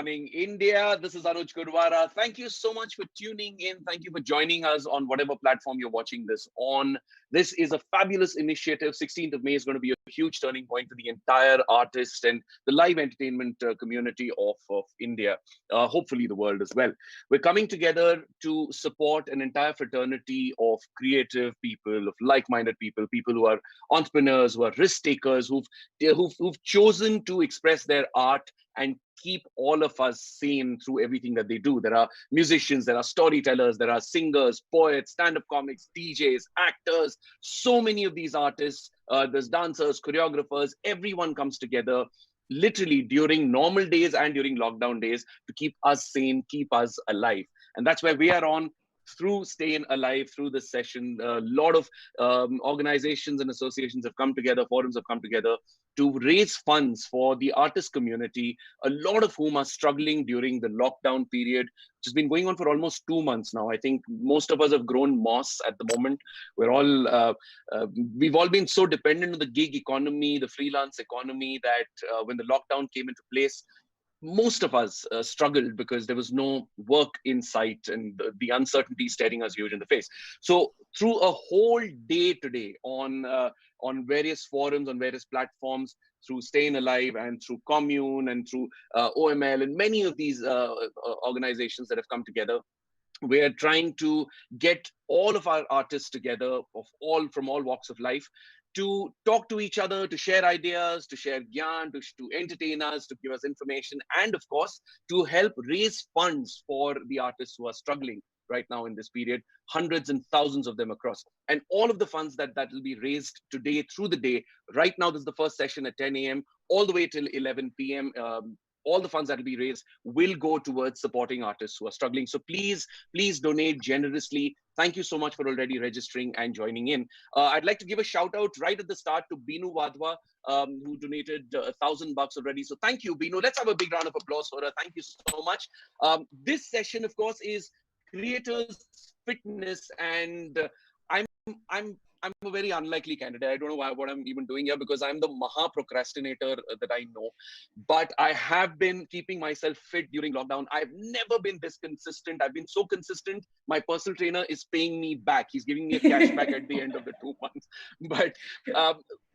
morning, India. This is Anuj Kurwara. Thank you so much for tuning in. Thank you for joining us on whatever platform you're watching this on. This is a fabulous initiative. 16th of May is going to be a huge turning point for the entire artist and the live entertainment community of India, hopefully the world as well. We're coming together to support an entire fraternity of creative people, of like-minded people, people who are entrepreneurs, who are risk takers, who've chosen to express their art and keep all of us sane through everything that they do. There are musicians, there are storytellers, there are singers, poets, stand-up comics, DJs, actors, so many of these artists. There's dancers, choreographers, everyone comes together literally during normal days and during lockdown days to keep us sane, keep us alive. And that's where we are on through StayINALIVE, through this session. A lot of organizations and associations have come together, forums have come together to raise funds for the artist community, a lot of whom are struggling during the lockdown period, which has been going on for almost 2 months now. I think most of us have grown moss at the moment. We've all been so dependent on the gig economy, the freelance economy, that when the lockdown came into place, most of us struggled because there was no work in sight and the uncertainty staring us huge in the face. So through a whole day today on various forums, on various platforms, through StayINALIVE and through Commune and through OML and many of these organizations that have come together, we are trying to get all of our artists together from all walks of life to talk to each other, to share ideas, to share gyan, to entertain us, to give us information, and of course, to help raise funds for the artists who are struggling right now in this period, hundreds and thousands of them across. And all of the funds that will be raised today through the day. Right now, this is the first session at 10 a.m. all the way till 11 p.m. All the funds that will be raised will go towards supporting artists who are struggling. So please donate generously. Thank you so much for already registering and joining in. I'd like to give a shout out right at the start to Binu Wadhwa, who donated $1,000 already. So thank you, Binu. Let's have a big round of applause for her. Thank you so much. This session, of course, is creators fitness, and I'm a very unlikely candidate. I don't know what I'm even doing here, because I'm the maha procrastinator that I know. But I have been keeping myself fit during lockdown. I've never been this consistent. I've been so consistent. My personal trainer is paying me back. He's giving me a cashback at the end of the 2 months. But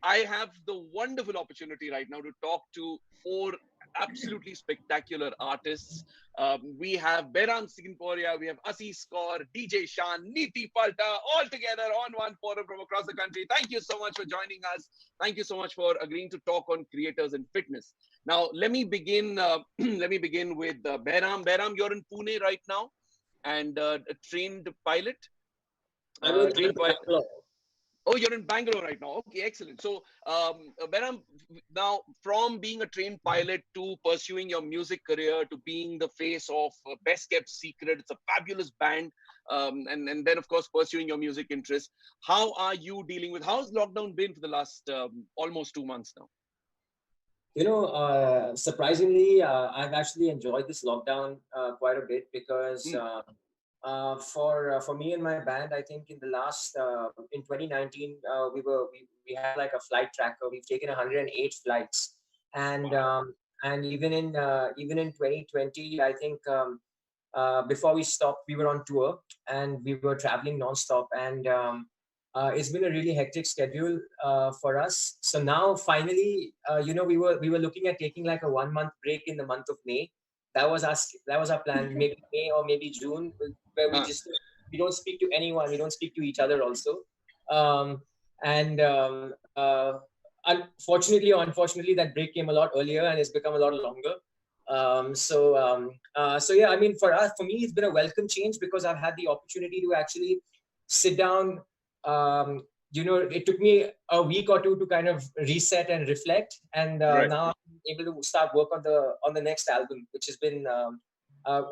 I have the wonderful opportunity right now to talk to 4 absolutely spectacular artists. We have Behram Singhporia, we have Assis Kaur, DJ Shan, Neeti Palta, all together on one forum from across the country. Thank you so much for joining us. Thank you so much for agreeing to talk on creators and fitness. Now, let me begin. Let me begin with Behram. Behram, you're in Pune right now, and a trained pilot. Oh, you're in Bangalore right now. Okay, excellent. So, Behram, now from being a trained pilot to pursuing your music career to being the face of Best Kept Secret, it's a fabulous band, and then of course pursuing your music interests. How are you dealing with? How's lockdown been for the last almost 2 months now? You know, surprisingly, I've actually enjoyed this lockdown quite a bit, because for me and my band, I think in the last in 2019 we had like a flight tracker. We've taken 108 flights, and even in 2020, I think before we stopped, we were on tour and we were traveling nonstop, and it's been a really hectic schedule for us. So now finally, you know, we were looking at taking like a 1-month break in the month of May. That was our plan. Maybe May or maybe June, where we don't speak to anyone. We don't speak to each other also. Unfortunately or unfortunately, that break came a lot earlier and it's become a lot longer. So yeah, I mean, for me, it's been a welcome change, because I've had the opportunity to actually sit down. You know, it took me a week or two to kind of reset and reflect, and now I'm able to start work on the next album, which has been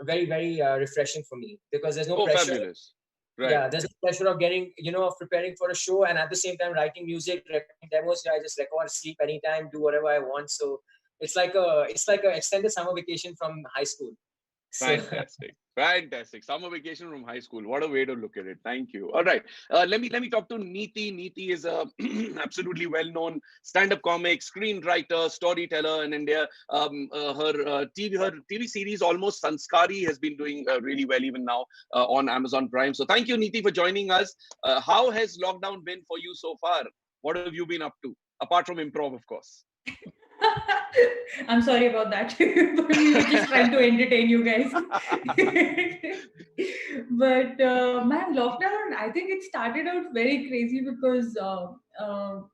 very, very refreshing for me, because there's no pressure. Fabulous. Right. Yeah, there's no pressure of getting, you know, of preparing for a show, and at the same time writing music, recording demos. I just record, sleep anytime, do whatever I want. So it's like a extended summer vacation from high school. Fantastic. Fantastic. Summer vacation from high school. What a way to look at it. Thank you. All right. Let me talk to Neeti. Neeti is a absolutely well-known stand-up comic, screenwriter, storyteller in India. Her TV series Almost Sanskari has been doing really well even now on Amazon Prime. So thank you, Neeti, for joining us. How has lockdown been for you so far? What have you been up to? Apart from improv, of course. I'm sorry about that. But we were just trying to entertain you guys. But man, lockdown, I think it started out very crazy because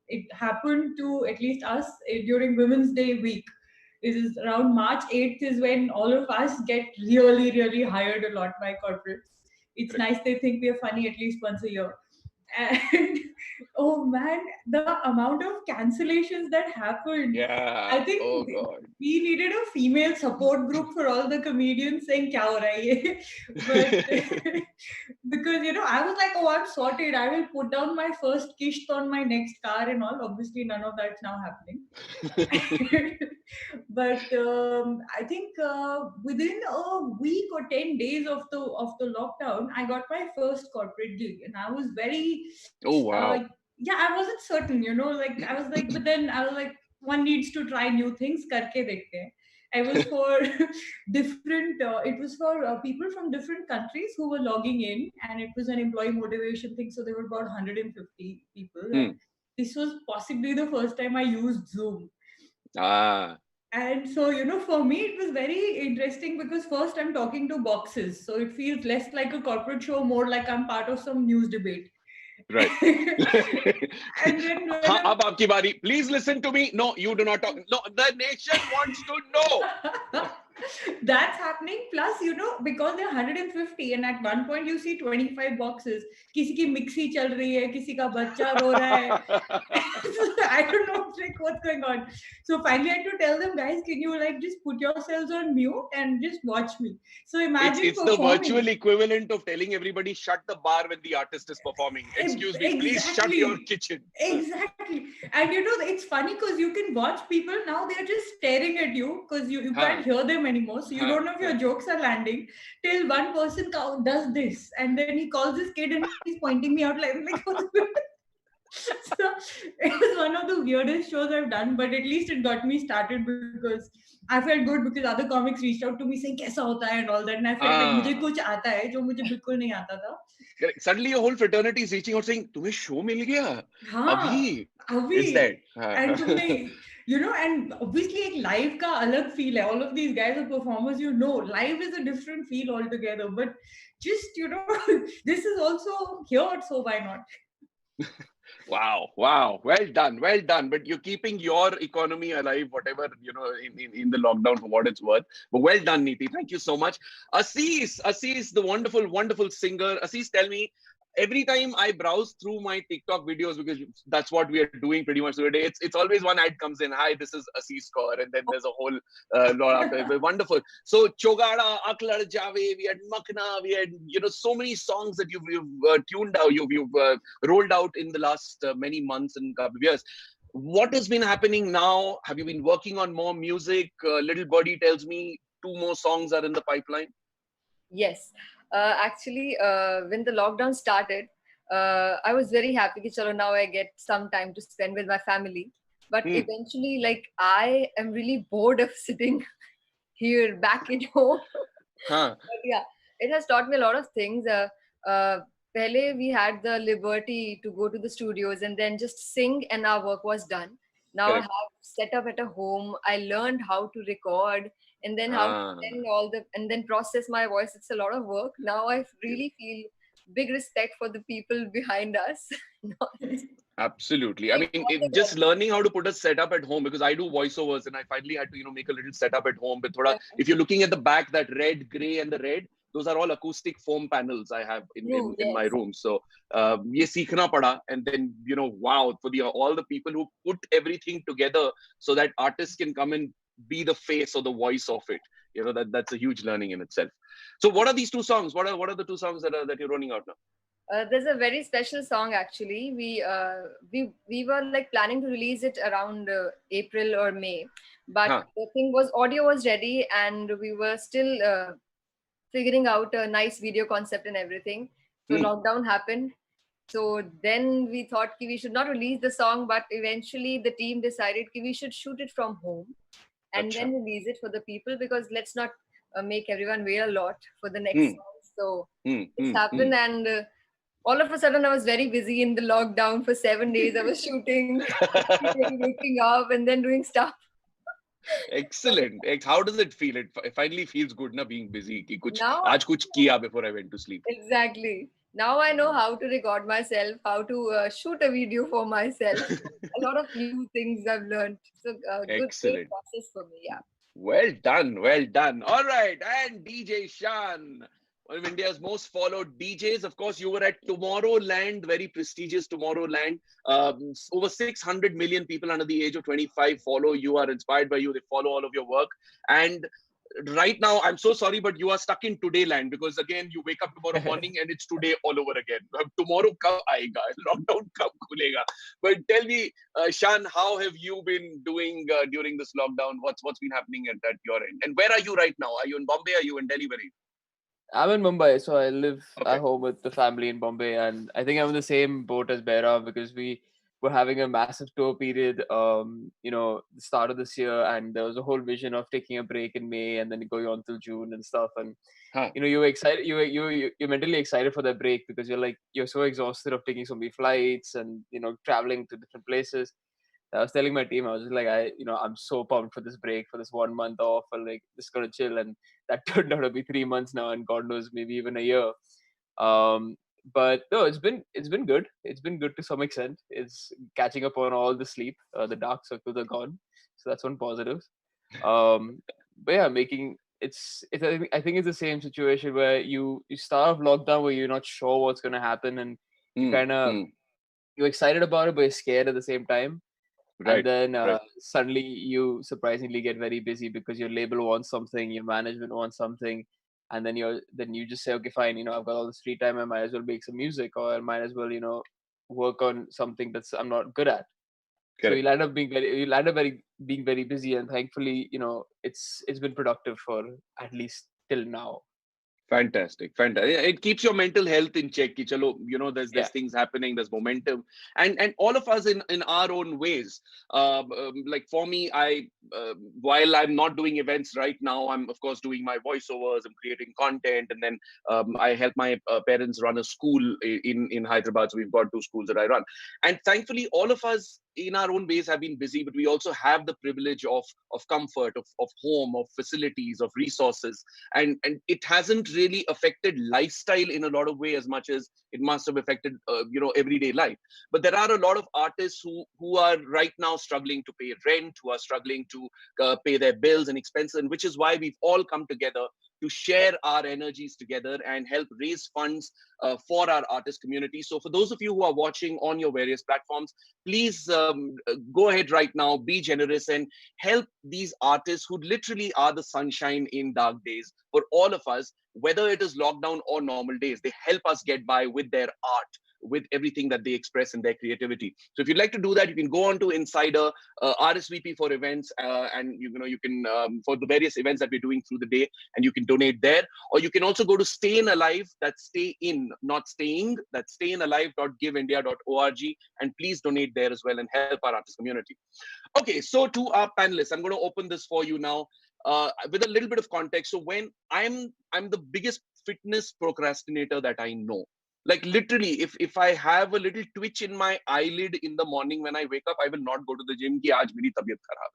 it happened to at least us during Women's Day week. This is around March 8th is when all of us get really, really hired a lot by corporates. It's Correct. nice they think we are funny at least once a year. And oh man, the amount of cancellations that happened. I Yeah. Oh think God. we needed a female support group for all the comedians saying kya ho raha hai ye? But because I was like, oh, I'm sorted. I will put down my first kisht on my next car and all. Obviously, none of that's now happening. But I think within a week or 10 days of the lockdown, I got my first corporate gig, and I was very, Oh uh, wow. yeah, I wasn't certain, like I was like, but then I was like, one needs to try new things. Karke dekhte hain. I was for different. It was for people from different countries who were logging in, and it was an employee motivation thing. So there were about 150 people, and Hmm. this was possibly the first time I used Zoom. Ah. And so, for me, it was very interesting because first I'm talking to boxes. So it feels less like a corporate show, more like I'm part of some news debate. Right. And then when हाँ अब आपकी बारी. Please listen to me. No, you do not talk. No, the nation wants to know. that's happening. Plus, because they're 150, and at one point you see 25 boxes. किसी की mixie चल रही है, किसी का बच्चा रो रहा है. I don't know like what's going on. So finally I had to tell them, guys, can you like just put yourselves on mute and just watch me? So imagine It's the performing. virtual equivalent of telling everybody shut the bar when the artist is performing. Excuse me, please shut your kitchen. Exactly. And it's funny because you can watch people now, they're just staring at you because you can't hear them anymore. So you don't know if your jokes are landing till one person does this. And then he calls this kid and he's pointing me out like what's so it was one of the weirdest shows I've done, but at least it got me started because I felt good because other comics reached out to me saying kaisa hota hai and all that, and I felt like mujhe kuch aata hai jo mujhe bilkul nahi aata tha. Suddenly your whole fraternity is reaching out saying, तुम्हें show मिल गया? हाँ, अभी. Is that? and तुमने and obviously एक live का अलग feel है. All of these guys are performers, live is a different feel altogether. But just this is also here, so why not? Wow. Well done. But you're keeping your economy alive, whatever, in the lockdown for what it's worth. But well done, Neeti. Thank you so much. Assis, the wonderful singer. Assis, tell me, every time I browse through my TikTok videos, because that's what we are doing pretty much today, it's always one ad comes in. Hi, this is Assis Kaur, and then there's a whole lot after it. Wonderful. So Chogada, Aklad Jave, we had Makna, we had so many songs that you've tuned out, you've rolled out in the last many months and couple of years. What has been happening now? Have you been working on more music? Little Birdie tells me 2 more songs are in the pipeline. Yes. Actually, when the lockdown started, I was very happy that chalo, now I get some time to spend with my family. But eventually, like, I am really bored of sitting here back at home. But yeah, it has taught me a lot of things. Pehle we had the liberty to go to the studios and then just sing and our work was done. Now I have set up at a home. I learned how to record and then how to send and then process my voice. It's a lot of work. Now I really feel big respect for the people behind us. Absolutely. I mean, just learning how to put a setup at home, because I do voiceovers and I finally had to, make a little setup at home. But if you're looking at the back, that red, gray and the red, those are all acoustic foam panels I have in my room. So, ye seekhna pada. And then, wow, for all the people who put everything together so that artists can come and be the face or the voice of it. That's a huge learning in itself. So what are these 2 songs? What are the 2 songs that you're running out now? There's a very special song actually. We were like planning to release it around April or May, but the thing was audio was ready and we were still figuring out a nice video concept and everything. So lockdown happened. So then we thought we should not release the song, but eventually the team decided we should shoot it from home and then release it for the people, because let's not make everyone wait a lot for the next song. So this happened, and all of a sudden I was very busy in the lockdown for 7 days. I was shooting, waking up, and then doing stuff. Excellent. How does it feel? It finally feels good na being busy. Ki kuch, Now, aaj kuch kiya before I went to sleep. Exactly. Now I know how to record myself, how to shoot a video for myself. A lot of new things I've learned. So good, great process for me. Yeah. Well done. Well done. All right. And DJ Shan, one of India's most followed DJs. Of course, you were at Tomorrowland, very prestigious Tomorrowland. Over 600 million people under the age of 25 follow you, are inspired by you. They follow all of your work. And right now, I'm so sorry, but you are stuck in today land, because again, you wake up tomorrow morning and it's today all over again. Tomorrow kab aayega? Lockdown kab khulega? But tell me, Shan, how have you been doing during this lockdown? What's been happening at your end? And where are you right now? Are you in Bombay? Are you in Delhi? Where are you? I'm in Mumbai, so I live at home with the family in Bombay, and I think I'm in the same boat as Behra, because we were having a massive tour period, the start of this year, and there was a whole vision of taking a break in May and then going on till June and stuff. And you were excited, you're mentally excited for that break, because you're so exhausted of taking so many flights and traveling to different places. I was telling my team, I was just like, I'm so pumped for this break, for this 1 month off, or just gonna chill. And that turned out to be 3 months now, and God knows, maybe even a year. But no, it's been good. It's been good to some extent. It's catching up on all the sleep. The dark circles are gone, so that's one positive. But yeah, I think it's the same situation where you start off lockdown where you're not sure what's gonna happen, and you're excited about it, but you're scared at the same time. Right, and then suddenly you surprisingly get very busy, because your label wants something, your management wants something, and then you just say, okay, fine, I've got all this free time, I might as well make some music, or I might as well work on something that's I'm not good at. So you'll end up being very busy, and thankfully it's been productive for at least till now. Fantastic. It keeps your mental health in check. Ki chalo, there's things happening, there's momentum, and all of us in our own ways. Like for me, while I'm not doing events right now, I'm of course doing my voiceovers, I'm creating content, and then I help my parents run a school in Hyderabad. So we've got 2 schools that I run, and thankfully all of us in our own ways have been busy, but we also have the privilege of comfort, of home, of facilities, of resources, and it hasn't really affected lifestyle in a lot of way as much as it must have affected everyday life. But there are a lot of artists who are right now struggling to pay rent, who are struggling to pay their bills and expenses, and which is why we've all come together to share our energies together and help raise funds for our artist community. So for those of you who are watching on your various platforms, please go ahead right now, be generous, and help these artists who literally are the sunshine in dark days for all of us, whether it is lockdown or normal days. They help us get by with their art, with everything that they express in their creativity. So if you'd like to do that, you can go on to Insider, RSVP for events, and you can for the various events that we're doing through the day, and you can donate there. Or you can also go to StayINALIVE, that's StayIN, not staying, that's StayINALIVE.giveindia.org, and please donate there as well and help our artist community. Okay, so to our panelists, I'm going to open this for you now with a little bit of context. So when I'm the biggest fitness procrastinator that I know. Like literally, if I have a little twitch in my eyelid in the morning when I wake up, I will not go to the gym. Ki aaj meri tabiyat kharab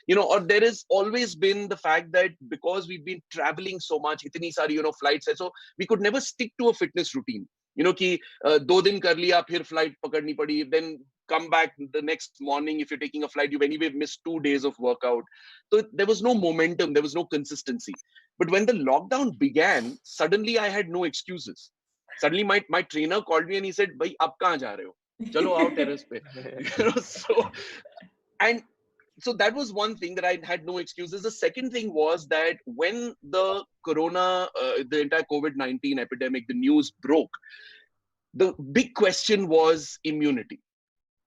hai. Or there has always been the fact that because we've been traveling so much, itni sari flights hai, so we could never stick to a fitness routine. Ki 2 din kar liya, phir flight pakadni padi, then come back the next morning. If you're taking a flight, you've anyway missed 2 days of workout. So there was no momentum, there was no consistency. But when the lockdown began, suddenly I had no excuses. Suddenly my trainer called me and he said, "Bhai, ab kahan ja rahe ho? Chalo aao terrace pe." So that was one thing that I had no excuses. The second thing was that when the the entire COVID-19 epidemic, the news broke, the big question was immunity.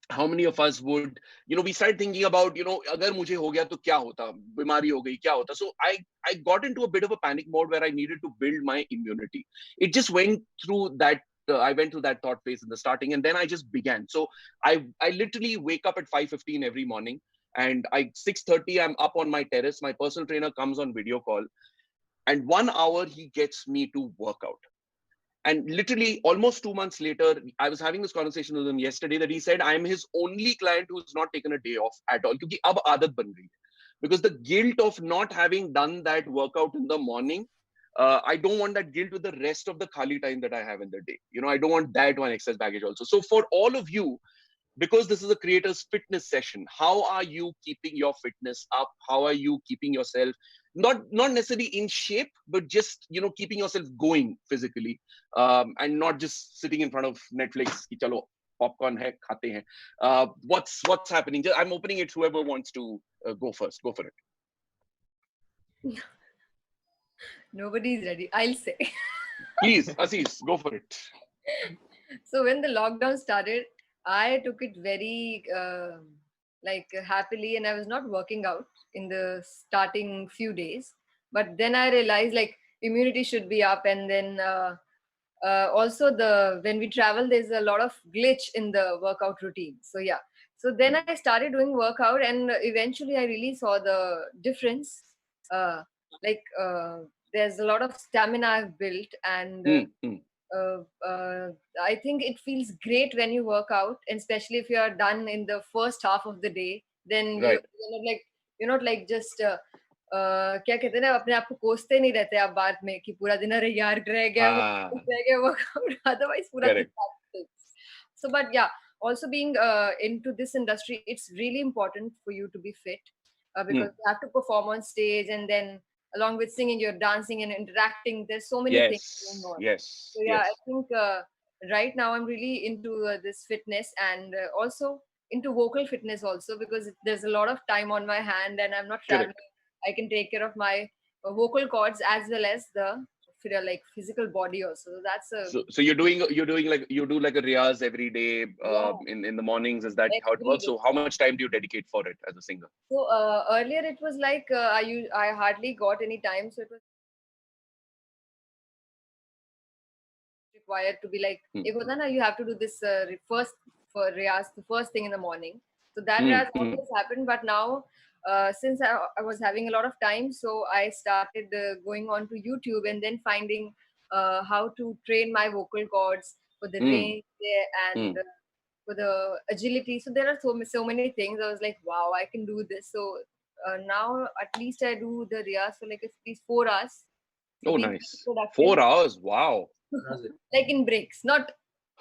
how many of us would, we started thinking about, agar mujhe ho gaya to kya hota, bimari ho gayi, kya hota. So I got into a bit of a panic mode where I needed to build my immunity. It just went through that. I went through that thought phase in the starting, and then I just began. So I literally wake up at 5:15 every morning, and 6:30 I'm up on my terrace. My personal trainer comes on video call, and 1 hour he gets me to work out. And literally almost 2 months later, I was having this conversation with him yesterday that he said, I'm his only client who's not taken a day off at all. Because ab aadat ban gayi. Because the guilt of not having done that workout in the morning, I don't want that guilt with the rest of the khali time that I have in the day. I don't want that one excess baggage also. So for all of you, because this is a creators fitness session, how are you keeping your fitness up? How are you keeping yourself not necessarily in shape, but just keeping yourself going physically, and not just sitting in front of Netflix ki chalo popcorn hai khate hain. What's happening? I'm opening it. Whoever wants to go first, go for it. Nobody's ready, I'll say. Please, Aziz, go for it. So when the lockdown started, I took it very happily, and I was not working out in the starting few days. But then I realized immunity should be up, and then also when we travel, there's a lot of glitch in the workout routine. So yeah, so then I started doing workout, and eventually I really saw the difference. Uh, there's a lot of stamina I've built, and I think it feels great when you work out, and especially if you are done in the first half of the day. Then right. you're not like just क्या कहते हैं ना, अपने आप को कोसते नहीं रहते आप बाद में कि पूरा दिन अरे यार रह गया workout, otherwise पूरा दिन. So but yeah, also being into this industry, it's really important for you to be fit, because you have to perform on stage, and then along with singing, you're dancing and interacting. There's so many things going on. Yes. So yeah, I think right now I'm really into this fitness, and also into vocal fitness also, because there's a lot of time on my hand and I'm not traveling. I can take care of my vocal cords as well as the physical body also. So that's so you do like a riyaz every day in the mornings. Is that how it works? So how much time do you dedicate for it as a singer? So earlier it was like I hardly got any time, so it was required to be like you have to do this first for riyaz, the first thing in the morning. So that riyaz always happened, but now since I was having a lot of time, so I started going on to YouTube and then finding how to train my vocal cords for the range and for the agility. So there are so many things. I was like, wow, I can do this. So now at least I do the riyaz for like at least 4 hours. Oh, nice. 4 hours. Wow. Like in breaks, not.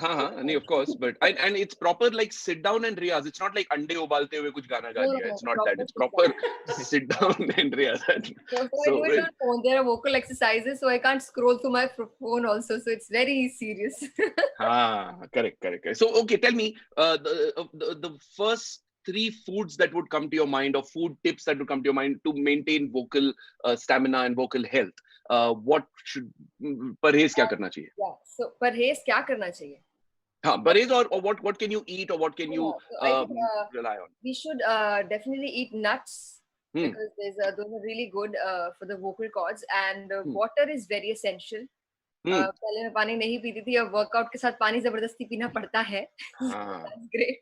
Of course, but and it's proper like sit down and riyaz. It's not like ande ubalte hue kuch gana ga liya. It's not that. It's proper sit down and riyaz. So I do it on phone. There are vocal exercises, so I can't scroll through my phone also. So it's very serious. Correct. So okay, tell me the first 3 foods that would come to your mind, or food tips that would come to your mind to maintain vocal stamina and vocal health. What should parhez kya karna chahiye? Yeah, so parhez kya karna chahiye? Parhez or what can you eat, or what can you rely on? We should definitely eat nuts, because those are really good for the vocal cords, and water is very essential. पहले मैं पानी नहीं पीती थी, अब workout के साथ पानी जबरदस्ती पीना पड़ता है. That's great.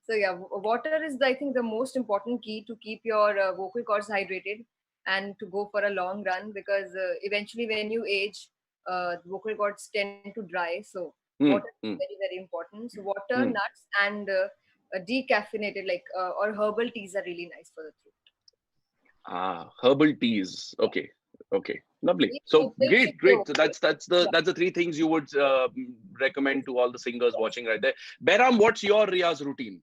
So yeah, water is I think the most important key to keep your vocal cords hydrated and to go for a long run, because eventually when you age, vocal cords tend to dry. So water is very, very important. So water, nuts, and decaffeinated or herbal teas are really nice for the throat. Herbal teas. Okay. Lovely. So great. So that's the 3 things you would recommend to all the singers watching right there. Behram, what's your riyaz routine?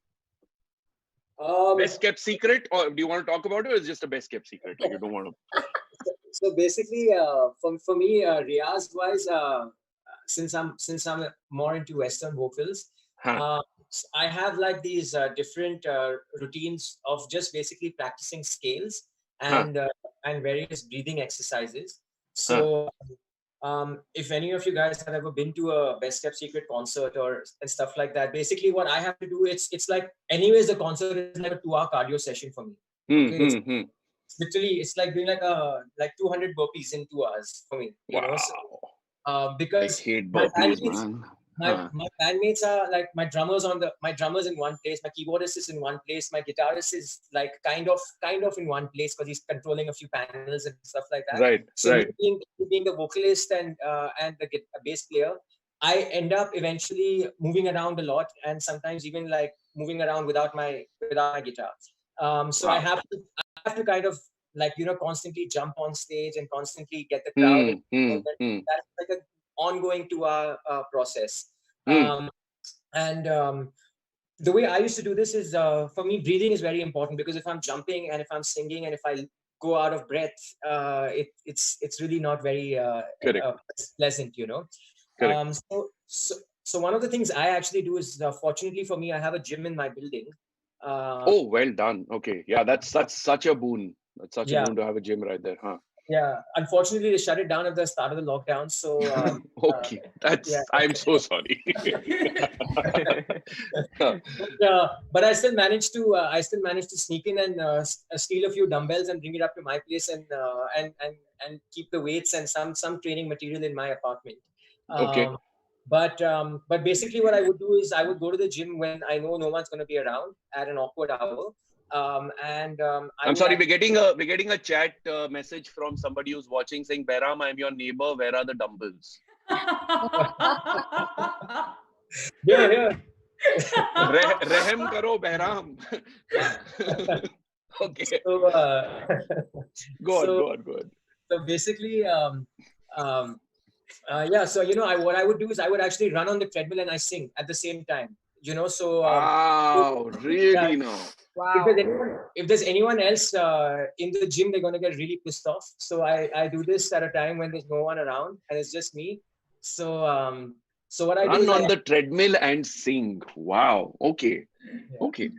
Best kept secret, or do you want to talk about it, or is it just a best kept secret? Like you don't want to. So basically, for me, riyaz wise, since I'm more into Western vocals, I have like these different routines of just basically practicing scales and various breathing exercises. So if any of you guys have ever been to a Best Kept Secret concert and stuff like that, basically what I have to do, it's like, anyways, the concert is like a 2-hour cardio session for me. Okay, it's literally, it's like doing like 200 burpees in 2 hours for me. You know, so, because I hate burpees, man. My bandmates are like my drummers in one place, my keyboardist is in one place, my guitarist is like kind of in one place because he's controlling a few panels and stuff like that. Right. So being the vocalist and the bass player, I end up eventually moving around a lot, and sometimes even like moving around without my guitar. So I have to kind of like, you know, constantly jump on stage and constantly get the crowd. That's like an ongoing 2-hour process. The way I used to do this is, for me, breathing is very important, because if I'm jumping and if I'm singing and if I go out of breath, it's really not very pleasant, you know. So one of the things I actually do is, fortunately for me, I have a gym in my building. Oh, well done. Okay, yeah, that's such a boon. That's such a boon to have a gym right there, huh? Yeah, unfortunately, they shut it down at the start of the lockdown. So okay, I'm so sorry. But I still managed to sneak in and steal a few dumbbells and bring it up to my place and keep the weights and some training material in my apartment. Okay. But basically, what I would do is I would go to the gym when I know no one's going to be around at an awkward hour. I'm sorry, we're getting a chat message from somebody who's watching saying, Behram, I'm your neighbor. Where are the dumbbells? Yeah. Rehem karo, Behram. Okay. So, go on. So basically, so you know, what I would do is I would actually run on the treadmill and I sing at the same time. You know, so wow, really? No. Wow. If there's anyone else in the gym, they're gonna get really pissed off. So I do this at a time when there's no one around and it's just me. So what I do is run on the treadmill and sing. Wow. Okay. Yeah. Okay.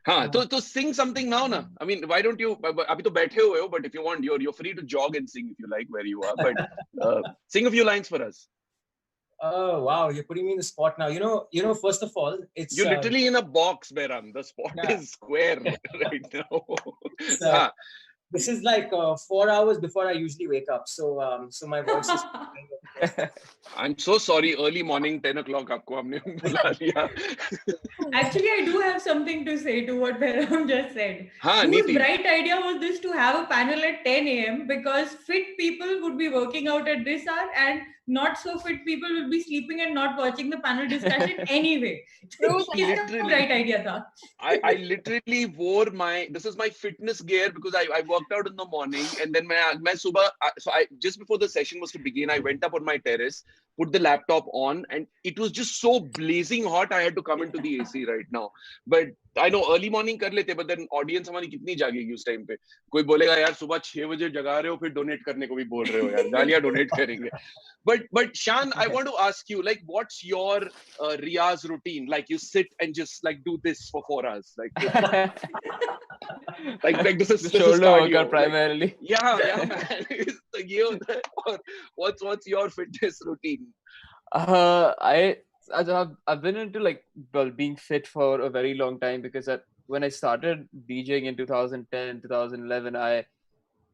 So sing something now, na. I mean, why don't you? Abhi to baithe hue ho, but if you want, you're free to jog and sing if you like where you are. But sing a few lines for us. Oh wow, you're putting me in the spot now. You know. First of all, it's you're literally in a box, Behram. The spot is square right now. This is like 4 hours before I usually wake up. So my voice is. I'm so sorry. Early morning, 10 o'clock. Aapko humne bula liya. Actually, I do have something to say to what Behram just said. Whose bright idea was this to have a panel at 10 a.m. because fit people would be working out at this hour and not so fit people will be sleeping and not watching the panel discussion anyway. Right idea tha. I literally wore this is my fitness gear because I worked out in the morning and then just before the session was to begin, I went up on my terrace, put the laptop on, and it was just so blazing hot. I had to come into the AC right now. But I know early morning kar lete, but then audience हमारी कितनी जागेगी उस time पे? कोई बोलेगा यार सुबह 6 बजे जगा रहे हो फिर donate करने को भी बोल रहे हो यार, गालियाँ donate करेंगे. But Shan, I want to ask you, like, what's your Riyaz routine? Like, you sit and just like do this for 4 hours, like this is shoulder workout primarily. Yeah, man. Or what's your fitness routine? I've been into being fit for a very long time because when I started DJing in 2010, 2011, I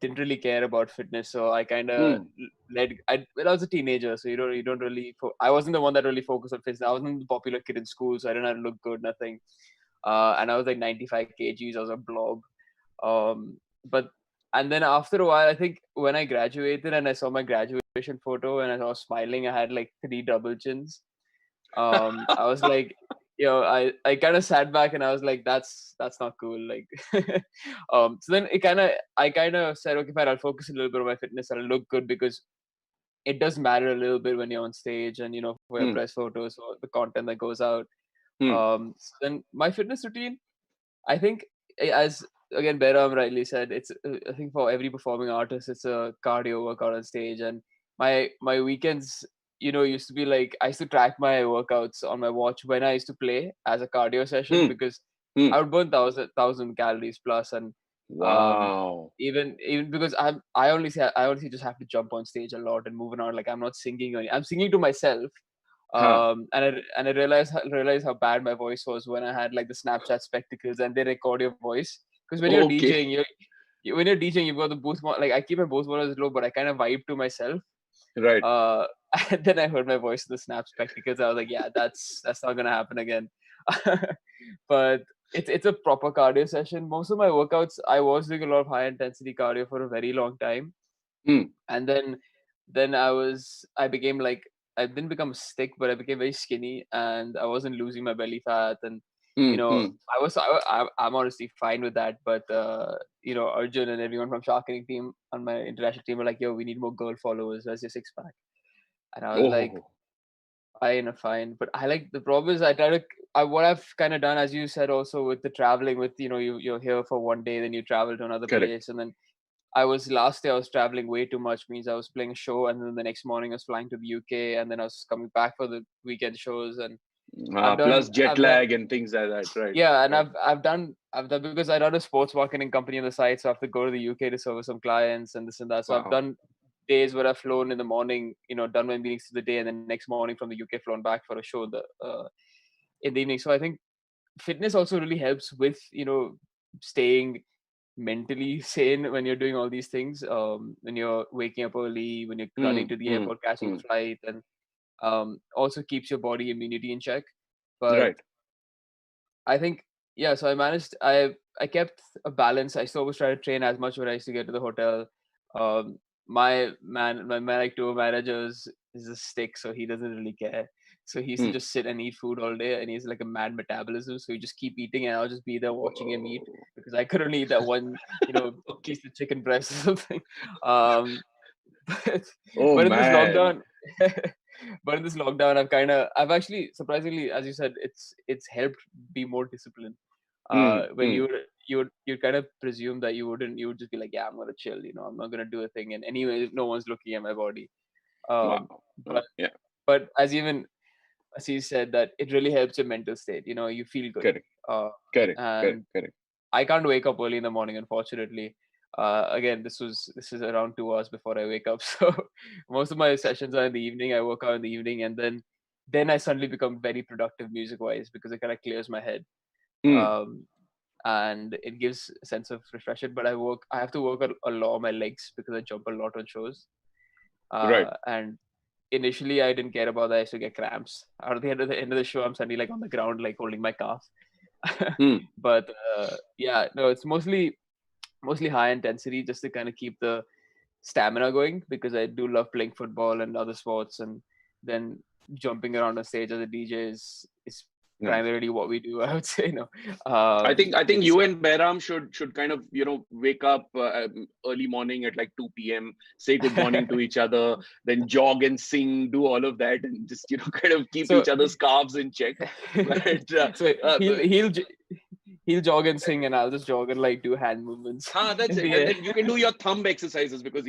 didn't really care about fitness, so I kind of I was a teenager, so you don't really. I wasn't the one that really focused on fitness. I wasn't the popular kid in school, so I didn't have to look good, nothing. And I was like 95 kgs. I was a blob. And then after a while, I think when I graduated and I saw my graduation photo and I was smiling, I had like 3 double chins. I was like, I kind of sat back and I was like, that's not cool. Like, so then I kind of said, okay, fine, I'll focus a little bit on my fitness. I'll look good because it does matter a little bit when you're on stage and, for your press photos or the content that goes out. So then my fitness routine, I think as again, Behram rightly said, it's, I think for every performing artist, it's a cardio workout on stage. And my weekends, used to be like, I used to track my workouts on my watch when I used to play as a cardio session because I would burn 1,000 calories plus. And Wow. Even because I honestly just have to jump on stage a lot and move around. Like I'm not singing or I'm singing to myself. Huh. And I realized how bad my voice was when I had like the Snapchat spectacles and they record your voice. Because when you're Okay. DJing, when you're DJing, you've got the boost. Like I keep my boost volume low, but I kind of vibe to myself. Right. And then I heard my voice in the Snap spectacles. I was like, yeah, that's not gonna happen again. But it's a proper cardio session. Most of my workouts, I was doing a lot of high intensity cardio for a very long time, Hmm. and then I became like I didn't become a stick, but I became very skinny, and I wasn't losing my belly fat, and Hmm. Hmm. I'm honestly fine with that. But Arjun and everyone from Shark Tank team on my international team were like, yo, we need more girl followers. Where's your six pack? And I was like, Oh. fine. But I like the problem is what I've kind of done, as you said, also with the traveling, with you're here for one day, then you travel to another Correct. place, and then last year I was traveling way too much. Means I was playing a show, and then the next morning I was flying to the UK, and then I was coming back for the weekend shows, and Plus jet lag and things like that. Right. yeah, and Right. I've done because I run a sports marketing company on the side, so I have to go to the UK to service some clients and this and that. So I've Wow. done days where I've flown in the morning, done my meetings for the day, and then next morning from the UK flown back for a show in the evening. So I think fitness also really helps with staying mentally sane when you're doing all these things. When you're waking up early, when you're Hmm. running to the Hmm. airport, catching a Hmm. flight, and also keeps your body immunity in check. But Right. I think yeah. So I kept a balance. I still always try to train as much when I used to get to the hotel. Um, my like tour manager is a stick, so he doesn't really care. So he used to Hmm. just sit and eat food all day, and he's like a mad metabolism. So he just keep eating, and I'll just be there watching him eat Oh. because I could only eat that one, Okay. piece of chicken breast or something. Um, but, Oh but in this man. lockdown, I've actually surprisingly, as you said, it's helped be more disciplined. Hmm. When Hmm. you kind of presume that you would just be like, yeah, I'm gonna chill, I'm not gonna do a thing, and anyway, no one's looking at my body. Um, Wow. but Yeah. as he said, that it really helps your mental state. You feel good. Correct. Uh, Correct. Correct. and Correct. I can't wake up early in the morning, unfortunately. Again, this is around 2 hours before I wake up, so most of my sessions are in the evening. I work out in the evening, and then I suddenly become very productive music-wise because it kind of clears my head, Hmm. um, and it gives a sense of refreshment. But I have to work a lot on my legs because I jump a lot on shows, Right. and initially I didn't care about that. I used to get cramps. At the end of the show, I'm suddenly like on the ground, like holding my calf. Hmm. But yeah, no, it's mostly high intensity just to kind of keep the stamina going because I do love playing football and other sports, and then jumping around on stage as a DJ is Nice. primarily what we do. I would say, no. I think It's you and Behram should kind of wake up early morning at like 2 p.m. say good morning to each other, then jog and sing, do all of that, and just kind of keep so each other's calves in check. But so but he'll jog and sing, and I'll just jog and like do hand movements That's in it. the And air. then you can do your thumb exercises because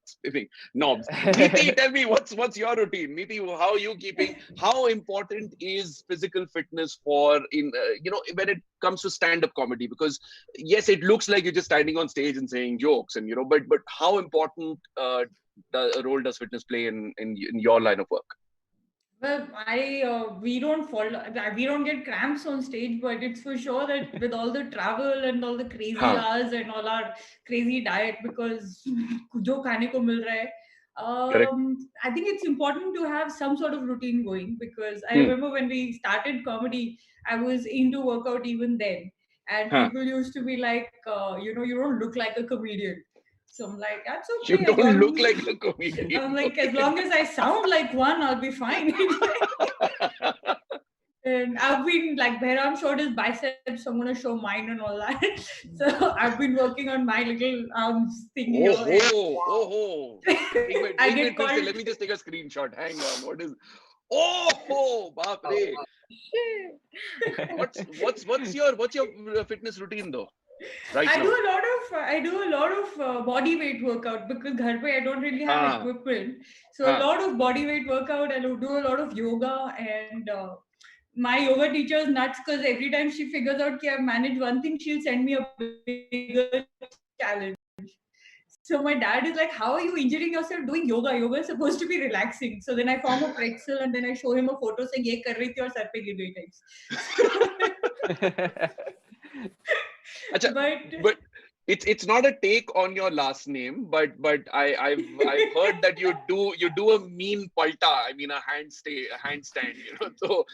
spinning knobs. Niti, tell me what's your routine? Niti, how are you keeping? How important is physical fitness for when it comes to stand-up comedy? Because yes, it looks like you're just standing on stage and saying jokes, and but how important the role does fitness play in your line of work? Well, we don't get cramps on stage, but it's for sure that with all the travel and all the crazy Huh. hours and all our crazy diet, because jo khane ko mil raha hai, Correct. I think it's important to have some sort of routine going, because I Hmm. remember when we started comedy, I was into workout even then, and Huh. people used to be like, you don't look like a comedian. So I'm like, that's You okay, as don't look long like a comedian. I'm like, as Okay. long as I sound like one, I'll be fine. And I've been like, Behram showed his biceps, so I'm gonna show mine and all that. So I've been working on my little arms thing here, and Oh. I एक get minute फिर से. called. Let me just take a screenshot. Hang on. What is? Oh, baap re. What's your fitness routine though? Right I do now. a lot of body weight workout, because ghar pe I don't really have Ah, equipment. So a ah. lot of body weight workout. I do a lot of yoga, and my yoga teacher is nuts because every time she figures out that I've managed one thing, she'll send me a bigger challenge. So my dad is like, how are you injuring yourself doing yoga? Yoga is supposed to be relaxing. So then I form a pretzel and then I show him a photo saying, ye kar rahi thi aur sar pe gir gayi types. Achha, but it's not a take on your last name, but I've heard that you do a mean palta. I mean a handstand. So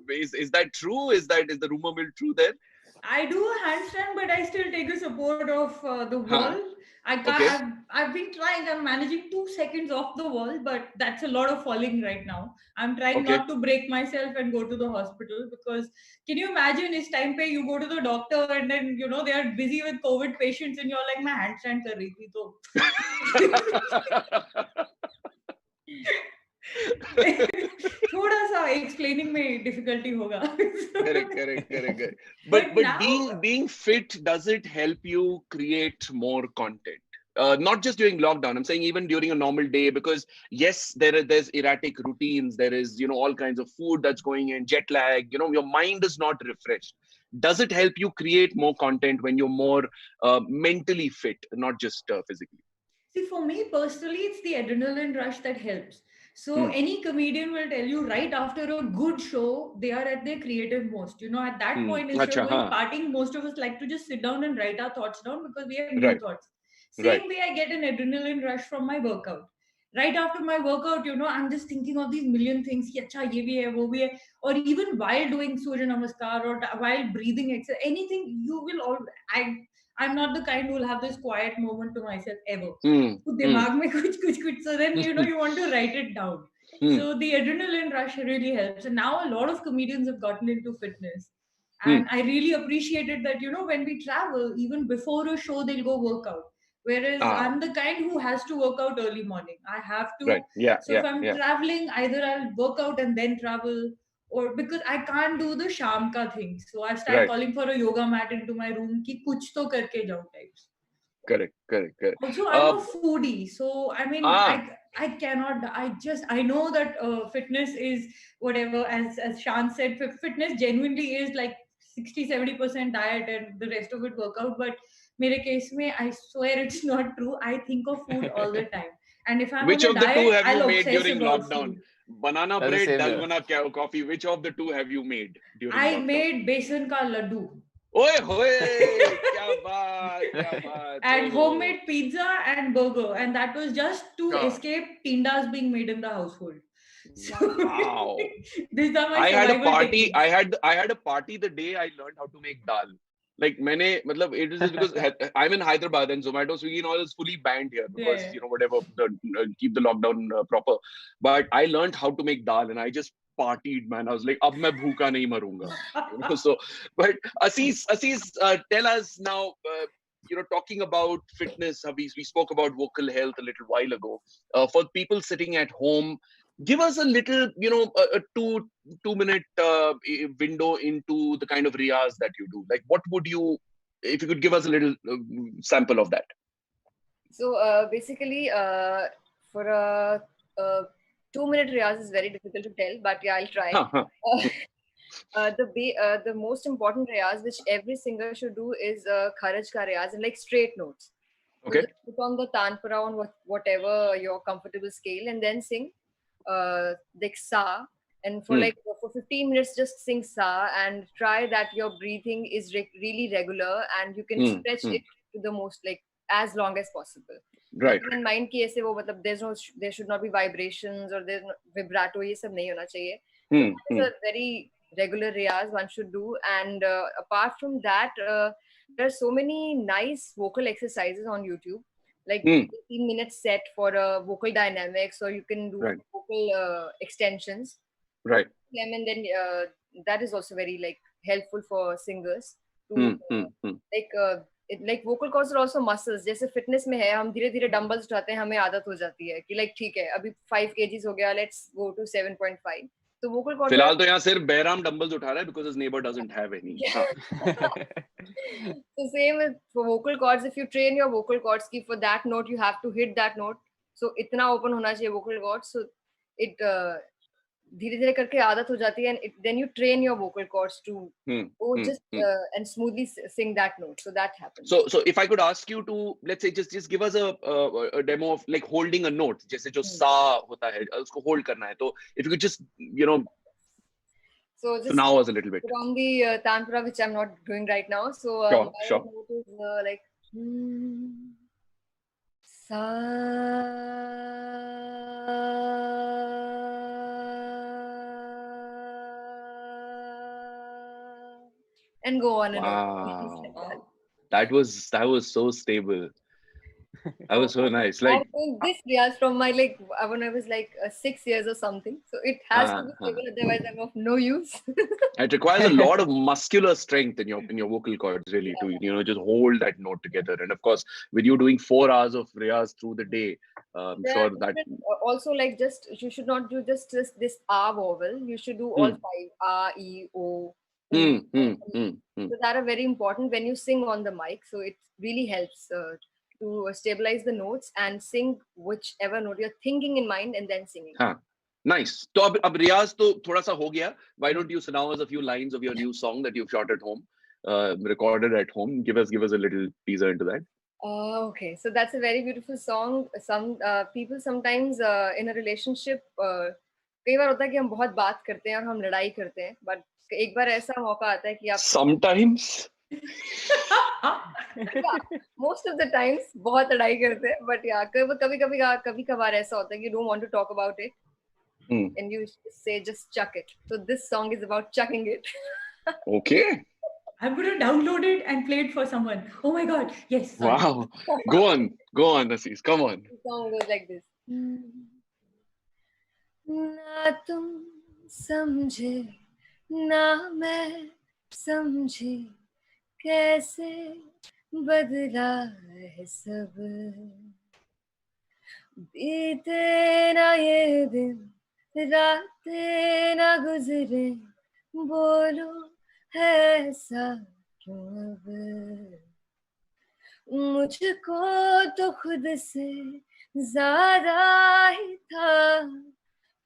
is that true? Is the rumor mill true there? I do a handstand, but I still take the support of the wall. I can't. Okay. I've been trying. I'm managing 2 seconds off the wall, but that's a lot of falling right now. I'm trying not to break myself and go to the hospital because can you imagine? This time pe you go to the doctor and then they are busy with COVID patients and you're like, my handstand kar rahi thi to. थोड़ा सा explaining में difficulty होगा. Correct. But now, being fit, does it help you create more content? Not just during lockdown. I'm saying even during a normal day, because yes, there's erratic routines. There is all kinds of food that's going in, jet lag. Your mind is not refreshed. Does it help you create more content when you're more mentally fit, not just physically? See, for me personally, it's the adrenaline rush that helps. So any comedian will tell you right after a good show, they are at their creative most. At that point, instead of going partying, most of us like to just sit down and write our thoughts down because we have new thoughts. Same way I get an adrenaline rush from my workout. Right after my workout, I'm just thinking of these million things. Ki, Achha, ye bhi hai, wo bhi hai. Or even while doing Surya Namaskar or while breathing exercise, anything you will all. I'm not the kind who will have this quiet moment to myself ever. So dimag mein kuch. So then you want to write it down. So the adrenaline rush really helps. And now a lot of comedians have gotten into fitness. And I really appreciated that, when we travel, even before a show, they'll go work out. Whereas I'm the kind who has to work out early morning. I have to. Right. Yeah. So if I'm traveling, either I'll work out and then travel, or because I can't do the sham ka thing. So I start calling for a yoga mat into my room ki kuch to karke jao types. Correct. Also, I'm a foodie. So, I mean, I cannot, I know that fitness is whatever, as Shan said, fitness genuinely is like 60-70% diet and the rest of it workout. But mere case mein, I swear it's not true. I think of food all the time. And if I'm Which on of a the diet, two have you I'll made obsess during about lockdown? food. Banana bread, dalgona coffee. Which of the two have you made during lockdown? I made besan ka laddu. Oye, kya baat. And homemade pizza and burger, and that was just to escape tindas being made in the household. So, wow. These are my I had a party. techniques. I had a party the day I learned how to make dal. Like it was just because I'm in Hyderabad and Zomato, Swiggy and all is fully banned here because whatever keep the lockdown proper. But I learned how to make dal and I just partied, man. I was like, ab main bhooka nahi marunga. So, but Aziz, tell us now. Talking about fitness, we spoke about vocal health a little while ago. For people sitting at home, give us a little, a 2-minute window into the kind of riyaz that you do. Like, what would you, if you could give us a little sample of that? So basically, for a 2-minute riyaz is very difficult to tell, but yeah, I'll try. The most important riyaz which every singer should do is kharaj ka riyaz and like straight notes. Okay. So just put on the tanpura on whatever your comfortable scale and then sing like sa, and for 15 minutes just sing sa and try that your breathing is really regular and you can stretch it to the most, like as long as possible. Right. In mind ki aise wo matlab there should not be vibrations or there's no vibrato, ye sab nahi hona chahiye. So it's a very regular riyaz one should do, and apart from that there are so many nice vocal exercises on YouTube, like 15-minute set for vocal dynamics, or you can do vocal extensions. Right. And then that is also very like helpful for singers to like vocal cords are also muscles. जैसे fitness में है, हम धीरे धीरे dumbbells उठाते हैं, हमें आदत हो जाती है कि like ठीक है अभी 5 kgs हो गया, let's go to 7.5. So vocal cords. फिलहाल तो यहाँ सिर्फ बैराम dumbbells उठा रहा है because his neighbor doesn't have any. So same with for vocal cords. If you train your vocal cords, ki for that note you have to hit that note. So इतना open होना चाहिए vocal cords. So it धीरे धीरे करके आदत हो जाती है, and then you train your vocal cords to and smoothly sing that note. So that happens. So if I could ask you to, let's say, just give us a demo of like holding a note, जैसे जो सा होता है उसको hold करना है, तो if you could just so just now was a little bit on the tanpura, which I'm not doing right now. So sure. note is like sa and go on and on. Wow. That was so stable. That was so nice. Like this riyaz from my when I was 6 years or something. So it has to be stable, otherwise I'm of no use. It requires a lot of muscular strength in your vocal cords, really, to just hold that note together. And of course, with you doing 4 hours of riyaz through the day, I'm sure that also you should not do just this a vowel. You should do all 5 a, e, o. So that are very important when you sing on the mic. So it really helps to stabilize the notes and sing whichever note you're thinking in mind and then singing. Nice. So ab riyaz to thoda sa ho gaya. Why don't you now us a few lines of your new song that you've shot at home, recorded at home? Give us a little teaser into that. Okay, so that's a very beautiful song. Some people sometimes in a relationship, कई बार होता है कि हम बहुत बात करते हैं और हम लड़ाई करते हैं, but एक बार ऐसा मौका आता है कि आप sometimes most of the times बहुत लड़ाई करते हैं, but कभी कभार ऐसा होता है कि you don't want to talk about it and you say just chuck it. So this song is about chucking it. Okay. I'm going to download it and play it for someone. Oh my God. Yes. Sorry. Wow. Go on, Aziz. Come on. The song goes like this. ना तुम समझे ना मैं समझी कैसे बदला है सब बीते ना ये दिन रातें ना गुजरे बोलो ऐसा क्यों अब मुझको तो खुद से ज्यादा ही था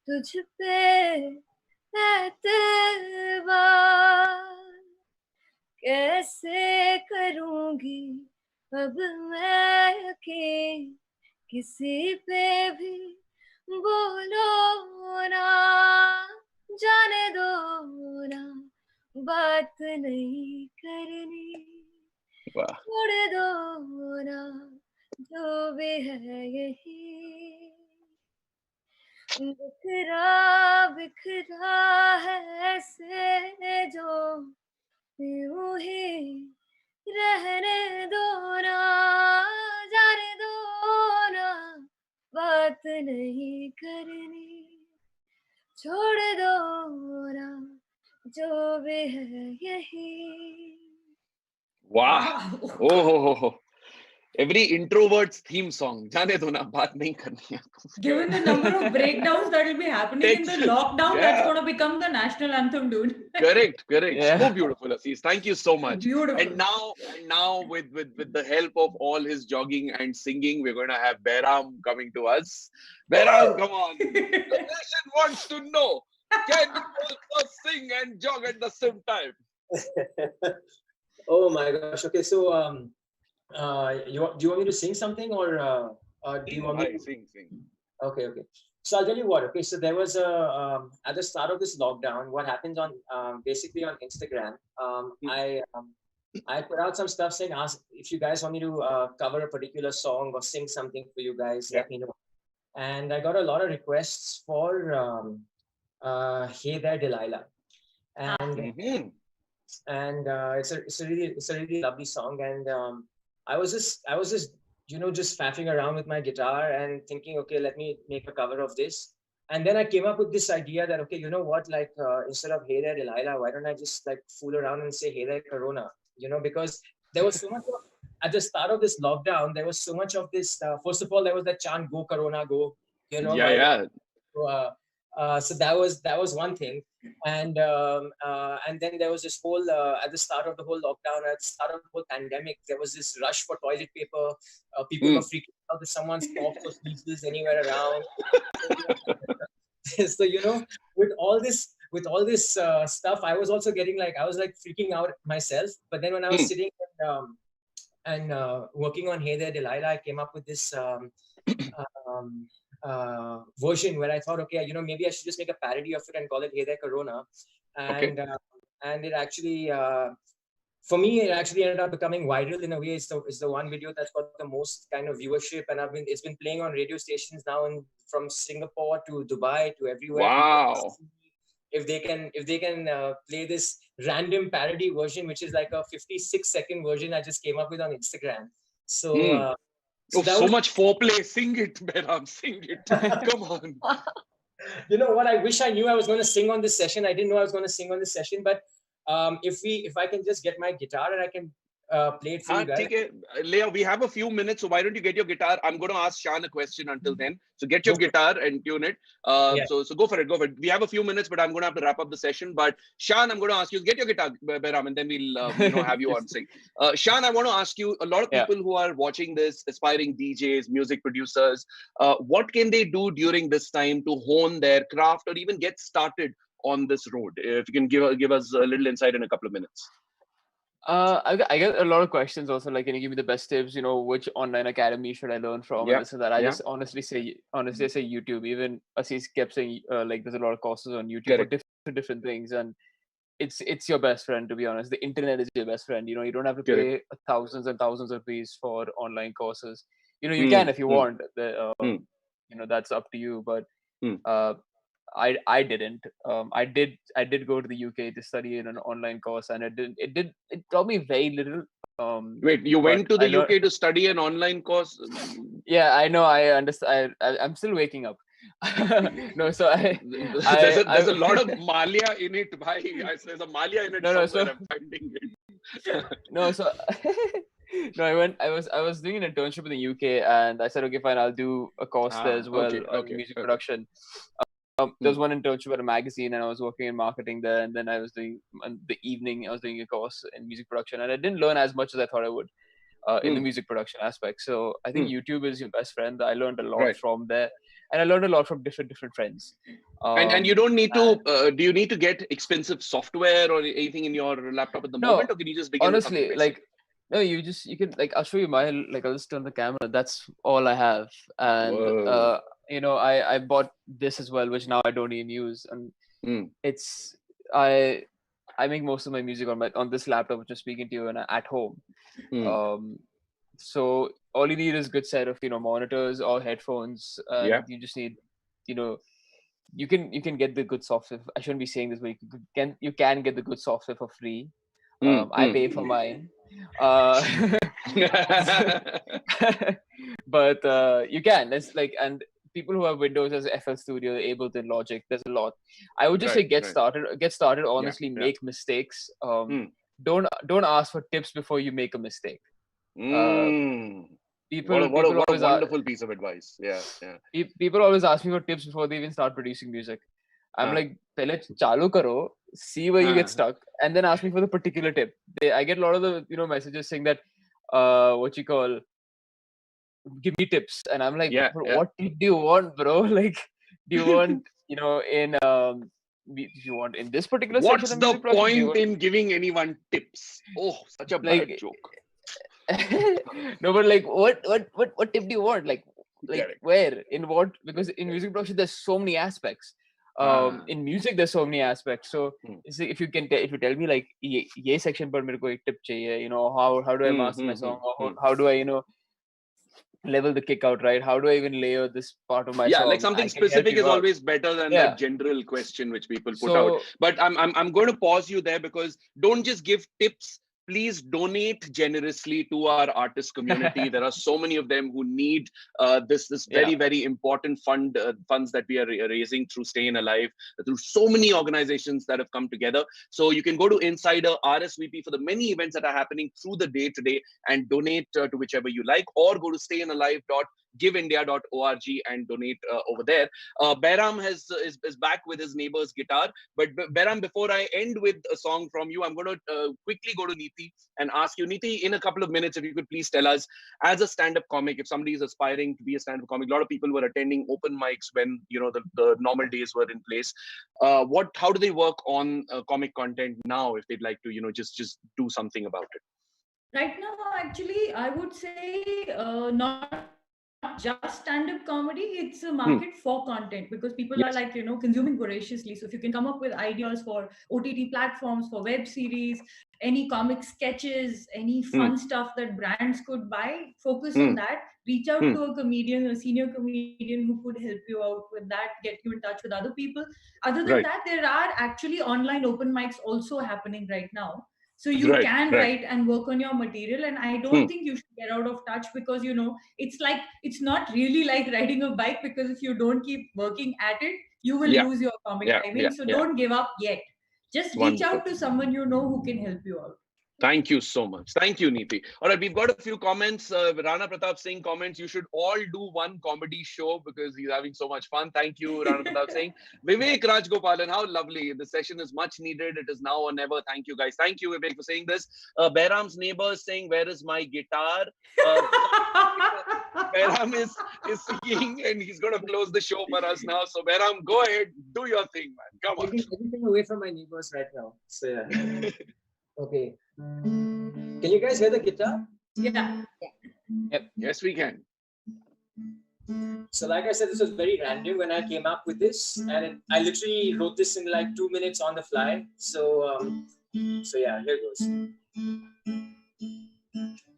तुझ पे एतबार कैसे करूंगी अब मैं यकीन किसी पे भी बोलो ना जाने दो ना बात नहीं करनी छोड़ दो ना जो भी है यही बिखरा है ऐसे जो यूं ही रहने दो ना जाने दो ना बात नहीं करनी छोड़ दो ना जो भी है यही. Wow. Oh. Every introvert's theme song. जाने दो ना बात नहीं करनी है. Given the number of breakdowns that will be happening in the lockdown, that's going to become the national anthem, dude. Correct. Yeah. So beautiful, Aziz. Thank you so much. Beautiful. And now with the help of all his jogging and singing, we're going to have Behram coming to us. Behram, come on. The nation wants to know. Can you also sing and jog at the same time? Oh my gosh. Okay, so do you want me to sing something or do you want me to sing? Okay. So I'll tell you what. Okay, so there was at the start of this lockdown, what happens on basically on Instagram, I put out some stuff saying, ask if you guys want me to cover a particular song or sing something for you guys, let me know. And I got a lot of requests for Hey There Delilah, and it's a really lovely song. And I was just just faffing around with my guitar and thinking, okay, let me make a cover of this. And then I came up with this idea that, okay, you know what, instead of Hey There Delilah, why don't I just fool around and say Hey There Corona, because there was so much at the start of this lockdown, there was so much of this. First of all, there was that chant, go Corona, go, Yeah. So that was one thing. And then there was this whole, at the start of the whole lockdown, at the start of the whole pandemic, there was this rush for toilet paper. People were freaking out if someone's cough or sneezes anywhere around. So, with all this stuff, I was also getting I was freaking out myself. But then when I was sitting and working on Hey There Delilah, I came up with this version where I thought, okay, maybe I should just make a parody of it and call it Hey There Corona. And and it actually, for me, it actually ended up becoming viral in a way. It's the one video that's got the most kind of viewership, and it's been playing on radio stations now, from Singapore to Dubai to everywhere. Wow. If they can play this random parody version, which is like a 56-second version I just came up with on Instagram. So so much foreplay. Sing it, Behram. Sing it. Come on. You know what? I wish I knew I was going to sing on this session. I didn't know I was going to sing on this session, but if I can just get my guitar and I can play it for you guys. Leah, we have a few minutes, so why don't you get your guitar? I'm going to ask Shan a question until then. So get your guitar and tune it. So go for it. We have a few minutes, but I'm going to have to wrap up the session. But Shan, I'm going to ask you, get your guitar, Behram, and then we'll have you on sing. Shan, I want to ask you, a lot of people who are watching this, aspiring DJs, music producers, what can they do during this time to hone their craft or even get started on this road? If you can give us a little insight in a couple of minutes. I get a lot of questions also, like, can you give me the best tips, which online academy should I learn from, and this and that. I just honestly say YouTube. Even Assis kept saying there's a lot of courses on YouTube for different things, and it's your best friend, to be honest. The internet is your best friend. You don't have to pay thousands and thousands of rupees for online courses. You can if you want. That's up to you, but I didn't. I did go to the UK to study in an online course, and it taught me very little. Wait, you went to the UK to study an online course? Yeah, I know. I understand. I'm still waking up. No, so there's a lot of Malia in it. There's a Malia in it. I'm finding it. I was doing an internship in the UK, and I said, okay, fine, I'll do a course there as well on music production. There was one internship at a magazine, and I was working in marketing there. And then I was doing, in the evening, I was doing a course in music production, and I didn't learn as much as I thought I would in the music production aspect. So I think YouTube is your best friend. I learned a lot from there, and I learned a lot from different friends. And you don't need to. Do you need to get expensive software or anything in your laptop at the moment, or can you just begin? Honestly, no, you can, I'll show you I'll just turn the camera. That's all I have, and I bought this as well, which now I don't even use, and it's I make most of my music on this laptop, which is speaking to you, and at home. So all you need is a good set of monitors or headphones. You just need you can get the good software. I shouldn't be saying this, but you can get the good software for free. I pay for mine. But you can. It's and people who have Windows as FL Studio, Ableton, Logic, there's a lot. I would just say get started. Honestly, make mistakes. Don't ask for tips before you make a mistake. What a wonderful piece of advice. People always ask me for tips before they even start producing music. I'm like, pehle chalu karo, see where you get stuck, and then ask me for the particular tip. I get a lot of the messages saying that give me tips, and I'm like, what tip do you want, bro? Do you want if you want in this particular what's section the point in giving anyone tips? Oh, such a bad joke. No, but what tip do you want? Where, in what? Because in music production there's so many aspects. In music there's so many aspects. So if you tell me ye section par mere ko ek tip chahiye, how do I master my song, or how do I level the kick out right? How do I even layer this part of my song? Something specific is always better than that general question which people put out. But I'm going to pause you there, because don't just give tips. Please donate generously to our artist community. There are so many of them who need this very, very important funds that we are raising through StayINALIVE, through so many organizations that have come together. So you can go to Insider, RSVP for the many events that are happening through the day today and donate to whichever you like, or go to StayINALIVE.com giveindia.org and donate over there. Behram is back with his neighbor's guitar. But Behram, before I end with a song from you, I'm going to quickly go to Neeti and ask you, Neeti, in a couple of minutes, if you could please tell us, as a stand-up comic, if somebody is aspiring to be a stand-up comic, a lot of people were attending open mics when the normal days were in place. How do they work on comic content now if they'd like to just do something about it? Right now, actually, I would say not just stand-up comedy, it's a market for content, because people are like, consuming voraciously. So if you can come up with ideas for OTT platforms, for web series, any comic sketches, any fun stuff that brands could buy, focus on that. Reach out to a comedian, a senior comedian who could help you out with that, get you in touch with other people. Other than that, there are actually online open mics also happening right now. So you can write and work on your material. And I don't think you should get out of touch, because, it's not really like riding a bike, because if you don't keep working at it, you will lose your comic timing. So don't give up yet. Just reach out to someone who can help you out. Thank you so much. Thank you, Neeti. All right, we've got a few comments. Rana Pratap Singh comments, you should all do one comedy show because he's having so much fun. Thank you, Rana Pratap Singh. Vivek Rajgopalan, how lovely. The session is much needed. It is now or never. Thank you, guys. Thank you, Vivek, for saying this. Behram's neighbor is saying, where is my guitar? Behram is singing and he's going to close the show for us now. So, Behram, go ahead. Do your thing, man. Come on. Taking everything away from my neighbors right now. So, yeah. Okay. Can you guys hear the guitar? Yeah. Yep. Yes, we can. So like I said, this was very random when I came up with this, and I literally wrote this in like 2 minutes on the fly. So yeah, here goes.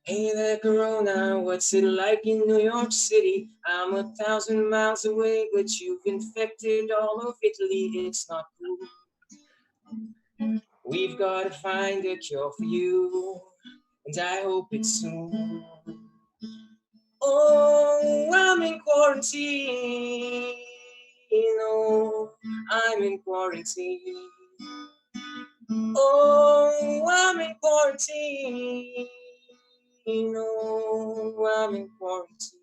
Hey there, Corona, what's it like in New York City? I'm 1,000 miles away, but you've infected all of Italy. It's not cool. We've got to find a cure for you, and I hope it's soon. Oh, I'm in quarantine. Oh, I'm in quarantine. Oh, I'm in quarantine. Oh, I'm in quarantine.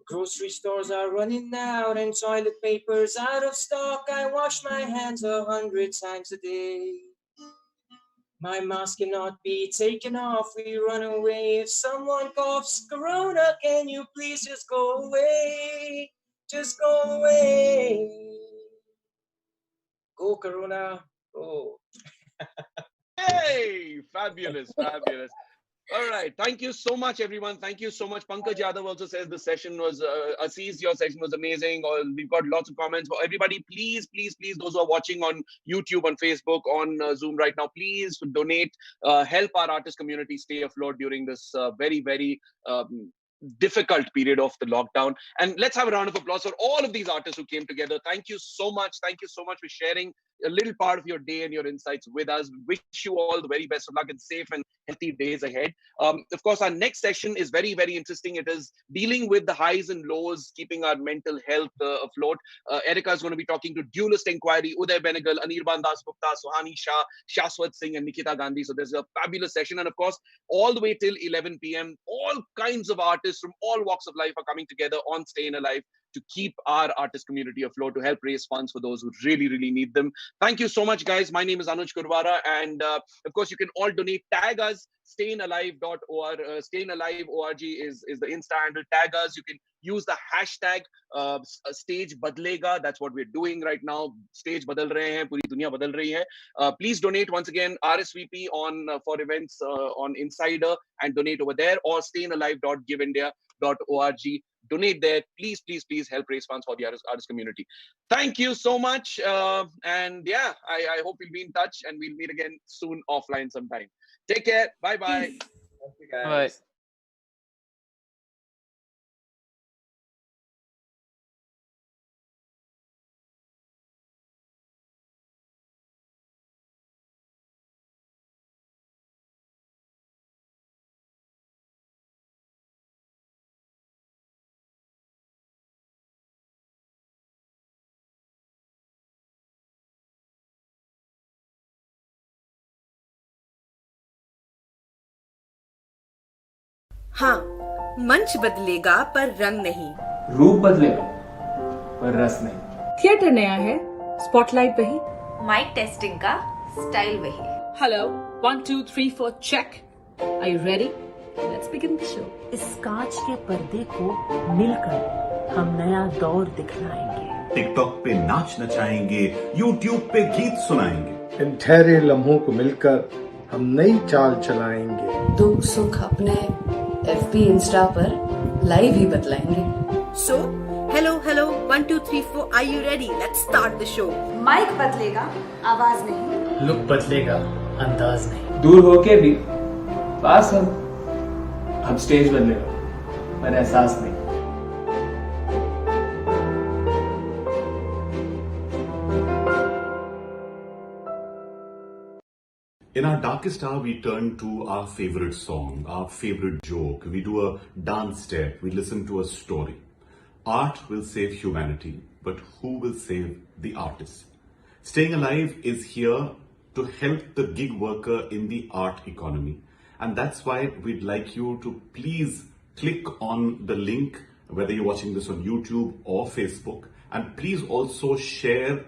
Grocery stores are running out and toilet paper's out of stock. I wash my hands 100 times a day. My mask cannot be taken off. We run away if someone coughs. Corona, can you please just go away? Just go away. Go, Corona. Go. Hey, fabulous, fabulous. All right. Thank you so much, everyone. Thank you so much. Pankaj Yadav also says the session was, Aziz, your session was amazing. Or we've got lots of comments. For everybody, please, please, please, those who are watching on YouTube, on Facebook, on Zoom right now, please donate. Help our artist community stay afloat during this very, very difficult period of the lockdown. And let's have a round of applause for all of these artists who came together. Thank you so much. Thank you so much for sharing a little part of your day and your insights with us. Wish you all the very best of luck and safe and healthy days ahead. Of course, our next session is very, very interesting. It is dealing with the highs and lows, keeping our mental health afloat. Erica is going to be talking to Duelist Inquiry, Uday Benegal, Anirban Das Gupta, Suhani Shah, Shaswat Singh, and Nikita Gandhi. So there's a fabulous session. And of course, all the way till 11 p.m., all kinds of artists from all walks of life are coming together on StayINALIVE to keep our artist community afloat, to help raise funds for those who really, really need them. Thank you so much, guys. My name is Anuj Kurwara. And of course, you can all donate. Tag us, StayINALIVE.org. StayINALIVE.org is the Insta handle. Tag us. You can use the hashtag stage badlega. That's what we're doing right now. Stage badal rahe hain, puri duniya badal rahi hai. Please donate once again. RSVP on for events on Insider and donate over there, or StayINALIVE.giveindia.org. Donate there. Please, please, please help raise funds for the artist community. Thank you so much. And yeah, I hope we'll be in touch and we'll meet again soon offline sometime. Take care. Bye-bye. Thank you, guys. Bye. हाँ, मंच बदलेगा पर रंग नहीं, रूप बदलेगा पर रस नहीं। थिएटर नया है, स्पॉटलाइट वही, माइक टेस्टिंग का स्टाइल वही। Hello 1 2 3 4 check, are you ready? Let's begin the show. इस कांच के पर्दे को मिलकर हम नया दौर दिखलाएंगे। टिकटॉक पे नाच नचाएंगे, यूट्यूब पे गीत सुनाएंगे। इन ठहरे लम्हों को मिलकर हम नई चाल चलाएंगे। दुख सुख अपने FB इंस्टा पर लाइव ही बतलाएंगे। So hello hello 1 2 3 4 are you ready? Let's start the show. Mic बदलेगा, आवाज नहीं। लुक बदलेगा, अंदाज नहीं। दूर होके भी पास हम। अब स्टेज बदलेगा पर एहसास नहीं। In our darkest hour, we turn to our favorite song, our favorite joke. We do a dance step. We listen to a story. Art will save humanity, but who will save the artist? Staying Alive is here to help the gig worker in the art economy. And that's why we'd like you to please click on the link, whether you're watching this on YouTube or Facebook. And please also share,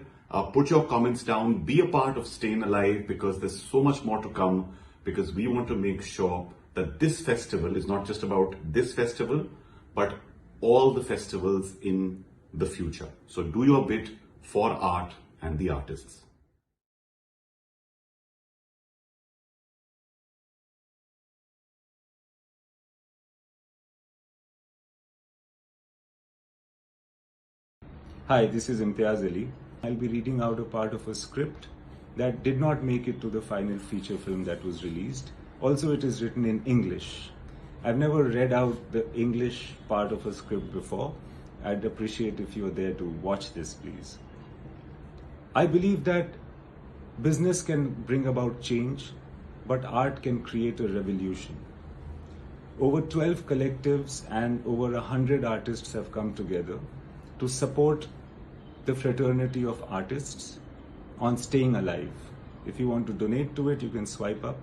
put your comments down, be a part of Staying Alive, because there's so much more to come, because we want to make sure that this festival is not just about this festival, but all the festivals in the future. So do your bit for art and the artists. Hi, this is Imtiaz Ali. I'll be reading out a part of a script that did not make it to the final feature film that was released. Also, it is written in English. I've never read out the English part of a script before. I'd appreciate if you are there to watch this, please. I believe that business can bring about change, but art can create a revolution. Over 12 collectives and over 100 artists have come together to support the fraternity of artists on Staying Alive. If you want to donate to it, you can swipe up.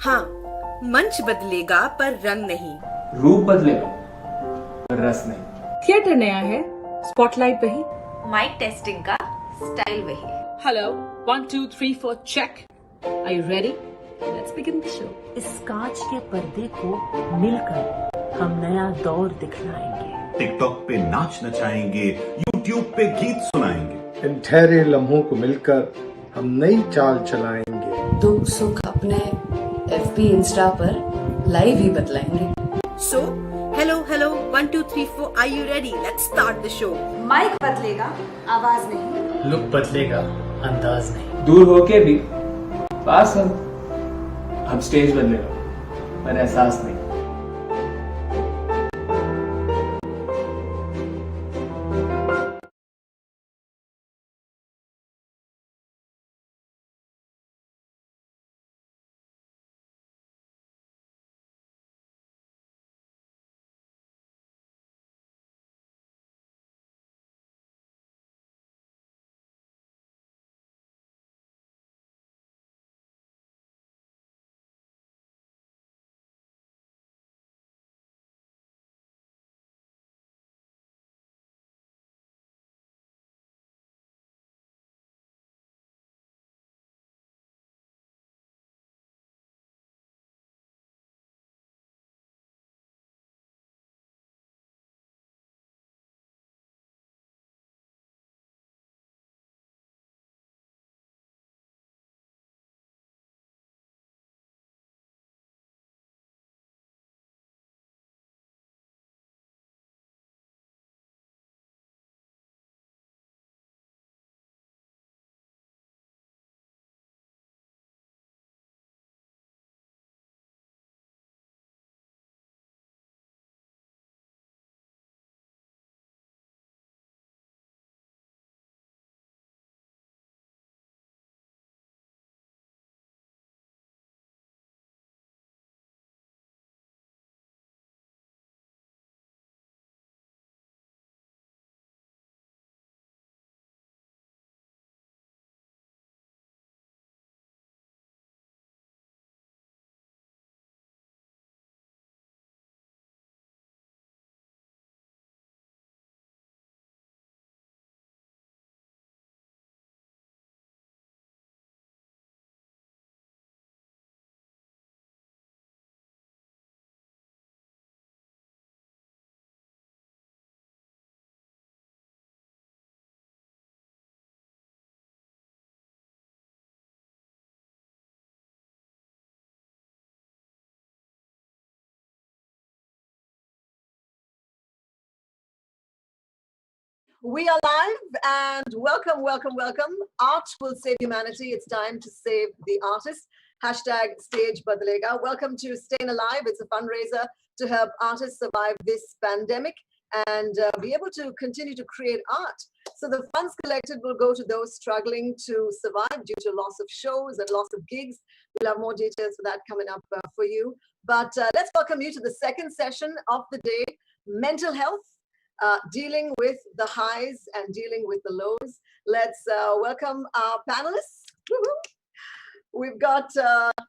हाँ, मंच बदलेगा पर रंग नहीं। रूप बदलेगा पर रस नहीं। थिएटर नया है, स्पॉटलाइट वही। माइक टेस्टिंग का स्टाइल वही। Hello 1 2 3 4 check. Are you ready? Let's begin the show. इस कांच के पर्दे को मिलकर हम नया दौर दिखलाएंगे। टिकटॉक पे नाच नचाएंगे, यूट्यूब पे गीत सुनाएंगे। इन ठहरे लम्हों को मिलकर हम नई चाल चलाएंगे। दुख सुख अपने FB इंस्टा पर लाइव ही बतलाएंगे। So, hello, 1 2 3 4, are you ready? Let's start the show. Mic बदलेगा, आवाज नहीं। लुक बदलेगा, अंदाज नहीं। दूर होके भी पास हम। अब स्टेज बदलेगा पर एहसास नहीं। We are live and welcome. Art will save humanity. It's time to save the artist. Hashtag stage badalega. Welcome to StayINALIVE. It's a fundraiser to help artists survive this pandemic and be able to continue to create art. So the funds collected will go to those struggling to survive due to loss of shows and loss of gigs. We'll have more details for that coming up for you. But let's welcome you to the second session of the day, mental health. Dealing with the highs and dealing with the lows. Let's welcome our panelists. We've got,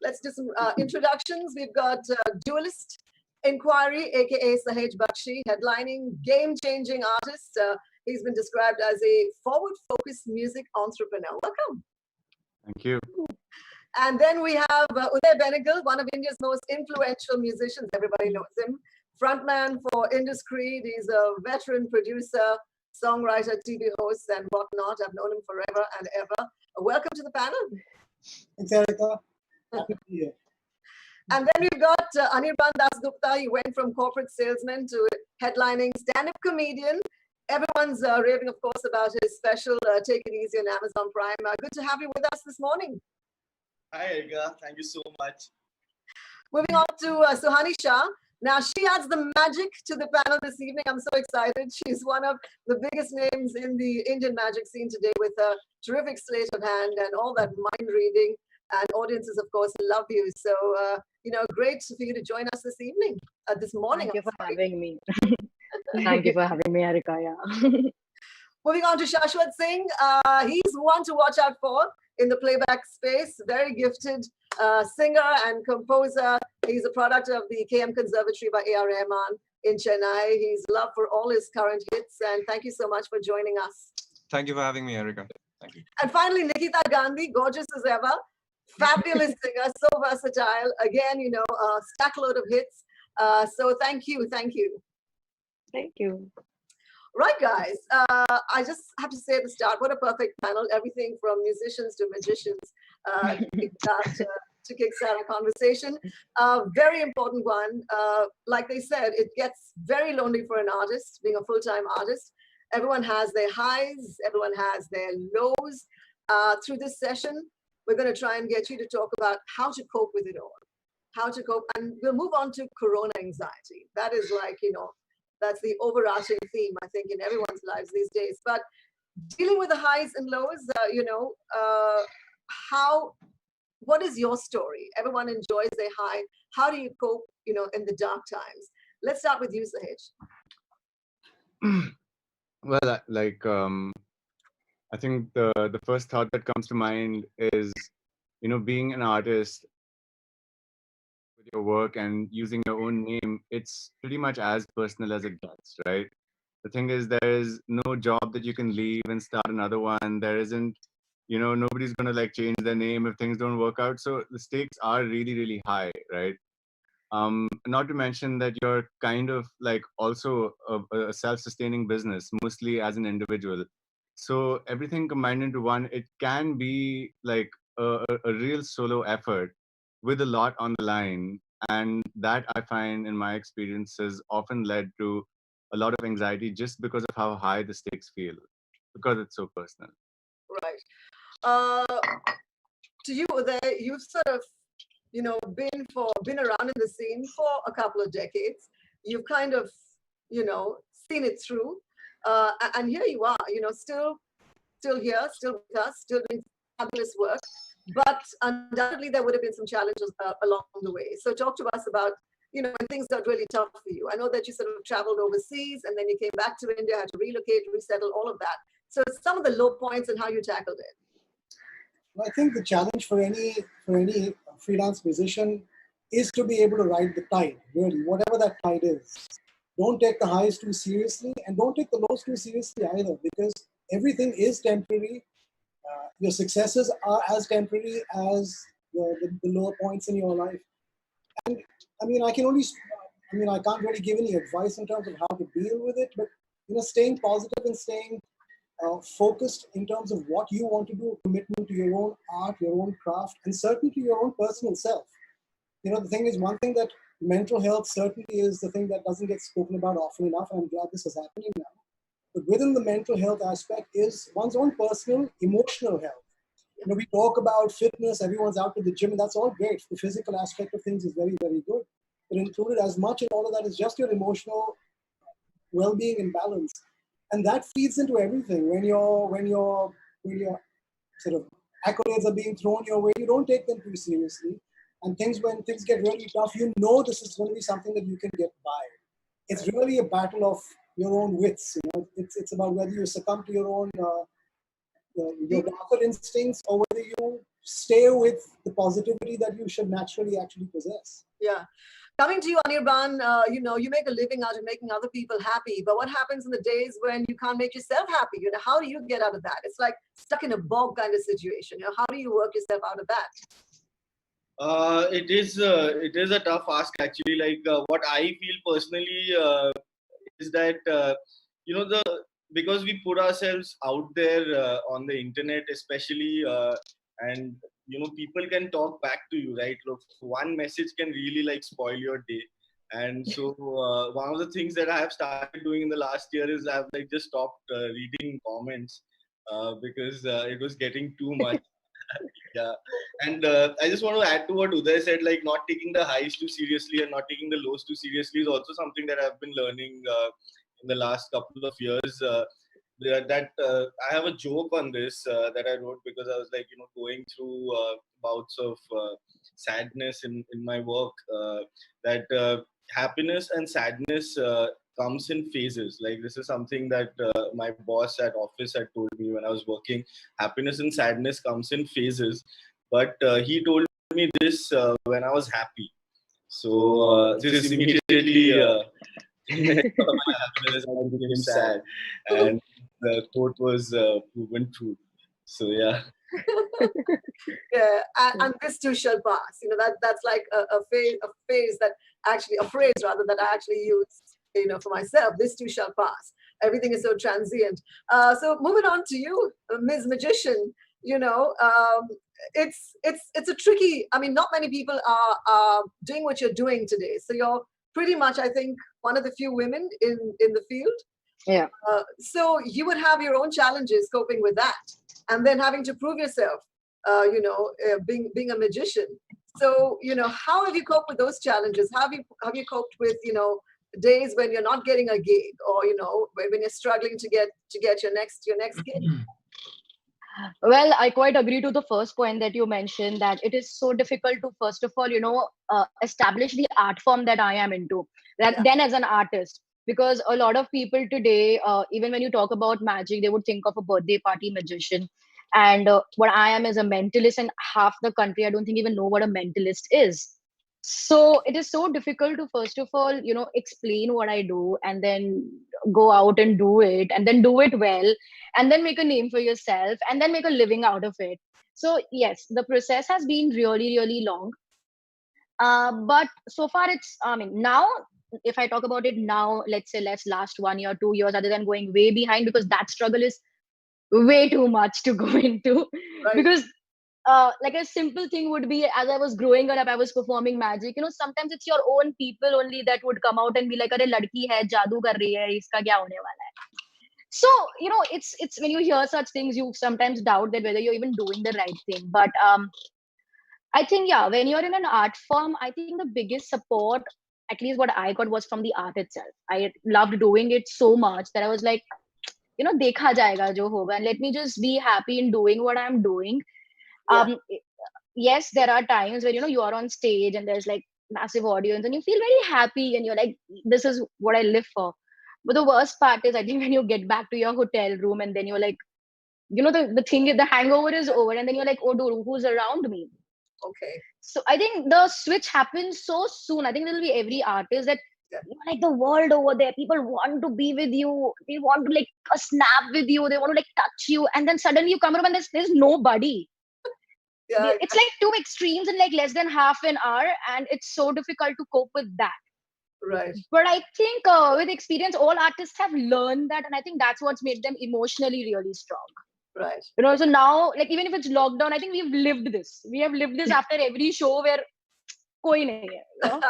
let's do some introductions. We've got Dualist Inquiry, aka Sahej Bakshi, headlining game-changing artist. He's been described as a forward-focused music entrepreneur. Welcome. Thank you. And then we have Uday Benegal, one of India's most influential musicians. Everybody knows him. Frontman for Indus Creed. He's a veteran producer, songwriter, TV host, and whatnot. I've known him forever and ever. Welcome to the panel. Thanks, Erica. Happy to be here. And then we've got Anirban Das Gupta. He went from corporate salesman to headlining stand-up comedian. Everyone's raving, of course, about his special Take It Easy on Amazon Prime. Good to have you with us this morning. Hi, Erica. Thank you so much. Moving on to Suhani Shah. Now, she adds the magic to the panel this evening. I'm so excited. She's one of the biggest names in the Indian magic scene today with a terrific sleight of hand and all that mind reading. And audiences, of course, love you. So, great for you to join us this evening, this morning. Thank you for having me. Thank you for having me, Erica. Yeah. Moving on to Shashwat Singh. He's one to watch out for. in the playback space, very gifted singer and composer. He's a product of the KM Conservatory by A.R. Rahman in Chennai. He's loved for all his current hits, and thank you so much for joining us. Thank you for having me, Erica. Thank you. And finally, Nikita Gandhi, gorgeous as ever, fabulous singer, so versatile. Again, you know, a stack load of hits. So thank you, thank you. Thank you. Right, guys. I just have to say at the start, what a perfect panel. Everything from musicians to magicians to kickstart a conversation. Very important one. Like they said, it gets very lonely for an artist, being a full-time artist. Everyone has their highs, everyone has their lows. Through this session, we're going to try and get you to talk about how to cope with it all. How to cope, and we'll move on to Corona anxiety. That is like, you know, that's the overarching theme, I think, in everyone's lives these days. But dealing with the highs and lows, you know, what is your story? Everyone enjoys their high. How do you cope, you know, in the dark times? Let's start with you, Sahej. Well, like, I think the first thought that comes to mind is, you know, being an artist with your work and using your own name, it's pretty much as personal as it gets, right? The thing is, there is no job that you can leave and start another one. There isn't, you know, nobody's going to like change their name if things don't work out. So the stakes are really, really high, right? Not to mention that you're kind of like also a self-sustaining business, mostly as an individual. So everything combined into one, it can be like a real solo effort with a lot on the line. And that I find in my experience has often led to a lot of anxiety just because of how high the stakes feel, because it's so personal. Right. To you, Uday, you've sort of, you know, been around in the scene for a couple of decades. You've kind of, you know, seen it through. And here you are, you know, still here, still with us, still doing fabulous work. But undoubtedly, there would have been some challenges along the way. So talk to us about, you know, when things got really tough for you. I know that you sort of traveled overseas and then you came back to India, had to relocate, resettle, all of that. So some of the low points and how you tackled it. Well, I think the challenge for any freelance musician is to be able to ride the tide, really, whatever that tide is. Don't take the highs too seriously and don't take the lows too seriously either, because everything is temporary. Your successes are as temporary as the lower points in your life. And I mean, I can't really give any advice in terms of how to deal with it, but, you know, staying positive and staying focused in terms of what you want to do, commitment to your own art, your own craft, and certainly to your own personal self. You know, the thing is, one thing that mental health certainly is the thing that doesn't get spoken about often enough, and I'm glad this is happening now. But within the mental health aspect is one's own personal emotional health. You know, we talk about fitness, everyone's out to the gym, and that's all great. The physical aspect of things is very, very good. But included as much in all of that is just your emotional well-being and balance. And that feeds into everything. When your sort of accolades are being thrown your way, you don't take them too seriously. And when things get really tough, you know this is going to be something that you can get by. It's really a battle of your own wits. You know, it's about whether you succumb to your own your darker instincts or whether you stay with the positivity that you should naturally actually possess. Yeah. Coming to you, Anirban, you know, you make a living out of making other people happy. But what happens in the days when you can't make yourself happy? You know, how do you get out of that? It's like stuck in a bog kind of situation. You know, how do you work yourself out of that? It is a tough ask actually. Like what I feel personally is that you know, because we put ourselves out there on the internet, especially, and you know, people can talk back to you, right? Look, one message can really like spoil your day. And so one of the things that I have started doing in the last year is I've like just stopped reading comments because it was getting too much. Yeah. And I just want to add to what Uday said, like not taking the highs too seriously and not taking the lows too seriously is also something that I've been learning in the last couple of years. I have a joke on this that I wrote because I was like, you know, going through bouts of sadness in my work, that happiness and sadness comes in phases. Like this is something that my boss at office had told me when I was working. Happiness and sadness comes in phases, but he told me this when I was happy. So just immediately my happiness, I became sad, and the quote was proven true. So yeah. Yeah, and this too shall pass. You know, that's like a phase that actually, a phrase rather, that I actually use, you know, for myself. This too shall pass. Everything is so transient. So moving on to you, Ms. Magician. You know, it's a tricky. I mean, not many people are doing what you're doing today. So you're pretty much, I think, one of the few women in the field. Yeah. So you would have your own challenges coping with that, and then having to prove yourself. You know, being a magician. So, you know, how have you coped with those challenges? How have you coped with, you know, days when you're not getting a gig, or, you know, when you're struggling to get your next gig? Well, I quite agree to the first point that you mentioned, that it is so difficult to, first of all, you know, establish the art form that I am into, then as an artist. Because a lot of people today, even when you talk about magic, they would think of a birthday party magician. And what I am is a mentalist, and half the country, I don't think even know what a mentalist is. So it is so difficult to, first of all, you know, explain what I do, and then go out and do it, and then do it well, and then make a name for yourself, and then make a living out of it. So yes, the process has been really, really long. But so far I mean, now, if I talk about it now, let's last 1 year, 2 years, other than going way behind, because that struggle is way too much to go into. Right. Because like a simple thing would be, as I was growing up, I was performing magic. You know, sometimes it's your own people only that would come out and be like, "Arey ladki hai, jadoo kar rahi hai, iska kya hone wala hai?" So, you know, it's when you hear such things, you sometimes doubt that whether you're even doing the right thing. But I think, yeah, when you're in an art form, I think the biggest support, at least what I got, was from the art itself. I loved doing it so much that I was like, you know, dekha jayega jo hoga, and let me just be happy in doing what I'm doing. Yes, there are times where, you know, you are on stage and there's like massive audience and you feel very happy and you're like, this is what I live for. But the worst part is, I think, when you get back to your hotel room and then you're like, you know, the hangover is over, and then you're like, oh dude, who's around me? Okay. So I think the switch happens so soon. I think there will be every artist that, like, the world over there, people want to be with you, they want to like a snap with you, they want to like touch you, and then suddenly you come up and there's nobody. It's like two extremes in like less than half an hour, and it's so difficult to cope with that. Right. But I think with experience, all artists have learned that, and I think that's what's made them emotionally really strong. Right. You know, so now, like, even if it's lockdown, I think we've lived this. We have lived this after every show where koi nahi hai, you know?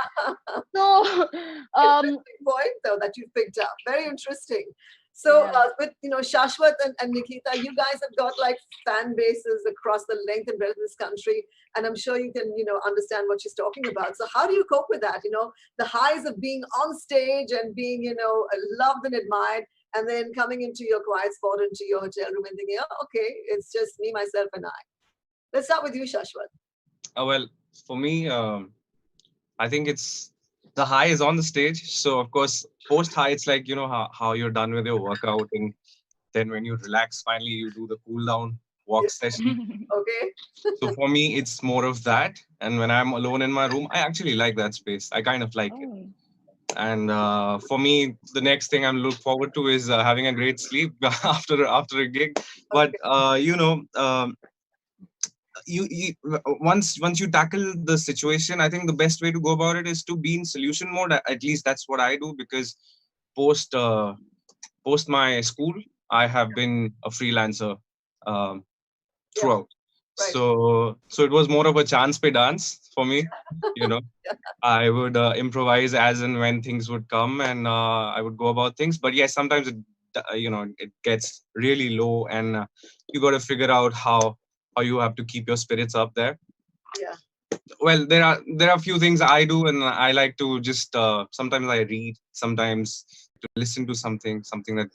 So interesting point though that you picked up. Very interesting. So with, you know, Shashwat and Nikita, you guys have got like fan bases across the length and breadth of this country, and I'm sure you can, you know, understand what she's talking about. So how do you cope with that? You know, the highs of being on stage and being, you know, loved and admired, and then coming into your quiet spot, into your hotel room, and thinking, oh, okay, it's just me, myself, and I. Let's start with you, Shashwat. Well, for me, I think it's the high is on the stage. So of course, post high, it's like, you know, how you're done with your workout, and then when you relax, finally you do the cool down walk session. Okay. So for me, it's more of that. And when I'm alone in my room, I actually like that space. I kind of like it. And for me, the next thing I'm looking forward to is having a great sleep after a gig. But you know, you once you tackle the situation, I think the best way to go about it is to be in solution mode. At least that's what I do, because post my school, I have been a freelancer throughout. Right. So it was more of a chance pe dance for me, you know. I would improvise as and when things would come, and I would go about things. But yes, sometimes it gets really low, and you got to figure out how you have to keep your spirits up there. Yeah. Well, there are a few things I do, and I like to just sometimes I read, sometimes to listen to something that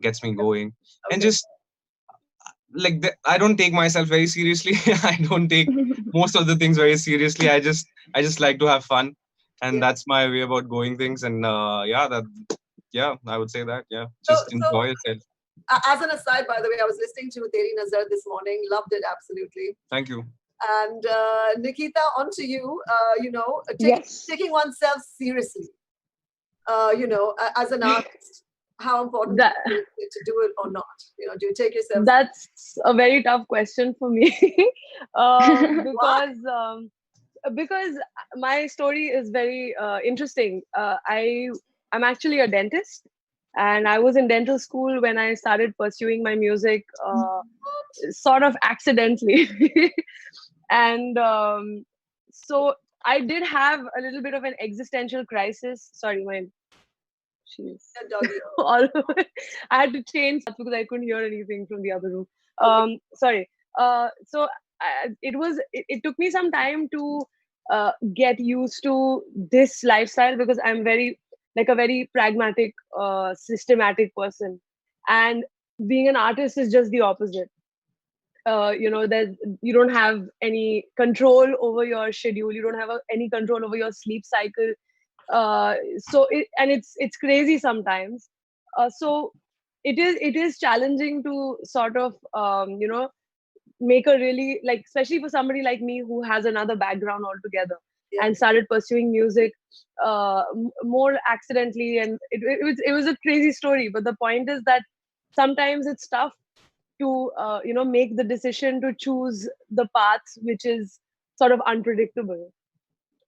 gets me going, and just like I don't take myself very seriously. I don't take most of the things very seriously. I just like to have fun, and that's my way about going things. And yeah, I would say that. Yeah, So, just enjoy yourself. As an aside, by the way, I was listening to Teri Nazar this morning. Loved it absolutely. Thank you. And Nikita, on to you. Yes. Taking oneself seriously. As an artist, how important That, is it to do it or not? Do you take yourself? that's a very tough question for me. Because because my story is very interesting. I'm actually a dentist, and I was in dental school when I started pursuing my music, sort of accidentally. And so I did have a little bit of an existential crisis. Sorry, my she's all I had to change because I couldn't hear anything from the other room. Sorry. So it took me some time to get used to this lifestyle because I'm very like a very pragmatic, systematic person, and being an artist is just the opposite. You don't have any control over your schedule. You don't have any control over your sleep cycle. It's crazy sometimes. So it is challenging to sort of make a really, like, especially for somebody like me who has another background altogether and started pursuing music more accidentally, and it was a crazy story. But the point is that sometimes it's tough to make the decision to choose the path which is sort of unpredictable,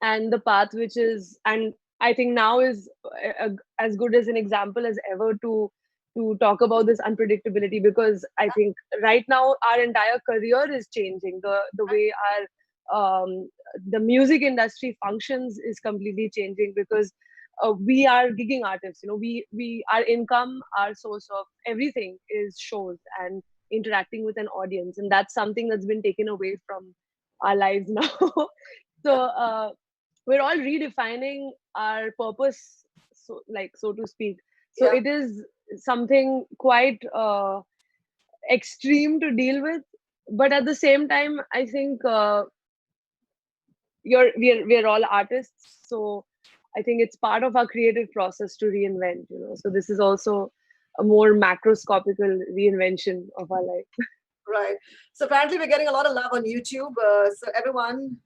and the path which is, and I think now is as good as an example as ever to talk about this unpredictability, because I think right now our entire career is changing. The way the music industry functions is completely changing, because we are gigging artists. We our income, our source of everything is shows and interacting with an audience, and that's something that's been taken away from our lives now. So we're all redefining our purpose, so to speak. So it is something quite extreme to deal with, but at the same time, I think we're all artists, so I think it's part of our creative process to reinvent. So this is also a more macroscopical reinvention of our life. Right. So apparently we're getting a lot of love on YouTube. So everyone,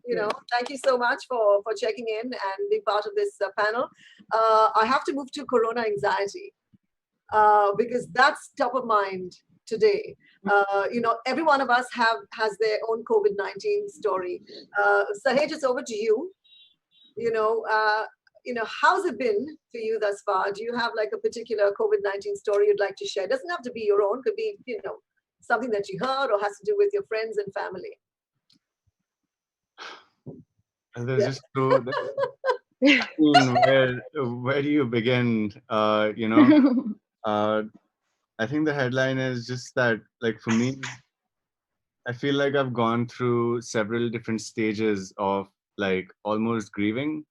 thank you so much for checking in and being part of this panel. I have to move to Corona anxiety because that's top of mind today. Every one of us has their own COVID-19 story. Sahej, it's over to you. How's it been for you thus far? Do you have like a particular COVID-19 story you'd like to share? It doesn't have to be your own, could be, something that you heard or has to do with your friends and family. And there's just so where do you begin? I think the headline is just that, like, for me, I feel like I've gone through several different stages of like almost grieving,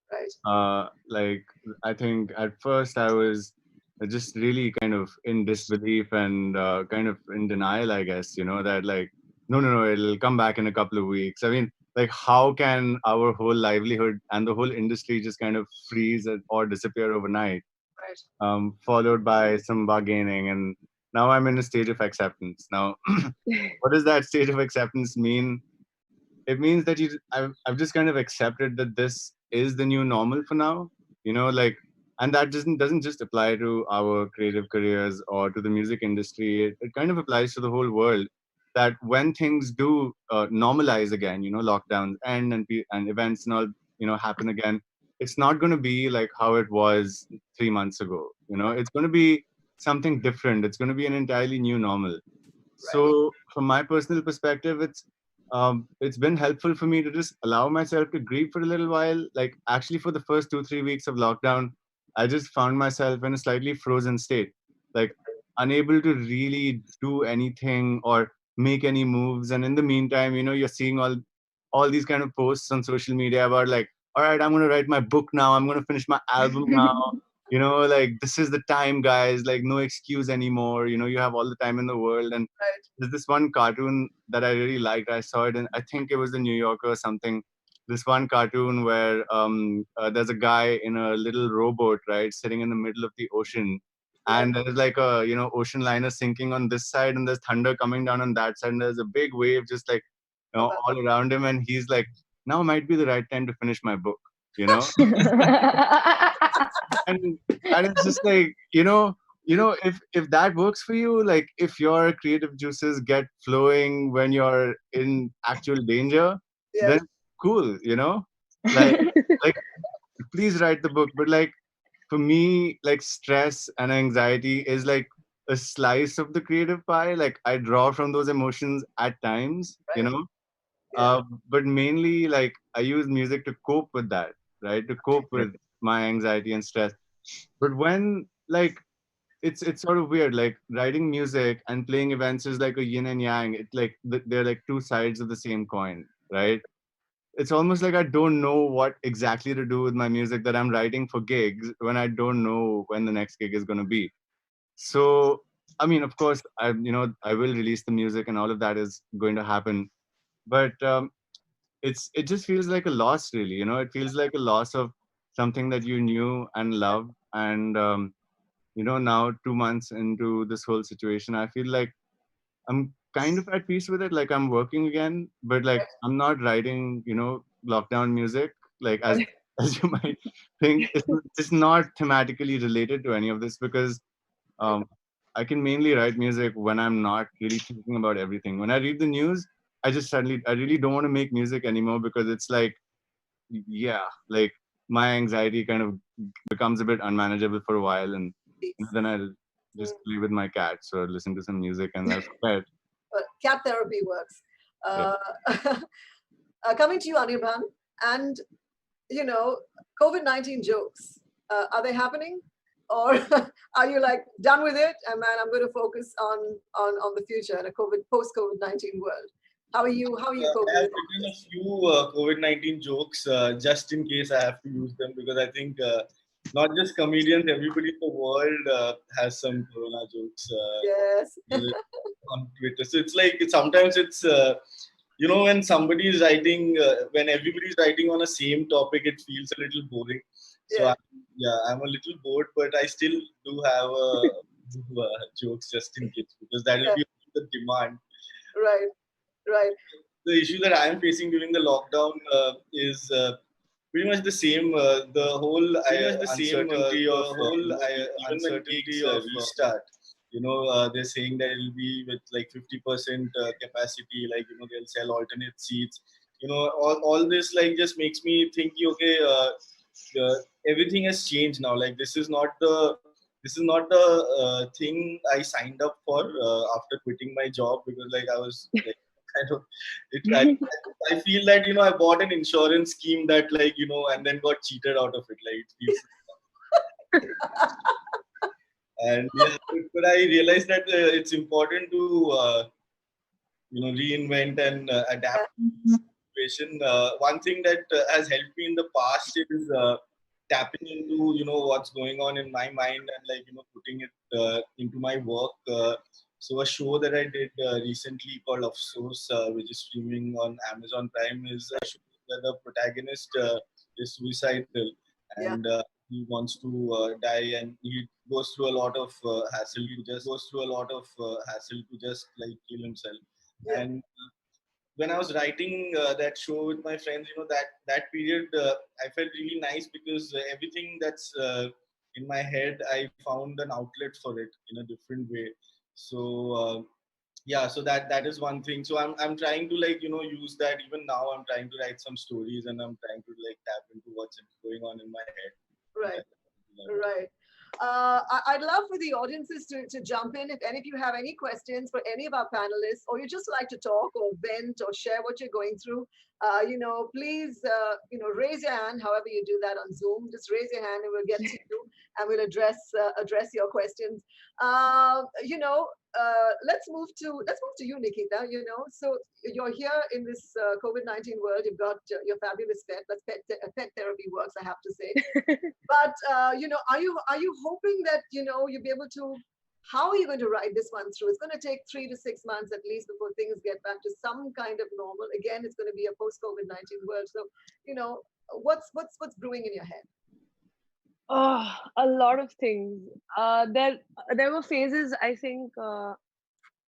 Right. Like, I think at first I was just really kind of in disbelief and kind of in denial, I guess, that like, no, it'll come back in a couple of weeks. I mean, like, how can our whole livelihood and the whole industry just kind of freeze or disappear overnight? Right. Followed by some bargaining, and now I'm in a stage of acceptance. Now, what does that stage of acceptance mean? It means that I've just kind of accepted that this is the new normal for now, and that doesn't just apply to our creative careers or to the music industry. It kind of applies to the whole world, that when things do normalize again, lockdowns end and events and all, happen again, it's not going to be like how it was 3 months ago. It's going to be something different. It's going to be an entirely new normal. So from my personal perspective, it's been helpful for me to just allow myself to grieve for a little while. Like, actually, for the first 2-3 weeks of lockdown, I just found myself in a slightly frozen state, like unable to really do anything or make any moves. And in the meantime, you're seeing all these kind of posts on social media about like, all right, I'm going to write my book now. I'm going to finish my album now. Like, this is the time, guys, like, no excuse anymore. You have all the time in the world. And there's this one cartoon that I really liked. I saw it, and I think it was the New Yorker or something. this one cartoon where there's a guy in a little rowboat, right, sitting in the middle of the ocean, and there's like a ocean liner sinking on this side, and there's thunder coming down on that side, and there's a big wave just like all around him, and he's like, now might be the right time to finish my book, and it's just like if that works for you, like if your creative juices get flowing when you're in actual danger, then cool, like please write the book. But like for me, like stress and anxiety is like a slice of the creative pie. Like I draw from those emotions at times, but mainly like I use music to cope with that, right, to cope with my anxiety and stress. But when like it's sort of weird, like writing music and playing events is like a yin and yang. It like they're like two sides of the same coin, right? It's almost like I don't know what exactly to do with my music that I'm writing for gigs when I don't know when the next gig is going to be. So I mean, of course I will release the music and all of that is going to happen, but it just feels like a loss, really. It feels like a loss of something that you knew and loved. And now 2 months into this whole situation, I feel like I'm kind of at peace with it. Like I'm working again, but like I'm not writing lockdown music, like as as you might think. It's not thematically related to any of this, because I can mainly write music when I'm not really thinking about everything. When I read the news, I really don't want to make music anymore, because it's like, like my anxiety kind of becomes a bit unmanageable for a while, and then I'll just play with my cats or listen to some music, and that's it. But cat therapy works. Coming to you, Anirban, and COVID-19 jokes, are they happening? Or are you like done with it, and man, I'm going to focus on the future in a post-COVID-19 world? How are you coping? I have written a few COVID-19 jokes just in case I have to use them, because I think not just comedians, everybody in the world has some corona jokes on Twitter. So it's like sometimes it's when somebody is writing, when everybody is writing on a same topic, it feels a little boring. So I'm a little bored, but I still do have jokes just in case, because that will be the demand. Right. The issue that I am facing during the lockdown is pretty much the same. The whole uncertainty of even when gigs restart. They're saying that it'll be with like 50% capacity. Like they'll sell alternate seats. All this like just makes me think. Okay, everything has changed now. Like this is not the thing I signed up for after quitting my job, because like I was like I feel that I bought an insurance scheme that like and then got cheated out of it. Like it feels and but I realized that it's important to reinvent and adapt to the situation. One thing that has helped me in the past is tapping into what's going on in my mind, and like putting it into my work. So a show that I did recently called Afsos, which is streaming on Amazon Prime, is a show where the protagonist is suicidal, and he wants to die, and he goes through a lot of hassle. He just goes through a lot of hassle to just like kill himself. And when I was writing that show with my friends, that period I felt really nice, because everything that's in my head, I found an outlet for it in a different way. So so that is one thing. So I'm trying to like use that. Even now I'm trying to write some stories, and I'm trying to like tap into what's going on in my head. Right. I'd love for the audiences to jump in if any of you have any questions for any of our panelists, or you just like to talk or vent or share what you're going through. Please, raise your hand. However you do that on Zoom, just raise your hand and we'll get to you and we'll address your questions. Let's move to you, Nikita. So you're here in this COVID-19 world. You've got your fabulous pet. Pet therapy works, I have to say. But are you hoping that you'll be able to How are you going to ride this one through? It's going to take 3 to 6 months at least before things get back to some kind of normal. Again, it's going to be a post-COVID-19 world. So, what's brewing in your head? Oh, a lot of things. There were phases. I think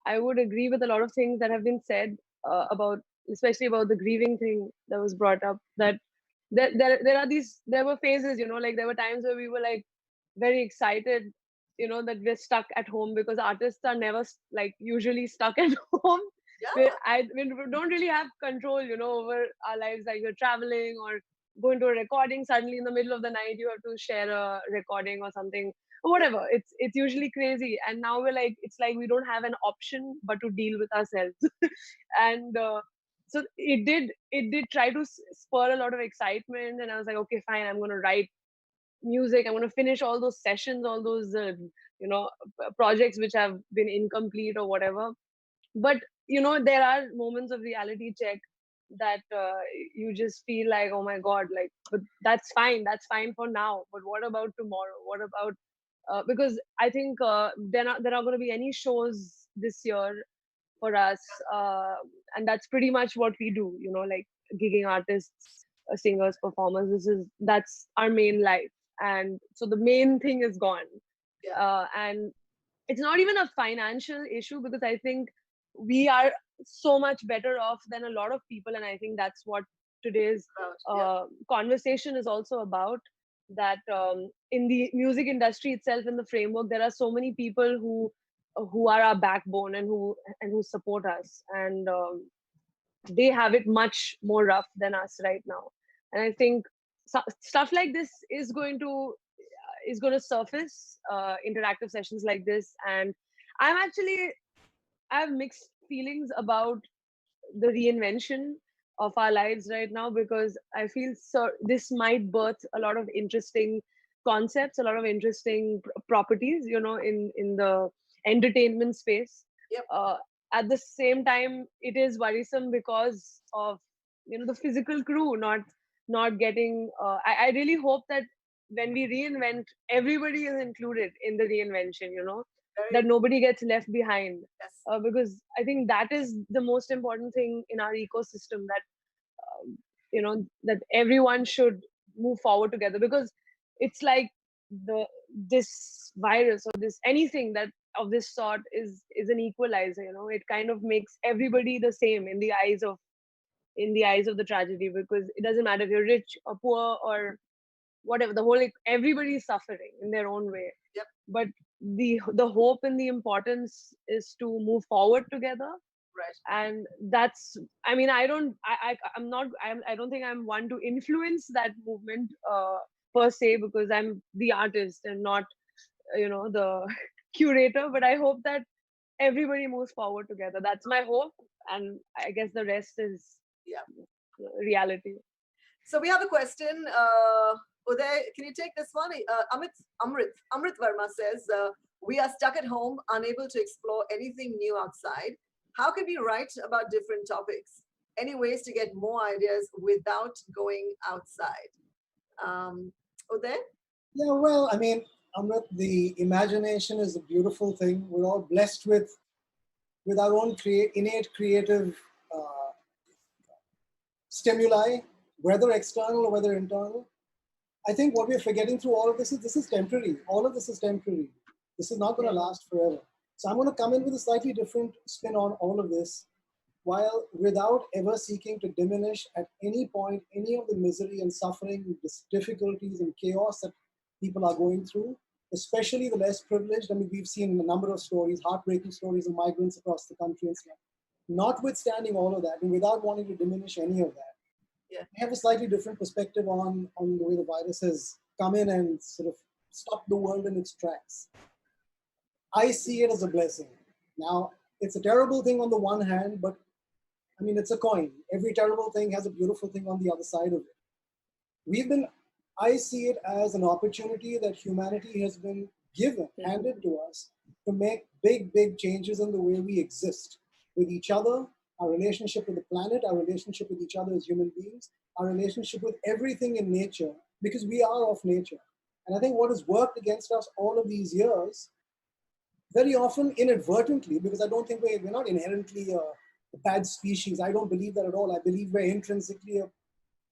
I would agree with a lot of things that have been said about, especially about the grieving thing that was brought up. That there were phases. Like there were times where we were like very excited. That we're stuck at home, because artists are never like usually stuck at home. Yeah. We don't really have control, over our lives. Like you're traveling or going to a recording, suddenly in the middle of the night you have to share a recording or something, or whatever. It's usually crazy, and now we're like, it's like we don't have an option but to deal with ourselves. And so it did try to spur a lot of excitement, and I was like, okay, fine, I'm going to write music, I'm going to finish all those sessions, all those projects which have been incomplete or whatever. But there are moments of reality check that you just feel like, oh my god, like, but that's fine for now, but what about tomorrow? What about because I think there are going to be any shows this year for us, and that's pretty much what we do, like gigging artists, singers, performers. That's our main life, and so the main thing is gone. And it's not even a financial issue, because I think we are so much better off than a lot of people, and I think that's what today's conversation is also about. That in the music industry itself, in the framework, there are so many people who are our backbone and who support us, and they have it much more rough than us right now. And I think stuff like this is going to surface, interactive sessions like this. And I have mixed feelings about the reinvention of our lives right now, because I feel this might birth a lot of interesting concepts, a lot of interesting properties, in the entertainment space. At the same time, it is worrisome because of the physical crew not getting. I really hope that when we reinvent, everybody is included in the reinvention. That nobody gets left behind. Because I think that is the most important thing in our ecosystem, that that everyone should move forward together, because it's like this virus or this anything that of this sort is an equalizer. It kind of makes everybody the same in the eyes of the tragedy, because it doesn't matter if you're rich or poor or whatever. Everybody is suffering in their own way. But the hope and the importance is to move forward together. And that's, I mean, I don't think I'm one to influence that movement per se, because I'm the artist and not the curator. But I hope that everybody moves forward together. That's my hope, and I guess the rest is reality. So we have a question. Uday, can you take this one? Amrit Verma says, we are stuck at home, unable to explore anything new outside. How can we write about different topics? Any ways to get more ideas without going outside? Uday? Yeah, well, I mean, Amrit, the imagination is a beautiful thing. We're all blessed with our own innate creative stimuli, whether external or whether internal. I think what we're forgetting through all of this is temporary. All of this is temporary. This is not going to last forever. So I'm going to come in with a slightly different spin on all of this, while without ever seeking to diminish at any point any of the misery and suffering, difficulties and chaos that people are going through, especially the less privileged. I mean, we've seen a number of stories, heartbreaking stories of migrants across the country and stuff. Notwithstanding all of that, and without wanting to diminish any of that, I have a slightly different perspective on the way the virus has come in and sort of stopped the world in its tracks. I see it as a blessing. Now, it's a terrible thing on the one hand, but I mean, it's a coin. Every terrible thing has a beautiful thing on the other side of it. I see it as an opportunity that humanity has been handed to us to make big, big changes in the way we exist with each other, our relationship with the planet, our relationship with each other as human beings, our relationship with everything in nature, because we are of nature. And I think what has worked against us all of these years very often inadvertently, because I don't think we're not inherently a bad species. I don't believe that at all. I believe we're intrinsically a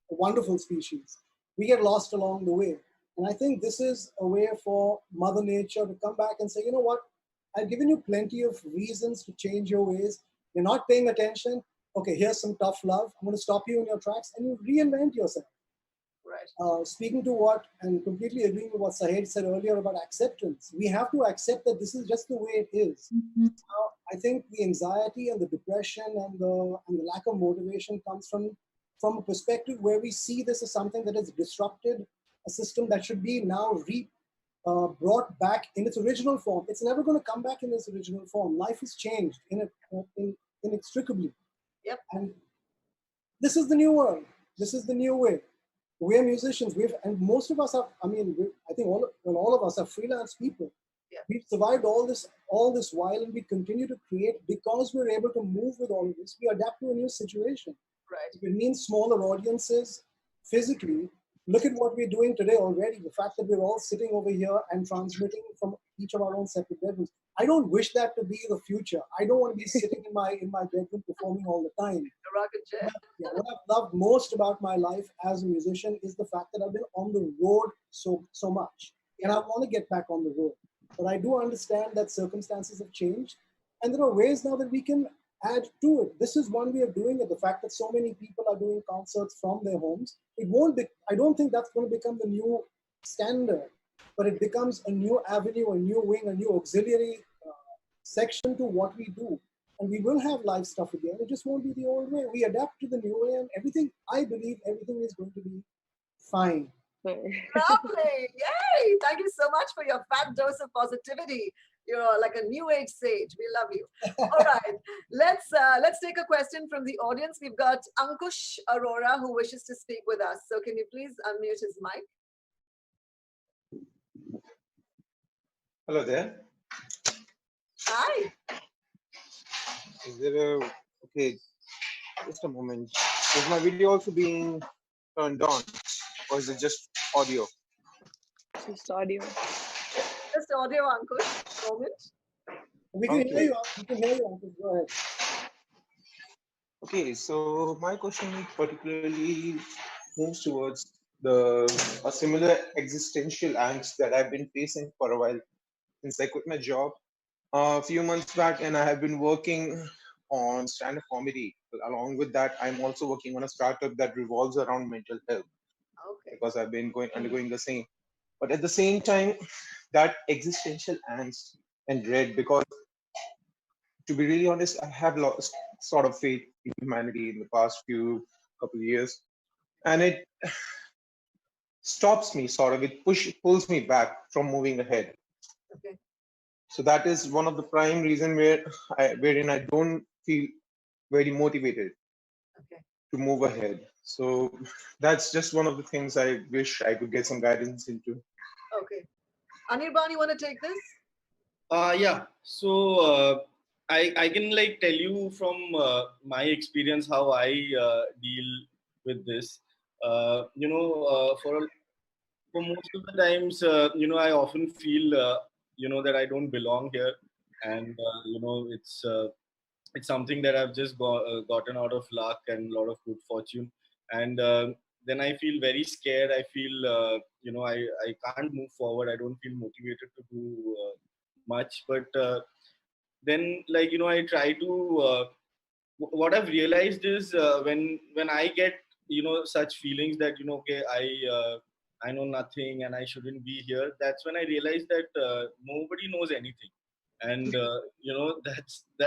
wonderful species. We get lost along the way. And I think this is a way for Mother Nature to come back and say, you know what, I've given you plenty of reasons to change your ways. You're not paying attention. Okay, here's some tough love. I'm going to stop you in your tracks, and you reinvent yourself. Right. Speaking to what, and completely agreeing with what Sahej said earlier about acceptance, we have to accept that this is just the way it is. I think the anxiety and the depression and the lack of motivation comes from a perspective where we see this as something that has disrupted a system that should be now brought back in its original form. It's never going to come back in its original form. Life has changed inextricably. Yep. And this is the new world. This is the new way. We're musicians. And most of us are. I mean, I think all of us are freelance people. Yeah. We've survived all this while, and we continue to create because we're able to move with all of this. We adapt to a new situation. Right. If it means smaller audiences physically, look at what we're doing today already. The fact that we're all sitting over here and transmitting from each of our own separate bedrooms. I don't wish that to be the future. I don't want to be sitting in my bedroom performing all the time. Yeah, what I've loved most about my life as a musician is the fact that I've been on the road so much. And I want to get back on the road. But I do understand that circumstances have changed. And there are ways now that we can add to it. This is one way of doing it. The fact that so many people are doing concerts from their homes, it won't be, I don't think that's going to become the new standard, but it becomes a new avenue, a new wing, a new auxiliary section to what we do. And we will have live stuff again. It just won't be the old way. We adapt to the new way, and everything, I believe everything is going to be fine. Lovely. Yay. Thank you so much for your fat dose of positivity. You're like a new age sage. We love you. All right. Let's take a question from the audience. We've got Ankush Arora who wishes to speak with us. So can you please unmute his mic? Hello there. Hi. Is there okay, just a moment. Is my video also being turned on? Or is it just audio? Just audio. Just audio, Ankush. Moment. We can hear you. We can hear you, Ankush. Go ahead. Okay, so my question particularly moves towards a similar existential angst that I've been facing for a while since I quit my job a few months back, and I have been working on stand-up comedy. Along with that, I'm also working on a startup that revolves around mental health. Okay. Because I've been undergoing the same. But at the same time, that existential angst and dread, because to be really honest, I have lost sort of faith in humanity in the past couple of years. And it stops me sort of, it pulls me back from moving ahead. Okay. So that is one of the prime reason wherein I don't feel very motivated to move ahead. So that's just one of the things I wish I could get some guidance into. Okay. Anirban, you want to take this? Yeah. So I can like tell you from my experience how I deal with this. For most of the times, I often feel that I don't belong here, and it's something that I've just gotten out of luck and a lot of good fortune, and then I feel very scared. I feel I can't move forward. I don't feel motivated to do much, but then I try to what I've realized is when I get such feelings that okay, I know nothing and I shouldn't be here, that's when I realize that nobody knows anything. And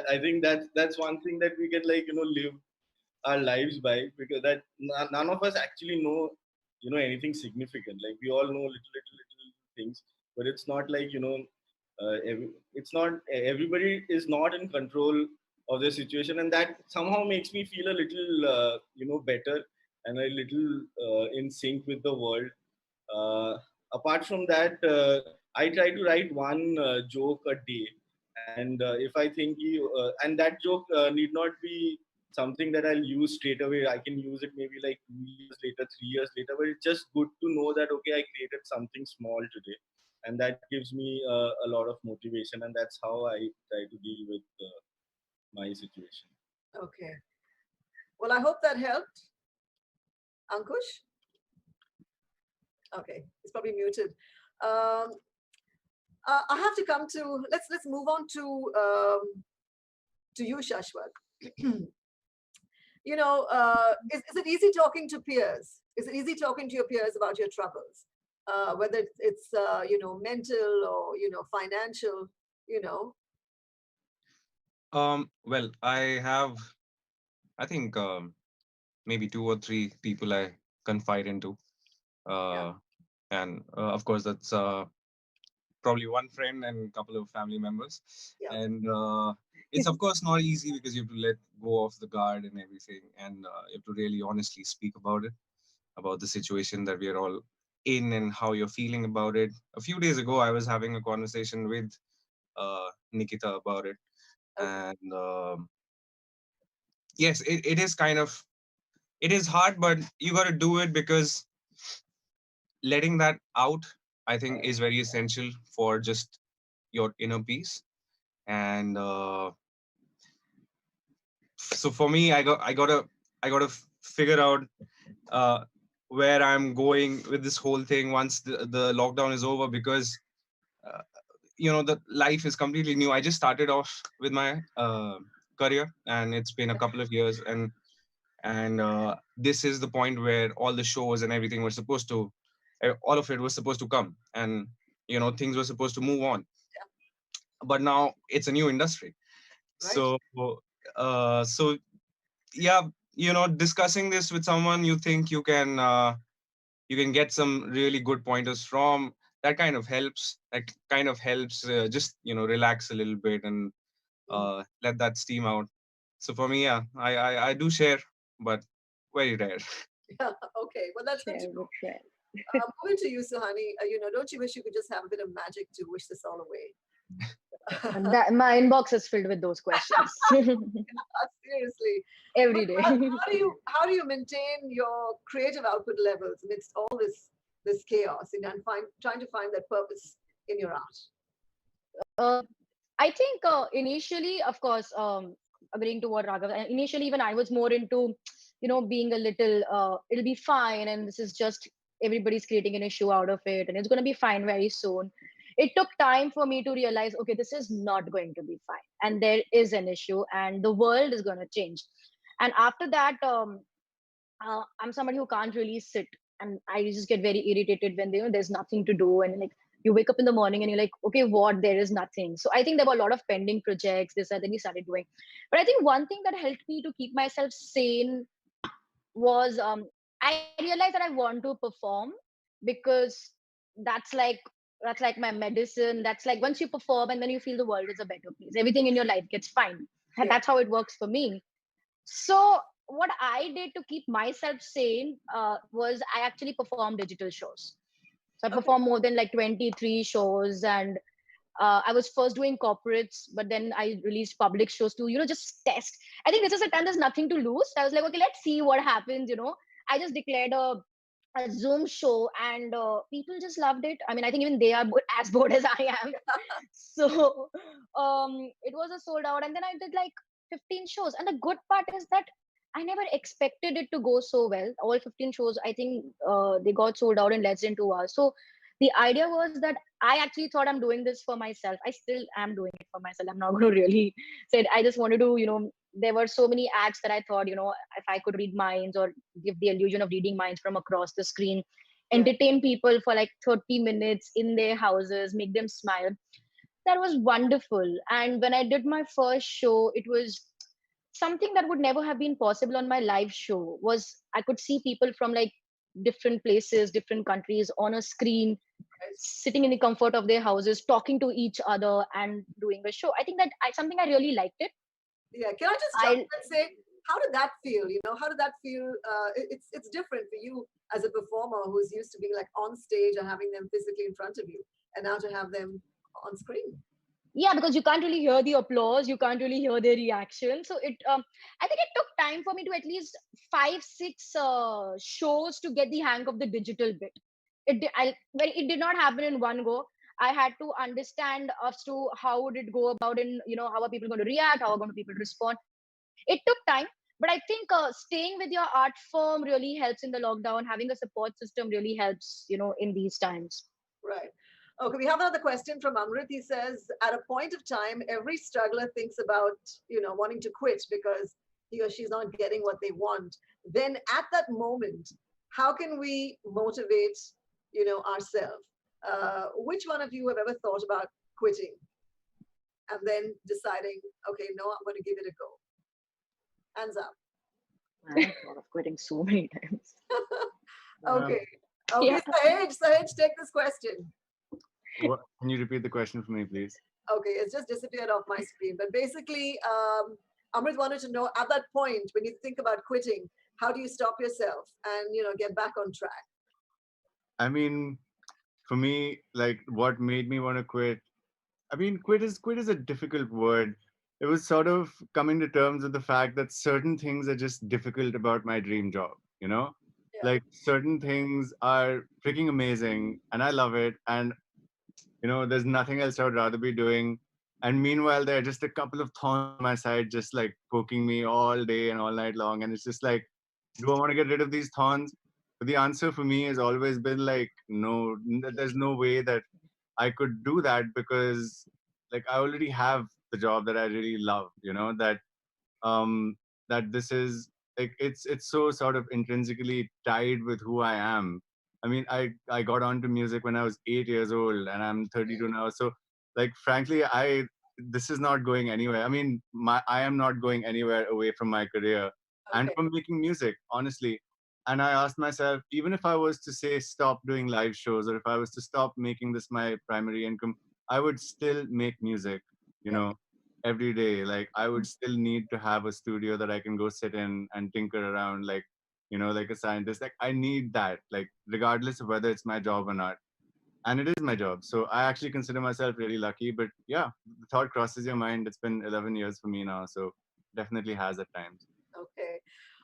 I think that's one thing that we can live our lives by, because that none of us actually know anything significant. Like we all know little things, but it's not like it's not everybody is not in control of the situation, and that somehow makes me feel a little better and a little in sync with the world. Apart from that, I try to write one joke a day, and if I think and that joke need not be something that I'll use straight away. I can use it maybe like 2 years later, 3 years later, but it's just good to know that okay, I created something small today. and that gives me a lot of motivation, and that's how I try to deal with my situation. Okay. Well, I hope that helped. Ankush? Okay, it's probably muted. I have to come to, let's move on to you, Shashwat. You know, is it easy talking to peers? Is it easy talking to your peers about your troubles? Whether it's, you know, mental or, you know, financial, you know? Well, I think maybe 2 or 3 people I confide into. And of course, that's probably one friend and a couple of family members. And it's of course not easy because you have to let go of the guard and everything, and you have to really honestly speak about it, about the situation that we are all in and how you're feeling about it. A few days ago, I was having a conversation with Nikita about it, and yes, it is kind of, it is hard, but you got to do it because letting that out, I think, is very essential for just your inner peace. And so for me, I gotta figure out where I'm going with this whole thing once the lockdown is over, because you know, the life is completely new. I just started off with my career, and it's been a couple of years, and this is the point where all the shows and everything were supposed to, all of it was supposed to come, and you know, things were supposed to move on. But now it's a new industry. So so yeah, you know, discussing this with someone you think you can get some really good pointers from, that kind of helps. That kind of helps just, you know, relax a little bit and let that steam out. So for me, yeah, I do share, but very rare. Yeah, okay, well, that's good to know. Moving to you, Suhani, you know, don't you wish you could just have a bit of magic to wish this all away? And that, my inbox is filled with those questions. Seriously. Every day. How do you maintain your creative output levels amidst all this chaos, and trying to find that purpose in your art? I think initially, of course, agreeing to what Raghav, initially even I was more into, you know, being a little, it'll be fine, and this is just everybody's creating an issue out of it, and it's going to be fine very soon. It took time for me to realize, okay, this is not going to be fine, and there is an issue, and the world is going to change. And after that, I'm somebody who can't really sit, and I just get very irritated when, you know, there's nothing to do, and like you wake up in the morning and you're like, okay, what? There is nothing. So I think there were a lot of pending projects, this and then we started doing. But I think one thing that helped me to keep myself sane was I realized that I want to perform, because that's like my medicine. That's like once you perform and then you feel the world is a better place, everything in your life gets fine. And that's how it works for me. So what I did to keep myself sane was I actually performed digital shows. So I performed more than like 23 shows, and I was first doing corporates, but then I released public shows to, you know, just test. I think this is a time there's nothing to lose. I was like, okay, let's see what happens. You know, I just declared a Zoom show, and people just loved it. I mean, I think even they are as bored as I am. So it was a sold out, and then I did like 15 shows. And the good part is that I never expected it to go so well. All 15 shows, I think they got sold out in less than 2 hours. So the idea was that I actually thought I'm doing this for myself. I still am doing it for myself. I'm not going to really say it. I just wanted to, you know, there were so many acts that I thought, you know, if I could read minds or give the illusion of reading minds from across the screen, entertain people for like 30 minutes in their houses, make them smile. That was wonderful. And when I did my first show, it was something that would never have been possible on my live show. Was I could see people from like different places, different countries on a screen, sitting in the comfort of their houses, talking to each other and doing a show. I think that something I really liked it. Yeah, can I just jump and say, how did that feel? You know, how did that feel? It's different for you as a performer who's used to being like on stage and having them physically in front of you, and now to have them on screen. Yeah, because you can't really hear the applause, you can't really hear their reaction. So it, I think it took time for me to at least 5-6 shows to get the hang of the digital bit. It did not happen in one go. I had to understand as to how would it go about, and how are people going to react, how are going to people respond. It took time, but I think staying with your art form really helps in the lockdown. Having a support system really helps, in these times. Right. Okay, we have another question from Amrit. He says, at a point of time, every struggler thinks about, wanting to quit because he or she's not getting what they want. Then at that moment, how can we motivate, ourselves? Which one of you have ever thought about quitting and then deciding, okay, no, I'm going to give it a go? Hands up. I've thought of quitting so many times. Okay. Okay, Yeah. Sahej, take this question. What, can you repeat the question for me, please? Okay, it's just disappeared off my screen. But basically, Amrit wanted to know, at that point, when you think about quitting, how do you stop yourself and, get back on track? I mean, for me, like what made me want to quit, I mean, quit is a difficult word. It was sort of coming to terms with the fact that certain things are just difficult about my dream job, Like certain things are freaking amazing and I love it. And, there's nothing else I would rather be doing. And meanwhile, there are just a couple of thorns on my side, just like poking me all day and all night long. And it's just like, do I want to get rid of these thorns? But the answer for me has always been like, no, there's no way that I could do that because like I already have the job that I really love, that this is like it's so sort of intrinsically tied with who I am. I mean, I got onto music when I was 8 years old and I'm 32 now. So like frankly, this is not going anywhere. I mean, I am not going anywhere away from my career and from making music, honestly. And I asked myself, even if I was to say stop doing live shows or if I was to stop making this my primary income, I would still make music, every day. Like I would still need to have a studio that I can go sit in and tinker around like, like a scientist. Like I need that, like regardless of whether it's my job or not. And it is my job. So I actually consider myself really lucky. But yeah, the thought crosses your mind. It's been 11 years for me now. So definitely has at times. Okay.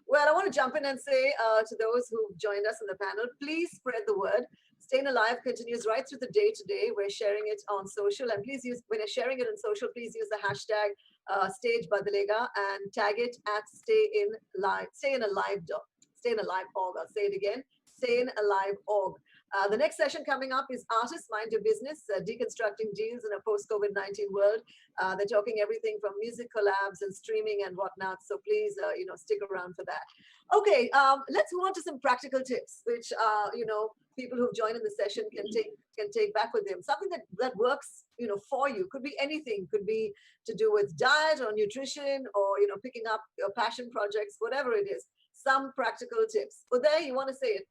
Well, I want to jump in and say to those who've joined us in the panel, please spread the word. StayINALIVE continues right through the day today. We're sharing it on social, and please use, when you're sharing it on social, please use the hashtag Stage Badalega and tag it at StayINALIve, StayINALIve.org. I'll say it again, StayINALIve.org. The next session coming up is Artists Mind Your Business, Deconstructing Deals in a Post-COVID-19 World. They're talking everything from music collabs and streaming and whatnot. So please, stick around for that. Okay, let's move on to some practical tips, which, people who've joined in the session can take back with them. Something that works, for you. Could be anything. Could be to do with diet or nutrition or, picking up your passion projects, whatever it is. Some practical tips. Uday, you want to say it?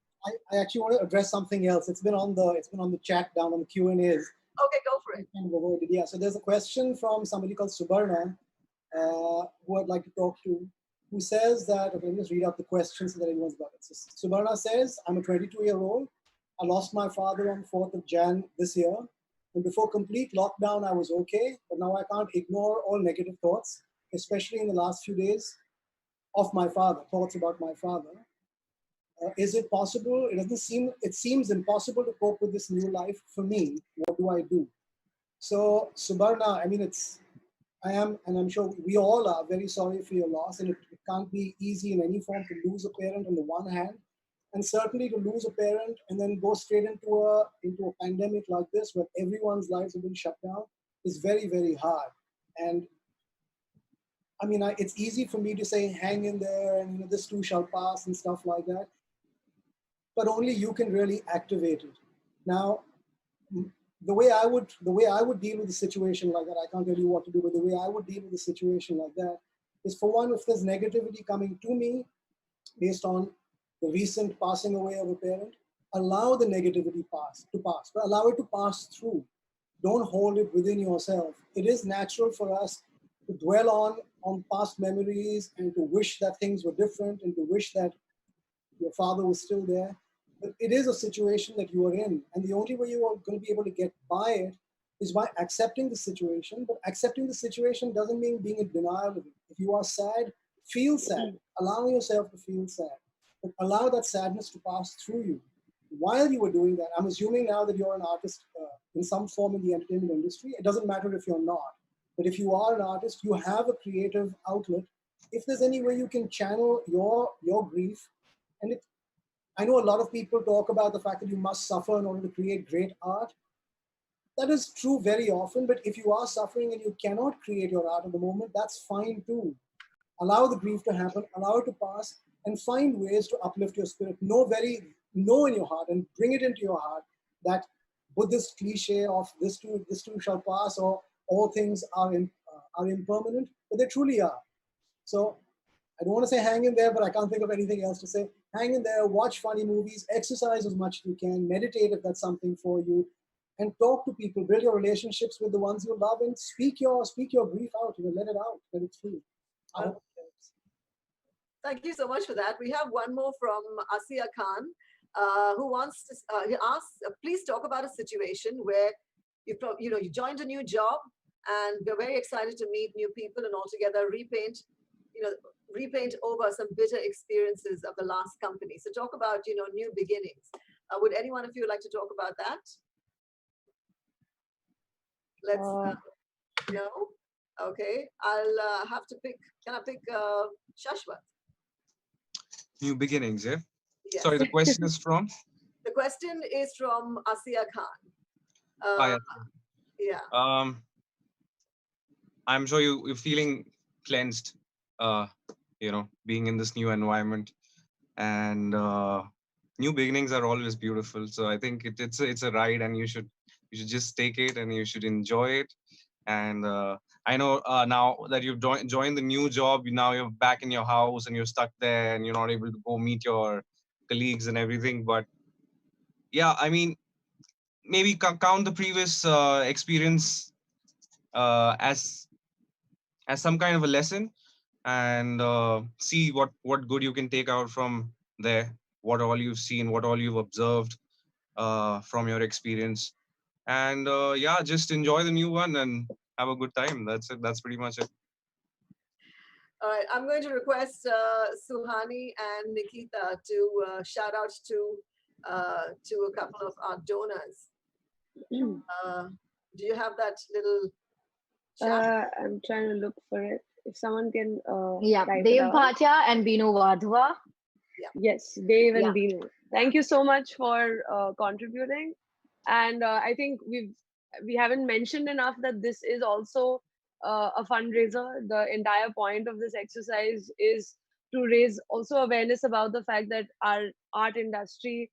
I actually want to address something else. It's been on the chat down on the Q&As. Okay, go for it. Yeah, so there's a question from somebody called Subarna, who I'd like to talk to, who says that, okay, let me just read out the question so that everyone's got it. So Subarna says, I'm a 22-year-old. I lost my father on 4th of Jan this year. And before complete lockdown, I was okay, but now I can't ignore all negative thoughts, especially in the last few days of my father, thoughts about my father. Is it possible? It seems impossible to cope with this new life for me. What do I do? So Subarna, I mean, I am, and I'm sure we all are very sorry for your loss, and it can't be easy in any form to lose a parent on the one hand, and certainly to lose a parent and then go straight into a pandemic like this where everyone's lives have been shut down is very, very hard. And I mean, it's easy for me to say, hang in there, and this too shall pass and stuff like that. But only you can really activate it. Now, the way I would deal with a situation like that, I can't tell you what to do, but the way I would deal with a situation like that is, for one, if there's negativity coming to me based on the recent passing away of a parent, allow the negativity to pass, but allow it to pass through. Don't hold it within yourself. It is natural for us to dwell on past memories and to wish that things were different and to wish that your father was still there. But it is a situation that you are in. And the only way you are going to be able to get by it is by accepting the situation. But accepting the situation doesn't mean being in denial of it. If you are sad, feel sad. Allow yourself to feel sad. But allow that sadness to pass through you. while you were doing that, I'm assuming now that you're an artist in some form in the entertainment industry. It doesn't matter if you're not, but if you are an artist, you have a creative outlet. If there's any way you can channel your grief, and I know a lot of people talk about the fact that you must suffer in order to create great art. That is true very often, but if you are suffering and you cannot create your art at the moment, that's fine too. Allow the grief to happen, allow it to pass, and find ways to uplift your spirit. Know in your heart and bring it into your heart that Buddhist cliche of this too shall pass, or all things are impermanent, but they truly are. So I don't want to say hang in there, but I can't think of anything else to say. Hang in there, watch funny movies, exercise as much as you can, meditate if that's something for you, and talk to people, build your relationships with the ones you love, and speak your grief out, let it out, let it free. Thank you so much for that. We have one more from Asiya Khan, who wants to, he asks, please talk about a situation where you joined a new job and you're very excited to meet new people and altogether repaint over some bitter experiences of the last company. So talk about, new beginnings. Would any one of you like to talk about that? Let's, no? Okay, I'll have to pick, can I pick Shashwat? New beginnings, yeah? Yes. Sorry, the question is from? The question is from Asiya Khan. Hi, yeah. I'm sure you're feeling cleansed, being in this new environment, and new beginnings are always beautiful. So I think it's a ride, and you should just take it and you should enjoy it. And I know now that you've joined the new job, now you're back in your house and you're stuck there and you're not able to go meet your colleagues and everything. But yeah, I mean, maybe count the previous experience as some kind of a lesson, and see what good you can take out from there, what all you've seen, what all you've observed from your experience. And yeah, just enjoy the new one and have a good time. That's it. That's pretty much it. All right, I'm going to request Suhani and Nikita to shout out to a couple of our donors. Do you have that little chat? I'm trying to look for it. If someone can Dev Bhatia and Binu Wadhwa. Yeah. Yes, Dev and Binu. Thank you so much for contributing. And I think we haven't mentioned enough that this is also a fundraiser. The entire point of this exercise is to raise also awareness about the fact that our art industry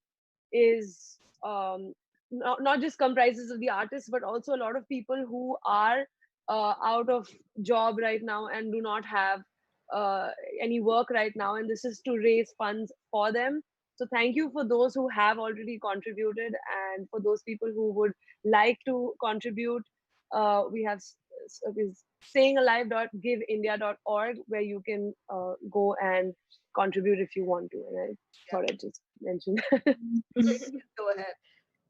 is not just comprises of the artists, but also a lot of people who are out of job right now and do not have any work right now. And this is to raise funds for them. So thank you for those who have already contributed, and for those people who would like to contribute. We have StayINALIVE.giveindia.org where you can go and contribute if you want to. And I thought I'd just mention that. Go ahead.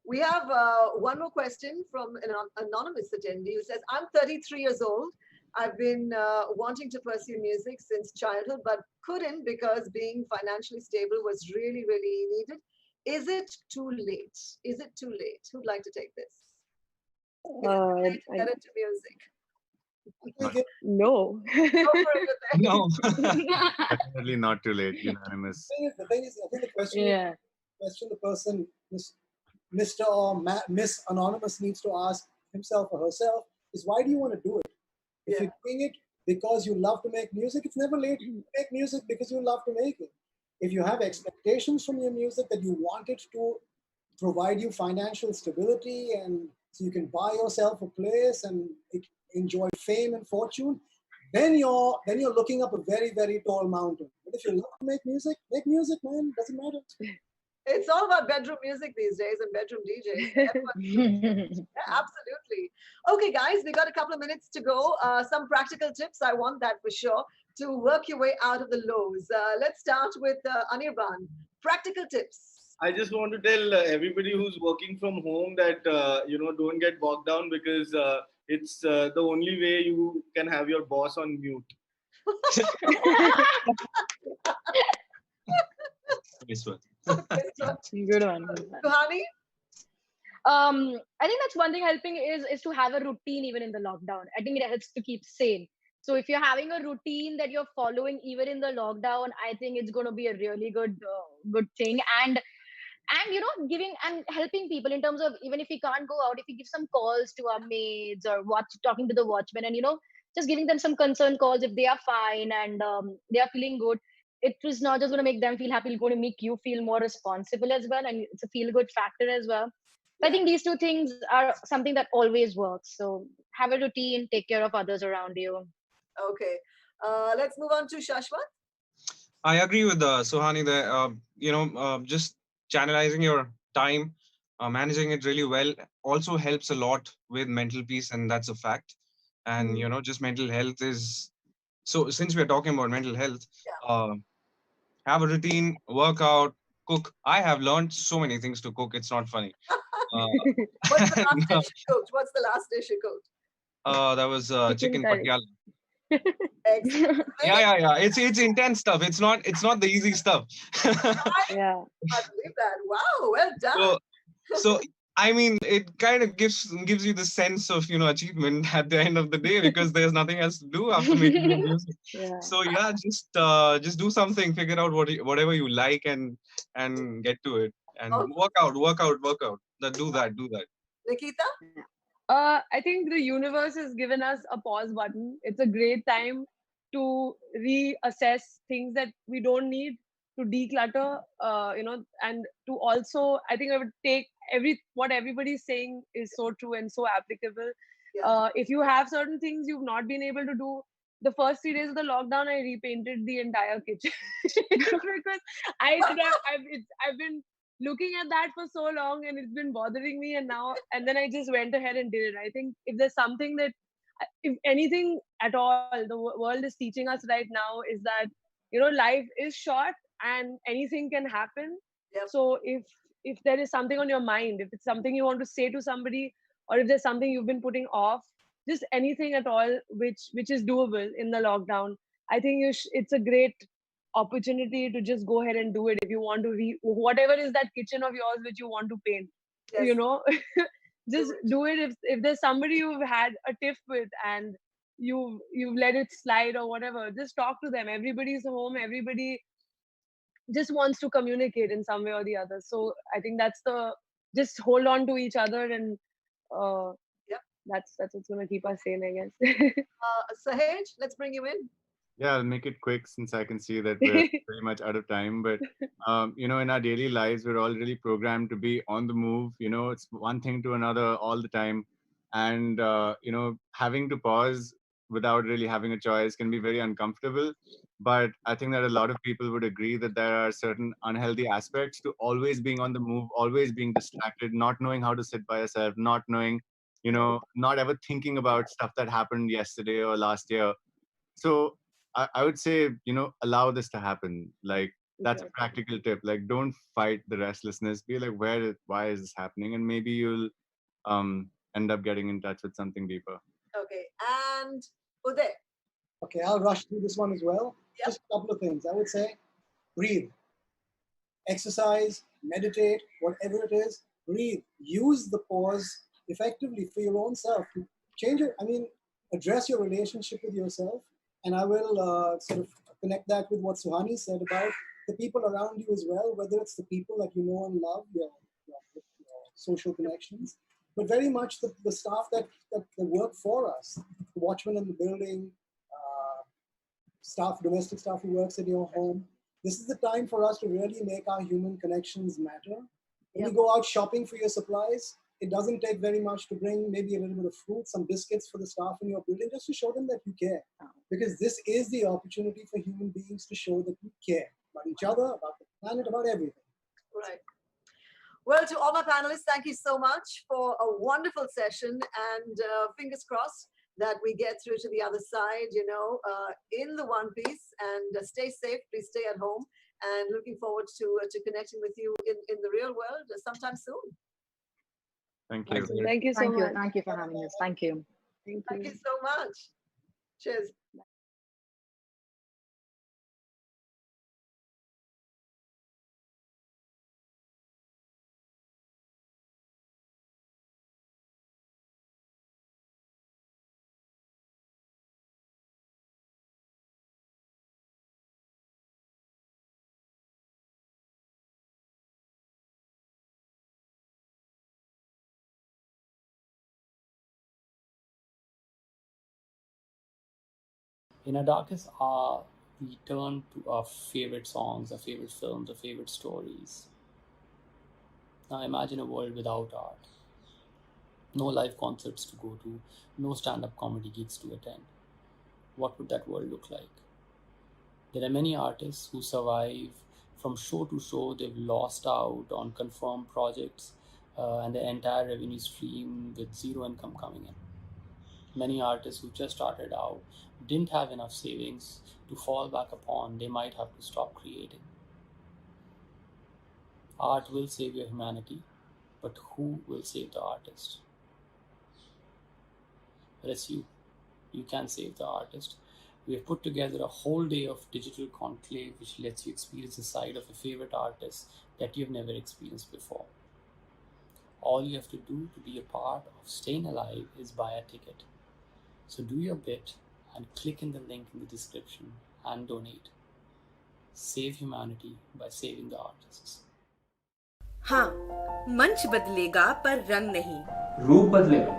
We have one more question from an anonymous attendee who says, I'm 33 years old. I've been wanting to pursue music since childhood, but couldn't because being financially stable was really, really needed. Is it too late? Is it too late? Who'd like to take this? Is it too late to get into music? No. No. Definitely not too late. Unanimous. The thing is, I think the question the person, Mr. or Miss Anonymous, needs to ask himself or herself is, why do you want to do it? If you're doing it because you love to make music, it's never late to make music because you love to make it. If you have expectations from your music that you want it to provide you financial stability and so you can buy yourself a place and enjoy fame and fortune, then you're looking up a very, very tall mountain. But if you love to make music, man. Doesn't matter. It's all about bedroom music these days and bedroom DJs. Yeah, absolutely. Okay, guys, we got a couple of minutes to go. Some practical tips, I want that for sure, to work your way out of the lows. Let's start with Anirban. Practical tips. I just want to tell everybody who's working from home that, don't get bogged down because it's the only way you can have your boss on mute. Good one. Suhani? I think that's one thing helping is to have a routine even in the lockdown. I think it helps to keep sane. So if you're having a routine that you're following even in the lockdown, I think it's going to be a really good thing. And giving and helping people in terms of, even if we can't go out, if we give some calls to our maids or talking to the watchmen, and just giving them some concern calls if they are fine and they are feeling good, it is not just going to make them feel happy, it's going to make you feel more responsible as well, and it's a feel good factor as well. I think these two things are something that always works. So have a routine, take care of others around you. Okay. Let's move on to Shashwat. I agree with Suhani there. Just channelizing your time, managing it really well also helps a lot with mental peace, and that's a fact. And just mental health is so. Since we're talking about mental health, have a routine, work out, cook. I have learned so many things to cook. It's not funny. What's the last dish you cooked? What's the last dish you cooked? That was chicken patiala. Excellent. Yeah. It's intense stuff. It's not the easy stuff. Yeah. I believe that. Wow, well done. So I mean, it kind of gives you the sense of achievement at the end of the day, because there's nothing else to do after making the music. Yeah. So yeah, just do something, figure out whatever you like, and get to it, and work out. Do that. Nikita? I think the universe has given us a pause button. It's a great time to reassess things that we don't need, to declutter, and to also, I think I would take what everybody's saying is so true and so applicable. If you have certain things you've not been able to do, the first 3 days of the lockdown, I repainted the entire kitchen because I've been looking at that for so long and it's been bothering me, and then I just went ahead and did it. I think if there's something that, if anything at all, the world is teaching us right now is that life is short and anything can happen. So if there is something on your mind, if it's something you want to say to somebody, or if there's something you've been putting off, just anything at all which is doable in the lockdown, I think it's a great opportunity to just go ahead and do it. If you want to whatever is that kitchen of yours which you want to paint, just do it. If there's somebody you've had a tiff with and you've let it slide or whatever, just talk to them. Everybody's home, everybody just wants to communicate in some way or the other. So I think just hold on to each other, and that's what's going to keep us sane, I guess. Sahej, let's bring you in. Yeah, I'll make it quick since I can see that we're pretty much out of time. But, in our daily lives, we're all really programmed to be on the move. It's one thing to another all the time. And, having to pause without really having a choice can be very uncomfortable. But I think that a lot of people would agree that there are certain unhealthy aspects to always being on the move, always being distracted, not knowing how to sit by yourself, not knowing, not ever thinking about stuff that happened yesterday or last year. So I would say, allow this to happen. Like, that's a practical tip. Like, don't fight the restlessness. Be like, why is this happening? And maybe you'll end up getting in touch with something deeper. Okay, and Uday. Okay, I'll rush through this one as well. Just a couple of things. I would say, breathe. Exercise, meditate, whatever it is, breathe. Use the pause effectively for your own self. Address your relationship with yourself. And I will sort of connect that with what Suhani said about the people around you as well, whether it's the people that you know and love, your social connections, but very much the staff that work for us, the watchman in the building, domestic staff who works at your home. This is the time for us to really make our human connections matter. When you go out shopping for your supplies, it doesn't take very much to bring maybe a little bit of fruit, some biscuits for the staff in your building, just to show them that you care. Because this is the opportunity for human beings to show that we care about each other, about the planet, about everything. Right. Well, to all my panelists, thank you so much for a wonderful session, and fingers crossed that we get through to the other side, in the one piece, and stay safe, please stay at home, and looking forward to connecting with you in the real world sometime soon. Thank you. Thank you so much. Thank you for having us. Thank you. Thank you so much. Cheers. In our darkest hour, we turn to our favorite songs, our favorite films, our favorite stories. Now imagine a world without art. No live concerts to go to, no stand-up comedy gigs to attend. What would that world look like? There are many artists who survive from show to show. They've lost out on confirmed projects and their entire revenue stream with zero income coming in. Many artists who just started out didn't have enough savings to fall back upon. They might have to stop creating. Art will save your humanity, but who will save the artist? Well, it's you. You can save the artist. We have put together a whole day of digital conclave which lets you experience the side of a favorite artist that you've never experienced before. All you have to do to be a part of StayINALIVE is buy a ticket. So do your bit and click in the link in the description and donate. Save humanity by saving the artists. हाँ, मंच बदलेगा पर रंग नहीं. रूप बदलेगा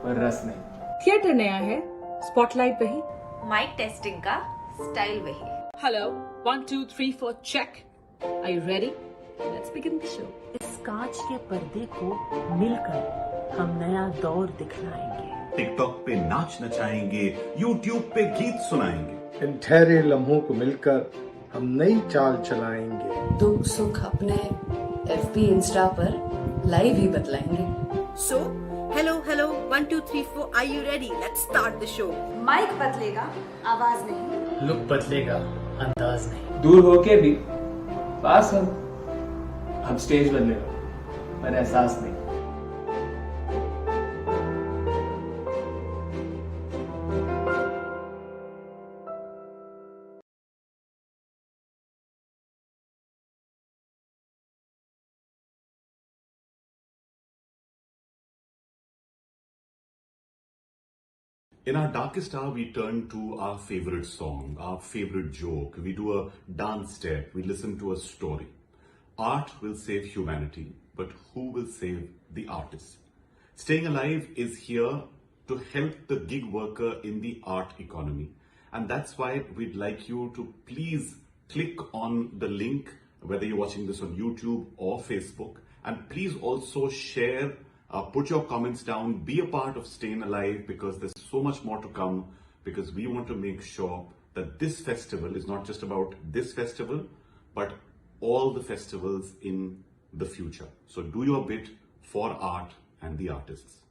पर रस नहीं. थिएटर नया है, स्पॉटलाइट वही. माइक टेस्टिंग का स्टाइल वही. Hello, 1 2 3 4 check. Are you ready? Let's begin the show. इस कांच के पर्दे को मिलकर हम नया दौर दिखलाएंगे. टिकटॉक पे नाच नचाएंगे, यूट्यूब पे गीत सुनाएंगे. इन ठहरे लम्हों को मिलकर हम नई चाल चलाएंगे. दुख सुख अपने FB इंस्टा पर लाइव ही बतलाएंगे. So, hello, 1 2 3 4. Are you ready? Let's start the show. Mic बदलेगा, आवाज नहीं. लुक बदलेगा, अंदाज नहीं. दूर होके भी पास हम स्टेज बदलेगा पर एहसास नहीं. In our darkest hour, we turn to our favorite song, our favorite joke. We do a dance step. We listen to a story. Art will save humanity, but who will save the artist? StayINALIVE is here to help the gig worker in the art economy. And that's why we'd like you to please click on the link, whether you're watching this on YouTube or Facebook. And please also share, put your comments down, be a part of StayINALIVE, because there's so much more to come, because we want to make sure that this festival is not just about this festival, but all the festivals in the future. So do your bit for art and the artists.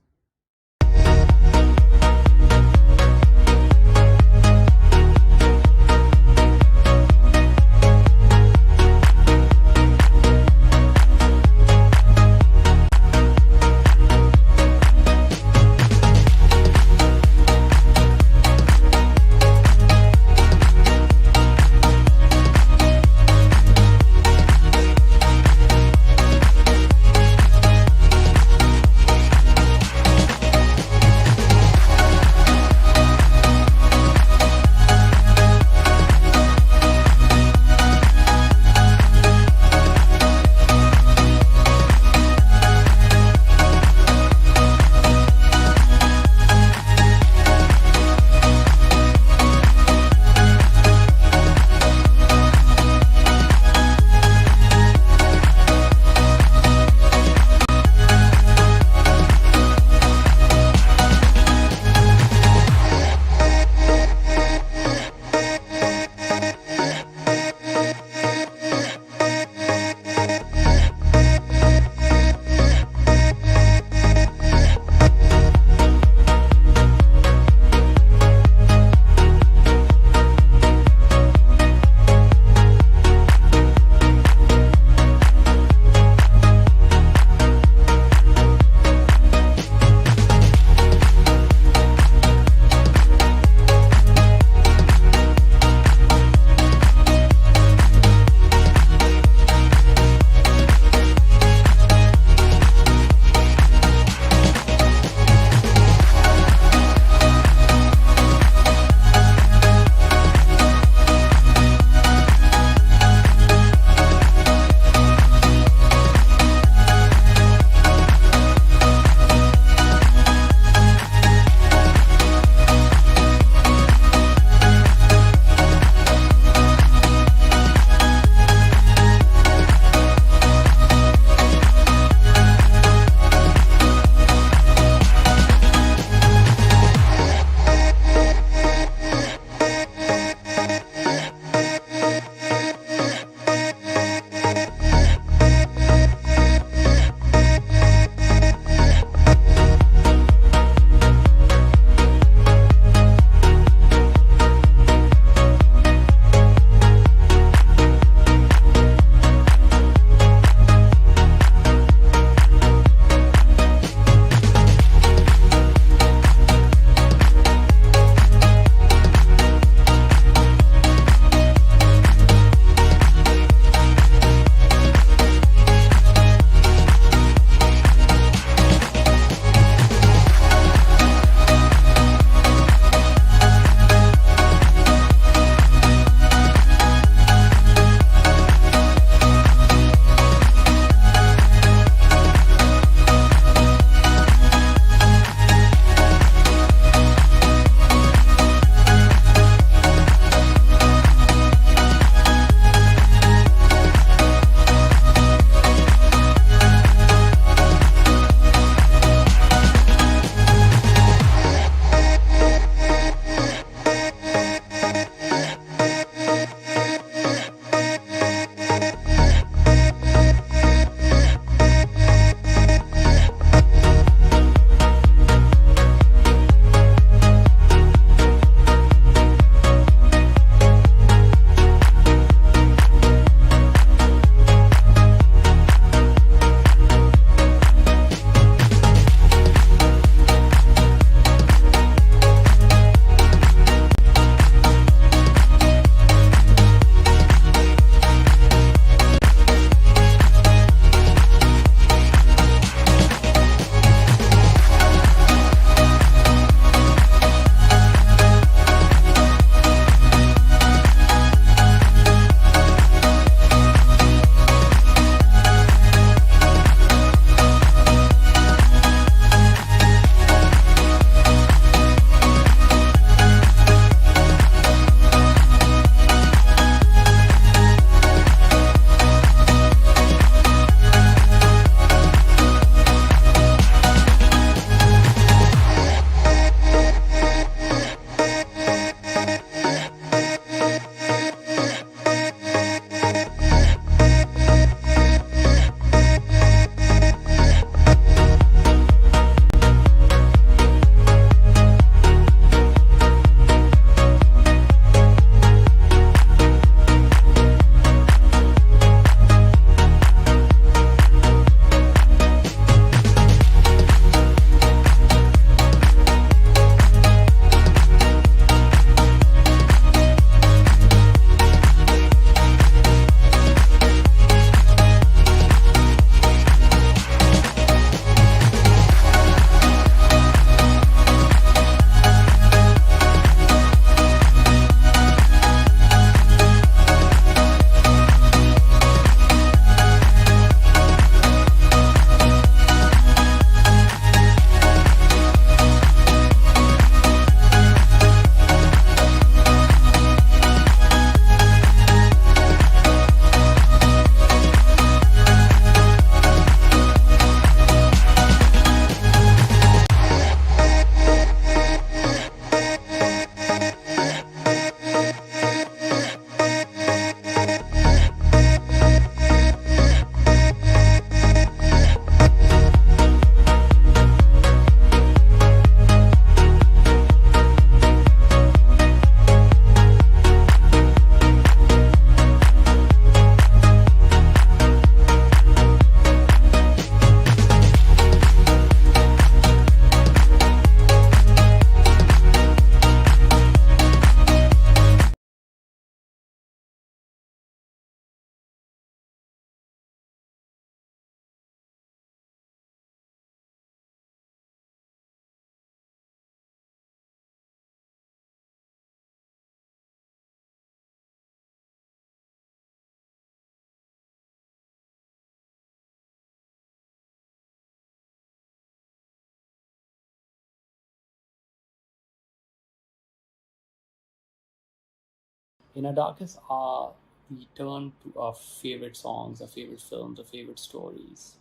In our darkest hour, we turn to our favorite songs, our favorite films, our favorite stories.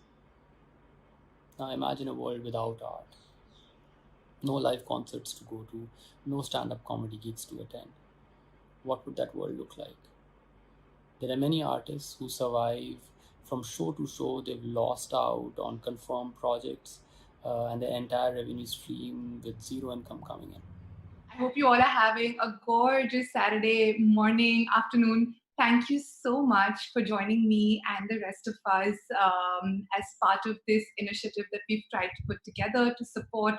Now imagine a world without art. No live concerts to go to, no stand-up comedy gigs to attend. What would that world look like? There are many artists who survive from show to show. They've lost out on confirmed projects and their entire revenue stream with zero income coming in. I hope you all are having a gorgeous Saturday morning, afternoon. Thank you so much for joining me and the rest of us as part of this initiative that we've tried to put together to support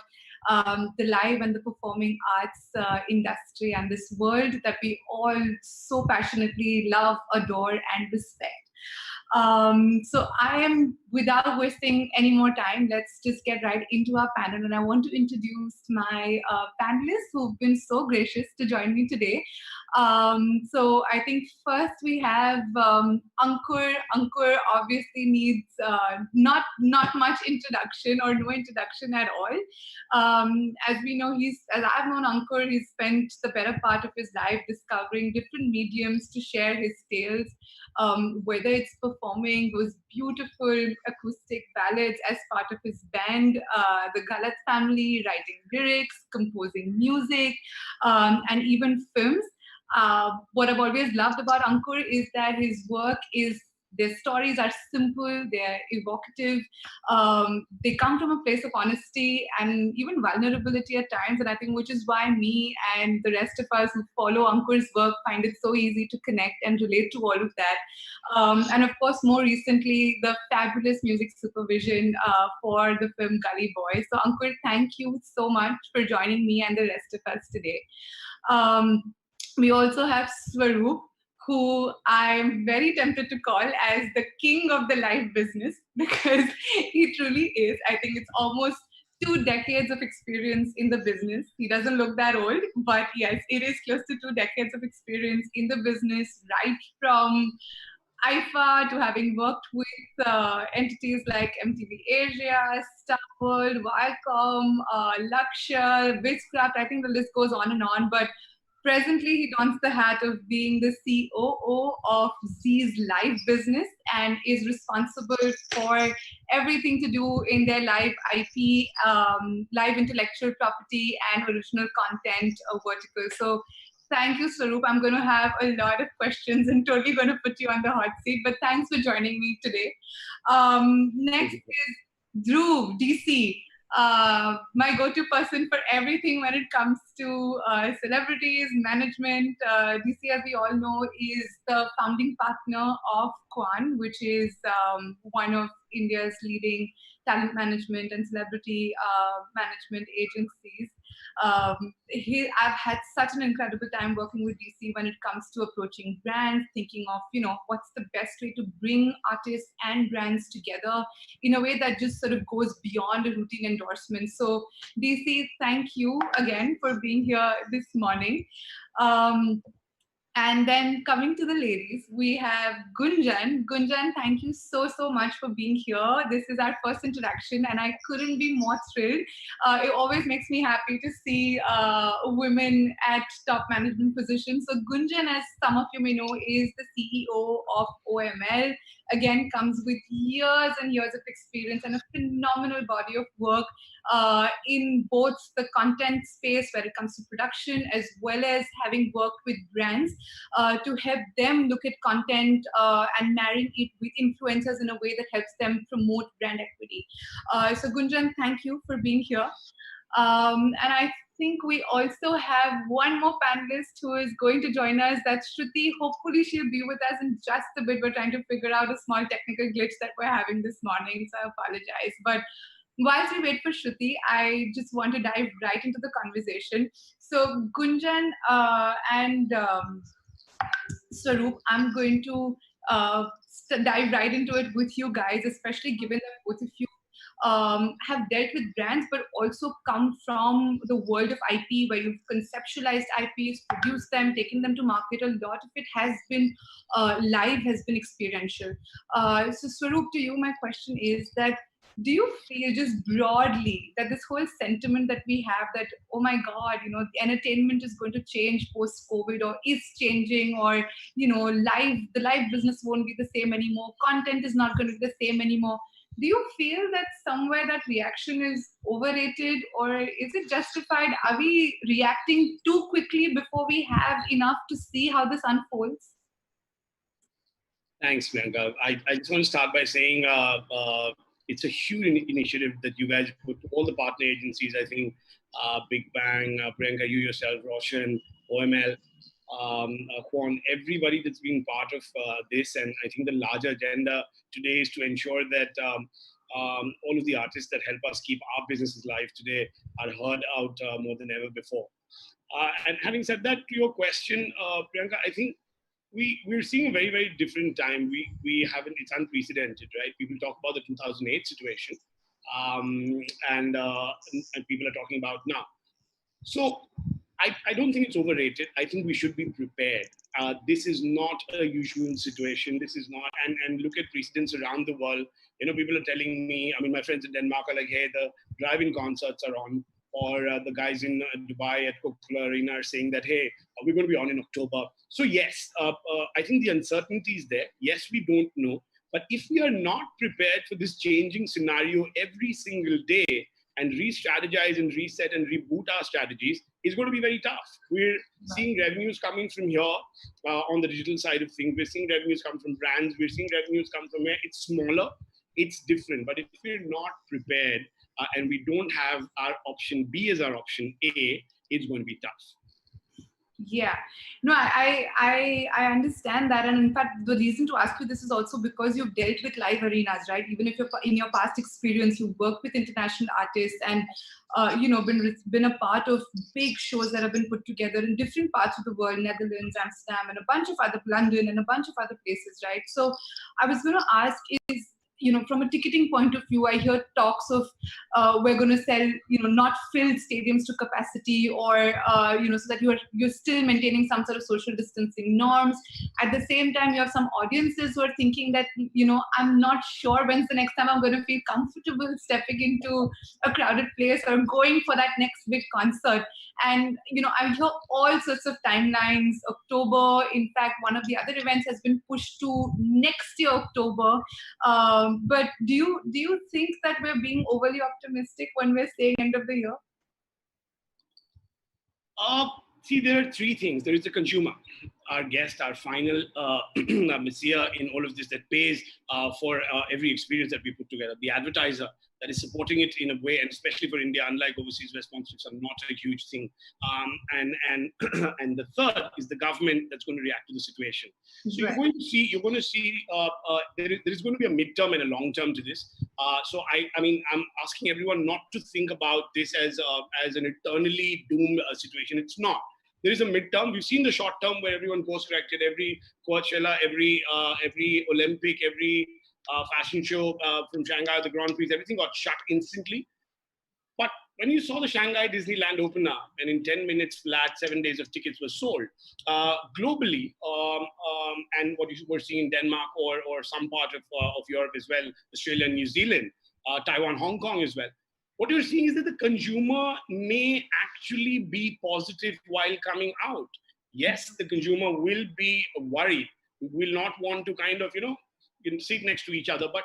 the live and the performing arts industry and this world that we all so passionately love, adore, and respect. So I am, without wasting any more time, let's just get right into our panel. And I want to introduce my panelists who've been so gracious to join me today. So I think first we have Ankur. Ankur obviously needs not much introduction or no introduction at all. As we know, as I've known Ankur, he's spent the better part of his life discovering different mediums to share his tales. Whether it's performing those beautiful acoustic ballads as part of his band, the Galat family, writing lyrics, composing music, and even films. What I've always loved about Ankur is that his work is, their stories are simple, they're evocative, they come from a place of honesty and even vulnerability at times, and I think which is why me and the rest of us who follow Ankur's work find it so easy to connect and relate to all of that. And of course, more recently, the fabulous music supervision for the film Gully Boy. So Ankur, thank you so much for joining me and the rest of us today. We also have Swaroop, who I'm very tempted to call as the king of the live business, because he truly is. I think it's almost 2 decades of experience in the business. He doesn't look that old, but yes, it is close to 2 decades of experience in the business, right from IFA to having worked with entities like MTV Asia, Star World, Viacom, Lakshya, Witchcraft. I think the list goes on and on, but presently, he dons the hat of being the COO of Zee's live business and is responsible for everything to do in their live IP, live intellectual property, and original content vertical. So thank you, Swaroop. I'm going to have a lot of questions and totally going to put you on the hot seat, but thanks for joining me today. Next is Dhruv, DC. My go-to person for everything when it comes to celebrities, management. DC, as we all know, is the founding partner of Kwan, which is one of India's leading talent management and celebrity management agencies. I've had such an incredible time working with DC when it comes to approaching brands, thinking of, what's the best way to bring artists and brands together in a way that just sort of goes beyond a routine endorsement. So DC, thank you again for being here this morning. And then coming to the ladies, we have Gunjan. Gunjan, thank you so much for being here. This is our first introduction and I couldn't be more thrilled. It always makes me happy to see women at top management positions. So Gunjan, as some of you may know, is the CEO of OML. Again, comes with years and years of experience and a phenomenal body of work in both the content space where it comes to production, as well as having worked with brands to help them look at content and marrying it with influencers in a way that helps them promote brand equity. So Gunjan, thank you for being here. And I think we also have one more panelist who is going to join us. That's Sriti. Hopefully she'll be with us in just a bit. We're trying to figure out a small technical glitch that we're having this morning, so I apologize. But whilst we wait for Sriti, I just want to dive right into the conversation. So Gunjan and Swaroop, I'm going to dive right into it with you guys, especially given that both of you have dealt with brands, but also come from the world of IP, where you've conceptualized IPs, produced them, taken them to market. A lot of it has been live, has been experiential. So Swaroop, to you, my question is that do you feel just broadly that this whole sentiment that we have that, oh my God, the entertainment is going to change post-COVID or is changing, or, the live business won't be the same anymore, content is not going to be the same anymore. Do you feel that somewhere that reaction is overrated, or is it justified? Are we reacting too quickly before we have enough to see how this unfolds? Thanks, Priyanka. I just want to start by saying it's a huge initiative that you guys put, all the partner agencies, I think, Big Bang, Priyanka, you yourself, Roshan, OML, Kwan, everybody that's been part of this. And I think the larger agenda today is to ensure that all of the artists that help us keep our businesses live today are heard out more than ever before. And having said that, to your question, Priyanka, I think we're seeing a very, very different time. We haven't, it's unprecedented, right? People talk about the 2008 situation, and people are talking about now. So I don't think it's overrated. I think we should be prepared. This is not a usual situation. This is not, and look at precedents around the world. People are telling me, I mean, my friends in Denmark are like, hey, the drive-in concerts are on. Or the guys in Dubai at Coca-Cola Arena are saying that, hey, we're going to be on in October. So yes, I think the uncertainty is there. Yes, we don't know. But if we are not prepared for this changing scenario every single day and re-strategize and reset and reboot our strategies, it's going to be very tough. We're seeing revenues coming from here on the digital side of things. We're seeing revenues come from brands. We're seeing revenues come from where it's smaller, it's different. But if we're not prepared, and we don't have our option B as our option A, it's going to be tough. Yeah, no, I understand that, and in fact, the reason to ask you this is also because you've dealt with live arenas, right? Even if you're in your past experience, you work with international artists, and been a part of big shows that have been put together in different parts of the world, Netherlands, Amsterdam, and a bunch of other London, and a bunch of other places, right? So, I was going to ask is, from a ticketing point of view, I hear talks of we're going to sell, not filled stadiums to capacity, or so that you're still maintaining some sort of social distancing norms. At the same time, you have some audiences who are thinking that I'm not sure when's the next time I'm going to feel comfortable stepping into a crowded place or going for that next big concert. And I hear all sorts of timelines. October, in fact, one of the other events has been pushed to next year, October. But do you think that we're being overly optimistic when we're saying end of the year? See, there are three things. There is the consumer, our guest, our final messiah in all of this that pays for every experience that we put together. The advertiser that is supporting it in a way, and especially for India, unlike overseas where sponsorships are not a huge thing. And the third is the government that's going to react to the situation. So you're going to see there is going to be a midterm and a long term to this. So I mean, I'm asking everyone not to think about this as an eternally doomed situation. It's not. There is a midterm. We've seen the short term where everyone course corrected. Every Coachella, every Olympic, every fashion show from Shanghai, the Grand Prix, everything got shut instantly. But when you saw the Shanghai Disneyland open up, and in 10 minutes flat, 7 days of tickets were sold globally, and what you were seeing in Denmark or some part of Europe as well, Australia, New Zealand, Taiwan, Hong Kong as well. What you're seeing is that the consumer may actually be positive while coming out. Yes, the consumer will be worried, will not want to kind of, sit next to each other. But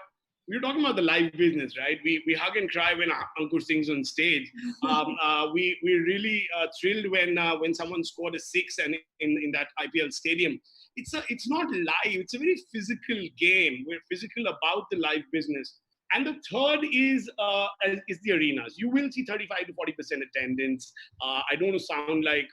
we're talking about the live business, right? We hug and cry when Ankur sings on stage. We're really thrilled when someone scored a 6 and in that IPL stadium. It's not live. It's a very physical game. We're physical about the live business. And the third is the arenas. You will see 35 to 40% attendance. I don't want to sound like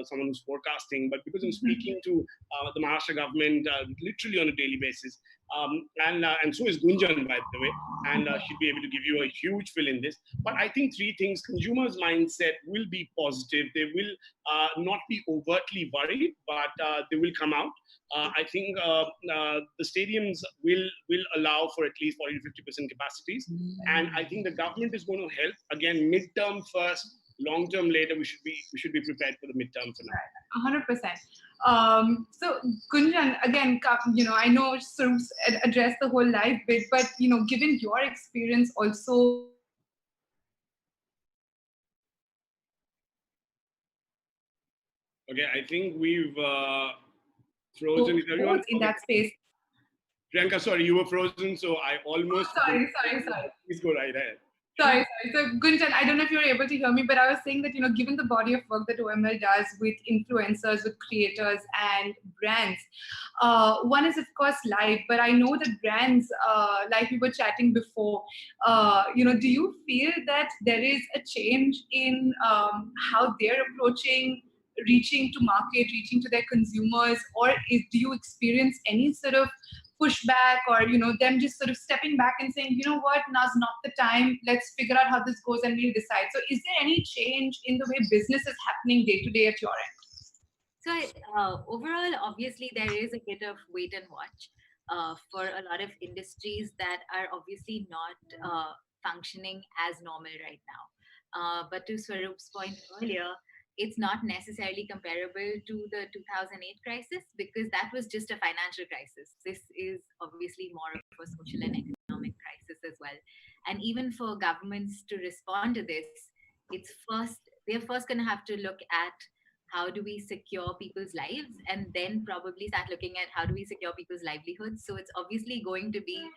someone who's forecasting, but because I'm speaking to the Maharashtra government literally on a daily basis, and so is Gunjan, by the way, and she'll be able to give you a huge fill in this. But I think three things: consumers' mindset will be positive. They will not be overtly worried, but they will come out. I think the stadiums will allow for at least 40 to 50% capacities. And I think the government is going to help. Again, midterm first, long term later, we should be prepared for the midterm for now. 100%. So Gunjan, again, I know Sarup's addressed the whole live bit, but given your experience also. Okay, I think we've frozen. Is everyone in that space? Priyanka, sorry, you were frozen, so I almost. Sorry. Please go right ahead. Sorry. So Gunjan, I don't know if you're able to hear me, but I was saying that, given the body of work that OML does with influencers, with creators and brands, one is of course live, but I know that brands, like we were chatting before, do you feel that there is a change in how they're approaching reaching to market, reaching to their consumers, or do you experience any sort of pushback or them just sort of stepping back and saying, what, now's not the time, let's figure out how this goes and we'll decide? So is there any change in the way business is happening day to day at your end? So overall, obviously there is a bit of wait and watch for a lot of industries that are obviously not functioning as normal right now. But to Swarup's point earlier, it's not necessarily comparable to the 2008 crisis because that was just a financial crisis. This is obviously more of a social and economic crisis as well. And even for governments to respond to this, they're first going to have to look at how do we secure people's lives and then probably start looking at how do we secure people's livelihoods. So it's obviously going to be,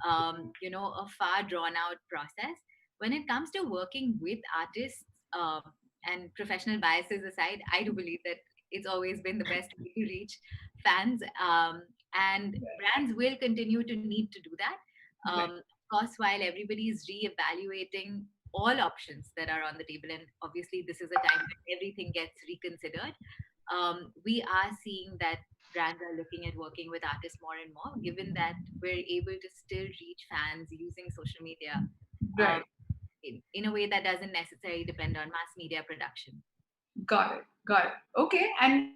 a far drawn out process. When it comes to working with artists, and professional biases aside, I do believe that it's always been the best way to reach fans. And brands will continue to need to do that. Of course, while everybody is reevaluating all options that are on the table, and obviously this is a time when everything gets reconsidered, we are seeing that brands are looking at working with artists more and more, given that we're able to still reach fans using social media. Right. In a way that doesn't necessarily depend on mass media production. Got it. Okay. And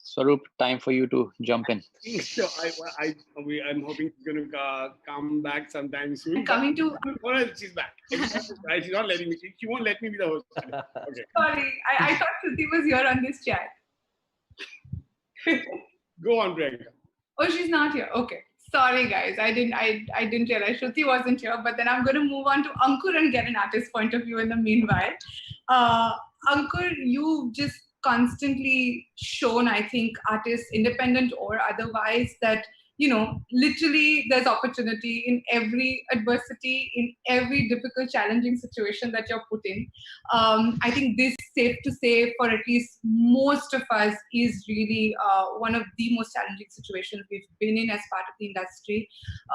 Swaroop, time for you to jump in. So I'm hoping she's going to come back sometime soon. Coming to... She's back. She's not letting me. She won't let me be the host. Okay. Sorry, I thought Sriti was here on this chat. Go on, Priyanka. Oh, she's not here. Okay. Sorry, guys. I didn't realize Sriti wasn't here. But then I'm going to move on to Ankur and get an artist's point of view in the meanwhile. Ankur, you just constantly shown, I think, artists, independent or otherwise, that literally there's opportunity in every adversity, in every difficult, challenging situation that you're put in. I think this, safe to say, for at least most of us, is really one of the most challenging situations we've been in as part of the industry.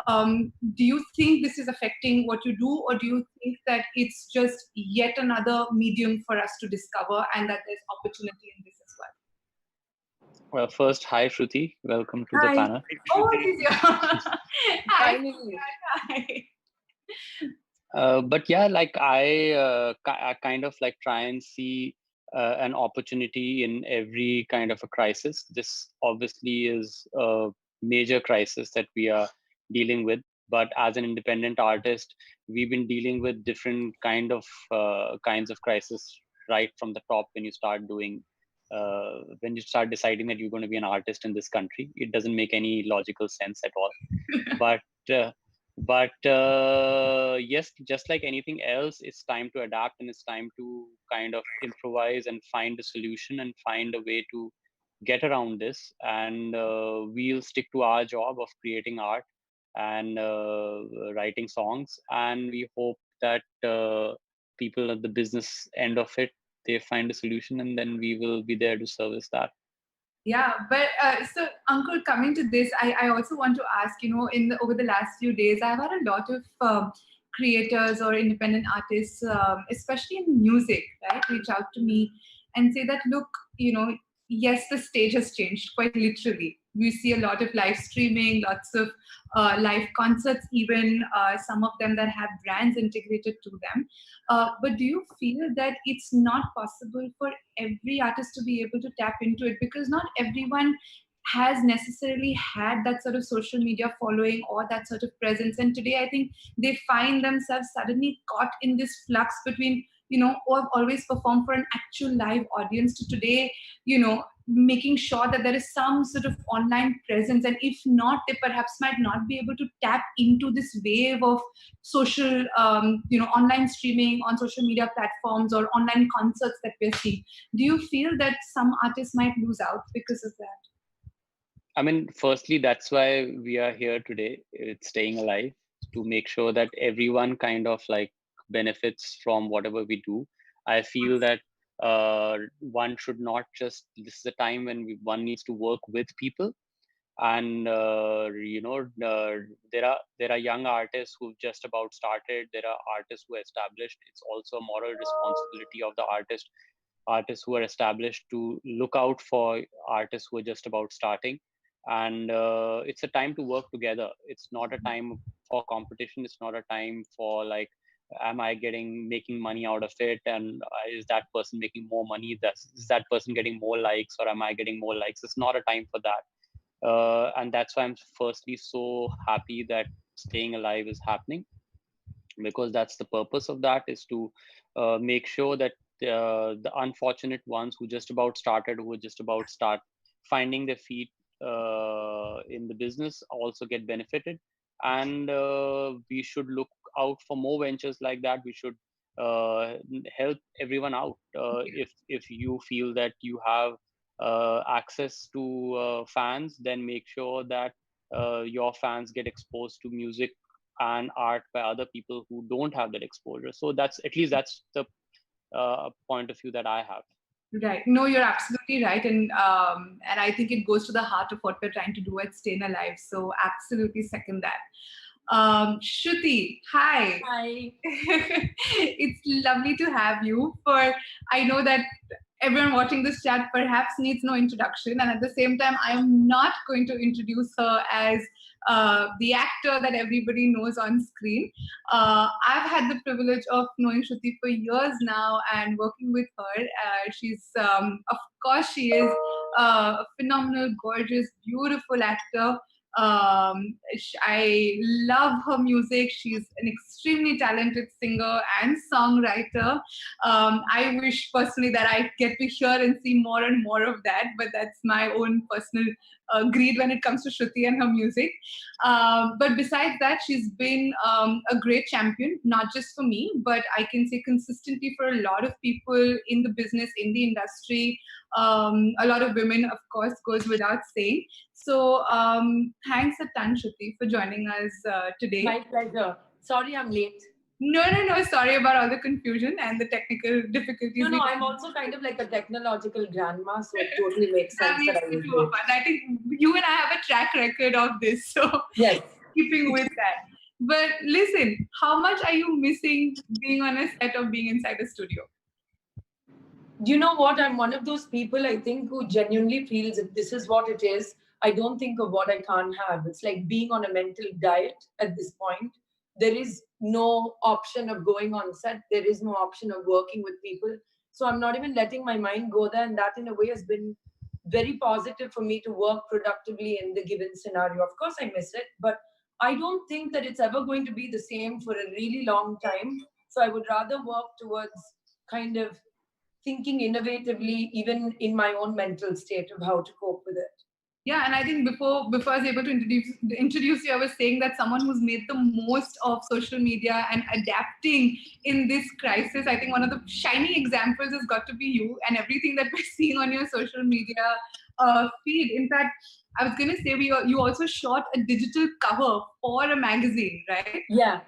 Do you think this is affecting what you do, or do you think that it's just yet another medium for us to discover and that there's opportunity in this as well? Well, first, hi, Shruti. Welcome to the panel. Oh, she's here. Hi. But yeah, like I kind of like try and see an opportunity in every kind of a crisis. This obviously is a major crisis that we are dealing with. But as an independent artist, we've been dealing with different kinds of crisis right from the top when you start doing. When you start deciding that you're going to be an artist in this country, it doesn't make any logical sense at all. But yes, just like anything else, it's time to adapt and it's time to kind of improvise and find a solution and find a way to get around this. And we'll stick to our job of creating art and writing songs. And we hope that people at the business end of it, they find a solution, and then we will be there to service that. Yeah, but so Ankur, coming to this, I also want to ask, over the last few days, I've had a lot of creators or independent artists, especially in music, right, reach out to me and say that, look, yes, the stage has changed quite literally. We see a lot of live streaming, lots of live concerts, even some of them that have brands integrated to them. But do you feel that it's not possible for every artist to be able to tap into it? Because not everyone has necessarily had that sort of social media following or that sort of presence. And today, I think they find themselves suddenly caught in this flux between, or have always performed for an actual live audience to today, making sure that there is some sort of online presence. And if not, they perhaps might not be able to tap into this wave of social, online streaming on social media platforms or online concerts that we're seeing. Do you feel that some artists might lose out because of that? I mean, firstly, that's why we are here today. It's Staying Alive, to make sure that everyone kind of like benefits from whatever we do. I feel that one should not just, this is a time when one needs to work with people. And there are young artists who've just about started. There are artists who are established. It's also a moral responsibility of the artists who are established to look out for artists who are just about starting. And it's a time to work together. It's not a time for competition. It's not a time for like, am I making money out of it, and is that person making more money? Is that person getting more likes, or am I getting more likes? It's not a time for that. And that's why I'm firstly so happy that Staying Alive is happening, because that's the purpose of that, is to make sure that the unfortunate ones who just about started, who just about start finding their feet in the business, also get benefited. And we should look out for more ventures like that. We should help everyone out. If you feel that you have access to fans, then make sure that your fans get exposed to music and art by other people who don't have that exposure. So that's, at least that's the point of view that I have. Right. No, you're absolutely right. And I think it goes to the heart of what we're trying to do at StayINALIVE. So absolutely second that. Shruti, hi. Hi. It's lovely to have you. I know that everyone watching this chat perhaps needs no introduction. And at the same time, I am not going to introduce her as the actor that everybody knows on screen. I've had the privilege of knowing Shruti for years now and working with her. She's, of course, she is a phenomenal, gorgeous, beautiful actor. I love her music. She's an extremely talented singer and songwriter. I wish personally that I get to hear and see more and more of that, but that's my own personal greed when it comes to Shruti and her music. But besides that, she's been a great champion, not just for me, but I can say consistently for a lot of people in the business, in the industry. A lot of women, of course, goes without saying. So thanks a ton, Shruti, for joining us today. My pleasure. Sorry I'm late. No. Sorry about all the confusion and the technical difficulties. No, I'm also kind of like a technological grandma, so it totally makes sense that I was late. I think you and I have a track record of this, so yes, keeping with that. But listen, how much are you missing being on a set or being inside a studio? You know what? I'm one of those people, I think, who genuinely feels if this is what it is, I don't think of what I can't have. It's like being on a mental diet at this point. There is no option of going on set. There is no option of working with people. So I'm not even letting my mind go there. And that in a way has been very positive for me to work productively in the given scenario. Of course, I miss it, but I don't think that it's ever going to be the same for a really long time. So I would rather work towards kind of thinking innovatively, even in my own mental state of how to cope with it. Yeah, and I think before I was able to introduce you, I was saying that someone who's made the most of social media and adapting in this crisis, I think one of the shining examples has got to be you and everything that we're seeing on your social media feed. In fact, I was going to say you also shot a digital cover for a magazine, right? Yeah.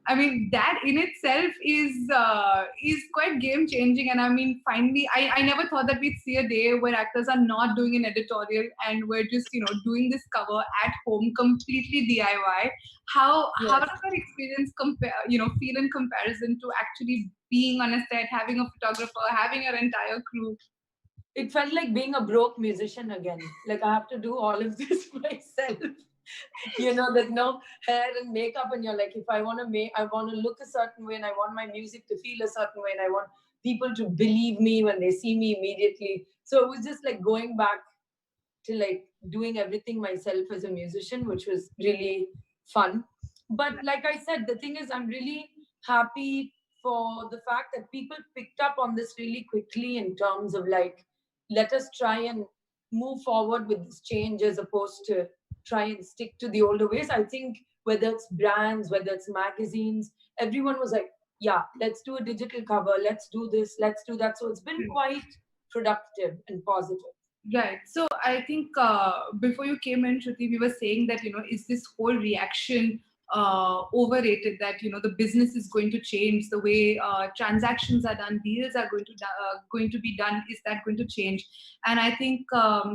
I mean, that in itself is quite game changing. And I mean, finally, I never thought that we'd see a day where actors are not doing an editorial and we're just, doing this cover at home, completely DIY. How does that experience feel in comparison to actually being on a set, having a photographer, having your entire crew? It felt like being a broke musician again. Like I have to do all of this myself. There's no hair and makeup, and you're like, if I want to look a certain way, and I want my music to feel a certain way, and I want people to believe me when they see me immediately. So it was just like going back to like doing everything myself as a musician, which was really fun. But like I said, the thing is, I'm really happy for the fact that people picked up on this really quickly in terms of like, let us try and move forward with this change as opposed to try and stick to the older ways. I think whether it's brands, whether it's magazines, everyone was like, yeah, let's do a digital cover, let's do this, let's do that. So it's been quite productive and positive. Right. So I think before you came in, Shruti, we were saying that, is this whole reaction overrated, that, the business is going to change, the way transactions are done, deals are going to be done, is that going to change? And I think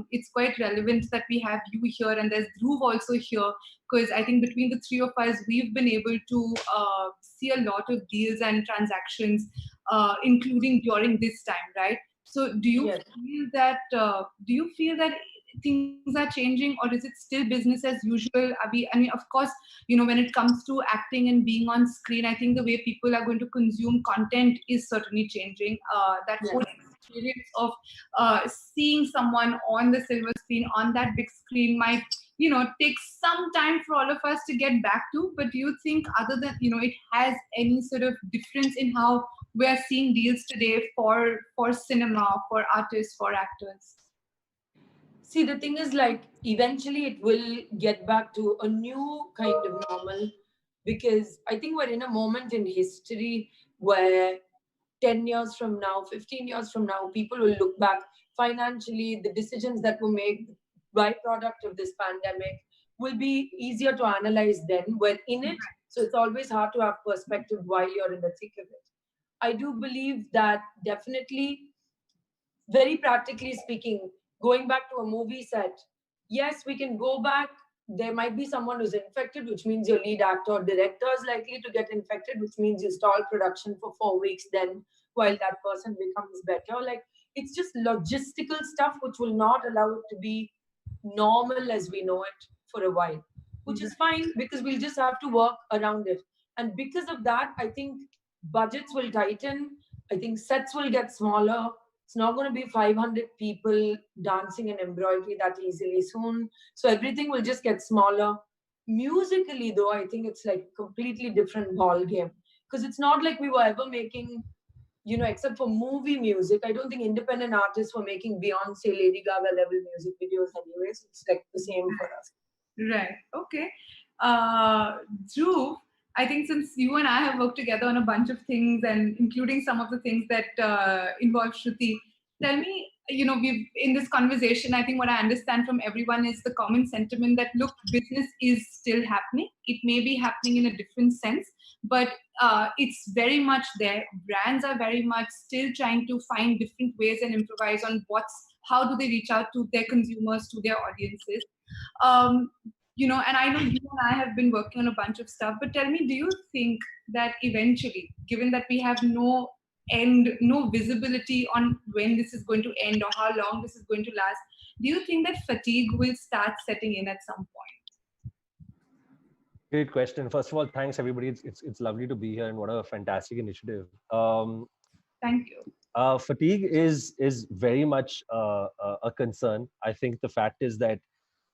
it's quite relevant that we have you here and there's Dhruv also here, because I think between the three of us, we've been able to see a lot of deals and transactions, including during this time, right? So do you feel that things are changing, or is it still business as usual? I mean, of course, when it comes to acting and being on screen, I think the way people are going to consume content is certainly changing. That whole experience of seeing someone on the silver screen, on that big screen, might take some time for all of us to get back to. But do you think, other than it has any sort of difference in how we are seeing deals today for cinema, for artists, for actors? See, the thing is, like, eventually it will get back to a new kind of normal, because I think we're in a moment in history where 10 years from now, 15 years from now, people will look back financially, the decisions that were made, byproduct of this pandemic, will be easier to analyze then. We're in it, so it's always hard to have perspective while you're in the thick of it. I do believe that definitely, very practically speaking, going back to a movie set, yes, we can go back. There might be someone who's infected, which means your lead actor or director is likely to get infected, which means you stall production for 4 weeks then while that person becomes better. Like, it's just logistical stuff which will not allow it to be normal as we know it for a while, which is fine because we'll just have to work around it. And because of that, I think budgets will tighten. I think sets will get smaller. It's not going to be 500 people dancing in embroidery that easily soon. So everything will just get smaller. Musically, though, I think it's like a completely different ball game, because it's not like we were ever making, except for movie music, I don't think independent artists were making Beyonce, Lady Gaga level music videos anyways. It's like the same for us. Right. Okay. Dhruv, I think since you and I have worked together on a bunch of things, and including some of the things that involve Shruti, tell me, we've in this conversation, I think what I understand from everyone is the common sentiment that, look, business is still happening. It may be happening in a different sense, but it's very much there. Brands are very much still trying to find different ways and improvise on how do they reach out to their consumers, to their audiences. And I know you and I have been working on a bunch of stuff, but tell me, do you think that eventually, given that we have no end, no visibility on when this is going to end or how long this is going to last, do you think that fatigue will start setting in at some point? Great question. First of all, thanks everybody. It's lovely to be here, and what a fantastic initiative. Thank you. Fatigue is very much a concern. I think the fact is that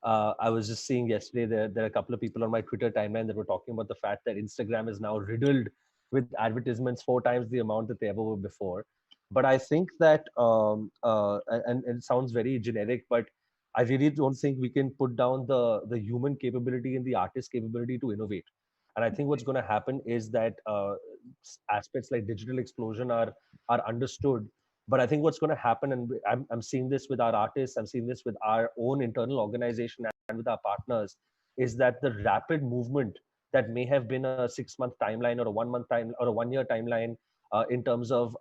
I was just seeing yesterday there are a couple of people on my Twitter timeline that were talking about the fact that Instagram is now riddled with advertisements 4 times the amount that they ever were before. But I think that, and it sounds very generic, but I really don't think we can put down the human capability and the artist capability to innovate. And I think what's going to happen is that aspects like digital explosion are understood. But I think what's going to happen, and I'm seeing this with our artists, I'm seeing this with our own internal organization and with our partners, is that the rapid movement that may have been a 6-month timeline or a 1-month time or a 1-year timeline in terms of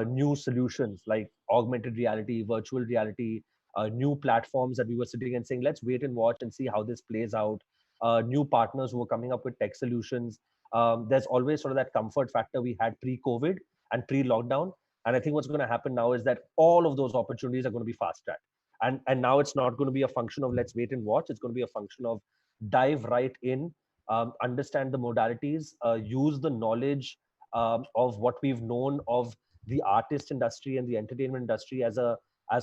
new solutions like augmented reality, virtual reality, new platforms that we were sitting and saying, let's wait and watch and see how this plays out. New partners who are coming up with tech solutions. There's always sort of that comfort factor we had pre-COVID and pre-lockdown. And I think what's going to happen now is that all of those opportunities are going to be fast-tracked. And now it's not going to be a function of let's wait and watch. It's going to be a function of dive right in, understand the modalities, use the knowledge of what we've known of the artist industry and the entertainment industry as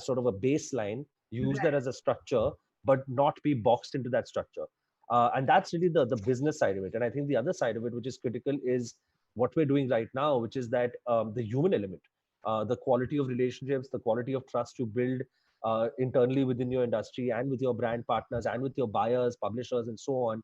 sort of a baseline, use that as a structure, but not be boxed into that structure. And that's really the business side of it. And I think the other side of it, which is critical, is what we're doing right now, which is that the human element, the quality of relationships, the quality of trust you build internally within your industry and with your brand partners and with your buyers, publishers, and so on.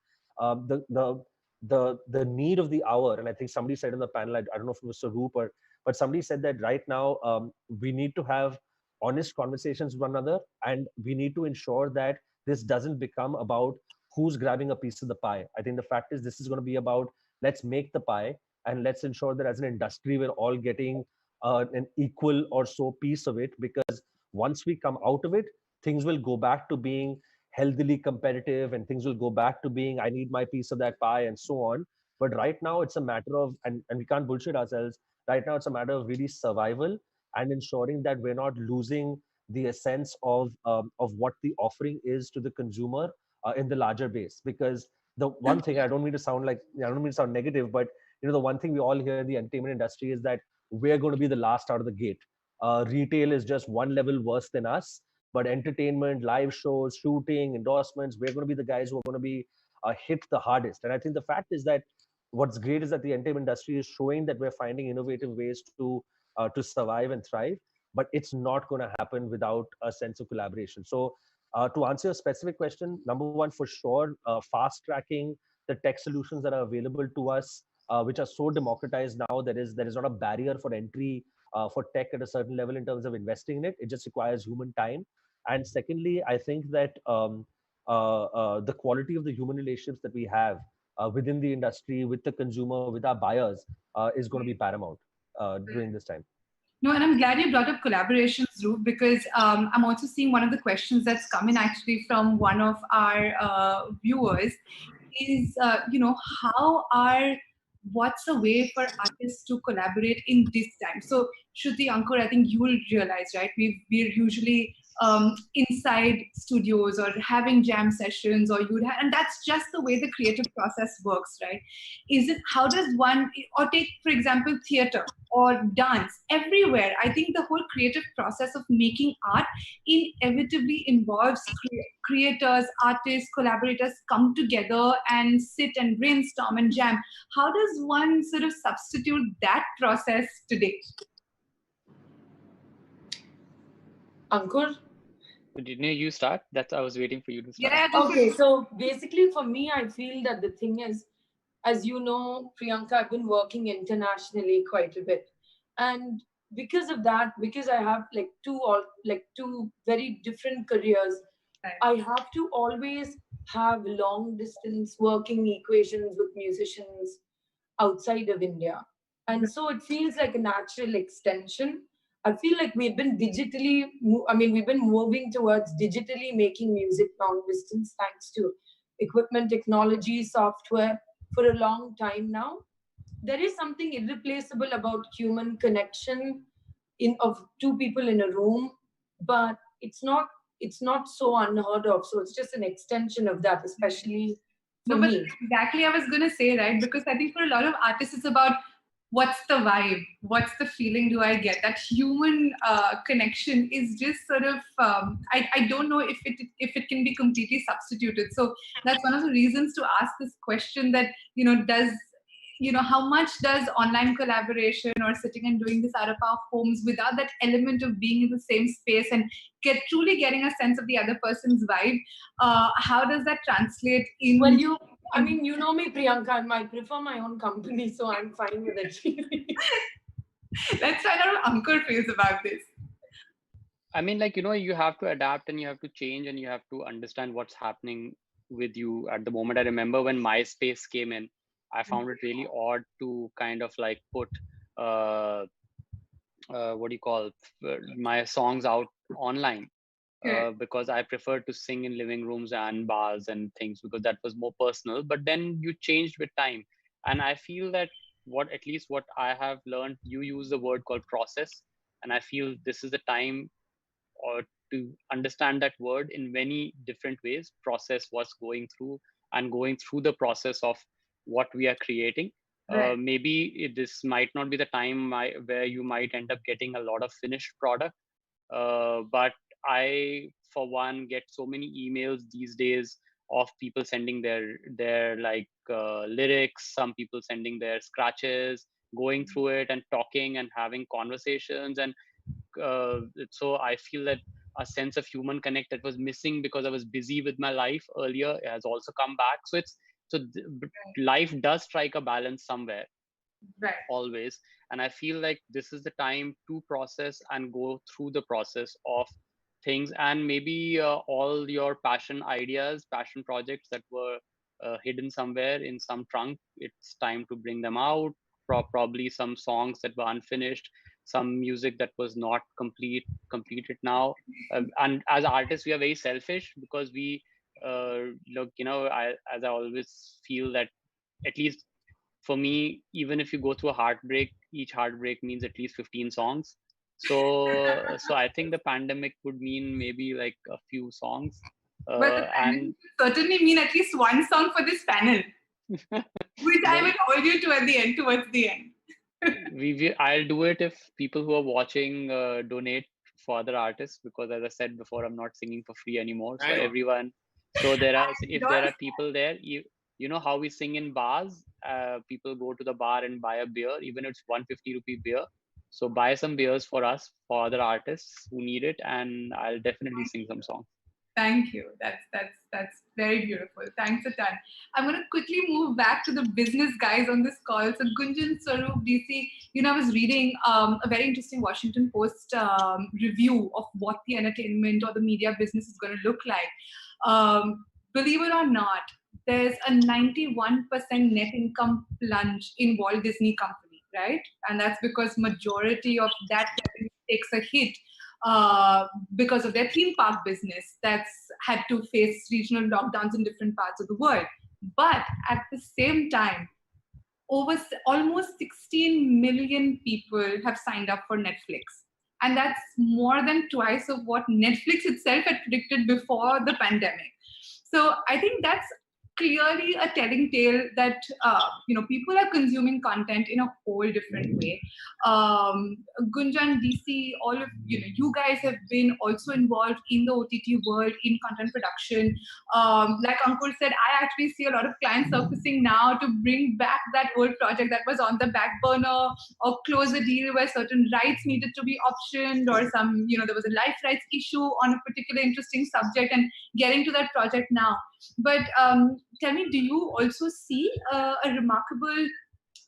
The need of the hour, and I think somebody said on the panel, I don't know if it was Sarup, but somebody said that right now we need to have honest conversations with one another, and we need to ensure that this doesn't become about who's grabbing a piece of the pie. I think the fact is this is going to be about, let's make the pie and let's ensure that as an industry we're all getting an equal or so piece of it, because once we come out of it, things will go back to being healthily competitive, and things will go back to being, I need my piece of that pie, and so on. But right now it's a matter of, and we can't bullshit ourselves, right now it's a matter of really survival and ensuring that we're not losing the essence of what the offering is to the consumer in the larger base. Because the one thing, I don't mean to sound negative, but the one thing we all hear in the entertainment industry is that we're going to be the last out of the gate. Retail is just one level worse than us, but entertainment, live shows, shooting, endorsements, we're going to be the guys who are going to be hit the hardest. And I think the fact is that what's great is that the entertainment industry is showing that we're finding innovative ways to survive and thrive, but it's not going to happen without a sense of collaboration. So to answer your specific question, number one, for sure, fast tracking the tech solutions that are available to us, which are so democratized now, there is not a barrier for entry for tech at a certain level in terms of investing in it. It just requires human time. And secondly, I think that the quality of the human relationships that we have within the industry, with the consumer, with our buyers, is going to be paramount during this time. No, and I'm glad you brought up collaborations, Dhruv, because I'm also seeing one of the questions that's come in actually from one of our viewers is, what's a way for artists to collaborate in this time? So, Sriti, Ankur, I think you will realize, right? We're usually inside studios or having jam sessions, and that's just the way the creative process works, right? How does one, or take, for example, theater or dance, everywhere, I think the whole creative process of making art inevitably involves creators, artists, collaborators come together and sit and brainstorm and jam. How does one sort of substitute that process today? Ankur? Didn't you start? I was waiting for you to start. Yeah. Okay, so basically for me, I feel that the thing is, as you know, Priyanka, I've been working internationally quite a bit. And because of that, because I have two very different careers, I have to always have long distance working equations with musicians outside of India. And so it feels like a natural extension. I feel like we've been moving towards digitally making music long distance, thanks to equipment, technology, software for a long time now. There is something irreplaceable about human connection of two people in a room, but it's not so unheard of. So it's just an extension of that, especially for No, but me. exactly, I was going to say, right? Because I think for a lot of artists, it's about what's the vibe, what's the feeling do I get? That human connection is just sort of, I don't know if it can be completely substituted. So that's one of the reasons to ask this question that, how much does online collaboration or sitting and doing this out of our homes without that element of being in the same space and truly getting a sense of the other person's vibe, how does that translate in? Well, you know me, Priyanka, I prefer my own company, so I'm fine with it. Let's find out how Ankur feels about this. I mean, you have to adapt and you have to change and you have to understand what's happening with you at the moment. I remember when MySpace came in, I found it really odd to kind of put my songs out online. Because I prefer to sing in living rooms and bars and things, because that was more personal. But then you changed with time. And I feel that what I have learned, you use the word called process. And I feel this is the time to understand that word in many different ways. Process what's going through the process of what we are creating. Right. Maybe this might not be the time where you might end up getting a lot of finished product. But I for one get so many emails these days of people sending their like lyrics, some people sending their scratches, going through it and talking and having conversations. And so I feel that a sense of human connect that was missing because I was busy with my life earlier has also come back. So life does strike a balance somewhere, right, always. And I feel like this is the time to process and go through the process of things, and maybe all your passion ideas, passion projects that were hidden somewhere in some trunk, it's time to bring them out. Probably some songs that were unfinished, some music that was not completed now. And as artists, we are very selfish because we look, as I always feel that, at least for me, even if you go through a heartbreak, each heartbreak means at least 15 songs. So I think the pandemic would mean maybe like a few songs. But the pandemic And would certainly mean at least one song for this panel, which I will hold you to at the end, towards the end. I'll do it if people who are watching donate for other artists, because as I said before, I'm not singing for free anymore. So everyone, so if there are people there, you know how we sing in bars, people go to the bar and buy a beer, even if it's 150 rupee beer. So buy some beers for us, for other artists who need it, and I'll definitely sing some songs. Thank you. That's very beautiful. Thanks a ton. I'm going to quickly move back to the business guys on this call. So Gunjan, Swaroop, DC, I was reading a very interesting Washington Post review of what the entertainment or the media business is going to look like. Believe it or not, there's a 91% net income plunge in Walt Disney Company, right? And that's because majority of that revenue takes a hit because of their theme park business that's had to face regional lockdowns in different parts of the world. But at the same time, almost 16 million people have signed up for Netflix. And that's more than twice of what Netflix itself had predicted before the pandemic. So I think that's clearly a telling tale that people are consuming content in a whole different way. Gunjan, DC, all of you guys have been also involved in the OTT world in content production. Like Ankur said, I actually see a lot of clients surfacing now to bring back that old project that was on the back burner, or close a deal where certain rights needed to be optioned, or there was a life rights issue on a particular interesting subject, and getting to that project now. But tell me, do you also see a remarkable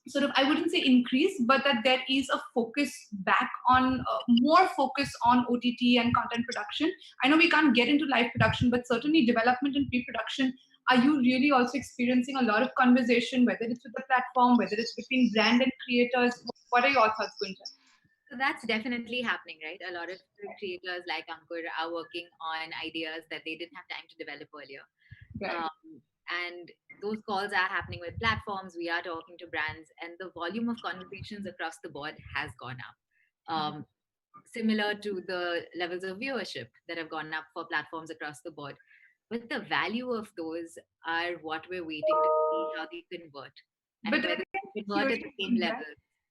sort of, I wouldn't say increase, but that there is a focus back on, more focus on OTT and content production? I know we can't get into live production, but certainly development and pre-production, are you really also experiencing a lot of conversation, whether it's with the platform, whether it's between brand and creators? What are your thoughts, Gunjan? So that's definitely happening, right? A lot of creators like Ankur are working on ideas that they didn't have time to develop earlier. Right. And those calls are happening with platforms. We are talking to brands, and the volume of conversations across the board has gone up. Similar to the levels of viewership that have gone up for platforms across the board. But the value of those are what we're waiting to see how they convert. And But whether they convert at the same level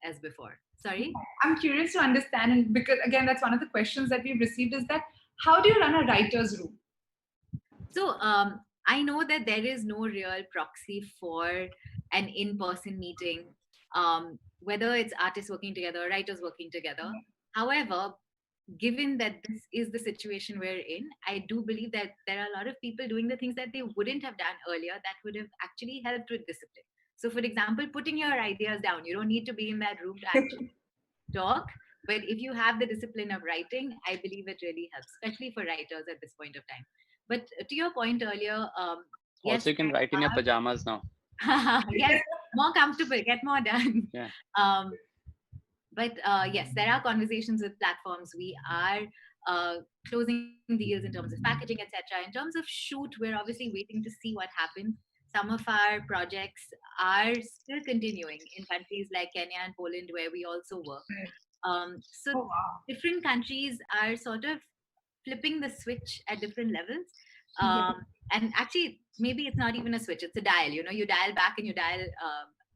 as before. Sorry? I'm curious to understand, and because again, that's one of the questions that we've received, is that how do you run a writer's room? So I know that there is no real proxy for an in-person meeting, whether it's artists working together, writers working together. However, given that this is the situation we're in, I do believe that there are a lot of people doing the things that they wouldn't have done earlier that would have actually helped with discipline. So for example, putting your ideas down, you don't need to be in that room to actually talk. But if you have the discipline of writing, I believe it really helps, especially for writers at this point of time. But to your point earlier, yes, also you can write in your pajamas now. Yes, more comfortable, get more done. Yeah. But yes, there are conversations with platforms. We are closing deals in terms of packaging, etc. In terms of shoot, we're obviously waiting to see what happens. Some of our projects are still continuing in countries like Kenya and Poland, where we also work. So different countries are sort of flipping the switch at different levels. And actually, maybe it's not even a switch, it's a dial. You dial back and you dial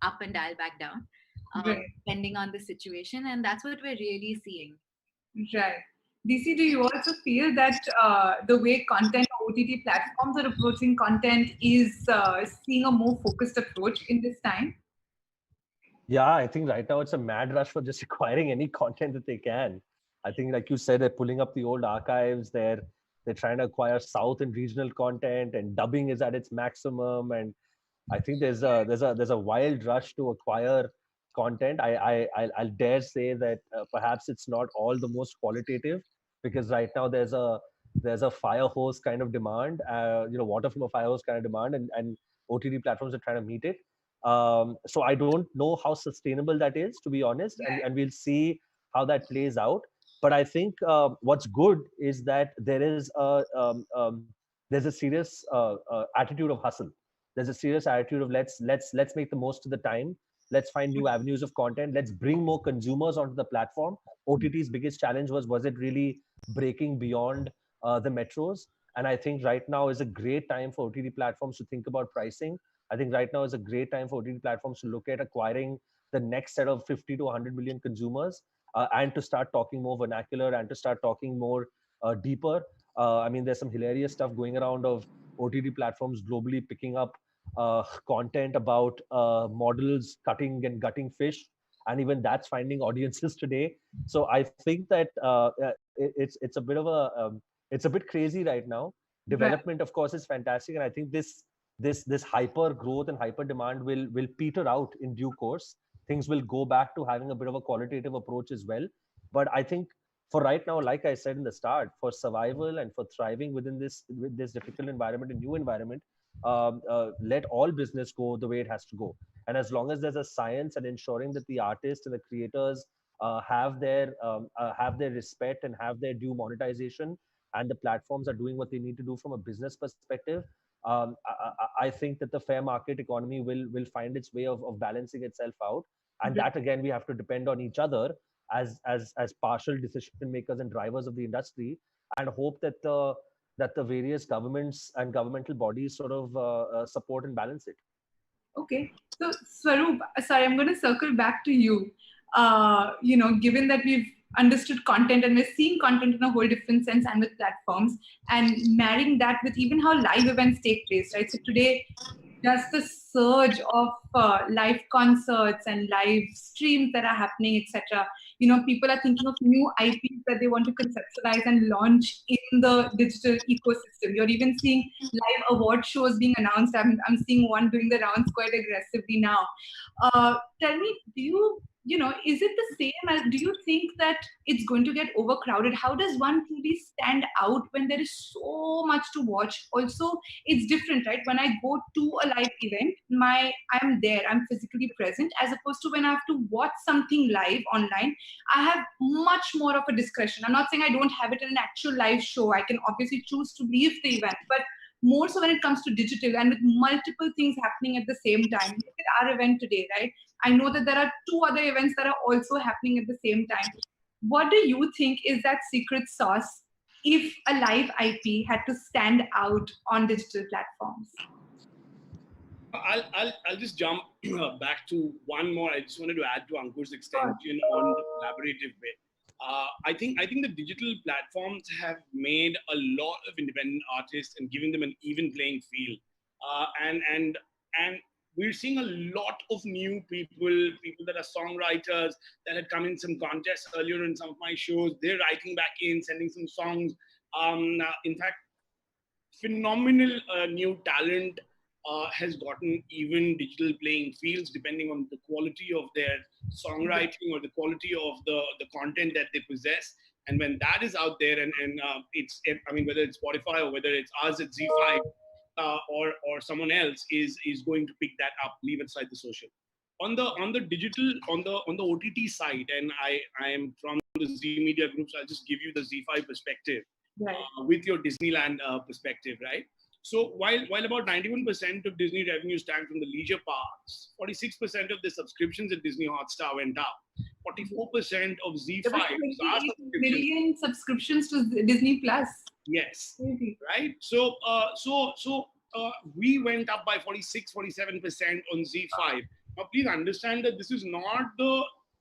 up and dial back down, depending on the situation. And that's what we're really seeing. Right. DC, do you also feel that the way content OTT platforms are approaching content is seeing a more focused approach in this time? Yeah, I think right now it's a mad rush for just acquiring any content that they can. I think, like you said, they're pulling up the old archives. They're trying to acquire South and regional content, and dubbing is at its maximum. And I think there's a wild rush to acquire content. I'll dare say that perhaps it's not all the most qualitative, because right now there's a fire hose kind of demand, water from a fire hose kind of demand, and OTT platforms are trying to meet it. So I don't know how sustainable that is, to be honest, and we'll see how that plays out. But I think what's good is that there's a serious attitude of hustle. There's a serious attitude of let's make the most of the time. Let's find new avenues of content. Let's bring more consumers onto the platform. OTT's biggest challenge was it really breaking beyond the metros? And I think right now is a great time for OTT platforms to think about pricing. I think right now is a great time for OTT platforms to look at acquiring the next set of 50 to 100 million consumers, and to start talking more vernacular and to start talking more deeper. I mean, there's some hilarious stuff going around of OTT platforms globally picking up content about models cutting and gutting fish, and even that's finding audiences today. So I think that it's a bit of it's a bit crazy right now. Development, of course, is fantastic, and I think this hyper growth and hyper demand will peter out in due course. Things will go back to having a bit of a qualitative approach as well. But I think for right now, like I said in the start, for survival and for thriving within this difficult environment, a new environment, let all business go the way it has to go. And as long as there's a science and ensuring that the artists and the creators have their respect and have their due monetization, and the platforms are doing what they need to do from a business perspective, I think that the fair market economy will find its way of balancing itself out. And that again, we have to depend on each other as partial decision makers and drivers of the industry, and hope that the various governments and governmental bodies sort of support and balance it. Okay, so Swaroop, sorry, I'm going to circle back to you. Given that we've understood content and we're seeing content in a whole different sense and with platforms, and marrying that with even how live events take place, right? So today, just the surge of live concerts and live streams that are happening, etc. People are thinking of new IPs that they want to conceptualize and launch in the digital ecosystem. You're even seeing live award shows being announced. I'm seeing one doing the rounds quite aggressively now. Tell me, is it the same as, do you think that it's going to get overcrowded? How does one truly stand out when there is so much to watch? Also, it's different, right? When I go to a live event, I'm there, I'm physically present, as opposed to when I have to watch something live online, I have much more of a discretion. I'm not saying I don't have it in an actual live show. I can obviously choose to leave the event, but more so when it comes to digital and with multiple things happening at the same time. Look at our event today, right? I know that there are 2 other events that are also happening at the same time. What do you think is that secret sauce if a live IP had to stand out on digital platforms? I'll just jump back to one more. I just wanted to add to Ankur's extension on the collaborative bit. I think the digital platforms have made a lot of independent artists and giving them an even playing field. And we're seeing a lot of new people that are songwriters that had come in some contests earlier in some of my shows. They're writing back in, sending some songs. In fact, phenomenal new talent has gotten even digital playing fields depending on the quality of their songwriting or the quality of the content that they possess. And when that is out there, and whether it's Spotify or whether it's us at Z5 or someone else is going to pick that up, leave aside the social. On the digital, on the OTT side, and I am from the Z Media Group, so I'll just give you the Z5 perspective, right, with your Disneyland perspective, right? So while about 91% of Disney revenue stand from the leisure parks, 46% of the subscriptions at Disney Hotstar went up. 44% of Z5 million subscriptions to Disney Plus. Yes, right. So we went up by 47% on Z5. Now please understand that this is not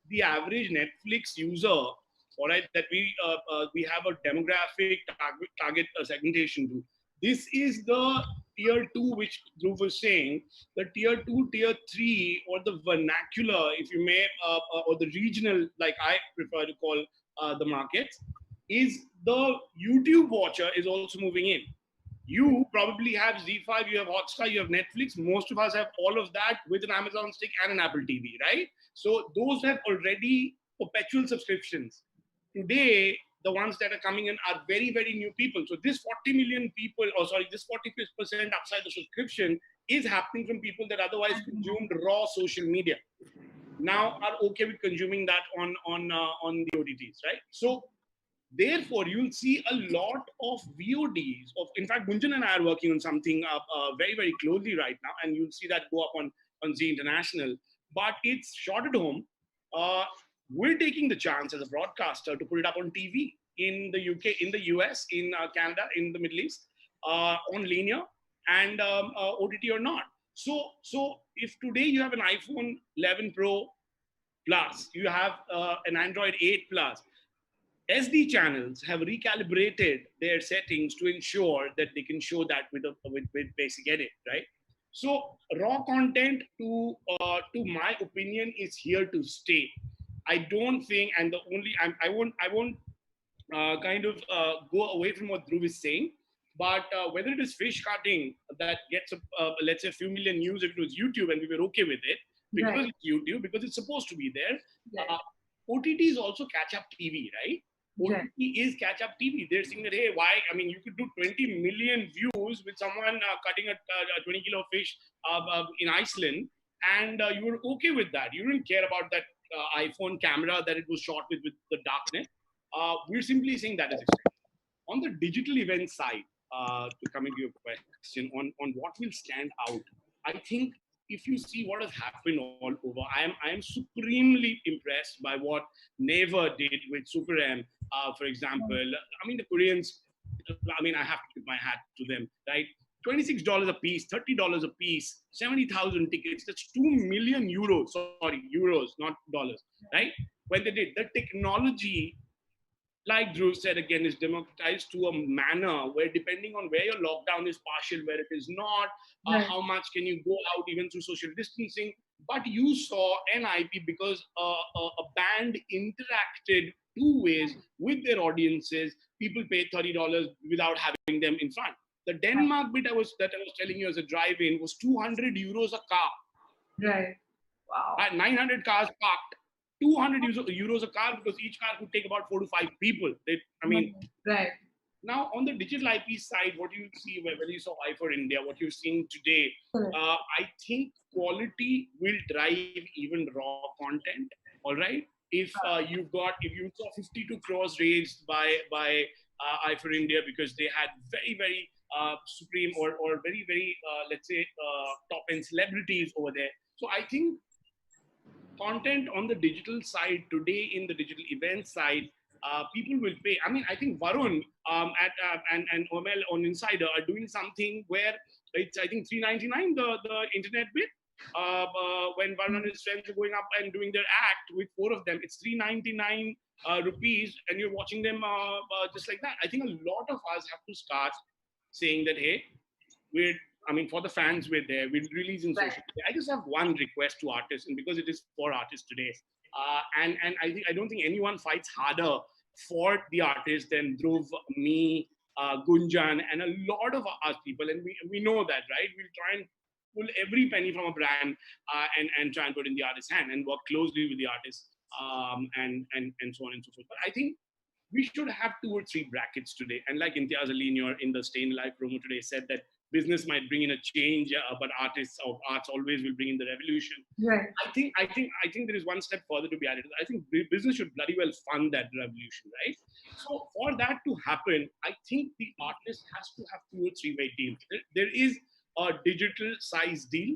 the average Netflix user all right, that we have a demographic target segmentation to. This is the tier 2, which Dhruv was saying, the tier 2, tier 3, or the vernacular, if you may, or the regional, like I prefer to call the markets, is the YouTube watcher is also moving in. You probably have Z5, you have Hotstar, you have Netflix. Most of us have all of that with an Amazon stick and an Apple TV, right? So those have already perpetual subscriptions. Today, the ones that are coming in are very, very new people. So this 40 million people, or sorry, this 40% upside the subscription is happening from people that otherwise consumed raw social media. Now are okay with consuming that on the OTTs, right? So therefore, you'll see a lot of VODs. In fact, Gunjan and I are working on something very, very closely right now, and you'll see that go up on Z International. But it's shot at home. We're taking the chance as a broadcaster to put it up on TV in the UK, in the US, in Canada, in the Middle East, on linear and OTT or not. So if today you have an iPhone 11 Pro Plus, you have an Android 8 Plus, SD channels have recalibrated their settings to ensure that they can show that with basic edit, right? So raw content, to my opinion, is here to stay. I don't think, and I won't go away from what Dhruv is saying, but whether it is fish cutting that gets let's say a few million views if it was YouTube and we were okay with it because it's YouTube, because it's supposed to be there. OTT is also catch-up TV, right? OTT is catch-up TV. They're saying that, hey, why? I mean, you could do 20 million views with someone cutting a 20 kilo fish in Iceland, and you were okay with that. You didn't care about that iPhone camera that it was shot with the darknet. We're simply saying that is expected. On the digital event side, to come into your question on what will stand out, I think if you see what has happened all over, I am supremely impressed by what Naver did with Super M, for example. I mean, the Koreans, I mean, I have to tip my hat to them, right? $26 a piece, $30 a piece, 70,000 tickets. That's 2 million euros. Sorry, euros, not dollars, right? When they did the technology, like Dhruv said again, is democratized to a manner where, depending on where your lockdown is partial, where it is not, how much can you go out even through social distancing. But you saw NIP because a band interacted two ways with their audiences. People paid $30 without having them in front. The Denmark bit that I was telling you as a drive-in was 200 euros a car. Right. Wow. 900 cars parked. 200 euros a car, because each car could take about 4 to 5 people. Right. Now, on the digital IP side, what you see, whether you saw I for India, what you're seeing today, I think quality will drive even raw content. All right. If you saw 52 crores raised by I for India because they had very, very supreme or very, very let's say top end celebrities over there. So I think content on the digital side today, in the digital event side, people will pay. I mean, I think Varun and Omel on Insider are doing something where it's, I think, $3.99 the internet bit. When Varun and his friends are going up and doing their act with 4 of them, it's $3.99 rupees, and you're watching them just like that. I think a lot of us have to start saying that, hey, for the fans, we're there. We're releasing social media. I just have one request to artists, and because it is for artists today, and I don't think anyone fights harder for the artists than Dhruv, me, Gunjan, and a lot of us people, and we know that, right? We'll try and pull every penny from a brand and try and put in the artist's hand and work closely with the artist, and so on and so forth. But I think we should have 2 or 3 brackets today. And like Imtiaz Ali in the StayINALIVE promo today said, that business might bring in a change, but arts always will bring in the revolution. Right. I think there is one step further to be added. I think business should bloody well fund that revolution, right? So for that to happen, I think the artist has to have 2 or 3 way deals. There is a digital size deal.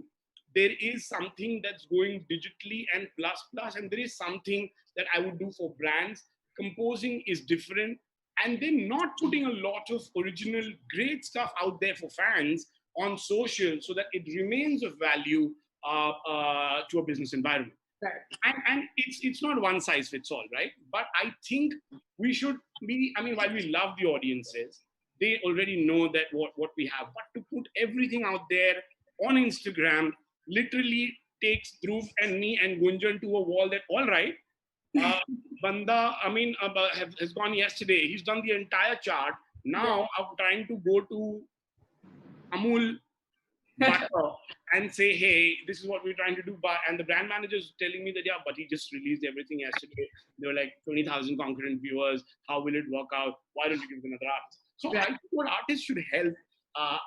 There is something that's going digitally and plus, and there is something that I would do for brands. Composing is different, and then not putting a lot of original great stuff out there for fans on social so that it remains of value to a business environment. And it's not one size fits all, right? But I think we should be, I mean, while we love the audiences, they already know that what we have. But to put everything out there on Instagram literally takes Dhruv and me and Gunjan to a wall that, all right, Banda, I mean, has gone yesterday. He's done the entire chart. Now I'm trying to go to Amul butter and say, hey, this is what we're trying to do. But and the brand manager is telling me that, yeah, but he just released everything yesterday. There were like 20,000 concurrent viewers. How will it work out? Why don't you give it another artist? So I think what artists should help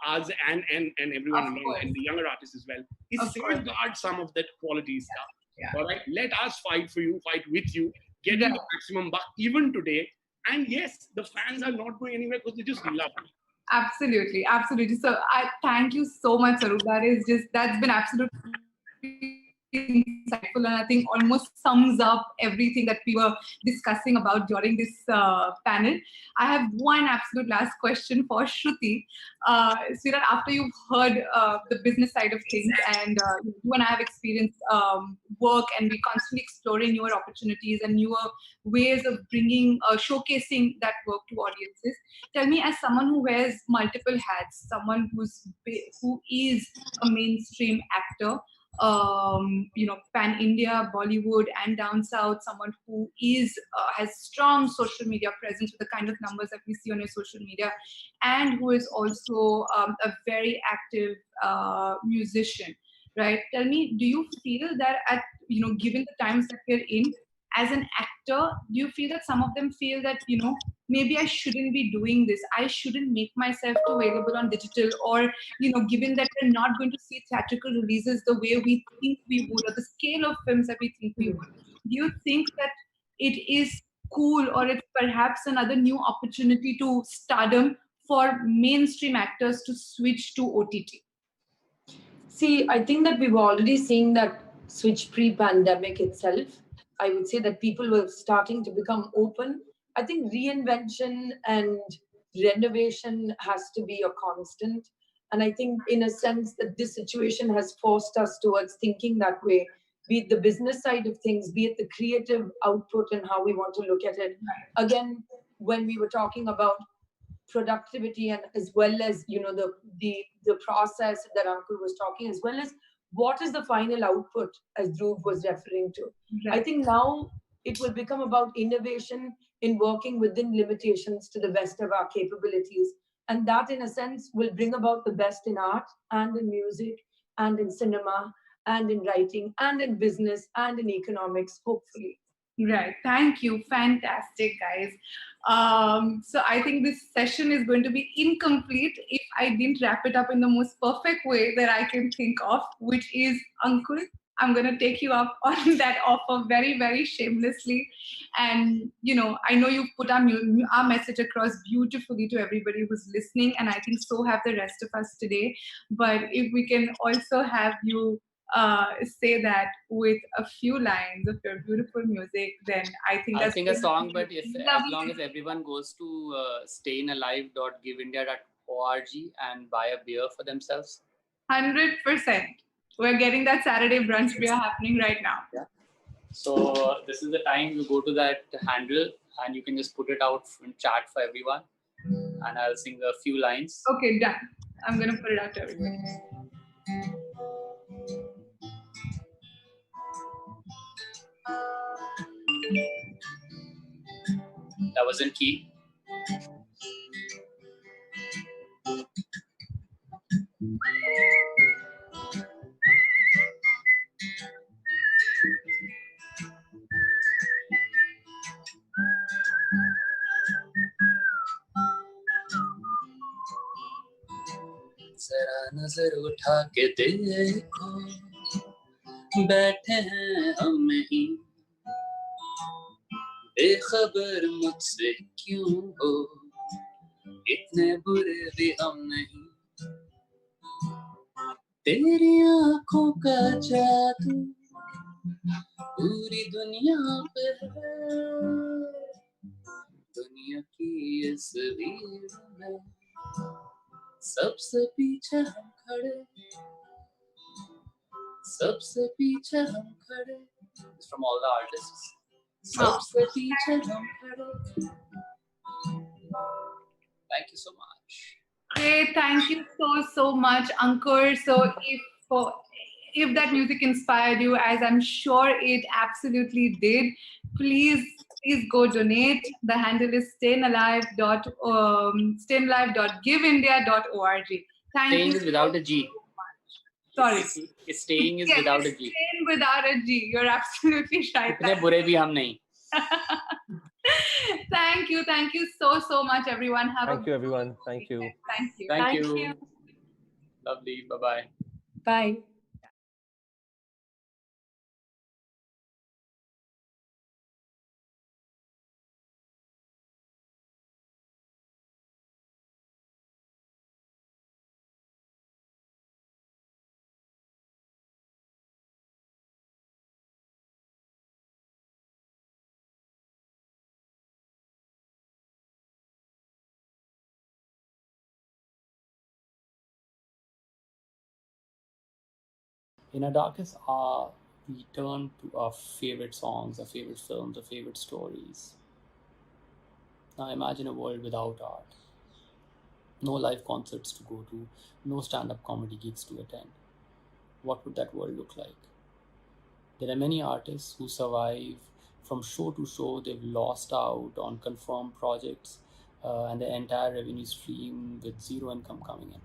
us and everyone along, and the younger artists as well, is safeguard some of that quality stuff. All right, let us fight for you, fight with you, get you the maximum buck even today. And yes, the fans are not going anywhere because they just love it. Absolutely, absolutely. So I thank you so much, Saru. That's been absolutely insightful, and I think almost sums up everything that we were discussing about during this panel. I have one absolute last question for Shruti. Sweetheart, after you've heard the business side of things, and you and I have experienced work, and we're constantly exploring newer opportunities and newer ways of bringing, showcasing that work to audiences. Tell me, as someone who wears multiple hats, someone who is a mainstream actor, pan-India, Bollywood and down south, someone who has strong social media presence with the kind of numbers that we see on your social media, and who is also a very active musician, right? Tell me, do you feel that given the times that we're in, as an actor, do you feel that some of them feel that, maybe I shouldn't be doing this, I shouldn't make myself too available on digital, or, given that we're not going to see theatrical releases the way we think we would, or the scale of films that we think we would, do you think that it is cool, or it's perhaps another new opportunity to stardom for mainstream actors to switch to OTT? See, I think that we've already seen that switch pre-pandemic itself. I would say that people were starting to become open. I think reinvention and renovation has to be a constant. And I think in a sense that this situation has forced us towards thinking that way, be it the business side of things, be it the creative output and how we want to look at it. Again, when we were talking about productivity, and as well as the process that Ankur was talking, as well as what is the final output, as Dhruv was referring to. I think now it will become about innovation in working within limitations to the best of our capabilities, and that in a sense will bring about the best in art and in music and in cinema and in writing and in business and in economics, hopefully. Right. Thank you. Fantastic, guys. So I think this session is going to be incomplete if I didn't wrap it up in the most perfect way that I can think of, which is, Ankur, I'm going to take you up on that offer very, very shamelessly. And, I know you've put our message across beautifully to everybody who's listening, and I think so have the rest of us today. But if we can also have you say that with a few lines of your beautiful music, then I think I'll that's sing a song, but as long as everyone goes to StayINALIVE.giveindia.org and buy a beer for themselves. 100%. We're getting that Saturday brunch beer happening right now. Yeah. So this is the time you go to that handle and you can just put it out in chat for everyone. And I'll sing a few lines. Okay, done. I'm going to put it out to everybody. That was in key. जरा नजर उठा के देखो, बैठे हैं हम ही, बेखबर मुझसे क्यों हो, इतने बुरे भी हम नहीं, तेरी आंखों का जादू पूरी दुनिया पे है, दुनिया की इस भीड़ में सबसे पीछे हम खड़े, सबसे पीछे हम खड़े, is from all the artists. Sriti Jha. Thank you so much. Great, thank you so much, Ankur. So if that music inspired you, as I'm sure it absolutely did, please go donate. The handle is StayINALIVE.giveindia.org. Thank Staying you is without a G. Sorry. Staying is Yes, without a G. staying without a G. You're absolutely right. इतने बुरे भी हम नहीं. Thank you so much, everyone. Thank you, everyone. Thank you. Thank you. Thank you. Lovely. Bye-bye. Bye. In our darkest hour, we turn to our favorite songs, our favorite films, our favorite stories. Now imagine a world without art. No live concerts to go to, no stand-up comedy gigs to attend. What would that world look like? There are many artists who survive from show to show. They've lost out on confirmed projects and their entire revenue stream with zero income coming in.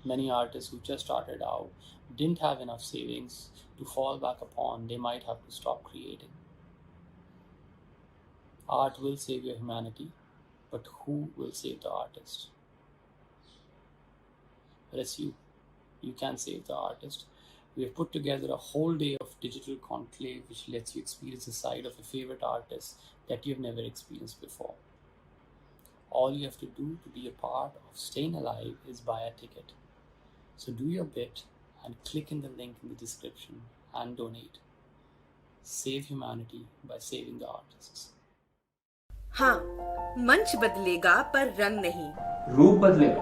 Many artists who just started out didn't have enough savings to fall back upon. They might have to stop creating. Art will save your humanity, but who will save the artist? Well, it's you. You can save the artist. We have put together a whole day of digital conclave which lets you experience a side of a favorite artist that you've never experienced before. All you have to do to be a part of Staying Alive is buy a ticket. So do your bit and click in the link in the description and donate. Save humanity by saving the artists. हाँ, मंच बदलेगा पर रंग नहीं. रूप बदलेगा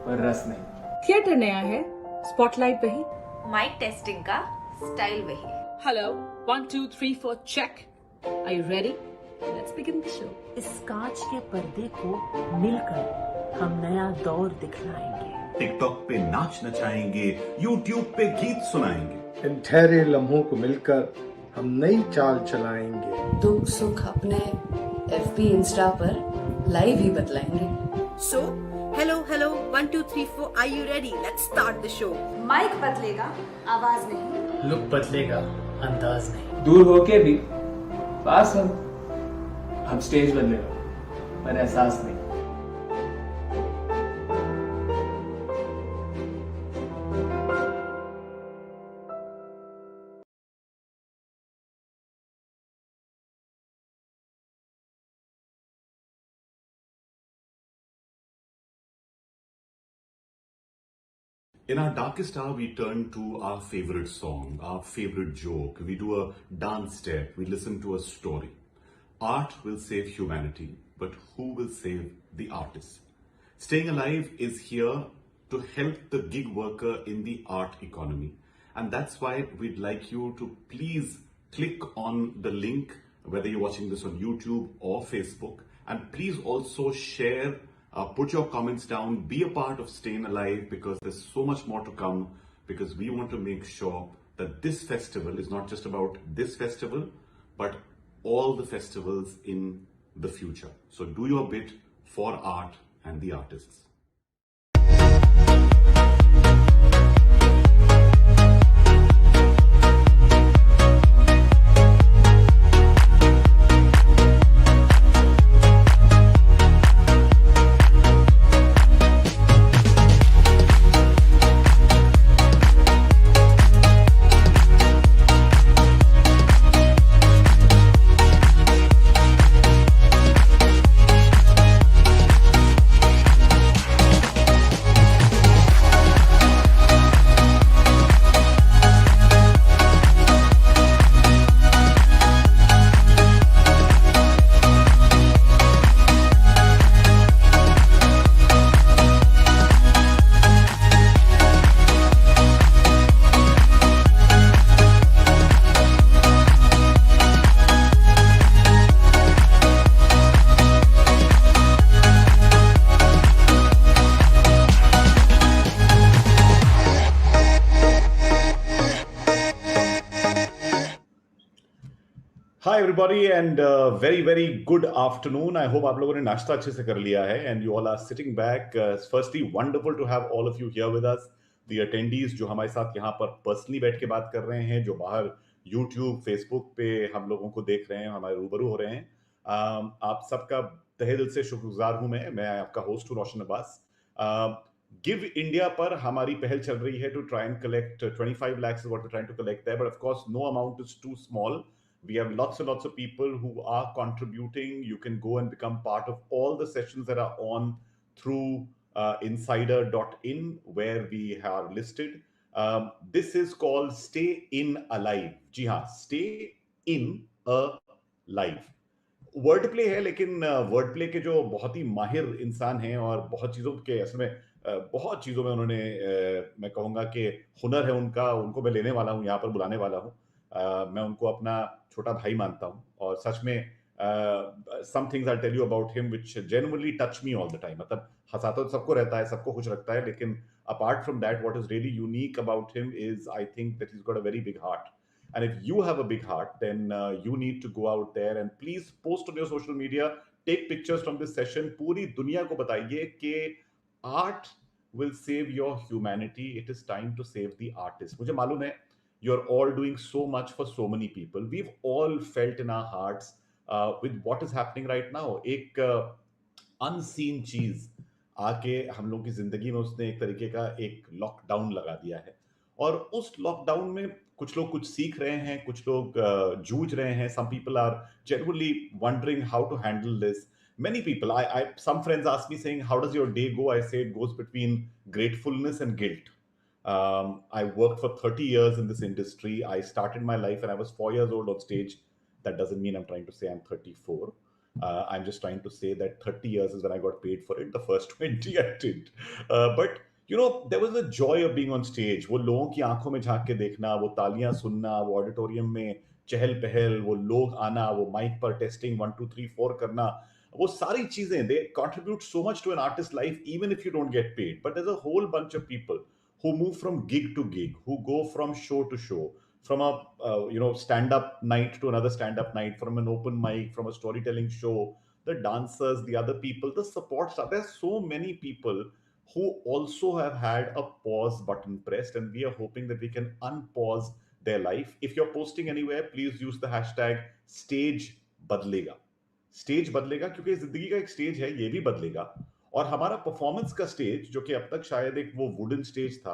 पर रस नहीं. थिएटर नया है, स्पॉटलाइट वही. माइक टेस्टिंग का स्टाइल वही. Hello 1 2 3 4 check. Are you ready? Let's begin the show. इस कांच के पर्दे को मिलकर हम नया दौर दिखलाएंगे. टिकटॉक पे नाच नचाएंगे, यूट्यूब पे गीत सुनाएंगे. इन ठहरे लम्हों को मिलकर हम नई चाल चलाएंगे. दुख सुख अपने FB इंस्टा पर लाइव ही बतलाएंगे. So, hello 1 2 3 4. Are you ready? Let's start the show. Mic बदलेगा, आवाज नहीं. लुक बदलेगा, अंदाज नहीं. दूर होके भी पास हम स्टेज बदलेगा पर एहसास नहीं. In our darkest hour, we turn to our favorite song, our favorite joke. We do a dance step. We listen to a story. Art will save humanity, but who will save the artist? Staying Alive is here to help the gig worker in the art economy. And that's why we'd like you to please click on the link, whether you're watching this on YouTube or Facebook. And please also share, put your comments down, be a part of Staying Alive, because there's so much more to come, because we want to make sure that this festival is not just about this festival, but all the festivals in the future. So do your bit for art and the artists. Hi everybody and very very good afternoon. I hope आप लोगों ने नाश्ता अच्छे से कर लिया है and you all are sitting back. Firstly, wonderful to have all of you here with us. The attendees जो हमारे साथ यहाँ पर पर्सनली बैठ के बात कर रहे हैं, जो बाहर YouTube, Facebook पे हम लोगों को देख रहे हैं, हमारे रूबरू हो रहे हैं. आप सबका तहे दिल से शुक्रगुजार हूँ मैं आपका होस्ट हूँ रोशन अब्बास. गिव इंडिया पर हमारी पहल चल रही है to try and collect 25 lakhs is what we're trying to collect there, but of course no amount is too small. We have lots and lots of people who are contributing. You can go and become part of all the sessions that are on through insider.in where we are listed. This is called StayINALIVE. जी हाँ, StayINALIve. Word play है, लेकिन word play के जो बहुत ही माहिर इंसान हैं और बहुत चीज़ों के असल में बहुत चीज़ों में उन्होंने मैं कहूँगा कि हुनर है उनका, उनको मैं लेने वाला हूँ, यहाँ पर बुलाने वाला हूँ. मैं उनको अपना छोटा भाई मानता हूँ और सच में some things I'll tell you about him which genuinely touch me all the time. मतलब हंसाता तो सबको रहता है, सबको खुश रखता है, लेकिन apart from that, what is really unique about him is I think that he's got a very big heart. And if you have a big heart, then you need to go out there and please post on your social media, take pictures from this session. पूरी दुनिया को बताइए कि art will save your humanity. It is time to save the artist. मुझे मालूम है you're all doing so much for so many people. We've all felt in our hearts with what is happening right now. एक unseen चीज आके हम लोग की जिंदगी में उसने एक तरीके का एक लॉकडाउन लगा दिया है और उस लॉकडाउन में कुछ लोग कुछ सीख रहे हैं, कुछ लोग जूझ रहे हैं. Some people are genuinely wondering how to handle this. Many people, some friends ask me saying, how does your day go? I say it goes between gratefulness and guilt. I worked for 30 years in this industry. I started my life when I was 4 years old on stage. That doesn't mean I'm trying to say I'm 34. I'm just trying to say that 30 years is when I got paid for it. The first 20 I didn't. But you know, there was a joy of being on stage. वो लोगों की आंखों में झांक के देखना, वो तालियां सुनना, वो ऑडिटोरियम में चहल पहल, वो लोग आना, वो माइक पर टेस्टिंग 1 2 3 4 करना, वो सारी चीजें, they contribute so much to an artist's life even if you don't get paid. But there's a whole bunch of people who move from gig to gig, who go from show to show, from a stand-up night to another stand-up night, from an open mic, from a storytelling show, the dancers, the other people, the support staff. There's so many people who also have had a pause button pressed, and we are hoping that we can unpause their life. If you're posting anywhere, please use the hashtag StageBadlega. Stage बदलेगा क्योंकि जिंदगी का एक stage है, ये भी बदलेगा. और हमारा परफॉर्मेंस का स्टेज, जो कि अब तक शायद एक वो वुडन स्टेज था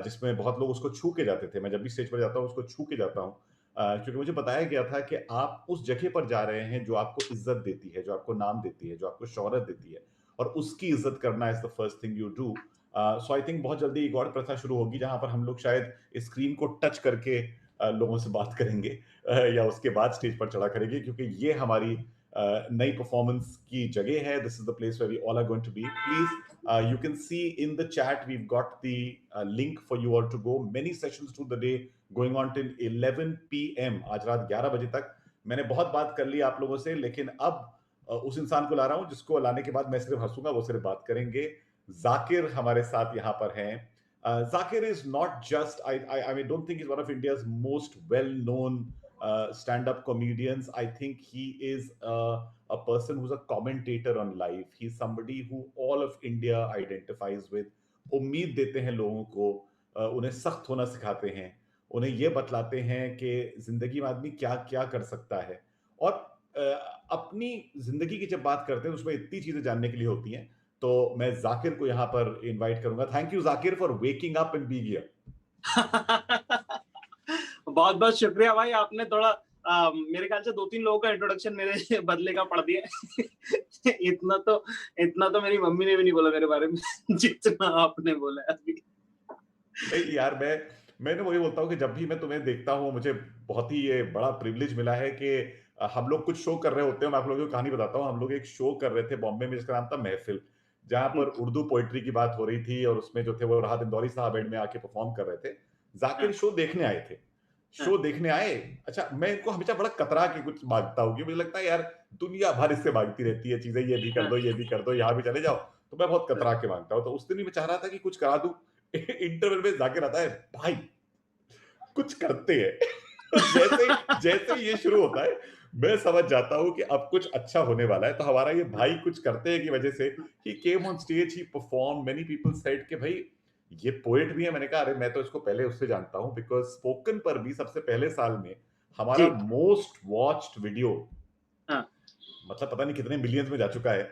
जिसमें बहुत लोग उसको छू के जाते थे. मैं जब भी स्टेज पर जाता हूँ उसको छू के जाता हूँ क्योंकि मुझे बताया गया था कि आप उस जगह पर जा रहे हैं जो आपको इज्जत देती है, जो आपको नाम देती है, जो आपको शोहरत देती है, और उसकी इज्जत करना is the first thing you do. So I think बहुत जल्दी एक और प्रथा शुरू होगी जहां पर हम लोग शायद स्क्रीन को टच करके लोगों से बात करेंगे या उसके बाद स्टेज पर चढ़ा करेंगे, क्योंकि ये हमारी नई परफॉर्मेंस की जगह है. This is the place where we all are going to be. Please you can see in the chat we got the link for you all to go. Many sessions through the day going on till 11 PM, आज रात 11 बजे तक. मैंने बहुत बात कर ली आप लोगों से, लेकिन अब उस इंसान को ला रहा हूं जिसको लाने के बाद मैं सिर्फ हंसूंगा, वो सिर्फ बात करेंगे. जाकिर हमारे साथ यहाँ पर हैं. Zakir is not just, I mean, don't think he's one of India's most well-known stand-up comedians. I think he is a person who's a commentator on life. He's somebody who all of India identifies with. उम्मीद देते हैं लोगों को, उन्हें सख्त होना सिखाते हैं, उन्हें ये बतलाते हैं कि जिंदगी में आदमी क्या क्या कर सकता है. और अपनी जिंदगी की जब बात करते हैं उसमें इतनी चीजें जानने के लिए होती हैं. तो मैं जाकिर को यहाँ पर इनवाइट करूंगा. Thank you Zakir for waking up and being here. बहुत बहुत शुक्रिया भाई, आपने थोड़ा मेरे ख्याल से 2-3 लोगों का इंट्रोडक्शन मेरे बदले का पढ़ दिया. इतना तो मेरी मम्मी ने भी नहीं बोला मेरे बारे में जितना आपने बोला अभी. यार मैंने वही बोलता हूँ कि जब भी मैं तुम्हें देखता हूँ मुझे बहुत ही ये बड़ा प्रिविलेज मिला है कि हम लोग कुछ शो कर रहे होते हैं. मैं आप लोगों को कहानी बताता हूँ. हम लोग एक शो कर रहे थे बॉम्बे में जिसका नाम था महफिल, जहां पर उर्दू पोइट्री की बात हो रही थी और उसमें जो थे वो राहत इंदौरी साहब एंड में आके परफॉर्म कर रहे थे. जाकिर शो देखने आए थे. शो देखने आए. अच्छा, मैं इनको हमेशा बड़ा कतरा के कुछ मांगता हूँ, मुझे लगता है यार दुनिया भर इससे मांगती रहती है चीजें, ये भी कर दो, ये भी कर दो, यहाँ भी चले जाओ. तो मैं बहुत कतरा के मांगता हूँ. तो उस दिन भी मैं चाह रहा था कि कुछ करा दूं. इंटरवल में जाकिर आता है, भाई कुछ करते हैं. जैसे ये शुरू होता है मैं समझ जाता हूँ कि अब कुछ अच्छा होने वाला है। तो हमारा ये भाई कुछ करते हैं की वजह से he came on stage, he performed, many people said कि भाई ये पोएट भी है। मैंने कहा अरे मैं तो इसको पहले उससे जानता हूँ, बिकॉज स्पोकन पर भी सबसे पहले साल में हमारा मोस्ट वॉच्ड वीडियो, मतलब पता नहीं कितने मिलियंस में जा चुका है।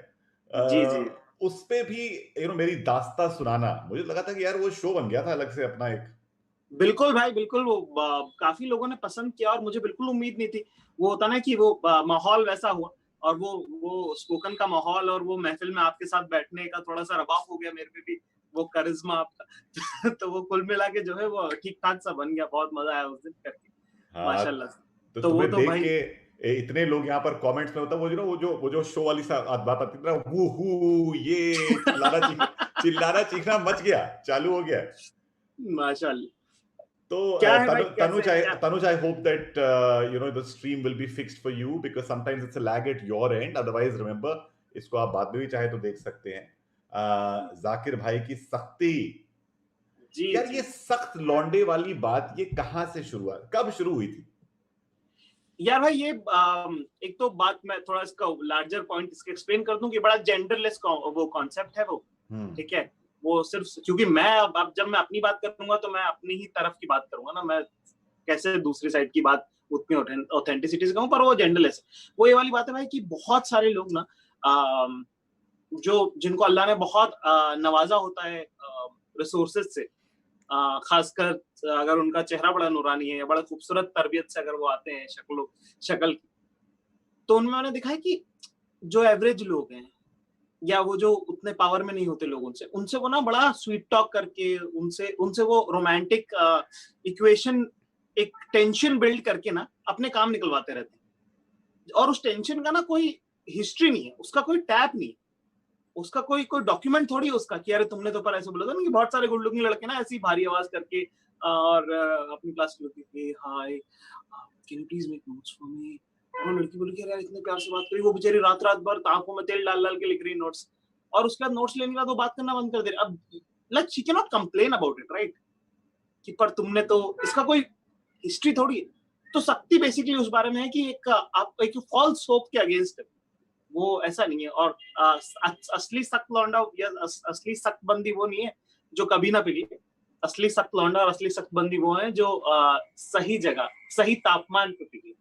जी उस पे भी मेरी दास्तां सुनाना, मुझे लगा था कि यार वो शो बन गया था अलग से अपना एक। बिल्कुल भाई बिल्कुल, वो काफी लोगों ने पसंद किया और मुझे बिल्कुल उम्मीद नहीं थी। वो होता ना कि वो माहौल वैसा हुआ, और वो स्पोकन का माहौल और वो महफिल में आपके साथ बैठने का थोड़ा सा रवाब हो गया मेरे पे भी, वो करिश्मा आपका तो वो कुल मिला के जो है वो ठीक ठाक सा बन गया। बहुत मजा आया उस दिन करके, माशाल्लाह। तो वो तुम्हें तो देख भाई के इतने लोग यहाँ पर कमेंट्स में होता, वो जो शो वाली बात आती थी ना, वो ये चिल्लाना चीखना मच गया, चालू हो गया माशाल्लाह। तो क्या है भाई, Tanuj, I hope that the stream will be fixed for you, because sometimes it's a lag at your end. Otherwise, remember, इसको आप बाद में भी चाहे तो देख सकते हैं। जाकिर भाई की सख्ती, यार ये सख्त लौंडे वाली बात ये कहाँ से शुरू हुआ, कब शुरू हुई थी? यार भाई ये एक तो बात मैं थोड़ा इसका लार्जर पॉइंट इसके एक्सप्लेन कर दूं कि बड़ा जेंडरलेस वो कॉन्सेप्ट है वो, ठीक है। वो सिर्फ क्योंकि मैं अब जब मैं अपनी बात करूंगा तो मैं अपनी ही तरफ की बात करूंगा ना, मैं कैसे दूसरी साइड की बात उतनी ऑथेंटिसिटी से कहूं, पर वो जेंडरलेस वो ये वाली बात है भाई कि बहुत सारे लोग ना जो जिनको अल्लाह ने बहुत नवाजा होता है रिसोर्सेज से, खासकर अगर उनका चेहरा बड़ा नूरानी है या बड़ा खूबसूरत तरबियत से अगर वो आते हैं शक्ल की, तो उनमें मैंने देखा है कि जो एवरेज लोग हैं या वो जो उतने पावर में नहीं होते लोग, उनसे वो ना बड़ा स्वीट टॉक करके उनसे वो रोमांटिक इक्वेशन, एक टेंशन बिल्ड करके ना अपने काम निकलवाते रहते हैं। और उस टेंशन का ना कोई हिस्ट्री नहीं है, उसका कोई टैप नहीं है, उसका कोई डॉक्यूमेंट थोड़ी है उसका कि अरे तुमने तो पर ऐसे बोला था ना कि बहुत सारे गुड लुकिंग लड़के ना ऐसी भारी आवाज करके और अपनी क्लास में कि hi can you please make notes for me, और लड़की बोली कि यार इतने प्यार से बात करी, वो बेचारी रात भर आंखों में तेल डाल के लिख रही नोट्स, और उसके बाद नोट्स लेने के बाद वो बात करना बंद कर दे रही। अब like she can not complain about it, right, कि पर तुमने तो, इसका कोई हिस्ट्री थोड़ी है। तो सख्ती बेसिकली उस बारे में है कि आप एक फॉल्स होप के अगेंस्ट है, वो ऐसा नहीं है। और असली सख्त लौंडा या असली सख्त बंदी वो नहीं है जो कभी ना पिघले। असली सख्त लौंडा और असली सख्त बंदी वो है जो सही जगह सही तापमान पे पिघले।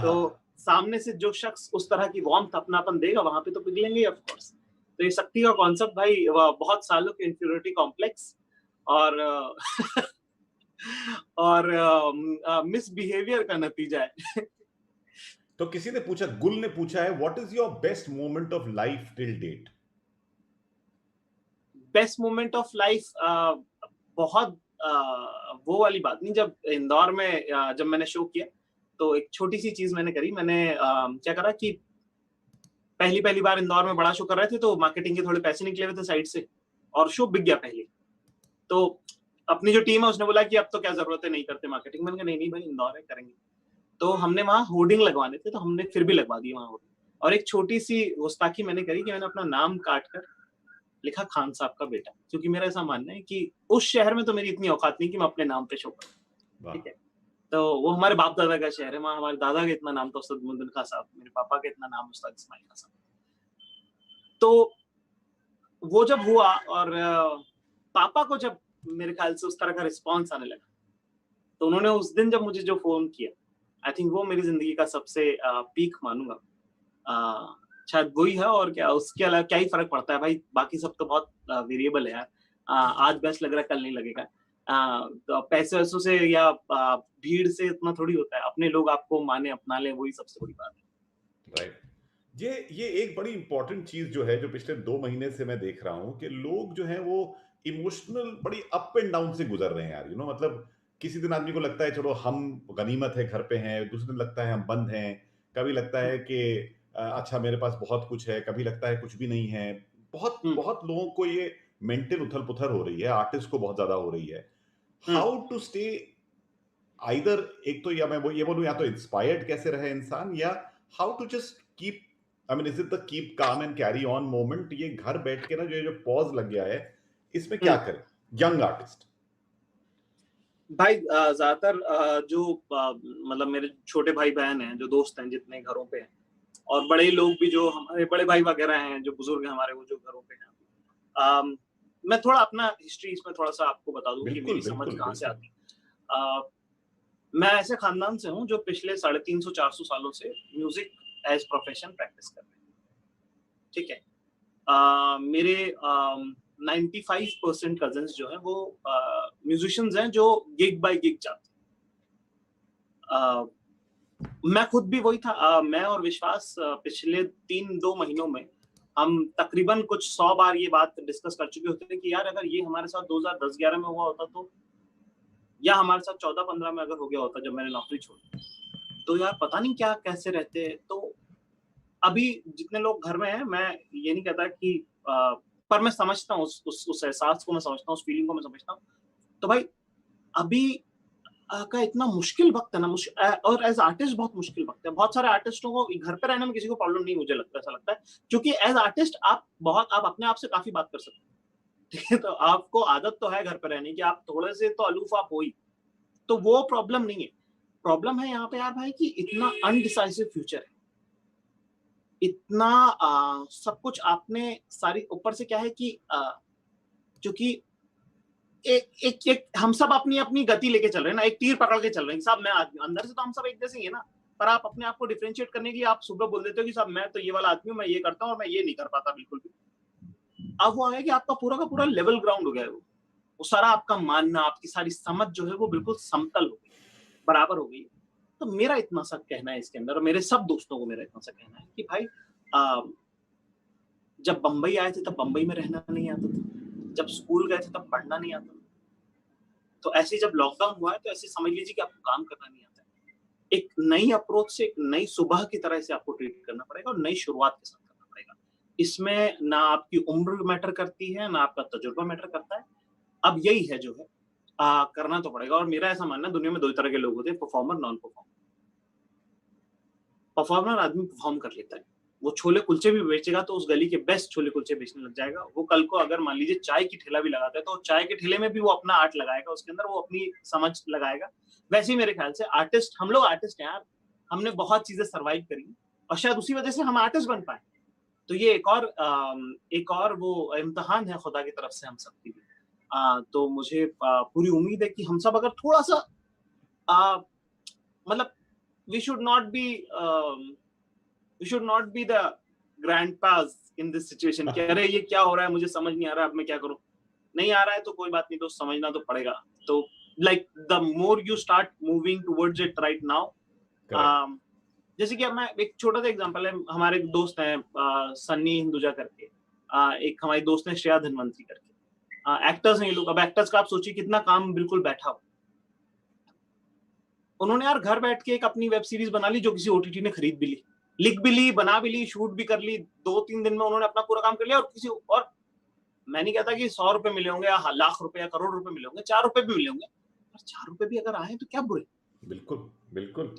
तो सामने से जो शख्स उस तरह की वार्मथ अपनापन देगा वहां पे तो पिघलेंगे ऑफ कोर्स। तो ये सख्ती का कॉन्सेप्ट भाई बहुत सालों के इंफीरियरिटी कॉम्प्लेक्स और मिसबिहेवियर का नतीजा है। तो किसी ने पूछा, गुल ने पूछा है, what is your best moment of life till date? Best moment of life बहुत वो वाली बात नहीं। जब इंदौर में जब मैंने शो किया तो एक छोटी सी चीज मैंने करी। मैंने क्या करा कि पहली बार इंदौर में बड़ा शो कर रहे थे तो मार्केटिंग के थोड़े पैसे निकले हुए थे साइड से और शो बिक गया पहले। तो अपनी जो टीम है उसने बोला कि अब तो क्या जरूरत है, नहीं करते मार्केटिंग। मैंने कहा नहीं भाई इंदौर है, करेंगे। तो हमने वहाँ होर्डिंग लगवाने थे तो हमने फिर भी लगवा दी वहाँ होर्डिंग। और एक छोटी सी गुस्ताखी मैंने करी कि मैंने अपना नाम काट कर लिखा खान साहब का बेटा, क्योंकि मेरा ऐसा मानना है कि उस शहर में तो मेरी इतनी औकात नहीं कि मैं अपने नाम पे शो करूं, ठीक है। तो वो हमारे बाप दादा का शहर है, वहाँ हमारे दादा का इतना नाम था उस्ताद मुंदन खान साहब, मेरे पापा का इतना नाम उस्ताद इस्माइल खान साहब। तो वो जब हुआ और पापा को जब मेरे ख्याल से उस तरह का रिस्पॉन्स आने लगा तो उन्होंने उस दिन जब मुझे जो फोन किया, आई थिंक वो मेरी जिंदगी का सबसे पीक मानूंगा, शायद वही है। और क्या उसके अलावा क्या ही फर्क पड़ता है भाई, बाकी सब तो बहुत वेरिएबल है यार। आज बेस्ट लग रहा है कल नहीं लगेगा। तो पैसे वैसों से या भीड़ से इतना थोड़ी होता है। अपने लोग आपको माने अपना ले, वही सबसे बड़ी बात है। राइट। ये एक बड़ी इंपॉर्टेंट चीज जो है जो पिछले 2 महीने से मैं देख रहा हूँ कि लोग जो है वो इमोशनल बड़ी अप एंड डाउन से गुजर रहे हैं यार। मतलब किसी दिन आदमी को लगता है चलो हम गनीमत है घर पे हैं, दूसरे दिन लगता है हम बंद हैं, कभी लगता है कि अच्छा मेरे पास बहुत कुछ है, कभी लगता है कुछ भी नहीं है। बहुत लोगों को ये मेंटल उथल पुथल हो रही है, आर्टिस्ट को बहुत ज्यादा हो रही है। हाउ टू स्टे आइदर, एक तो या मैं ये बोलूं या तो इंस्पायर्ड कैसे रहे इंसान, या how to just keep, I mean is it the keep calm and carry on moment. ये घर बैठ के ना जो पॉज लग गया है इसमें क्या करें यंग आर्टिस्ट? भाई ज्यादातर जो मतलब मेरे छोटे भाई बहन हैं, जो दोस्त हैं जितने घरों पे हैं, और बड़े लोग भी जो हमारे बड़े भाई वगैरह हैं, जो बुजुर्ग हैं हमारे, वो जो घरों पे हैं, मैं थोड़ा अपना हिस्ट्री इसमें थोड़ा सा आपको बता दूं कि मेरी समझ कहाँ से आती है। मैं ऐसे खानदान से हूँ जो पिछले 350-400 सालों से म्यूजिक एज प्रोफेशन प्रैक्टिस कर रहे हैं, ठीक है। मेरे 95% कजिन्स जो हैं वो म्यूजिशियंस हैं जो गिग बाय गिग जाते हैं। मैं खुद भी वही था। मैं और विश्वास पिछले 3-2 महीनों में हम तकरीबन कुछ 100 बार ये बात डिस्कस कर चुके होते थे कि यार अगर ये हमारे साथ 2010-11 में हुआ होता तो, या हमारे साथ 14-15 में अगर हो गया होता जब मैंने नौकरी छोड़ी, तो यार पता नहीं क्या कैसे रहते। तो अभी जितने लोग घर में हैं, मैं ये नहीं कहता कि पर मैं समझता हूँ उस एहसास को, मैं समझता हूँ उस फीलिंग को, मैं समझता हूँ। तो भाई अभी का इतना मुश्किल वक्त है ना, और एज आर्टिस्ट बहुत मुश्किल वक्त है। बहुत सारे आर्टिस्टों को घर पे रहने में किसी को प्रॉब्लम नहीं, मुझे लगता है, ऐसा लगता है, क्योंकि एज आर्टिस्ट आप अपने आप से काफी बात कर सकते हैं, ठीक है। तो आपको आदत तो है घर पे रहने की, आप थोड़े से तो अलूफ आप हो ही, तो वो प्रॉब्लम नहीं है। प्रॉब्लम है यहाँ पे यार भाई कि इतना अनडिसाइसिव फ्यूचर है, इतना सब कुछ आपने सारी, ऊपर से क्या है कि क्योंकि एक हम सब अपनी अपनी गति लेके चल रहे हैं ना, एक तीर पकड़ के चल रहे हैं सब। मैं आदमी अंदर से तो हम सब एक जैसे ही है ना, पर आप अपने आप को डिफरेंशिएट करने के लिए आप सुबह बोल देते हो कि सब मैं तो ये वाला आदमी हूँ, मैं ये करता हूँ और मैं ये नहीं कर पाता बिल्कुल भी। अब वो है कि आपका पूरा का पूरा लेवल ग्राउंड हो गया है, वो सारा आपका मानना, आपकी सारी समझ जो है वो बिल्कुल समतल हो गई, बराबर हो गई। तो मेरा इतना सा कहना है इसके अंदर, और मेरे सब दोस्तों को मेरा इतना सा कहना है कि भाई जब बंबई आए थे तब बंबई में रहना नहीं आता था, जब स्कूल गए थे तब पढ़ना नहीं आता, तो ऐसे जब लॉकडाउन हुआ है तो ऐसे समझ लीजिए कि आपको काम करना नहीं आता है। एक नई अप्रोच से, एक नई सुबह की तरह से आपको ट्रीट करना पड़ेगा और नई शुरुआत के साथ करना पड़ेगा। इसमें ना आपकी उम्र मैटर करती है, ना आपका तजुर्बा मैटर करता है। अब यही है जो है करना तो पड़ेगा। और मेरा ऐसा मानना है दुनिया में 2 तरह के लोग होते हैं, परफॉर्मर, नॉन परफॉर्मर। परफॉर्मर आदमी परफॉर्म कर लेता है, वो छोले कुलचे भी बेचेगा तो उस गली के बेस्ट छोले कुलचे बेचने लग जाएगा। वो कल को अगर मान लीजिए चाय की ठेला भी लगाता है तो चाय के ठेले में भी वो अपना आर्ट लगाएगा, उसके अंदर वो अपनी समझ लगाएगा। वैसे ही मेरे ख्याल से आर्टिस्ट, हम लोग आर्टिस्ट हैं यार, हमने बहुत चीजें सर्वाइव करी और शायद उसी वजह से हम आर्टिस्ट बन पाए। तो ये एक और वो इम्तिहान है खुदा की तरफ से हम सबके लिए। तो मुझे पूरी उम्मीद है कि हम सब अगर थोड़ा सा मतलब we should not be the grandpas in this situation कि अरे ये क्या हो रहा है, मुझे समझ नहीं आ रहा है, अब मैं क्या करूं। नहीं आ रहा है तो कोई बात नहीं, तो समझना तो पड़ेगा। तो like the more you start moving towards it right now, जैसे कि अब मैं एक छोटा सा एग्जांपल है, हमारे दोस्त हैं सन्नी हिंदुजा करके, एक हमारी दोस्त है श्रेया धनवंतरी करके, एक्टर्स हैं ये लोग। अब एक्टर्स का आप सोचिए कितना काम बिल्कुल बैठा हो। उन्होंने यार घर बैठ के एक अपनी वेब सीरीज बना ली जो किसी ओटीटी ने खरीद भी ली, लिख भी ली, बना भी ली, शूट भी कर ली। 2-3 दिन में उन्होंने अपना पूरा काम कर लिया। और मैं नहीं कहता कि 100 रुपए मिले होंगे या लाख रुपए या करोड़ रुपए मिले होंगे, 4 रुपए भी मिले होंगे, पर 4 रुपए भी अगर आए तो क्या बुरे। बिल्कुल बिल्कुल।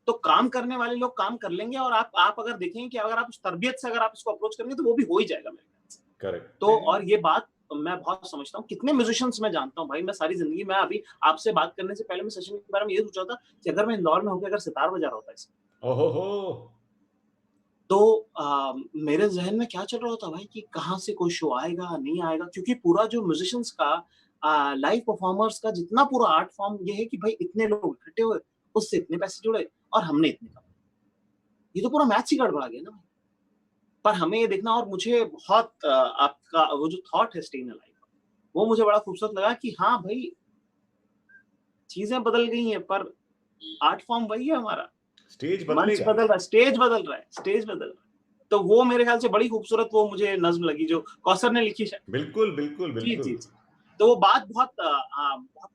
तो काम करने वाले लोग काम कर लेंगे, और आप अगर देखेंगे कि अगर आप उस तरबियत से अगर आप इसको अप्रोच करेंगे तो वो भी हो ही जाएगा मेरे ख्याल से। करेक्ट। तो और ये बात मैं बहुत समझता हूँ। कितने म्यूजिशियंस मैं जानता हूँ भाई, मैं सारी जिंदगी, मैं अभी आपसे बात करने से पहले मैं सेशन के बारे में ये सोचा था कि अगर मैं इंदौर में होकर अगर सितार बजा रहा होता इसमें, ओहो, तो मेरे जहन में क्या चल रहा होता भाई कि कहाँ से कोई शो आएगा नहीं आएगा। क्योंकि पूरा जो म्यूजिशियंस का लाइव परफॉर्मर्स का जितना पूरा आर्ट फॉर्म ये है कि भाई इतने लोग इकट्ठे हुए, उससे इतने पैसे जुड़े और हमने इतने कमाए, ये तो पूरा मैच ही गड़बड़ा गया ना। पर हमें ये देखना, और मुझे बहुत आपका वो जो थॉट है StayINALIVE, वो मुझे बड़ा खूबसूरत लगा कि हाँ भाई चीजें बदल गई हैं पर आर्ट फॉर्म वही है हमारा। स्टेज बदल रहा है, स्टेज बदल रहा है। तो वो मेरे ख्याल से बड़ी खूबसूरत वो मुझे नज्म लगी जो कौसर ने लिखी है। बिल्कुल बिल्कुल बिल्कुल। जी। तो वो बात बहुत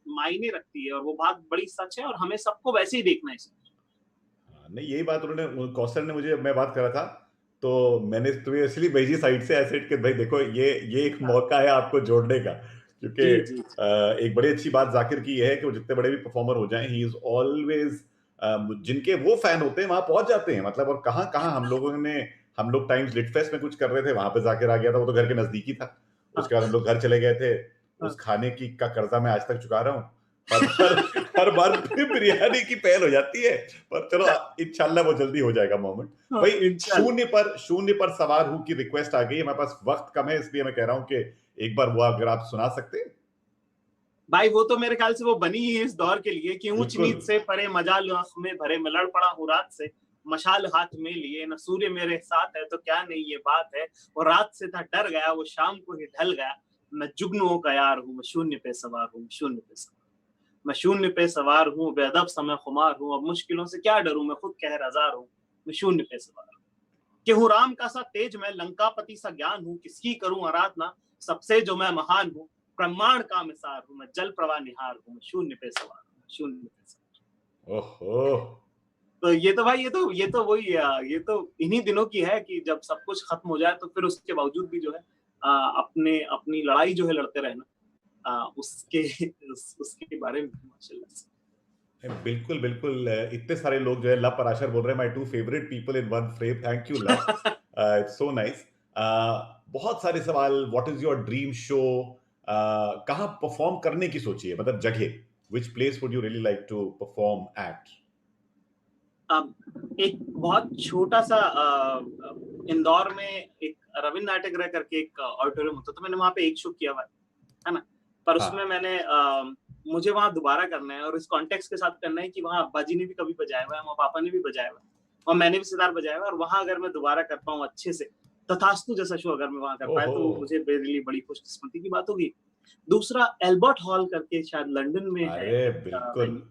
मायने रखती है और वो बात बड़ी सच है और हमें सबको वैसे ही देखना है। नहीं, यही बात उन्होंने, कौसर ने मुझे, मैं बात कर रहा था तो मैंने तुम्हें इसलिए भेजी साइड से ऐसे कि भाई देखो ये एक मौका है आपको जोड़ने का, क्योंकि एक बड़ी अच्छी बात जाकिर की है कि वो जितने बड़े भी परफॉर्मर हो जाएं, ही इज ऑलवेज जिनके वो फैन होते हैं वहां पहुंच जाते हैं। मतलब और कहाँ हम लोग टाइम्स लिट फेस्ट में कुछ कर रहे थे, वहां पे जाकिर आ गया था, वो तो घर के नजदीक ही था। उसके बाद हम लोग घर चले गए थे, उस खाने का कर्जा मैं आज तक चुका रहा हूँ। हर बार बिरयानी की पहल हो जाती है, पर चलो इंशाल्लाह वो जल्दी हो जाएगा मोमेंट। भाई शून्य पर सवार हूं की रिक्वेस्ट आ गई है, हमारे पास वक्त कम है, इसलिए मैं कह रहा हूं कि एक बार वो अगर आप सुना सकते हैं। भाई वो तो मेरे ख्याल से वो बनी ही इस दौर के लिए कि ऊंच नीच से परे मजाल आंख में भरे में लड़ पड़ा हूँ रात से, मशाल हाथ में लिए न सूर्य मेरे साथ है तो क्या नहीं ये बात है, वो रात से था डर गया वो शाम को ही ढल गया, मैं जुगनुओं का यार हूँ, मैं शून्य पे सवार हूँ, मैं शून्य पे सवार हूँ, बेअदब समय खुमार हूँ, अब मुश्किलों से क्या डरूं, मैं खुद कहर हजार हूँ, मैं शून्य पे सवार हूँ। कि हूँ राम का सा तेज मैं, लंकापति सा ज्ञान हूँ, किसकी करूं आराधना, सबसे जो मैं महान हूँ, ब्रह्मांड का मिसार हूँ, मैं जल प्रवाह निहार हूँ, मैं शून्य पे सवार हूँ, शून्य पे सवार। ओहो, तो ये तो भाई ये तो वही ये तो इन्हीं दिनों की है कि जब सब कुछ खत्म हो जाए तो फिर उसके बावजूद भी जो है अपनी लड़ाई जो है लड़ते रहना, उसके बारे में माशाल्लाह से। बिल्कुल बिल्कुल, इतने सारे लोग जो है लव पराशर बोल रहे हैं, my two favourite people in one frame, thank you love, it's so nice. बहुत सारे सवाल, what is your dream show, कहाँ परफॉर्म करने की सोची है, मतलब जगह, which place would you really like to perform at? एक बहुत छोटा सा इंदौर में एक रविंद्र नाट्यगृह करके एक ऑडिटोरियम होता, तो मैंने वहां पे एक शो किया हुआ है ना, पर उसमें मैंने मुझे वहां दोबारा करना है और इस कॉन्टेक्स्ट के साथ करना है कि वहां अब्बा जी ने भी कभी बजाया हुआ है, वहाँ पापा ने भी बजाया हुआ है और मैंने भी सितार बजाया हुआ है, और वहां अगर मैं दोबारा कर पाऊँ अच्छे से, तथास्तु जैसा शो अगर मैं वहां कर पाया तो मुझे मेरे लिए बड़ी खुशकिस्मती की बात होगी। दूसरा एल्बर्ट हॉल करके शायद लंदन में है, बिल्कुल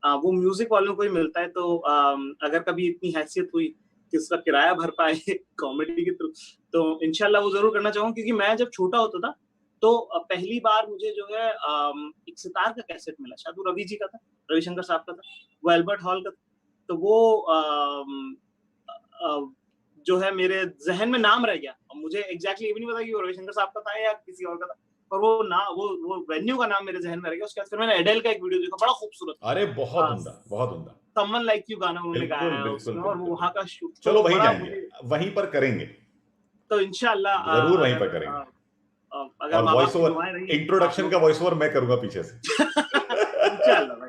वो म्यूजिक वालों को ही मिलता है, तो अगर कभी इतनी हैसियत हुई कि उसका किराया भर पाए कॉमेडी के थ्रू तो इंशाल्लाह वो जरूर करना चाहूंगा, क्योंकि मैं जब छोटा होता था तो पहली बार मुझे जो है एक सितार का कैसेट मिला, शायद वो रवि जी का था, रविशंकर साहब का था, वो एल्बर्ट हॉल का था, तो वो जो है मेरे जहन में नाम रह गया, मुझे एग्जैक्टली ये भी नहीं पता कि वो रविशंकर साहब का था या किसी और का था, पर वो वेन्यू का नाम मेरे जहन में रह गया। उसके बाद फिर मैंने एडेल का एक वीडियो देखा, बड़ा खूबसूरत, अरे बहुत उम्दा समवन लाइक यू गाना उन्होंने गाया है उसमें, और वो वहां का शूट, चलो वहीं जाएंगे, वहीं पर करेंगे, तो इंशाल्लाह जरूर वहीं पर करेंगे। अगर और वॉइस ओवर, इंट्रोडक्शन का वॉइस ओवर मैं करूंगा पीछे से।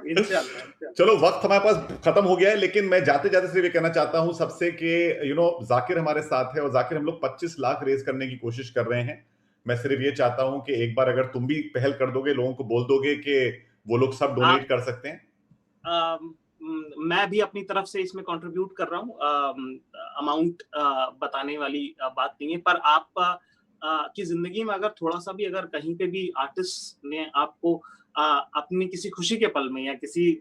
इंशाल्लाह। चलो वक्त हमारे पास खत्म हो गया है, लेकिन मैं जाते जाते सिर्फ ये कहना चाहता हूं सबसे कि जाकिर हमारे साथ है, और जाकिर हम लोग 25 लाख रेज करने की कोशिश कर रहे हैं। मैं सिर्फ ये चाहता हूं कि एक बार अगर तुम भी पहल कर दोगे, लोगों को बोल दोगे कि वो लोग सब डोनेट कर सकते हैं। मैं भी अपनी तरफ से इसमें कंट्रीब्यूट कर रहा हूँ, अमाउंट बताने वाली बात नहीं है, पर आप की जिंदगी में अगर थोड़ा सा भी, अगर कहीं पे भी आर्टिस्ट ने आपको अपनी किसी खुशी के पल में या किसी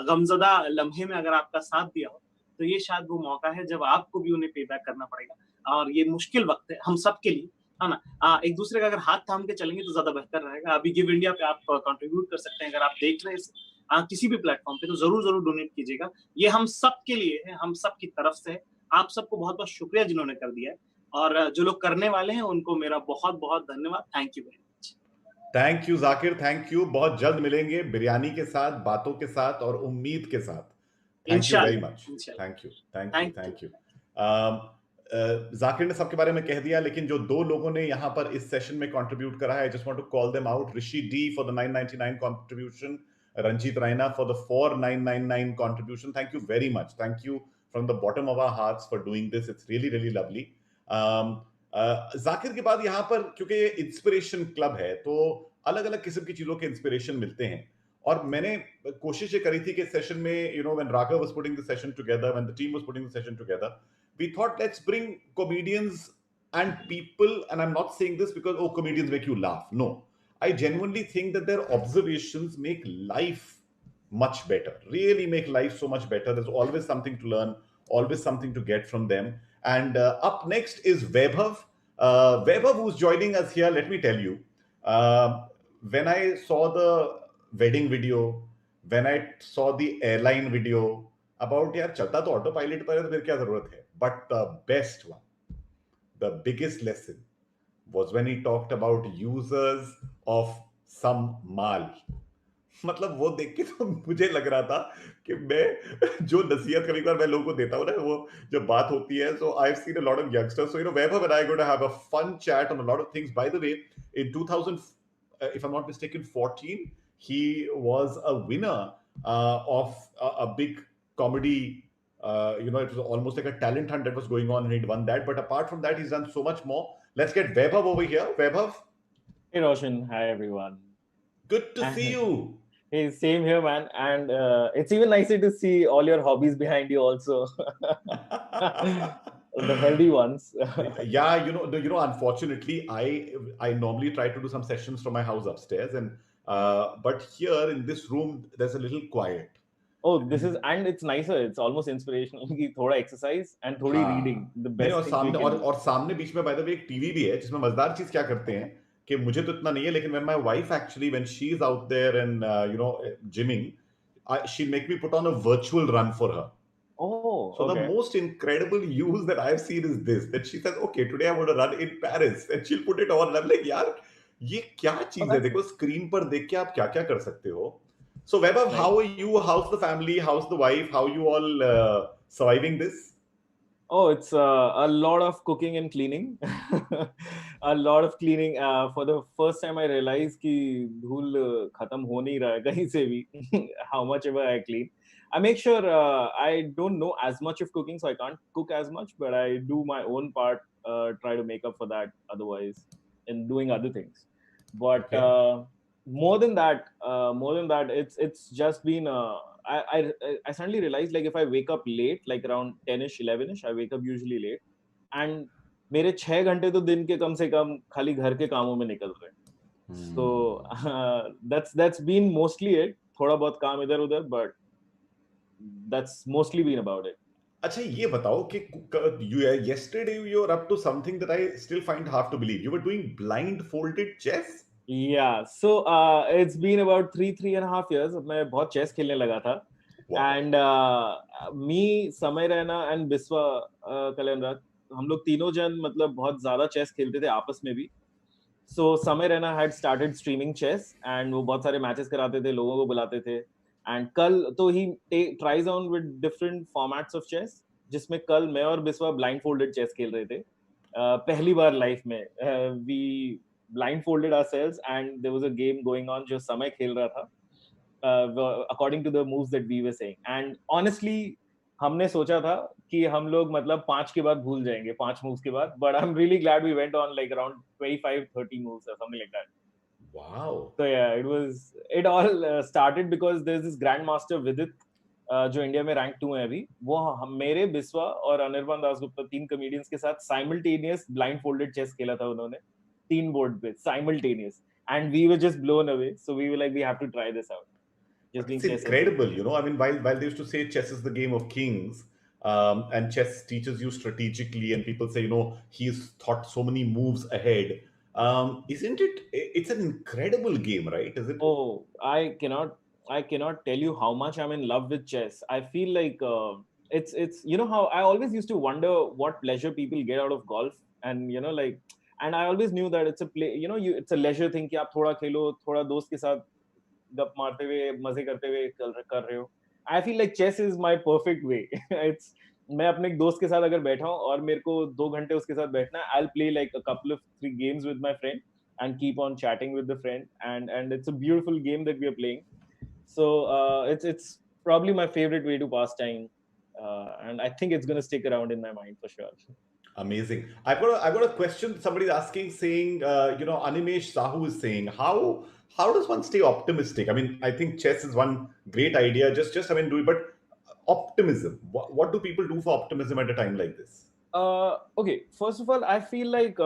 गमजदा लम्हे में अगर आपका साथ दिया हो, तो ये शायद वो मौका है जब आपको भी उन्हें पे बैक करना पड़ेगा, और ये मुश्किल वक्त है हम सब के लिए, है ना। एक दूसरे का अगर हाथ थाम के चलेंगे तो ज्यादा बेहतर रहेगा। अभी गिव इंडिया पे आप कंट्रीब्यूट कर सकते हैं, अगर आप देख रहे हैं किसी भी प्लेटफॉर्म पे, तो जरूर डोनेट कीजिएगा, ये हम सब के लिए है, हम सब की तरफ से। आप सबको बहुत बहुत शुक्रिया जिन्होंने कर दिया है, और जो लोग करने वाले हैं उनको मेरा बहुत बहुत धन्यवाद। Thank you very much. Thank you Zakir, thank you. बहुत जल्द मिलेंगे बिरयानी के साथ, बातों के साथ और उम्मीद के साथ। Thank you very much. Thank you. Zakir ने सबके बारे में कह दिया, लेकिन जो दो लोगों ने यहाँ पर इस सेशन में कंट्रीब्यूट करा है, I just want to call them out. Rishi D for the 999 contribution, Ranjit Raina for the 4999 contribution. Thank you very much. Thank you from the bottom of our hearts for doing this. It's really really lovely. Zakir के बाद यहाँ पर क्योंकि ये inspiration club है, तो अलग अलग किस्म की चीजों के इंस्पिरेशन मिलते हैं, और मैंने कोशिश ये करी थी कि सेशन में when Raghav was putting the session together, when the team was putting the session together, we thought let's bring comedians and people, and I'm not saying this because comedians make you laugh. No, I genuinely think that their observations make life much better, really make life so much better. There's always something to learn, always something to get from them. And up next is Vaibhav. Vaibhav, who's joining us here, let me tell you, when I saw the wedding video, when I saw the airline video about यार चलता तो auto pilot पर है तो फिर क्या जरूरत है, but the best one, the biggest lesson was when he talked about users of some mal. मतलब वो देख के तो मुझे लग रहा था कि मैं जो नसीहत कभी बार मैं लोगों को देता हूँ ना, वो जब बात होती है, so I've seen a lot of youngsters, so Vaibhav and I are going to have a fun chat on a lot of things. By the way, in 2000, if I'm not mistaken, 14, he was a winner of a big comedy. It was almost like a talent hunt that was going on, and he'd won that. But apart from that, he's done so much more. Let's get Vaibhav over here. Vaibhav. Hey Roshan, hi everyone. Good to see you. Hey, same here, man. And it's even nicer to see all your hobbies behind you also. The healthy ones. Yeah, unfortunately, I normally try to do some sessions from my house upstairs, and but here in this room, there's a little quiet. Oh, and it's nicer. It's almost inspirational. कि थोड़ा exercise and थोड़ी reading. The best thing we can do. और सामने बीच में by the way एक TV भी है जिसमें मजेदार चीज क्या करते हैं कि मुझे तो इतना नहीं है लेकिन when my wife actually when she's out there and gymming, she'll make me put on a virtual run for her. Oh, so the most incredible use that I've seen is this, that she says, okay, today I'm going to run in Paris, and she'll put it on. And I'm like, yaar, ये क्या चीज है? देखो screen पर देख के आप क्या क्या कर सकते हो. So Vaibhav, how are you? How's the family? How's the wife? How are you all surviving this? Oh, it's a lot of cooking and cleaning. A lot of cleaning. For the first time, I realized कि धूल खत्म हो नहीं रहा है कहीं से भी. How much ever I clean. I make sure I don't know as much of cooking, so I can't cook as much, but I do my own part, try to make up for that otherwise in doing other things. But more than that, it's just been, I suddenly realized like if I wake up late, like around 10ish, 11ish, I wake up usually late, and मेरे 6 घंटे तो दिन के कम से कम खाली घर के कामों में निकल रहे हैं. So that's been mostly it. थोड़ा बहुत काम इधर उधर, but that's mostly been about it. अच्छा ये बताओ कि yesterday you were up to something that I still find hard to believe. You were doing blindfolded chess? Yeah, so it's been about 3.5 years. मैं बहुत chess खेलने लगा था. Wow. And me, समय रैना and बिस्वा कलेमराज, हम लोग तीनों जन मतलब बहुत ज़्यादा chess खेलते थे आपस में भी. So समय Raina had started streaming chess and वो बहुत सारे matches कराते थे, लोगों को बुलाते थे. And कल तो he tries on with different formats of chess, जिसमें कल मैं और बिस्वा blindfolded chess खेल रहे थे. पहली बार life में we blindfolded ourselves and there was a game going on जो समय खेल रहा था according to the moves that we were saying. And honestly हमने सोचा था कि हम लोग मतलब 5 के बाद भूल जाएंगे, 5 moves के बाद, but I'm really glad we went on like around 25-30 moves or something like that. Wow. So yeah, it all started because there's this grandmaster Vidit जो इंडिया में रैंक 2 है अभी, वो मेरे बिस्वा और अनिर्बान दासगुप्ता 3 कॉमेडियंस के साथ साइमल्टेनियस ब्लाइंडफोल्डेड चेस खेला था उन्होंने 3 बोर्ड पे simultaneous, and we were just blown away. So we were like, we have to try this out. Just being incredible, I mean, while they used to say chess is the game of kings, and chess teaches you strategically, and people say, he's thought so many moves ahead. Isn't it? It's an incredible game, right? Is it? Oh, I cannot tell you how much I'm in love with chess. I feel like it's how I always used to wonder what pleasure people get out of golf, and and I always knew that it's a play, it's a leisure thing कि आप थोड़ा खेलो, थोड़ा दोस्त के साथ गप मारते हुए मजे करते हुए कर रहे हो. I feel like chess is my perfect way. मैं अपने एक दोस्त के साथ अगर बैठा हूँ और मेरे को 2 घंटे उसके साथ बैठना है, I'll play like a couple of 3 games with my friend and keep on chatting with the friend, and it's a beautiful game that we are playing. So it's probably my favorite way to pass time, and I think it's going to stick around in my mind for sure. Amazing. I've got a question. Somebody's asking, saying, Animesh Sahu is saying, how does one stay optimistic? I mean, I think chess is one great idea. Just I mean, do it, but optimism. What do people do for optimism at a time like this? Okay. First of all, I feel like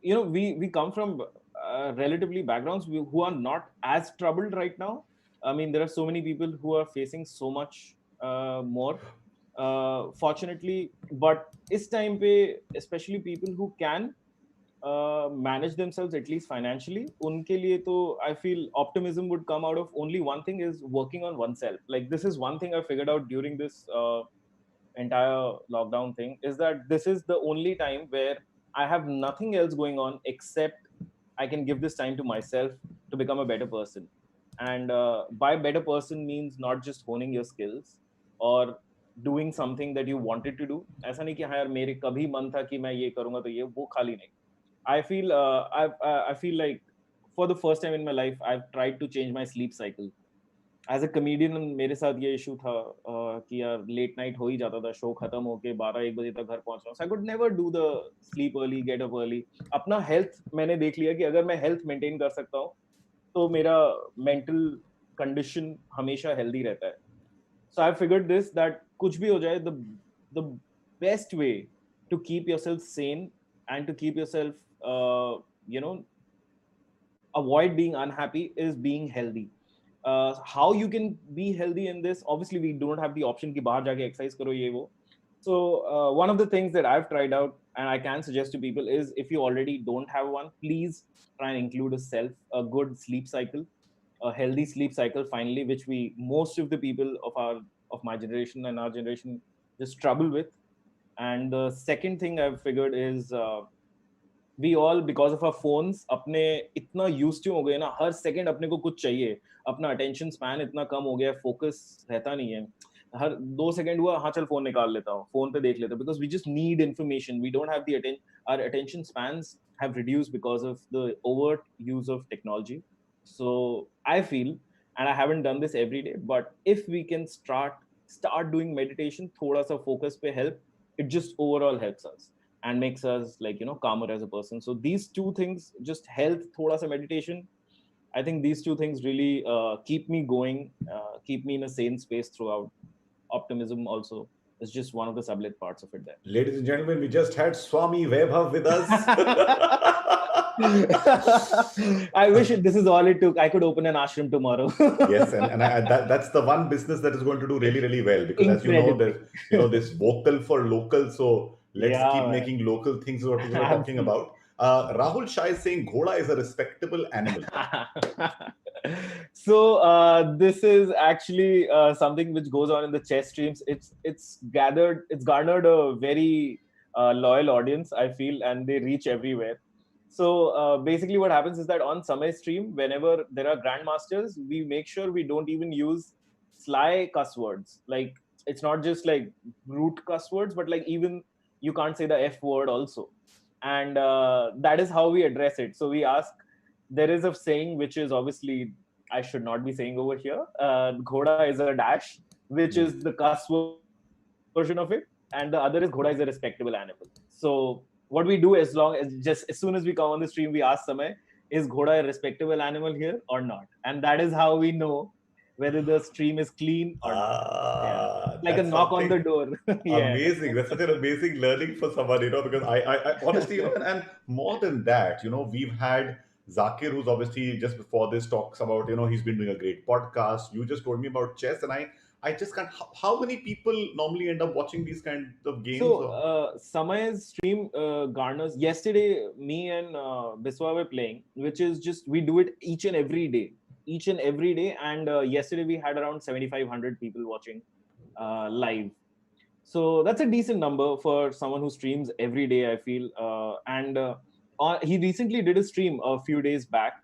we come from relatively backgrounds who are not as troubled right now. I mean, there are so many people who are facing so much more. Fortunately, but इस time पे especially people who can manage themselves at least financially, उनके लिए तो I feel optimism would come out of only one thing, is working on oneself. Like this is one thing I figured out during this entire lockdown thing, is that this is the only time where I have nothing else going on except I can give this time to myself to become a better person. And by better person means not just honing your skills or doing something that you wanted to do. ऐसा नहीं कि हाँ यार मेरे कभी मन था कि मैं ये करूँगा तो ये वो खाली नहीं. I feel like for the first time in my life, I've tried to change my sleep cycle. As a comedian, मेरे साथ ये issue था कि यार late night हो ही जाता था, show खत्म होके 12-1 बजे तक घर पहुंच रहा हूँ. So I could never do the sleep early, get up early. अपना health मैंने देख लिया कि अगर मैं health maintain कर सकता हूँ, तो मेरा mental condition हमेशा healthy रहता है. So I figured this, that कुछ भी हो जाए, the best way to keep yourself sane and to keep yourself, avoid being unhappy is being healthy. How you can be healthy in this? Obviously, we don't have the option कि बाहर जाके exercise करो ये वो. So one of the things that I've tried out and I can suggest to people is, if you already don't have one, please try and include a good sleep cycle, a healthy sleep cycle. Finally, which most of the people of my generation and our generation just trouble with. And the second thing I've figured is, we all, because of our phones, अपने इतना used to हो गए ना, हर second अपने को कुछ चाहिए, अपना attention span इतना कम हो गया है, focus रहता नहीं है, हर 2 second हुआ, हाँ चल phone निकाल लेता हूँ, phone पे देख लेता हूँ, because we just need information. We don't have our attention spans have reduced because of the overt use of technology. So I feel, and I haven't done this every day, but if we can start doing meditation, थोड़ा सा focus पे help, it just overall helps us and makes us calmer as a person. So these two things, just health, thoda sa meditation, I think these two things really keep me going, keep me in a sane space throughout. Optimism also is just one of the sublet parts of it there. Ladies and gentlemen, we just had Swami Vaibhav with us. I wish this is all it took. I could open an ashram tomorrow. Yes, and that's the one business that is going to do really, really well, because as you know, there's this vocal for local, so let's keep making local things, is what people are talking about. Rahul Shah is saying Ghoda is a respectable animal. So this is actually something which goes on in the chess streams. It's garnered a very loyal audience, I feel, and they reach everywhere. So basically what happens is that on Samay's stream, whenever there are grandmasters, we make sure we don't even use sly cuss words. Like, it's not just like brute cuss words, but like even you can't say the F word also. And that is how we address it. So we ask, there is a saying which is obviously I should not be saying over here. Ghoda is a dash, which is the cuss version of it. And the other is Ghoda is a respectable animal. So what we do, as soon as we come on the stream, we ask Samay, is Ghoda a respectable animal here or not? And that is how we know whether the stream is clean or not. Like a knock on the door. Amazing. That's such an amazing learning for someone, because I honestly, and more than that, we've had Zakir, who's obviously just before this talks about, he's been doing a great podcast. You just told me about chess, and I just can't. How many people normally end up watching these kinds of games? So, Samay's stream garners. Yesterday, me and Biswa were playing, which is just, we do it each and every day. And yesterday we had around 7,500 people watching live. So that's a decent number for someone who streams every day, I feel. He recently did a stream a few days back.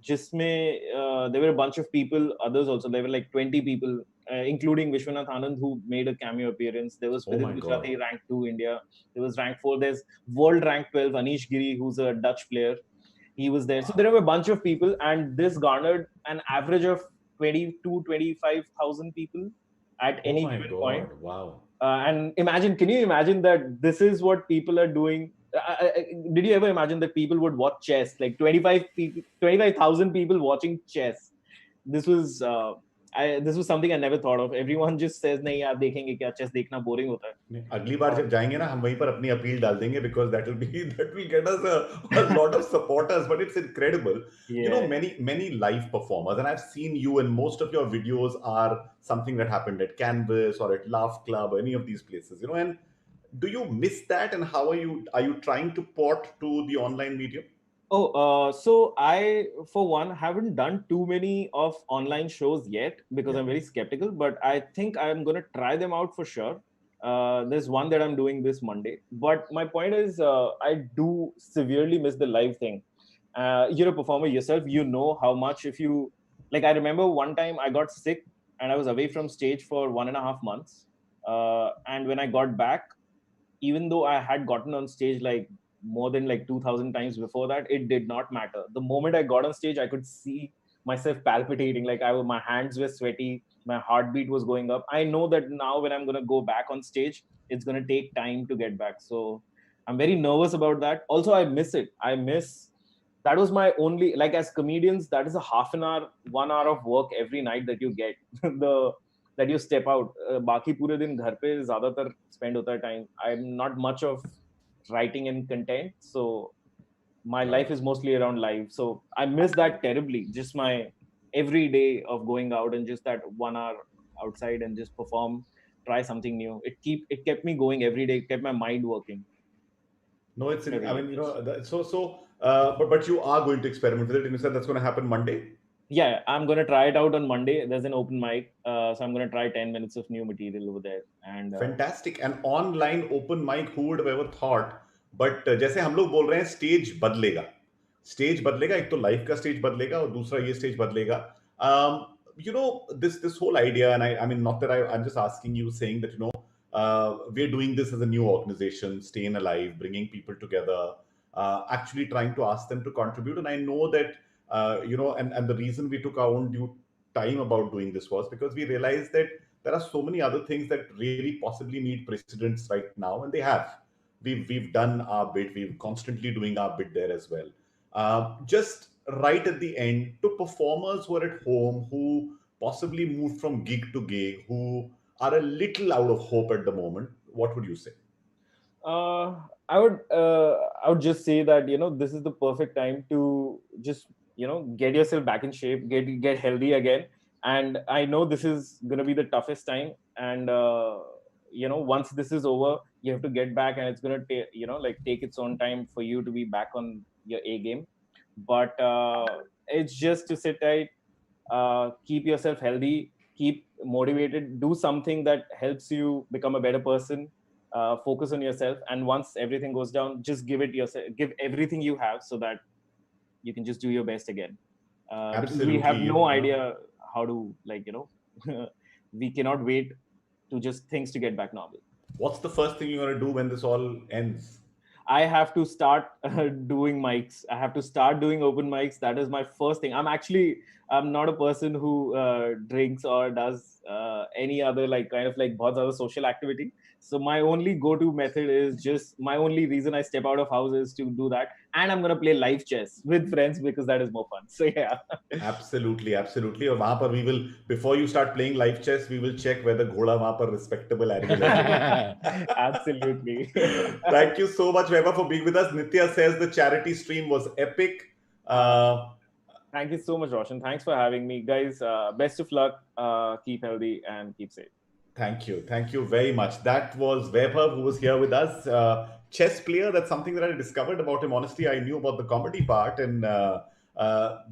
There were a bunch of people, others also. There were like 20 people, including Vishwanath Anand, who made a cameo appearance. There was Vidit Gujrati, rank 2 India. There was rank 4. There's world rank 12, Anish Giri, who's a Dutch player. He was there. So there were a bunch of people, and this garnered an average of 25,000 people at any given point. Wow. And can you imagine that this is what people are doing? Did you ever imagine that people would watch chess? Like 25,000 people watching chess. This was something I never thought of. Everyone just says, "नहीं यार देखेंगे क्या, chess देखना boring होता है." अगली बार जब जाएंगे ना, हम वहीं पर अपनी अपील डाल देंगे, because that will get us a lot of supporters. But it's incredible. Yeah. Many live performers, and I've seen you, and most of your videos are something that happened at Canvas or at Laugh Club or any of these places. And do you miss that? And how are you trying to port to the online medium? So I, for one, haven't done too many of online shows yet because I'm very skeptical, but I think I'm going to try them out for sure. There's one that I'm doing this Monday. But my point is, I do severely miss the live thing. You're a performer yourself, how much I remember one time I got sick and I was away from stage for 1.5 months. And when I got back, even though I had gotten on stage like more than like 2,000 times before that, it did not matter. The moment I got on stage, I could see myself palpitating. Like my hands were sweaty, my heartbeat was going up. I know that now when I'm going to go back on stage, it's going to take time to get back. So I'm very nervous about that. Also, I miss it. That was my only, like as comedians, that is a half an hour, 1 hour of work every night that you get. That you step out. Baki pure din ghar pe zyadatar spend hota hai time. I'm not much of writing and content, so my life is mostly around live. So I miss that terribly. Just my every day of going out and just that 1 hour outside and just perform, try something new. It kept me going every day. It kept my mind working. No, it's. I mean, you know, but you are going to experiment with it, and you said that's going to happen Monday. Yeah, I'm going to try it out on Monday. There's an open mic, so I'm going to try 10 minutes of new material over there. And fantastic. An online open mic, who would have ever thought? But जैसे हम लोग बोल रहे हैं, stage बदलेगा, एक तो life का स्टेज बदलेगा और दूसरा ये स्टेज बदलेगा. You know, this whole idea, and I mean, not that I'm just asking you, saying that, you know, we're doing this as a new organization, StayINaLIVE, bringing people together, actually trying to ask them to contribute. And I know that, you know, and the reason we took our own due time about doing this was because we realized that there are so many other things that really possibly need precedence right now, and they have. We've done our bit. We're constantly doing our bit there as well. Just right at the end, to performers who are at home, who possibly moved from gig to gig, who are a little out of hope at the moment, what would you say? I would just say that, you know, this is the perfect time to just, you know, get yourself back in shape, get healthy again. And I know this is going to be the toughest time. And, you know, once this is over, you have to get back, and it's going to take, you know, like take its own time for you to be back on your A game. But it's just to sit tight, keep yourself healthy, keep motivated, do something that helps you become a better person, focus on yourself. And once everything goes down, just give everything you have so that you can just do your best again. Because we have no idea how to, like, you know, we cannot wait to just things to get back normal. What's the first thing you're going to do when this all ends? I have to start doing mics. I have to start doing open mics. That is my first thing. I'm not a person who drinks or does any other like kind of like बहुत ज़्यादा social activity. So my only go-to method is just, my only reason I step out of house is to do that. And I'm going to play live chess with friends because that is more fun. So yeah. Absolutely. और वहाँ पर we will, before you start playing live chess, we will check whether घोड़ा वहाँ पर respectable animal है. Absolutely. Thank you so much, Vaibhav, for being with us. Nitya says the charity stream was epic. Thank you so much, Roshan. Thanks for having me. Guys, best of luck. Keep healthy and keep safe. Thank you. Thank you very much. That was Vaibhav, who was here with us. Chess player, that's something that I discovered about him. Honestly, I knew about the comedy part, and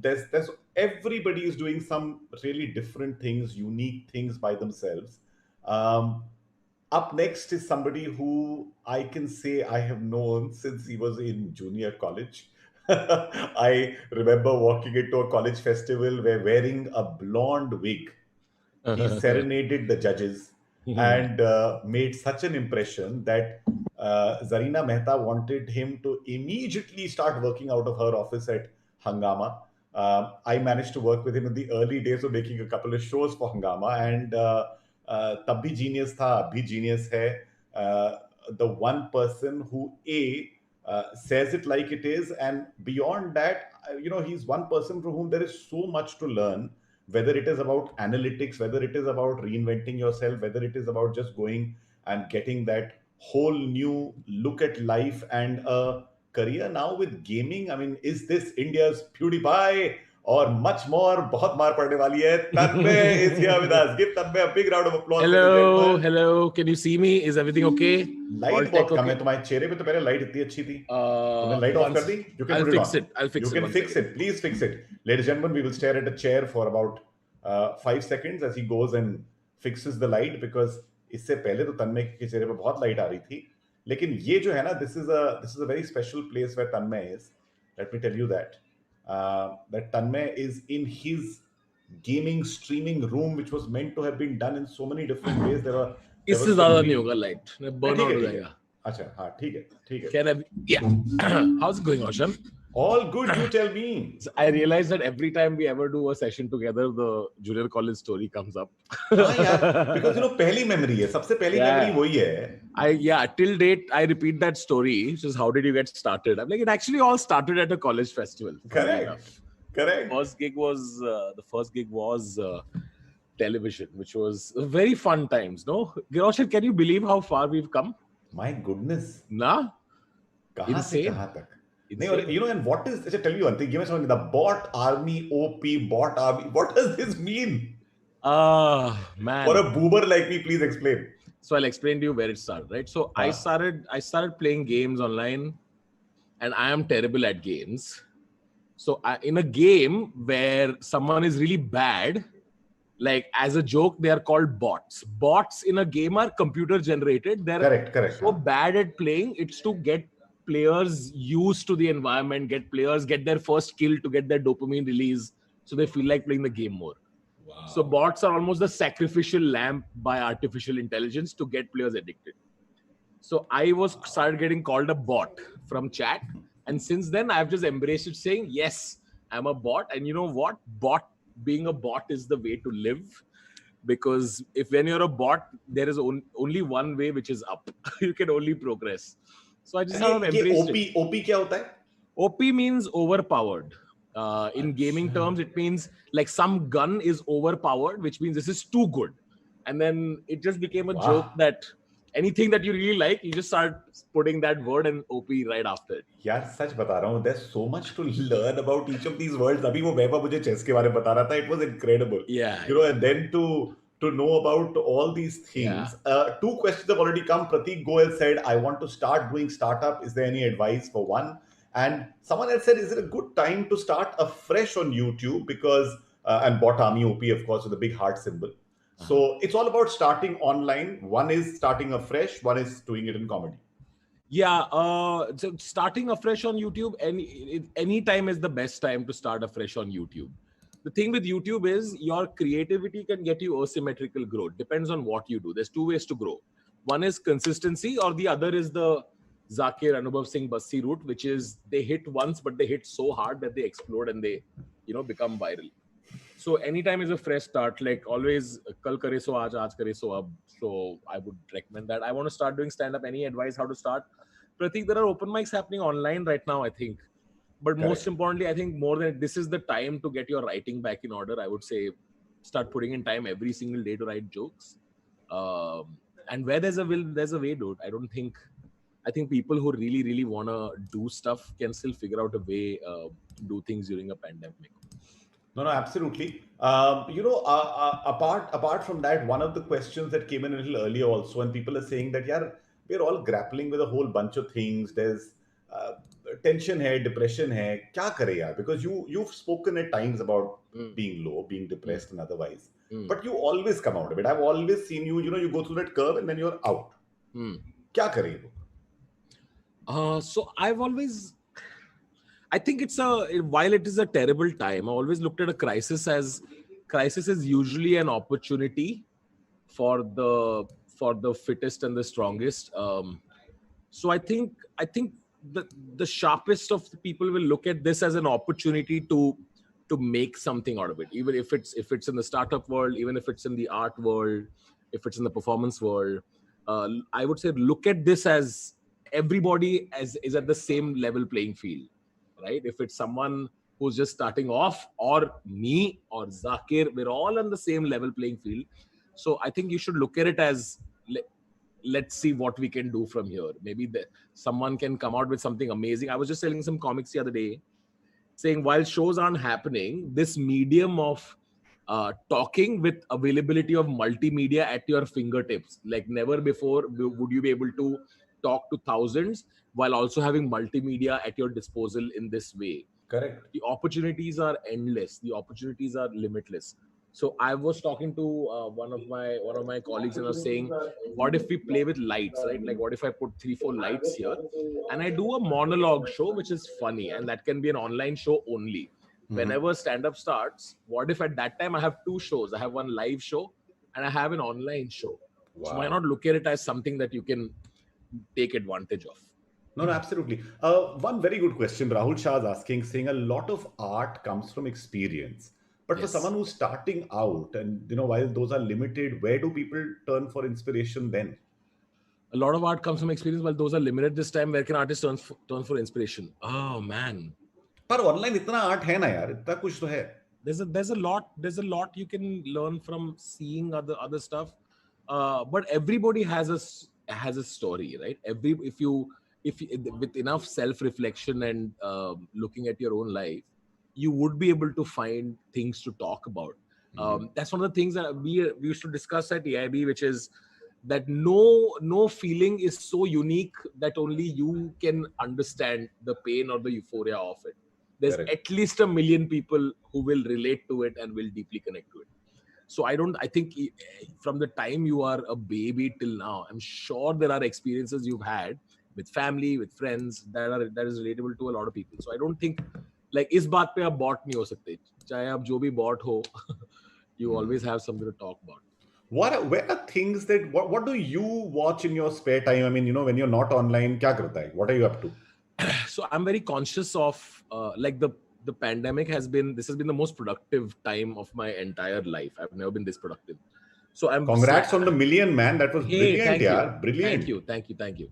there's everybody is doing some really different things, unique things by themselves. Up next is somebody who I can say I have known since he was in junior college. I remember walking into a college festival where, wearing a blonde wig, he serenaded the judges and made such an impression that Zarina Mehta wanted him to immediately start working out of her office at Hungama. I managed to work with him in the early days of making a couple of shows for Hungama, and tab bhi genius tha, abhi genius hai. The one person who says it like it is, and beyond that, you know, he's one person from whom there is so much to learn, whether it is about analytics, whether it is about reinventing yourself, whether it is about just going and getting that whole new look at life and a career now with gaming. I mean, is this India's PewDiePie or much more? बहुत मार पड़ने वाली है. Tanmay is here with us. Give Tanmay a big round of applause. Hello. Can you see me? Is everything okay? Light बहुत कम है तुम्हारे चेहरे पे, तो पहले लाइट इतनी अच्छी थी. तुमने लाइट ऑफ कर दी? You can put it on. I'll fix it. You can fix it. Please fix it. Ladies and gentlemen, we will stare at a chair for about 5 seconds as he goes and fixes the light, because इससे पहले तो तन्मय के चेहरे पे बहुत light आ रही थी. लेकिन ये जो है ना, this is a very special place where Tanmay is. Let me tell you that Tanmay is in his gaming streaming room, which was meant to have been done in so many different ways. इससे ज़्यादा नहीं होगा light, burn out हो जाएगा. अच्छा हाँ ठीक है Can I? Yeah. How's it going, Oshan? All good. You tell me. I realize that every time we ever do a session together, the junior college story comes up. हाँ यार, because you know पहली memory है, सबसे पहली memory वही है. Till date I repeat that story. Which is how did you get started? I'm like, it actually all started at a college festival. Correct. The first gig was television, which was very fun times. No, Giroshan, can you believe how far we've come? My goodness. Nah. कहाँ से कहाँ तक? नहीं, और you know, and what is? I tell you one thing. Give me something. The bot army, OP, bot army. What does this mean? Man. For a boomer like me, please explain. So I'll explain to you where it started. Right. So I started playing games online, and I am terrible at games. So in a game where someone is really bad, like as a joke, they are called bots. Bots in a game are computer generated. They're correct. So bad at playing. It's to get players used to the environment, get their first kill to get their dopamine release, so they feel like playing the game more. Wow. So bots are almost the sacrificial lamb by artificial intelligence to get players addicted. So I started getting called a bot from chat, and since then I've just embraced it, saying yes, I'm a bot. And you know what? Being a bot is the way to live, because when you're a bot, there is only one way, which is up. You can only progress. So I just sort of embraced it. OP क्या होता है? OP means overpowered. In gaming terms, it means like some gun is overpowered, which means this is too good. And then it just became a joke that anything that you really like, you just start putting that word and OP right after it. यार सच बता रहा हूँ, there's so much to learn about each of these words. अभी वो वैभव मुझे chess के बारे में बता रहा था. It was incredible. Yeah. You know, and then to know about all these things. Yeah. 2 questions have already come. Prateek Goel said, I want to start doing startup. Is there any advice for one? And someone else said, is it a good time to start afresh on YouTube? Because, and bot army OP, of course, with a big heart symbol. So it's all about starting online. One is starting afresh, one is doing it in comedy. Yeah, so starting afresh on YouTube, any time is the best time to start afresh on YouTube. The thing with YouTube is your creativity can get you asymmetrical growth. Depends on what you do. There's 2 ways to grow. One is consistency, or the other is the Zakir Anubhav Singh Bassi route, which is they hit once, but they hit so hard that they explode and they, become viral. So anytime is a fresh start. Like always, kal kare so aaj kare so ab. So I would recommend that. I want to start doing stand-up. Any advice how to start? Prateek, there are open mics happening online right now, I think. But most importantly, I think more than this is the time to get your writing back in order. I would say start putting in time every single day to write jokes. And where there's a will, there's a way, dude. I think people who really, really want to do stuff can still figure out a way to do things during a pandemic. No, absolutely. Apart from that, one of the questions that came in a little earlier also, and people are saying that, we're all grappling with a whole bunch of things. There's tension hai, depression hai. Kya kare yaar? Because you've spoken at times about being low, being depressed and otherwise. But you always come out of it. I've always seen you, you go through that curve and then you're out. Kya kare? So I think while it is a terrible time, I always looked at a crisis as usually an opportunity for the fittest and the strongest. So I think the sharpest of the people will look at this as an opportunity to make something out of it, even if it's in the startup world, even if it's in the art world, if it's in the performance world. I would say look at this as everybody is at the same level playing field, right? If it's someone who's just starting off, or me or Zakir, we're all on the same level playing field. So I think you should look at it as let's see what we can do from here. Maybe someone can come out with something amazing. I was just selling some comics the other day, saying while shows aren't happening, this medium of talking with availability of multimedia at your fingertips, like never before would you be able to talk to thousands while also having multimedia at your disposal in this way. Correct. The opportunities are endless. The opportunities are limitless. So I was talking to one of my colleagues, and I was saying, what if we play with lights, right? Like what if I put 3-4 lights here and I do a monologue show, which is funny, and that can be an online show only. Whenever stand-up starts, what if at that time I have 2 shows? I have one live show and I have an online show. Wow. So why not look at it as something that you can take advantage of. No, absolutely. One very good question Rahul Shah is asking, saying a lot of art comes from experience. But for Yes. someone who's starting out, and while those are limited, where do people turn for inspiration then? A lot of art comes from experience, while those are limited this time. Where can artists turn for inspiration? Oh man. पर online इतना art है ना यार, इतना कुछ तो है. There's a lot you can learn from seeing other stuff. But everybody has a story, right? If with enough self-reflection and looking at your own life, you would be able to find things to talk about. That's one of the things that we used to discuss at EIB, which is that no feeling is so unique that only you can understand the pain or the euphoria of it. There's at least 1 million people who will relate to it and will deeply connect to it. So I think from the time you are a baby till now, I'm sure there are experiences you've had with family, with friends that is relatable to a lot of people. So I don't think like इस बात पे आप bought नहीं हो सकते. चाहे आप जो भी bought हो, you always have something to talk about. Where are things that what do you watch in your spare time? I mean, when you're not online, क्या करता है? What are you up to? So I'm very conscious of like the pandemic has been the most productive time of my entire life. I've never been this productive. So Congrats on the million, man. That was brilliant, yaar. Brilliant. Thank you.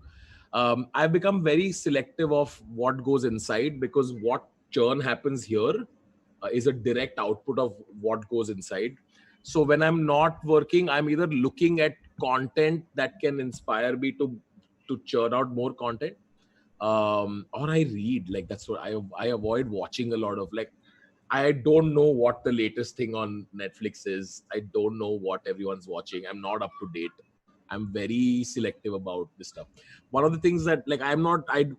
I've become very selective of what goes inside, because what churn happens here is a direct output of what goes inside. So when I'm not working, I'm either looking at content that can inspire me to churn out more content, or I read. Like that's what I avoid watching a lot of, like, I don't know what the latest thing on Netflix is. I don't know what everyone's watching. I'm not up to date. I'm very selective about this stuff. One of the things that, like, I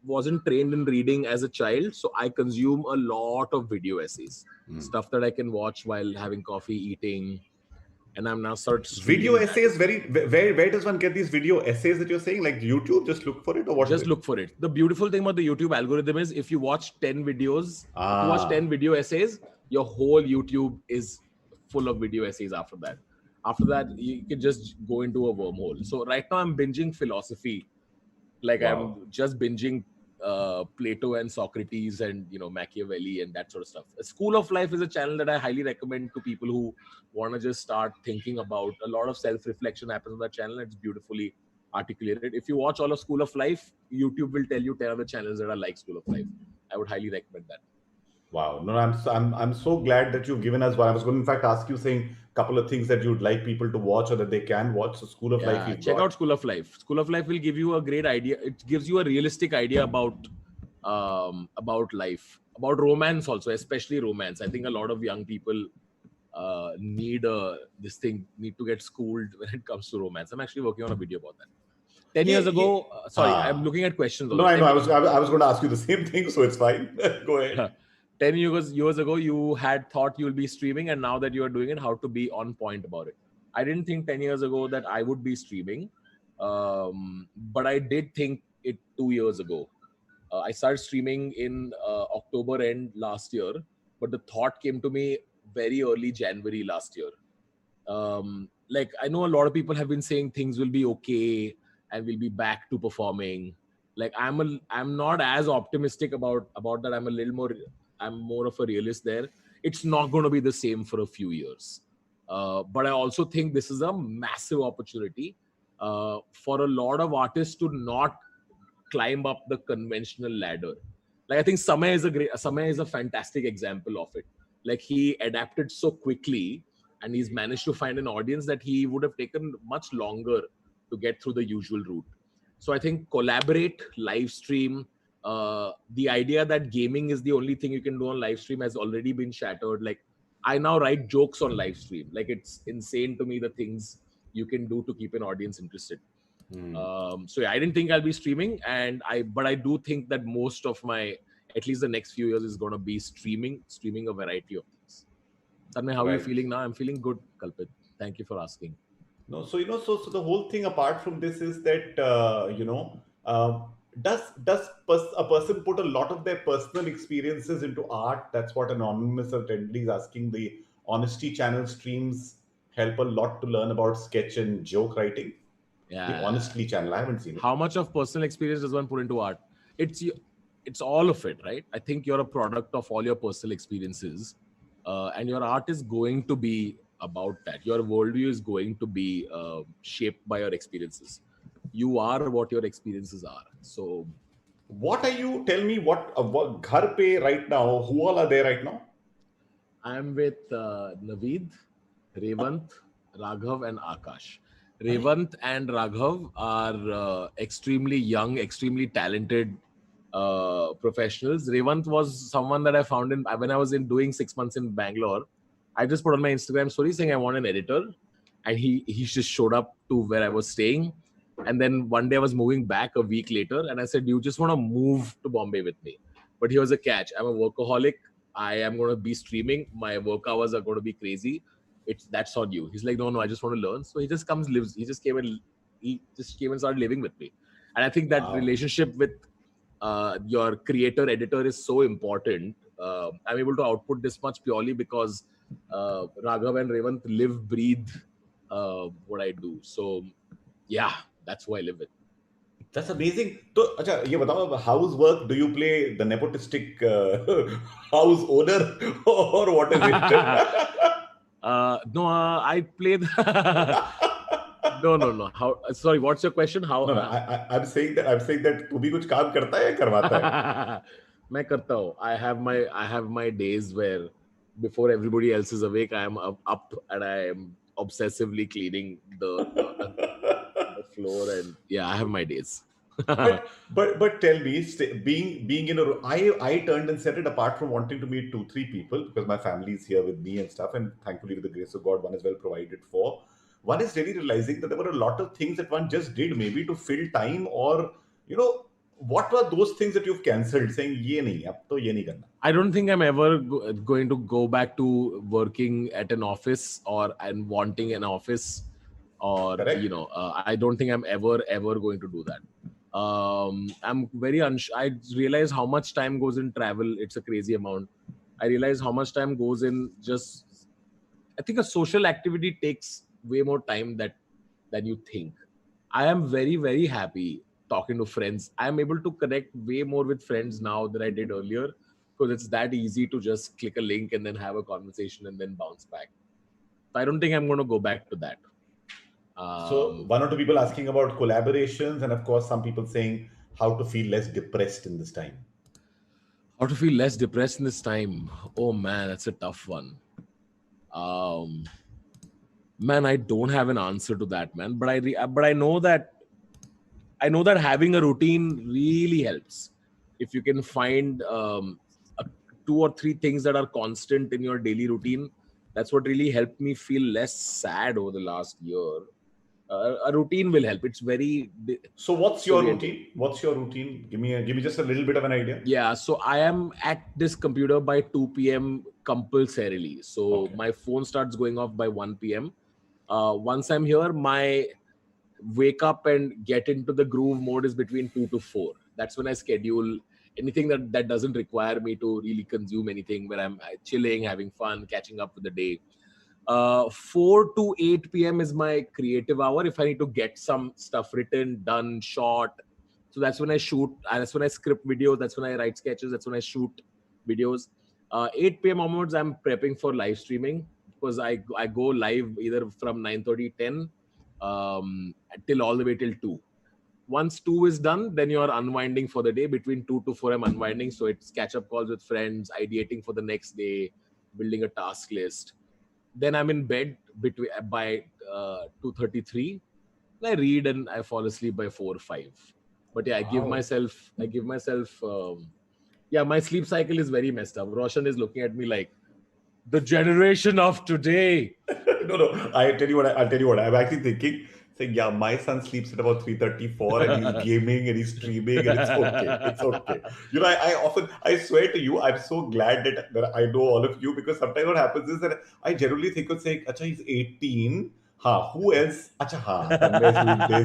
wasn't trained in reading as a child, so I consume a lot of video essays, stuff that I can watch while having coffee, eating. And I'm now video essays. Where does one get these video essays that you're saying? Like YouTube, just look for it, or what? Just look for it. The beautiful thing about the YouTube algorithm is if you watch 10 videos, if you watch 10 video essays, your whole YouTube is full of video essays after that. After that, you can just go into a wormhole. So right now I'm binging philosophy. Like I'm just binging Plato and Socrates and Machiavelli and that sort of stuff. School of Life is a channel that I highly recommend to people who want to just start thinking about. A lot of self-reflection happens on that channel. It's beautifully articulated. If you watch all of School of Life, YouTube will tell you 10 other channels that are like School of Life. I would highly recommend that. Wow. No, I'm so glad that you've given us one. I was going to, in fact, ask you, saying a couple of things that you'd like people to watch or that they can watch. So School of Life. Check out School of Life. School of Life will give you a great idea. It gives you a realistic idea about life, about romance also, especially romance. I think a lot of young people need to get schooled when it comes to romance. I'm actually working on a video about that. 10 years ago, sorry, I'm looking at questions. No, I know. I was going to ask you the same thing, so it's fine. Go ahead. 10 years ago, you had thought you'll be streaming, and now that you are doing it, how to be on point about it. I didn't think 10 years ago that I would be streaming, but I did think it 2 years ago. I started streaming in October end last year, but the thought came to me very early January last year. Like, I know a lot of people have been saying things will be okay and we'll be back to performing. Like, I'm not as optimistic about that. I'm more of a realist there. It's not going to be the same for a few years. But I also think this is a massive opportunity for a lot of artists to not climb up the conventional ladder. Like, I think Samay is a fantastic example of it. Like, he adapted so quickly and he's managed to find an audience that he would have taken much longer to get through the usual route. So I think collaborate, live stream. The idea that gaming is the only thing you can do on live stream has already been shattered. Like, I now write jokes on live stream. Like, it's insane to me the things you can do to keep an audience interested. So yeah, I didn't think I'll be streaming, but I do think that most of my, at least the next few years, is going to be streaming a variety of things. Tanmay, how are you feeling now? I'm feeling good, Kalpit. Thank you for asking. No, so so the whole thing apart from this is that does a person put a lot of their personal experiences into art? That's what anonymous attendee is asking. The Honesty Channel streams help a lot to learn about sketch and joke writing. The Honestly channel. I haven't seen it. How much of personal experience does one put into art? It's all of it, right? I think you're a product of all your personal experiences, and your art is going to be about that. Your worldview is going to be shaped by your experiences. You are what your experiences are. So, what are you? Tell me what ghar pe right now? Who all are there right now? I'm with Naveed, Revant, Raghav, and Akash. Revant and Raghav are extremely young, extremely talented professionals. Revant was someone that I found when I was doing 6 months in Bangalore. I just put on my Instagram story saying I want an editor, and he just showed up to where I was staying. And then one day I was moving back a week later, and I said, "You just want to move to Bombay with me?" But here was a catch: I'm a workaholic. I am going to be streaming. My work hours are going to be crazy. That's on you. He's like, no, I just want to learn. So he just lives. He just came and started living with me. And I think that relationship with your creator editor is so important. I'm able to output this much purely because Raghav and Revant live, breathe what I do. So yeah, that's who I live with. That's amazing. So, acha, ye batao, house work, do you play the nepotistic house owner or what is it? No, I play the... No. Sorry, what's your question? How? No, I'm saying that तू भी कुछ काम करता है या करवाता है? मैं करता हूँ. I have my days where before everybody else is awake, I am up and I am obsessively cleaning the floor, and yeah, I have my days. but tell me, being in a, I turned and set it apart from wanting to meet 2-3 people because my family is here with me and stuff, and thankfully with the grace of God, one is well provided for. One is really realizing that there were a lot of things that one just did maybe to fill time, or what were those things that you've cancelled, saying ye nahi, ab to ye nahi karna? I don't think I'm ever going to go back to working at an office and wanting an office, or I don't think I'm ever going to do that. I'm very I realize how much time goes in travel. It's a crazy amount. I realize how much time goes in I think a social activity takes way more time than you think. I am very, very happy talking to friends. I'm able to connect way more with friends now than I did earlier because it's that easy to just click a link and then have a conversation and then bounce back. So I don't think I'm going to go back to that. So one or two people asking about collaborations, and of course some people saying how to feel less depressed in this time. How to feel less depressed in this time? Oh man, that's a tough one. Man, I don't have an answer to that, man. But I know that having a routine really helps. If you can find 2 or 3 things that are constant in your daily routine, that's what really helped me feel less sad over the last year. A routine will help. It's very... So what's your routine? Give me just a little bit of an idea. Yeah, so I am at this computer by 2 p.m. compulsorily. So my phone starts going off by 1 p.m. Once I'm here, my wake up and get into the groove mode is between 2 to 4. That's when I schedule anything that doesn't require me to really consume anything, where I'm chilling, having fun, catching up with the day. 4 to 8 p.m. is my creative hour. If I need to get some stuff written, done, shot. So that's when I shoot. That's when I script videos. That's when I write sketches. That's when I shoot videos. 8 p.m. onwards, I'm prepping for live streaming because I go live either from 9:30, 10 till all the way till 2. Once 2 is done, then you're unwinding for the day. Between 2 to 4, I'm unwinding. So it's catch-up calls with friends, ideating for the next day, building a task list. Then I'm in bed by 2:33. I read and I fall asleep by 4 or 5. But yeah, I give myself. My sleep cycle is very messed up. Roshan is looking at me like, the generation of today. No. I'll tell you what. I'm actually thinking, saying, yeah, my son sleeps at about 3:34 and he's gaming and he's streaming and it's okay. I swear to you, I'm so glad that I know all of you, because sometimes what happens is that I generally think of saying, acha, he's 18. Who else? Acha,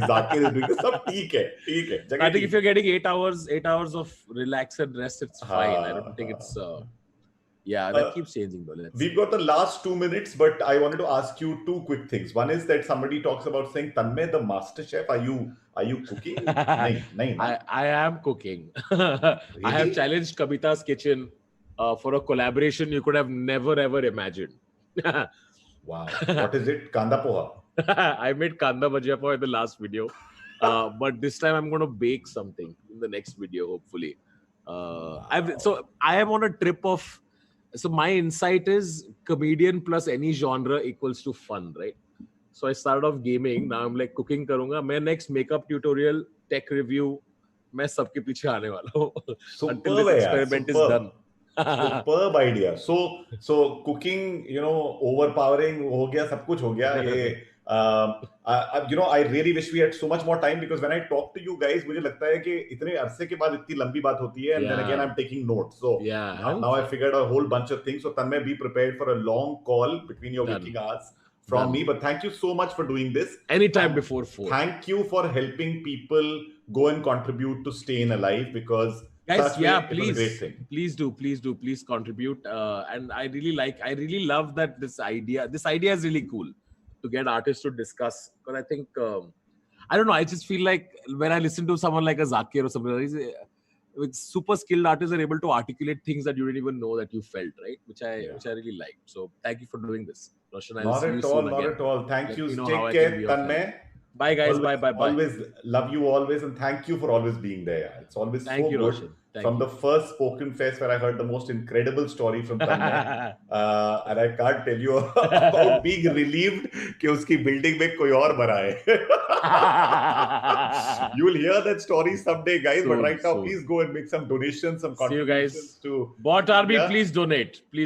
Zakir is doing this. Sab theek hai. I think if you're getting 8 hours of relax and rest, it's fine. I don't think it's... Yeah, that keeps changing though. We've got the last 2 minutes, but I wanted to ask you two quick things. One is that somebody talks about saying, Tanmay, the master chef, are you cooking? I am cooking. I have challenged Kavita's kitchen for a collaboration you could have never ever imagined. Wow. What is it? Kanda poha? I made kanda bhajia poha in the last video. But this time I'm going to bake something in the next video, hopefully. So I am on a trip of... So my insight is comedian plus any genre equals to fun, right? So I started off gaming. Now I'm like cooking karunga. My next makeup tutorial, tech review, मैं सबके पीछे आने वाला हूँ. Until this experiment is done. Superb idea. So cooking, overpowering हो गया, सब कुछ हो गया. ये I really wish we had so much more time, because when I talk to you guys, मुझे लगता है कि इतने अरसे के बाद इतनी लंबी बात होती है, and then again I'm taking notes. So now I figured a whole bunch of things. So Tanmay, be prepared for a long call between your waking hours from me. But thank you so much for doing this. Anytime before 4. Thank you for helping people go and contribute to StayINALIVE, because guys, please do contribute. And I really love that this idea is really cool to get artists to discuss, because I think I don't know, I just feel like when I listen to someone like a Zakir or something, with super skilled artists are able to articulate things that you didn't even know that you felt, right? Which I really like. So thank you for doing this, Roshan. Not at all. Thank you. Take care, Tanmay. Bye guys. Bye. Always love you always, and thank you for always being there. It's always so good. Roshan. From the first Spoken Fest, where I heard the most incredible story from Tanmay, and I can't tell you about being relieved कि उसकी building में कोई और बना है. You will hear that story someday, guys. But right now, please go and make some donations, some contributions to Bot Army. Please donate. I see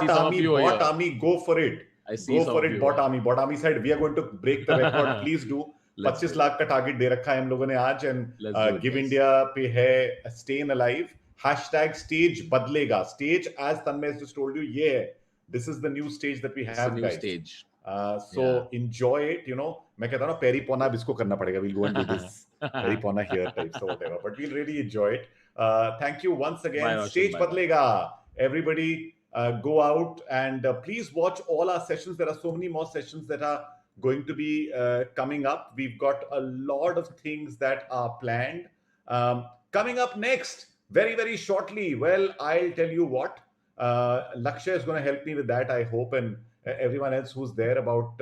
some of you here. Bot Army, go for it. Go for it, Bot Army. Bot Army said, we are going to break the record. Please do. 25 lakh का target दे रखा है हम लोगों ने आज, and give India पे है StayINALIve. #stage बदलेगा. Stage, as Tanmay has just told you, this is the new stage that we have, guys. Stage. So enjoy it. मैं कहता हूँ ना, पेरी पोना अब इसको करना पड़ेगा. We'll go and do this पेरी पोना here types or whatever. But we'll really enjoy it. Thank you once again. Stage बदलेगा. Everybody go out and please watch all our sessions. There are so many more sessions that are going to be coming up. We've got a lot of things that are planned. Coming up next, very, very shortly, well, I'll tell you what. Lakshya is going to help me with that, I hope, and everyone else who's there about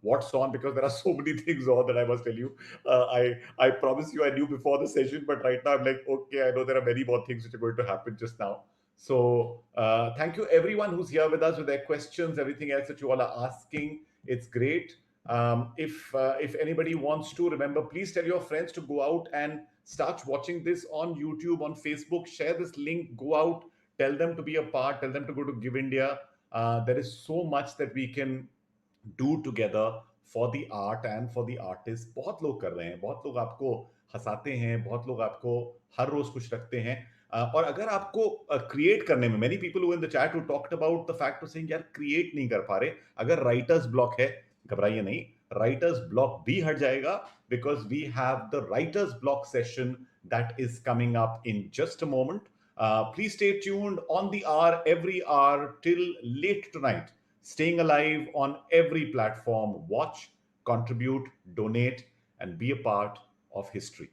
what's on, because there are so many things on that I must tell you. I promise you I knew before the session, but right now I'm like, okay, I know there are many more things which are going to happen just now. So thank you everyone who's here with us with their questions, everything else that you all are asking. It's great. If anybody wants to, remember, please tell your friends to go out and start watching this on YouTube, on Facebook. Share this link, go out, tell them to be a part, tell them to go to Give India. There is so much that we can do together for the art and for the artists. बहुत लोग कर रहे हैं, बहुत लोग आपको हंसाते हैं, बहुत लोग आपको हर रोज खुश रखते हैं. और अगर आपको क्रिएट करने में, many people who in the chat who talked about the fact of saying यार क्रिएट नहीं कर पा रहे, अगर राइटर्स ब्लॉक है, घबराइए नहीं, राइटर्स ब्लॉक भी हट जाएगा, because we have the writers block session that is coming up in just a moment. Please stay tuned on the hour, every hour till late tonight. StayINALIVE on every platform. Watch, contribute, donate, and be a part of history.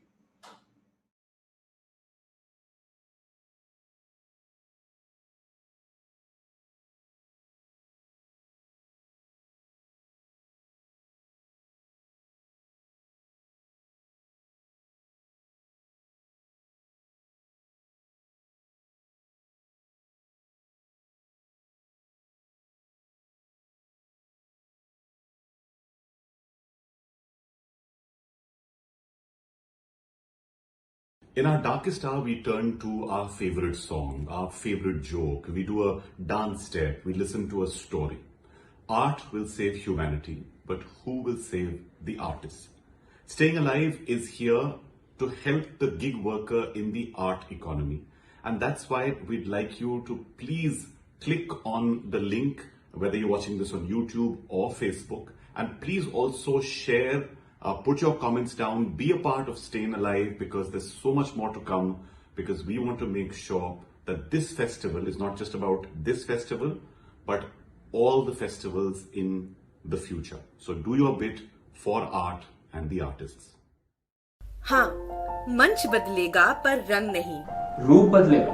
In our darkest hour, we turn to our favorite song, our favorite joke. We do a dance step. We listen to a story. Art will save humanity, but who will save the artist? StayINALIVE is here to help the gig worker in the art economy. And that's why we'd like you to please click on the link, whether you're watching this on YouTube or Facebook. And please also share, put your comments down, be a part of StayINALIVE, because there's so much more to come, because we want to make sure that this festival is not just about this festival, but all the festivals in the future. So do your bit for art and the artists. हाँ, मंच बदलेगा पर रंग नहीं, रूप बदलेगा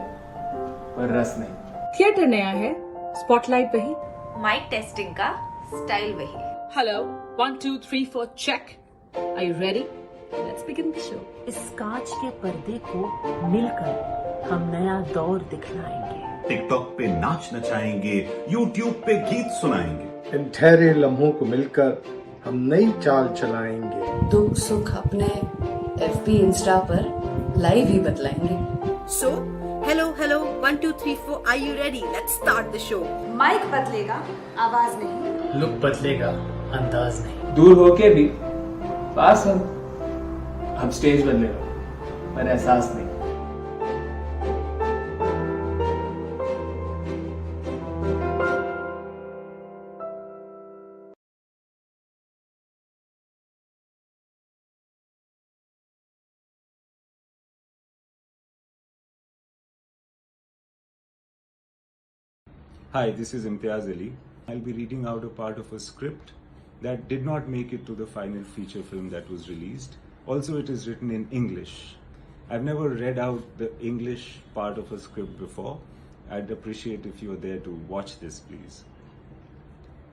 पर रस नहीं। थिएटर नया है, स्पॉटलाइट वही, माइक टेस्टिंग का स्टाइल वही। Hello 1 2 3 4 check, are you ready? Let's begin the show. इस कांच के पर्दे को मिलकर हम नया दौर दिखलाएंगे। टिकटॉक पे नाच नचाएंगे, यूट्यूब पे गीत सुनाएंगे। इन ठहरे लम्हों को मिलकर हम नई चाल चलाएंगे। दुख सुख अपने FB इंस्टा पर लाइव ही बतलाएंगे। So, hello 1 2 3 4 are you ready? Let's start the show. Mic बदलेगा, आवाज नहीं। लुक बदलेगा, अंदाज नहीं। दूर होके भी पास हम। अब स्टेज बदलेगा पर एहसास नहीं। Hi, this is Imtiaz Ali. I'll be reading out a part of a script that did not make it to the final feature film that was released. Also, it is written in English. I've never read out the English part of a script before. I'd appreciate if you are there to watch this, please.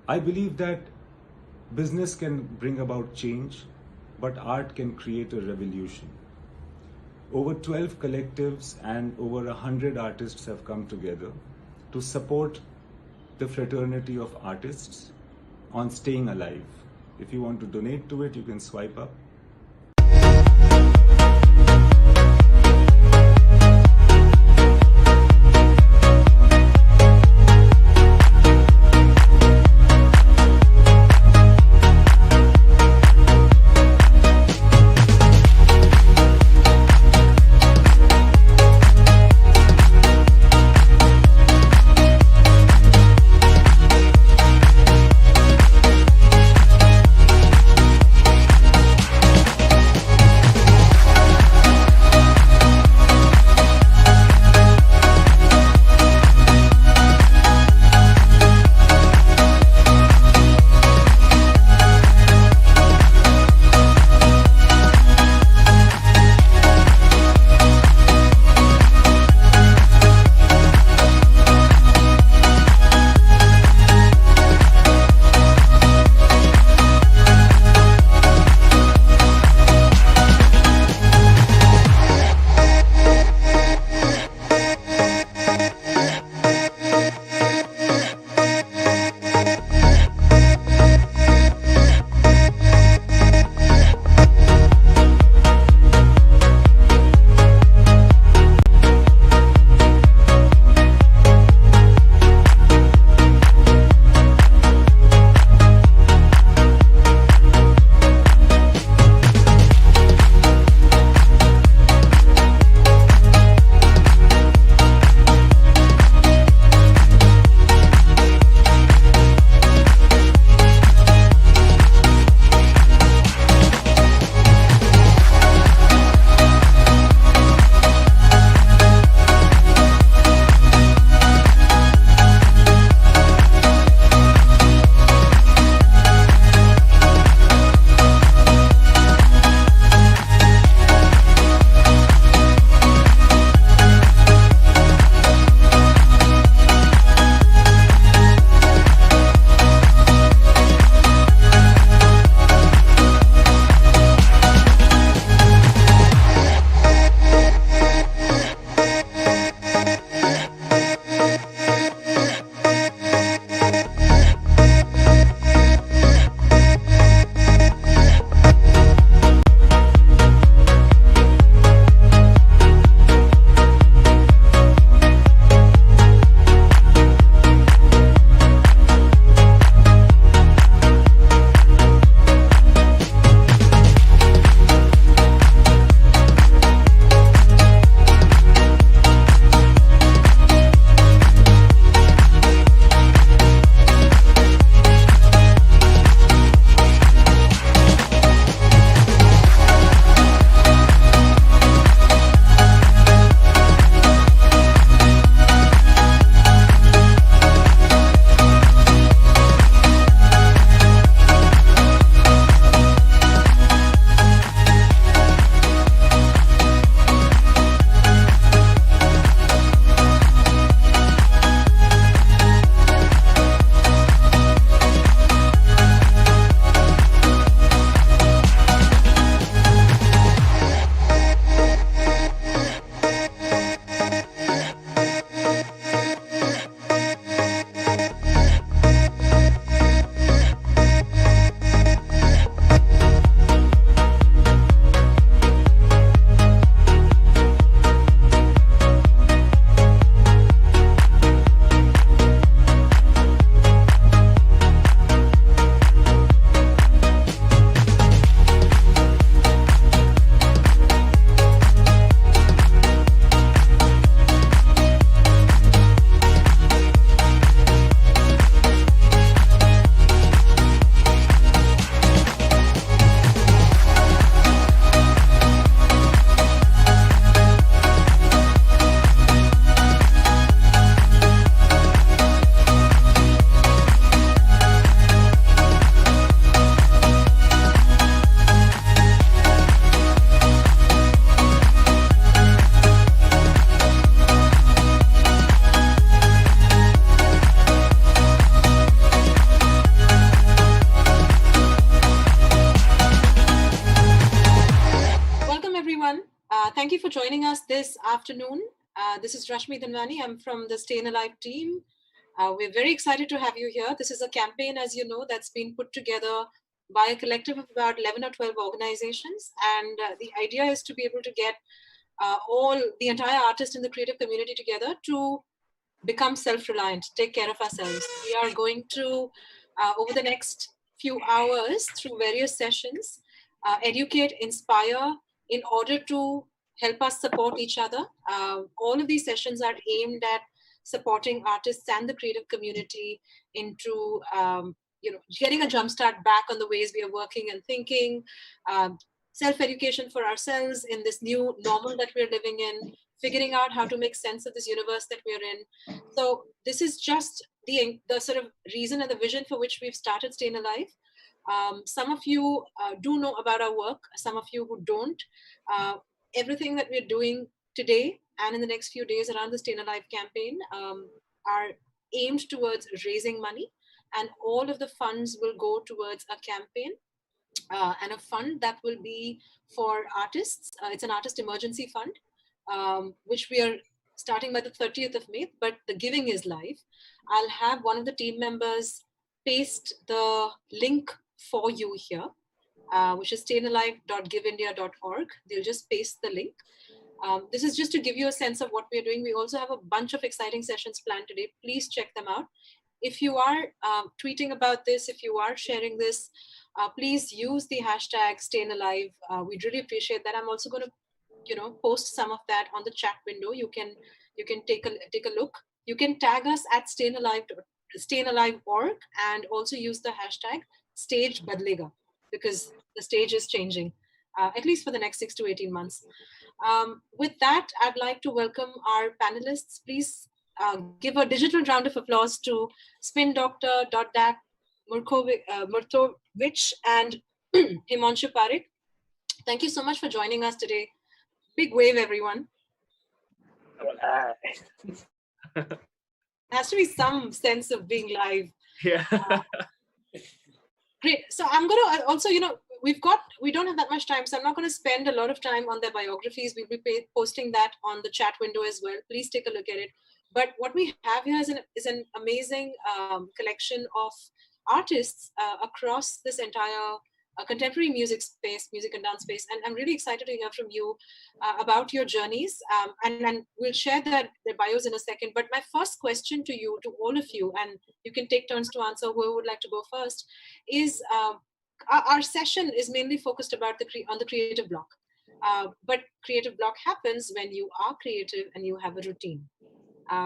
I believe that business can bring about change, but art can create a revolution. Over 12 collectives and over 100 artists have come together to support the fraternity of artists on StayINALIVE. If you want to donate to it, you can swipe up. Thank you for joining us this afternoon. This is Rashmi Dhanwani. I'm from the StayINALIVE team. We're very excited to have you here. This is a campaign, as you know, that's been put together by a collective of about 11 or 12 organizations. And the idea is to be able to get the entire artist and the creative community together to become self-reliant, take care of ourselves. We are going to, over the next few hours, through various sessions, educate, inspire, in order to help us support each other. All of these sessions are aimed at supporting artists and the creative community into getting a jumpstart back on the ways we are working and thinking, self-education for ourselves in this new normal that we're living in, figuring out how to make sense of this universe that we're in. So this is just the sort of reason and the vision for which we've started StayINALIVE. Some of you do know about our work, some of you who don't. Everything that we're doing today and in the next few days around the StayINALIVE campaign are aimed towards raising money, and all of the funds will go towards a campaign and a fund that will be for artists. It's an artist emergency fund, which we are starting by the 30th of May, but the giving is live. I'll have one of the team members paste the link for you here, which is stayinalive.giveindia.org. They'll just paste the link. This is just to give you a sense of what we're doing. We also have a bunch of exciting sessions planned today. Please check them out. If you are tweeting about this, if you are sharing this, please use the hashtag StayINALIVE. We'd really appreciate that. I'm also going to post some of that on the chat window. You can take a look. You can tag us at StayINALIVE.org and also use the hashtag Stage Badlega, because the stage is changing, at least for the next 6 to 18 months. With that, I'd like to welcome our panelists. Please give a digital round of applause to Spin Doctor, Dak, Murtovich, and Himanshu Parekh. Thank you so much for joining us today. Big wave, everyone. There has to be some sense of being live. Yeah. Great. So I'm going to also, we don't have that much time, so I'm not going to spend a lot of time on their biographies. We'll be posting that on the chat window as well. Please take a look at it. But what we have here is an amazing collection of artists across this entire contemporary music space, music and dance space. And I'm really excited to hear from you about your journeys. And we'll share their bios in a second. But my first question to you, to all of you, and you can take turns to answer, whoever would like to go first, is our session is mainly focused on the creative block. But creative block happens when you are creative and you have a routine.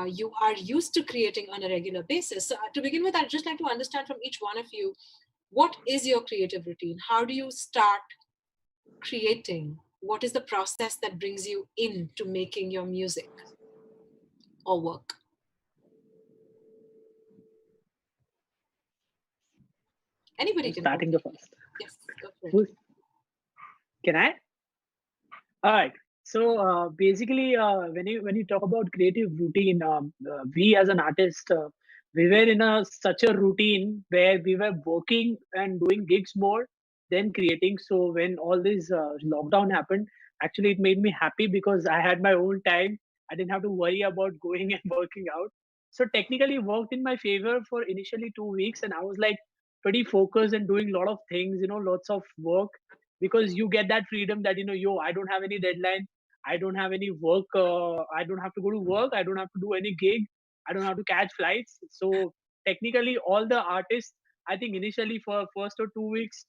You are used to creating on a regular basis. So to begin with, I'd just like to understand from each one of you, what is your creative routine? How do you start creating? What is the process that brings you into making your music or work? Anybody can starting the first. Yes, go for it. Can I? All right. So basically, when you talk about creative routine, we as an artist, we were in such a routine where we were working and doing gigs more than creating. So when all this lockdown happened, actually it made me happy because I had my own time. I didn't have to worry about going and working out. So technically it worked in my favor for initially 2 weeks, and I was like pretty focused and doing a lot of things, lots of work, because you get that freedom that, I don't have any deadline. I don't have any work. I don't have to go to work. I don't have to do any gig. I don't have to catch flights. So technically all the artists, I think initially for first or 2 weeks,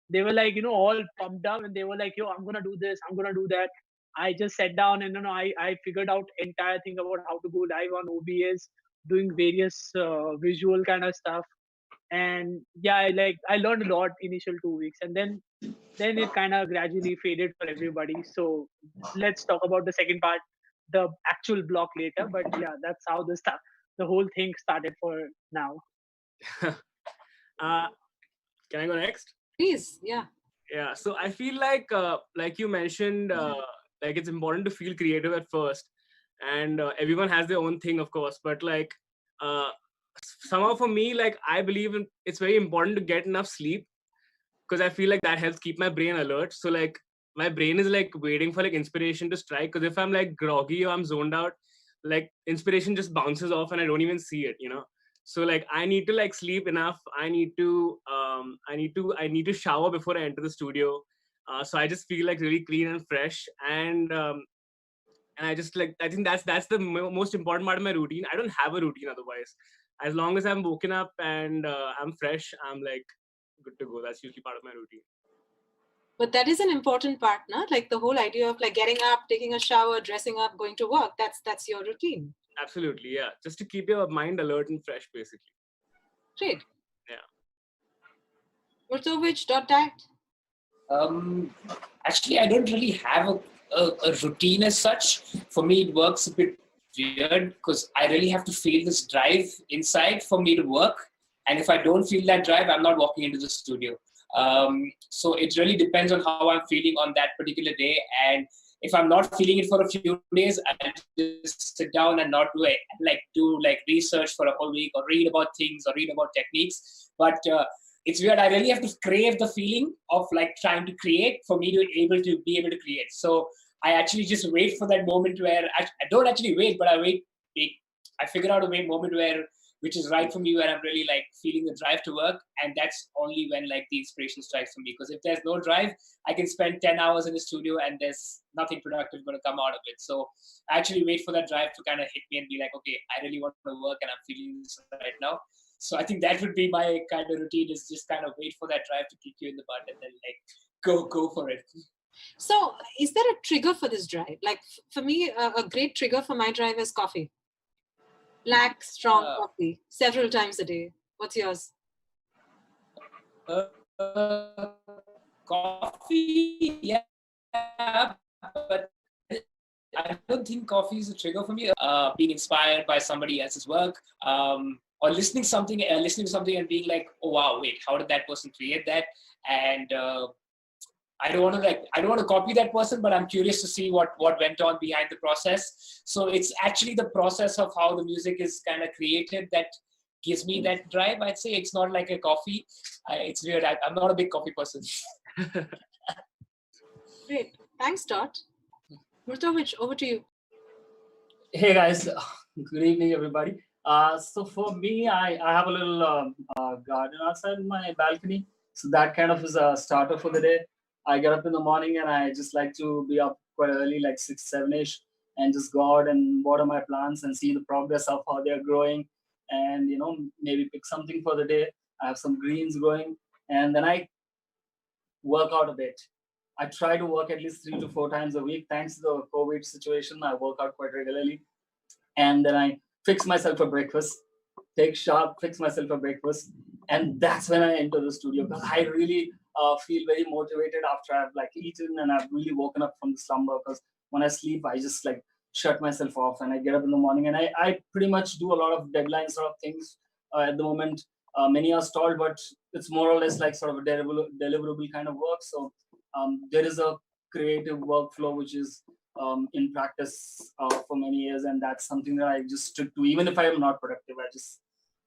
they were like, all pumped up, and they were like, yo, I'm going to do this. I'm going to do that. I just sat down and, I figured out entire thing about how to go live on OBS, doing various visual kind of stuff. And yeah, I learned a lot initial 2 weeks, and then it kind of gradually faded for everybody. So let's talk about the second part, the actual block later. But yeah, that's how the whole thing started for now. Can I go next? Please, yeah. Yeah. So I feel like you mentioned, like it's important to feel creative at first, and everyone has their own thing, of course. But somehow for me, I believe it's very important to get enough sleep, because I feel like that helps keep my brain alert. So my brain is like waiting for like inspiration to strike. Because if I'm like groggy or I'm zoned out, like inspiration just bounces off and I don't even see it, you know. So like I need to like sleep enough. I need to shower before I enter the studio. So I just feel like really clean and fresh, and I just like, I think that's the most important part of my routine. I don't have a routine otherwise. As long as I'm woken up and I'm fresh, I'm like good to go. That's usually part of my routine. But that is an important part, no? Like the whole idea of like getting up, taking a shower, dressing up, going to work. That's your routine. Absolutely, yeah. Just to keep your mind alert and fresh, basically. Great. Yeah. Murtovich, diet? Actually, I don't really have a routine as such. For me, it works a bit weird because I really have to feel this drive inside for me to work. And if I don't feel that drive, I'm not walking into the studio. So it really depends on how I'm feeling on that particular day. And if I'm not feeling it for a few days, I'll just sit down and not do it, do research for a whole week or read about things or read about techniques. But it's weird. I really have to crave the feeling of like trying to create for me to be able to create. So I actually just wait for that moment where I don't actually wait, but I wait. I figure out a moment which is right for me, where I'm really like feeling the drive to work, and that's only when like the inspiration strikes for me. Because if there's no drive, I can spend 10 hours in the studio and there's nothing productive going to come out of it. So I actually wait for that drive to kind of hit me and be like, okay, I really want to work and I'm feeling this right now. So I think that would be my kind of routine, is just kind of wait for that drive to kick you in the butt and then like go for it. So is there a trigger for this drive? Like for me, a great trigger for my drive is coffee. Black, strong coffee, several times a day. What's yours? Coffee, yeah, but I don't think coffee is a trigger for me. Being inspired by somebody else's work, or listening to something and being like, oh wow, wait, how did that person create that? And I don't want to copy that person, but I'm curious to see what went on behind the process. So it's actually the process of how the music is kind of created that gives me that drive. I'd say it's not like a coffee. It's weird. I'm not a big coffee person. Great. Thanks, Dot. Murtovich, over to you. Hey guys, good evening everybody. So for me, I have a little garden outside my balcony. So that kind of is a starter for the day. I get up in the morning and I just like to be up quite early, like 6, 7-ish, and just go out and water my plants and see the progress of how they're growing, and maybe pick something for the day. I have some greens growing, and then I work out a bit. I try to work at least 3 to 4 times a week. Thanks to the COVID situation, I work out quite regularly. And then I fix myself a breakfast, fix myself a breakfast. And that's when I enter the studio, because I really feel very motivated after I've like eaten and I've really woken up from the slumber. Because when I sleep, I just like shut myself off and I get up in the morning, and I pretty much do a lot of deadline sort of things at the moment. Many are stalled, but it's more or less like sort of a deliverable kind of work. So there is a creative workflow which is in practice for many years, and that's something that I just stick to. Even if I am not productive, I just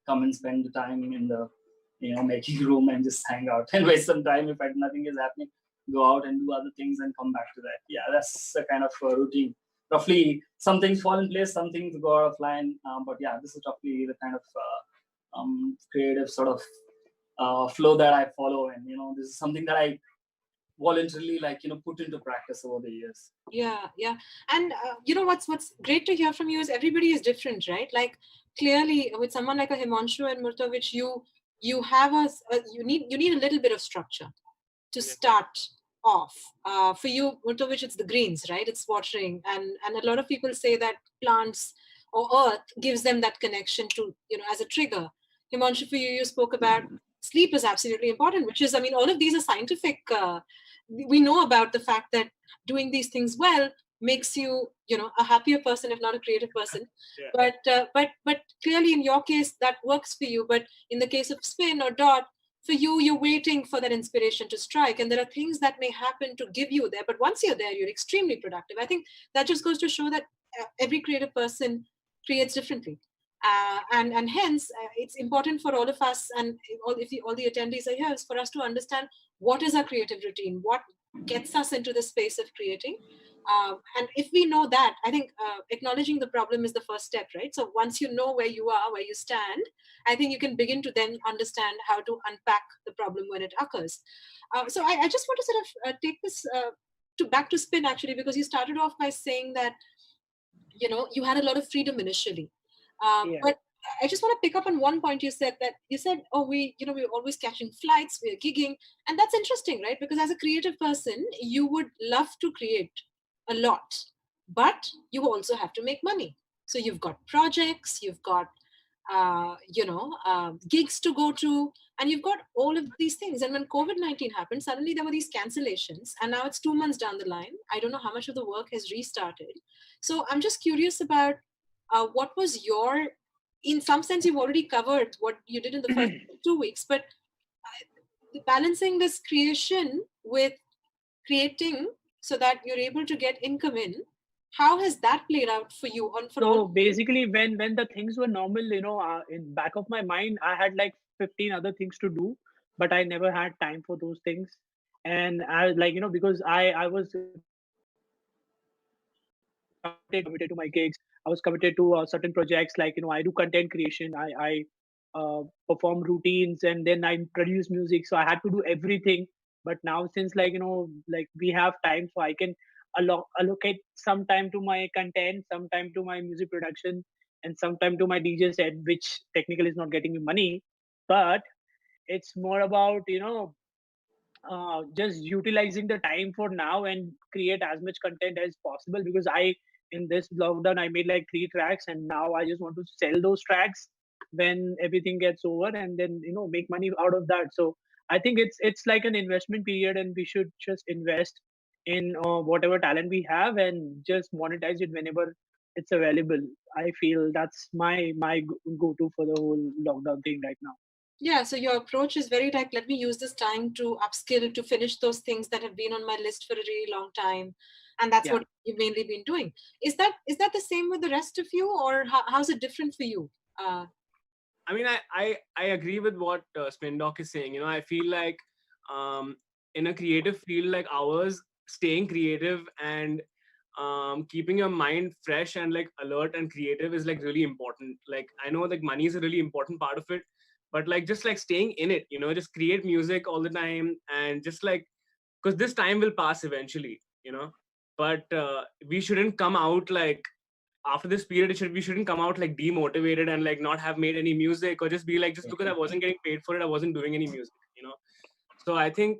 come and spend the time in the making room and just hang out and waste some time. If nothing is happening, go out and do other things and come back to that. Yeah, that's the kind of routine. Roughly, some things fall in place, some things go out of line. But yeah, this is roughly the kind of creative sort of flow that I follow. And, this is something that I voluntarily put into practice over the years. Yeah. And what's great to hear from you is everybody is different, right? Like clearly with someone like a Himanshu and Murtovich, you have you need a little bit of structure to start off. For you, Murtovich, it's the greens, right? It's watering, and a lot of people say that plants or earth gives them that connection to as a trigger. Himanshu, for you spoke about sleep is absolutely important, which is, all of these are scientific. We know about the fact that doing these things well makes you a happier person, if not a creative person. Yeah. But clearly in your case that works for you, but in the case of Spin or Dot, for you're waiting for that inspiration to strike, and there are things that may happen to give you there, but once you're there, you're extremely productive. I think that just goes to show that every creative person creates differently, and hence it's important for all of us, and all the attendees are here, is for us to understand what is our creative routine, gets us into the space of creating. And if we know that, I think acknowledging the problem is the first step, right? So once you know where you are, where you stand, I think you can begin to then understand how to unpack the problem when it occurs. So I just want to sort of take this back to spin, actually, because you started off by saying that, you had a lot of freedom initially. But I just want to pick up on one point you said, oh, we're always catching flights, we're gigging. And that's interesting, right? Because as a creative person, you would love to create a lot, but you also have to make money. So you've got projects, you've got, gigs to go to, and you've got all of these things. And when COVID-19 happened, suddenly there were these cancellations, and now it's 2 months down the line. I don't know how much of the work has restarted. So I'm just curious about what was in some sense, you've already covered what you did in the first 2 weeks, but balancing this creation with creating so that you're able to get income in, how has that played out for you? So basically, when the things were normal, in back of my mind, I had like 15 other things to do, but I never had time for those things. And I was like, because I was committed to my gigs. I was committed to certain projects. Like, I do content creation. I perform routines, and then I produce music. So I had to do everything. But now, since like we have time, so I can allocate some time to my content, some time to my music production, and some time to my DJ set, which technically is not getting me money, but it's more about just utilizing the time for now and create as much content as possible. Because in this lockdown, I made like 3 tracks, and now I just want to sell those tracks when everything gets over, and then make money out of that. So I think it's like an investment period, and we should just invest in whatever talent we have and just monetize it whenever it's available. I feel that's my go-to for the whole lockdown thing right now. Yeah, so your approach is very like, let me use this time to upskill, to finish those things that have been on my list for a really long time. And that's what you've mainly been doing. Is that the same with the rest of you, or how's it different for you? I mean, I agree with what Spindock is saying. I feel like in a creative field like ours, staying creative and keeping your mind fresh and like alert and creative is like really important. Like, I know like money is a really important part of it, but like just like staying in it, just create music all the time, and just like, because this time will pass eventually, but we shouldn't come out like after this period, we shouldn't come out like demotivated and like not have made any music, or just be like, just because I wasn't getting paid for it, I wasn't doing any music, So I think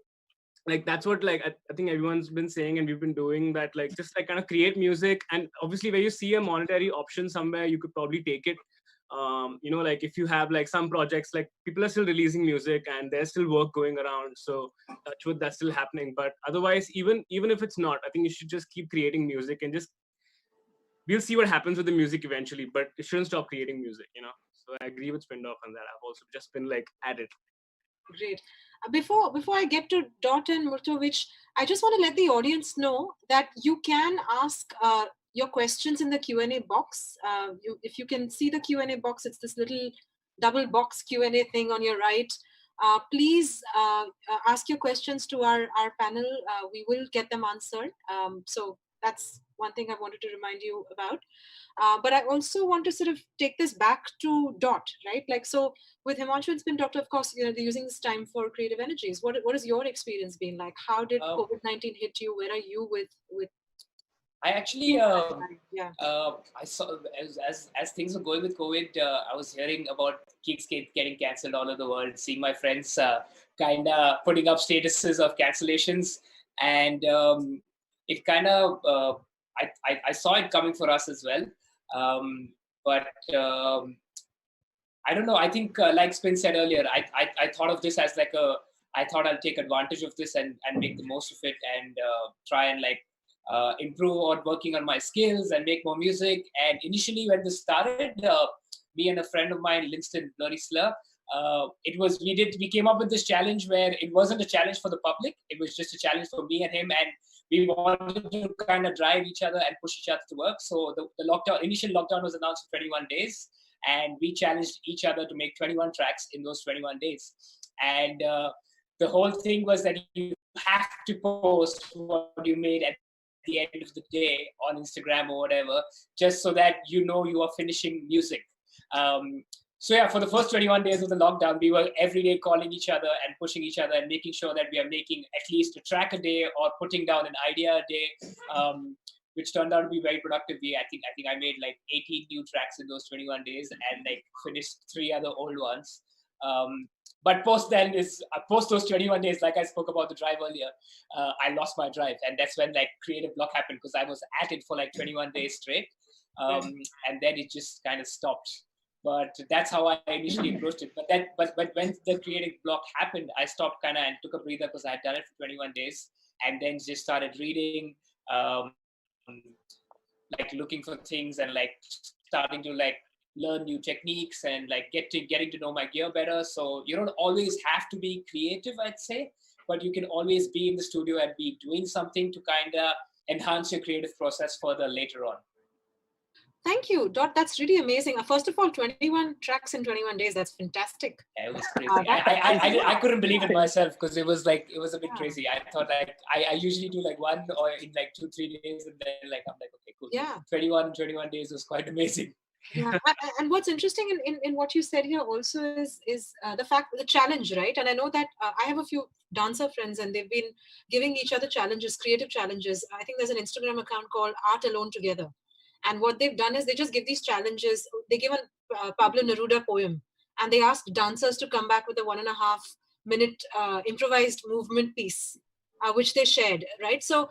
like that's what like I think everyone's been saying, and we've been doing that, like just like kind of create music. And obviously where you see a monetary option somewhere, you could probably take it. Like if you have like some projects, like people are still releasing music and there's still work going around, so touch wood, that's still happening. But otherwise, even if it's not, I think you should just keep creating music, and just we'll see what happens with the music eventually, but it shouldn't stop creating music, So I agree with Spindoff on that. I've also just been like at it. Great. Before I get to Dot and Murtovich, I just want to let the audience know that you can ask your questions in the Q&A box. If you can see the Q&A box, it's this little double box Q&A thing on your right. Please ask your questions to our panel. We will get them answered. So that's one thing I wanted to remind you about. But I also want to sort of take this back to Dot, right? Like, so with Himanshu and Spin Doctor, of course, they're using this time for creative energies. What has your experience been like? How did COVID-19 hit you? Where are you with? I actually, I saw as things were going with COVID, I was hearing about gigs getting cancelled all over the world, seeing my friends kind of putting up statuses of cancellations, and it kind of, I saw it coming for us as well. But I don't know. I think, like Spin said earlier, I thought of this as like I thought I'll take advantage of this and make the most of it, and try and like improve on working on my skills and make more music. And initially when this started, me and a friend of mine, Linston Blurry Slur, we came up with this challenge where it wasn't a challenge for the public. It was just a challenge for me and him, and we wanted to kind of drive each other and push each other to work. So the initial lockdown was announced for 21 days, and we challenged each other to make 21 tracks in those 21 days. And the whole thing was that you have to post what you made at the end of the day on Instagram or whatever, just so that you know you are finishing music. So yeah, for the first 21 days of the lockdown, we were every day calling each other and pushing each other and making sure that we are making at least a track a day or putting down an idea a day, which turned out to be very productive. I think I made like 18 new tracks in those 21 days and like finished 3 other old ones. But post those 21 days, like I spoke about the drive earlier, I lost my drive, and that's when like creative block happened, because I was at it for like 21 days straight, and then it just kind of stopped. But that's how I initially approached it. But when the creative block happened, I stopped kind of and took a breather, because I had done it for 21 days, and then just started reading, like looking for things and like starting to like learn new techniques and like getting to know my gear better. So you don't always have to be creative, I'd say, but you can always be in the studio and be doing something to kind of enhance your creative process further later on. Thank you, Dot. That's really amazing. First of all, 21 tracks in 21 days. That's fantastic. Yeah, it was crazy. I couldn't believe it myself, because it was a bit crazy. I thought like I usually do like one or in like 2-3 days, and then like I'm like, okay, cool. Yeah. 21 days was quite amazing. Yeah. And what's interesting in what you said here also is the challenge, right? And I know that I have a few dancer friends, and they've been giving each other challenges, creative challenges. I think there's an Instagram account called Art Alone Together. And what they've done is they just give these challenges. They give a Pablo Neruda poem, and they ask dancers to come back with a 1.5 minute improvised movement piece, which they shared, right? So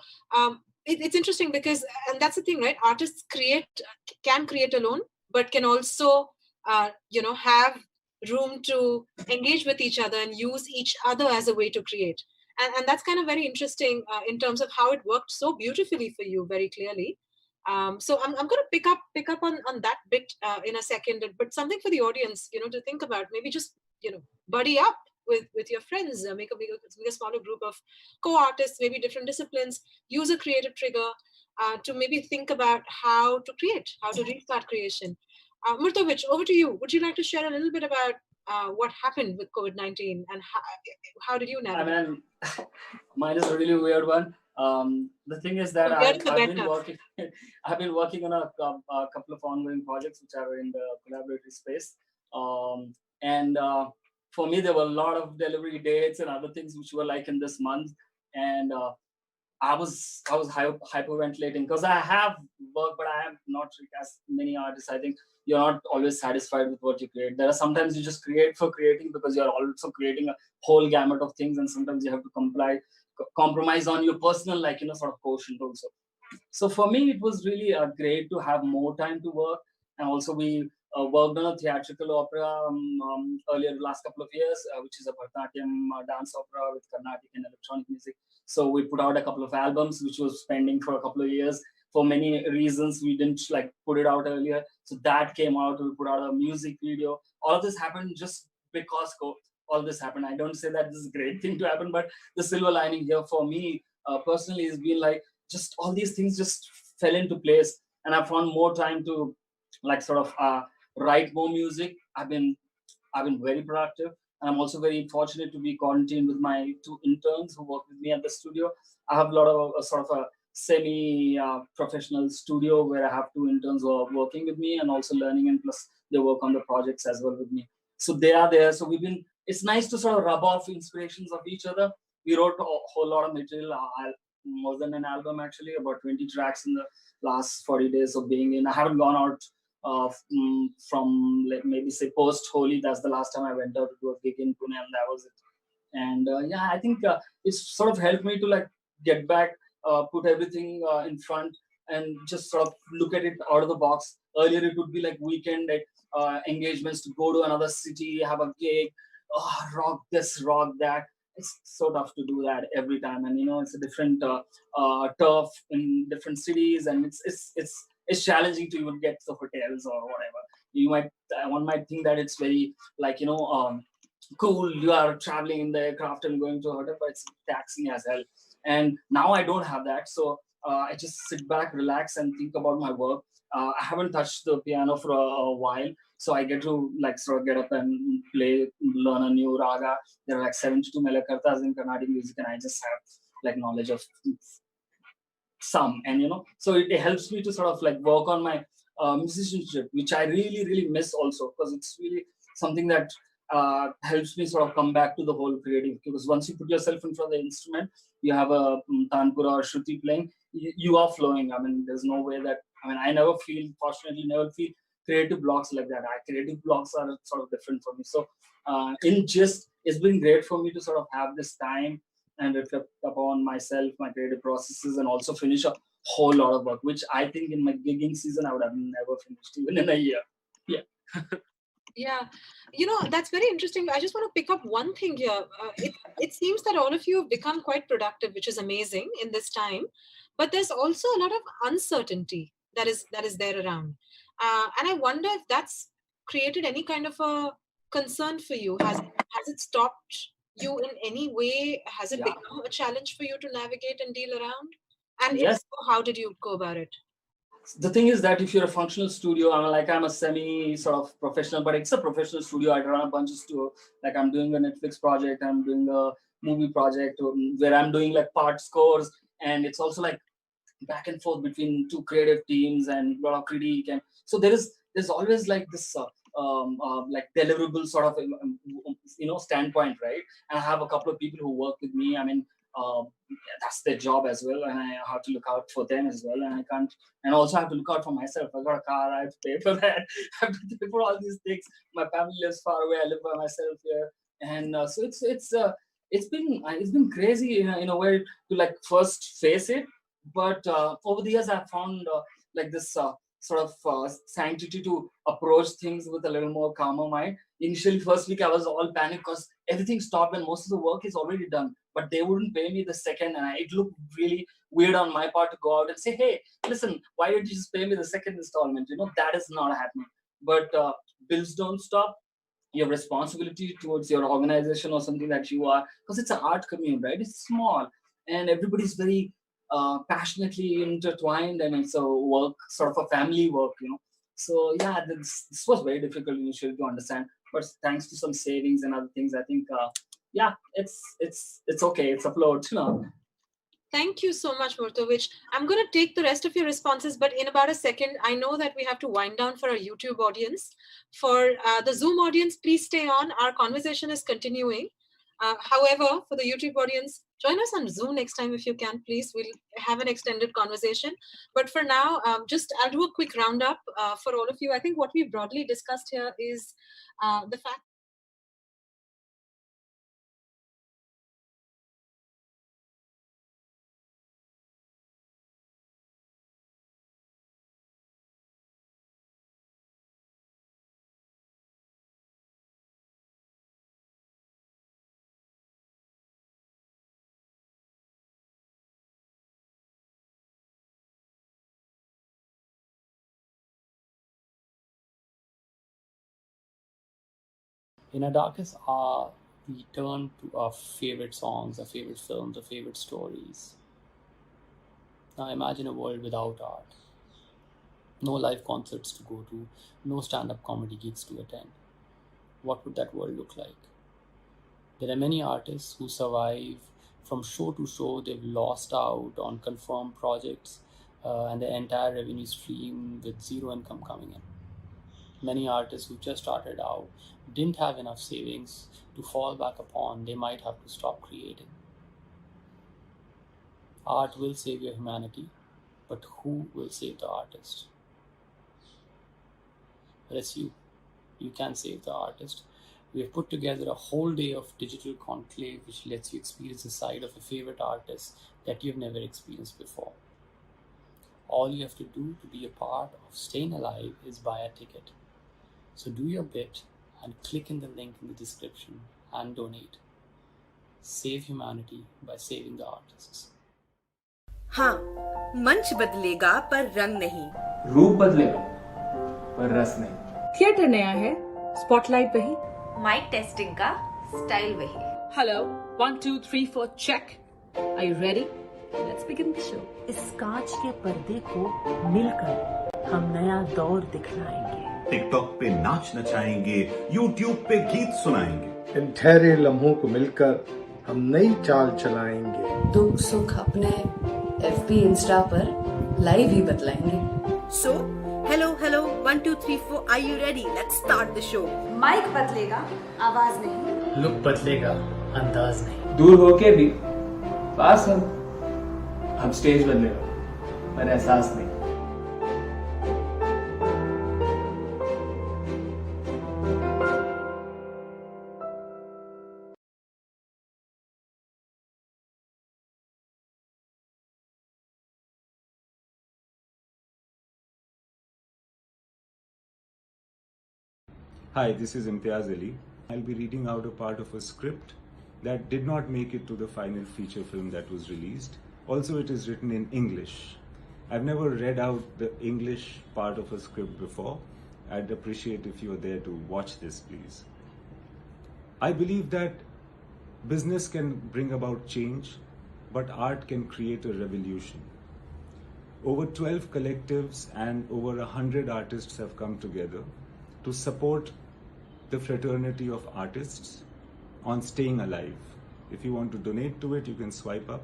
it's interesting because, and that's the thing, right? Artists can create alone, but can also, have room to engage with each other and use each other as a way to create. And that's kind of very interesting in terms of how it worked so beautifully for you, very clearly. So I'm going to pick up on that bit in a second, but something for the audience, to think about. Maybe just, buddy up with your friends, make a smaller group of co-artists, maybe different disciplines, use a creative trigger to maybe think about how to create, how to restart creation. Murtovich, over to you. Would you like to share a little bit about what happened with COVID-19 and how did you navigate? I mean, mine is a really weird one. The thing is that I've been working on a couple of ongoing projects which are in the collaborative space, and for me there were a lot of delivery dates and other things which were like in this month, and I was hyperventilating because I have work, but I am not as many artists. I think you're not always satisfied with what you create. There are sometimes you just create for creating because you're also creating a whole gamut of things, and sometimes you have to compromise on your personal sort of quotient also. So for me it was really great to have more time to work, and also we worked on a theatrical opera earlier the last couple of years, which is a Bharatanatyam dance opera with Carnatic and electronic music. So we put out a couple of albums which was pending for a couple of years. For many reasons we didn't put it out earlier, so that came out. We put out a music video. All of this happened just because all this happened. I don't say that this is a great thing to happen, but the silver lining here for me personally has been just all these things just fell into place, and I found more time to write more music. I've been very productive, and I'm also very fortunate to be quarantined with my 2 interns who work with me at the studio. I have a lot of a semi-professional studio where I have 2 interns who are working with me and also learning, and plus they work on the projects as well with me. So they are there. So it's nice to sort of rub off inspirations of each other. We wrote a whole lot of material, more than an album actually, about 20 tracks in the last 40 days of being in. I haven't gone out from maybe say post-Holi. That's the last time I went out to do a gig in Pune, and that was it. And I think it's sort of helped me to get back, put everything in front, and just sort of look at it out of the box. Earlier it would be weekend engagements to go to another city, have a gig, rock this, rock that. It's so tough to do that every time, and it's a different turf in different cities, and it's challenging to even get to hotels or whatever. One might think that it's very cool. You are traveling in the aircraft and going to a hotel, but it's taxing as hell. And now I don't have that, so I just sit back, relax, and think about my work. I haven't touched the piano for a while, so I get to like sort of get up and play, learn a new raga. There are like 72 melakartas in Carnatic music, and I just have like knowledge of some, and so it helps me to sort of like work on my musicianship, which I really miss also, because it's really something that helps me sort of come back to the whole creative, because once you put yourself in front of the instrument, you have a tanpura or shruti playing, you are flowing. I mean, there's no way that, I fortunately never feel creative blocks like that. Creative blocks are sort of different for me. So it's been great for me to sort of have this time and reflect upon myself, my creative processes, and also finish a whole lot of work, which I think in my gigging season I would have never finished even in a year. Yeah. Yeah, that's very interesting. I just want to pick up one thing here. It seems that all of you have become quite productive, which is amazing in this time. But there's also a lot of uncertainty that is there around, and I wonder if that's created any kind of a concern for you. Has it stopped you in any way? Has it become a challenge for you to navigate and deal around? And if so, how did you go about it? The thing is that if you're a functional studio, I'm a semi sort of professional, but it's a professional studio. I run a bunch of studio. Like I'm doing a Netflix project, I'm doing a movie project where I'm doing like part scores, and it's also like back and forth between two creative teams and a lot of critique, and so there's always like this like deliverable sort of standpoint, right? And I have a couple of people who work with me. That's their job as well, and I have to look out for them as well, and I can't, and also I have to look out for myself. I got a car, I have to pay for that. I have to pay for all these things. My family lives far away, I live by myself here, and so it's been crazy in a way to like first face it, but over the years I've found like this sort of sanctity to approach things with a little more calmer mind. Initially, first week I was all panicked because everything stopped and most of the work is already done, but they wouldn't pay me the second, and it looked really weird on my part to go out and say, hey, listen, why did you just pay me the second installment? That is not happening. But bills don't stop. Your responsibility towards your organization or something that you are, because it's an art community, right? It's small and everybody's very passionately intertwined, and it's a work, sort of a family work, So yeah, this was very difficult initially to understand, but thanks to some savings and other things, I think it's okay. It's afloat, Thank you so much, Murtovich. I'm going to take the rest of your responses, but in about a second, I know that we have to wind down for our YouTube audience. For the Zoom audience, please stay on. Our conversation is continuing. However, for the YouTube audience, join us on Zoom next time if you can, please. We'll have an extended conversation. But for now, I'll do a quick roundup for all of you. I think what we broadly discussed here is the fact In our darkest hour, we turn to our favorite songs, our favorite films, our favorite stories. Now imagine a world without art. No live concerts to go to, no stand-up comedy gigs to attend. What would that world look like? There are many artists who survive from show to show. They've lost out on confirmed projects and the entire revenue stream with zero income coming in. Many artists who just started out didn't have enough savings to fall back upon. They might have to stop creating. Art will save your humanity, but who will save the artist? Well, it's you. You can save the artist. We have put together a whole day of digital conclave which lets you experience the side of a favorite artist that you've never experienced before. All you have to do to be a part of StayINALIVE is buy a ticket. So do your bit and click in the link in the description and donate. Save humanity by saving the artists. हाँ, मंच बदलेगा पर रंग नहीं. रूप बदलेगा पर रस नहीं. थिएटर नया है, स्पॉटलाइट वही. माइक टेस्टिंग का स्टाइल वही. Hello, 1 2 3 4 check. Are you ready? Let's begin the show. इस कांच के पर्दे को मिलकर हम नया दौर दिखलाएंगे. टिकटॉक पे नाच नचाएंगे, यूट्यूब पे गीत सुनाएंगे. इन ठहरे लम्हों को मिलकर हम नई चाल चलाएंगे. दुख सुख अपने FB इंस्टा पर लाइव ही बतलाएंगे. So, hello, 1, 2, 3, 4. Are you ready? Let's start the show. Mic बदलेगा, आवाज नहीं. लुक बदलेगा, अंदाज नहीं. दूर होके भी पास हम. अब स्टेज बदलेगा, पर एहसास नहीं. Hi, this is Imtiaz Ali. I'll be reading out a part of a script that did not make it to the final feature film that was released. Also, it is written in English. I've never read out the English part of a script before. I'd appreciate if you are there to watch this, please. I believe that business can bring about change, but art can create a revolution. Over 12 collectives and over 100 artists have come together to support the fraternity of artists on StayINALIVE. If you want to donate to it, you can swipe up.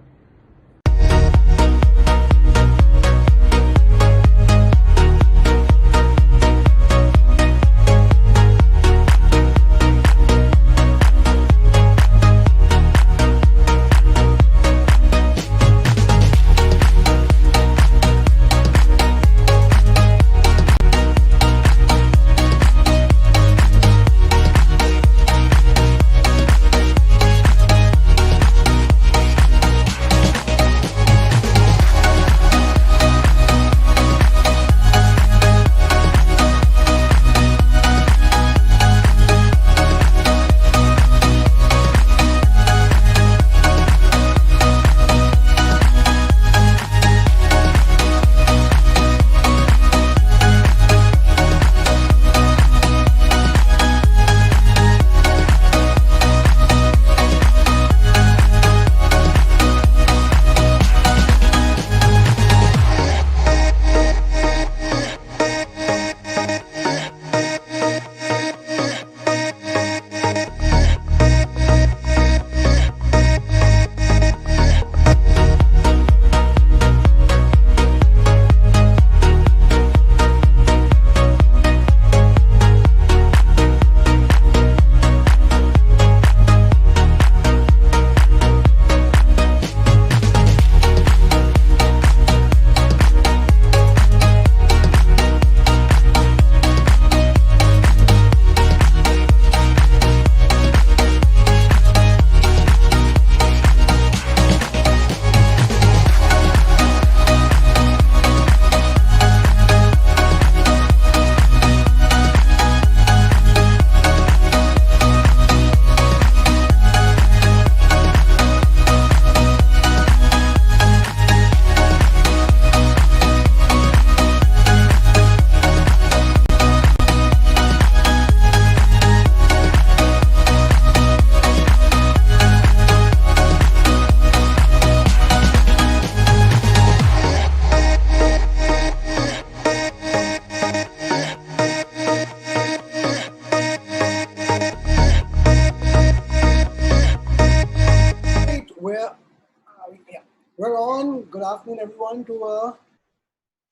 We're on. Good afternoon, everyone, to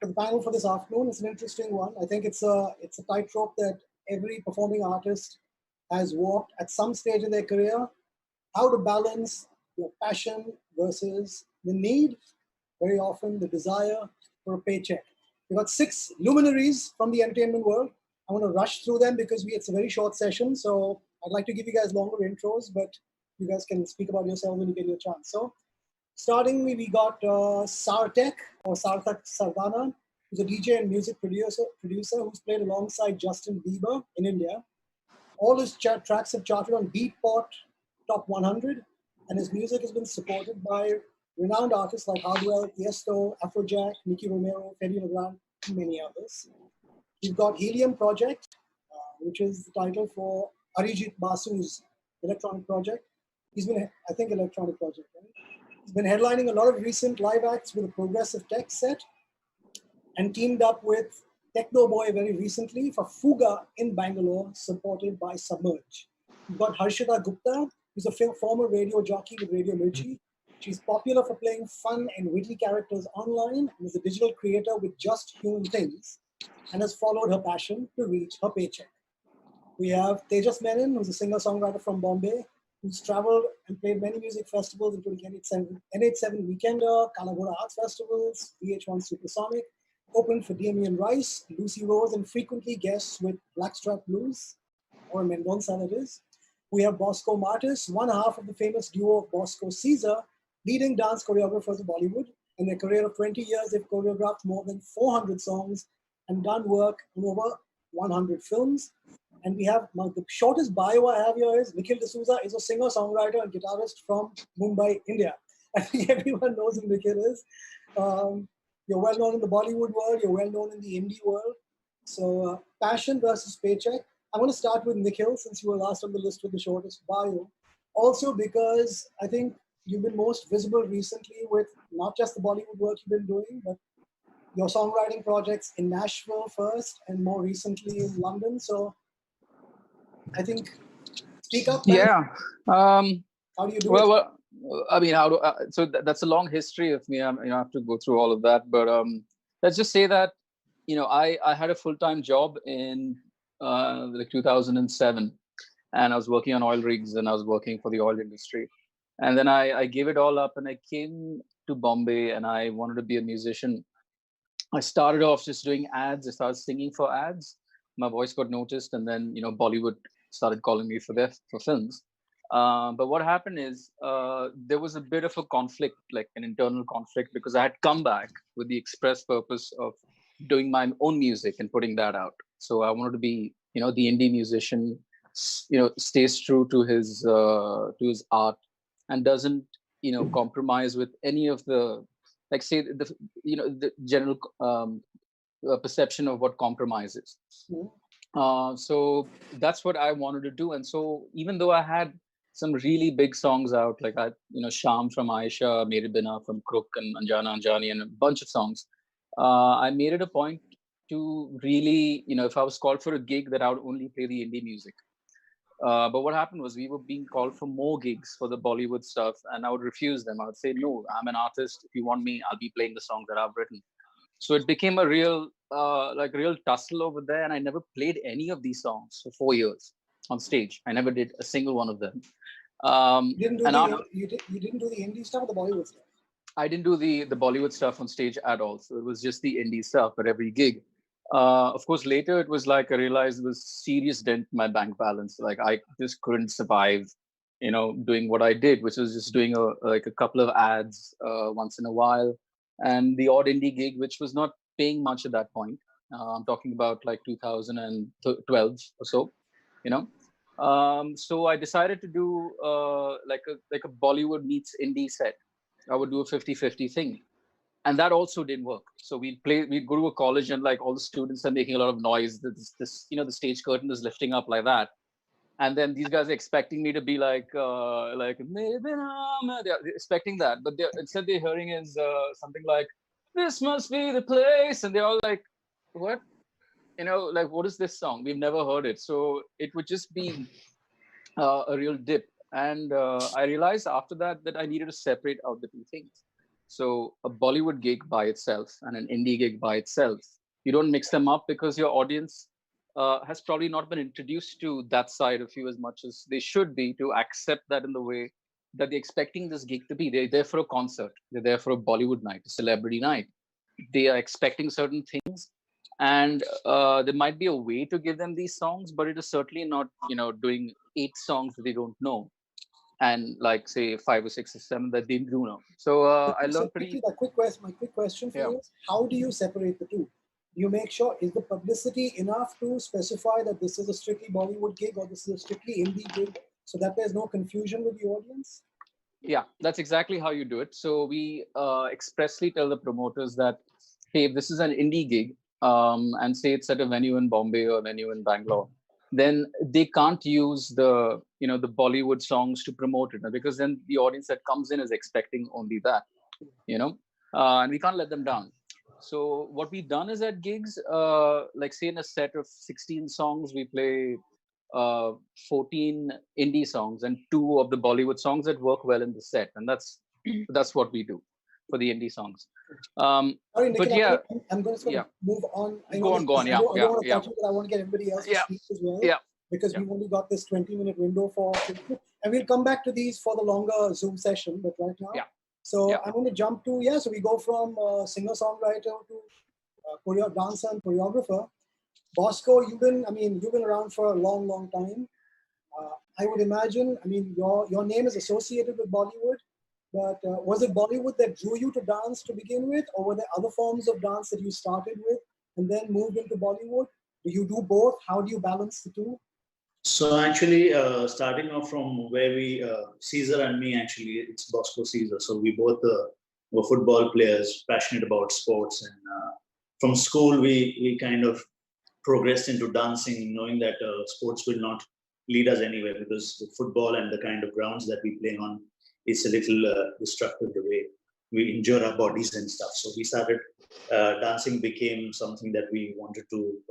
the panel for this afternoon. It's an interesting one. I think it's a tightrope that every performing artist has walked at some stage in their career. How to balance your passion versus the need, very often the desire for a paycheck. We've got 6 luminaries from the entertainment world. I want to rush through them because it's a very short session. So I'd like to give you guys longer intros, but you guys can speak about yourself when you get your chance. So starting, we got Sartek or Sarthak Sardana, who's a DJ and music producer who's played alongside Justin Bieber in India. All his tracks have charted on Beatport Top 100, and his music has been supported by renowned artists like Hardwell, Tiesto, Afrojack, Nicky Romero, Freddy Legrand, and many others. We've got Helium Project, which is the title for Arijit Basu's electronic project. He's been, I think, electronic project, right? He's been headlining a lot of recent live acts with a progressive tech set and teamed up with Techno Boy very recently for Fuga in Bangalore, supported by Submerge. We've got Harshita Gupta, who's a former radio jockey with Radio Mirchi. She's popular for playing fun and witty characters online and is a digital creator with Just Human Things and has followed her passion to reach her paycheck. We have Tejas Menon, who's a singer-songwriter from Bombay, who's traveled and played many music festivals, including NH7 Weekender, Kalagura Arts Festivals, VH1 Supersonic, opened for Damien Rice, Lucy Rose, and frequently guests with Blackstrap Blues, or Mendonça that is. We have Bosco Martis, one half of the famous duo of Bosco Caesar, leading dance choreographers of Bollywood. In their career of 20 years, they've choreographed more than 400 songs and done work in over 100 films. And we have, now the shortest bio I have here is Nikhil D'Souza is a singer, songwriter, and guitarist from Mumbai, India. I think everyone knows who Nikhil is. You're well known in the Bollywood world, you're well known in the indie world. So passion versus paycheck. I'm going to start with Nikhil since you were last on the list with the shortest bio. Also because I think you've been most visible recently with not just the Bollywood work you've been doing, but your songwriting projects in Nashville first and more recently in London. So I think, speak up. Man. Yeah. How do you do it? Well, I mean, so that's a long history of me. I have to go through all of that. But let's just say that, I had a full-time job in like 2007, and I was working on oil rigs and I was working for the oil industry. And then I gave it all up and I came to Bombay and I wanted to be a musician. I started off just doing ads. I started singing for ads. My voice got noticed, and then Bollywood started calling me for films. But what happened is there was a bit of a conflict, like an internal conflict, because I had come back with the express purpose of doing my own music and putting that out. So I wanted to be, the indie musician, stays true to his art and doesn't, compromise with any of the, like say the general perception of what compromise is. So that's what I wanted to do. And so even though I had some really big songs out, like Sham from Aisha, Mere Bina from Crook, and Anjana Anjani, and a bunch of songs, I made it a point to really, if I was called for a gig, that I would only play the indie music. But what happened was we were being called for more gigs for the Bollywood stuff, and I would refuse them. I would say, no, I'm an artist. If you want me, I'll be playing the songs that I've written. So it became a real tussle over there, and I never played any of these songs for 4 years on stage. I never did a single one of them. You didn't do the indie stuff or the Bollywood stuff? I didn't do the Bollywood stuff on stage at all. So it was just the indie stuff at every gig. Of course, later it was like I realized it was serious dent in my bank balance. Like I just couldn't survive, doing what I did, which was just doing a couple of ads once in a while, and the odd indie gig, which was not paying much at that point. I'm talking about like 2012 or so, So I decided to do like a Bollywood meets indie set. I would do a 50-50 thing. And that also didn't work. So we'd go to a college and like all the students are making a lot of noise. This the stage curtain is lifting up like that. And then these guys are expecting me to be like they're expecting that. But instead they're hearing is something like, this must be the place. And they're all like, what? Like, what is this song? We've never heard it. So it would just be a real dip. And I realized after that I needed to separate out the two things. So a Bollywood gig by itself and an indie gig by itself, you don't mix them up because your audience has probably not been introduced to that side of you as much as they should be to accept that in the way that they're expecting this gig to be. They're there for a concert. They're there for a Bollywood night, a celebrity night. They are expecting certain things. And there might be a way to give them these songs, but it is certainly not, doing 8 songs that they don't know. And like say 5 or 6 or 7 that they do know. So I learned pretty. My quick question for you is, how do you separate the two? Do you make sure, is the publicity enough to specify that this is a strictly Bollywood gig or this is a strictly indie gig, so that there's no confusion with the audience? Yeah, that's exactly how you do it. So we expressly tell the promoters that, hey, if this is an indie gig, and say it's at a venue in Bombay or a venue in Bangalore, then they can't use the the Bollywood songs to promote it, because then the audience that comes in is expecting only that, and we can't let them down. So what we've done is at gigs, like say in a set of 16 songs, we play 14 indie songs and 2 of the Bollywood songs that work well in the set, and that's what we do for the indie songs. Sorry, Nikhil, But yeah, I'm going to sort of move on. Go on. I don't want to cut you, but I want to get everybody else to speak as well. Because we've only got this 20-minute window for, and we'll come back to these for the longer Zoom session. But right now, so I'm going to jump to So we go from singer-songwriter to dancer and choreographer. Bosco, you've been around for a long, long time. I would imagine, your name is associated with Bollywood, but was it Bollywood that drew you to dance to begin with, or were there other forms of dance that you started with and then moved into Bollywood? Do you do both? How do you balance the two? So actually, starting off from where we, Caesar and me, actually, it's Bosco Caesar. So we both were football players, passionate about sports. And from school, we kind of progressed into dancing, knowing that sports will not lead us anywhere, because the football and the kind of grounds that we play on is a little destructive the way we injure our bodies and stuff. So we started, dancing became something that we wanted to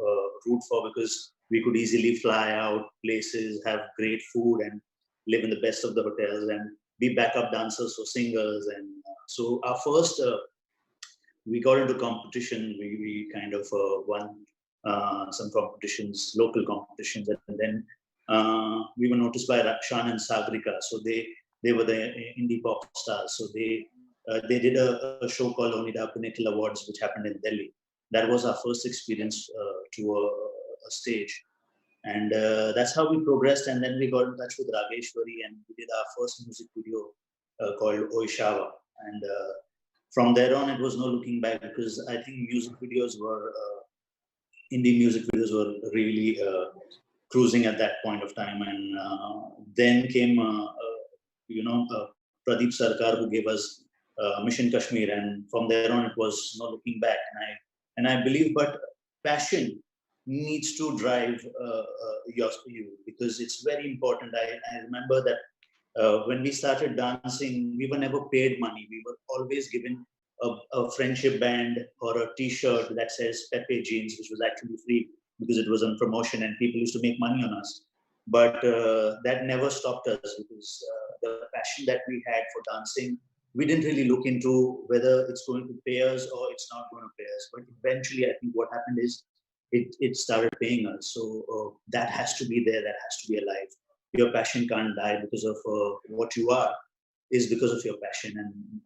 root for, because we could easily fly out places, have great food, and live in the best of the hotels and be backup dancers for singers. And so our first, we got into competition. We kind of won some competitions, local competitions, and then we were noticed by Rakshan and Sagrika. So they were the indie pop stars. So they did a show called Onida Pinnacle Awards, which happened in Delhi. That was our first experience to a stage. And that's how we progressed. And then we got in touch with Rageshwari, and we did our first music video called Oishava. And from there on, it was no looking back, because I think indie music videos were really cruising at that point of time. And then came, Pradeep Sarkar, who gave us Mission Kashmir. And from there on, it was no looking back. And I believe, but passion needs to drive you, because it's very important. I remember that when we started dancing, we were never paid money. We were always given a friendship band or a t-shirt that says Pepe Jeans, which was actually free because it was on promotion and people used to make money on us. But that never stopped us, because the passion that we had for dancing, we didn't really look into whether it's going to pay us or it's not going to pay us. But eventually, I think what happened is it started paying us. So that has to be there, that has to be alive. Your passion can't die because of what you are, is because of your passion,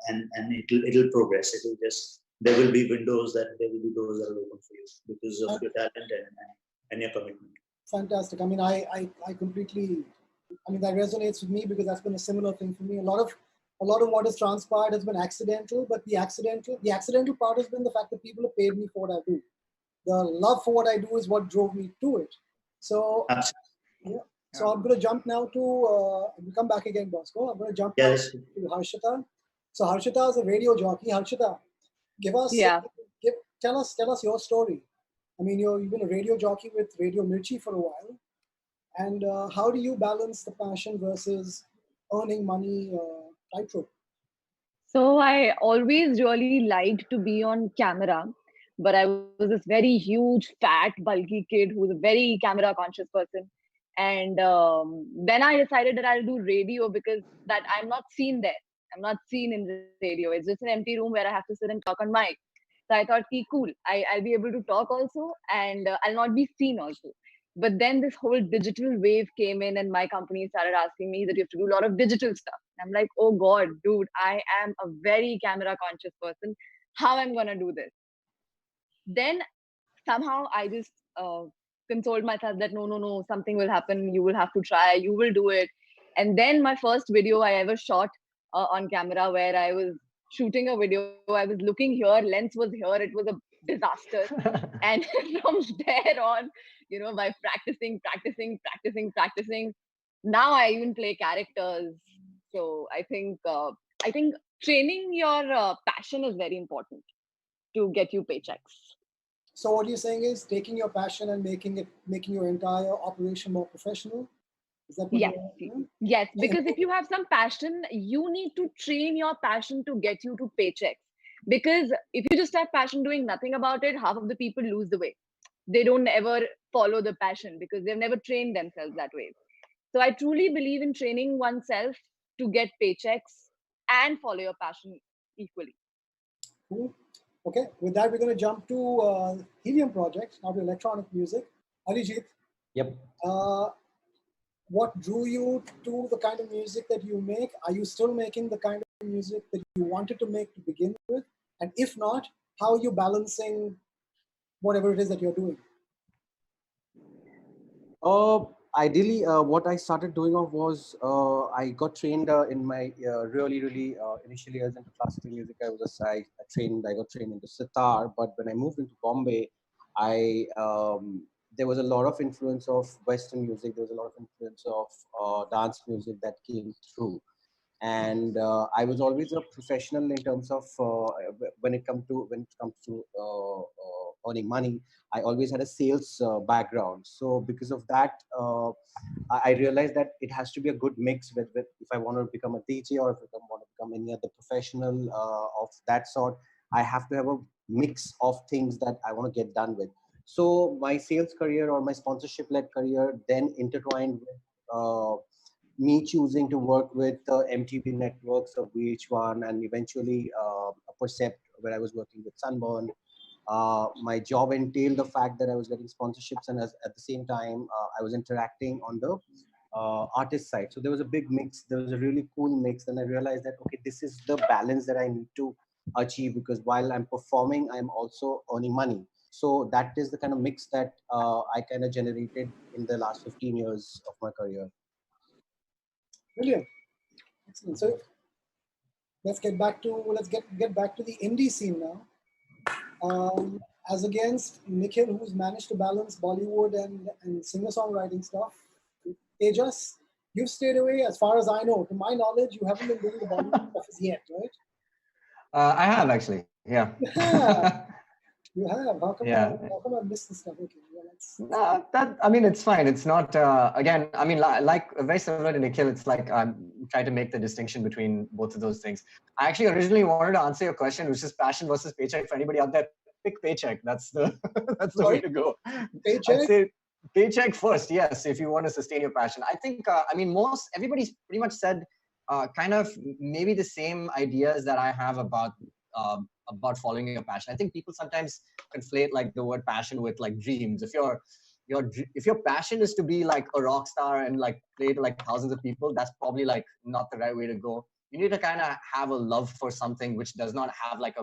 and it'll progress. There will be windows there will be doors that are open for you because of your talent and your commitment. Fantastic. I completely, that resonates with me, because that's been a similar thing for me. A lot of what has transpired has been accidental, but the accidental part has been the fact that people have paid me for what I do. The love for what I do is what drove me to it. So, So I'm going to jump now to, we'll come back again, Bosco. I'm going to jump now to Harshita. So Harshita is a radio jockey. Harshita, tell us your story. You've been a radio jockey with Radio Mirchi for a while. And how do you balance the passion versus earning money tightrope? So I always really liked to be on camera, but I was this very huge, fat, bulky kid who was a very camera conscious person. And then I decided that I'll do radio, because that I'm not seen there. I'm not seen in the radio. It's just an empty room where I have to sit and talk on mic. So I thought, cool, I'll be able to talk also, and I'll not be seen also. But then this whole digital wave came in, and my company started asking me that you have to do a lot of digital stuff. I'm like, oh God, dude, I am a very camera conscious person. How am I going to do this? Then somehow I just consoled myself that no, something will happen. You will have to try. You will do it. And then my first video I ever shot on camera, where I was shooting a video, I was looking here, lens was here. It was a disaster. And from there on, by practicing, now I even play characters. So I think training your passion is very important to get you paychecks. So what you're saying is taking your passion and making your entire operation more professional. Is that what Yes, you're doing? yes. Because if you have some passion, you need to train your passion to get you to paychecks. Because if you just have passion doing nothing about it, half of the people lose the way. They don't ever follow the passion because they've never trained themselves that way. So I truly believe in training oneself to get paychecks and follow your passion equally. Cool. Okay, with that, we're going to jump to Helium Project, now to electronic music. Arijit, Yep. What drew you to the kind of music that you make? Are you still making the kind of music that you wanted to make to begin with? And if not, how are you balancing whatever it is that you're doing? Ideally, what I started doing of was I got trained in my really initially I was into classical music. I got trained into sitar, but when I moved into Bombay, there was a lot of influence of Western music. There was a lot of influence of dance music that came through. And I was always a professional in terms of when it comes to earning money. I always had a sales background. So because of that, I realized that it has to be a good mix with if I want to become a DJ or if I want to become any other professional of that sort. I have to have a mix of things that I want to get done with. So my sales career or my sponsorship-led career then intertwined with me choosing to work with MTV networks of VH1 and eventually Percept, where I was working with Sunburn. My job entailed the fact that I was getting sponsorships and at the same time I was interacting on the artist side. So there was a big mix. There was a really cool mix. And I realized that, okay, this is the balance that I need to achieve, because while I'm performing, I'm also earning money. So that is the kind of mix that I kind of generated in the last 15 years of my career. Brilliant. Excellent. So let's get back to the indie scene now. As against Nikhil, who's managed to balance Bollywood and singer-songwriting stuff. Tejas, you've stayed away, as far as I know. To my knowledge, you haven't been doing the Bollywood stuff as yet, right? I have actually, yeah. You have. How come I missed this stuff? Okay, No, I mean, it's fine. It's not, again, I mean, like very similar to Nikhil, it's like I'm trying to make the distinction between both of those things. I actually originally wanted to answer your question, which is passion versus paycheck. For anybody out there, pick paycheck. That's the way to go. Paycheck? I'd say paycheck first, yes, if you want to sustain your passion. I think, I mean, everybody's pretty much said kind of maybe the same ideas that I have about following your passion. I think people sometimes conflate like the word passion with like dreams. If your passion is to be like a rock star and like play to like thousands of people, that's probably like not the right way to go. You need to kind of have a love for something which does not have like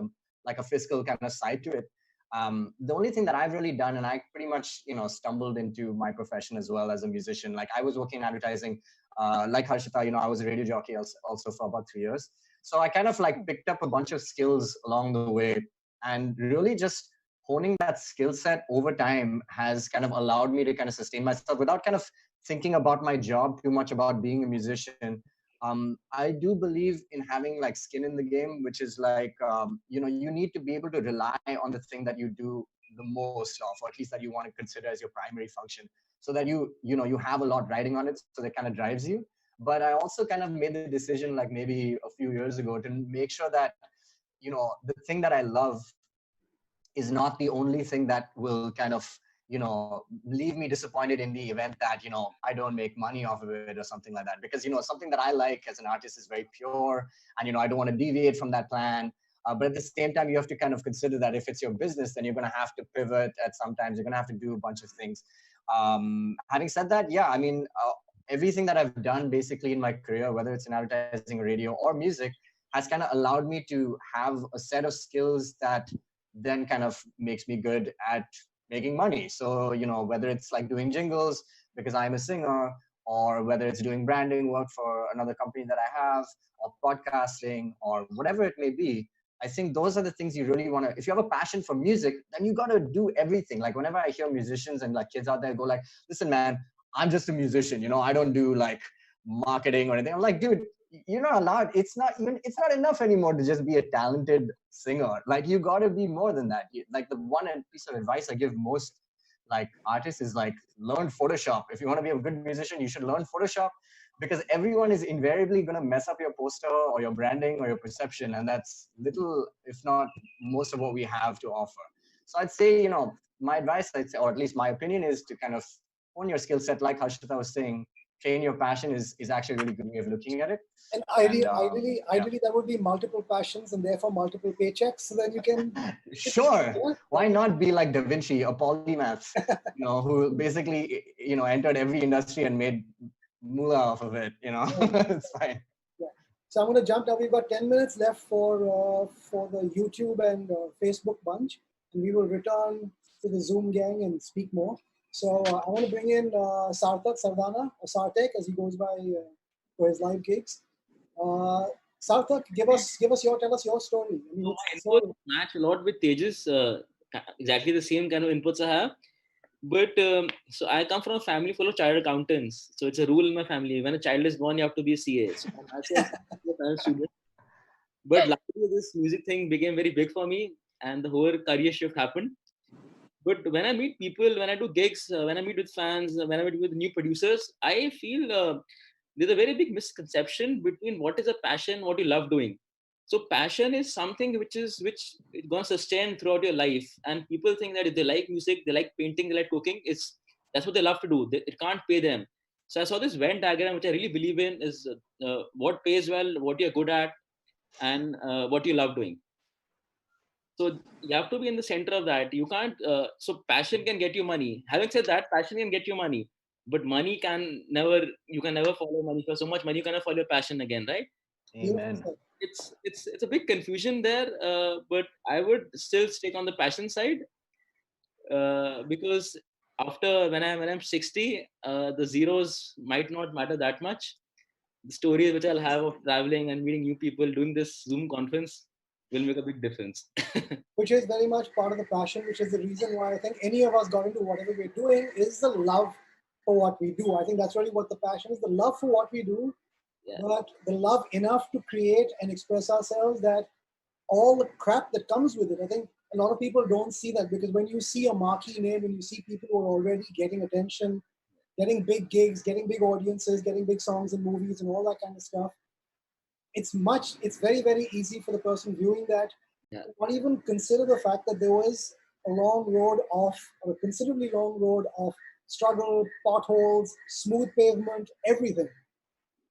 a fiscal kind of side to it. The only thing that I've really done, and I pretty much stumbled into my profession as well as a musician. Like I was working in advertising, like Harshita, I was a radio jockey also for about 3 years. So I kind of like picked up a bunch of skills along the way, and really just honing that skill set over time has kind of allowed me to kind of sustain myself without kind of thinking about my job too much about being a musician. I do believe in having like skin in the game, which is like, you need to be able to rely on the thing that you do the most of, or at least that you want to consider as your primary function, so that you have a lot riding on it, so that kind of drives you. But I also kind of made the decision like maybe a few years ago to make sure that, the thing that I love is not the only thing that will kind of, leave me disappointed in the event that, I don't make money off of it or something like that. Because, something that I like as an artist is very pure, and, I don't want to deviate from that plan. But at the same time, you have to kind of consider that if it's your business, then you're going to have to pivot at sometimes. You're going to have to do a bunch of things. Having said that, yeah, I mean, everything that I've done basically in my career, whether it's in advertising, radio, or music, has kind of allowed me to have a set of skills that then kind of makes me good at making money. So, whether it's like doing jingles because I'm a singer, or whether it's doing branding work for another company that I have, or podcasting, or whatever it may be, I think those are the things you really want to, if you have a passion for music, then you got to do everything. Like whenever I hear musicians and like kids out there go like, listen, man, I'm just a musician, I don't do like marketing or anything. I'm like, dude, you're not allowed. It's not enough anymore to just be a talented singer. Like, you got to be more than that. Like, the one piece of advice I give most like artists is like, learn Photoshop. If you want to be a good musician, you should learn Photoshop, because everyone is invariably going to mess up your poster or your branding or your perception, and that's little, if not most, of what we have to offer. So I'd say, my advice, or at least my opinion, is to kind of hone your skill set. Like Harshita was saying, train your passion is actually a really good way of looking at it. And ideally, that would be multiple passions and therefore multiple paychecks. So then you can. Sure. Why not be like Da Vinci, a polymath, who basically, entered every industry and made moolah off of it. It's fine. Yeah. So I'm going to jump now. We've got 10 minutes left for the YouTube and Facebook bunch, and we will return to the Zoom gang and speak more. So I want to bring in Sarthak Sardana, or Sartek, as he goes by for his live gigs. Sarthak, tell us your story. I mean, my inputs match a lot with Tejas. Exactly the same kind of inputs I have. But so I come from a family full of chartered accountants. So it's a rule in my family. When a child is born, you have to be a CA. So I'm actually a student. But luckily, this music thing became very big for me, and the whole career shift happened. But when I meet people, when I do gigs, when I meet with fans, when I meet with new producers, I feel there's a very big misconception between what is a passion, what you love doing. So passion is something which is going to sustain throughout your life. And people think that if they like music, they like painting, they like cooking, that's what they love to do. It can't pay them. So I saw this Venn diagram, which I really believe in, is what pays well, what you're good at, and what you love doing. So you have to be in the center of that. You can't. So passion can get you money. Having said that, passion can get you money, but money can never. You can never follow money for so much money. You cannot follow your passion again, right? Amen. It's a big confusion there, but I would still stick on the passion side because after when I'm 60, the zeros might not matter that much. The stories which I'll have of traveling and meeting new people, doing this Zoom conference, will make a big difference. Which is very much part of the passion, which is the reason why I think any of us got into whatever we're doing, is the love for what we do. I think that's really what the passion is, the love for what we do, but the love enough to create and express ourselves, that all the crap that comes with it. I think a lot of people don't see that, because when you see a marquee name and you see people who are already getting attention, getting big gigs, getting big audiences, getting big songs and movies and all that kind of stuff, it's very, very easy for the person viewing that to not even consider the fact that there was a considerably long road of struggle, potholes, smooth pavement, everything.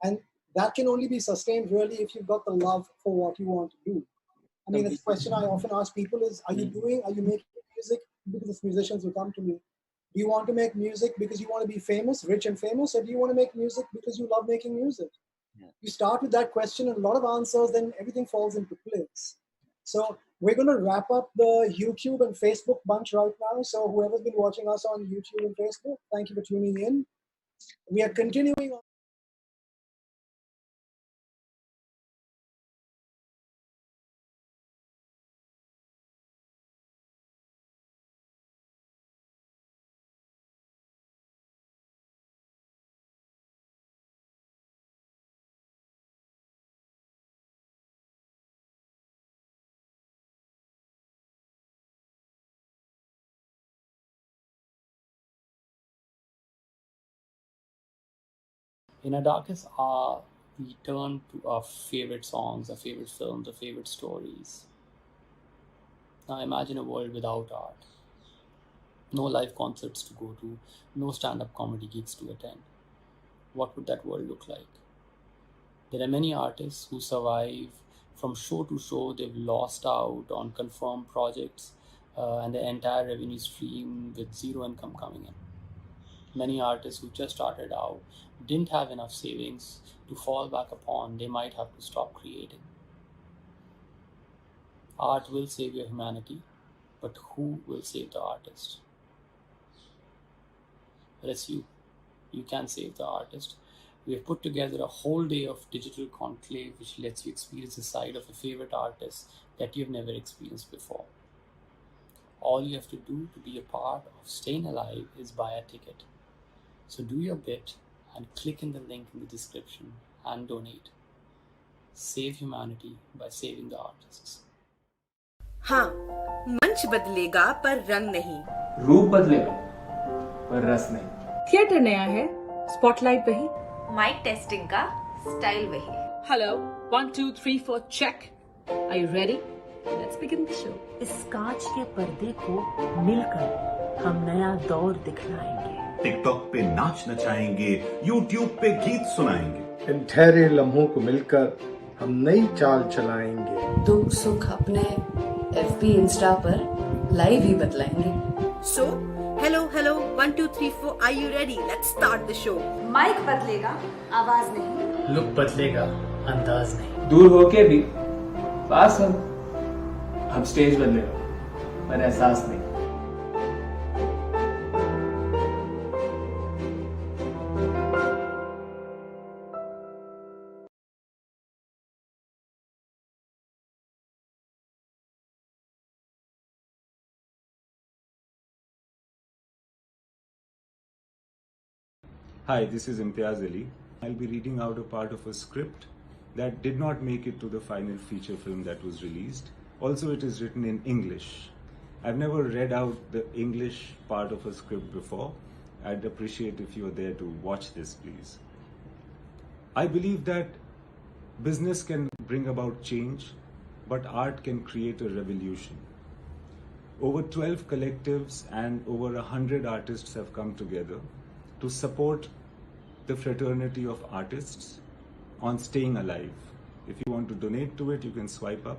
And that can only be sustained really if you've got the love for what you want to do. I mean, it's a question I often ask people is, are you making music? Because it's musicians who come to me. Do you want to make music because you want to be famous, rich and famous, or do you want to make music because you love making music? You start with that question and a lot of answers, then everything falls into place. So we're going to wrap up the YouTube and Facebook bunch right now. So whoever's been watching us on YouTube and Facebook, thank you for tuning in. We are continuing on. In our darkest hour, we turn to our favorite songs, our favorite films, our favorite stories. Now imagine a world without art. No live concerts to go to, no stand-up comedy gigs to attend. What would that world look like? There are many artists who survive from show to show. They've lost out on confirmed projects and the entire revenue stream with zero income coming in. Many artists who just started out didn't have enough savings to fall back upon. They might have to stop creating. Art will save your humanity, but who will save the artist? Well, it's you. You can save the artist. We have put together a whole day of digital conclave which lets you experience the side of a favorite artist that you've never experienced before. All you have to do to be a part of StayINALIVE is buy a ticket. So do your bit and click in the link in the description and donate. save humanity by saving the artists. हाँ, मंच बदलेगा पर रंग नहीं. रूप बदलेगा पर रस नहीं. थिएटर नया है, स्पॉटलाइट वही. माइक टेस्टिंग का स्टाइल वही. Hello 1 2 3 4 check. Are you ready? Let's begin the show. इस कांच के पर्दे को मिलकर हम नया दौर दिखलाएंगे. टिकटॉक पे नाच नचाएंगे, यूट्यूब पे गीत सुनाएंगे. इन ठहरे लम्हों को मिलकर हम नई चाल चलाएंगे. दुख सुख अपने FB इंस्टा पर लाइव ही बतलाएंगे. So, hello 1 2 3 4 are you ready? Let's start the show. Mic बदलेगा, आवाज नहीं. लुक बदलेगा, अंदाज नहीं. दूर होके भी पास हम. अब स्टेज बदलेगा पर एहसास नहीं. Hi, this is Imtiaz Ali. I'll be reading out a part of a script that did not make it to the final feature film that was released. Also, it is written in English. I've never read out the English part of a script before. I'd appreciate if you are there to watch this, please. I believe that business can bring about change, but art can create a revolution. Over 12 collectives and over 100 artists have come together to support the fraternity of artists on StayINaLIVE. If you want to donate to it, you can swipe up.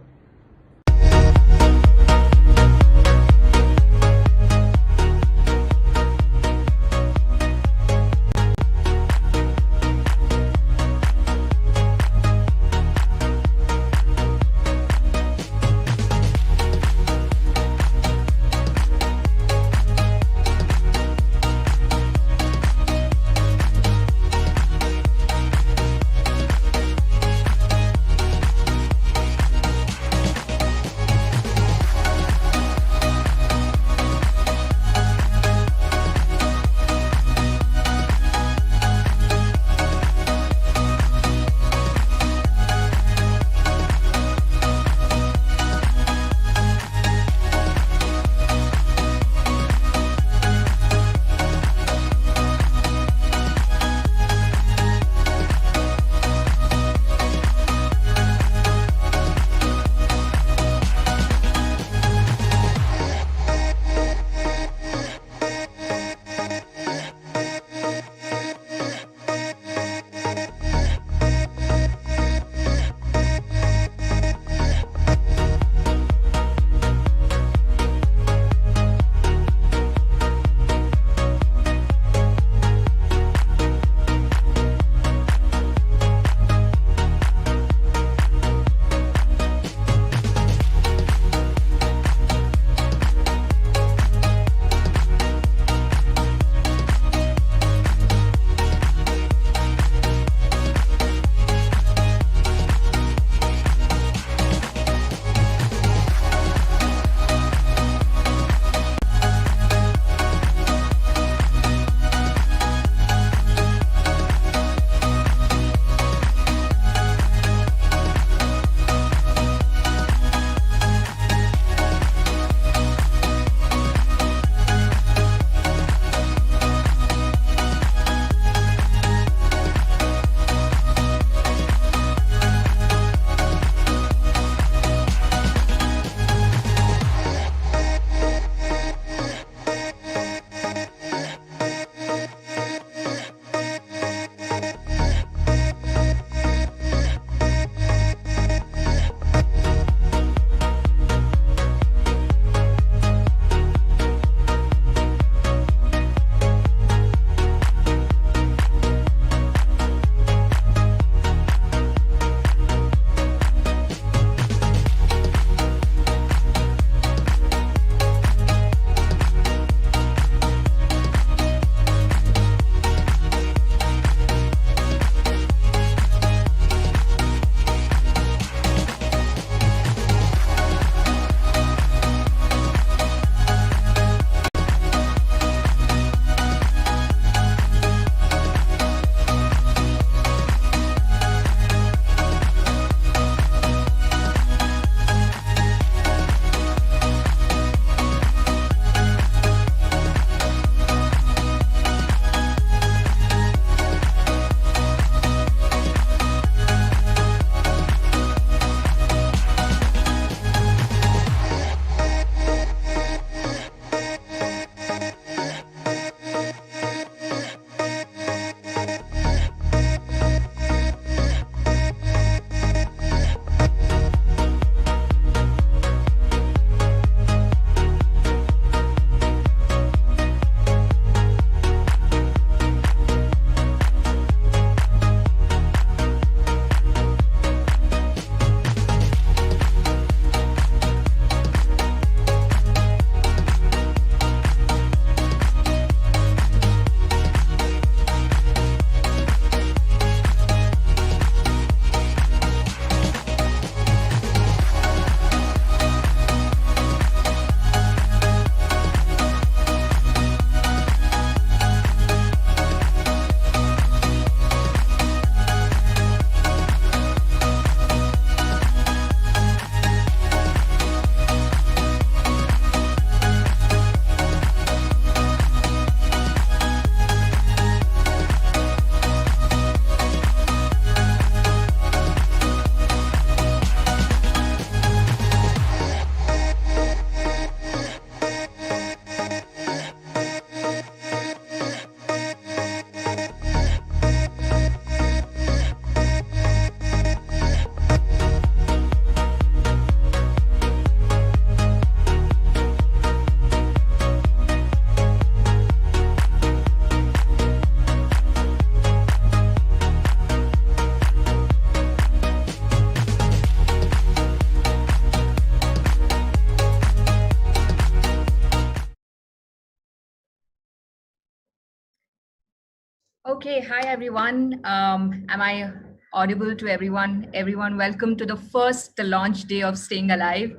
Okay, hi everyone. Am I audible to everyone? Everyone, welcome to the launch day of Staying Alive.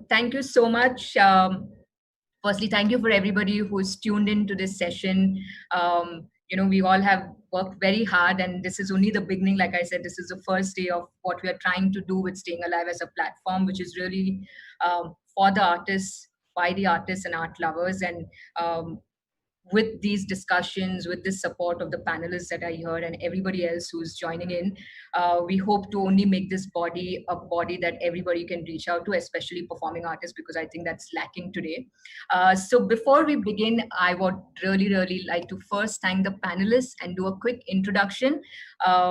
Thank you so much. Firstly, thank you for everybody who's tuned into this session. We all have worked very hard, and this is only the beginning. Like I said, this is the first day of what we are trying to do with Staying Alive as a platform, which is really for the artists, by the artists and art lovers. And with these discussions, with this support of the panelists that are here and everybody else who's joining in, we hope to only make this body a body that everybody can reach out to, especially performing artists, because I think that's lacking today. So before we begin, I would really, really like to first thank the panelists and do a quick introduction.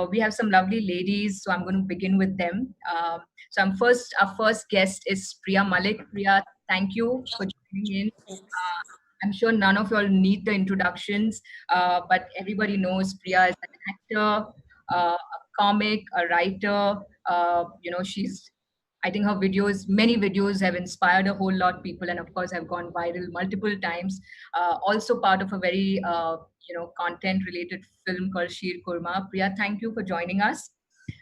We have some lovely ladies, so I'm going to begin with them. Our first guest is Priya Malik. Priya, thank you for joining in. I'm sure none of you all need the introductions, but everybody knows Priya is an actor, a comic, a writer. I think her videos, many videos have inspired a whole lot of people and of course have gone viral multiple times. Also part of a very, content related film called Sheer Kurma. Priya, thank you for joining us.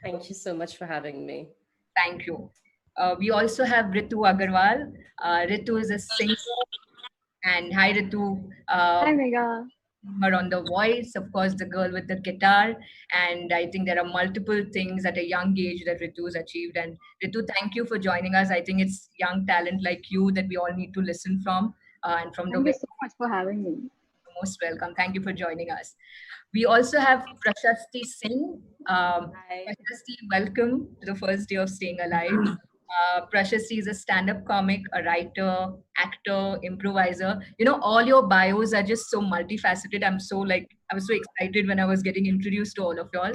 Thank you so much for having me. Thank you. We also have Ritu Agarwal. Ritu is a singer. And hi Ritu. Hi Mega. Her on The Voice, of course, the girl with the guitar. And I think there are multiple things at a young age that Ritu's achieved. And Ritu, thank you for joining us. I think it's young talent like you that we all need to listen from. And from Thank you so much for having me. Most welcome. Thank you for joining us. We also have Prashasti Singh. Prashasti, welcome to the first day of Staying Alive. Prashasti is a stand-up comic, a writer, actor, improviser. All your bios are just so multifaceted. I was so excited when I was getting introduced to all of y'all.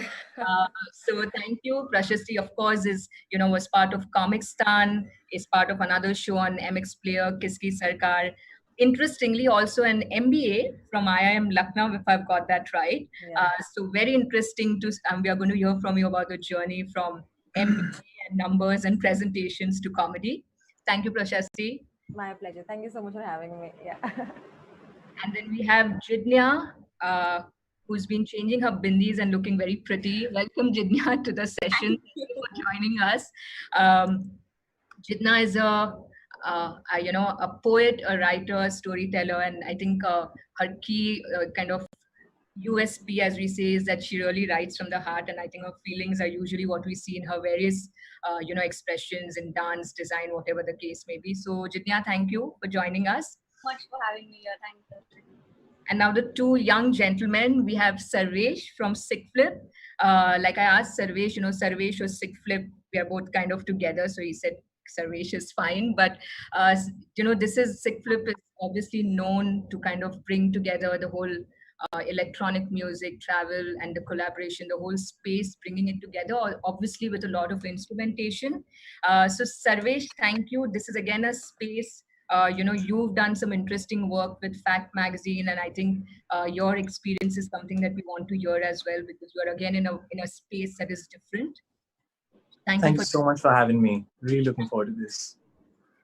So thank you. Prashasti, of course, was part of Comic Stan, is part of another show on MX Player, Kiski Sarkar. Interestingly, also an MBA from IIM Lucknow, if I've got that right. Yeah. So very interesting we are going to hear from you about the journey from MBA and numbers and presentations to comedy. Thank you, Prashasti. My pleasure. Thank you so much for having me. Yeah. And then we have Jidnya, who's been changing her bindis and looking very pretty. Welcome, Jidnya, to the session. Thank you for joining us. Jidnya is a poet, a writer, a storyteller, and I think her key kind of USP, as we say, is that she really writes from the heart, and I think her feelings are usually what we see in her various, expressions in dance, design, whatever the case may be. So, Jidnya, thank you for joining us. Much for having me here. Thank you. And now the two young gentlemen, we have Sarvesh from Sick Flip. Like I asked Sarvesh, Sarvesh or Sick Flip, we are both kind of together, so he said Sarvesh is fine. But, this is Sick Flip is obviously known to kind of bring together the whole electronic music, travel, and the collaboration, the whole space, bringing it together, obviously with a lot of instrumentation. So Sarvesh, thank you. This is again a space, you've done some interesting work with Fact Magazine, and I think your experience is something that we want to hear as well, because you're again in a space that is different. Thank you so much for having me. Really looking forward to this.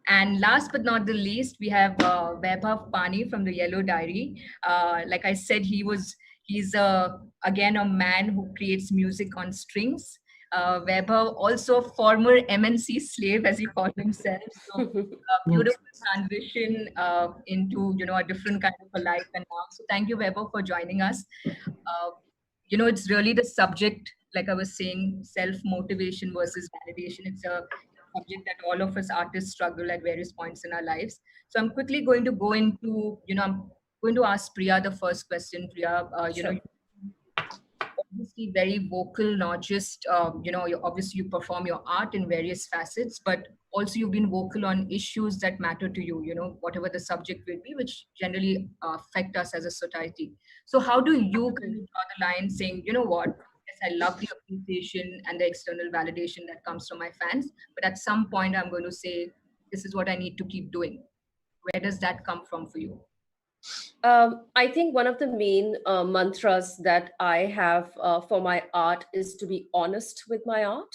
And last but not the least, we have Vaibhav Pani from the Yellow Diary. Like I said, he's again a man who creates music on strings. Vaibhav, also a former MNC slave, as he called himself. So a beautiful transition into a different kind of a life and now. So thank you, Vaibhav, for joining us. It's really the subject, like I was saying, self-motivation versus validation. It's a subject that all of us artists struggle at various points in our lives. So I'm quickly going to go into, I'm going to ask Priya the first question. Priya, Sure. Obviously very vocal, not just, obviously you perform your art in various facets, but also you've been vocal on issues that matter to you, whatever the subject will be, which generally affect us as a society. So how do you kind of draw the line saying, you know what, yes, I love the appreciation and the external validation that comes from my fans, but at some point I'm going to say, this is what I need to keep doing. Where does that come from for you? I think one of the main mantras that I have for my art is to be honest with my art.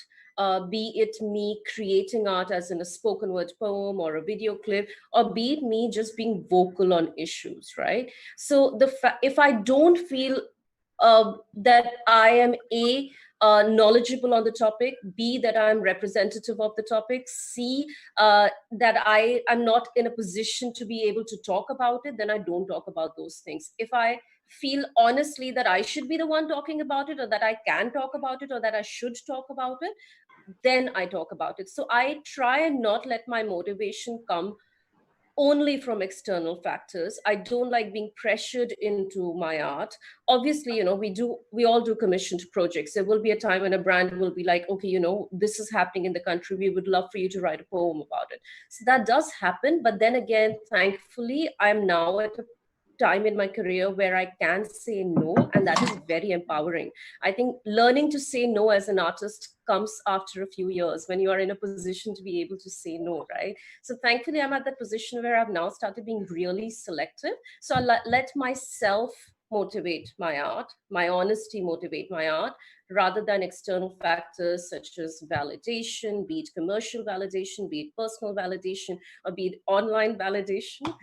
Be it me creating art as in a spoken word poem or a video clip, or be it me just being vocal on issues, right? So if I don't feel that I am knowledgeable on the topic, B, that I'm representative of the topic, C, that I am not in a position to be able to talk about it, then I don't talk about those things. If I feel honestly that I should be the one talking about it, or that I can talk about it, or that I should talk about it, then I talk about it. So I try and not let my motivation come only from external factors. I don't like being pressured into my art. Obviously, we all do commissioned projects. There will be a time when a brand will be like, okay, this is happening in the country, we would love for you to write a poem about it. So that does happen. But then again, thankfully, I'm now at a time in my career where I can say no, and that is very empowering. I think learning to say no as an artist comes after a few years, when you are in a position to be able to say no, right? So thankfully, I'm at that position where I've now started being really selective. So I let myself motivate my art, my honesty motivate my art, rather than external factors such as validation, be it commercial validation, be it personal validation, or be it online validation.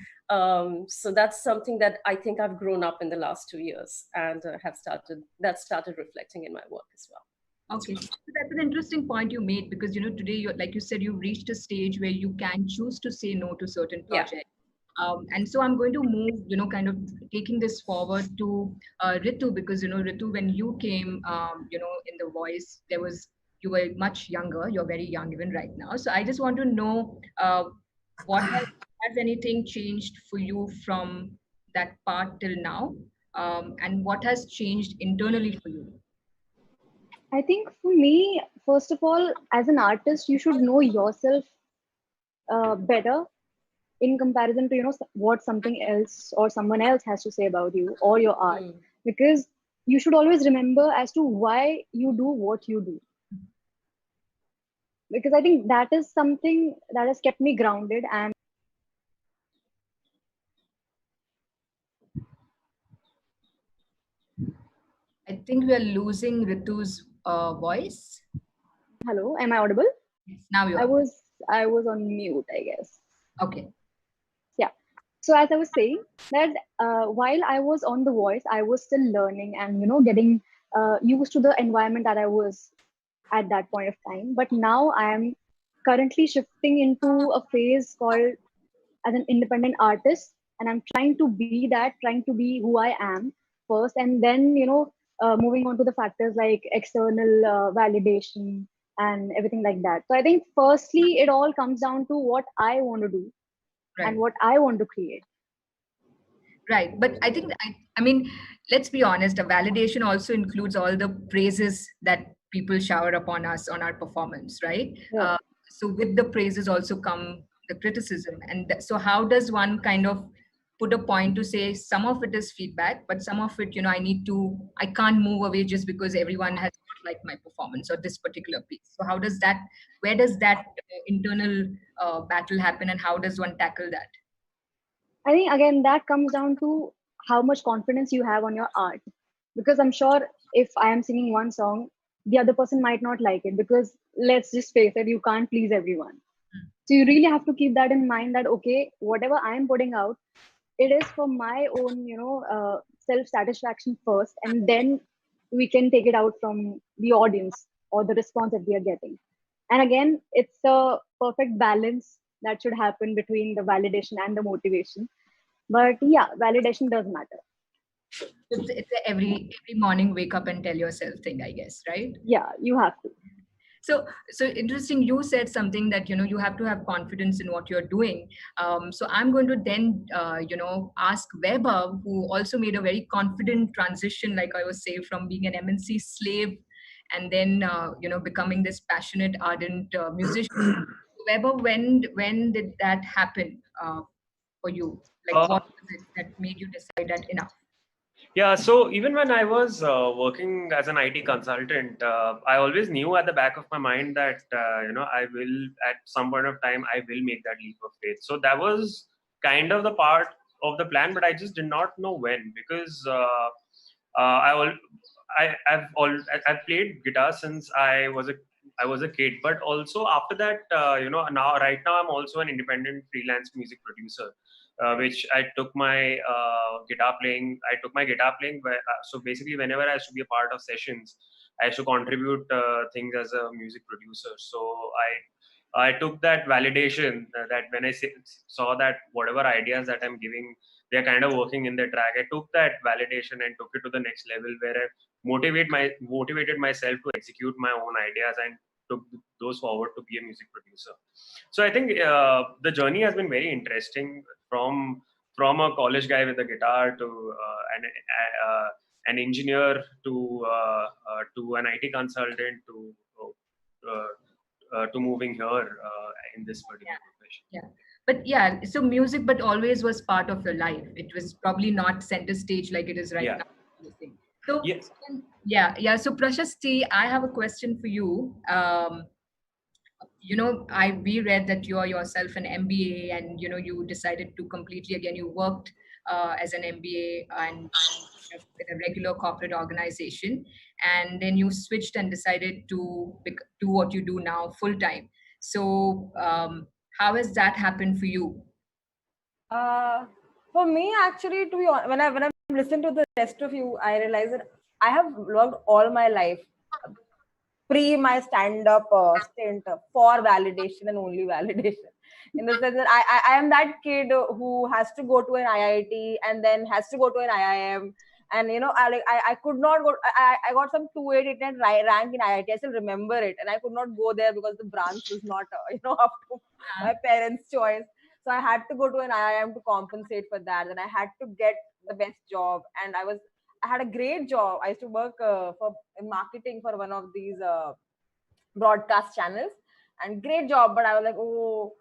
So that's something that I think I've grown up in the last 2 years, and started reflecting in my work as well. Okay, so that's an interesting point you made, because today, like you said, you've reached a stage where you can choose to say no to certain projects. And so I'm going to move, kind of taking this forward to Ritu, because Ritu, when you came, in The Voice, you were much younger. You're very young even right now. So I just want to know, what has anything changed for you from that part till now, and what has changed internally for you? I think for me, first of all, as an artist, you should know yourself better in comparison to what something else or someone else has to say about you or your art, because you should always remember as to why you do what you do, because I think that is something that has kept me grounded. And I think we are losing Ritu's voice. Hello, am I audible? Yes, now you are. I was on mute, I guess. Okay. Yeah. So as I was saying, that while I was on The Voice, I was still learning and getting used to the environment that I was at that point of time. But now I am currently shifting into a phase called as an independent artist, and I'm trying to be who I am first, and then moving on to the factors like external validation and everything like that. So I think firstly, it all comes down to what I want to do and what I want to create. Right. But I think, I mean, let's be honest, a validation also includes all the praises that people shower upon us on our performance, right? Yeah. So with the praises also come the criticism. And so how does one kind of put a point to say some of it is feedback, but some of it, I can't move away just because everyone has not liked my performance or this particular piece. So where does that internal battle happen, and how does one tackle that? I think again that comes down to how much confidence you have on your art, because I'm sure if I am singing one song, the other person might not like it, because let's just face it, you can't please everyone. So you really have to keep that in mind, that okay, whatever I'm putting out, it is for my own self-satisfaction first, and then we can take it out from the audience or the response that we are getting. And again, it's a perfect balance that should happen between the validation and the motivation. But yeah, validation does matter. It's a every morning wake up and tell yourself thing, I guess, right? Yeah, you have to. So interesting. You said something that you have to have confidence in what you're doing. So I'm going to then ask Weber, who also made a very confident transition, like I was saying, from being an MNC slave and then becoming this passionate, ardent musician. Weber, when did that happen for you? Like, what was it that made you decide that enough? Yeah, so even when I was working as an IT consultant, I always knew at the back of my mind that I will, at some point of time, I will make that leap of faith. So that was kind of the part of the plan, but I just did not know when, because I've played guitar since I was a kid, but also after that, right now I'm also an independent freelance music producer. which I took my guitar playing. I took my guitar playing. So basically, whenever I used to be a part of sessions, I used to contribute things as a music producer. So I took that validation that when I saw that whatever ideas that I'm giving, they're kind of working in the track. I took that validation and took it to the next level where I motivated myself to execute my own ideas and took those forward to be a music producer. So I think the journey has been very interesting from a college guy with a guitar to an engineer to an IT consultant to moving here in this particular profession. Yeah. But yeah, so music, but always was part of your life. It was probably not center stage like it is right Yeah. now. So Yes. yeah. So Prashasti, I have a question for you. We read that you are yourself an MBA, and you decided to completely again. You worked as an MBA and in a regular corporate organization, and then you switched and decided to do what you do now full time. So how has that happened for you? For me, actually, to be honest, when I listen to the rest of you, I realize that I have worked all my life pre my stand-up stint for validation and only validation. In the sense that I am that kid who has to go to an IIT and then has to go to an IIM. And I could not go. I got some 288 rank in IIT. I still remember it, and I could not go there because the branch was not up to my parents' choice. So I had to go to an IIM to compensate for that. And I had to get the best job, and I had a great job. I used to work in marketing for one of these broadcast channels, and great job. But I was like, oh,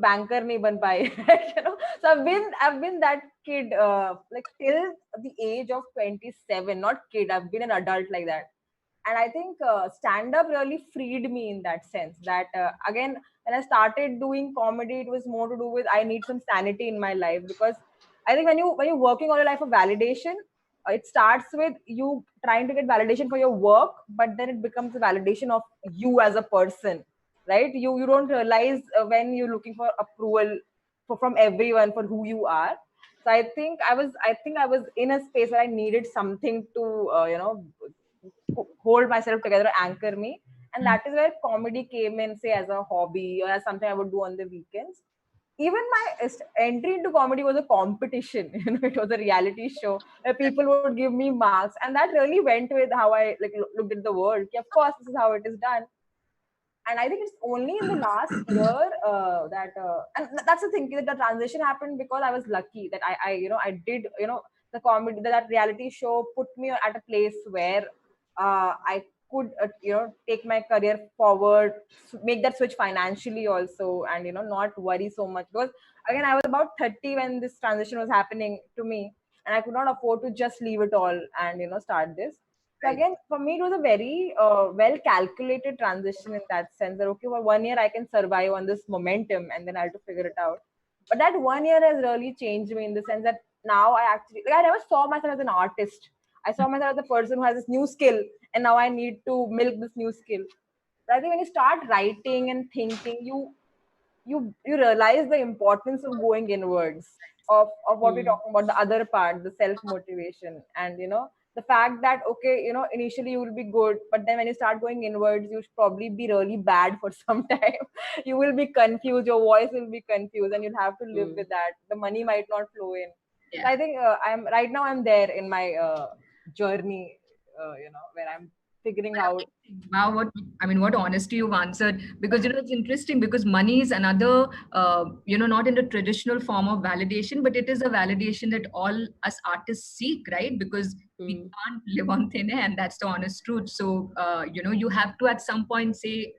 banker nahi ban pai. So I've been that kid like till the age of 27. Not kid. I've been an adult like that. And I think stand up really freed me in that sense. That again, when I started doing comedy, it was more to do with I need some sanity in my life, because I think when you're working all your life for validation, it starts with you trying to get validation for your work, but then it becomes a validation of you as a person, right? You don't realize when you're looking for approval from everyone for who you are. So I think I was in a space where I needed something to hold myself together, anchor me. And that is where comedy came in, say, as a hobby or as something I would do on the weekends. Even my entry into comedy was a competition. It was a reality show where people would give me marks, and that really went with how I looked at the world. Of course, this is how it is done. And I think it's only in the last year and that's the thing, that the transition happened because I was lucky that I did the comedy, that reality show put me at a place where I could take my career forward, make that switch financially also, and not worry so much, because again I was about 30 when this transition was happening to me, and I could not afford to just leave it all and start this. So again, for me, it was a very well calculated transition in that sense that, okay, for 1 year I can survive on this momentum and then I have to figure it out. But that 1 year has really changed me in the sense that now I never saw myself as an artist. I saw myself as a person who has this new skill, and now I need to milk this new skill. But I think when you start writing and thinking, you realize the importance of going inwards, of what we're talking about, the other part, the self motivation, and the fact that, okay, initially you will be good, but then when you start going inwards, you should probably be really bad for some time. You will be confused, your voice will be confused, and you'll have to live with that. The money might not flow in. So I think I'm there in my journey, where I'm figuring out. Wow, what honesty you've answered, because it's interesting, because money is another not in the traditional form of validation, but it is a validation that all us artists seek, right? Because we can't live on thin air, and that's the honest truth. So you have to at some point say,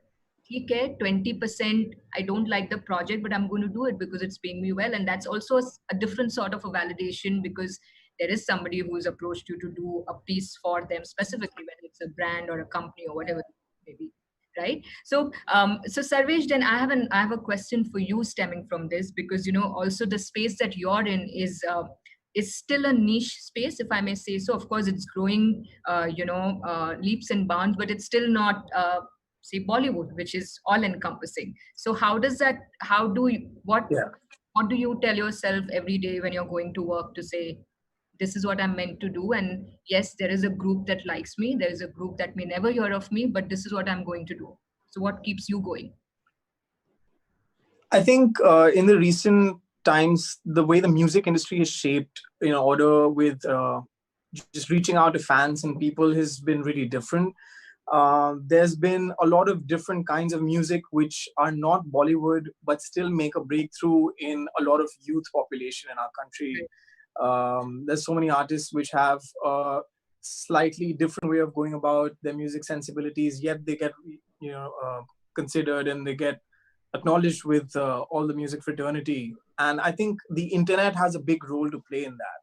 okay, 20% I don't like the project, but I'm going to do it because it's paying me well. And that's also a different sort of a validation, because there is somebody who's approached you to do a piece for them specifically, whether it's a brand or a company or whatever it may be, right? So Sarvesh, then I have a question for you stemming from this, because also the space that you're in is still a niche space, if I may say so. Of course, it's growing leaps and bounds, but it's still not say Bollywood, which is all encompassing. So how does that? What? Yeah. What do you tell yourself every day when you're going to work to say, this is what I'm meant to do? And yes, there is a group that likes me. There is a group that may never hear of me, but this is what I'm going to do. So what keeps you going? I think in the recent times, the way the music industry is shaped in order with just reaching out to fans and people has been really different. There's been a lot of different kinds of music which are not Bollywood, but still make a breakthrough in a lot of youth population in our country. There's so many artists which have a slightly different way of going about their music sensibilities, yet they get considered and they get acknowledged with all the music fraternity. And I think the internet has a big role to play in that.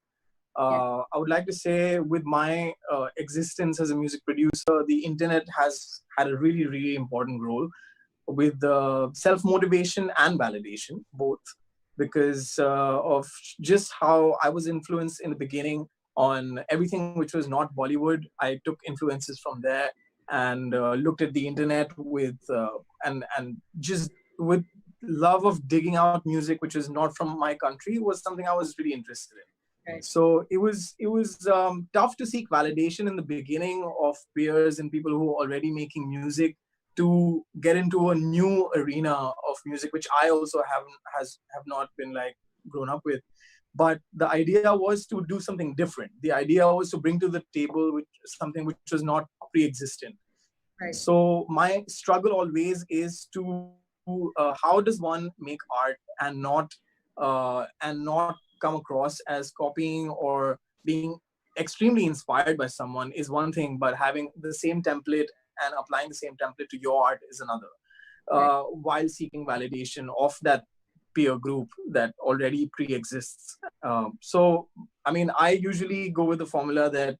I would like to say with my existence as a music producer, the internet has had a really, really important role with self-motivation and validation, both, because of just how I was influenced in the beginning on everything which was not Bollywood. I took influences from there and looked at the internet with and just with love of digging out music which is not from my country was something I was really interested in. Right. So it was tough to seek validation in the beginning of peers and people who are already making music to get into a new arena of music, which I also have not been like grown up with. But the idea was to do something different. The idea was to bring to the table something which was not pre-existent. Right. So my struggle always is to how does one make art and not come across as copying or being extremely inspired by someone is one thing, but having the same template and applying the same template to your art is another, while seeking validation of that peer group that already pre-exists. So, I mean, I usually go with the formula that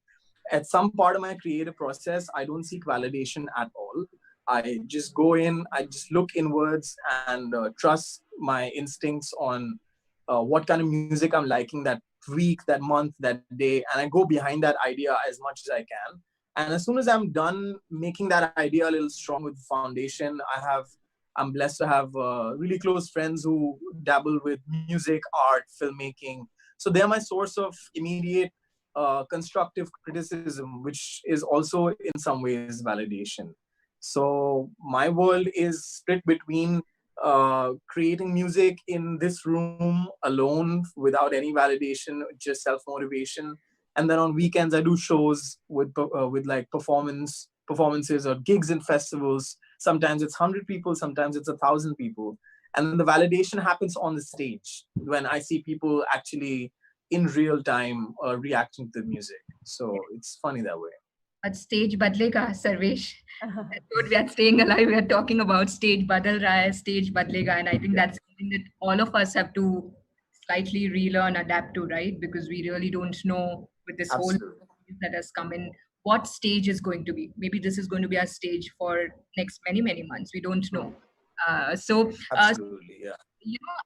at some part of my creative process, I don't seek validation at all. I just go in, I just look inwards and trust my instincts on what kind of music I'm liking that week, that month, that day, and I go behind that idea as much as I can. And as soon as I'm done making that idea a little strong with the foundation, I'm blessed to have really close friends who dabble with music, art, filmmaking. So they're my source of immediate constructive criticism, which is also in some ways validation. So my world is split between creating music in this room alone without any validation, just self-motivation. And then on weekends, I do shows with like performances or gigs in festivals. Sometimes it's 100 people, sometimes it's 1,000 people. And then the validation happens on the stage when I see people actually in real time reacting to the music. So it's funny that way. But stage badlega, Sarvesh. That's what we are staying alive. We are talking about stage badal raha hai, stage badlega, and I think that's something that all of us have to slightly relearn, adapt to, right? Because we really don't know with this Absolutely. whole that has come in what stage is going to be. Maybe this is going to be our stage for next many months. We don't know. Absolutely, yeah.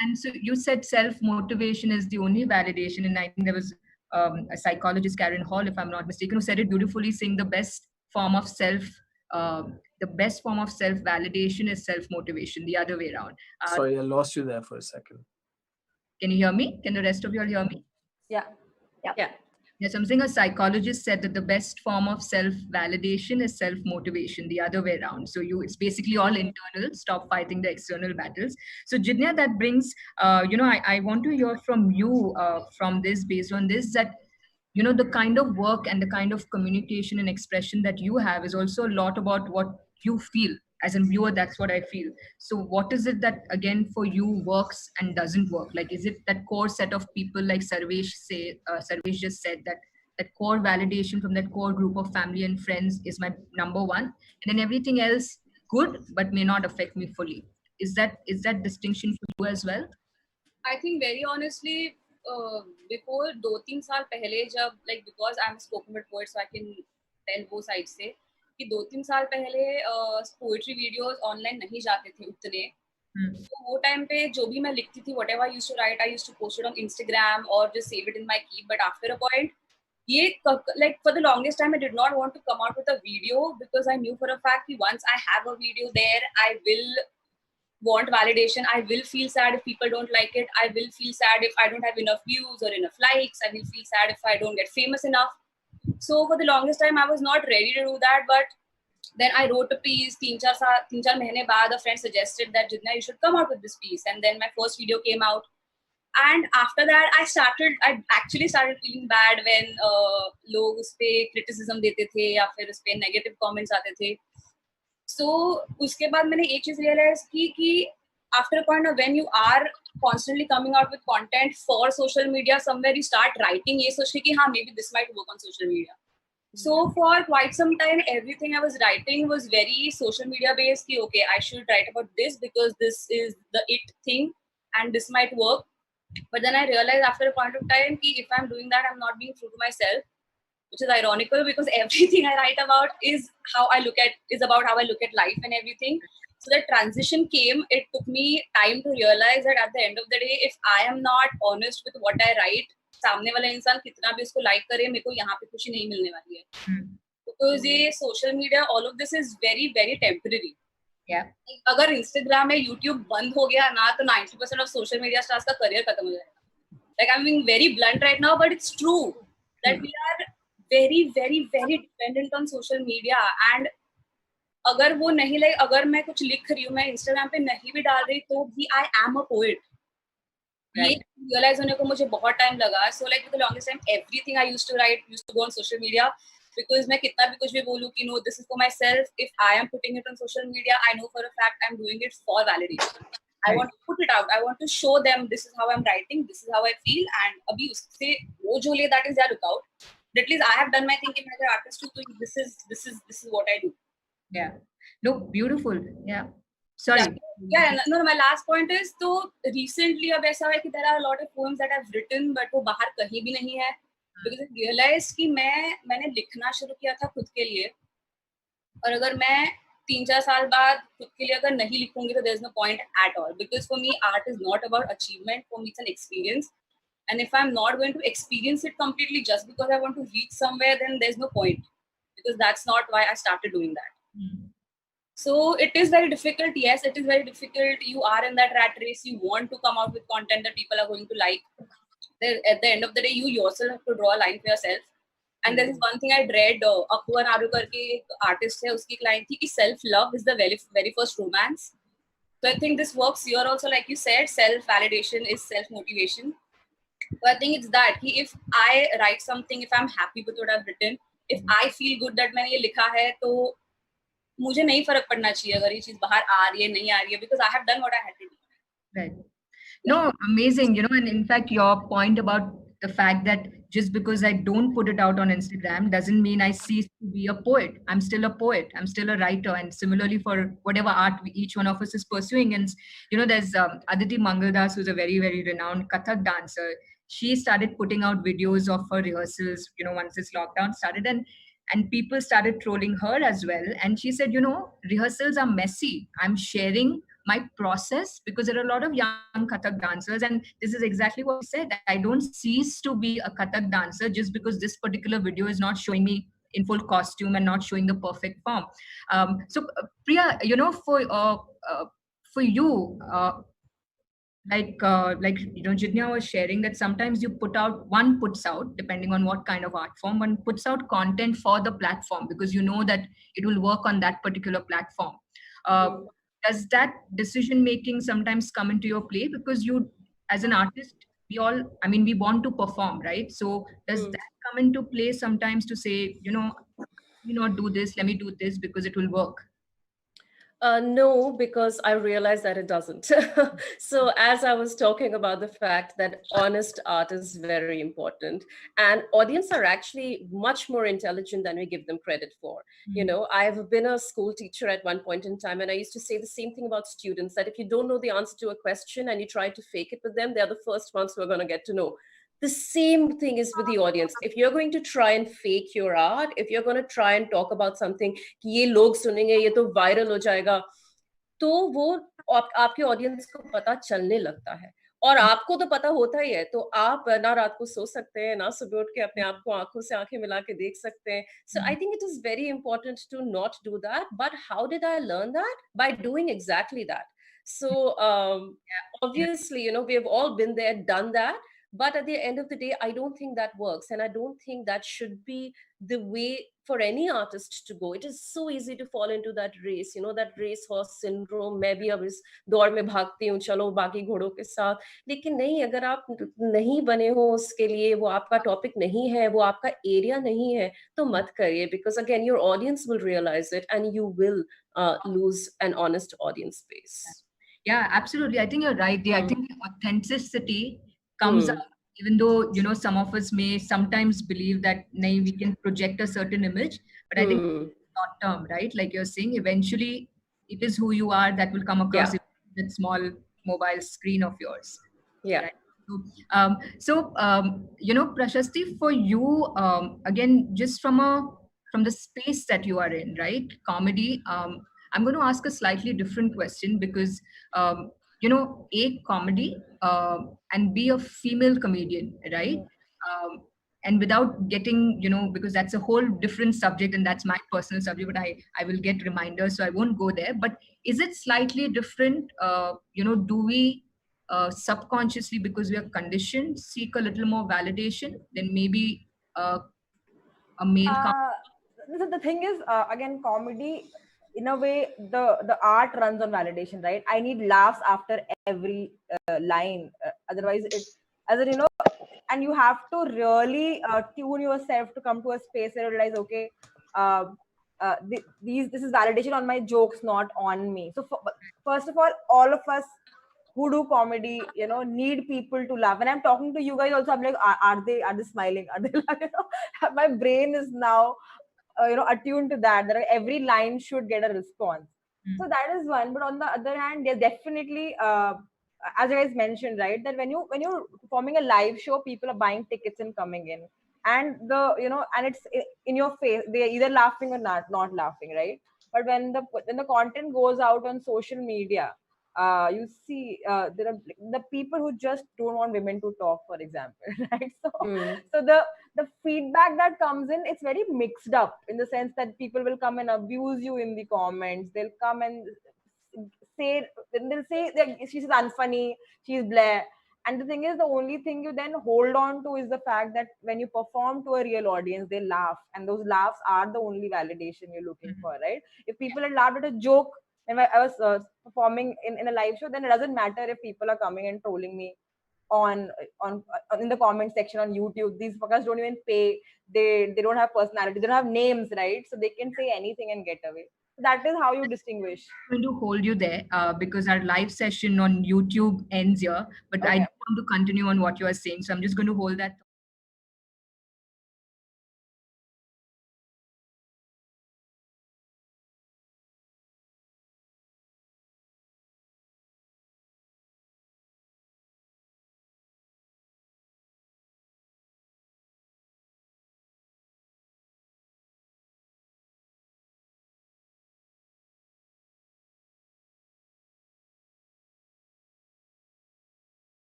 And so you said self-motivation is the only validation, and I think there was a psychologist, Karen Hall, if I'm not mistaken, who said it beautifully, saying the best form of self-validation is self-motivation, the other way around. Sorry, I lost you there for a second. Can you hear me? Can the rest of you all hear me? Yeah. Yeah, something a psychologist said that the best form of self-validation is self-motivation, the other way around. So it's basically all internal, stop fighting the external battles. So Jidnya, that brings, I want to hear from you from this, based on this, that, the kind of work and the kind of communication and expression that you have is also a lot about what you feel. As a viewer, that's what I feel. So what is it that, again, for you works and doesn't work? Like, is it that core set of people like Sarvesh just said, that core validation from that core group of family and friends is my number one, and then everything else good, but may not affect me fully. Is that distinction for you as well? I think very honestly, before 2-3 साल पहले जब because I'm a spoken word poet, so I can tell both sides से कि 2-3 साल पहले poetry videos online नहीं जाते थे उतने. तो वो टाइम पे जो भी मैं लिखती थी, whatever I used to write, I used to post it on Instagram or just save it in my keep. But after a point, for the longest time, I did not want to come out with a video because I knew for a fact that once I have a video there, I will want validation. I will feel sad if people don't like it. I will feel sad if I don't have enough views or enough likes. I will feel sad if I don't get famous enough. So for the longest time, I was not ready to do that. But then I wrote a piece. 3-4 mahine baad, a friend suggested that Jitna, you should come out with this piece. And then my first video came out. And after that, I actually started feeling bad when log us pe criticism dete the ya fir us pe negative comments aate the. So uske baad maine ek cheez realize ki after a point of when you are constantly coming out with content for social media, somewhere you start writing ye soch ke ki ha maybe this might work on social media. So for quite some time, everything I was writing was very social media based. Ki, okay, I should write about this because this is the it thing and this might work. But then I realized after a point of time ki if I'm doing that, I'm not being true to myself, which is ironical because everything I write about is about how I look at life and everything. So that transition came. It took me time to realize that at the end of the day, if I am not honest with what I write, सामने वाला इंसान कितना भी उसको like करे, मेरे को यहाँ पे खुशी नहीं मिलने वाली है. Because ये social media, all of this is very very temporary. Yeah. अगर Instagram या YouTube बंद हो गया ना, तो 90% of social media stars का career खत्म हो जाएगा. Like I'm being very blunt right now, but it's true that we are very very very dependent on social media. And अगर वो नहीं like अगर मैं कुछ लिख रही हूँ, मैं Instagram पे नहीं भी डाल रही, तो भी I am a poet. ये realize होने को मुझे बहुत time लगा. So like for the longest time, everything I used to write used to go on social media. Because मैं कितना भी कुछ भी बोलूँ कि no, this is for myself. If I am putting it on social media, I know for a fact I'm doing it for validation. I want to put it out. I want to show them this is how I'm writing, this is how I feel, and अभी उससे वो जो ले, that is their lookout. But at least I have done my thing as an artist too. So this is what I do. Yeah. No, beautiful. Yeah. Sorry. Yeah. No. My last point is तो recently अब ऐसा है कि there are a lot of poems that I've written, but वो बाहर कहीं भी नहीं है. Because I realized कि मैंने लिखना शुरू किया था खुद के लिए, और अगर मैं 3-4 साल बाद खुद के लिए अगर नहीं लिखूंगी तो there's no point at all. Because for me, art is not about achievement. For me, it's an experience. And if I'm not going to experience it completely just because I want to reach somewhere, then there's no point. Because that's not why I started doing that. So it is very difficult. Yes, it is very difficult. You are in that rat race. You want to come out with content that people are going to like. At the end of the day, you yourself have to draw a line for yourself. And there is one thing I read, Akbar Narukar ke artist hai, uski line thi ki self-love is the very, very first romance. So I think this works here also, like you said, self-validation is self-motivation. So I think it's that, if I write something, if I'm happy with what I've written, if I feel good that मैंने ये लिखा है, तो मुझे नहीं फर्क पड़ना चाहिए अगर ये चीज बाहर आ रही है नहीं आ रही है, because I have done what I had to do. Right. No, amazing, and in fact, your point about the fact that just because I don't put it out on Instagram doesn't mean I cease to be a poet. I'm still a poet. I'm still a writer. And similarly for whatever art each one of us is pursuing. And, there's Aditi Mangaldas, who's a very, very renowned Kathak dancer. She started putting out videos of her rehearsals, once this lockdown started. And people started trolling her as well. And she said, rehearsals are messy. I'm sharing my process because there are a lot of young Kathak dancers, and this is exactly what she said. I don't cease to be a Kathak dancer just because this particular video is not showing me in full costume and not showing the perfect form. So Priya, for you, Jitnya was sharing that sometimes one puts out, depending on what kind of art form, one puts out content for the platform because that it will work on that particular platform. Does that decision making sometimes come into your play? Because you, as an artist, we want to perform, right? So does that come into play sometimes to say, let me not do this, let me do this because it will work? No, because I realized that it doesn't. So as I was talking about the fact that honest art is very important, and audience are actually much more intelligent than we give them credit for. I've been a school teacher at one point in time, and I used to say the same thing about students, that if you don't know the answer to a question and you try to fake it with them, they're the first ones who are going to get to know. The same thing is with the audience. If you're going to try and fake your art, if you're going to try and talk about something, कि ये लोग सुनेंगे, ये तो viral हो जाएगा, तो वो आपके audience को पता चलने लगता है. और आपको तो पता होता ही है, तो आप ना रात को सो सकते हैं, ना सुबह उठ के अपने आप को आंखों से आंखें मिला के देख सकते हैं. So I think it is very important to not do that. But how did I learn that? By doing exactly that. So obviously, you know, we have all been there, done that. But at the end of the day, I don't think that works. And I don't think that should be the way for any artist to go. It is so easy to fall into that race, you know, that race horse syndrome. मैं भी अब इस दौड़ में भागती हूँ, चलो बाकी घोड़ों के साथ. लेकिन नहीं, अगर आप नहीं बने हो उसके लिए, वो आपका टॉपिक नहीं है, वो आपका एरिया नहीं है, तो मत करिए. Because again, your audience will realize it and you will lose an honest audience base. Yeah, absolutely. I think you're right. I think the authenticity comes up, even though, you know, some of us may sometimes believe that we can project a certain image, but I think short term, right? Like you're saying, eventually it is who you are that will come across in that small mobile screen of yours. Yeah. Right? So, you know, Prashasti, for you, again, just from the space that you are in, right? Comedy, I'm going to ask a slightly different question because, you know, A, comedy, and B, a female comedian, right? And without getting, you know, because that's a whole different subject and that's my personal subject, but I will get reminders, so I won't go there. But is it slightly different? You know, do we subconsciously, because we are conditioned, seek a little more validation than maybe a male the thing is, again, comedy, in a way, the art runs on validation, right? I need laughs after every line. Otherwise, as in, you know, and you have to really tune yourself to come to a space where you realize, okay, this is validation on my jokes, not on me. So first of all of us who do comedy, you know, need people to laugh. When I'm talking to you guys also, I'm like, are they smiling? Are they, you know, my brain is now, you know, attuned to that every line should get a response. So that is one. But on the other hand, there's definitely, as you guys mentioned, right, that when you're performing a live show, people are buying tickets and coming in, and and it's in your face. They're either laughing or not laughing, right? But when the content goes out on social media, you see there are the people who just don't want women to talk, for example, right? So the feedback that comes in, it's very mixed up, in the sense that people will come and abuse you in the comments. They'll come and they'll say that she's unfunny, she's blah. And the thing is, the only thing you then hold on to is the fact that when you perform to a real audience, they laugh, and those laughs are the only validation you're looking for, right? If people had laughed at a joke when I was performing in a live show, then it doesn't matter if people are coming and trolling me on in the comment section on YouTube. These fuckers don't even pay. They don't have personality. They don't have names, right? So they can say anything and get away. That is how you distinguish. I'm going to hold you there because our live session on YouTube ends here, but I want to continue on what you are saying. So I'm just going to hold that.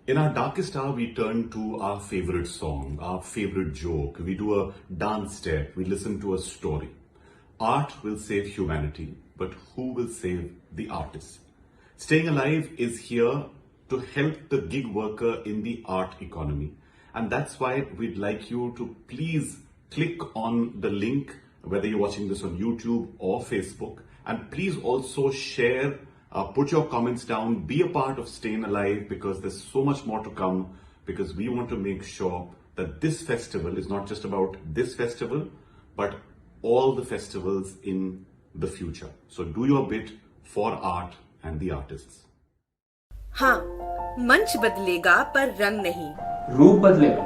In our darkest hour, we turn to our favorite song, our favorite joke. We do a dance step. We listen to a story. Art will save humanity, but who will save the artist? Staying Alive is here to help the gig worker in the art economy. And that's why we'd like you to please click on the link, whether you're watching this on YouTube or Facebook. And please also share, put your comments down, be a part of StayINALIVE, because there's so much more to come, because we want to make sure that this festival is not just about this festival, but all the festivals in the future. So do your bit for art and the artists. हाँ, मंच बदलेगा पर रंग नहीं. रूप बदलेगा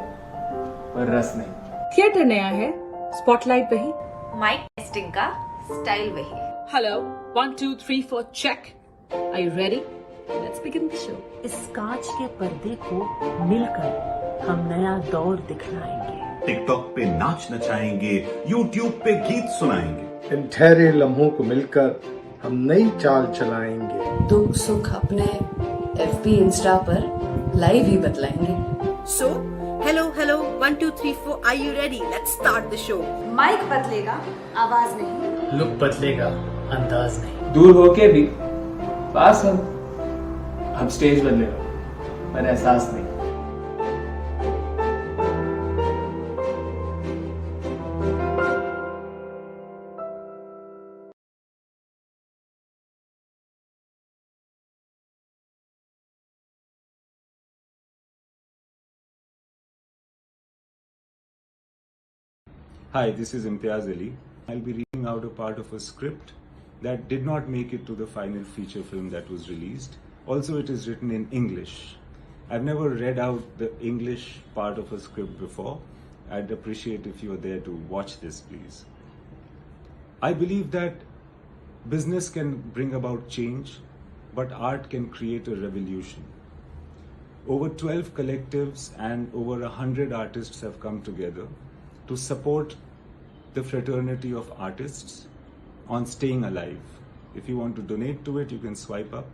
पर रस नहीं. थिएटर नया है, स्पॉटलाइट वही. माइक टेस्टिंग का स्टाइल वही. Hello, 1 2 3 4 check. Are you ready? Let's begin the show. इस कांच के पर्दे को मिलकर हम नया दौर दिखलाएंगे. टिकटॉक पे नाच नचाएंगे, यूट्यूब पे गीत सुनाएंगे. इन ठहरे लम्हों को मिलकर हम नई चाल चलाएंगे. दुख सुख अपने FB इंस्टा पर लाइव ही बतलाएंगे. So, hello, 1 2 3 4. Are you ready? Let's start the show. Mic बदलेगा, आवाज नहीं. लुक बदलेगा, अंदाज नहीं। दूर होके भी पास हम स्टेज बदले हो पर एहसास नहीं। Hi, this is Imtiaz Ali. I'll be reading out a part of a script that did not make it to the final feature film that was released. Also, it is written in English. I've never read out the English part of a script before. I'd appreciate if you are there to watch this, please. I believe that business can bring about change, but art can create a revolution. Over 12 collectives and over 100 artists have come together to support the fraternity of artists on Staying Alive. If you want to donate to it, you can swipe up.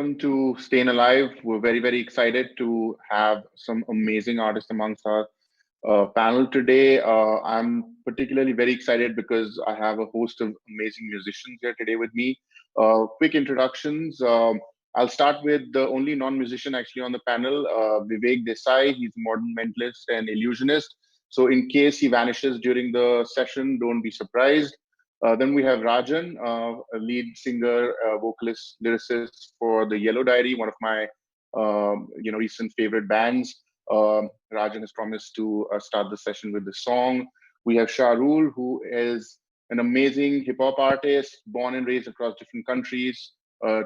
welcome to Staying Alive. We're very, very excited to have some amazing artists amongst our panel today. I'm particularly very excited because I have a host of amazing musicians here today with me. Quick introductions. I'll start with the only non-musician actually on the panel, Vivek Desai. He's a modern mentalist and illusionist. So in case he vanishes during the session, don't be surprised. Then we have Rajan, a lead singer, vocalist, lyricist for the Yellow Diary, one of my recent favorite bands. Rajan has promised to start the session with the song. We have Shahrul, who is an amazing hip hop artist, born and raised across different countries,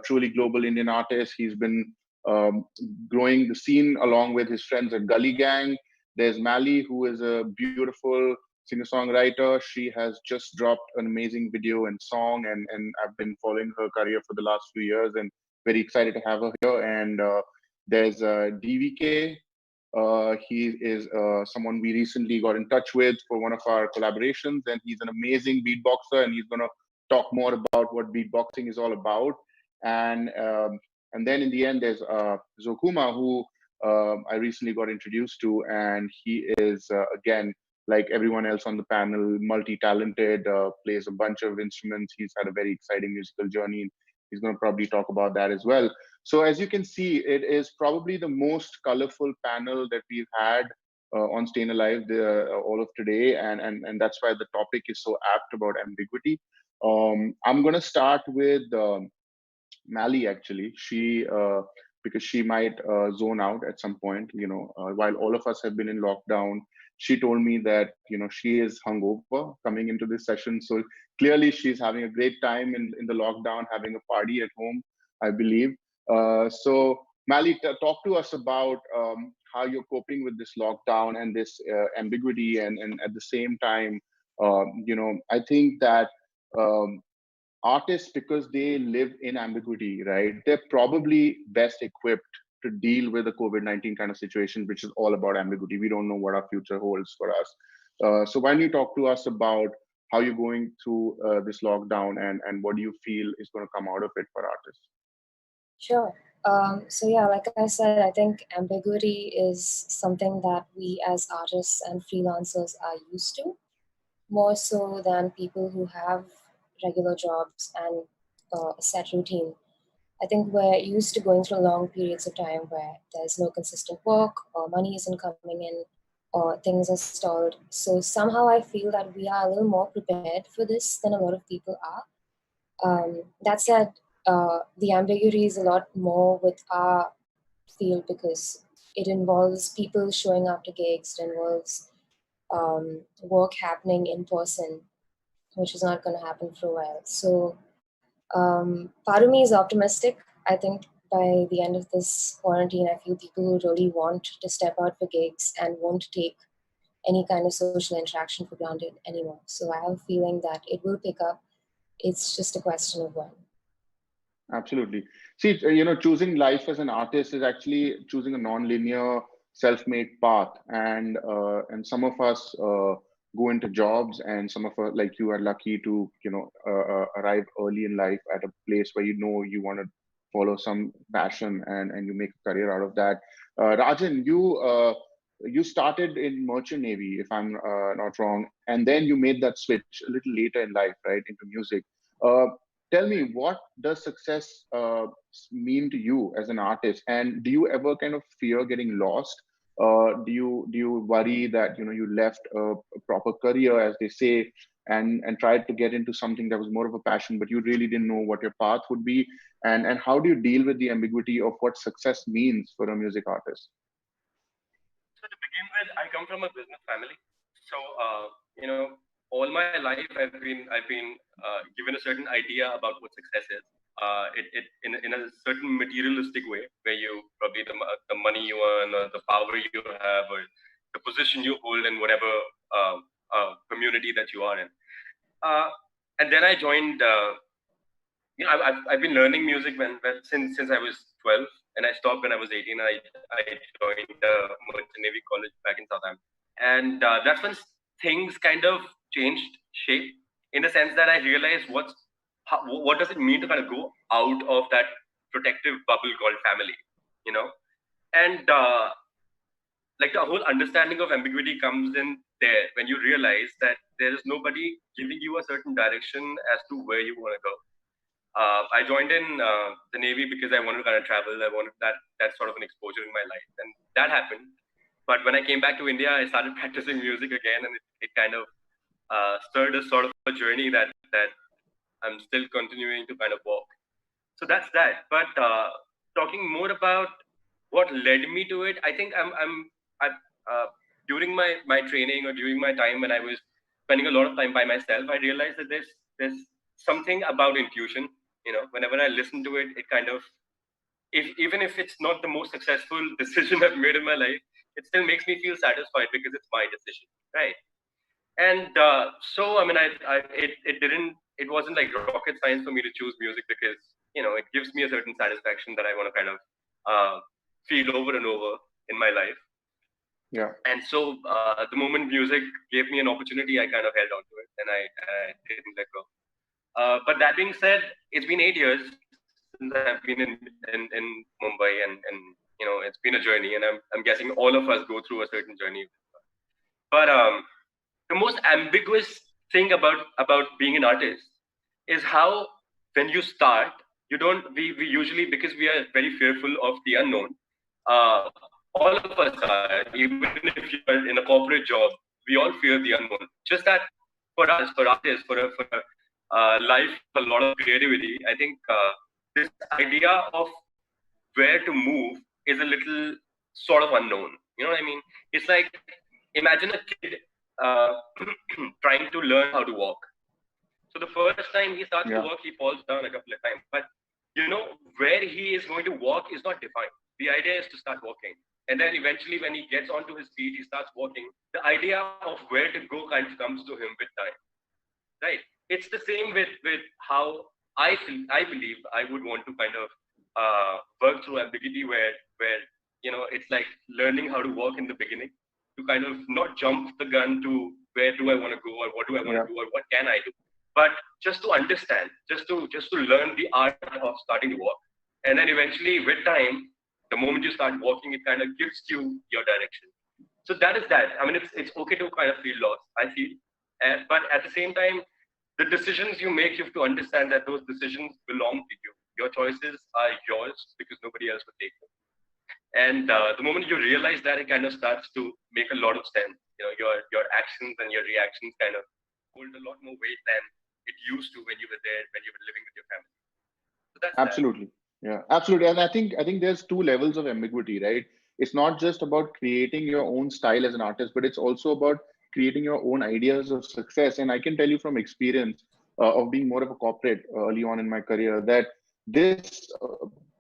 truly global Indian artist. He's been growing the scene along with his friends at Gully Gang. There's Mali, who is a beautiful singer-songwriter. She has just dropped an amazing video and song, and I've been following her career for the last few years and very excited to have her here. And there's DVK. He is someone we recently got in touch with for one of our collaborations, and he's an amazing beatboxer, and he's going to talk more about what beatboxing is all about. And then in the end, there's Zokuma, who I recently got introduced to, and he is, again, like everyone else on the panel, multi-talented, plays a bunch of instruments. He's had a very exciting musical journey. He's going to probably talk about that as well. So as you can see, it is probably the most colorful panel that we've had on Staying Alive all of today. And that's why the topic is so apt about ambiguity. I'm going to start with Mali, actually. Because she might zone out at some point, while all of us have been in lockdown. She told me that, she is hungover coming into this session. So clearly she's having a great time in the lockdown, having a party at home, I believe. So Mali, talk to us about how you're coping with this lockdown and this ambiguity. And at the same time, I think that artists, because they live in ambiguity, right? They're probably best equipped to deal with the COVID-19 kind of situation, which is all about ambiguity. We don't know what our future holds for us. So why don't you talk to us about how you're going through this lockdown and what do you feel is going to come out of it for artists? Sure. So yeah, like I said, I think ambiguity is something that we as artists and freelancers are used to, more so than people who have regular jobs and a set routine. I think we're used to going through long periods of time where there's no consistent work or money isn't coming in or things are stalled. So somehow I feel that we are a little more prepared for this than a lot of people are. That said, the ambiguity is a lot more with our field because it involves people showing up to gigs, it involves work happening in person, which is not going to happen for a while. So part of me is optimistic. I think by the end of this quarantine, I feel people who really want to step out for gigs and won't take any kind of social interaction for granted anymore. So I have a feeling that it will pick up. It's just a question of when. Absolutely. See, choosing life as an artist is actually choosing a non-linear, self-made path. And some of us go into jobs, and some of us, like you, are lucky to, arrive early in life at a place where you want to follow some passion and you make a career out of that. Rajan, you started in Merchant Navy, if I'm not wrong, and then you made that switch a little later in life, right, into music. Tell me, what does success mean to you as an artist? And do you ever kind of fear getting lost? Do you worry that you left a proper career, as they say, and tried to get into something that was more of a passion, but you really didn't know what your path would be? And how do you deal with the ambiguity of what success means for a music artist? So to begin with, I come from a business family. So all my life I've been given a certain idea about what success is. In a certain materialistic way, where you probably the money you earn, or the power you have, or the position you hold in whatever community that you are in. And then I joined. I've been learning music since I was 12, and I stopped when I was 18. I joined Merchant Navy College back in Southampton, and that's when things kind of changed shape, in the sense that I realized what does it mean to kind of go out of that protective bubble called family, you know. And like the whole understanding of ambiguity comes in there when you realize that there is nobody giving you a certain direction as to where you want to go. I joined in the Navy because I wanted to kind of travel. I wanted that sort of an exposure in my life, and that happened. But when I came back to India, I started practicing music again, and it kind of stirred a sort of a journey that I'm still continuing to kind of walk. So that's that. But talking more about what led me to it, I think I during my training or during my time when I was spending a lot of time by myself, I realized that there's something about intuition. You know, whenever I listen to it, it kind of, even if it's not the most successful decision I've made in my life, it still makes me feel satisfied because it's my decision, right? And so, I mean, it wasn't like rocket science for me to choose music because, you know, it gives me a certain satisfaction that I want to kind of feel over and over in my life. Yeah. And so the moment music gave me an opportunity, I kind of held on to it and I didn't let go. But that being said, it's been 8 years since I've been in Mumbai, and you know, it's been a journey, and I'm guessing all of us go through a certain journey. But the most ambiguous thing about being an artist is how when you start, you don't, we usually, because we are very fearful of the unknown, all of us are, even if you're in a corporate job, we all fear the unknown. Just that for us, for artists, for a life, a lot of creativity, I think this idea of where to move is a little sort of unknown. You know what I mean? It's like, imagine a kid trying to learn how to walk. So the first time he starts to walk, he falls down a couple of times. But you know, where he is going to walk is not defined. The idea is to start walking. And then eventually when he gets onto his feet, he starts walking. The idea of where to go kind of comes to him with time. Right? It's the same with how I believe I would want to kind of work through ambiguity where you know, it's like learning how to walk in the beginning, to kind of not jump the gun to where do I want to go or what do I want to do or what can I do, but just to understand, just to learn the art of starting to walk. And then eventually with time, the moment you start walking, it kind of gives you your direction. So that is that. I mean, it's okay to kind of feel lost, I feel. But at the same time, the decisions you make, you have to understand that those decisions belong to you. Your choices are yours because nobody else would take them. And the moment you realize that, it kind of starts to make a lot of sense. You know, your actions and your reactions kind of hold a lot more weight than it used to when you were there, when you were living with your family. So that's absolutely that. Yeah, absolutely. And I think there's two levels of ambiguity, right? It's not just about creating your own style as an artist, but it's also about creating your own ideas of success. And I can tell you from experience of being more of a corporate early on in my career that this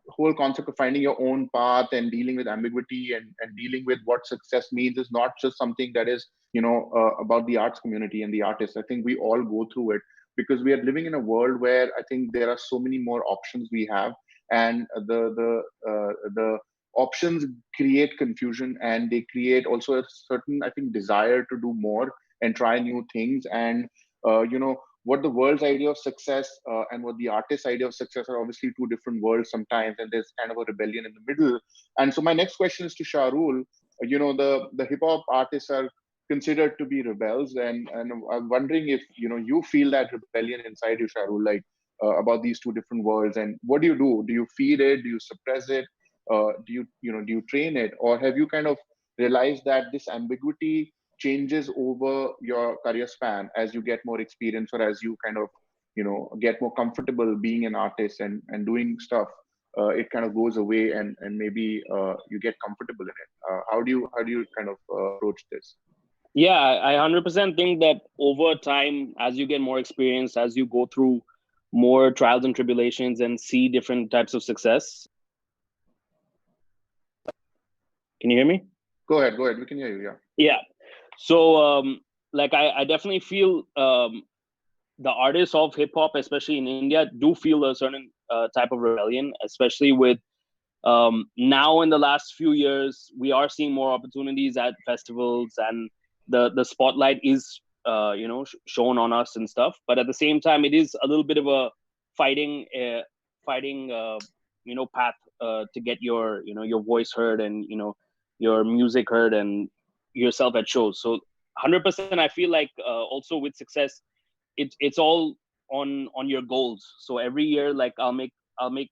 whole concept of finding your own path and dealing with ambiguity and dealing with what success means is not just something that is, you know, about the arts community and the artists. I think we all go through it because we are living in a world where I think there are so many more options we have, and the options create confusion, and they create also a certain, I think, desire to do more and try new things. And you know, what the world's idea of success and what the artist's idea of success are obviously two different worlds sometimes, and there's kind of a rebellion in the middle. And so my next question is to Shahrul. You know, the hip hop artists are considered to be rebels, and I'm wondering if, you know, you feel that rebellion inside you, Shahrul, like about these two different worlds. And what do? Do you feed it? Do you suppress it? Do you train it, or have you kind of realized that this ambiguity changes over your career span as you get more experience, or as you kind of, you know, get more comfortable being an artist and doing stuff? It kind of goes away, and maybe you get comfortable in it. How do you kind of approach this? Yeah, I 100% think that over time, as you get more experience, as you go through more trials and tribulations and see different types of success. Can you hear me? Go ahead. We can hear you. Yeah. Yeah. So, like, I definitely feel the artists of hip hop, especially in India, do feel a certain type of rebellion, especially with now in the last few years, we are seeing more opportunities at festivals, and the spotlight is you know, shown on us and stuff. But at the same time, it is a little bit of a fighting path to get your your voice heard and your music heard and yourself at shows. So 100% I feel like also with success, it's all on your goals. So every year, like I'll make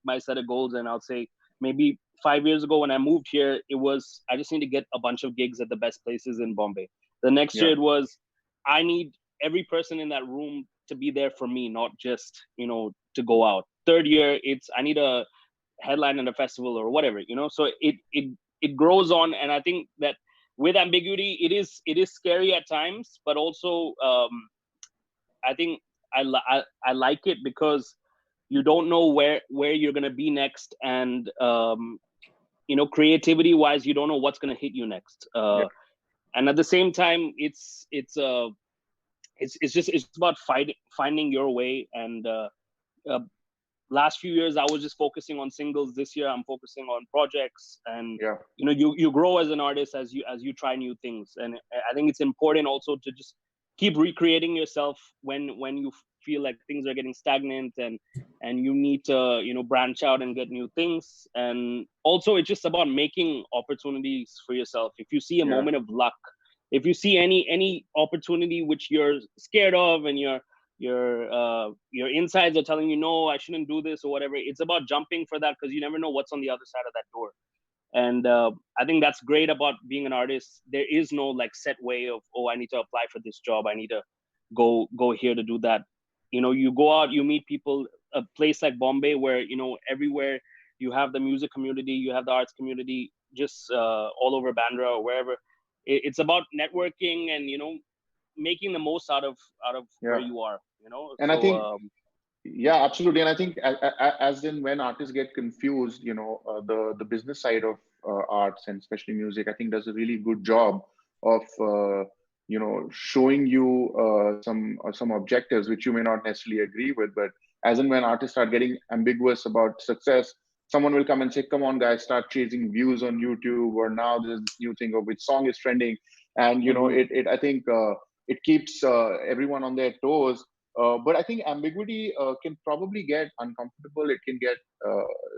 my set of goals, and I'll say maybe 5 years ago when I moved here, it was I just need to get a bunch of gigs at the best places in Bombay. The next year it was I need every person in that room to be there for me, not just to go out. Third year it's I need a headline at a festival or whatever, so it grows on. And I think that with ambiguity, it is scary at times, but also I think I like it because you don't know where you're gonna be next, and creativity wise, you don't know what's gonna hit you next. And at the same time, it's about finding your way. And last few years I was just focusing on singles. This year I'm focusing on projects, and you grow as an artist as you try new things. And I think it's important also to just keep recreating yourself when you feel like things are getting stagnant, and you need to branch out and get new things. And also it's just about making opportunities for yourself. If you see a moment of luck, if you see any opportunity which you're scared of, and your insides are telling you no, I shouldn't do this or whatever, it's about jumping for that, because you never know what's on the other side of that door. And I think that's great about being an artist. There is no like set way of, oh, I need to apply for this job, I need to go here to do that. You go out, you meet people. A place like Bombay where everywhere you have the music community, you have the arts community, just all over Bandra or wherever. It's about networking and making the most out of where you are. And so, I think absolutely. And I think as in when artists get confused, the business side of arts, and especially music, I think does a really good job of showing you some objectives which you may not necessarily agree with. But as in when artists start getting ambiguous about success, someone will come and say, come on guys, start chasing views on YouTube, or now there's this new thing of which song is trending. And it I think it keeps everyone on their toes. But I think ambiguity can probably get uncomfortable. It can get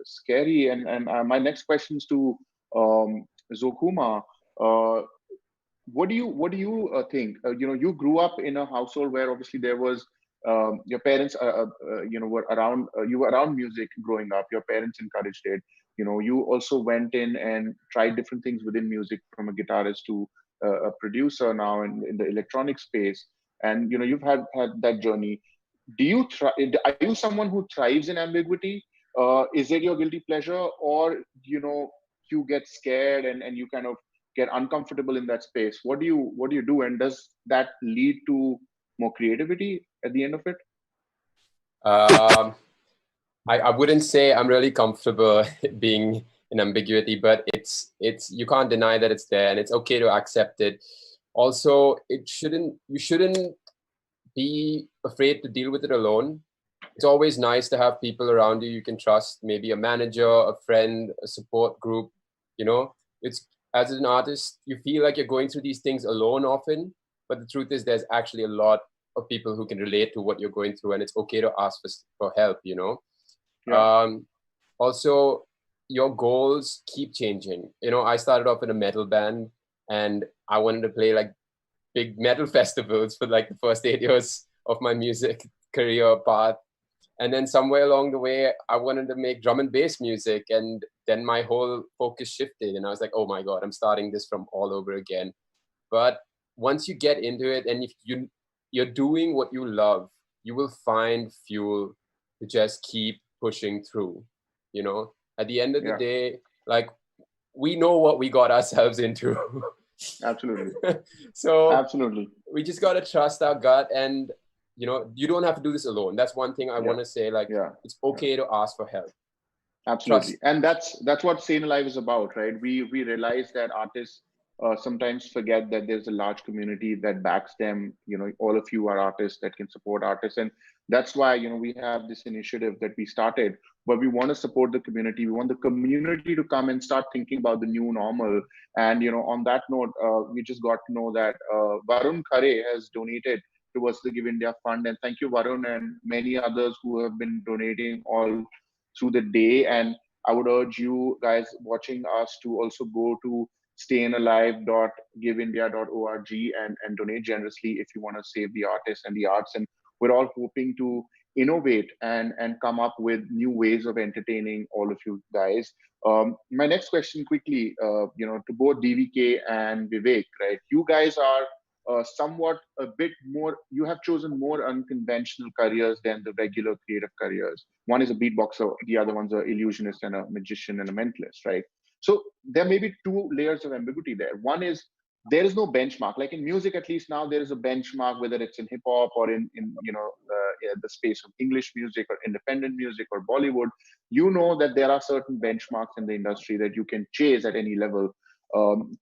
scary. And my next question is to Zokuma. What do you think? You grew up in a household where obviously there was your parents, were around. You were around music growing up. Your parents encouraged it. You also went in and tried different things within music, from a guitarist to a producer now in the electronic space. And you've had that journey. Are you someone who thrives in ambiguity? Is it your guilty pleasure, or you get scared and you kind of get uncomfortable in that space? What do you do, and does that lead to more creativity at the end of it? I wouldn't say I'm really comfortable being in ambiguity, but it's you can't deny that it's there, and it's okay to accept it. Also, you shouldn't be afraid to deal with it alone. It's always nice to have people around you can trust, maybe a manager, a friend, a support group. It's, as an artist, you feel like you're going through these things alone often, but the truth is there's actually a lot of people who can relate to what you're going through, and it's okay to ask for help. Also, your goals keep changing. I started off in a metal band, and I wanted to play like big metal festivals for like the first 8 years of my music career path. And then somewhere along the way, I wanted to make drum and bass music. And then my whole focus shifted, and I was like, oh my God, I'm starting this from all over again. But once you get into it, and if you're doing what you love, you will find fuel to just keep pushing through. At the end of the day, like, we know what we got ourselves into. Absolutely. So absolutely, we just got to trust our gut, and you don't have to do this alone. That's one thing I want to say. Like, it's okay to ask for help. Absolutely. Trust. And that's what StayINALIVE is about, right? We realize that artists sometimes forget that there's a large community that backs them. All of you are artists that can support artists, and that's why we have this initiative that we started. But we want to support the community. We want the community to come and start thinking about the new normal. And on that note, we just got to know that Varun Khare has donated towards the Give India Fund, and thank you, Varun, and many others who have been donating all through the day. And I would urge you guys watching us to also go to StayINALIVE.giveindia.org and donate generously if you want to save the artists and the arts. And we're all hoping to innovate and come up with new ways of entertaining all of you guys. My next question quickly, to both DVK and Vivek, right? You guys are somewhat a bit more, you have chosen more unconventional careers than the regular creative careers. One is a beatboxer, the other one's an illusionist and a magician and a mentalist, right? So there may be two layers of ambiguity there. One is there is no benchmark. Like in music, at least now there is a benchmark, whether it's in hip hop or in the space of English music or independent music or Bollywood. You know that there are certain benchmarks in the industry that you can chase at any level.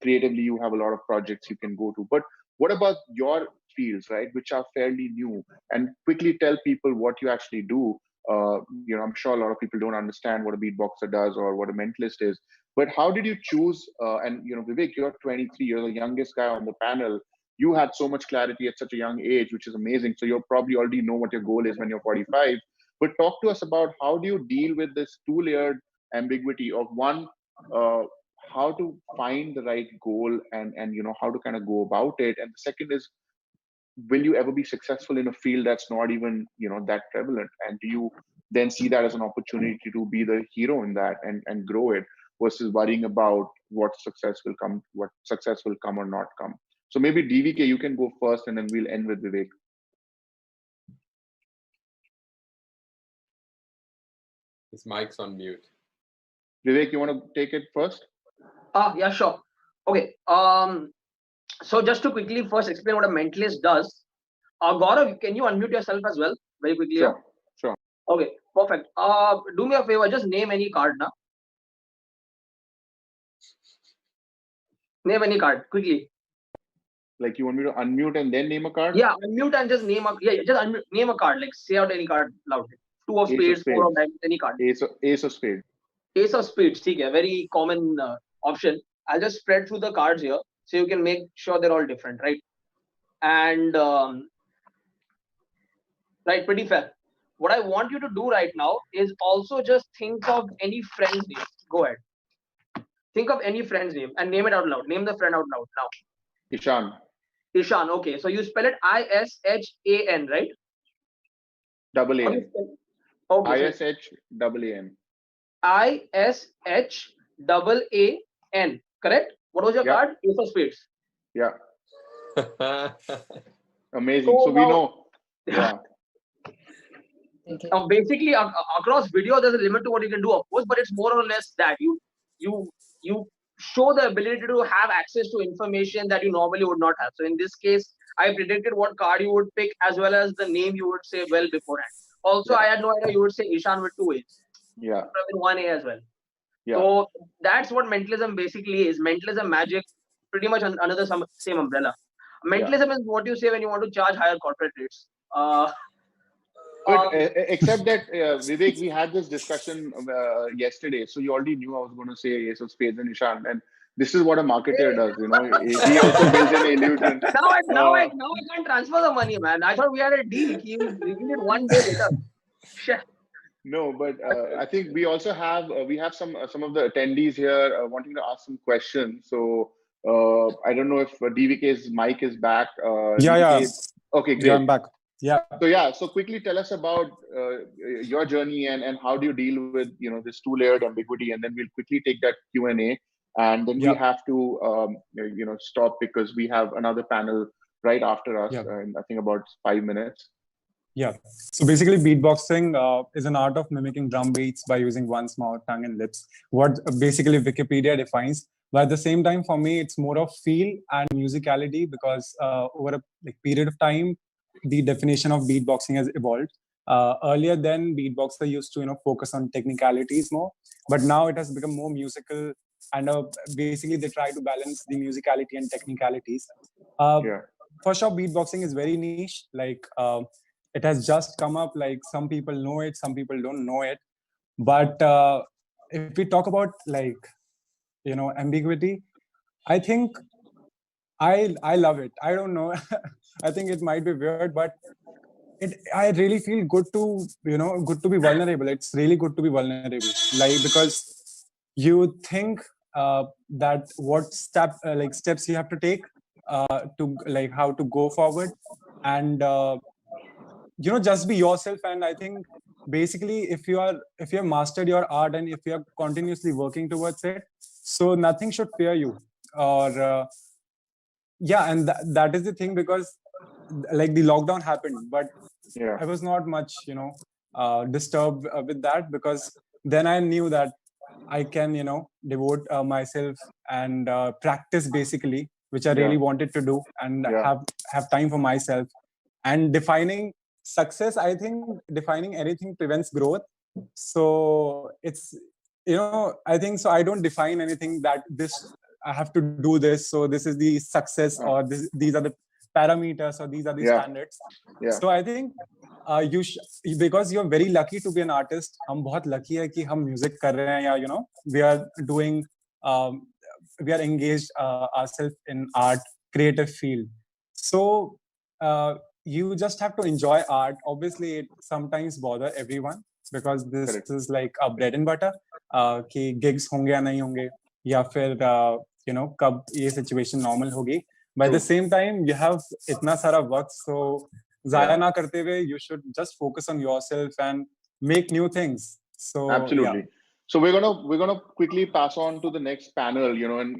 Creatively, you have a lot of projects you can go to. But what about your fields, right, which are fairly new? And quickly tell people what you actually do. I'm sure a lot of people don't understand what a beatboxer does or what a mentalist is. But how did you choose? Vivek, you're 23, you're the youngest guy on the panel. You had so much clarity at such a young age, which is amazing. So you'll probably already know what your goal is when you're 45. But talk to us about how do you deal with this two-layered ambiguity of one, how to find the right goal and how to kind of go about it. And the second is, will you ever be successful in a field that's not even that prevalent? And do you then see that as an opportunity to be the hero in that and grow it, versus worrying about what success will come or not come? So maybe DVK, you can go first and then we'll end with Vivek. His mic's on mute. Vivek, you want to take it first? Yeah, sure. Okay. So just to quickly first explain what a mentalist does, Gaurav, can you unmute yourself as well, very quickly? Sure. Okay, perfect. Do me a favor, just name any card now. Name any card quickly. Like you want me to unmute and then name a card? Yeah, unmute and just name a name a card. Like say out any card loudly. Two of spades, four of diamonds, any card. Ace of spades. Ace of spades. Okay, very common option. I'll just spread through the cards here, so you can make sure they're all different, right? And right, pretty fair. What I want you to do right now is also just think of any friend's name. Go ahead. Think of any friend's name and name it out loud. Name the friend out loud now. Ishan. Ishan. Okay, so you spell it I-S-H-A-N, right? Double A. Okay. I-S-H-A-N. I-S-H-A-N. Correct? What was your card? Ace of spades. Yeah. Amazing. So we know. Yeah. Basically, across video, there's a limit to what you can do, of course, but it's more or less that you show the ability to have access to information that you normally would not have. So in this case, I predicted what card you would pick as well as the name you would say well beforehand. Also, I had no idea you would say Ishan with 2 A's. Yeah. With 1 A as well. Yeah. So that's what mentalism basically is. Mentalism, magic, pretty much under the same umbrella. Mentalism is what you say when you want to charge higher corporate rates. But except that, Vivek, we had this discussion yesterday. So you already knew I was going to say Ace of Spades and Ishan. And this is what a marketer does, He also builds an illusion. Now I can't transfer the money, man. I thought we had a deal. He will reveal it one day later. No, but I think we also have some of the attendees here wanting to ask some questions. So I don't know if DVK's mic is back. Yeah. Okay, great. Yeah, I'm back. Yeah. So quickly tell us about your journey and how do you deal with this two-layered ambiguity, and then we'll quickly take that Q&A, and then we have to stop because we have another panel right after us in I think about 5 minutes. Yeah. So basically, beatboxing is an art of mimicking drum beats by using one's mouth, tongue, and lips. What basically Wikipedia defines. But at the same time, for me, it's more of feel and musicality because over a period of time, the definition of beatboxing has evolved. Earlier then, beatboxer used to focus on technicalities more, but now it has become more musical, and basically they try to balance the musicality and technicalities. For sure, beatboxing is very niche. It has just come up. Some people know it, some people don't know it. But if we talk about ambiguity, I think I love it. I don't know. I think it might be weird, but I really feel good to be vulnerable. It's really good to be vulnerable, because you think that what steps you have to take to like how to go forward, and just be yourself. And I think basically if you have mastered your art and if you are continuously working towards it, so nothing should fear you. Or yeah, and that is the thing, because like the lockdown happened, but Yeah. I was not much disturbed with that, because then I knew that I can devote myself and practice basically, which I Yeah. really wanted to do, and Yeah. have time for myself. And defining success, I think defining anything prevents growth. So it's I think so I don't define anything that this I have to do this, so this is the success, or these are the parameters, or these are the Yeah. standards. Yeah. So I think because you're very lucky to be an artist. हम बहुत lucky है कि हम music कर रहे हैं, या we are doing we are engaged ourselves in art creative field. So you just have to enjoy art. Obviously it sometimes bother everyone, because this Correct. is like a bread and butter, कि gigs होंगे या नहीं होंगे, या फिर कब ये situation normal होगी. But at the same time you have इतना सारा वक्त, so ज़ाया ना करते हुए you should just focus on yourself and make new things. So Absolutely. yeah. So we're gonna quickly pass on to the next panel. And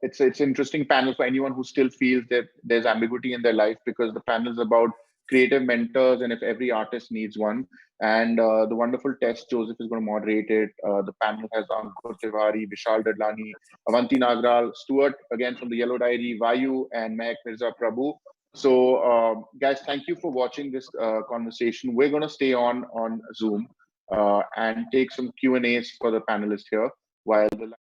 it's interesting panel for anyone who still feels that there's ambiguity in their life, because the panel is about creative mentors and if every artist needs one. And the wonderful Tess Joseph is going to moderate it. The panel has Ankur Tewari, Vishal Dadlani, Avanti Nagral, Stuart again from the Yellow Diary, Vayu, and Mehak Mirza Prabhu. So guys, thank you for watching this conversation. We're going to stay on Zoom and take some Q&As for the panelists here while the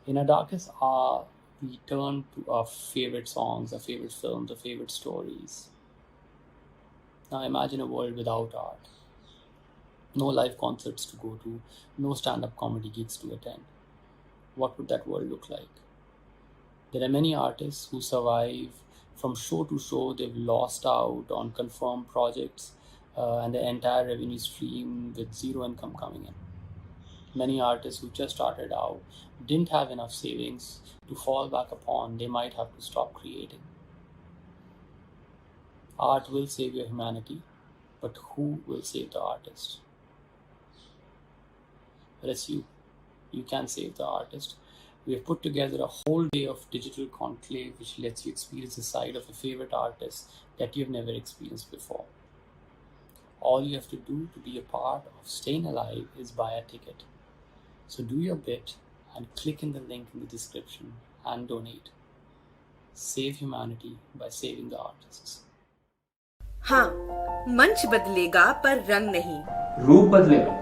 In our darkest hour, we turn to our favorite songs, our favorite films, our favorite stories. Now imagine a world without art. No live concerts to go to, no stand-up comedy gigs to attend. What would that world look like? There are many artists who survive from show to show. They've lost out on confirmed projects and the entire revenue stream with zero income coming in. Many artists who just started out didn't have enough savings to fall back upon. They might have to stop creating. Art will save your humanity, but who will save the artist? Well, it's you. You can save the artist. We have put together a whole day of digital conclave which lets you experience the side of a favorite artist that you've never experienced before. All you have to do to be a part of StayINALIVE is buy a ticket. So do your bit and click in the link in the description and donate. Save humanity by saving the artists. हाँ, मंच बदलेगा पर रंग नहीं. रूप बदलेगा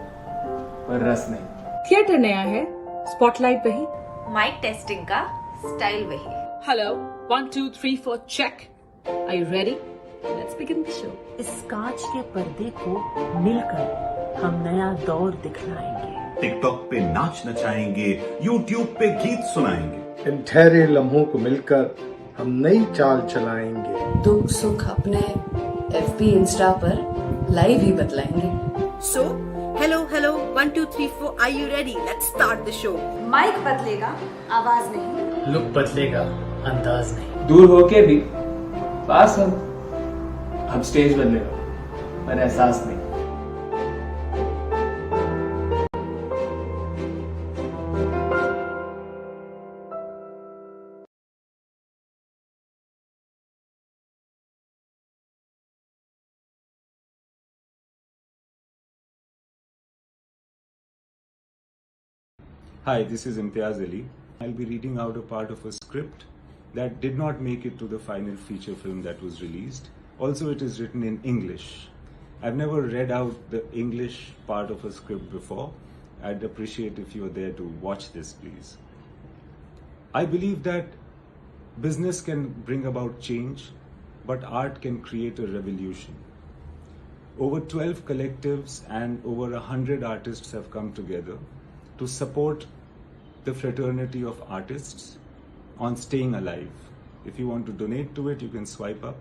पर रस नहीं. थिएटर नया है, स्पॉटलाइट वही. माइक टेस्टिंग का स्टाइल वही. Hello 1 2 3 4 check. Are you ready? Let's begin the show. इस कांच के पर्दे को मिलकर हम नया दौर दिखलाएंगे. टिकटॉक पे नाच नचाएंगे, यूट्यूब पे गीत सुनाएंगे. इन ठहरे लम्हों को मिलकर हम नई चाल चलाएंगे. दुख सुख अपने FB इंस्टा पर लाइव ही बतलाएंगे. So, hello, 1 2 3 4. Are you ready? Let's start the show. Mic बदलेगा, आवाज नहीं. लुक बदलेगा, अंदाज नहीं. दूर होके भी पास हम. अब स्टेज बदलेगा, पर एहसास नहीं. Hi, this is Imtiaz Ali. I'll be reading out a part of a script that did not make it to the final feature film that was released. Also, it is written in English. I've never read out the English part of a script before, I'd appreciate if you're there to watch this, please. I believe that business can bring about change, but art can create a revolution. Over 12 collectives and over 100 artists have come together to support the fraternity of artists on StayINALIVE. If you want to donate to it, you can swipe up.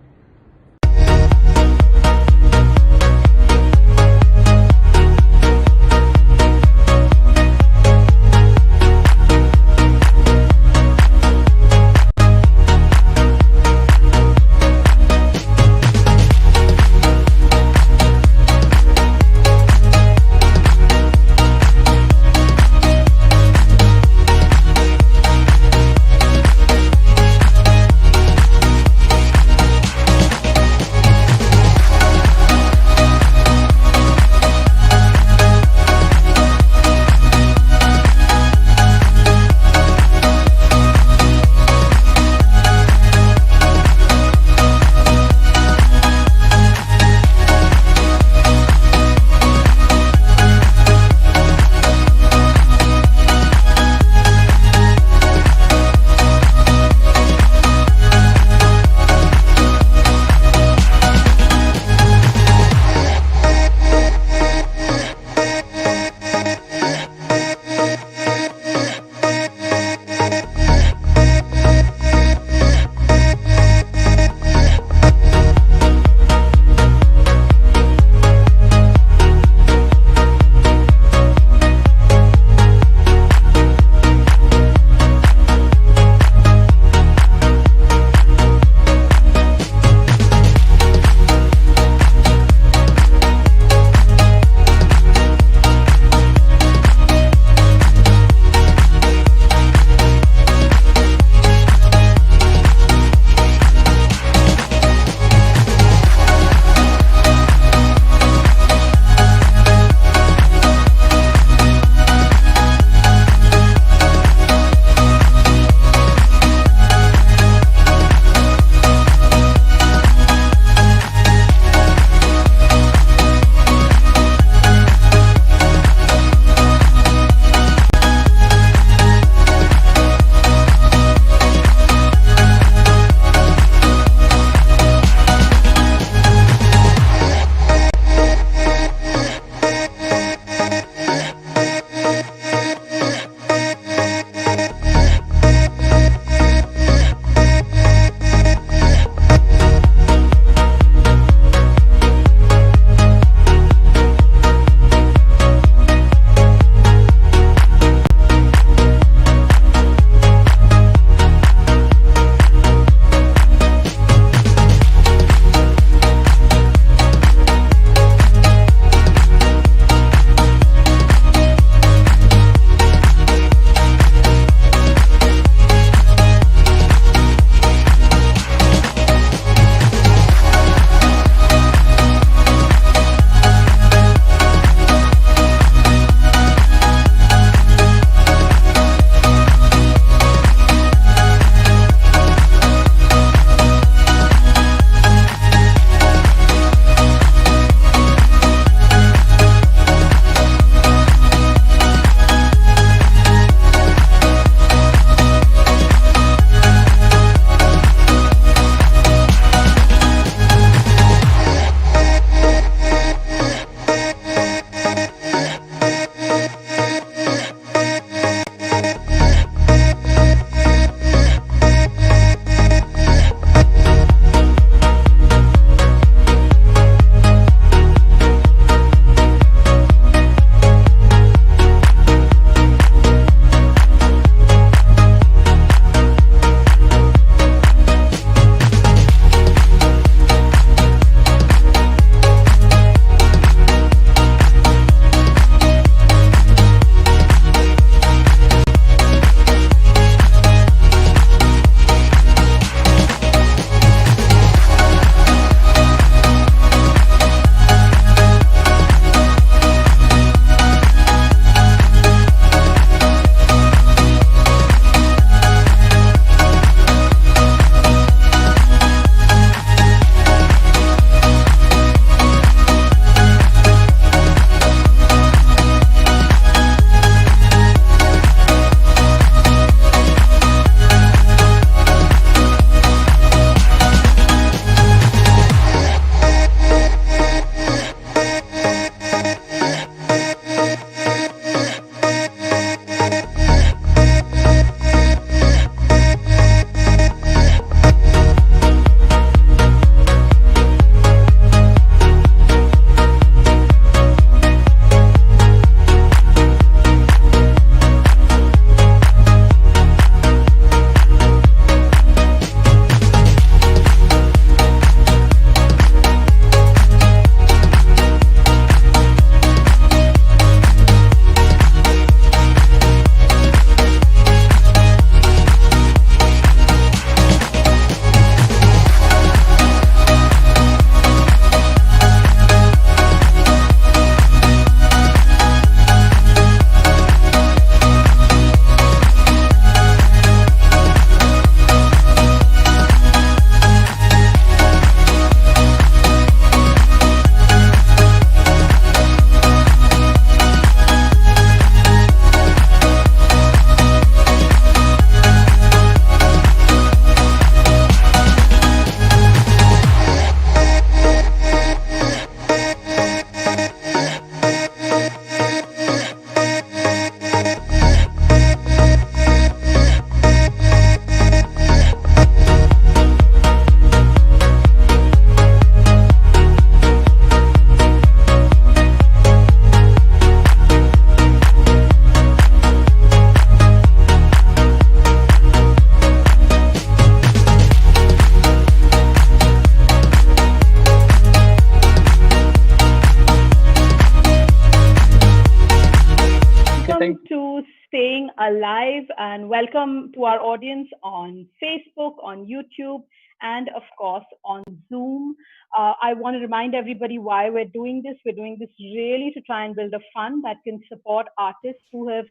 Alive, and welcome to our audience on Facebook, on YouTube, and of course on Zoom. I want to remind everybody why we're doing this. We're doing this really to try and build a fund that can support artists who have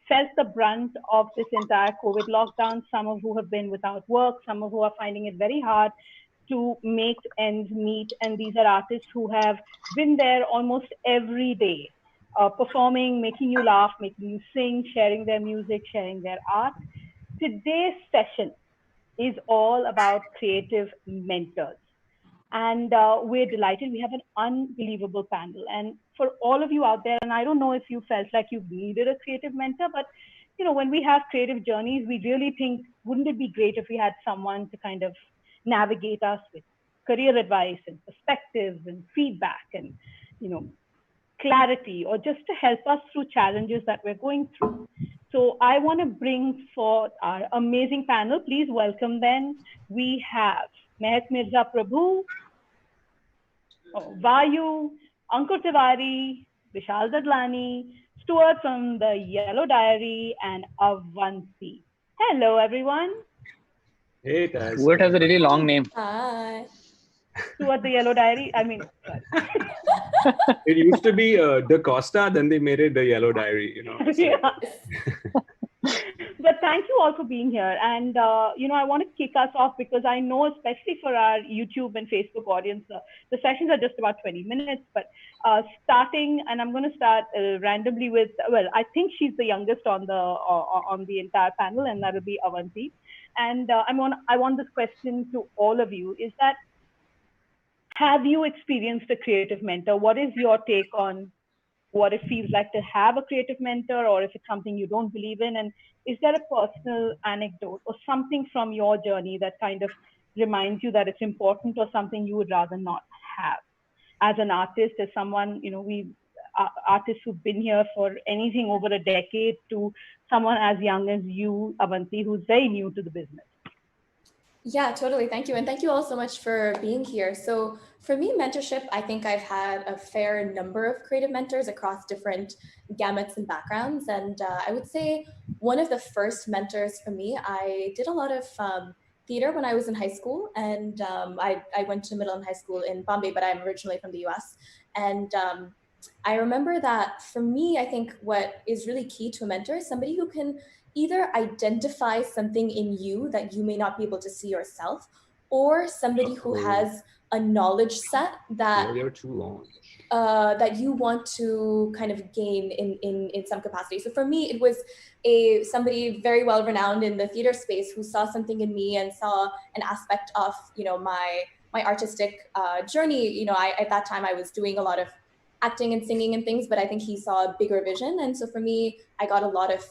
felt the brunt of this entire COVID lockdown, some of who have been without work, some of who are finding it very hard to make ends meet. And these are artists who have been there almost every day, performing, making you laugh, making you sing, sharing their music, sharing their art. Today's session is all about creative mentors. And we're delighted. We have an unbelievable panel. And for all of you out there, and I don't know if you felt like you needed a creative mentor, but you know, when we have creative journeys, we really think, wouldn't it be great if we had someone to kind of navigate us with career advice and perspectives and feedback and, you know, clarity, or just to help us through challenges that we're going through. So I want to bring forth our amazing panel. Please welcome them. We have Mehak Mirza Prabhu, Vayu, Ankur Tewari, Vishal Dadlani, Stuart from the Yellow Diary, and Avanti. Hello, everyone. Hey guys. Stuart has a really long name. Hi. Stuart the Yellow Diary. I mean, It used to be Da Costa, then they made it the Yellow Diary, you know. yeah. But thank you all for being here. And, you know, I want to kick us off because I know, especially for our YouTube and Facebook audience, the sessions are just about 20 minutes. But starting, and I'm going to start randomly with, well, I think she's the youngest on the entire panel, and that'll be Avanti. And I want this question to all of you, is that, have you experienced a creative mentor? What is your take on what it feels like to have a creative mentor, or if it's something you don't believe in? And is there a personal anecdote or something from your journey that kind of reminds you that it's important, or something you would rather not have? As an artist, as someone, you know, we artists who've been here for anything over a decade, to someone as young as you, Avanti, who's very new to the business. Yeah, totally. Thank you. And thank you all so much for being here. So for me, mentorship, I think I've had a fair number of creative mentors across different gamuts and backgrounds. And I would say one of the first mentors for me, I did a lot of theater when I was in high school. And I went to middle and high school in Bombay, but I'm originally from the US. And I remember that for me, I think what is really key to a mentor is somebody who can either identify something in you that you may not be able to see yourself, or somebody who has a knowledge set that They're too long. that you want to kind of gain in some capacity. So for me, it was somebody very well renowned in the theater space who saw something in me and saw an aspect of, you know, my artistic journey. You know, at that time I was doing a lot of acting and singing and things, but I think he saw a bigger vision. And so for me, I got a lot of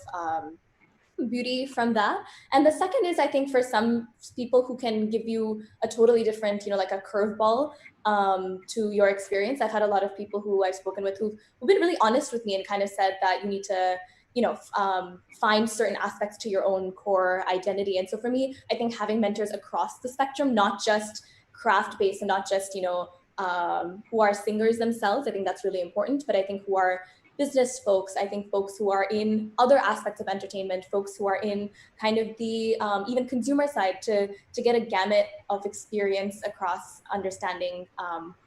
beauty from that. And the second is, I think for some people who can give you a totally different, you know, like a curveball to your experience. I've had a lot of people who I've spoken with who've been really honest with me and kind of said that you need to, you know, find certain aspects to your own core identity. And so for me, I think having mentors across the spectrum, not just craft-based and not just, you know, who are singers themselves, I think that's really important, but I think who are business folks, I think folks who are in other aspects of entertainment, folks who are in kind of the even consumer side, to get a gamut of experience across understanding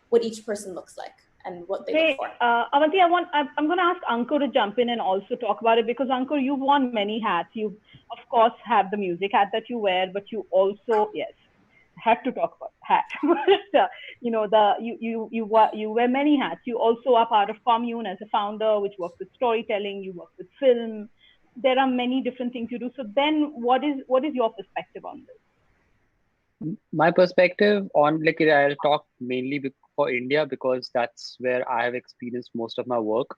what each person looks like and what they look for. Avanti, I'm going to ask Ankur to jump in and also talk about it, because Ankur, you've worn many hats. You, of course, have the music hat that you wear, but you also, yes, have to talk about hat. But, you know, you wear many hats. You also are part of Commune as a founder, which works with storytelling. You work with film. There are many different things you do. So then, what is your perspective on this? My perspective on, like, I'll talk mainly for India because that's where I have experienced most of my work.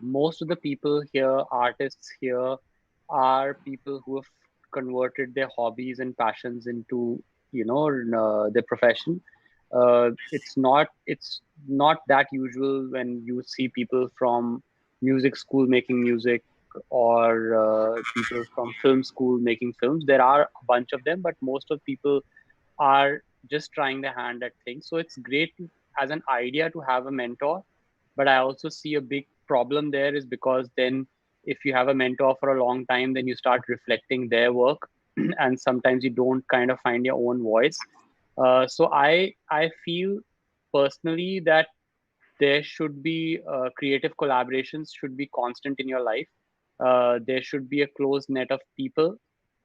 Most of the people here, artists here, are people who have converted their hobbies and passions into, you know, their profession. It's not that usual when you see people from music school making music, or people from film school making films. There are a bunch of them, but most of people are just trying their hand at things. So it's great as an idea to have a mentor, but I also see a big problem there is because then if you have a mentor for a long time, then you start reflecting their work, and sometimes you don't kind of find your own voice. So I feel personally that there should be creative collaborations should be constant in your life. There should be a close net of people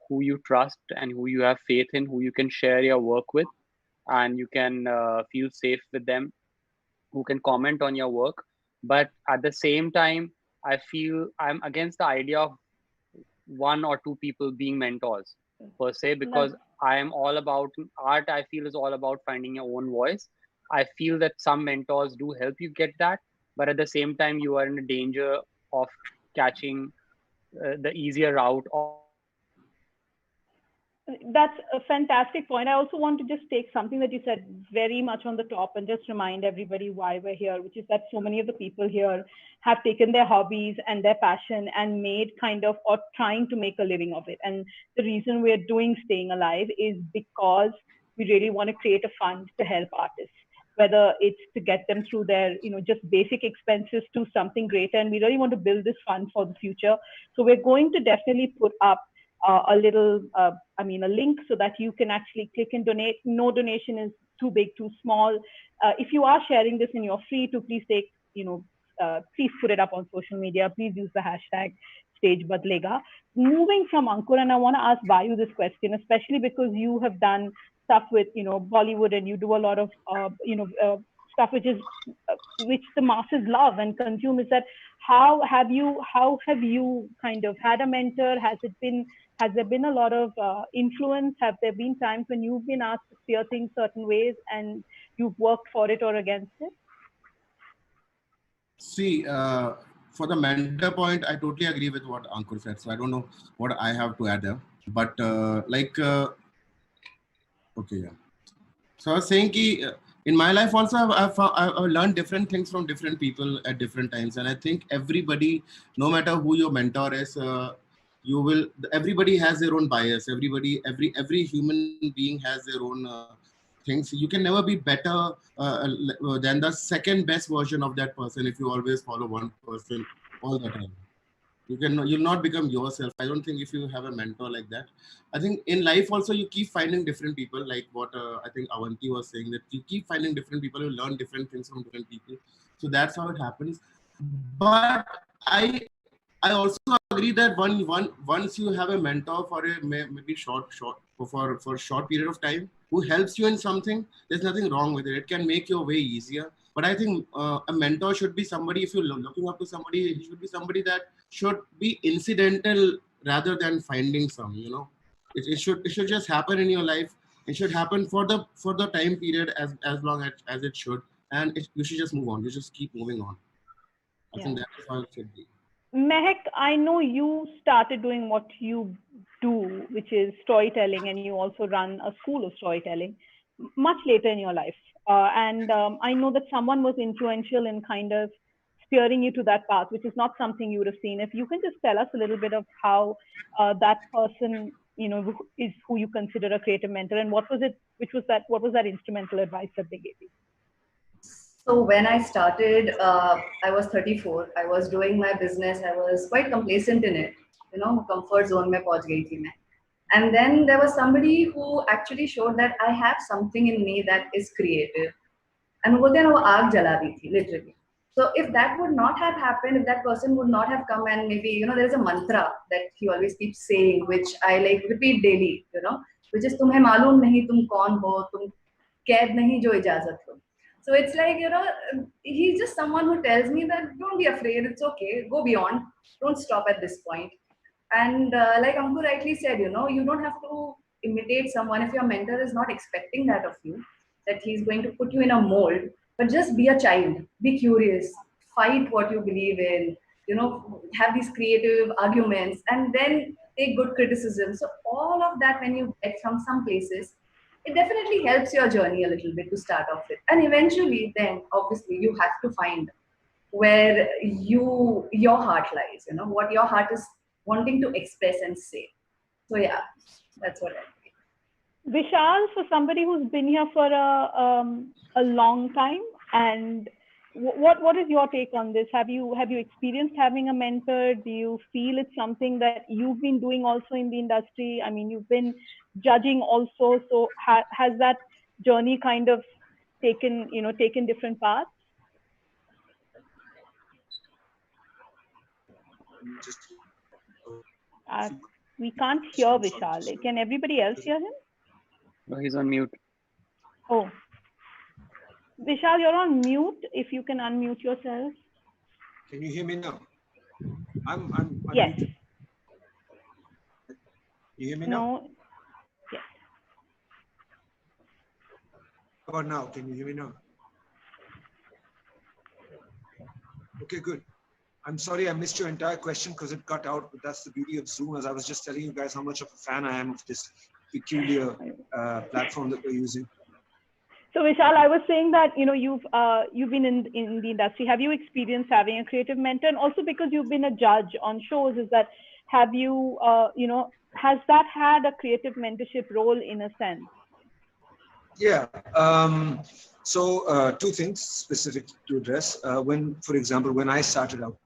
who you trust and who you have faith in, who you can share your work with, and you can feel safe with them, who can comment on your work. But at the same time, I feel I'm against the idea of one or two people being mentors per se, because I am all about art. I feel is all about finding your own voice. I feel that some mentors do help you get that, but at the same time, you are in a danger of catching the easier route of That's a fantastic point. I also want to just take something that you said very much on the top and just remind everybody why we're here, which is that so many of the people here have taken their hobbies and their passion and made kind of, or trying to make a living of it. And the reason we're doing Staying Alive is because we really want to create a fund to help artists, whether it's to get them through their, just basic expenses to something greater. And we really want to build this fund for the future. So we're going to definitely put up a little, a link so that you can actually click and donate. No donation is too big, too small. If you are sharing this and you're free to, please take, please put it up on social media. Please use the hashtag StageBadlega. Moving from Ankur, and I want to ask Vayu this question, especially because you have done stuff with, Bollywood, and you do a lot of, stuff which the masses love and consume. Is that how have you kind of had a mentor? Has there been a lot of influence? Have there been times when you've been asked to steer things certain ways and you've worked for it or against it? See, for the mentor point, I totally agree with what Ankur said. So I don't know what I have to add there. But okay, yeah. So I was saying that in my life also, I've learned different things from different people at different times. And I think everybody, no matter who your mentor is, everybody has their own bias. Every human being has their own things. You can never be better than the second best version of that person if you always follow one person all the time. You'll not become yourself. I don't think if you have a mentor like that. I think in life also you keep finding different people, like what I think Avanti was saying, that you keep finding different people, you learn different things from different people. So that's how it happens. But I also agree that once you have a mentor for a maybe short for a short period of time who helps you in something, there's nothing wrong with it. It can make your way easier. But I think a mentor should be somebody, if you're looking up to somebody, it should be somebody that should be incidental rather than finding some, It should just happen in your life. It should happen for the time period as long as it should. And you should just move on. You just keep moving on. I think that's how it should be. Mehak, I know you started doing what you do, which is storytelling, and you also run a school of storytelling much later in your life. And I know that someone was influential in kind of steering you to that path, which is not something you would have seen. If you can just tell us a little bit of how that person, is who you consider a creative mentor, and what was that instrumental advice that they gave you? So when I started, I was 34. I was doing my business. I was quite complacent in it. Comfort zone mein pahunch gayi thi main. And then there was somebody who actually showed that I have something in me that is creative. And wo aag jala di thi, literally. So if that would not have happened, if that person would not have come, and maybe, there is a mantra that he always keeps saying, which I repeat daily, which is tumhe maloom nahi tum kaun ho, tum kaid nahi jo ijazat ho. So it's like, he's just someone who tells me that don't be afraid, it's okay, go beyond, don't stop at this point. And like Ankur rightly said, you don't have to imitate someone if your mentor is not expecting that of you, that he's going to put you in a mold, but just be a child, be curious, fight what you believe in, have these creative arguments, and then take good criticism. So all of that, when you get from some places, it definitely helps your journey a little bit to start off with. And eventually, then obviously you have to find where your heart lies, what your heart is wanting to express and say. So yeah, that's what I think. Vishal, for somebody who's been here for a long time, and what is your take on this? Have you experienced having a mentor? Do you feel it's something that you've been doing also in the industry? I mean, you've been judging also, so has that journey kind of taken different paths? We can't hear Vishal. Can everybody else hear him? No, he's on mute. Oh, Vishal, you're on mute. If you can unmute yourself. Can you hear me now? I'm Yes. unmuted. You hear me now? No. Yes. How about now? Can you hear me now? Okay, good. I'm sorry I missed your entire question because it cut out, but that's the beauty of Zoom. As I was just telling you guys how much of a fan I am of this peculiar platform that we're using. So Vishal, I was saying that you've been in the industry. Have you experienced having a creative mentor? And also because you've been a judge on shows, has that had a creative mentorship role in a sense? Yeah. So two things specific to address. For example, when I started out,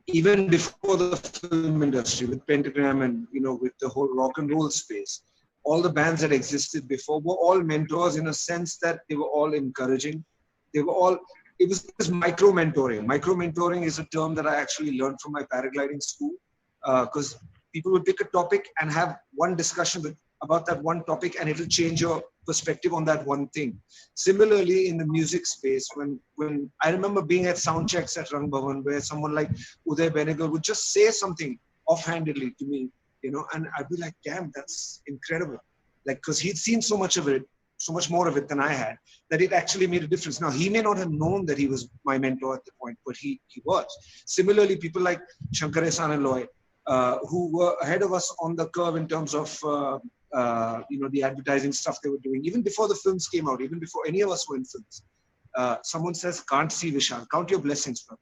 even before the film industry with Pentagram and with the whole rock and roll space, all the bands that existed before were all mentors in a sense that they were all encouraging. It was micro mentoring. Micro mentoring is a term that I actually learned from my paragliding school, because people would pick a topic and have one discussion about that one topic, and it'll change your perspective on that one thing. Similarly, in the music space, when I remember being at sound checks at Rang Bhavan, where someone like Uday Benegal would just say something offhandedly to me, and I'd be like, damn, that's incredible. Like, because he'd seen so much more of it than I had, that it actually made a difference. Now, he may not have known that he was my mentor at the point, but he was. Similarly, people like Shankar Ehsaan and Loy, who were ahead of us on the curve in terms of the advertising stuff they were doing, even before the films came out, even before any of us were in films. Someone says, can't see Vishal. Count your blessings, bro.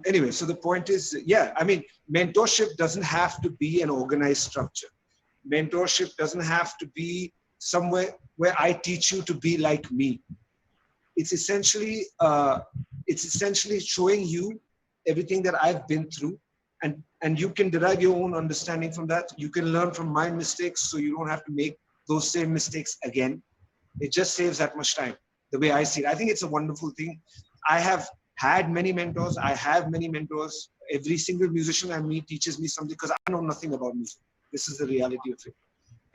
Anyway, so the point is, yeah, I mean, mentorship doesn't have to be an organized structure. Mentorship doesn't have to be somewhere where I teach you to be like me. It's essentially showing you everything that I've been through, and you can derive your own understanding from that. You can learn from my mistakes, so you don't have to make those same mistakes again. It just saves that much time, the way I see it. I think it's a wonderful thing. I have had many mentors. I have many mentors. Every single musician I meet teaches me something, because I know nothing about music. This is the reality of it.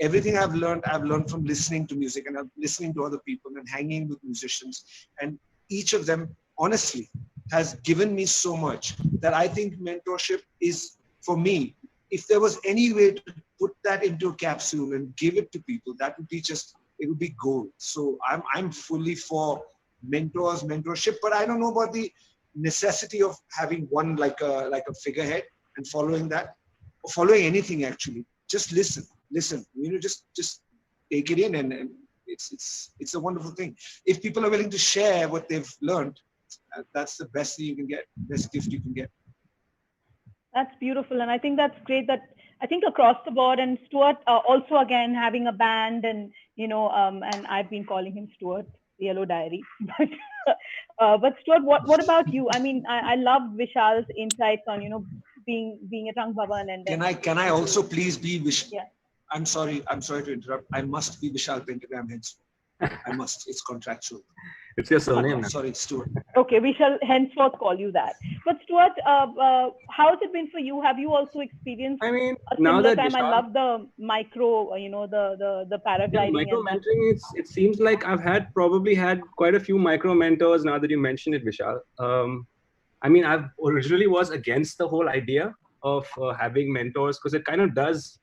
Everything I've learned from listening to music and listening to other people and hanging with musicians. And each of them, honestly, has given me so much that I think mentorship is, for me, if there was any way to put that into a capsule and give it to people, that would be it would be gold. So I'm fully for mentors, mentorship, but I don't know about the necessity of having one like a figurehead and following that, or following anything actually. Just listen, just take it in, and it's a wonderful thing. If people are willing to share what they've learned, that's the best thing you can get, best gift you can get. That's beautiful, and I think that's great. That I think across the board, and Stuart also again having a band, and and I've been calling him Stuart Yellow Diary. But Stuart, what about you? I mean, I love Vishal's insights on being at Rang Bhavan, and can I also please be Vishal? Yeah. I'm sorry to interrupt. I must be Vishal Pentagram henceforth. I must. It's contractual. It's your surname. Sorry, Stuart. Okay, we shall henceforth call you that. But Stuart, how has it been for you? Have you also experienced a similar time? Vishal, I love the micro, the paragliding. Micro mentoring, it seems like I've probably had quite a few micro mentors now that you mentioned it, Vishal. I mean, I originally was against the whole idea of having mentors, because it kind of does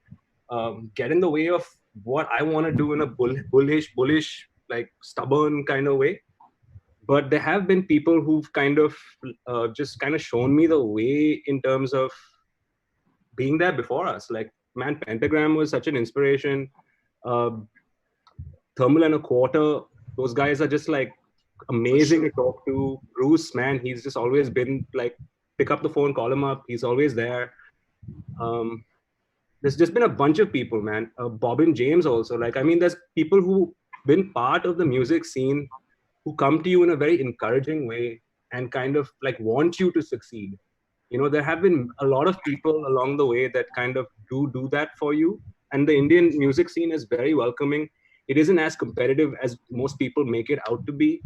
get in the way of what I want to do in a bullish, like stubborn kind of way. But there have been people who've kind of just shown me the way in terms of being there before us. Like, man, Pentagram was such an inspiration. Thermal and a Quarter, those guys are just like amazing to talk to. Bruce, man, he's just always been like, pick up the phone, call him up. He's always there. there's just been a bunch of people, man. Bobbin James also. Like, I mean, there's people who been part of the music scene who come to you in a very encouraging way and kind of like want you to succeed. You know, there have been a lot of people along the way that kind of do that for you. And the Indian music scene is very welcoming. It isn't as competitive as most people make it out to be.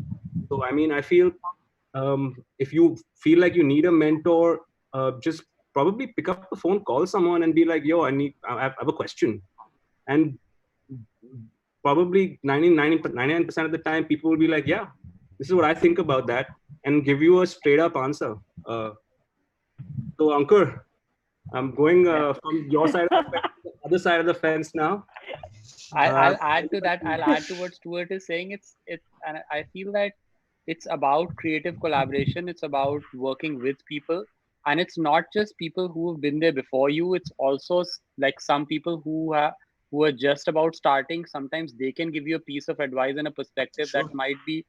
So, I mean, I feel if you feel like you need a mentor, just probably pick up the phone, call someone and be like, yo, I have a question. And probably 99% of the time, people will be like, yeah, this is what I think about that, and give you a straight up answer. So Ankur, I'm going from your side of the fence to the other side of the fence now. I'll add to that. I'll add to what Stuart is saying. It's and I feel that it's about creative collaboration. It's about working with people, and it's not just people who have been there before you. It's also like some people who are just about starting. Sometimes they can give you a piece of advice and a perspective that might be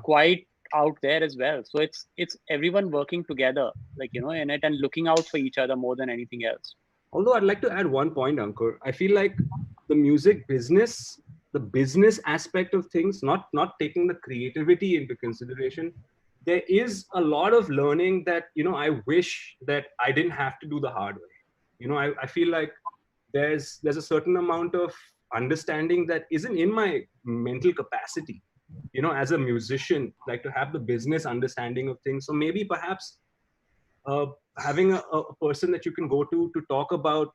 quite out there as well. So it's everyone working together, like, you know, in it, and looking out for each other more than anything else. Although I'd like to add one point, Ankur. I feel like the music business, the business aspect of things, not taking the creativity into consideration, there is a lot of learning that, you know, I wish that I didn't have to do the hard way. You know, I feel like there's a certain amount of understanding that isn't in my mental capacity, you know, as a musician, like to have the business understanding of things. So maybe perhaps having a person that you can go to talk about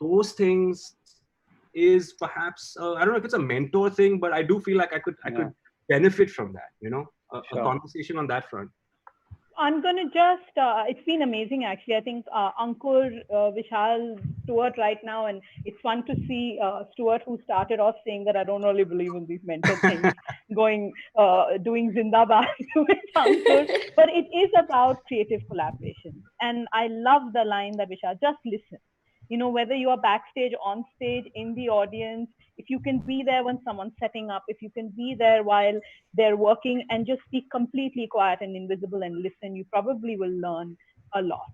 those things is perhaps I don't know if it's a mentor thing, but I do feel like I could benefit from that, you know, a conversation on that front. I'm going to just, it's been amazing actually. I think Ankur, Vishal, Stuart right now, and it's fun to see Stuart, who started off saying that I don't really believe in these mental things, doing Zindabad with Ankur. But it is about creative collaboration. And I love the line that Vishal, just listen. You know, whether you are backstage, on stage, in the audience, if you can be there when someone's setting up, if you can be there while they're working and just be completely quiet and invisible and listen, you probably will learn a lot.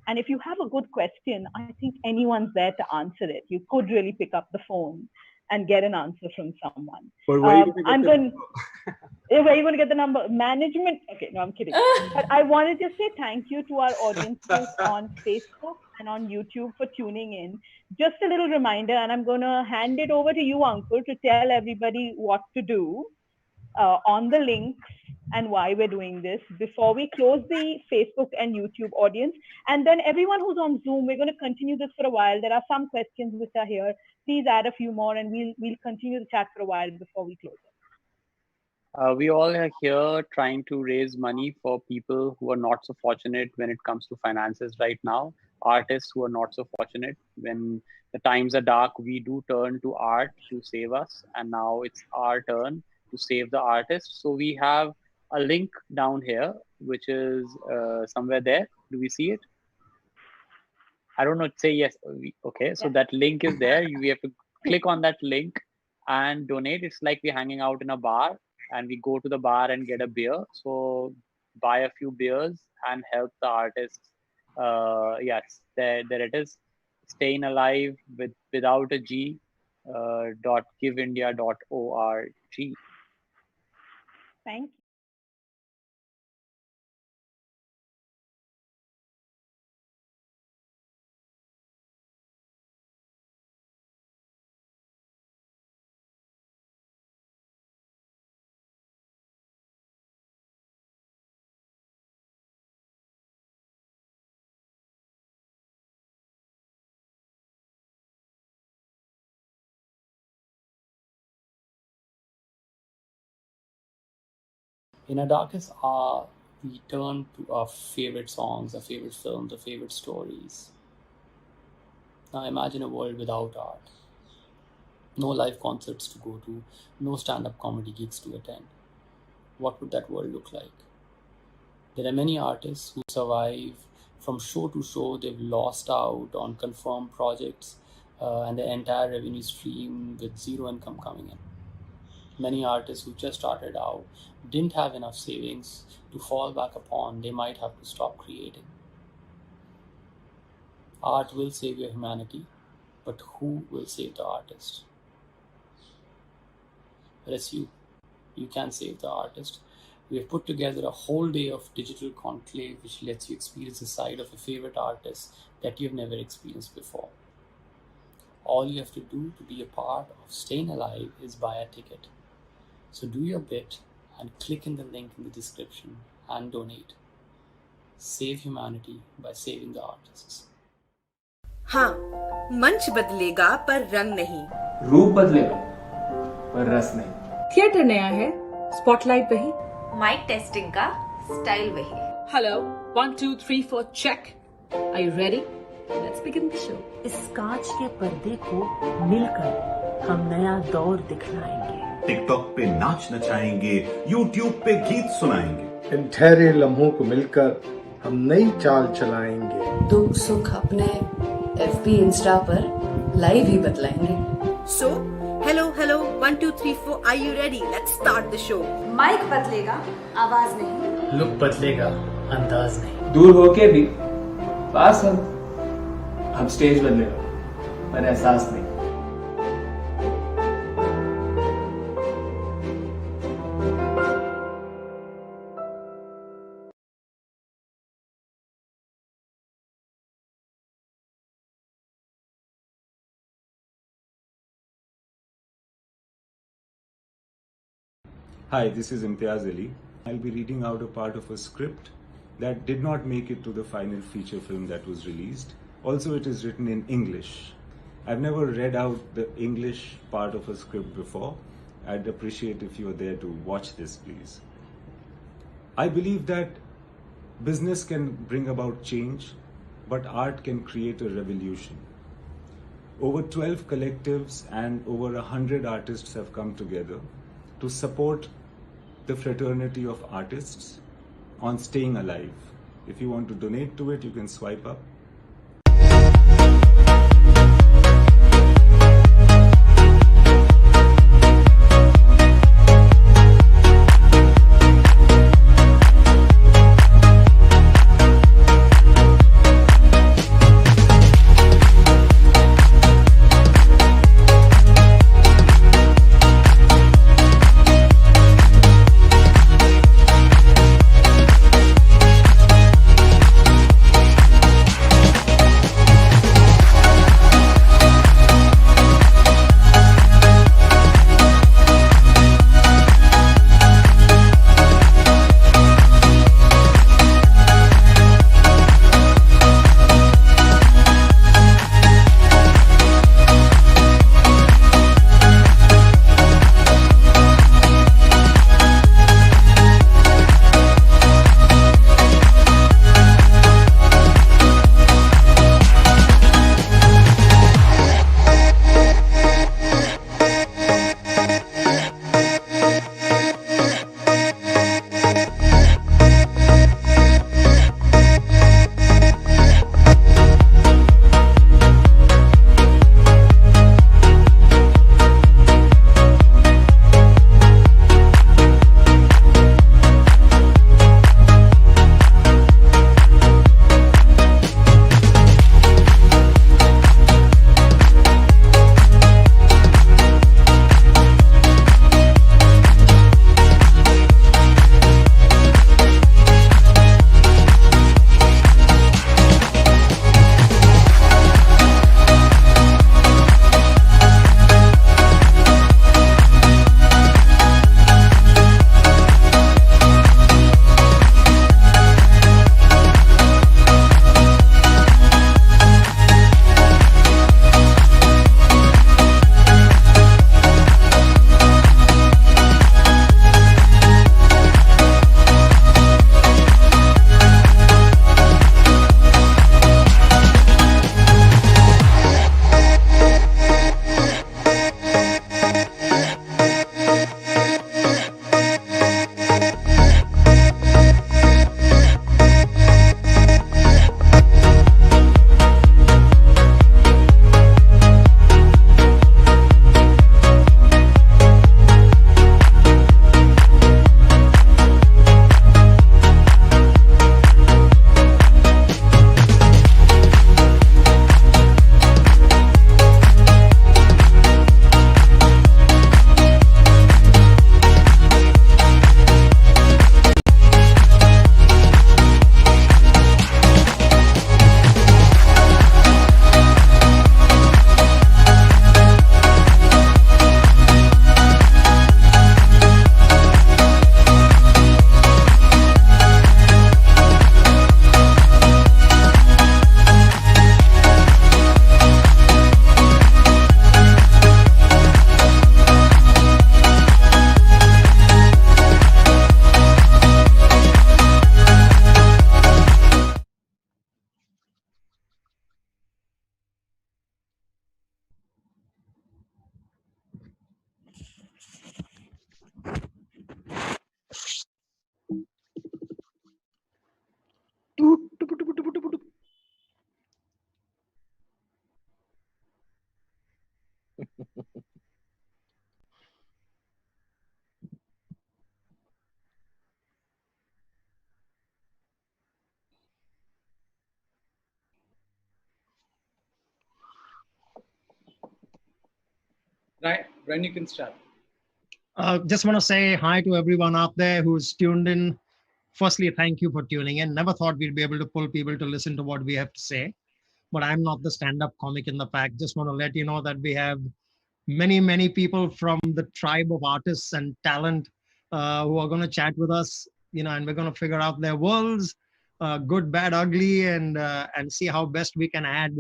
And if you have a good question, I think anyone's there to answer it. You could really pick up the phone and get an answer from someone. But where are you going to get the number? Management? Okay, no, I'm kidding. But I want to just say thank you to our audiences on Facebook and on YouTube for tuning in. Just a little reminder, and I'm going to hand it over to you, Ankur, to tell everybody what to do on the links and why we're doing this before we close the Facebook and YouTube audience. And then everyone who's on Zoom, we're going to continue this for a while. There are some questions which are here. Please add a few more and we'll continue the chat for a while before we close it. We all are here trying to raise money for people who are not so fortunate when it comes to finances right now. Artists who are not so fortunate. When the times are dark, we do turn to art to save us. And now it's our turn to save the artist. So we have a link down here, which is somewhere there. Do we see it? I don't know. Say yes. Okay. So that link is there. We have to click on that link and donate. It's like we're hanging out in a bar and we go to the bar and get a beer. So buy a few beers and help the artists. Yes, there it is. StayINALIVE without a G. .giveindia.org. Thank you. In our darkest hour, we turn to our favorite songs, our favorite films, our favorite stories. Now imagine a world without art. No live concerts to go to, no stand-up comedy gigs to attend. What would that world look like? There are many artists who survive from show to show. They've lost out on confirmed projects and the entire revenue stream with zero income coming in. Many artists who just started out didn't have enough savings to fall back upon. They might have to stop creating. Art will save your humanity, but who will save the artist? But it's you. You can save the artist. We have put together a whole day of digital conclave which lets you experience a side of a favorite artist that you've never experienced before. All you have to do to be a part of StayINALIVE is buy a ticket. So do your bit and click in the link in the description and donate. Save humanity by saving the artists. हाँ, मंच बदलेगा पर रंग नहीं. रूप बदलेगा पर रस नहीं. थिएटर नया है, स्पॉटलाइट वही. माइक टेस्टिंग का स्टाइल वही. Hello 1 2 3 4 check. Are you ready? Let's begin the show. इस कांच के पर्दे को मिलकर हम नया दौर दिखलाएंगे. टिकटॉक पे नाच नचाएंगे, यूट्यूब पे गीत सुनाएंगे. इन ठहरे लम्हों को मिलकर हम नई चाल चलाएंगे. दुख सुख अपने FB इंस्टा पर लाइव ही बतलाएंगे. So, hello, 1 2 3 4. Are you ready? Let's start the show. Mic बदलेगा, आवाज नहीं. लुक बदलेगा, अंदाज नहीं. दूर होके भी पास हम. अब स्टेज बदलेगा पर एहसास नहीं. Hi, this is Imtiaz Ali. I'll be reading out a part of a script that did not make it to the final feature film that was released. Also, it is written in English. I've never read out the English part of a script before. I'd appreciate if you are there to watch this, please. I believe that business can bring about change, but art can create a revolution. Over 12 collectives and over 100 artists have come together to support the fraternity of artists on StayINALIVE. If you want to donate to it, you can swipe up. Right, Brian, you can start. Just want to say hi to everyone out there who's tuned in. Firstly, thank you for tuning in. Never thought we'd be able to pull people to listen to what we have to say, but I'm not the stand-up comic in the pack. Just want to let you know that we have many people from the tribe of artists and talent who are going to chat with us, and we're going to figure out their worlds, good, bad, ugly, and see how best we can add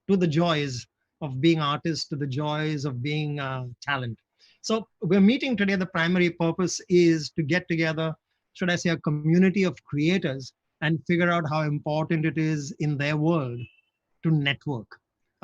to the joys of being artists, to the joys of being talent. So we're meeting today. The primary purpose is to get together, should I say, a community of creators and figure out how important it is in their world to network.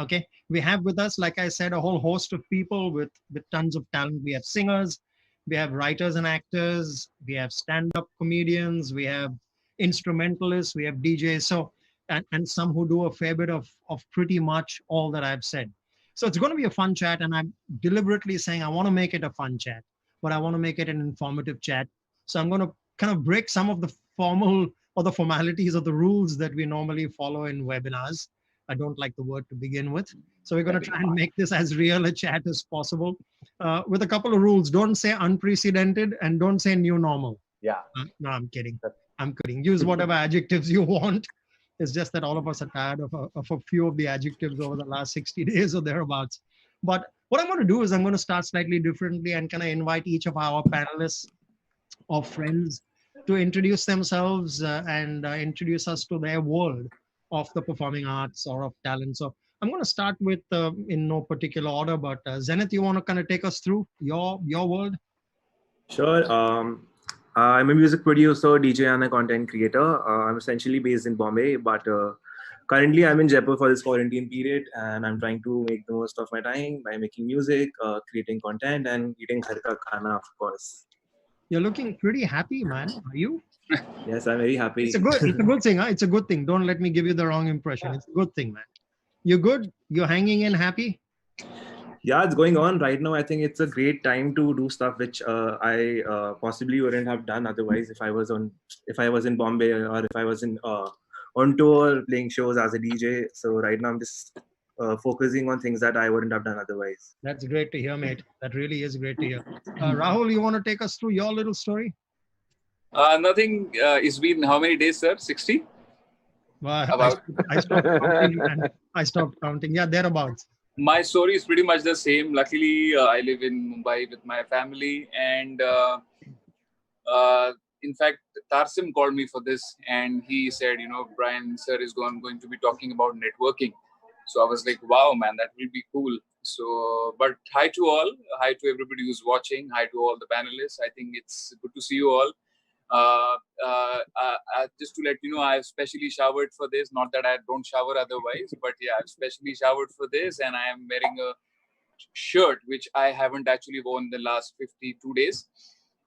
Okay, we have with us, like I said, a whole host of people with tons of talent. We have singers, we have writers and actors, we have stand-up comedians, we have instrumentalists, we have DJs, so and some who do a fair bit of pretty much all that I've said. So it's going to be a fun chat, and I'm deliberately saying I want to make it a fun chat, but I want to make it an informative chat. So I'm going to kind of break some of the formal or the formalities of the rules that we normally follow in webinars. I don't like the word to begin with. So we're going to try and make this as real a chat as possible with a couple of rules. Don't say unprecedented and don't say new normal. Yeah. No, I'm kidding. I'm kidding. Use whatever adjectives you want. It's just that all of us are tired of a few of the adjectives over the last 60 days or thereabouts. But what I'm going to do is I'm going to start slightly differently and kind of invite each of our panelists or friends to introduce themselves and introduce us to their world of the performing arts or of talent. So I'm going to start with, in no particular order, but Zenith, you want to kind of take us through your world? Sure. I'm a music producer, DJ, and a content creator. I'm essentially based in Bombay, but currently I'm in Jaipur for this quarantine period, and I'm trying to make the most of my time by making music, creating content, and eating ghar ka khana, of course. You're looking pretty happy, man. Are you? Yes, I'm very happy. It's a good thing. Huh? It's a good thing. Don't let me give you the wrong impression. It's a good thing, man. You're good? You're hanging in happy? Yeah, it's going on right now. I think it's a great time to do stuff which I possibly wouldn't have done otherwise if I was in Bombay or if I was on tour playing shows as a DJ. So right now I'm just focusing on things that I wouldn't have done otherwise. That's great to hear, mate. That really is great to hear. Rahul, you want to take us through your little story? Nothing. It's been how many days, sir? 60? Well, I stopped counting, man. I stopped counting. Yeah, thereabouts. My story is pretty much the same. Luckily, I live in Mumbai with my family. And in fact, Tarsim called me for this. And he said, Brian, sir, is going to be talking about networking. So I was like, wow, man, that will be cool. So, but hi to all. Hi to everybody who's watching. Hi to all the panelists. I think it's good to see you all. Just to let you know, I've specially showered for this. Not that I don't shower otherwise, but yeah, I've specially showered for this, and I am wearing a shirt which I haven't actually worn the last 52 days.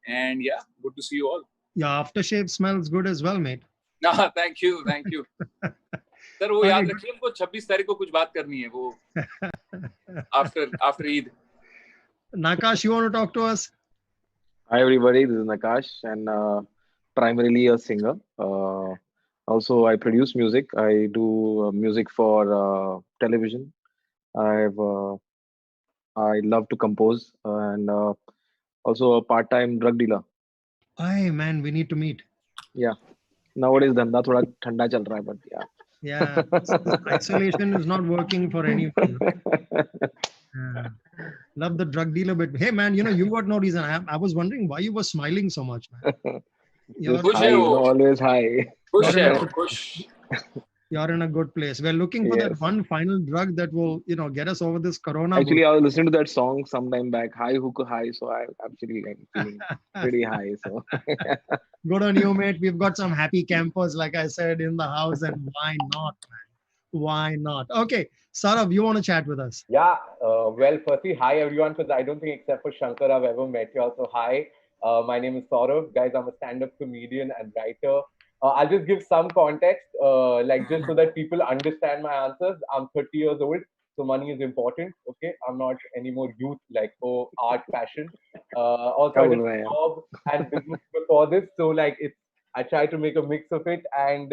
And yeah, good to see you all. Yeah, aftershave smells good as well, mate. Thank you. Sir वो याद रखिए हमको 26 तारीख को कुछ बात करनी है वो after Eid. Nakash, you want to talk to us? Hi everybody, this is Nakash and primarily a singer. Also, I produce music. I do music for television. I love to compose and also a part-time drug dealer. Hey man, we need to meet. Yeah. Nowadays धंधा थोड़ा ठंडा चल रहा है, but yeah. Yeah, isolation is not working for anyone. Love the drug dealer, but hey man, you got no reason. I was wondering why you were smiling so much, man. Always high. You're in a good place. We're looking for that one final drug that will, get us over this corona. Actually, I was listening to that song sometime back, High Hook High. So I actually am feeling pretty high. So good on you, mate. We've got some happy campers, like I said, in the house, and why not, man? Why not? Okay, Saurabh, you want to chat with us? Yeah. Well, firstly, hi everyone, because I don't think except for Shankar I've ever met you all. So hi, my name is Saurabh. Guys, I'm a stand-up comedian and writer. I'll just give some context, just so that people understand my answers. I'm 30 years old. so money is important. Okay, I'm not anymore youth like art passion. Also, I did a job and business before this, so like I try to make a mix of it. And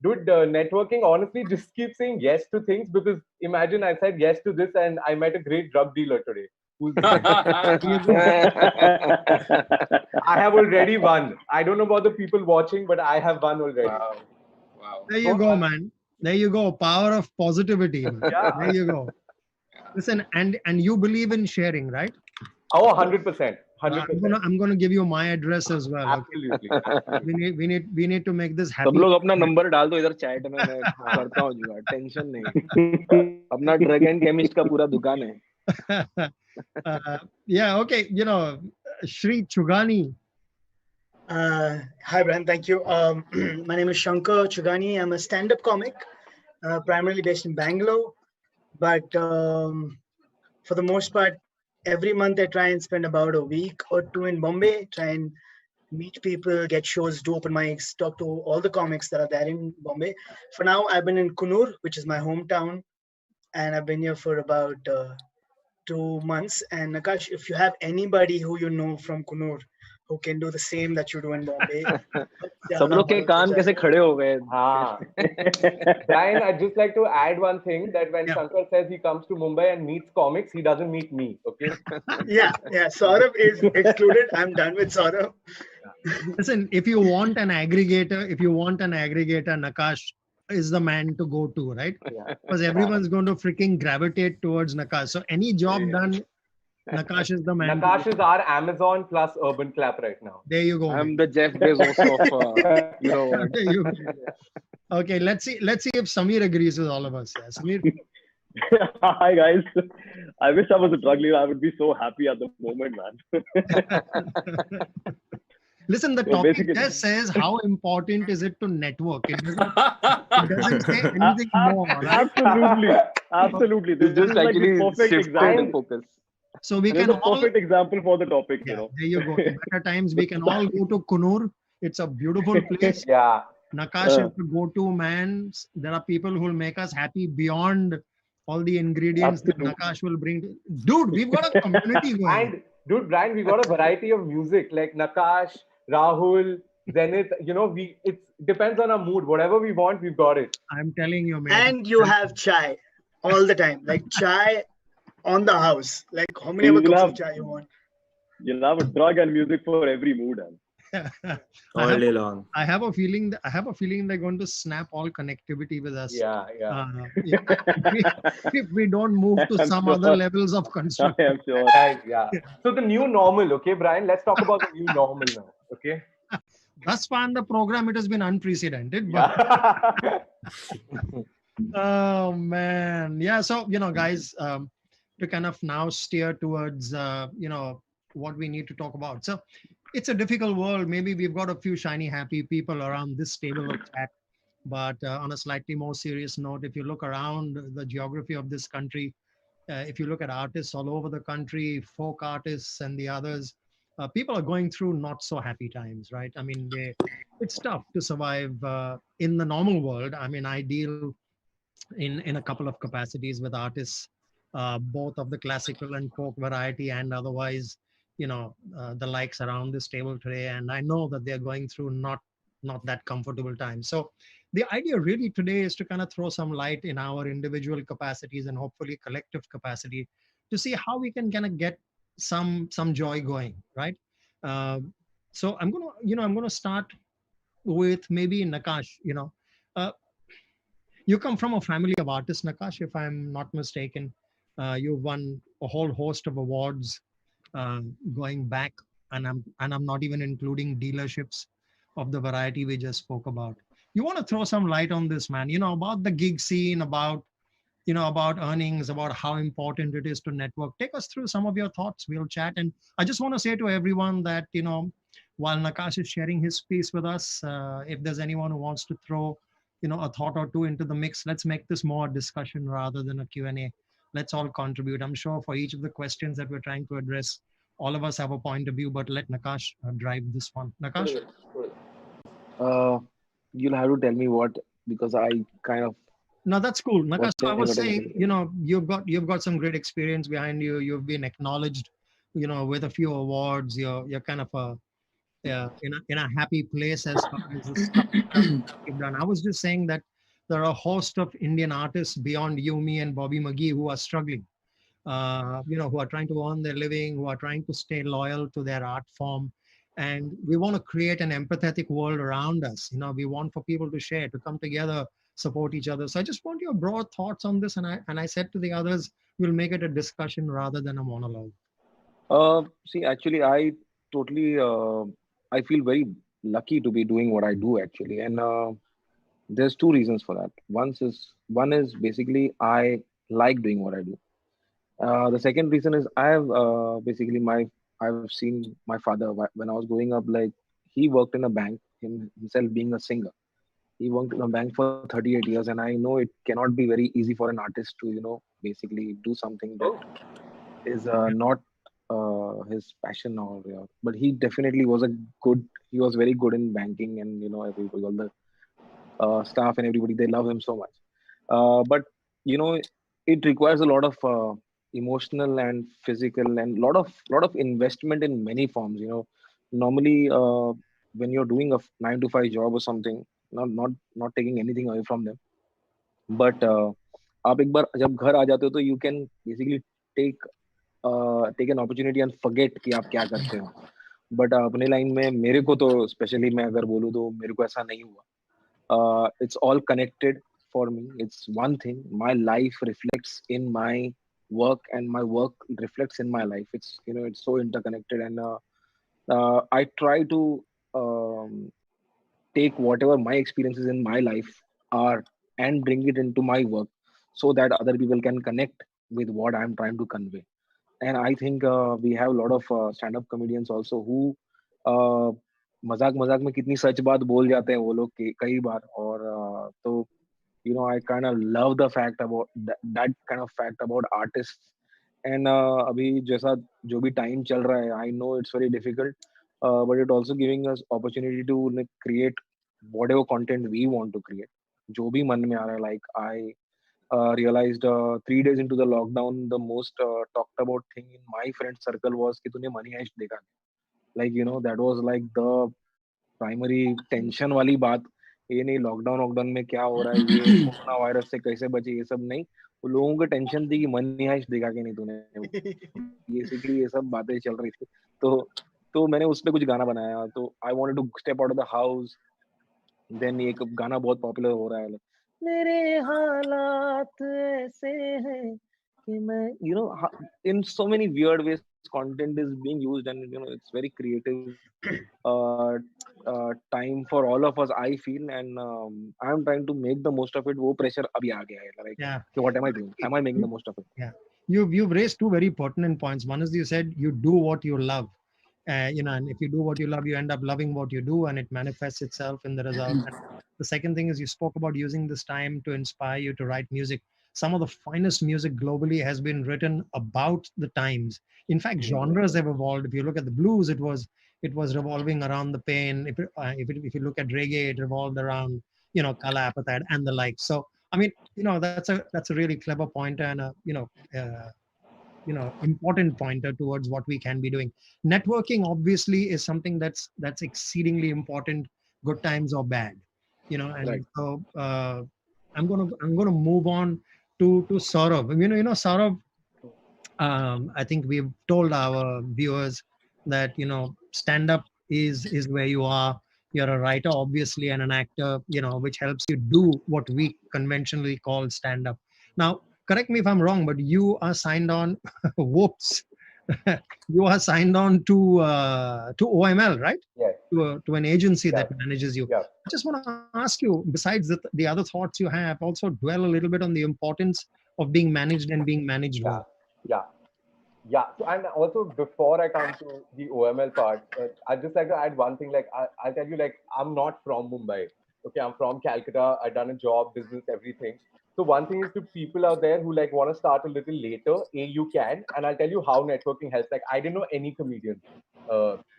dude, networking, honestly, just keep saying yes to things, because imagine I said yes to this and I met a great drug dealer today. I have already won. I don't know about the people watching, but I have won already. Wow. There you go, man. There you go. Power of positivity. Yeah. There you go. Listen, and you believe in sharing, right? Oh, 100%. 100%. I'm gonna give you my address as well. Absolutely. We need to make this happy. सब लोग अपना number डाल दो इधर chat में, मैं करता हूँ जुगाड़, टेंशन नहीं. अपना ड्रग एंड केमिस्ट का पूरा दुकान है. Yeah, okay. Sri Chugani. Hi, Brian. Thank you. My name is Shankar Chugani. I'm a stand-up comic, primarily based in Bangalore. But for the most part, every month I try and spend about a week or two in Bombay, try and meet people, get shows, do open mics, talk to all the comics that are there in Bombay. For now, I've been in Kunur, which is my hometown, and I've been here for about 2 months. And Nakash, if you have anybody who you know from Kunur who can do the same that you do in Bombay, सब लोग के कान कैसे खड़े हो गए. Brian, I'd just like to add one thing, that when Shankar says he comes to Mumbai and meets comics, he doesn't meet me, okay? Yeah, Saurabh is excluded. I'm done with Saurabh. Listen, if you want an aggregator, Nakash is the man to go to, right? Because everyone's going to freaking gravitate towards Nakash. So any job done, Nakash is the man. Nakash is our Amazon plus Urban Clap right now. There you go. I'm the Jeff Bezos of There you go. Okay, let's see if Samir agrees with all of us. Yeah, Samir. Hi guys. I wish I was a drug dealer. I would be so happy at the moment, man. Listen, the topic just says how important is it to network. It doesn't say anything more. Right? Absolutely. This is like the perfect example. So we can all perfect example for the topic. There you go. In better times, we can all go to Kunur. It's a beautiful place. Yeah. Nakash is the go-to man. There are people who will make us happy beyond all the ingredients that Nakash will bring. Dude, we've got a community going. And dude, Brian, we got a variety of music like Nakash, Rahul, Zenith. It depends on our mood. Whatever we want, we've got it. I'm telling you, man. And you have chai all the time, like chai on the house. Like how many ever cups of chai you want? You'll have a drug and music for every mood. All day long. I have a feeling they're going to snap all connectivity with us. Yeah. If we don't move to some other levels of construction. I am sure. Yeah. So the new normal, okay, Brian? Let's talk about the new normal now, okay? Thus far in the program, it has been unprecedented. But oh man, yeah. So guys, to kind of now steer towards what we need to talk about. So it's a difficult world. Maybe we've got a few shiny, happy people around this table of chat. But on a slightly more serious note, if you look around the geography of this country, if you look at artists all over the country, folk artists and the others, people are going through not so happy times, right? I mean, it's tough to survive in the normal world. I mean, I deal in a couple of capacities with artists, both of the classical and folk variety and otherwise, the likes around this table today. And I know that they're going through not that comfortable time. So the idea really today is to kind of throw some light in our individual capacities and hopefully collective capacity to see how we can kind of get some joy going, right? So I'm gonna start with maybe Nakash. You come from a family of artists, Nakash, if I'm not mistaken. You've won a whole host of awards going back, and I'm not even including dealerships of the variety we just spoke about. You want to throw some light on this, man, about the gig scene, about earnings, about how important it is to network. Take us through some of your thoughts. We'll chat. And I just want to say to everyone that, while Nakash is sharing his piece with us, if there's anyone who wants to throw, a thought or two into the mix, let's make this more a discussion rather than a Q&A. Let's all contribute. I'm sure for each of the questions that we're trying to address, all of us have a point of view, but let Nakash drive this one. Nakash? You'll have to tell me what, because I kind of No, that's cool. Was Nakash, so I never was technical. saying, you've got some great experience behind you. You've been acknowledged, with a few awards. You're kind of in a happy place as far as the stuff you've done. I was just saying that there are a host of Indian artists beyond you, me, and Bobby McGee who are struggling. Who are trying to earn their living, who are trying to stay loyal to their art form. And we want to create an empathetic world around us. We want for people to share, to come together, support each other. So I just want your broad thoughts on this. And I said to the others, we'll make it a discussion rather than a monologue. See, actually, I totally, I feel very lucky to be doing what I do actually, and there's two reasons for that. One is basically I like doing what I do. The second reason is I have basically I've seen my father when I was growing up. Like he worked in a bank himself, being a singer. He worked in a bank for 38 years, and I know it cannot be very easy for an artist to basically do something that is not his passion but he definitely was he was very good in banking, and everybody, all the staff and everybody, they love him so much. But you know, it requires a lot of emotional and physical and lot of investment in many forms. Normally when you're doing a 9 to 5 job or something, not taking anything away from them, but आप एक बार जब घर आ जाते हो तो you can basically take take an opportunity and forget कि आप क्या करते हो. बट अपने लाइन में मेरे को तो स्पेशली मैं अगर बोलूँ तो मेरे को ऐसा नहीं हुआ. It's all connected for me. It's one thing. My life reflects in my work, and my work reflects in my life. It's so interconnected, and I try to um, take whatever my experiences in my life are and bring it into my work, so that other people can connect with what I'm trying to convey. And I think we have a lot of stand-up comedians also who uh, मजाक मजाक में कितनी सच बात बोल जाते हैं वो लोग कई बार. और तो I kind of love the fact about that kind of fact about artists. And अभी जैसा जो भी time चल रहा है, I know it's very difficult, but it also giving us opportunity to create whatever content we want to create. जो भी मन में आ रहा है, like I realized 3 days into the lockdown, the most talked about thing in my friend circle was कि तूने Money Heist देखा क्या? Like that was like the primary tension वाली बात. ये नहीं लॉकडाउन में क्या हो रहा है, ये कोरोना वायरस से कैसे बचे, ये सब नहीं. वो लोगों को टेंशन थी कि मनी हाइस्ट देखा कि नहीं तूने. बेसिकली ये सब बातें चल रही थी. तो मैंने उस पे कुछ गाना बनाया. तो I wanted to step out of the house. Then एक गाना बहुत पॉपुलर हो रहा है, मेरे हालात ऐसे हैं कि मैं in so many weird ways content is being used, and it's very creative time for all of us, I feel. And I'm trying to make the most of it. वो pressure अभी आ गया है, like Yeah. so what am I doing? Am I making the most of it? Yeah, you've raised two very pertinent points. One is you said you do what you love, and if you do what you love, you end up loving what you do, and it manifests itself in the result. And the second thing is you spoke about using this time to inspire you to write music. Some of the finest music globally has been written about the times. In fact, genres have evolved. If you look at the blues, it was revolving around the pain. If you look at reggae, it revolved around color appetite and the like. So I mean, that's a really clever pointer, and a important pointer towards what we can be doing. Networking obviously is something that's exceedingly important, good times or bad. And Right. so I'm gonna move on to Saurav. Saurav, I think we've told our viewers that stand up is where you are. You're a writer, obviously, and an actor, which helps you do what we conventionally call stand up. Now, correct me if I'm wrong, but you are signed on. Whoops, you are signed on to OML, right? Yes. To an agency that manages you. Yeah. I just want to ask you, besides the other thoughts you have, also dwell a little bit on the importance of being managed and being managed well. Yeah. So, and also before I come to the OML part, I'd just like to add one thing. Like I'll tell you, like I'm not from Mumbai. Okay, I'm from Calcutta. I've done a job, business, everything. So one thing is to people out there who like want to start a little later, you can, and I'll tell you how networking helps. Like I didn't know any comedian.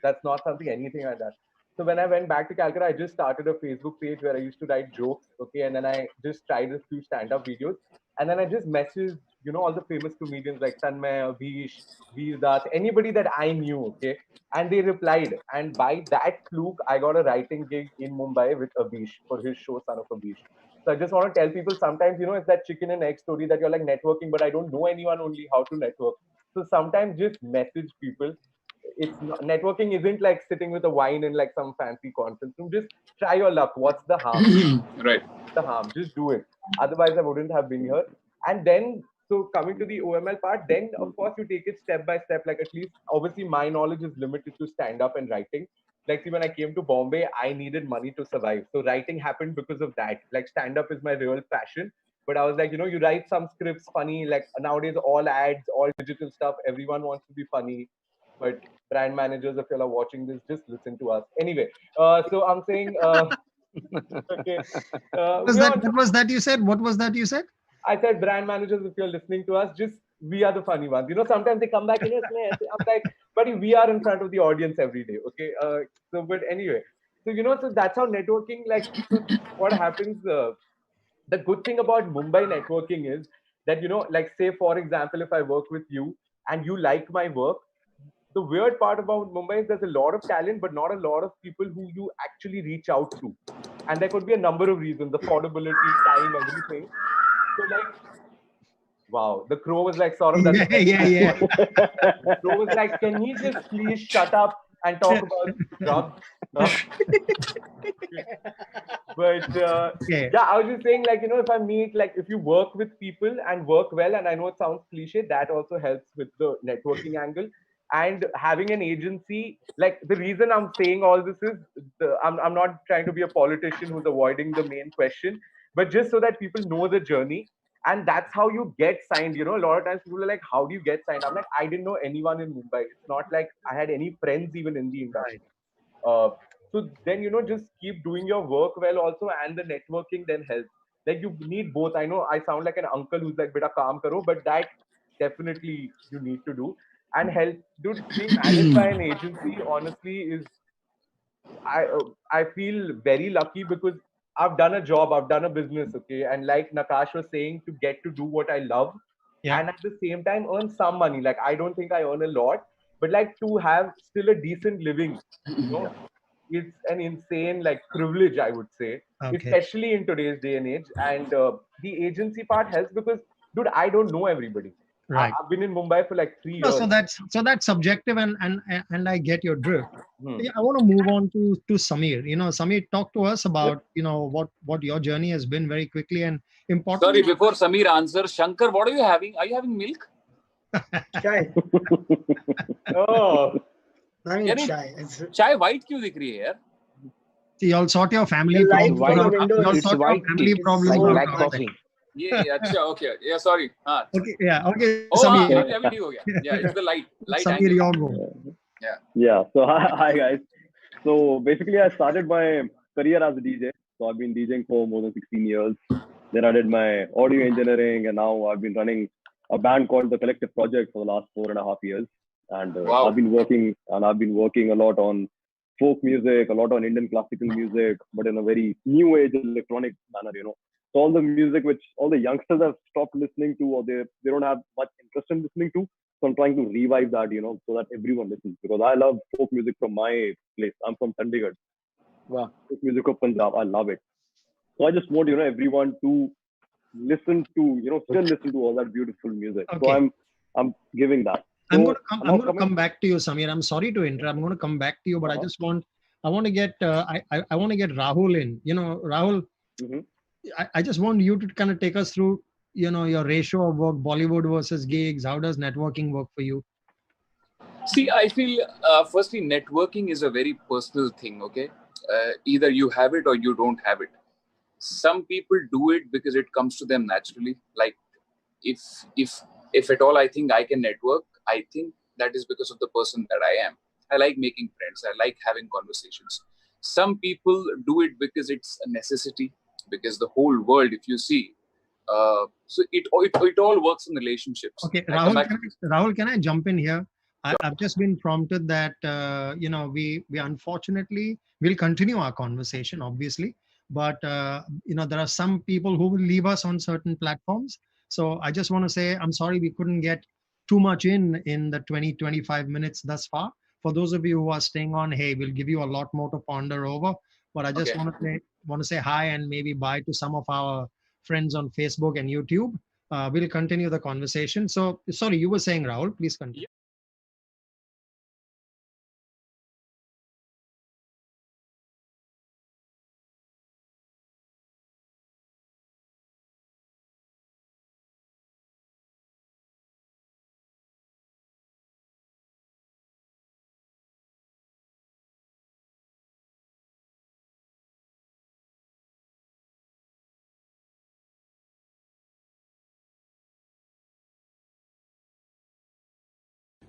That's not something anything like that. So when I went back to Calcutta, I just started a Facebook page where I used to write jokes, okay, and then I just tried a few stand-up videos, and then I just messaged, all the famous comedians like Tanmay, Vish, Veerdas, anybody that I knew, okay, and they replied, and by that fluke, I got a writing gig in Mumbai with Abish for his show Son of Abish. So I just want to tell people sometimes, it's that chicken and egg story that you're like networking, but I don't know anyone only how to network. So sometimes just message people. It's not, networking isn't like sitting with a wine in like some fancy conference room. Just try your luck. What's the harm? Right. The harm? Just do it. Otherwise, I wouldn't have been here. And then, so coming to the OML part, then of course you take it step by step. Like at least, obviously, my knowledge is limited to stand up and writing. Like see, when I came to Bombay, I needed money to survive. So writing happened because of that. Like stand up is my real passion. But I was like, you write some scripts funny. Like nowadays, all ads, all digital stuff. Everyone wants to be funny. But brand managers, if you are watching this, just listen to us. Anyway, so I'm saying, okay. What was that you said? What was that you said? I said, brand managers, if you're listening to us, just we are the funny ones. Sometimes they come back, I'm like, buddy, we are in front of the audience every day. Okay. So, but anyway, so, so that's how networking, like, so what happens, the good thing about Mumbai networking is that, like, say, for example, if I work with you and you like my work, the weird part about Mumbai is there's a lot of talent, but not a lot of people who you actually reach out to. And there could be a number of reasons, affordability, time, everything. So like, wow, the crow was like, sort of that. Yeah. The crow was like, can he just please shut up and talk about drugs? But yeah, I was just saying, like, if I meet, like, if you work with people and work well, and I know it sounds cliche, that also helps with the networking angle. And having an agency, like, the reason I'm saying all this is, I'm not trying to be a politician who's avoiding the main question, but just so that people know the journey. And that's how you get signed. A lot of times people are like, how do you get signed? I'm like, I didn't know anyone in Mumbai. It's not like I had any friends even in the industry. So then, just keep doing your work well also, and the networking then helps. Like you need both. I know I sound like an uncle who's like, beta kaam karo, but that definitely you need to do. And help, dude, being managed by an agency, honestly, is, I feel very lucky because I've done a job, I've done a business, okay? And like Nakash was saying, to get to do what I love, and at the same time earn some money. Like I don't think I earn a lot, but like to have still a decent living, it's an insane like privilege, I would say, especially in today's day and age. And the agency part helps because, dude, I don't know everybody. Right. I've been in Mumbai for like 3 years. So that's subjective, and I get your drift. Yeah, I want to move on to Samir. Samir, talk to us about what your journey has been very quickly and importantly. Sorry, before Samir answers, Shankar, what are you having? Are you having milk? Chai. Oh. Chai. Chai white क्यों दिख रही है यार? You'll sort your family problems out. Yeah, अच्छा, okay. Yeah, sorry. Okay, yeah, okay. Oh, Samir. अभी ठीक हो गया. Yeah, it's the light Samir, angle. your go. Yeah. So hi guys. So basically, I started my career as a DJ. So I've been DJing for more than 16 years. Then I did my audio engineering, and now I've been running a band called the Collective Project for the last 4.5 years. And Wow. I've been working a lot on folk music, a lot on Indian classical music, but in a very new age electronic manner, So all the music which all the youngsters have stopped listening to, or they don't have much interest in listening to. So I'm trying to revive that, so that everyone listens, because I love folk music from my place. I'm from Chandigarh. Wow. Folk music of Punjab, I love it. So I just want, everyone to listen to, still listen to all that beautiful music. Okay. So I'm giving that. So I'm going to come back to you, Samir. I'm sorry to interrupt. I'm going to come back to you, but I want to get I want to get Rahul in. Rahul, I just want you to kind of take us through, your ratio of work, Bollywood versus gigs. How does networking work for you? See, I feel firstly, networking is a very personal thing. Okay, either you have it or you don't have it. Some people do it because it comes to them naturally. Like if at all I think I can network, I think that is because of the person that I am. I like making friends. I like having conversations. Some people do it because it's a necessity, because the whole world, if you see, so it all works in relationships. Okay, Rahul, can I jump in here? I've just been prompted that we unfortunately will continue our conversation, obviously, but there are some people who will leave us on certain platforms. So I just want to say I'm sorry we couldn't get too much in the 20-25 minutes thus far. For those of you who are staying on, hey, we'll give you a lot more to ponder over. But I just Okay. want to say hi and maybe bye to some of our friends on Facebook and YouTube. We'll continue the conversation. So sorry, you were saying, Rahul, please continue.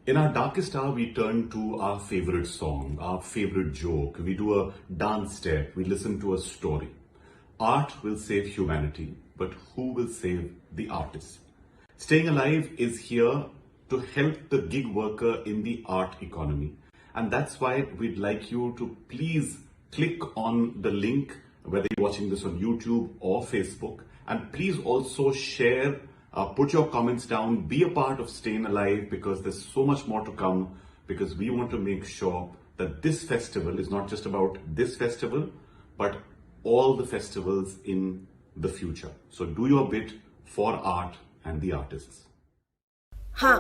In our darkest hour, we turn to our favorite song, our favorite joke. We do a dance step. We listen to a story. Art will save humanity, but who will save the artist? Staying Alive is here to help the gig worker in the art economy. And that's why we'd like you to please click on the link, whether you're watching this on YouTube or Facebook. And please also share, put your comments down, be a part of Staying Alive, because there's so much more to come, because we want to make sure that this festival is not just about this festival, but all the festivals in the future. So do your bit for art and the artists. हाँ,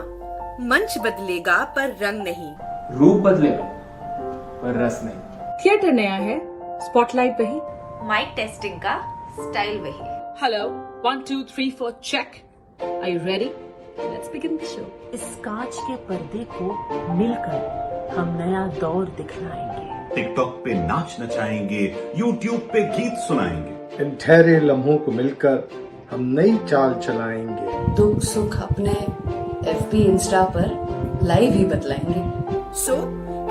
मंच बदलेगा पर रंग नहीं. रूप बदलेगा पर रस नहीं. थिएटर नया है, स्पॉटलाइट वही. माइक टेस्टिंग का स्टाइल वही. Hello 1 2 3 4 check. Are you ready? Let's begin the show. इस कांच के पर्दे को मिलकर हम नया दौर दिखलाएंगे. टिकटॉक पे नाच नचाएंगे, यूट्यूब पे गीत सुनाएंगे. इन ठहरे लम्हों को मिलकर हम नई चाल चलाएंगे. दुख सुख अपने FB इंस्टा पर लाइव ही बतलाएंगे. So,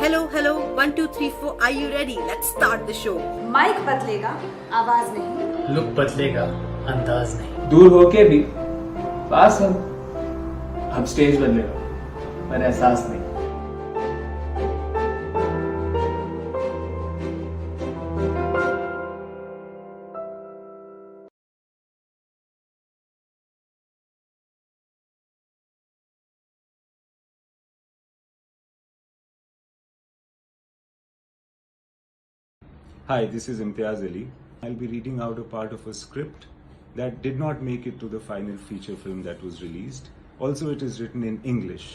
hello, 1 2 3 4. Are you ready? Let's start the show. Mic बदलेगा, आवाज नहीं. लुक बदलेगा, अंदाज नहीं. दूर होके भी पास हम स्टेज बदलेगा पर एहसास नहीं. Hi, this is Imtiaz Ali. I'll be reading out a part of a script that did not make it to the final feature film that was released. Also, it is written in English.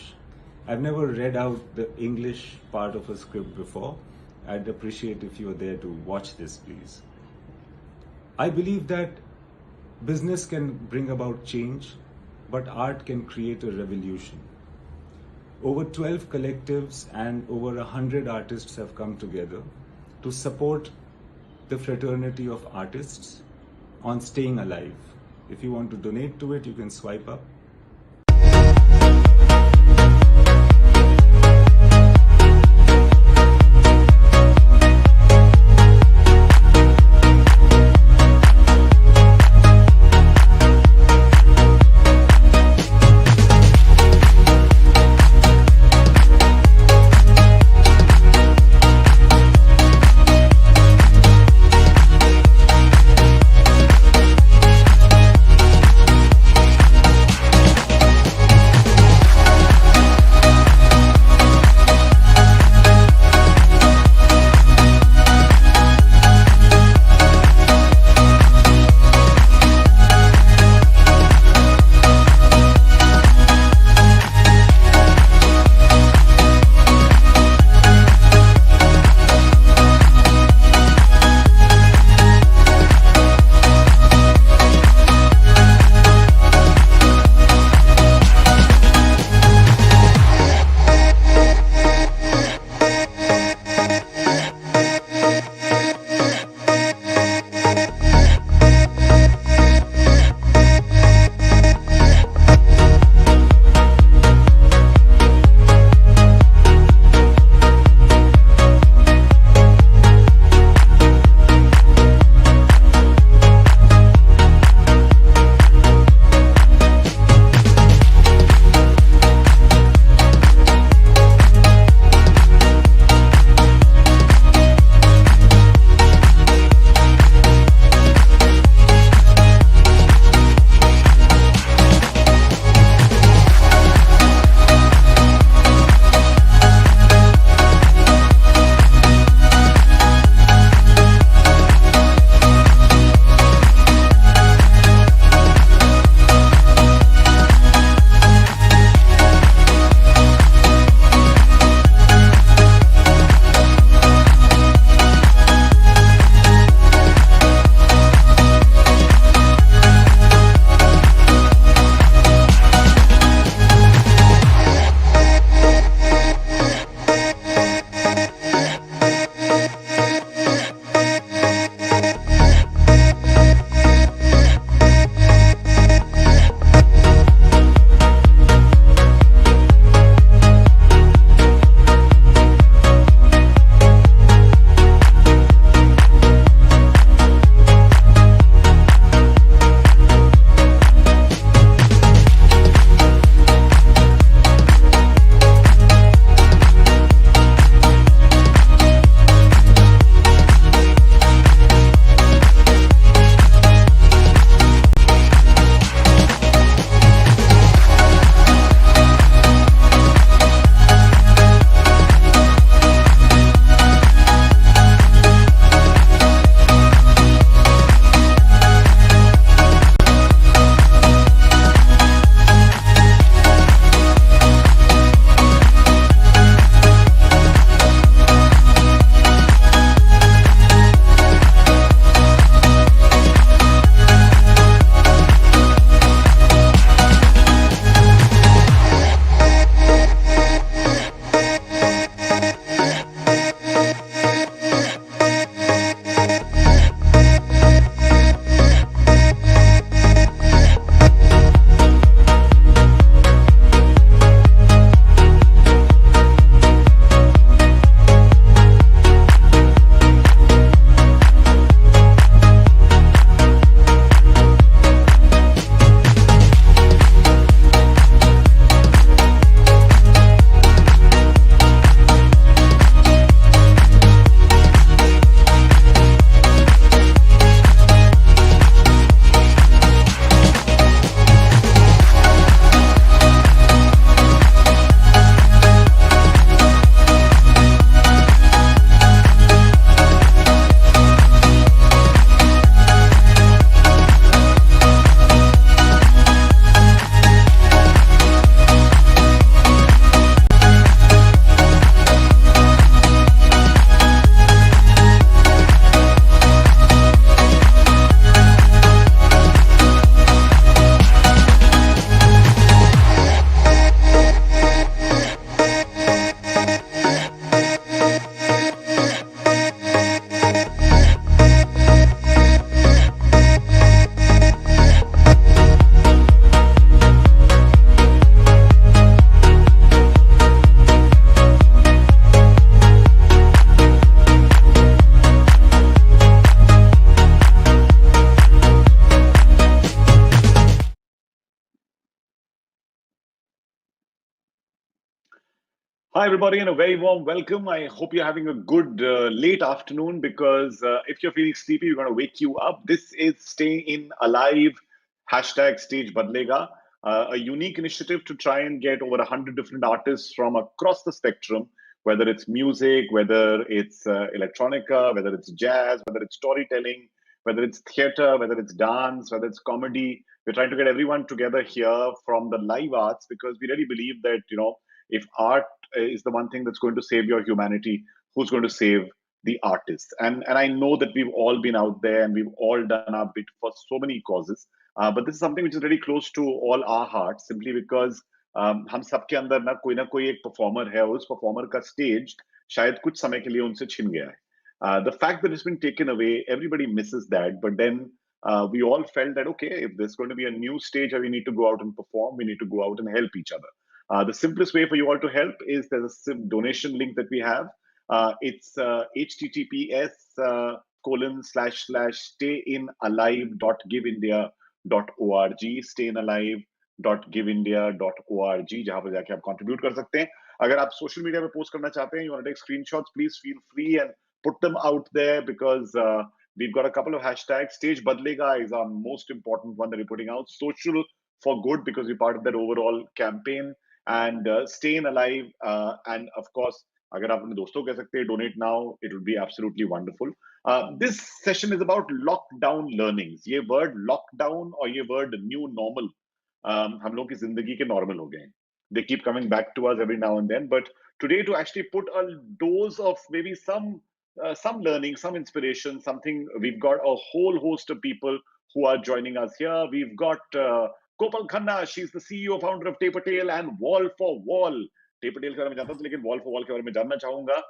I've never read out the English part of a script before. I'd appreciate if you are there to watch this, please. I believe that business can bring about change, but art can create a revolution. Over 12 collectives and over 100 artists have come together to support the fraternity of artists on Staying Alive. If you want to donate to it, you can swipe up. Hi, everybody, and a very warm welcome. I hope you're having a good late afternoon because if you're feeling sleepy, we're going to wake you up. This is Stay In Alive, hashtag Stage Badlega, a unique initiative to try and get over 100 different artists from across the spectrum, whether it's music, whether it's electronica, whether it's jazz, whether it's storytelling, whether it's theater, whether it's dance, whether it's comedy. We're trying to get everyone together here from the live arts because we really believe that, if art is the one thing that's going to save your humanity, who's going to save the artist? And I know that we've all been out there and we've all done our bit for so many causes. But this is something which is very close to all our hearts, simply because हम सबके अंदर ना कोई एक performer है, उस performer का stage शायद कुछ समय के लिए उनसे छिन गया है. The fact that it's been taken away, everybody misses that. But then we all felt that, okay, if there's going to be a new stage where we need to go out and perform, we need to go out and help each other. The simplest way for you all to help is there's a donation link that we have. It's https://stayinalive.giveindia.org, stayinalive.giveindia.org, जहां पर जाके आप contribute कर सकते हैं. अगर आप social media पे post करना चाहते हैं, you want to take screenshots, please feel free and put them out there because we've got a couple of hashtags. Stage Badlega is our most important one that we're putting out. Social for good, because we're part of that overall campaign. And StayIN Alive, and of course, agar aap apne doston ko keh sakte hain, donate now, it would be absolutely wonderful. This session is about lockdown learnings. Ye word lockdown or ye word new normal, hum log ki zindagi ke normal ho gaye hain. They keep coming back to us every now and then, but today to actually put a dose of maybe some learning, some inspiration, something, we've got a whole host of people who are joining us here. We've got Kopal Khanna, she's the CEO, founder of Taper Tail and Wall for Wall. Taper Tail के बारे में जानता हूँ, लेकिन Wall for Wall के बारे में जानना चाहूँगा.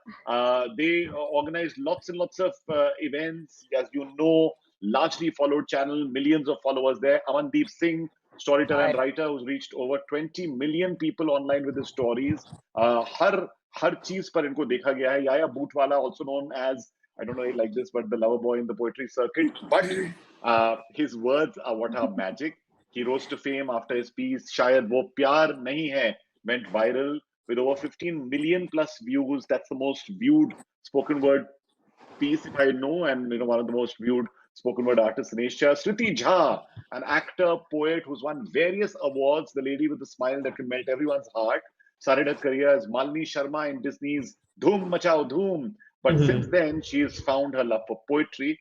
They organize lots and lots of events, as you know, largely followed channel, millions of followers there. Amandeep Singh, storyteller and writer who's reached over 20 million people online with his stories. हर चीज पर इनको देखा गया है. Yaya Bootwala, also known as, I don't know like this, but the lover boy in the poetry circuit. But his words are what are magic. He rose to fame after his piece Shayad Wo Pyar Nahi Hai went viral with over 15 million plus views. That's the most viewed spoken word piece, if I know, and one of the most viewed spoken word artists in Asia. Sriti Jha, an actor, poet who's won various awards, the lady with the smile that can melt everyone's heart, started her career as Malini Sharma in Disney's Dhoom Machao Dhoom. But since then, she's found her love for poetry,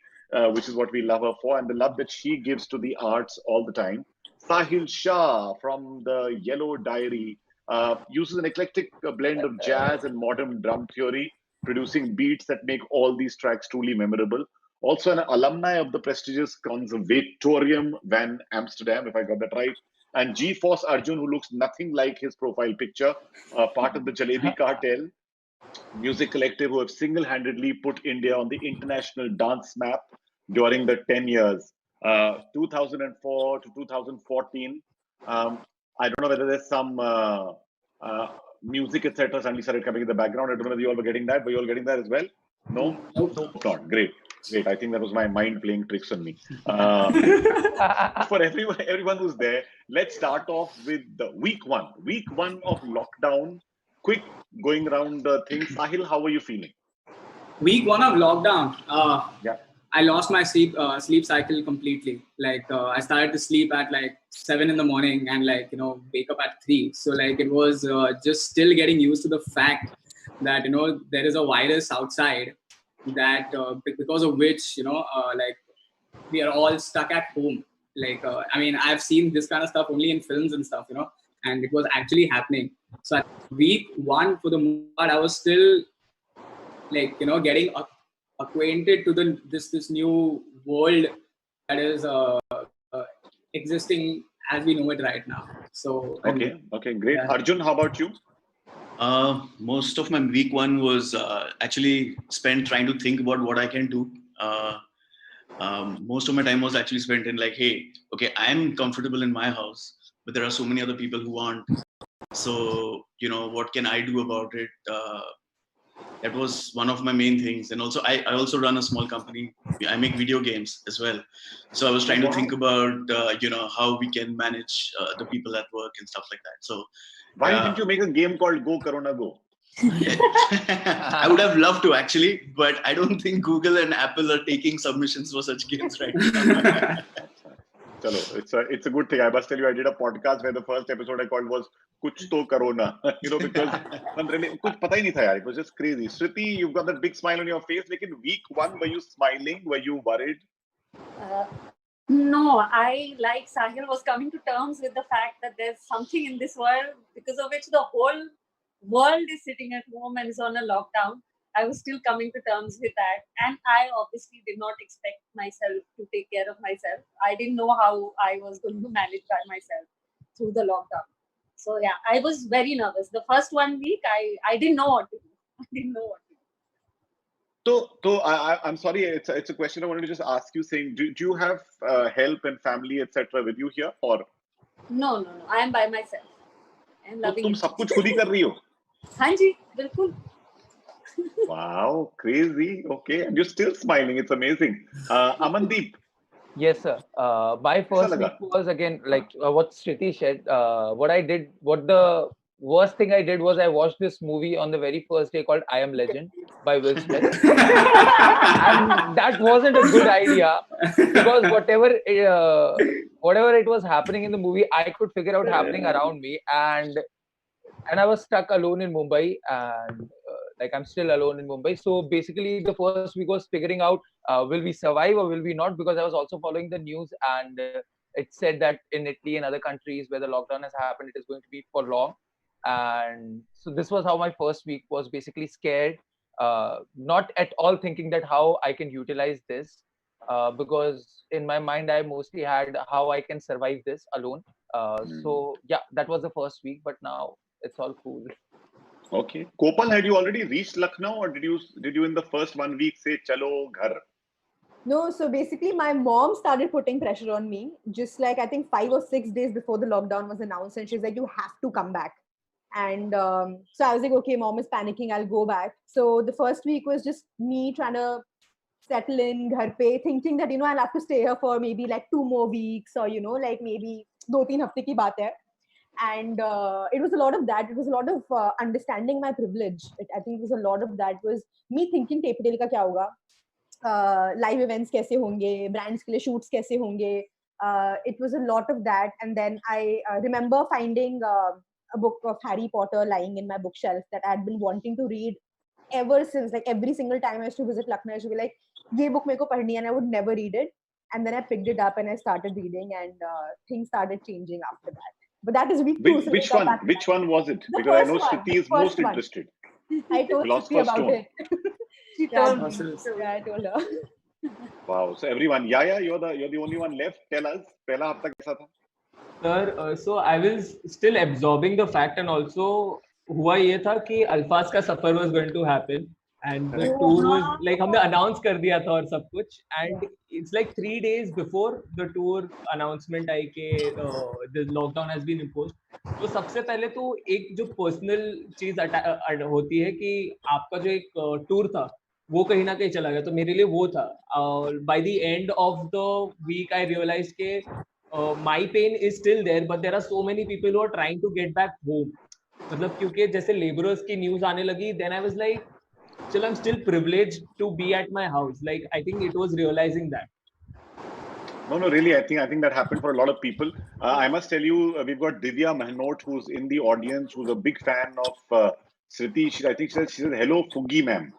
which is what we love her for, and the love that she gives to the arts all the time. Sahil Shah from the Yellow Diary uses an eclectic blend of jazz and modern drum theory, producing beats that make all these tracks truly memorable. Also an alumni of the prestigious Conservatorium van Amsterdam, if I got that right. And G-Force Arjun, who looks nothing like his profile picture, part of the Jalebi Cartel music collective, who have single-handedly put India on the international dance map during the 10 years, 2004 to 2014. I don't know whether there's some music, etc. suddenly started coming in the background. I don't know whether you all were getting that. Were you all getting that as well? No? Not. Great. I think that was my mind playing tricks on me. For everyone who's there, let's start off with the week one. Week one of lockdown. Quick going around the thing. Sahil, how are you feeling? Week one of lockdown. Yeah. I lost my sleep cycle completely. Like I started to sleep at like 7 in the morning and wake up at 3. So like it was just still getting used to the fact that there is a virus outside that because of which like we are all stuck at home. Like I mean, I've seen this kind of stuff only in films and stuff, and it was actually happening. So at week one, for the most part, I was still like getting acquainted to this new world that is existing as we know it right now. So okay, great. Arjun, how about you? Most of my week one was actually spent trying to think about what I can do. Most of my time was actually spent in like, hey, okay, I'm comfortable in my house, but there are so many other people who aren't. So, what can I do about it? That was one of my main things. And also, I also run a small company. I make video games as well. So I was trying to think about, how we can manage the people at work and stuff like that. So why didn't you make a game called Go Corona Go? I would have loved to actually, but I don't think Google and Apple are taking submissions for such games right now. Chalo, it's a good thing. I must tell you, I did a podcast where the first episode I called was "Kuch To Karo Na," because kuch pata hi nahi tha yaar. It was just crazy. Sriti, you've got that big smile on your face. Like in week 1, were you smiling? Were you worried? No, I, like Sahil, was coming to terms with the fact that there's something in this world because of which the whole world is sitting at home and is on a lockdown. I was still coming to terms with that. And I obviously did not expect myself to take care of myself. I didn't know how I was going to manage by myself through the lockdown. So yeah, I was very nervous. The first 1 week, I didn't know what to do. I didn't know what to do. So I'm sorry, it's a question I wanted to just ask you, saying, do you have help and family, etc. with you here, or? No. I am by myself. I am loving तुम it. सब कुछ खुद ही कर रही हो? हाँ जी, बिल्कुल. Wow, crazy. Okay, and you're still smiling. It's amazing. Amandeep. Yes, sir. My first week was again like what Sriti said. What the worst thing I did was I watched this movie on the very first day called I Am Legend by Will Smith. And that wasn't a good idea because whatever it was happening in the movie, I could figure out happening around me. And I was stuck alone in Mumbai, and like I'm still alone in Mumbai. So basically, the first week was figuring out will we survive or will we not? Because I was also following the news, and it said that in Italy and other countries where the lockdown has happened, it is going to be for long. And so this was how my first week was. Basically scared, not at all thinking that how I can utilize this, because in my mind I mostly had how I can survive this alone. So yeah, that was the first week, but now it's all cool. Okay. Kopal, had you already reached Lucknow, or did you in the first 1 week say "Chalo ghar"? No, so basically my mom started putting pressure on me, just like I think 5 or 6 days before the lockdown was announced, and she's like, you have to come back. And so I was like, okay, mom is panicking, I'll go back. So the first week was just me trying to settle in ghar pe, thinking that, I'll have to stay here for maybe like 2 more weeks, or, like maybe 2-3 hafte ki baat hai. And it was a lot of that. It was a lot of understanding my privilege. I think it was a lot of that was me thinking tape del ka kya hoga, live events kaise honge, brands ke liye shoots kaise honge. It was a lot of that. And then I remember finding a book of Harry Potter lying in my bookshelf that I had been wanting to read ever since. Like every single time I used to visit Lucknow, I used to be like, ye book meko padhni, and I would never read it. And then I picked it up and I started reading, and things started changing after that. But that is week 2. Which one? Which one was it? Because I know Sriti is most interested. I told Sriti about it. She told me. Yeah, I told her. Wow. So everyone, Yaya, you're the only one left. Tell us, pehla hafta kaisa tha? Sir, so I was still absorbing the fact, and also हुआ ये था कि अल्फाज का सफर was going to happen, and the tour was like हमने announce कर दिया था और सब कुछ, and it's like 3 days before the tour announcement आई कि the lockdown has been imposed. तो सबसे पहले तो एक जो personal चीज होती है कि आपका जो एक tour था वो कहीं ना कहीं चला गया, तो मेरे लिए वो था. By the end of the week I realized कि my pain is still there, but there are so many people who are trying to get back home. मतलब क्योंकि जैसे laborers की news आने लगी, then I was like, still I'm still privileged to be at my house. Like I think it was realizing that. No, really, I think that happened for a lot of people. I must tell you, we've got Divya Mehnot, who's in the audience, who's a big fan of Sriti. I think she said, hello, Fugi ma'am.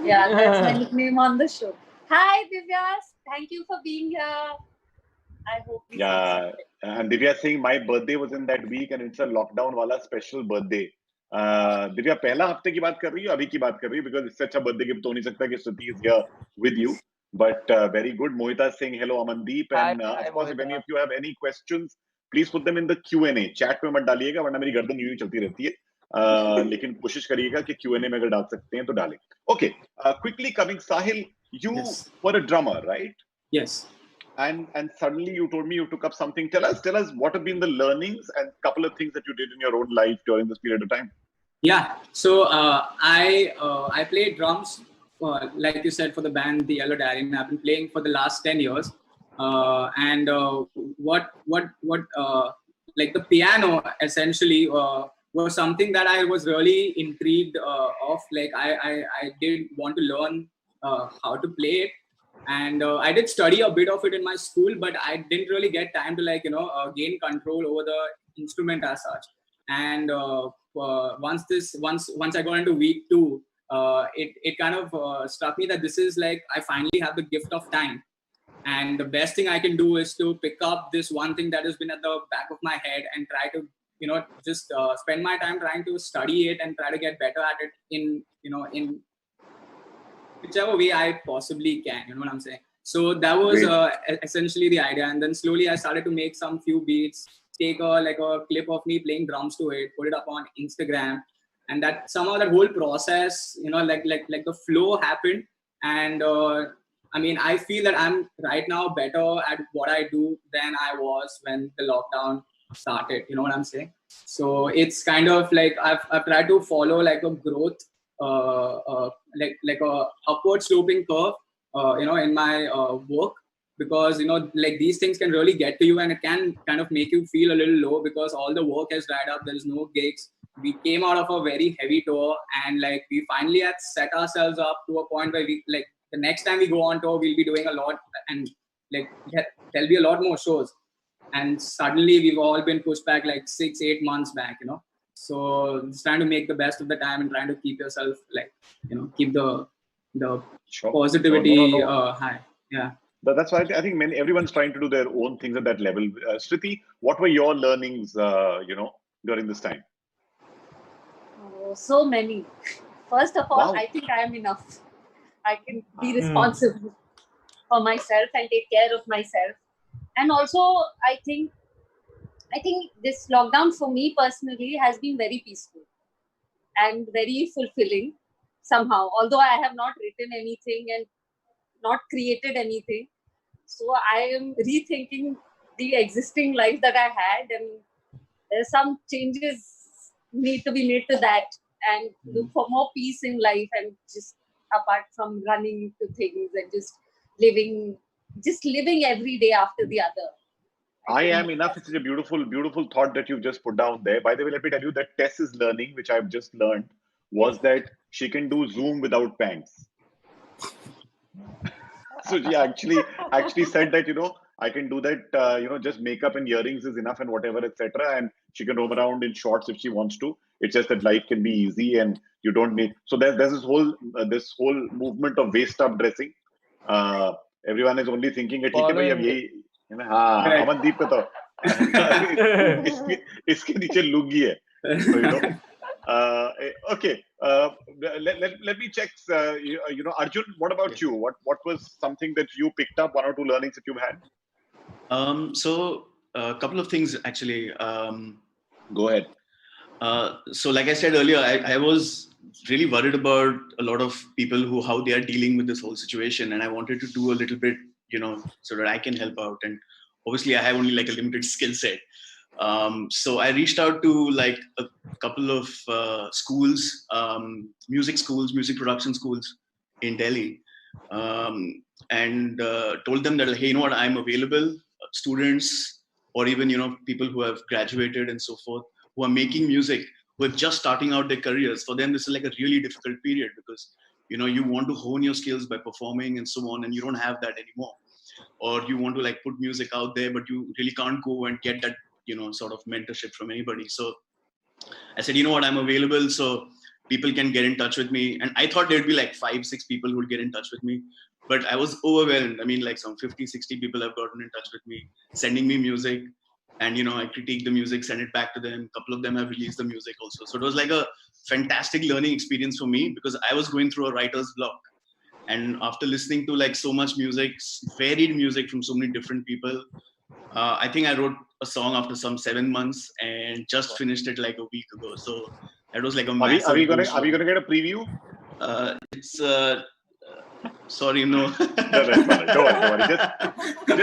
Yeah, that's my nickname on the show. Hi, Divya. Thank you for being here. I hope. Yeah, and Divya saying my birthday was in that week, and it's a lockdown wala special birthday. Divya, पहला हफ्ते की बात कर रही हो, अभी की बात कर रही हो, because इससे अच्छा birthday gift तो नहीं सकता कि Sriti is here with you. But very good. Mohita saying hello, Amandeep, and of course, if any of you have any questions, please put them in the Q&A. Chat में मत डालिएगा, वरना मेरी गर्दन यूं ही चलती रहती है. लेकिन कोशिश करिएगा कि Q&A में अगर डाल सकते हैं तो डालें. Okay, quickly coming, Sahil, you were a drummer, right? Yes. And suddenly you told me you took up something. Tell us what have been the learnings and a couple of things that you did in your own life during this period of time. Yeah, so I played drums, like you said, for the band The Yellow Diary, and I've been playing for the last 10 years. And what like the piano essentially was something that I was really intrigued of. Like I did want to learn how to play it. And I did study a bit of it in my school, but I didn't really get time to gain control over the instrument as such. And once I got into week 2, it kind of struck me that this is like I finally have the gift of time, and the best thing I can do is to pick up this one thing that has been at the back of my head and try to just spend my time trying to study it and try to get better at it in whichever way I possibly can, you know what I'm saying? So that was essentially the idea. And then slowly I started to make some few beats, take a clip of me playing drums to it, put it up on Instagram. And that somehow that whole process, like the flow happened. And I mean, I feel that I'm right now better at what I do than I was when the lockdown started, you know what I'm saying? So it's kind of like I've tried to follow like a growth, like a upward sloping curve, in my work, because like these things can really get to you, and it can kind of make you feel a little low because all the work has dried up. There is no gigs. We came out of a very heavy tour, and like we finally had set ourselves up to a point where we like the next time we go on tour, we'll be doing a lot, and like there'll be a lot more shows. And suddenly we've all been pushed back like 6-8 months back, So just trying to make the best of the time and trying to keep yourself like, keep the positivity high. Yeah. But that's why I think everyone's trying to do their own things at that level. Sriti, what were your learnings, during this time? Oh, so many. First of all, I think I am enough. I can be responsible for myself and take care of myself. And also, I think this lockdown for me personally has been very peaceful and very fulfilling somehow. Although I have not written anything and not created anything, so I am rethinking the existing life that I had, and there's some changes need to be made to that, and look for more peace in life, and just apart from running to things and just living every day after the other. I am enough. It's a beautiful, beautiful thought that you've just put down there. By the way, let me tell you that Tess is learning, which I've just learned, was that she can do Zoom without pants. So she actually said that, I can do that, just makeup and earrings is enough and whatever, etc. And she can roam around in shorts if she wants to. It's just that life can be easy and you don't need. So there's this whole movement of waist up dressing. Everyone is only thinking that Amandeep का तो इसके नीचे लुंगी है. So, okay. Let me check. Arjun, what about you? What was something that you picked up, 1 or 2 learnings that you've had? So a couple of things actually. Go ahead. So like I said earlier, I was really worried about a lot of people how they are dealing with this whole situation, and I wanted to do a little bit, so that I can help out. And obviously I have only like a limited skill set. So I reached out to like a couple of schools, music production schools in Delhi, and told them that, hey, you know what, I'm available. Students, or even, people who have graduated and so forth, who are making music, who are just starting out their careers. For them, this is like a really difficult period because, you want to hone your skills by performing and so on, and you don't have that anymore. Or you want to like put music out there, but you really can't go and get that, sort of mentorship from anybody. So I said, you know what, I'm available, so people can get in touch with me. And I thought there'd be like 5-6 people who would get in touch with me, but I was overwhelmed. I mean, like some 50-60 people have gotten in touch with me, sending me music, and I critique the music, send it back to them. A couple of them have released the music also. So it was like a fantastic learning experience for me, because I was going through a writer's block. And after listening to like so much music, varied music from so many different people, I think I wrote a song after some 7 months and just finished it like a week ago. So that was like a massive. Are we gonna get a preview? It's sorry, no. Don't worry.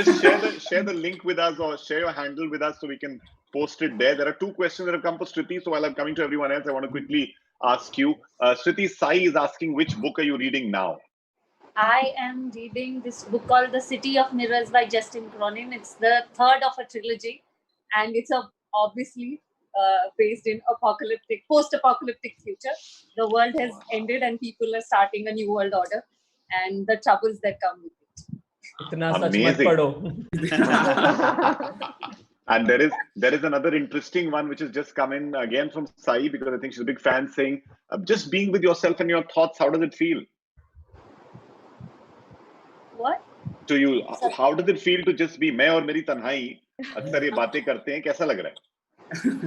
Just share the link with us, or share your handle with us so we can post it there. There are 2 questions that have come for Sriti. So while I'm coming to everyone else, I want to quickly ask you. Sriti, Sai is asking, which book are you reading now? I am reading this book called The City of Mirrors by Justin Cronin. It's the 3rd of a trilogy, and it's obviously based in post-apocalyptic future. The world has ended and people are starting a new world order, and the troubles that come with it. इतना सच मत पढ़ो. And there is another interesting one which has just come in again from Sai, because I think she's a big fan, saying just being with yourself and your thoughts, how does it feel? What? To you, how does it feel to just be मैं और मेरी तन्हाई अक्सर ये बातें करते हैं, कैसा लग रहा है?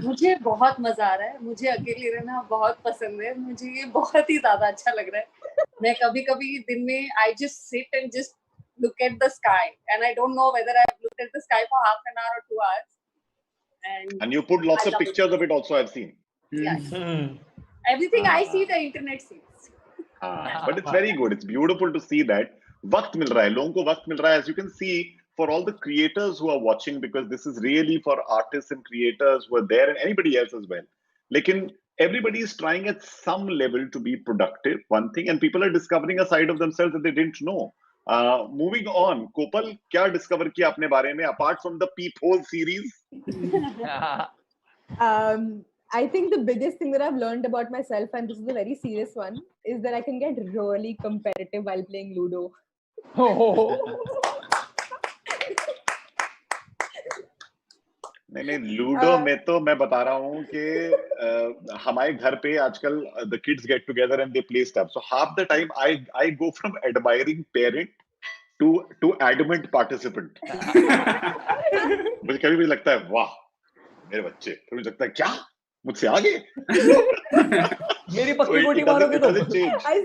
मुझे बहुत मजा आ रहा है. मुझे अकेले रहना बहुत पसंद है. मुझे ये बहुत ही ज्यादा अच्छा लग रहा है. मैं कभी-कभी दिन में I just sit and just look at the sky, and I don't know whether I've looked at the sky for half an hour or 2 hours. And you put lots of pictures of it also, I've seen. Yes. Everything I see, the internet sees. But it's very good. It's beautiful to see that. वक्त मिल रहा है, लोगों को वक्त मिल रहा है, as you can see, for all the creators who are watching, because this is really for artists and creators who are there and anybody else as well. Lekin everybody is trying at some level to be productive, one thing, and people are discovering a side of themselves that they didn't know. Moving on, Kopal, क्या discover किया अपने बारे में apart from the Peephole series? I think the biggest thing that I've learned about myself, and this is a very serious one, is that I can get really competitive while playing Ludo. नहीं ludo में तो मैं बता रहा हूँ कि हमारे घर पे आजकल the kids get together and they play stuff. So half the time I go from admiring parent to adamant participant. मुझे कभी लगता है वाह मेरे बच्चे, फिर मुझे लगता है क्या मुझसे आगे मेरी पक्की गोटी मारोगे तो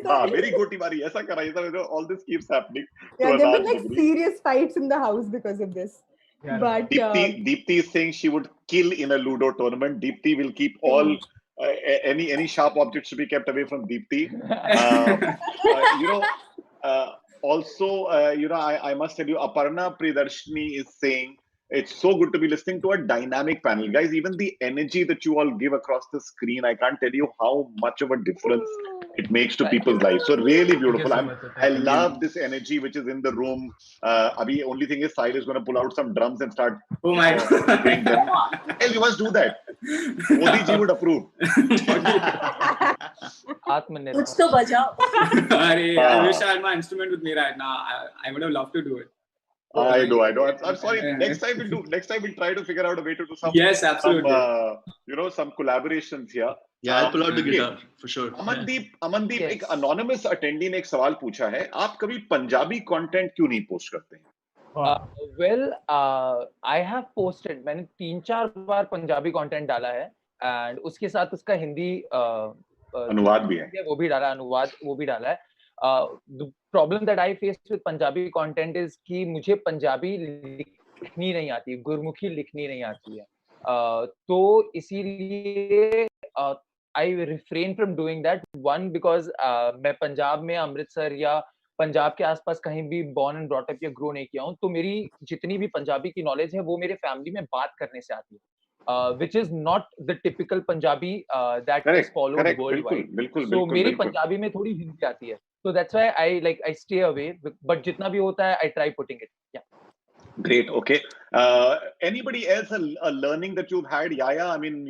हाँ मेरी गोटी मारी ऐसा करा all this keeps happening. Yeah, there have been like serious fights in the house because of this. Yeah. But Deepti is saying she would kill in a Ludo tournament. Deepti will keep all any sharp objects to be kept away from Deepti. Also, I must tell you, Aparna Pridarshini is saying it's so good to be listening to a dynamic panel, guys. Even the energy that you all give across the screen, I can't tell you how much of a difference it makes to people's lives. So really beautiful. I love this energy which is in the room. Abhi, only thing is Cyrus is going to pull out some drums and start. Oh my God! Hell, you must do that. Modi ji would approve. कुछ तो बजाओ. अरे, I wish I had my instrument with me right now. I would have loved to do it. I know. I'm sorry. Next time we'll try to figure out a way to do some. Yes, absolutely. Some collaborations here. Yeah, I'll pull out the guitar for sure. Amandeep एक anonymous attendee ने एक सवाल पूछा है, आप कभी Punjabi content क्यों नहीं पोस्ट करते हैं? Well, I have posted. मैंने 3-4 बार पंजाबी कंटेंट डाला है, and उसके साथ उसका हिंदी अनुवाद भी है, वो भी डाला, अनुवाद वो भी डाला है. The problem that I face with Punjabi content is कि मुझे पंजाबी लिखनी नहीं आती, गुरमुखी लिखनी नहीं आती है. तो इसीलिए I refrain from doing that. One, because मैं पंजाब में अमृतसर या पंजाब के आसपास कहीं भी born and brought up या grow नहीं किया हूँ, तो मेरी जितनी भी पंजाबी की knowledge है वो मेरे family में बात करने से आती है. Which is not the typical Punjabi that is followed worldwide. So मेरी पंजाबी में थोड़ी हिंदी आती है. So that's why I stay away. But जितना भी होता है, I try putting it. Yeah. Great. Okay. Anybody else a learning that you've had, Yaya? I mean,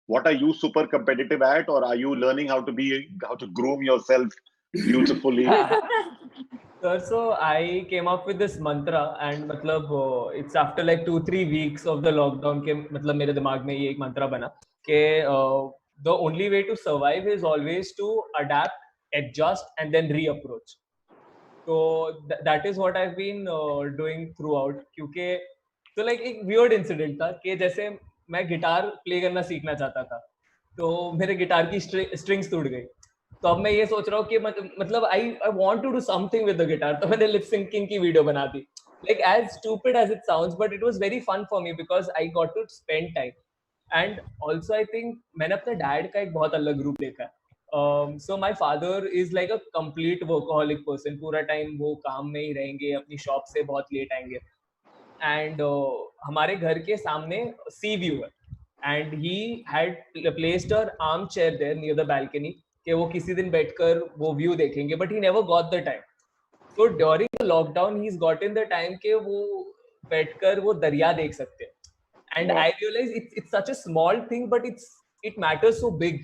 what are you super competitive at, or are you learning how to groom yourself beautifully? Sir, so I came up with this mantra, and it's after like 2-3 weeks of the lockdown के मेरे दिमाग में ये एक mantra बना कि the only way to survive is always to adapt, adjust, and then reapproach. So that is what I've been doing throughout. क्योंकि तो like एक weird incident था कि जैसे मैं गिटार प्ले करना सीखना चाहता था, तो मेरे गिटार की strings टूट गई. तो अब मैं ये सोच रहा हूँ कि I want to do something with the guitar. तो मैंने lip syncing की वीडियो बना दी. Like as stupid as it sounds, but it was very fun for me because I got to spend time. And also I think मैंने अपने dad का एक बहुत अलग रूप देखा है. So my father is like a complete workaholic person. पूरा time वो काम में ही रहेंगे, अपनी shop से बहुत late आएंगे. And हमारे घर के सामने sea view है. And he had placed an armchair there near the balcony. कि वो किसी दिन बैठकर वो व्यू देखेंगे, but he never got the time. So during the lockdown, he's gotten the time कि वो बैठकर वो दरिया देख सकते हैं. And I realize it's such a small thing, but it matters so big.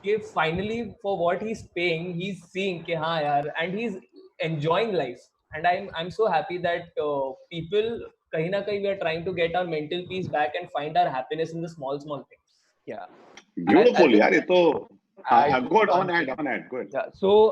कि finally for what he's paying, he's seeing कि हाँ यार, and he's enjoying life. And I'm so happy that people कहीं ना कहीं we are trying to get our mental peace back and find our happiness in the small things. Yeah. Beautiful, yaar. ये तो Good on ahead. Go ahead. Yeah. So,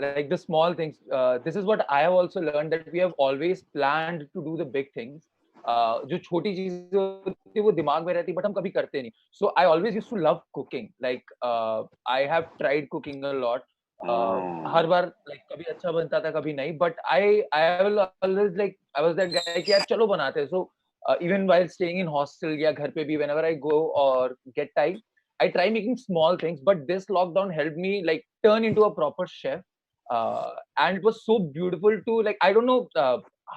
like the small things, this is what I have also learned, that we have always planned to do the big things. जो छोटी चीजें होती है वो दिमाग में रहती है, but हम कभी करते नहीं. So I always used to love cooking. Like I have tried cooking a lot. Her bar like कभी अच्छा बनता था, कभी नहीं. But I will always like, I was that guy कि यार चलो बनाते हैं. So even while staying in hostel या घर पे भी, whenever I go or get time, I try making small things, but this lockdown helped me like turn into a proper chef. And it was so beautiful to like, I don't know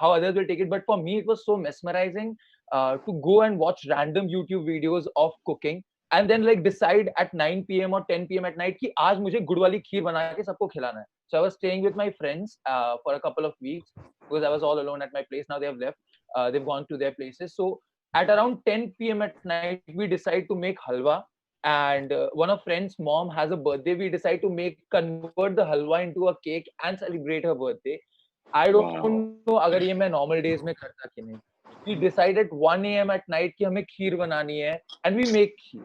how others will take it, but for me, it was so mesmerizing to go and watch random YouTube videos of cooking and then like decide at 9 p.m. or 10 p.m. at night कि आज मुझे गुड़ वाली खीर बना के सबको खिलाना है. So I was staying with my friends for a couple of weeks because I was all alone at my place. Now they have left. They've gone to their places. So at around 10 p.m. at night, we decide to make halwa. And one of friend's mom has a birthday. We decide to convert the halwa into a cake and celebrate her birthday. I don't know अगर ये मैं normal days में करता कि नहीं. We decided 1 a.m. at night कि हमें खीर बनानी है, and we make kheer.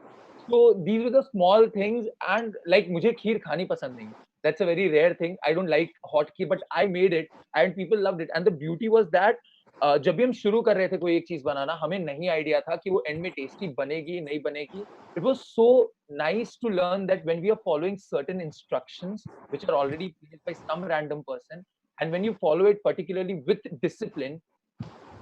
So these were the small things, and like मुझे खीर खानी पसंद नहीं. That's a very rare thing. I don't like hot kheer, but I made it, and people loved it. And the beauty was that जब भी हम शुरू कर रहे थे कोई एक चीज बनाना, हमें नहीं आइडिया था कि वो एंड में टेस्टी बनेगी नहीं बनेगी. It was so nice to learn that when we are following certain instructions which are already placed by some random person, and when you follow it particularly with discipline,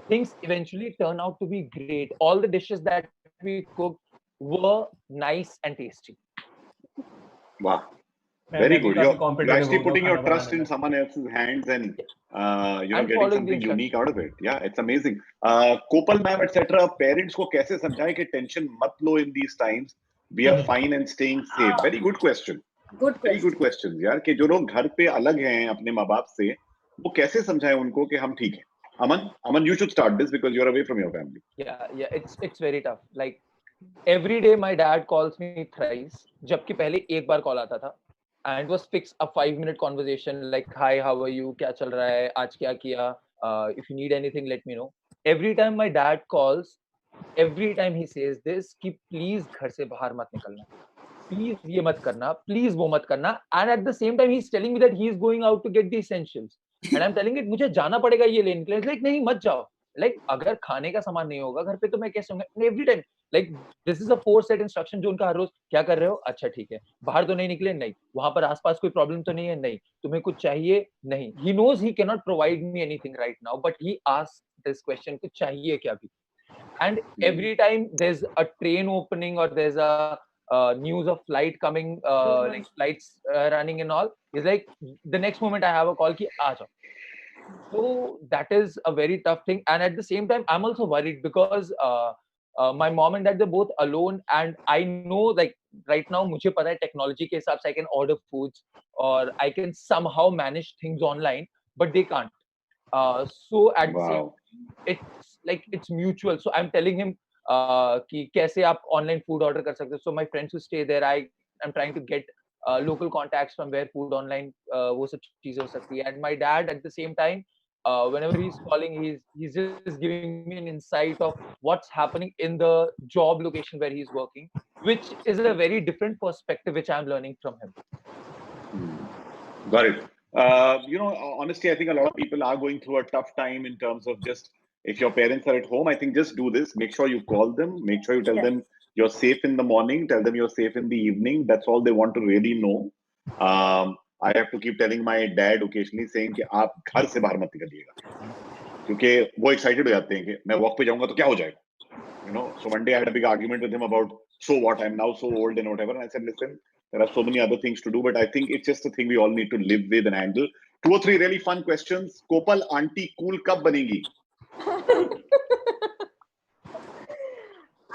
things eventually turn out to be great. All the dishes that we cooked were nice and tasty. Wow. Very good. You're actually putting your trust in someone else's hands and getting something unique out of it. Yeah, it's amazing. Kopal ma'am, etc. Parents को कैसे समझाएं कि tension मत लो in these times. We are fine and staying safe. Very good question. Very good questions, यार. कि जो लोग घर पे अलग हैं अपने माँ बाप से, वो कैसे समझाएं उनको कि हम ठीक हैं. Aman, you should start this because you're away from your family. Yeah, it's very tough. Like every day my dad calls me thrice. जबकि पहले एक बार call आता था. And it was fixed a 5-minute conversation like, hi, how are you? क्या चल रहा है? आज क्या किया? If you need anything, let me know. Every time my dad calls, every time he says this, कि please घर से बाहर मत निकलना. Please ये मत करना. Please वो मत करना. And at the same time, he's telling me that he's going out to get the essentials. And I'm telling it, मुझे जाना पड़ेगा ये लेने के लिए. Like नहीं मत जाओ. Like अगर खाने का सामान नहीं होगा घर पे तो मैं कैसे होऊंगा? And every time, like this is a 4-set instruction जो उनका हर रोज क्या कर रहे हो? अच्छा ठीक है. बाहर तो नहीं निकले? नहीं. वहां पर आसपास कोई प्रॉब्लम तो नहीं है? नहीं. तुम्हें कुछ चाहिए? नहीं. He knows he cannot provide me anything right now, but he asks this question, कुछ चाहिए क्या भी? And every time there's a train opening or there's a news of flight coming, like flights running and all, is like the next moment I have a call ki aa jao. So that is a very tough thing. And at the same time, I'm also worried because my mom and dad, they're both alone, and I know like right now मुझे पता है technology के हिसाब से I can order foods or I can somehow manage things online, but they can't. So at the same time, it's mutual. So I'm telling him कि कैसे आप online food order कर सकते हो. So my friends who stay there, I'm trying to get local contacts from where food online वो सब चीजें हो सकती है. And my dad at the same time, whenever he's calling, he's just giving me an insight of what's happening in the job location where he's working, which is a very different perspective which I'm learning from him. Got it. Honestly, I think a lot of people are going through a tough time in terms of just, if your parents are at home, I think just do this. Make sure you call them. Make sure you tell them you're safe in the morning. Tell them you're safe in the evening. That's all they want to really know. I have to keep telling my dad occasionally saying कि आप घर से बाहर मत निकलिएगा, क्योंकि वो excited हो जाते हैं कि मैं walk पे जाऊंगा तो क्या हो जाएगा. So one day I had a big argument with him about, so what, I'm now so old and whatever. And I said, listen, there are so many other things to do, but I think it's just a thing we all need to live with and handle. 2 or 3 really fun questions. Kopal, auntie cool कब बनेगी?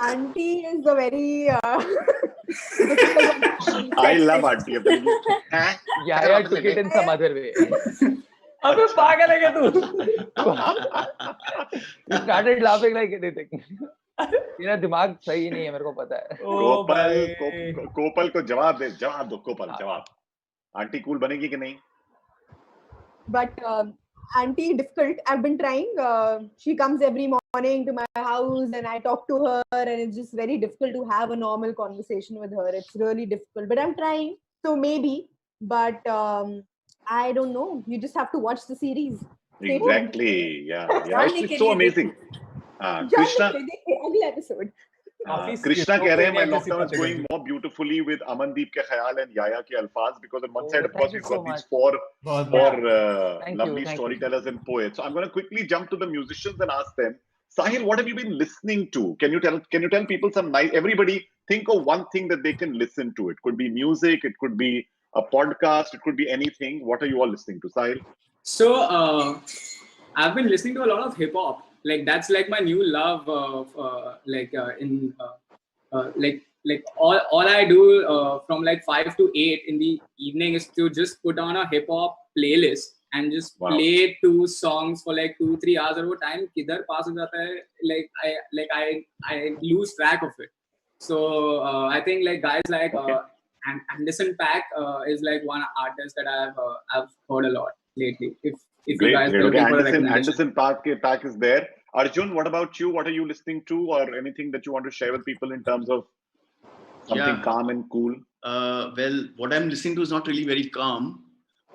Auntie is a very I love auntie. Yeah, took it in some other way. अबे पागल है क्या तू? You started laughing like anything. मेरा दिमाग सही नहीं है, मेरे को पता है। कोपल को जवाब दो कोपल, जवाब। आंटी कूल बनेगी कि नहीं? But auntie difficult. I've been trying. She comes every morning to my house and I talk to her, and it's just very difficult to have a normal conversation with her. It's really difficult, but I'm trying. So maybe, but I don't know. You just have to watch the series. Stay tuned. Exactly. Yeah. It's so amazing. Krishna. Agle episode. Krishna कह रहे हैं my lockdown is going more beautifully with Amandeep के ख्याल and Yaya के अल्फाज, because on one side of course we've got these four lovely storytellers and poets. So I'm going to quickly jump to the musicians and ask them, Sahil, what have you been listening to? Can you tell people some nice, everybody think of one thing that they can listen to. It could be music, it could be a podcast, it could be anything. What are you all listening to, Sahil? So I've been listening to a lot of hip hop. Like that's like my new love. All I do from like 5 to 8 in the evening is to just put on a hip hop playlist and just play 2 songs for like 2-3 hours. और वो time किधर pass हो जाता है, I lose track of it. So I think like guys like Anderson .Paak is like one artist that I've heard a lot lately. If Great, you guys great. Okay, Anderson Paak is there. Arjun, what about you? What are you listening to, or anything that you want to share with people in terms of something calm and cool? Well, what I'm listening to is not really very calm.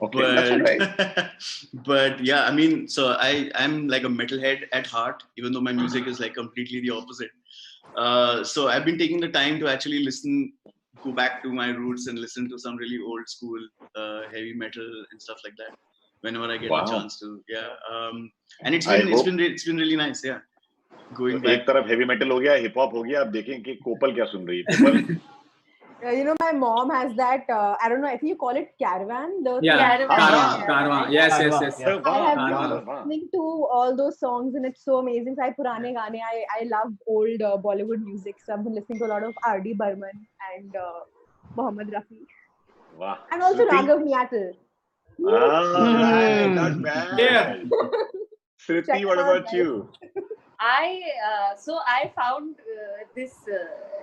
Okay, but, that's all right. But yeah, I mean, so I'm like a metalhead at heart, even though my music is like completely the opposite. So I've been taking the time to actually go back to my roots and listen to some really old school heavy metal and stuff like that whenever I get a chance to. And it's been really nice. Yeah, going back. एक तरफ heavy metal हो गया, hip hop हो गया, अब देखें कि कोपल क्या सुन रही है. कोपल? You know, my mom has that, I don't know, I think you call it caravan. Caravan. Yes. I have been listening to all those songs and it's so amazing. I purane gaane, I love old Bollywood music. So I've been listening to a lot of R.D. Burman and Mohammed Rafi. Wow. And also Raghav Niatal. Not bad. Yeah. Sriti, what about you? I found this.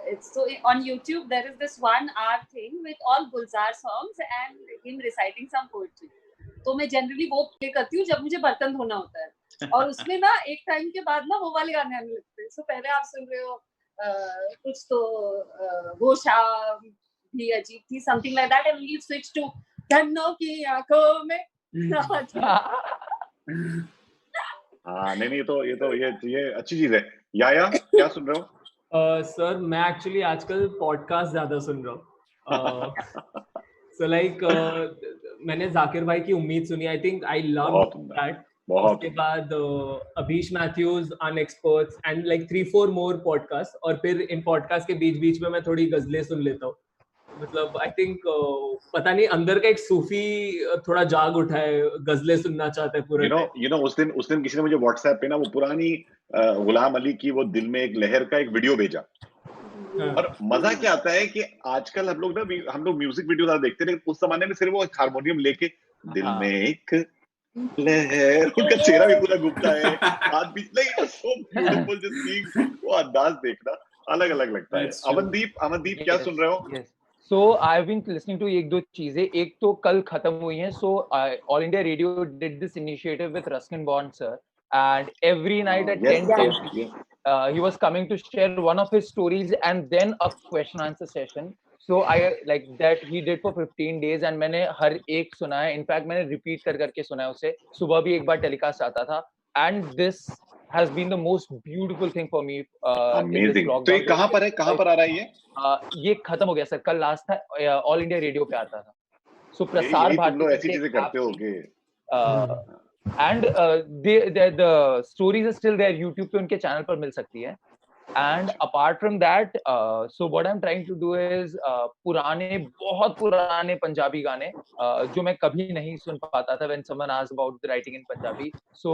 It's so on YouTube there is this 1 hour thing with all Gulzar songs and him reciting some poetry. तो मैं generally वो play करती हूँ जब मुझे बर्तन धोना होता है. और उसमें ना एक टाइम के बाद ना वो वाले गाने आने लगते हैं. So पहले आप सुन रहे हो कुछ तो वो शाम भी अजीब थी, something like that, and you switch to Dhanno की आंखों में. नहीं तो ये अच्छी चीज है. याया, क्या सुन रहे हो? सर मैं एक्चुअली आजकल पॉडकास्ट ज्यादा सुन रहा हूँ. सो लाइक मैंने जाकिर भाई की उम्मीद सुनी. I think I love that. उसके बाद Abhish Mathews, unexperts and like 3-4 more podcast. और फिर इन पॉडकास्ट के बीच में मैं थोड़ी गजलें सुन लेता हूँ. मतलब आई थिंक पता नहीं अंदर का एक सूफी थोड़ा जाग उठा है, गजलें सुनना चाहता है पूरे. You know उस दिन किसी ने मुझे व्हाट्सएप पे ना वो पुरानी गुलाम अली की वो दिल में एक लहर का एक वीडियो भेजा. और मजा क्या आता है कि आजकल हम लोग म्यूजिक वीडियो देखते थे. उस जमाने में सिर्फ वो हारमोनियम लेके दिल में एक लहर, उनका चेहरा भी पूरा घूमता है, हाथ भी सो ब्यूटीफुल. जस्ट सीइंग वो अंदाज देखना अलग लगता है. अमनदीप क्या सुन रहे हो? So I've been listening to एक दो चीजें. एक तो कल खत्म हुई हैं. So All India Radio did this initiative with Ruskin Bond sir, and every night at 10:10 he was coming to share one of his stories and then a question answer session. So I like that he did for 15 days and मैंने हर एक सुना है. In fact मैंने repeat करके सुना है उसे. सुबह भी एक बार telecast आता था. And this has been the most beautiful thing for me. Amazing. तो ये कहाँ पर आ रहा है ये? ये खत्म हो गया सर. कल लास्ट था, ऑल इंडिया रेडियो पे आता था. सो प्रसार भारती, तुम लोग ऐसी चीजें करते होगे. And the stories are still there. YouTube पे उनके चैनल पर मिल सकती है. And apart from that, so what I am trying to do is बहुत पुराने पंजाबी गाने जो मैं कभी नहीं सुन पाता था when someone asked about the writing in Punjabi. So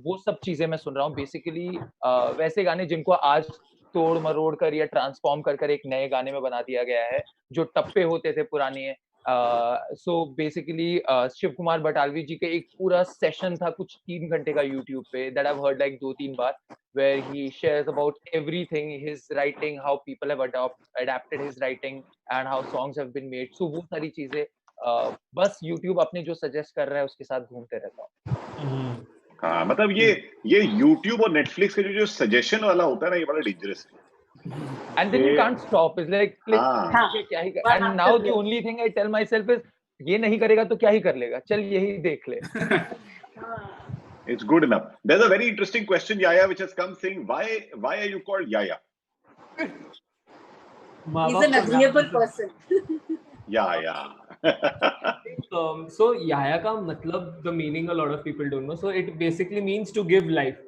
वो सब चीजें मैं सुन रहा हूँ. बेसिकली वैसे गाने जिनको आज तोड़ मरोड़ कर या ट्रांसफॉर्म कर एक नए गाने में बना दिया गया है. जो टप्पे होते थे पुराने सो बेसिकली शिव कुमार बटालवी जी के एक पूरा सेशन था कुछ 3 घंटे का यूट्यूब पे that I've heard like 2-3 bar where he shares about everything, his writing, how people have adapted his writing and how songs have been made. So वो सारी चीजें बस YouTube अपने जो सजेस्ट कर रहा है उसके साथ घूमते रहता हूँ. हाँ, मतलब ये YouTube और Netflix के जो सजेशन वाला होता है ना, ये बड़ा डेंजरस है. And then you can't stop. It's like क्या ही कर. And now the only thing I tell myself is ये नहीं करेगा तो क्या ही कर लेगा. चल यही देख ले. It's good enough. There's a very interesting question, Yaya, which has come saying, why are you called Yaya? He's an agreeable person. Yaya. So Yaya का मतलब the meaning a lot of people don't know. So it basically means to give life.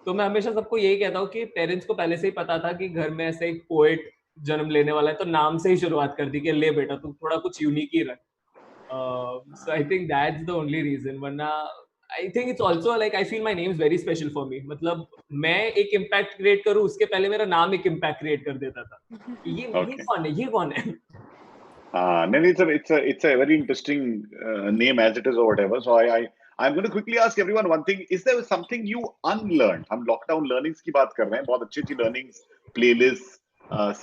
तो मैं हमेशा सबको यही कहता हूँ कि पेरेंट्स को पहले से ही पता था कि घर में ऐसे एक पोएट जन्म लेने वाला है, तो नाम से ही शुरुआत कर दी कि ले बेटा तू थोड़ा कुछ यूनिक ही रख. So I think that's the only reason. वरना I think it's also like I feel my name is very special for me. मतलब मैं एक impact create करूँ उसके पहले मेरा नाम एक impact create कर देता था. ये कौन है? ये कौन है? No, it's a very interesting name as it is or whatever. So I'm going to quickly ask everyone one thing. Is there something you unlearned? हम lockdown learnings की बात कर रहे हैं. बहुत अच्छी learnings, playlists,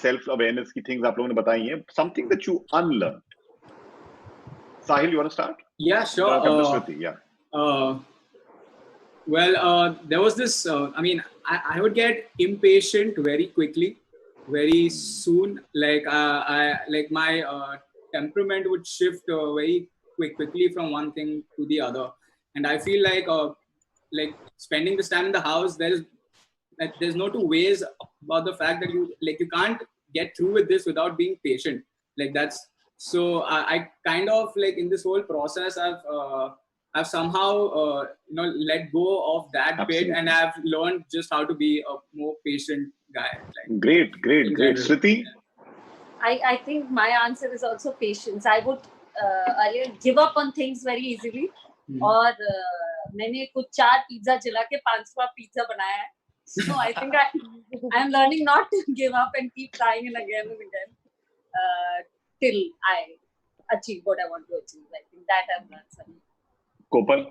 self-awareness की things आप लोगों ने बताई हैं. Something that you unlearned. Sahil, you want to start? Yeah, sure. Sriti, yeah. Well, there was this. I mean, I would get impatient very quickly, very soon. Like my temperament would shift very quickly from one thing to the other, and I feel like spending this time in the house. There's no two ways about the fact that you can't get through with this without being patient. Like that's. So I kind of like in this whole process I've somehow let go of that Absolutely. bit, and I've learned just how to be a more patient guy. Like, Great. Sriti? I think my answer is also patience. I would earlier give up on things very easily. और मैंने कुछ 4 pizza जला के 5वां pizza बनाया है. So I think I'm learning not to give up and keep trying and again till I achieve what I want to achieve. I think that I've learned something. Kopal?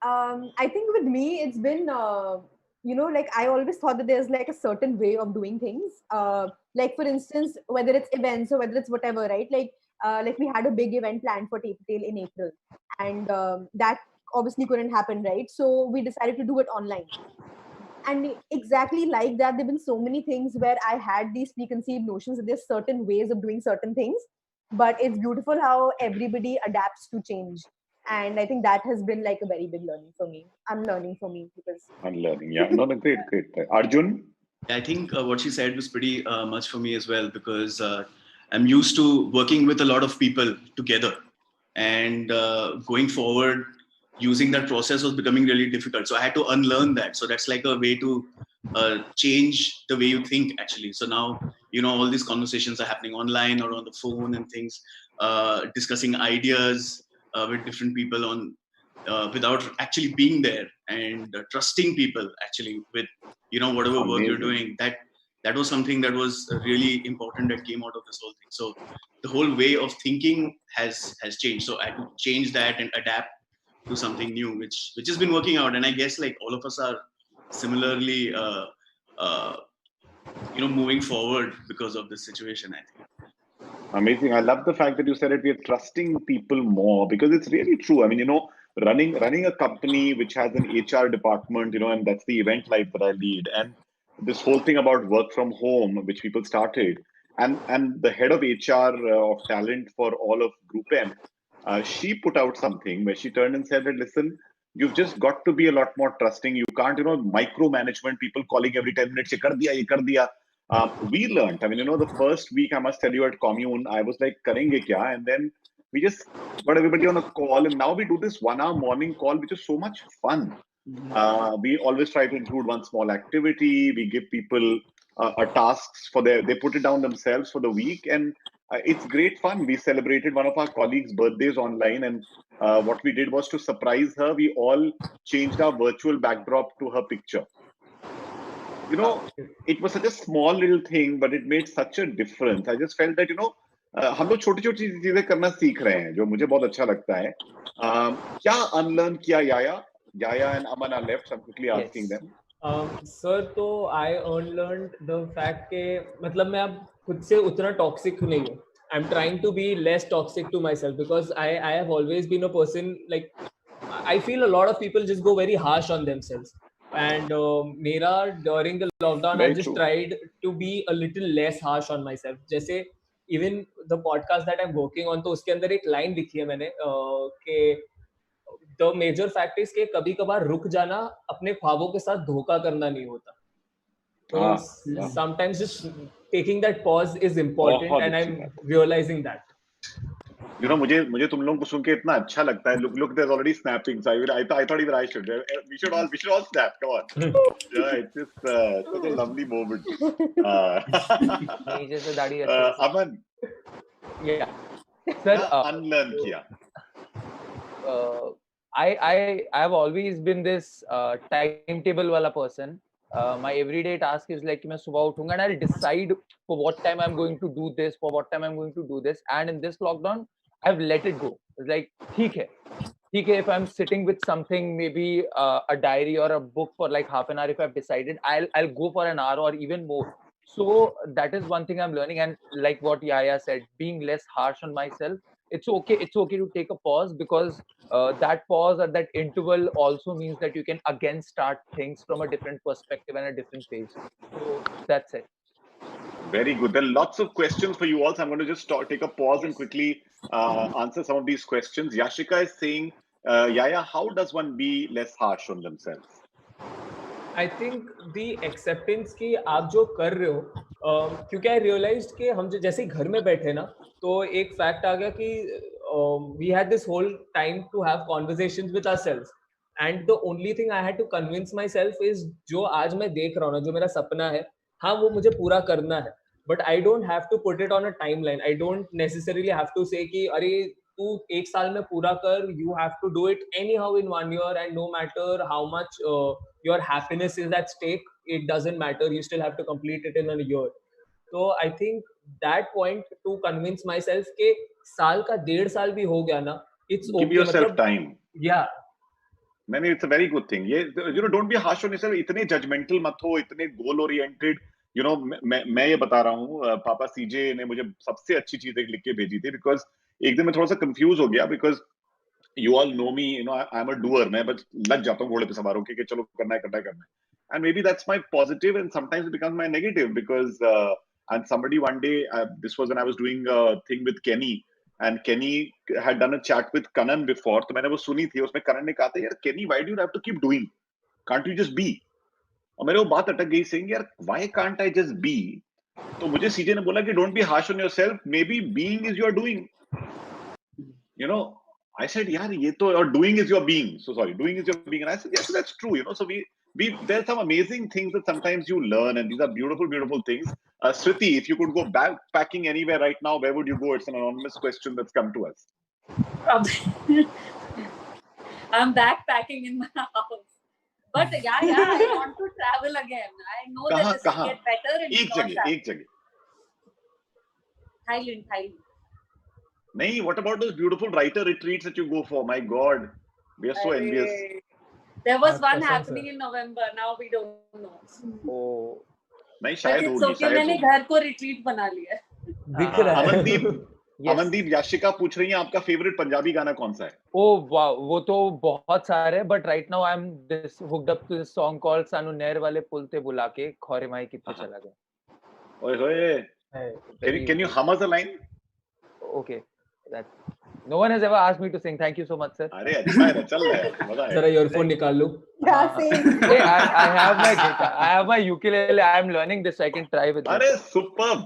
I think with me, it's been, like I always thought that there's like a certain way of doing things. Like for instance, whether it's events or whether it's whatever, right? Like we had a big event planned for Tape Tale in April, and that obviously couldn't happen, right? So we decided to do it online. And exactly like that, there've been so many things where I had these preconceived notions that there's certain ways of doing certain things, but it's beautiful how everybody adapts to change. And I think that has been like a very big learning for me. Unlearning for me because. Unlearning, yeah. No, great. Arjun? I think what she said was pretty much for me as well, because I'm used to working with a lot of people together, and going forward, using that process was becoming really difficult. So I had to unlearn that. So that's like a way to change the way you think, actually. So now, all these conversations are happening online or on the phone and things, discussing ideas with different people on without actually being there, and trusting people actually with, whatever work you're doing. That was something that was really important that came out of this whole thing. So the whole way of thinking has changed. So I had to change that and adapt to something new, which has been working out. And I guess like all of us are similarly, moving forward because of this situation, I think. Amazing. I love the fact that you said that we are trusting people more, because it's really true. I mean, running a company which has an HR department, and that's the event life that I lead. And this whole thing about work from home, which people started, and the head of HR of talent for all of Group M, she put out something where she turned and said that, listen, you've just got to be a lot more trusting. You can't, micromanagement, people calling every 10 minutes, ye kar diya. We learned, the first week, I must tell you, at Commune, I was like, karenge kya? And then we just got everybody on a call, and now we do this 1-hour morning call, which is so much fun. We always try to include one small activity. We give people a tasks they put it down themselves for the week, and it's great fun. We celebrated one of our colleagues' birthdays online, and what we did was to surprise her. We all changed our virtual backdrop to her picture. It was such a small little thing, but it made such a difference. I just felt that, हम लोग छोटी छोटी चीजें करना सीख रहे हैं, जो मुझे बहुत अच्छा लगता है. क्या अनलर्न किया याया? Yaya and Aman are left. So I'm quickly asking them. Sir तो आई अनलर्न द फैक्ट के मतलब मैं अब खुद से उतना टॉक्सिक नहीं हूँ. I am trying to be less toxic to myself because I have always been a person like I feel a lot of people just go very harsh on themselves. And Mera, during the lockdown, I've just tried to be a little less harsh on myself. जैसे even the podcast that I'm working on, तो उसके अंदर एक line लिखी है मैंने कि the major fact is कि कभी कभार रुक जाना अपने ख्वाबों के साथ धोखा करना नहीं होता. So sometimes just taking that pause is important, and I'm realizing that. You know, मुझे तुम लोगों को सुन के इतना अच्छा लगता है. Look, there's already snapping. So I thought even I should. We should all snap. Come on. Yeah, it's just such a lovely moment. Aman. Yeah. Sir, unlearn किया. I have always been this timetable wala person. My everyday task is like मैं सुबह उठूंगा and I'll decide for what time I'm going to do this, for what time I'm going to do this. And in this lockdown, I've let it go. It's like ठीक है. If I'm sitting with something, maybe a diary or a book for like half an hour, if I've decided, I'll go for an hour or even more. So that is one thing I'm learning. And like what Yaya said, being less harsh on myself. It's okay to take a pause, because that pause at that interval also means that you can again start things from a different perspective and a different phase. So that's it. Very good. There are lots of questions for you all. So I'm going to just take a pause and quickly answer some of these questions. Yashika is saying, Yaya, how does one be less harsh on themselves? I think the acceptance कि आप जो कर रहे हो, क्योंकि I realized कि हम जैसे घर में बैठे ना, तो एक fact आ गया कि we had this whole time to have conversations with ourselves, and the only thing I had to convince myself is जो आज मैं देख रहा हूँ ना, जो मेरा सपना है, हाँ वो मुझे पूरा करना है, but I don't have to put it on a timeline. I don't necessarily have to say कि अरे तू एक साल में पूरा कर, you have to do it anyhow in 1 year, and no matter how much your happiness is at stake, it doesn't matter, you still have to complete it in a year. So I think that point to convince myself कि साल का 1.5 साल भी हो गया ना, it's okay. Give yourself time. Yeah. मैंने it's a very good thing. ये don't be harsh on yourself. इतने judgmental मत हो, इतने goal oriented. मैं ये बता रहा हूँ, पापा सीजे ने मुझे सबसे अच्छी चीज लिख के भेजी थी, because एक दिन मैं थोड़ा सा कंफ्यूज हो गया, because you all know me, I'm a doer. मैं बस लग जाता हूँ घोड़े पे सवार होके कि चलो करना है. And maybe that's my positive, and sometimes it becomes my negative, because and somebody one day, this was when I was doing a thing with Kenny, and Kenny had done a chat with Kanan before, तो मैंने वो सुनी थी. उसमें Kanan ने कहा था, यार Kenny, why do you have to keep doing? Can't you just be? और मेरे वो बात अटक गई, saying यार why can't I just be? तो मुझे सीजे ने बोला कि don't be harsh on yourself. Maybe being is your doing. I said, yaar, ye to, or doing is your being. So sorry, doing is your being. And I said, yes, that's true. So there's some amazing things that sometimes you learn, and these are beautiful, beautiful things. Sriti, if you could go backpacking anywhere right now, where would you go? It's an anonymous question that's come to us. I'm backpacking in my house. But yeah, I want to travel again. I know that this will get better. एक जगह. Thailand. Nahi, what about those beautiful writer retreats that you go for? My God, we are so envious. There was one happening in November. Now we don't know. Oh, नहीं शायद होगी. It's okay, मैंने घर को retreat बना लिया. दिख रहा है. अमनदीप याशिका पूछ रही हैं, आपका फेवरेट पंजाबी गाना कौन सा है? Oh wow, वो तो बहुत सारे हैं, but right now I'm hooked up to this song called सानू नहर वाले पुल ते बुला के खोरे माई किथे चला गया. ओए होए. Can you hum us a line? Okay. That no one has ever asked me to sing. Thank you so much, sir. अरे अच्छा है, चल रहा है, मजा है. जरा earphone निकाल लो. Hey, I have my guitar. I have my ukulele. I am learning this. I can try with. अरे superb.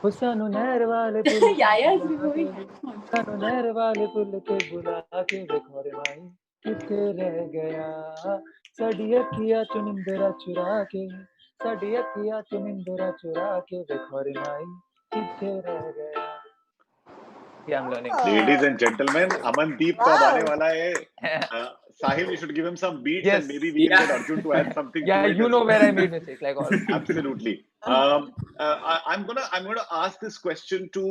हुसैनो नहर वाले पुल. Yaya is moving. हुसैनो नहर वाले पुल ते बुला के देखो रे माई किथे रह गया. साडी अखियां चो निंदरा चुरा के, साडी अखियां चो निंदरा चुरा के देखो रे माई. Yeah, I'm learning. Ladies and gentlemen, Amandeep तो आने वाला है. Sahil, you should give him some beats, and maybe we can get Arjun to add something. Yeah, to it. You know where I made mistakes, like all. Absolutely. I'm gonna ask this question to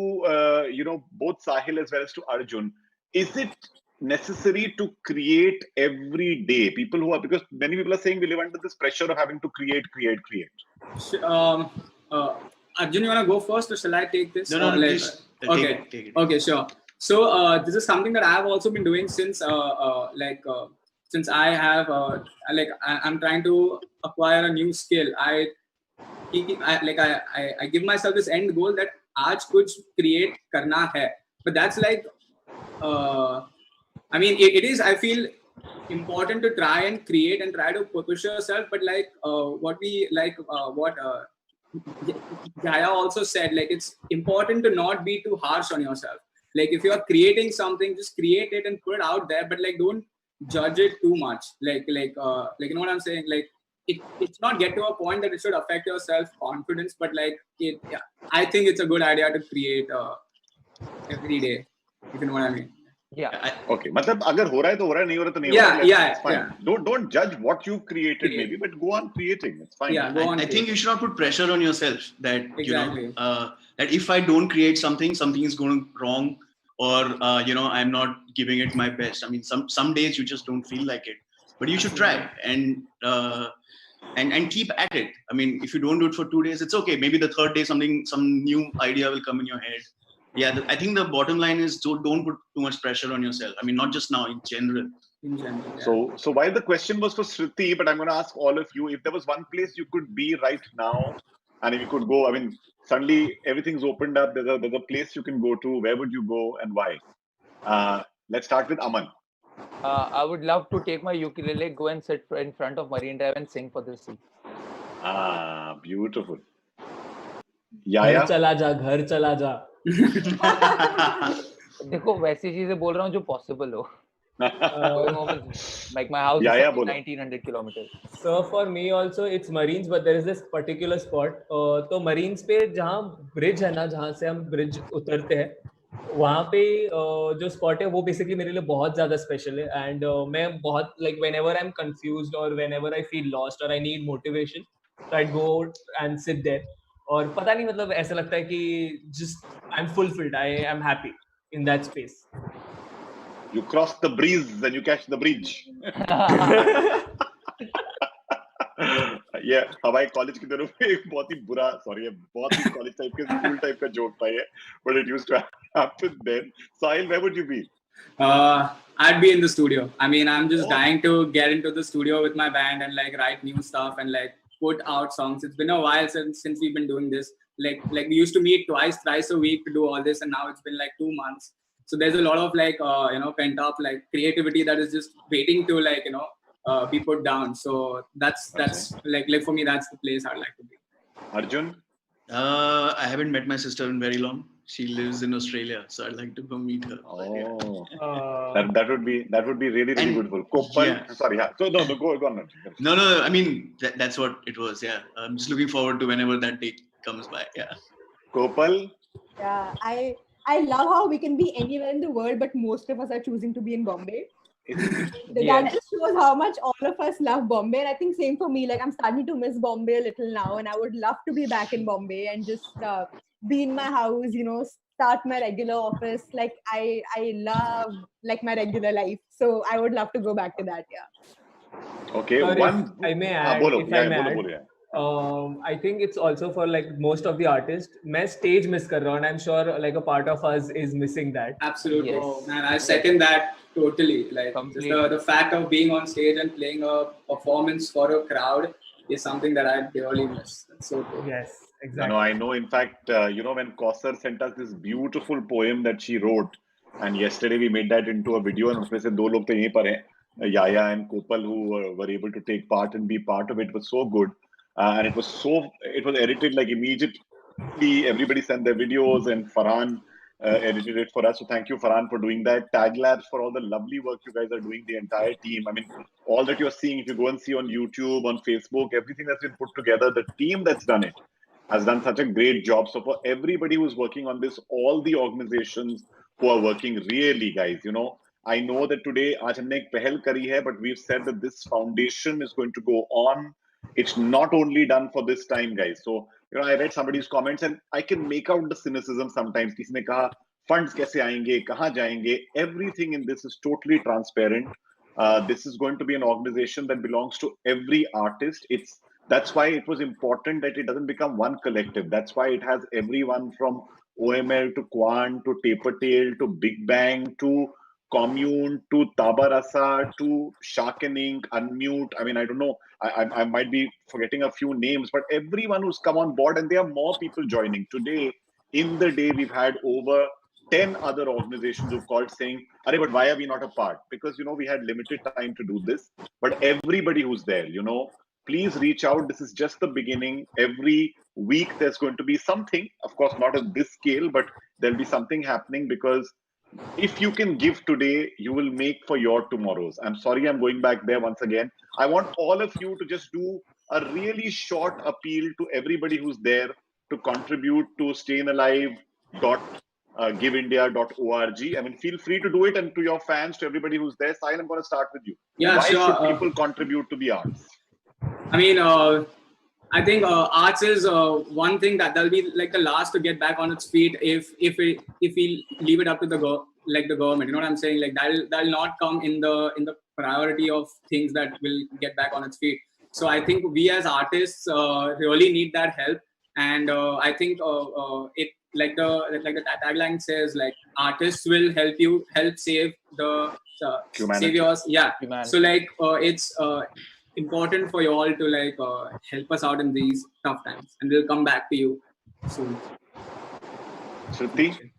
both Sahil as well as to Arjun. Is it necessary to create every day? Because many people are saying we live under this pressure of having to create. Arjun, you wanna go first, or shall I take this? No, please. Okay. Take it. Okay, sure. So this is something that I've also been doing since since I have I'm trying to acquire a new skill. I give myself this end goal that आज कुछ create करना है. But that's I mean, it is, I feel, important to try and create and try to push yourself. But what Jaya also said, it's important to not be too harsh on yourself. If you are creating something, just create it and put it out there. But don't judge it too much. You know what I'm saying? It's not get to a point that it should affect your self-confidence. But I think it's a good idea to create every day. If you know what I mean. Yeah. Okay. मतलब अगर हो रहा है तो हो रहा है, नहीं हो रहा तो नहीं हो रहा. Yeah, it's fine. Don't judge what you created maybe, but go on creating. It's fine. Yeah, I think you should not put pressure on yourself that that if I don't create something is going wrong, or I'm not giving it my best. I mean, some days you just don't feel like it, but you should try and keep at it. I mean, if you don't do it for 2 days, it's okay. Maybe the third day some new idea will come in your head. Yeah, I think the bottom line is don't put too much pressure on yourself. I mean, not just now, in general. So while the question was for Sriti, but I'm going to ask all of you, if there was one place you could be right now, and if you could go, I mean, suddenly everything's opened up, there's a place you can go to, where would you go and why? Let's start with Aman. I would love to take my ukulele, go and sit in front of Marine Drive and sing for the sea. Beautiful. Yaya? घर चला जा. देखो वैसी चीजें बोल रहा हूँ जो पॉसिबल हो. Like my house is 1900 kilometers. So for me also it's Marines, but there is this particular spot. तो Marines पे जहाँ bridge है ना, जहाँ से हम bridge उतरते हैं, वहाँ पे जो spot है वो basically मेरे लिए बहुत ज़्यादा special है. And मैं बहुत whenever I'm confused or whenever I feel lost or I need motivation, so I'd go and sit there. और पता नहीं मतलब ऐसा लगता है कि just I'm fulfilled, I am happy in that space. You cross the breeze and you catch the bridge. Yeah, हमारे college की तरफ एक बहुत ही बुरा, बहुत ही कॉलेज टाइप के स्कूल टाइप का जोक था ये, but it used to happen then. Sahil, where would you be? I'd be in the studio. I mean, I'm just dying to get into the studio with my band and write new stuff and put out songs. It's been a while since we've been doing this. We used to meet thrice a week to do all this, and now it's been 2 months. So there's a lot of pent up creativity that is just waiting to be put down. So that's for me, that's the place I'd like to be. Arjun? I haven't met my sister in very long. She lives in Australia, so I'd like to go meet her. That would be really beautiful. Koppal, yeah. Sorry, yeah. So no, go on. No. I mean that's what it was. Yeah, I'm just looking forward to whenever that date comes by. Yeah. Koppal. Yeah, I love how we can be anywhere in the world, but most of us are choosing to be in Bombay. That just shows how much all of us love Bombay, and I think same for me. I'm starting to miss Bombay a little now, and I would love to be back in Bombay and just be in my house, start my regular office. I love my regular life, so I would love to go back to that. Yeah. Okay. If I may add, I think it's also for most of the artists. मैं stage miss कर रहा हूँ, and I'm sure a part of us is missing that. Absolutely. Yes. Oh, man, I second that totally. Just the fact of being on stage and playing a performance for a crowd is something that I really miss. That's so cool. Yes, exactly. No, I know. In fact, when Kausar sent us this beautiful poem that she wrote, and yesterday we made that into a video, and उसमें से 2 लोग तो यहीं पर हैं, Yaya and Koppal, who were able to take part and be part of it. It was so good. And it was edited immediately. Everybody sent their videos, and Farhan edited it for us. So thank you, Farhan, for doing that. Tag Labs for all the lovely work you guys are doing, the entire team. I mean, all that you're seeing, if you go and see on YouTube, on Facebook, everything that's been put together, the team that's done it has done such a great job. So for everybody who's working on this, all the organizations who are working, really, guys, I know that today, aaj humne ek pehal kari hai, but we've said that this foundation is going to go on. It's not only done for this time, guys. So I read somebody's comments and I can make out the cynicism sometimes. किसी ने कहा funds कैसे आएंगे, कहाँ जाएंगे? Everything in this is totally transparent. This is going to be an organization that belongs to every artist. That's why it was important that it doesn't become one collective. That's why it has everyone from OML to Quant to Tapertail to Big Bang to Commune to Tabarasa to Shark and Ink, Unmute. I mean, I don't know. I might be forgetting a few names, but everyone who's come on board, and there are more people joining. Today, in the day, we've had over 10 other organizations who've called saying, "Arey, but why are we not a part?" Because, we had limited time to do this. But everybody who's there, please reach out. This is just the beginning. Every week there's going to be something, of course, not at this scale, but there'll be something happening, because if you can give today, you will make for your tomorrows. I'm sorry, I'm going back there once again. I want all of you to just do a really short appeal to everybody who's there to contribute to StayINALIVE.giveindia.org. I mean, feel free to do it, and to your fans, to everybody who's there. Sahil, I'm going to start with you. Yeah, Why sure. should people contribute to the arts? I mean, I think arts is one thing that'll be like the last to get back on its feet if we leave it up to the government. You know what I'm saying? Like that'll not come in the priority of things that will get back on its feet. So I think we as artists really need that help, and I think it like the tagline says, like artists will help save the Humanity. save yours. Yeah. Humanity. So like it's important for you all to like help us out in these tough times, and we'll come back to you soon. Sriti?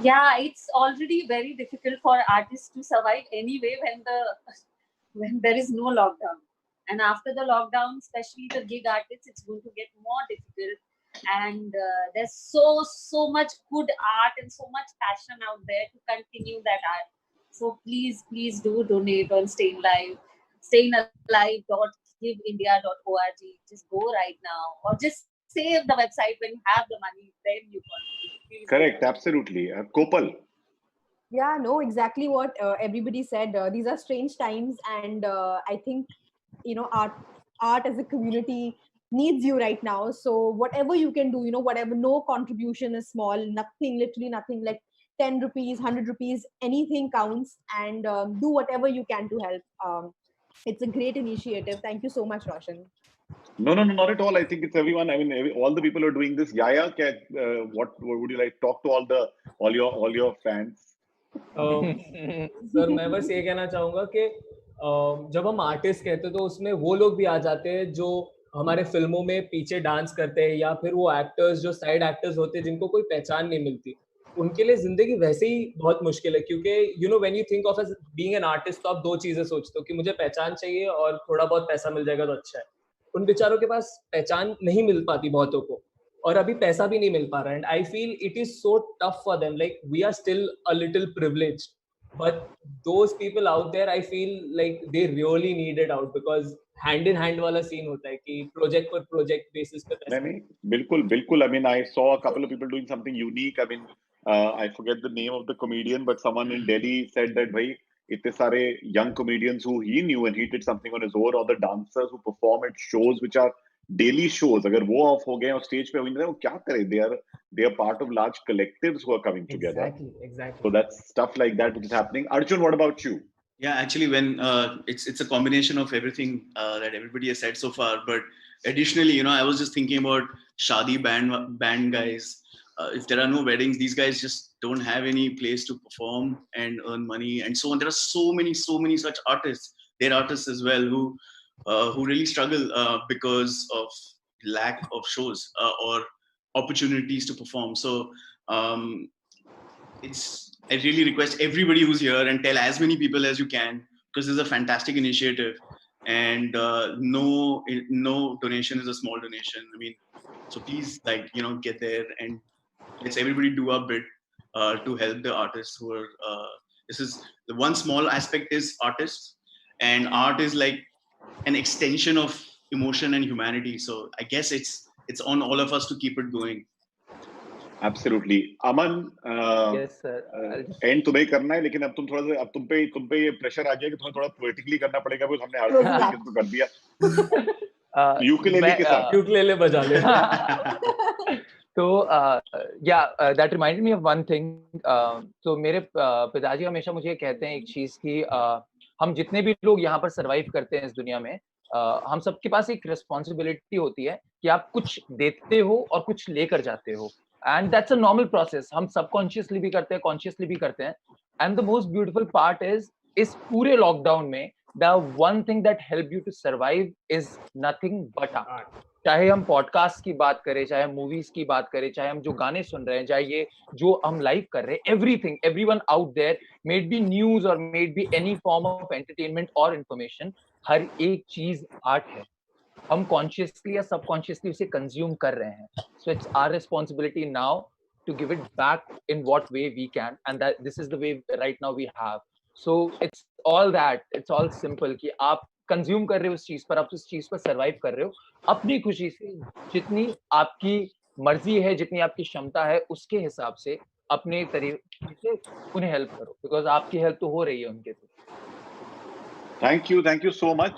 Yeah, it's already very difficult for artists to survive anyway when there is no lockdown, and after the lockdown, especially the gig artists, it's going to get more difficult. And there's so much good art and so much passion out there to continue that art. So please do donate on StayINLive. StayINALIVE.giveindia.org. Just go right now, or just save the website when you have the money. Then you contribute. Correct, absolutely. Kopal. Yeah, no, exactly what everybody said. These are strange times, and I think art as a community needs you right now. So whatever you can do, whatever, no contribution is small. Nothing, literally nothing. Like 10 rupees, 100 rupees, anything counts, and do whatever you can to help. It's a great initiative. Thank you so much, Roshan. No, not at all. I think it's everyone. I mean, all the people are doing this. Yaya, what would you like? Talk to all your fans. Sir मैं बस ये कहना चाहूँगा कि जब हम artist कहते हैं तो उसमें वो लोग भी आ जाते हैं जो हमारे फिल्मों में पीछे डांस करते हैं, या फिर वो एक्टर्स जो साइड एक्टर्स होते हैं जिनको कोई पहचान नहीं मिलती. उनके लिए जिंदगी वैसे ही बहुत मुश्किल है, क्योंकि when you think of as being an artist तो आप दो चीजें सोचते हो कि मुझे पहचान चाहिए और थोड़ा बहुत पैसा मिल जाएगा तो अच्छा है. उन बेचारों के पास पहचान नहीं मिल पाती बहुतों को, और अभी पैसा भी नहीं मिल पा रहा है. And I feel it is so tough for them. Like we are still a little privileged, but those people out there, I feel like they really need it out, because hand in hand वाला scene होता है कि project पर project basis पे पैसा. नहीं, बिल्कुल. I mean, I saw a couple of people doing something unique. I mean, I forget the name of the comedian, but someone in Delhi said that, bhai, इतने सारे young comedians who he knew and he did something on his own, or the dancers who perform at shows which are daily shows, अगर वो off हो गए और stage पे वो क्या करें? They are part of large collectives who are coming together. Exactly. So that's stuff like that which is happening. Arjun, what about you? Yeah, actually, when it's a combination of everything that everybody has said so far. But additionally, I was just thinking about Shadi band guys. If there are no weddings, these guys just don't have any place to perform and earn money and so on. There are so many such artists. They're artists as well who really struggle because of lack of shows or opportunities to perform. So I really request everybody who's here and tell as many people as you can, because this is a fantastic initiative, and no donation is a small donation. I mean, so please, get there and let's everybody do our bit to help the artists who are. This is the one small aspect is artists, and art is like an extension of emotion and humanity. So I guess it's on all of us to keep it going. Absolutely. Aman, yes sir. And तुम्हें करना है, लेकिन अब तुम पे ये pressure आ गया कि तुम्हें थोड़ा पोएटिकली करना पड़ेगा, because हमने आर्टिस्ट को कर दिया. यूकेलेले के साथ यूकेलेले बजा ले तो that reminded me of one thing. तो मेरे पिताजी हमेशा मुझे कहते हैं एक चीज की हम जितने भी लोग यहाँ पर सरवाइव करते हैं इस दुनिया में, हम सबके पास एक रिस्पॉन्सिबिलिटी होती है कि आप कुछ देते हो और कुछ लेकर जाते हो, and that's a normal process. हम सबकॉन्शियसली भी करते हैं, कॉन्शियसली भी करते हैं. And the most beautiful part is इस पूरे लॉकडाउन में the one thing that help you to survive is nothing but art. चाहे हम पॉडकास्ट की बात करें, चाहे हम मूवीज की बात करें, चाहे हम जो गाने सुन रहे हैं, चाहे ये जो हम लाइव कर रहे हैं, everything, everyone out there, made be news और made be any form of entertainment और इन्फॉर्मेशन, हर एक चीज आर्ट है. हम कॉन्शियसली या सबकॉन्शियसली उसे कंज्यूम कर रहे हैं. So it's our responsibility now to give it back in what way we can, and that this is the way right now we have. So it's all that, it's all simple कि आप consume कर रहे हो उस चीज पर, आप उस चीज पर सर्वाइव कर रहे हो अपनी खुशी से, जितनी आपकी मर्जी है, जितनी आपकी क्षमता है, उसके हिसाब से अपने तरीके से उन्हें हेल्प करो, बिकॉज आपकी हेल्प तो हो रही है उनके through. Thank you so much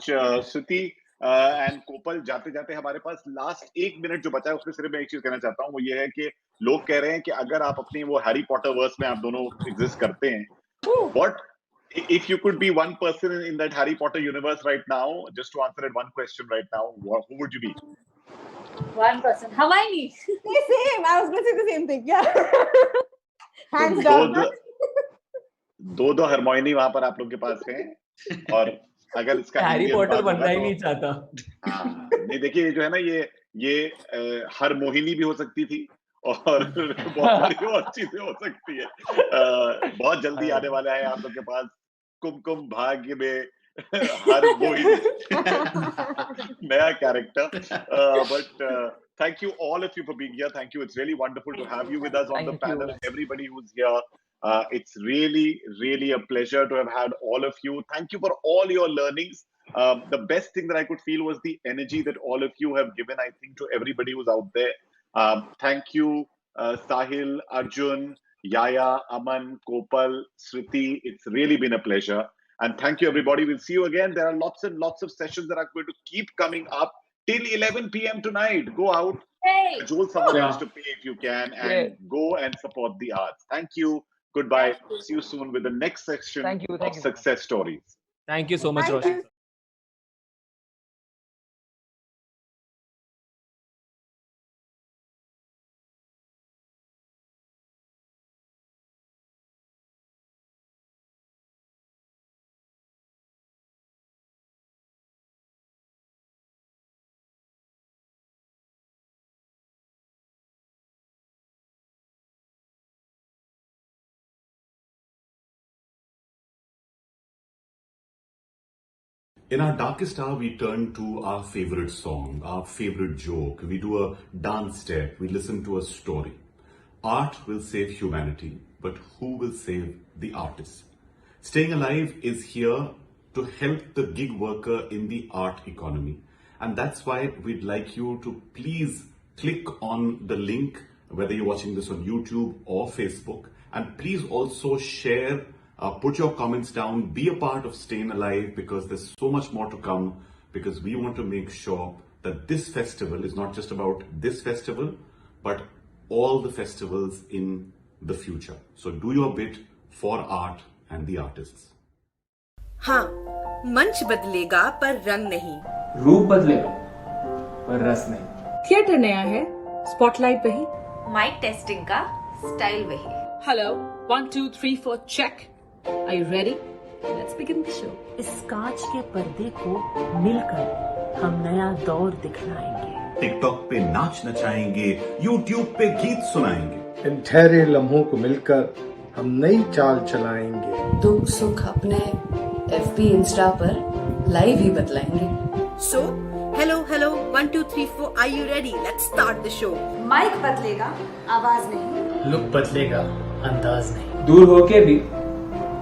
Shruti and कोपल. जाते जाते हमारे पास लास्ट 1 मिनट जो बचा है उसमें सिर्फ मैं एक चीज कहना चाहता हूँ, वो ये है कि लोग कह रहे हैं कि अगर आप अपनी वो हैरी पॉटर वर्स में आप दोनों एग्जिस्ट करते हैं, what if you could be one person in that Harry Potter universe right now, just to answer it one question right now, who would you be? One person. Hermione. Same. I was going to say the same thing. Yeah. Hands down. दो हरमोइनी वहां पर आप लोग के पास हैं, और अगर इसका हैरी पॉटर बनना ही नहीं चाहता. नहीं, देखिए जो है ना, ये हर मोहिनी भी हो सकती थी और बहुत सारी और चीजें हो सकती है. बहुत जल्दी आने वाला है आप लोग के पास कुमकुम भाग्य में हर मोहिनी नया character. But thank you all of you for being here. Thank you. It's really wonderful to have you with us on the panel. Everybody who's here. It's really a pleasure to have had all of you. Thank you for all your learnings. The best thing that I could feel was the energy that all of you have given, I think, to everybody who's out there. Thank you, Sahil, Arjun, Yaya, Aman, Kopal, Sriti. It's really been a pleasure. And thank you, everybody. We'll see you again. There are lots and lots of sessions that are going to keep coming up till 11 p.m. tonight. Go out, cajole someone else to pay if you can, and go and support the arts. Thank you. Goodbye. See you soon with the next section of success stories. Thank you so much, Roshan. In our darkest hour, we turn to our favorite song, our favorite joke. We do a dance step. We listen to a story. Art will save humanity, but who will save the artist? Staying Alive is here to help the gig worker in the art economy. And that's why we'd like you to please click on the link, whether you're watching this on YouTube or Facebook. And please also share, put your comments down, be a part of Staying Alive, because there's so much more to come, because we want to make sure that this festival is not just about this festival, but all the festivals in the future. So do your bit for art and the artists. हाँ, मंच बदलेगा पर रंग नहीं. रूप बदलेगा पर रस नहीं. थिएटर नया है, स्पॉटलाइट वही. माइक टेस्टिंग का स्टाइल वही. Hello 1 2 3 4 check. Are you ready? Let's begin the show. इस कांच के पर्दे को मिलकर हम नया दौर दिखलाएंगे. टिकटॉक पे नाच नचाएंगे, यूट्यूब पे गीत सुनाएंगे. इन ठहरे लम्हों को मिलकर हम नई चाल चलाएंगे. दुख सुख अपने FB इंस्टा पर लाइव ही बतलाएंगे. So, hello 1 2 3 4. Are you ready? Let's start the show. Mic बदलेगा, आवाज नहीं. लुक बदलेगा, अंदाज नहीं. दूर होके भी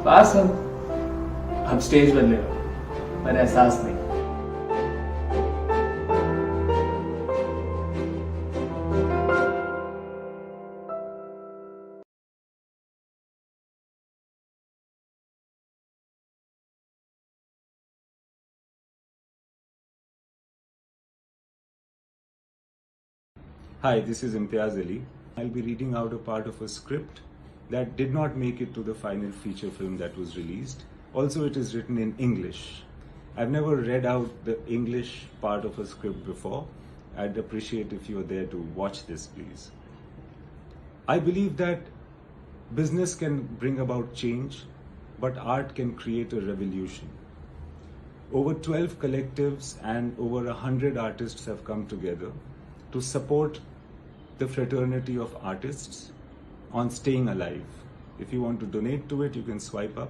पास हम स्टेज बदलेगा पर एहसास नहीं. Hi, this is Imtiaz Ali. I'll be reading out a part of a script that did not make it to the final feature film that was released. Also, it is written in English. I've never read out the English part of a script before. I'd appreciate if you're there to watch this, please. I believe that business can bring about change, but art can create a revolution. Over 12 collectives and over 100 artists have come together to support the fraternity of artists on StayINALIVE. If you want to donate to it, you can swipe up.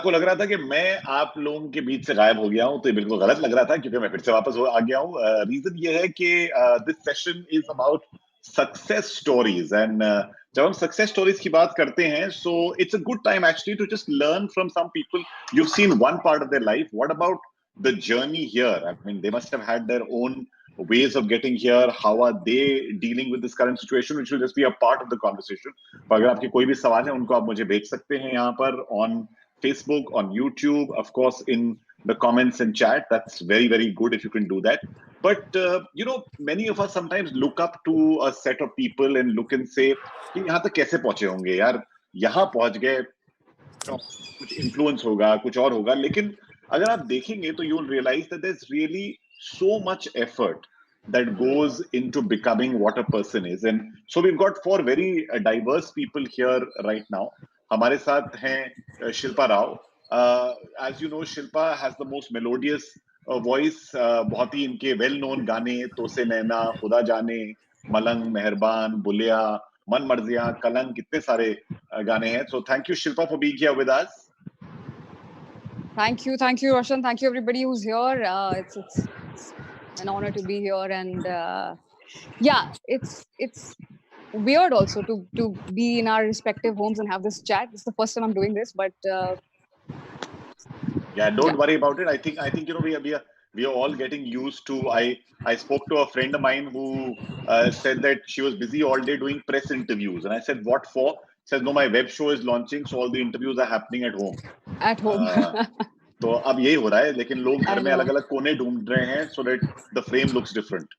आपको लग रहा था कि मैं आप लोगों के बीच से गायब हो गया हूं, तो ये बिल्कुल गलत लग रहा था, क्योंकि मैं फिर से वापस आ गया हूं। रीजन ये है कि this session is about success stories, and जब हम सक्सेस स्टोरीज की बात करते हैं, so it's a good time actually to just learn from some people. You have seen one part of their life, what about the journey here? I mean, they must have had their own ways of getting here. How are they dealing with this current situation, which will just be a part of the conversation. पर अगर आपके कोई भी सवाल है, उनको आप मुझे भेज सकते हैं यहाँ पर on Facebook, on YouTube, of course, in the comments and chat. That's very, very good if you can do that. But you know, many of us sometimes look up to a set of people and look and say कि यहाँ तक कैसे पहुंचे होंगे यार, यहाँ पहुंच गए, कुछ इन्फ्लुएंस होगा, कुछ और होगा। लेकिन अगर आप देखेंगे तो you will realise that there is really so much effort that goes into becoming what a person is. And so we've got 4 very diverse people here right now. हमारे साथ हैं Shilpa Rao. As you know, Shilpa has the most melodious voice. बहुत ही इनके well known गाने तो से नैना, खुदा जाने, मलंग, मेहरबान, बुलिया, मन मर्जियां, कलंक, कितने सारे गाने हैं। So thank you, Shilpa, for being here with us. Thank you, Roshan. Thank you, everybody who's here. It's an honor to be here, and yeah, it's weird also to be in our respective homes and have this chat. This is the first time I'm doing this, but yeah, don't worry about it. I think you know we are all getting used to. I spoke to a friend of mine who said that she was busy all day doing press interviews, and I said, "What for?" She says, "No, my web show is launching, so all the interviews are happening at home." At home. तो अब यही हो रहा है, लेकिन लोग घर में अलग-अलग कोने ढूंढ रहे हैं so that the frame looks different.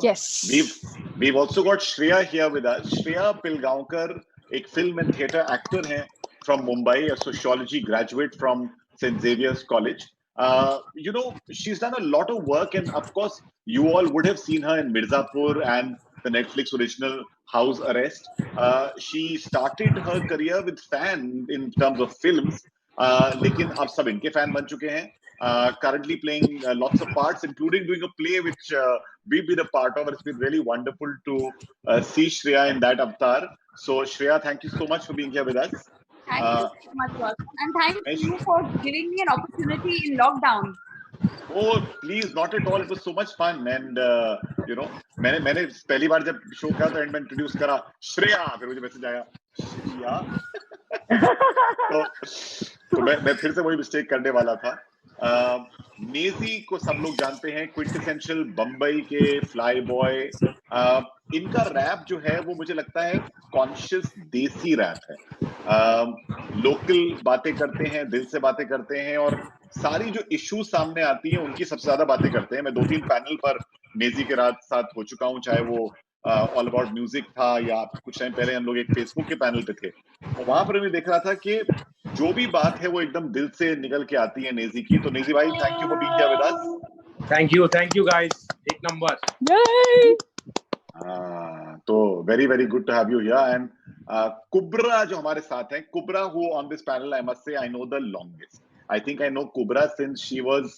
Yes. We've also got Shreya here with us. Shreya Pilgaonkar, एक film and theatre actor हैं from Mumbai, a sociology graduate from St. Xavier's College. You know, she's done a lot of work, and of course, you all would have seen her in Mirzapur and the Netflix original House Arrest. She started her career with Fan in terms of films, लेकिन अब सब इनके fan बन चुके हैं. Currently playing lots of parts, including doing a play which we've been a part of. It's been really wonderful to see Shreya in that avatar. So Shreya, thank you so much for being here with us. Thank you so much, Roshan. And thank you for giving me an opportunity in lockdown. Oh, please, not at all. It was so much fun, and you know, मैंने पहली बार जब show किया तो and में introduce करा श्रेया, फिर मुझे message आया श्रेया. तो मैं फिर से वही मिस्टेक करने वाला था. नेजी को सब लोग जानते हैं, क्विंटेसेंशियल बम्बई के फ्लाई बॉय. इनका रैप जो है वो मुझे लगता है कॉन्शियस देसी रैप है. लोकल बातें करते हैं, दिल से बातें करते हैं, और सारी जो इश्यूज सामने आती हैं उनकी सबसे ज्यादा बातें करते हैं. मैं 2-3 पैनल पर नेजी के साथ हो चुका हूँ, चाहे वो ऑल अबाउट म्यूजिक था या कुछ टाइम पहले हम लोग एक फेसबुक के पैनल पे थे. और वहां पर मैं देख रहा था कि जो भी बात है वो एकदम दिल से निकल के आती है नेजी की. तो नेजी भाई, thank you for being here with us. Thank you guys, एक नंबर. तो very very good to have you here. And Kubra जो हमारे साथ हैं, Kubra who on this panel I must say I know the longest. I think I know Kubra since she was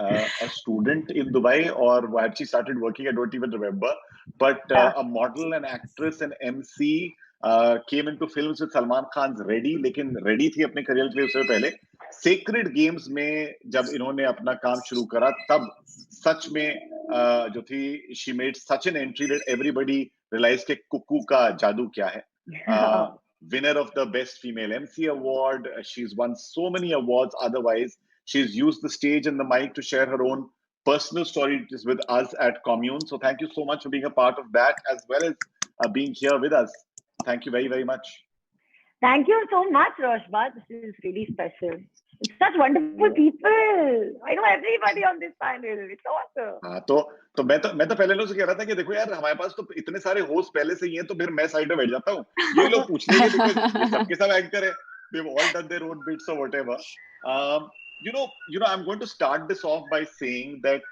a student in Dubai, or when she started working, I don't even remember. But a model, an actress, an MC, came into films with Salman Khan's Ready, लेकिन Ready थी अपने career के उससे पहले. Sacred Games में जब इन्होंने अपना काम शुरू करा, तब सच में जो थी, she made such an entry that everybody realized कि कुकू का जादू क्या है. Winner of the Best Female MC Award. She's won so many awards otherwise. She's used the stage and the mic to share her own personal stories with us at Commune. So thank you so much for being a part of that, as well as being here with us. Thank you very, very much. Thank you so much, Roshba. This is really special. It's such wonderful people. I know everybody on this panel. It's awesome. हाँ, तो मैं तो पहले लोगों से कह रहा था कि देखो यार, हमारे पास तो इतने सारे होस्ट पहले से ही हैं, तो फिर मैं साइड में बैठ जाता हूँ. ये लोग पूछ लेंगे because ये सबके सब एंकर है. They've all done their own bits or whatever. You know, I'm going to start this off by saying that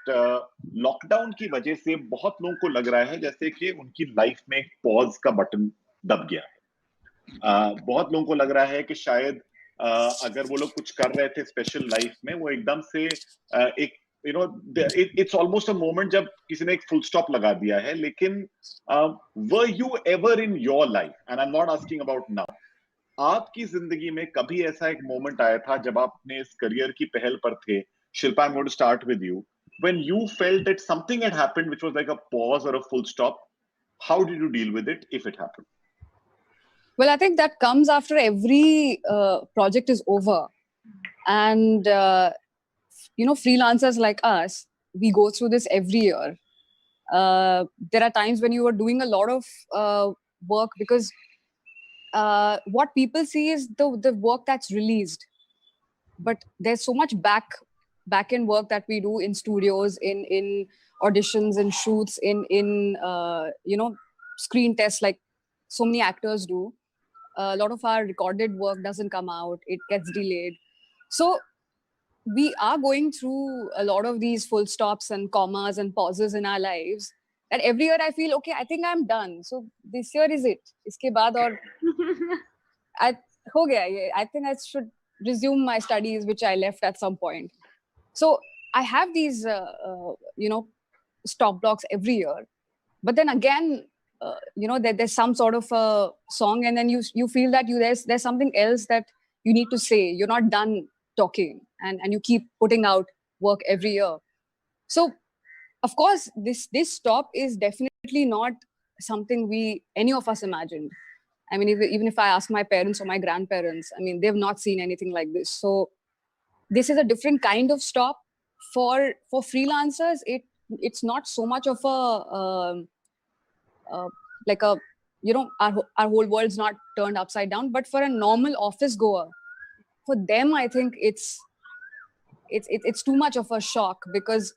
lockdown की वजह से बहुत लोगों को लग रहा है जैसे कि उनकी लाइफ में एक पॉज का बटन दब गया है. बहुत लोगों को लग रहा है कि शायद अगर वो लोग कुछ कर रहे थे स्पेशल लाइफ में, वो एकदम से एक it's almost a moment जब किसी ने एक full stop लगा दिया है. लेकिन were you ever in your life, and I'm not asking about now, आपकी जिंदगी में कभी ऐसा एक मोमेंट आया था जब आपने इस करियर की पहल पर थे? Shilpa, I'm going to start with you. When you felt that something had happened which was like a pause or a full stop, how did you deal with it if it happened? Well, I think that comes after every project is over. And, freelancers like us, we go through this every year. There are times when you are doing a lot of work because what people see is the work that's released. But there's so much back-end work that we do in studios, in auditions, in shoots, in screen tests, like so many actors do. A lot of our recorded work doesn't come out; it gets delayed. So we are going through a lot of these full stops and commas and pauses in our lives. And every year I feel, okay, I think I'm done. So this year is it. Iske baad aur ho gaya ye. I think I should resume my studies, which I left at some point. So I have these, stop blocks every year. But then again, there's some sort of a song, and then you feel that there's something else that you need to say. You're not done talking, and you keep putting out work every year. So, of course, this stop is definitely not something any of us imagined. I mean, even if I ask my parents or my grandparents, I mean, they've not seen anything like this. So this is a different kind of stop. For freelancers, it's not so much of a our whole world's not turned upside down. But for a normal office goer, for them, I think it's too much of a shock, because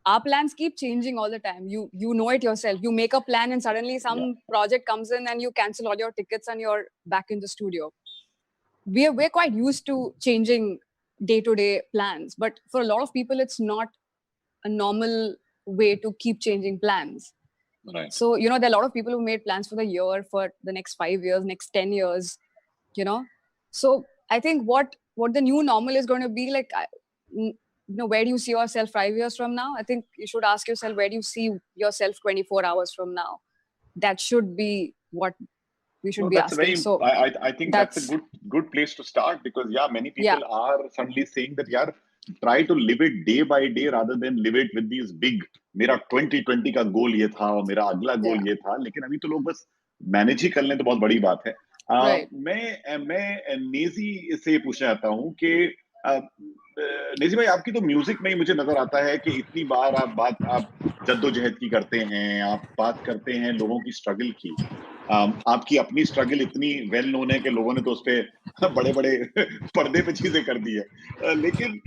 our plans keep changing all the time. You know it yourself. You make a plan and suddenly some project comes in and you cancel all your tickets and you're back in the studio. We're quite used to changing day-to-day plans, but for a lot of people, it's not a normal way to keep changing plans. Right. So, there are a lot of people who made plans for the year, for the next 5 years, next 10 years, So I think what the new normal is going to be like, where do you see yourself 5 years from now? I think you should ask yourself, where do you see yourself 24 hours from now? That should be what we should be asking. So I think that's a good place to start, because many people are suddenly saying that try to live it day by day rather than live it with these big, मेरा 2020 का गोल ये था और मेरा अगला गोल ये था, लेकिन अभी तो लोग बस मैनेज ही कर लें तो बहुत बड़ी बात है. मैं नेजी से पूछना चाहता हूँ कि नेजी भाई, आपकी तो म्यूजिक में ही मुझे नजर आता है कि इतनी बार आप जद्दोजहद की करते हैं, आप बात करते हैं लोगों की स्ट्रगल की. आपकी अपनी स्ट्रगल इतनी वेल नोन है कि लोगों ने तो उस पे बड़े बड़े पर्दे पे चीजें कर दी है. लेकिन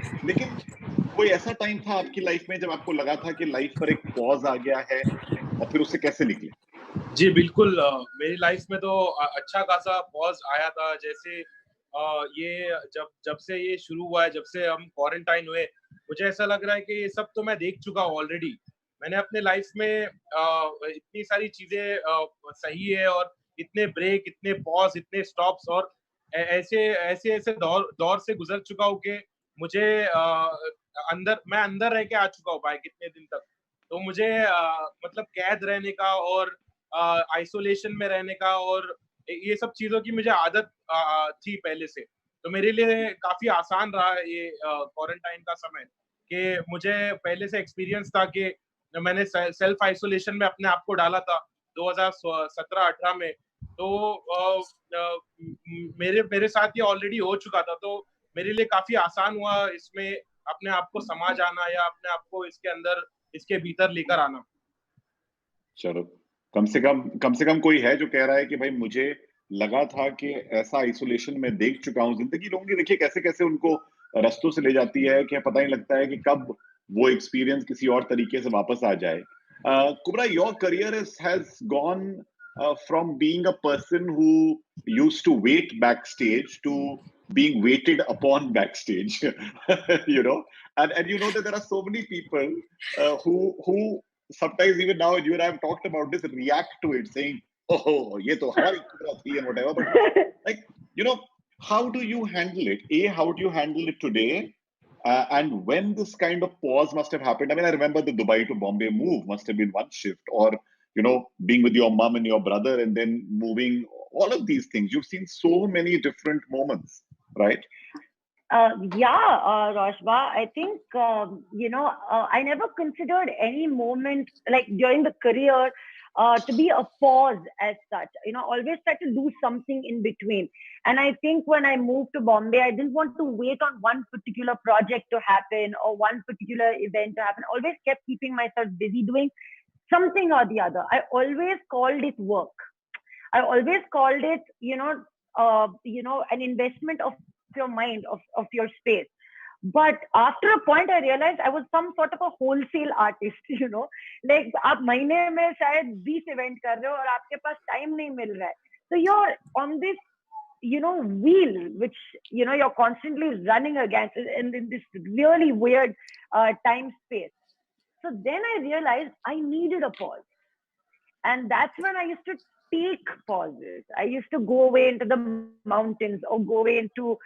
कोई ऐसा टाइम था आपकी लाइफ में जब आपको लगा था कि लाइफ पर एक पॉज आ गया है, और फिर उससे कैसे निकले? जी बिल्कुल, मेरी लाइफ में तो अच्छा खासा पॉज आया था. जैसे ये जब से ये शुरू हुआ है, जब से हम क्वारंटाइन हुए, मुझे ऐसा लग रहा है कि ये सब तो मैं देख चुका हूँ ऑलरेडी. मैंने अपने लाइफ में इतनी सारी चीजें सही है, और इतने ब्रेक, इतने पॉज, इतने स्टॉप्स, और ऐसे दौर से गुजर चुका हूँ कि मुझे मैं अंदर रह के आ चुका हूँ भाई कितने दिन तक. तो मुझे मतलब कैद रहने का और आइसोलेशन में रहने का और ये सब चीजों की मुझे आदत थी पहले से. तो मेरे लिए काफी आसान रहा ये क्वारंटाइन का समय, कि मुझे पहले से एक्सपीरियंस था कि मैंने सेल्फ आइसोलेशन में अपने आप को डाला था 2017-18 में. तो मेरे साथ ये ऑलरेडी हो चुका था, तो मेरे लिए काफी आसान हुआ इसमें अपने आप को समा जाना, या अपने आप को इसके भीतर लेकर आना. चलो, कम से कम कोई है जो कह रहा है कि भाई मुझे लगा था कि ऐसा आइसोलेशन में देख चुका हूँ. जिंदगी लोगों की देखिए कैसे कैसे उनको रस्तों से ले जाती है कि पता ही लगता है कि कब वो एक्सपीरियंस किसी और तरीके से वापस आ जाए. Kubra, your career has gone from being a person who used to wait backstage to being waited upon backstage. and you know that there are so many people who sometimes, even now, you and I have talked about this, react to it saying, oh, ye to hamari Kubra thi and whatever. But like, how do you handle it? How do you handle it today? And when this kind of pause must have happened, I mean, I remember the Dubai to Bombay move must have been one shift, or being with your mom and your brother and then moving all of these things. You've seen so many different moments, right? Roshba, I think, I never considered any moment like during the career to be a pause as such. Always try to do something in between. And I think when I moved to Bombay, I didn't want to wait on one particular project to happen or one particular event to happen. I always kept keeping myself busy doing something or the other. I always called it work. I always called it, an investment of your mind, of your space. But after a point, I realized I was some sort of a wholesale artist, like आप महीने में शायद 20 event कर रहे हो और आपके पास time नहीं मिल रहा है. So you're on this, wheel, which, you're constantly running against in this really weird time space. So then I realized I needed a pause. And that's when I used to take pauses. I used to go away into the mountains or go away into,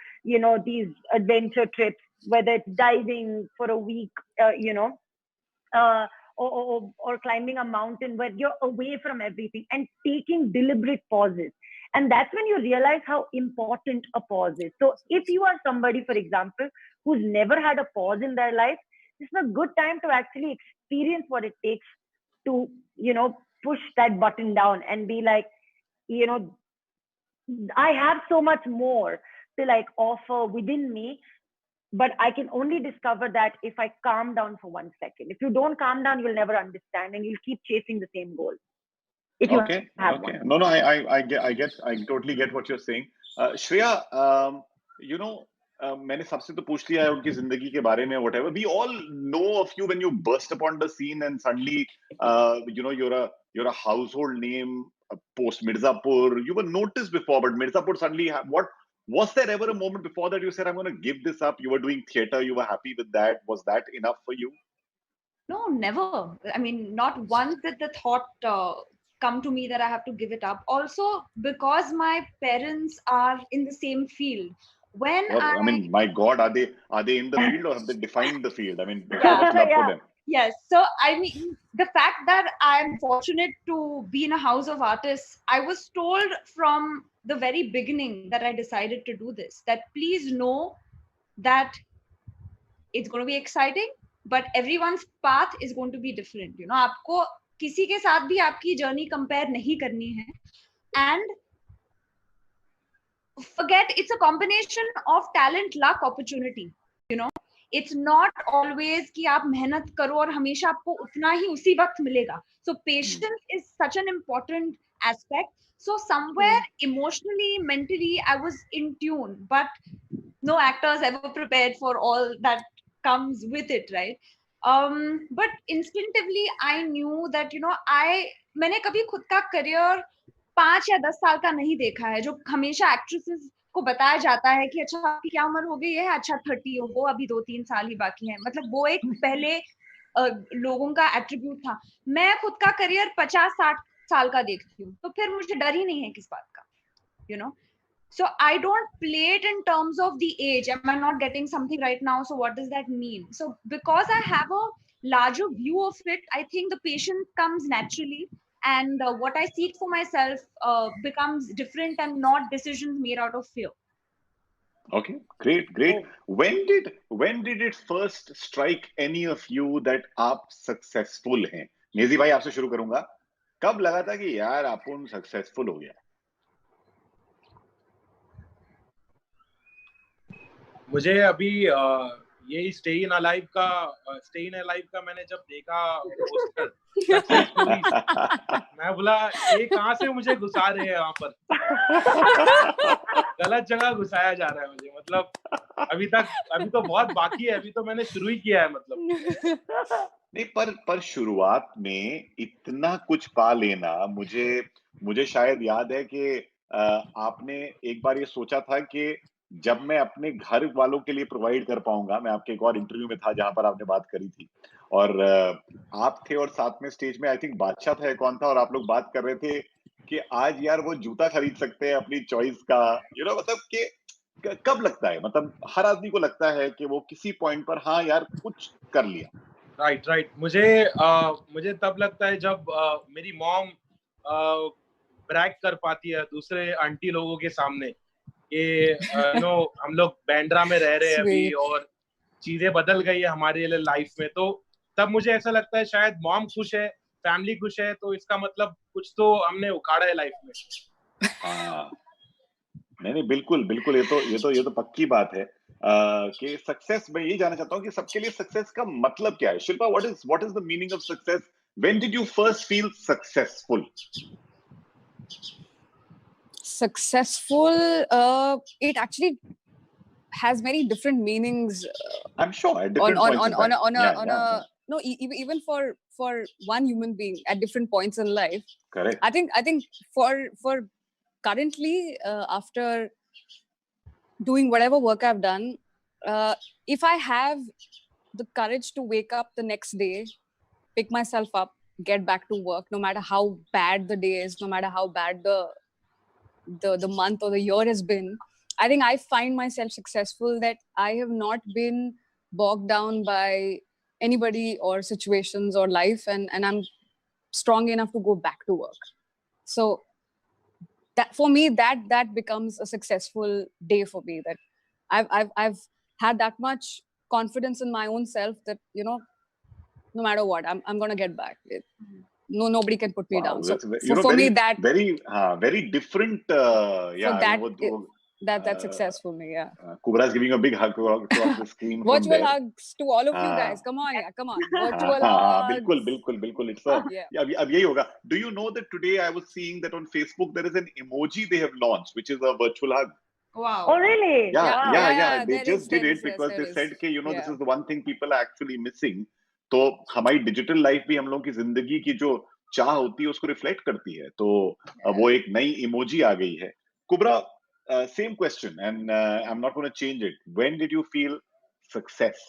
these adventure trips, whether it's diving for a week, or climbing a mountain where you're away from everything and taking deliberate pauses. And that's when you realize how important a pause is. So if you are somebody, for example, who's never had a pause in their life, this is a good time to actually experience what it takes to, push that button down and be like, I have so much more to like offer within me, but I can only discover that if I calm down for 1 second. If you don't calm down, you'll never understand and you'll keep chasing the same goal. If you have one. No, I totally get what you're saying. Shreya, मैंने सबसे तो पूछ लिया है उनकी जिंदगी के बारे में, whatever. We all know of you when you burst upon the scene and suddenly, you're a household name post Mirzapur. You were noticed before, but Mirzapur suddenly, was there ever a moment before that you said, I'm going to give this up? You were doing theater, you were happy with that. Was that enough for you? No, never. I mean, not once did the thought come to me that I have to give it up. Also, because my parents are in the same field. I mean, my God, are they in the field or have they defined the field? I mean, there's so much love for them. Yes. So, I mean, the fact that I'm fortunate to be in a house of artists, I was told from the very beginning that I decided to do this, that please know that it's going to be exciting, but everyone's path is going to be different. आपको किसी के साथ भी आपकी journey compare नहीं करनी है. And forget, it's a combination of talent, luck, opportunity. It's not always कि आप मेहनत करो और हमेशा आपको उतना ही उसी वक्त मिलेगा. So patience is such an important aspect. So somewhere emotionally, mentally, I was in tune, but no actors ever prepared for all that comes with it, right? But instinctively, I knew that, मैंने कभी खुद का career 5 या 10 साल का नहीं देखा है, जो हमेशा actresses को बताया जाता है कि अच्छा आपकी क्या उम्र हो गई है, अच्छा 30 हो, अभी 2-3 साल ही बाकी है. मतलब वो एक पहले लोगों का एट्रीब्यूट था. मैं खुद का करियर 50-60 साल का देखती हूँ, तो फिर मुझे डर ही नहीं है किस बात का, So I don't play it in terms of the age. Am I not getting something right now? So what does that mean? So because I have a larger view of it, I think the patience comes naturally. And what I seek for myself becomes different and not decisions made out of fear. Okay, great. When did it first strike any of you that आप successful हैं? नेजी भाई आपसे शुरू करूंगा. कब लगा था कि यार अपन successful हो गया? मुझे अभी यही StayINALIVE का मैंने जब देखा पोस्टर, मैं बोला ये कहाँ से मुझे घुसा रहे हैं यहाँ पर. गलत जगह घुसाया जा रहा है मुझे. मतलब अभी तो बहुत बाकी है, अभी तो मैंने शुरू ही किया है. मतलब नहीं, पर शुरुआत में इतना कुछ पा लेना, मुझे शायद याद है कि आपने एक बार ये सोचा था कि जब मैं अपने घर वालों के लिए प्रोवाइड कर पाऊंगा, मैं आपके एक और इंटरव्यू में था जहां पर आपने बात करी थी और आप थे और साथ में स्टेज में आई थिंक बादशाह था, कौन था, और आप लोग बात कर रहे थे कि आज यार वो जूता खरीद सकते हैं अपनी चॉइस का. मतलब कि कब लगता है, मतलब हर आदमी को लगता है कि वो किसी पॉइंट पर हाँ यार कुछ कर लिया. राइट. मुझे तब लगता है जब मेरी मॉम ब्रैग कर पाती है दूसरे आंटी लोगों के सामने कि हम लोग बैंड्रा में रह रहे हैं अभी और चीजें बदल गई है हमारे लाइफ में, तो तब मुझे ऐसा लगता है शायद मॉम खुश है, फैमिली खुश है, तो इसका मतलब कुछ तो हमने उखाड़ा है लाइफ में। नहीं बिल्कुल बिल्कुल, ये तो पक्की बात है कि सक्सेस, मैं यही जानना चाहता हूँ कि सबके लिए सक्सेस का मतलब क्या है। Shilpa, what is the meaning of success? When did you first feel successful? Successful, it actually has many different meanings. I'm sure at different points no, even for one human being at different points in life. Correct. I think for currently, after doing whatever work I've done, if I have the courage to wake up the next day, pick myself up, get back to work, no matter how bad the day is, no matter how bad the month or the year has been, I think I find myself successful, that I have not been bogged down by anybody or situations or life, and I'm strong enough to go back to work. So that for me, that becomes a successful day for me, that I've had that much confidence in my own self that, no matter what, I'm gonna get back. Nobody can put me down. So for me, that very different. That's success for me. Yeah. Kubra's giving a big hug across the screen. Virtual hugs to all of you guys. Come on. Virtual hugs. Bilkul. It's ab yahi hoga. Do you know that today I was seeing that on Facebook there is an emoji they have launched, which is a virtual hug. Wow. Oh really? Yeah. They just did it because they said that this is the one thing people are actually missing. तो हमारी digital life भी हम लोगों की जिंदगी की जो चाह होती है उसको रिफ्लेक्ट करती है, तो वो एक नई इमोजी आ गई है. कुबरा, same question, and I'm not going to change it. When did you feel success?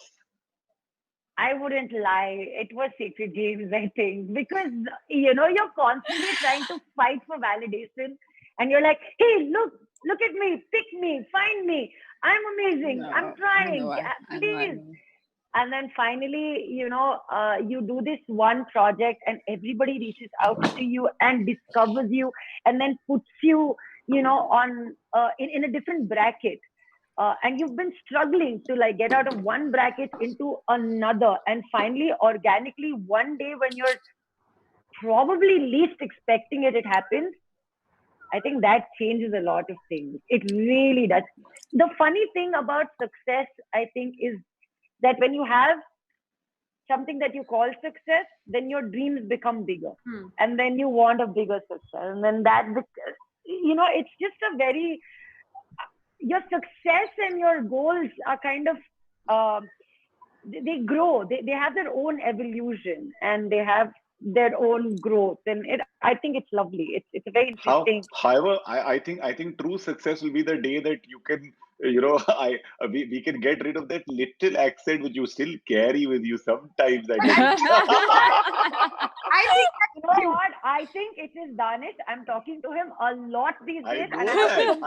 I wouldn't lie. It was Sacred Games, I think, because you're constantly trying to fight for validation, and you're like, hey, look at me, pick me, find me. I'm amazing. I'm trying. Please. And then finally, you do this one project and everybody reaches out to you and discovers you and then puts you, on in a different bracket. And you've been struggling to get out of one bracket into another. And finally, organically, one day when you're probably least expecting it happens. I think that changes a lot of things. It really does. The funny thing about success, I think, is that when you have something that you call success, then your dreams become bigger. And then you want a bigger success. And then it's just a very, your success and your goals are kind of, they grow. They have their own evolution and they have their own growth. And I think it's lovely. It's a very interesting. However, I think true success will be the day that you can, we can get rid of that little accent which you still carry with you sometimes. I think it is Danish. I'm talking to him a lot these days. I know that.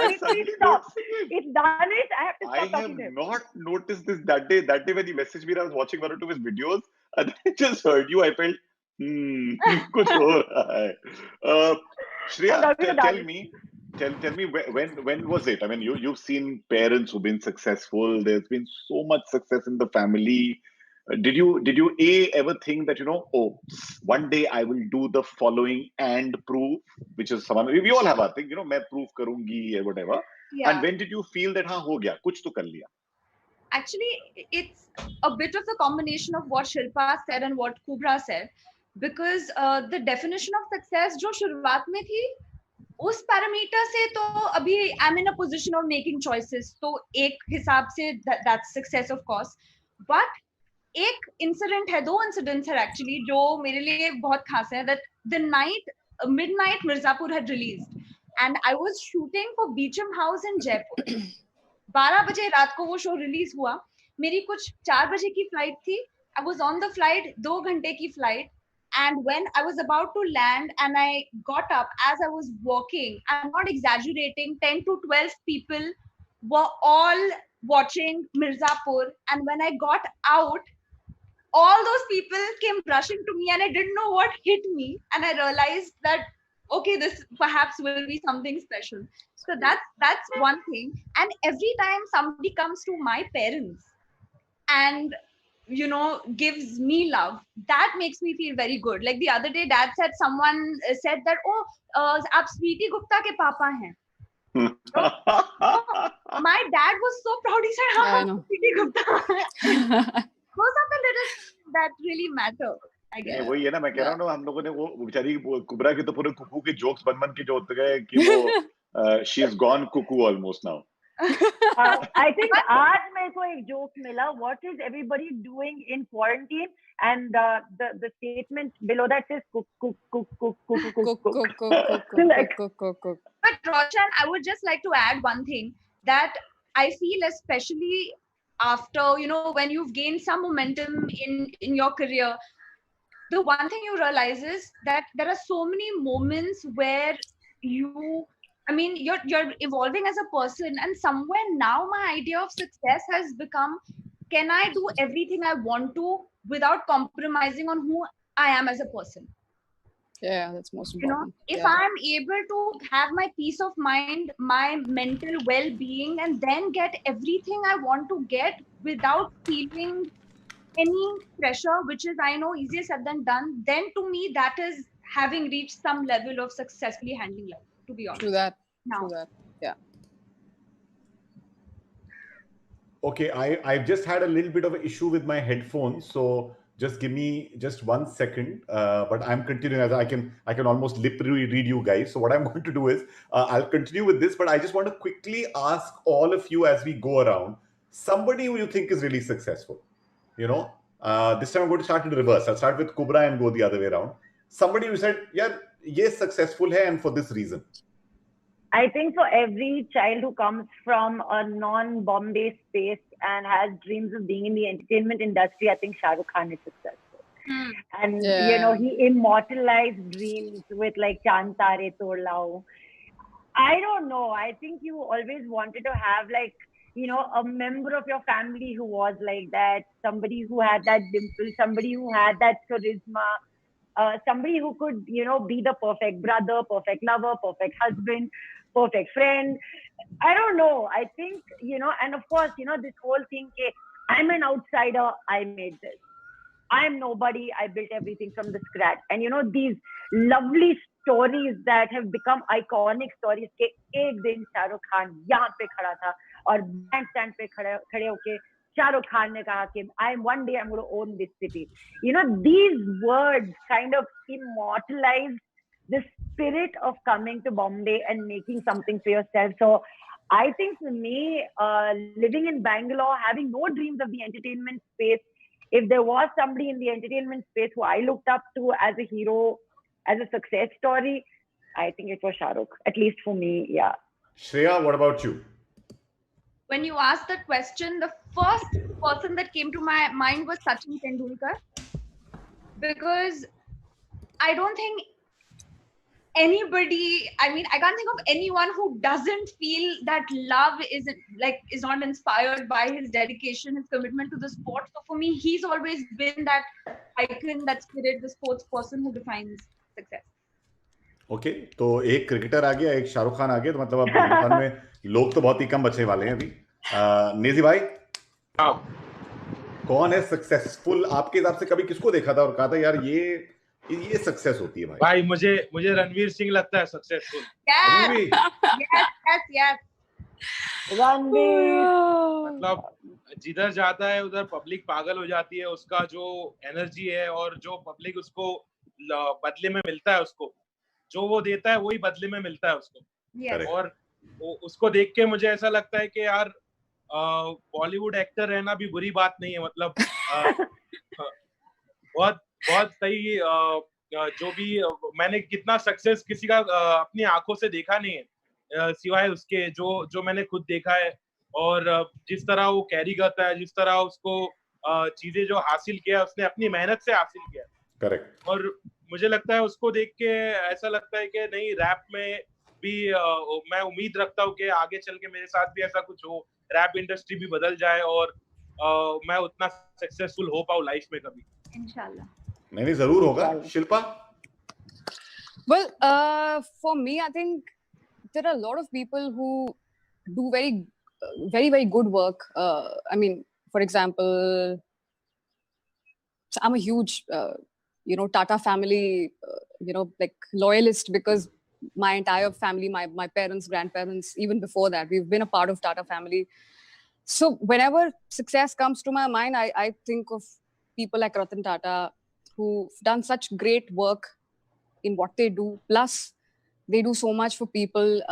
It's Danish. I have to stop talking to him. I have not noticed this that day when he messaged me. I was watching one or two of his videos and I just heard you. I felt, kuch ho raha hai. Shreya, tell me when was it? I mean, you've seen parents who've been successful. There's been so much success in the family. Did you ever think that one day I will do the following and prove, which is someone we all have our thing, मैं prove करूँगी or whatever. Yeah. And when did you feel that हो गया, कुछ तो कर लिया? Actually, it's a bit of a combination of what Shilpa said and what Kubra said, because the definition of success जो शुरुआत में थी, उस पैरामीटर से तो अभी I'm in a position of making choices, तो एक हिसाब से that's success of course, but एक incident है, दो incidents है actually जो मेरे लिए बहुत खास है. That the midnight Mirzapur had released and I was shooting for Beecham House in Jaipur. 12 बजे रात को वो शो रिलीज हुआ. मेरी कुछ 4 बजे की फ्लाइट थी. I was on the flight, 2 घंटे की flight. And when I was about to land and I got up, as I was walking, I'm not exaggerating, 10 to 12 people were all watching Mirzapur. And when I got out, all those people came rushing to me and I didn't know what hit me. And I realized that okay, this perhaps will be something special. So that's one thing. And every time somebody comes to my parents and gives me love, that makes me feel very good. Like the other day, dad said, someone said that, oh, aap Sriti Gupta ke papa hain. My dad was so proud. He said, Yeah, I know. Sriti Gupta. Those are the little things that really matter, I guess. वही है ना, मैं कह रहा हूँ ना, हम लोगों ने वो बेचारी कुबरा के तो पूरे कुकू के जोक्स बन के जो होते गए कि वो she is gone cuckoo almost now. I think आज मेरे को एक जोक मिला. What is everybody doing in quarantine? And the statement below that says cook. But Roshan, I would just like to add one thing, that I feel especially after, when you've gained some momentum in your career, the one thing you realize is that there are so many moments where you're evolving as a person, and somewhere now my idea of success has become, can I do everything I want to without compromising on who I am as a person? Yeah, that's most important. If I'm able to have my peace of mind, my mental well-being, and then get everything I want to get without feeling any pressure, which is, I know, easier said than done, then to me that is having reached some level of successfully handling life, to be honest. True that. Now. True that. Yeah. Okay, I've just had a little bit of an issue with my headphones, so just give me just 1 second. But I'm continuing, as I can almost lip read you guys. So what I'm going to do is I'll continue with this, but I just want to quickly ask all of you as we go around, somebody who you think is really successful. This time I'm going to start in reverse. I'll start with Kubra and go the other way around. Somebody who said, yeah, yes, successful hai, and for this reason. I think for every child who comes from a non-Bombay space and has dreams of being in the entertainment industry, I think Shah Rukh Khan is successful. And, he immortalized dreams with like Chand Tare Tod Lao. I don't know. I think you always wanted to have like, a member of your family who was like that, somebody who had that dimple, somebody who had that charisma, somebody who could, be the perfect brother, perfect lover, perfect husband, perfect friend. I don't know. I think, and of course, this whole thing, I'm an outsider, I made this. I'm nobody, I built everything from the scratch. And these lovely stories that have become iconic stories, ke ek din Shah Rukh Khan yahan pe khada tha aur bandstand pe khade hoke Shah Rukh Khan ne kaha ki one day I'm going to own this city. These words kind of immortalized the spirit of coming to Bombay and making something for yourself. So I think for me, living in Bangalore, having no dreams of the entertainment space, if there was somebody in the entertainment space who I looked up to as a hero, as a success story, I think it was Shah Rukh, at least for me, yeah. Shreya, what about you? When you asked that question, the first person that came to my mind was Sachin Tendulkar, because I don't think anybody, I can't think of anyone who doesn't feel that love is not inspired by his dedication, his commitment to the sport. So for me, he's always been that icon, that spirit, the sports person who defines success. Okay, तो एक cricketer आ गया, एक शाहरुख खान आ गया, तो मतलब अब हिंदुस्तान में लोग तो बहुत ही कम बचने वाले हैं अभी. नेजी भाई, कौन है सक्सेसफुल आपके हिसाब से? कभी किसको देखा था और कहा था यार ये सक्सेस होती है? भाई मुझे रणवीर सिंह लगता है सक्सेसफुल. Yes. रणवीर मतलब जिधर जाता है उधर पब्लिक पागल हो जाती है. उसका जो एनर्जी है और जो पब्लिक उसको बदले में मिलता है, उसको जो वो देता है वही बदले में मिलता है उसको. और उसको देख के मुझे ऐसा लगता है कि यार बॉलीवुड एक्टर रहना भी बुरी बात नहीं है. मतलब बहुत सही. जो भी मैंने कितना सक्सेस किसी का अपनी आंखों से देखा नहीं है, सिवाय उसके जो मैंने खुद देखा है. और जिस तरह वो कैरी करता है, जिस तरह उसको चीजें जो हासिल किया उसने अपनी मेहनत से हासिल किया. करेक्ट. और मुझे लगता है उसको देख के ऐसा लगता है कि नहीं, रैप में भी मैं उम्मीद रखता हूँ कि आगे चल के मेरे साथ भी ऐसा कुछ हो, रैप इंडस्ट्री भी बदल जाए और मैं उतना सक्सेसफुल हो पाऊँ लाइफ में कभी. इंशाल्लाह. नहीं जरूर होगा. Shilpa? Well, for me, I think there are a lot of people who do very, very good work. I mean, for example, I'm a huge, Tata family, like loyalist, because my entire family, my parents, grandparents, even before that, we've been a part of Tata family. So whenever success comes to my mind, I think of people like Ratan Tata, who've done such great work in what they do. Plus, they do so much for people.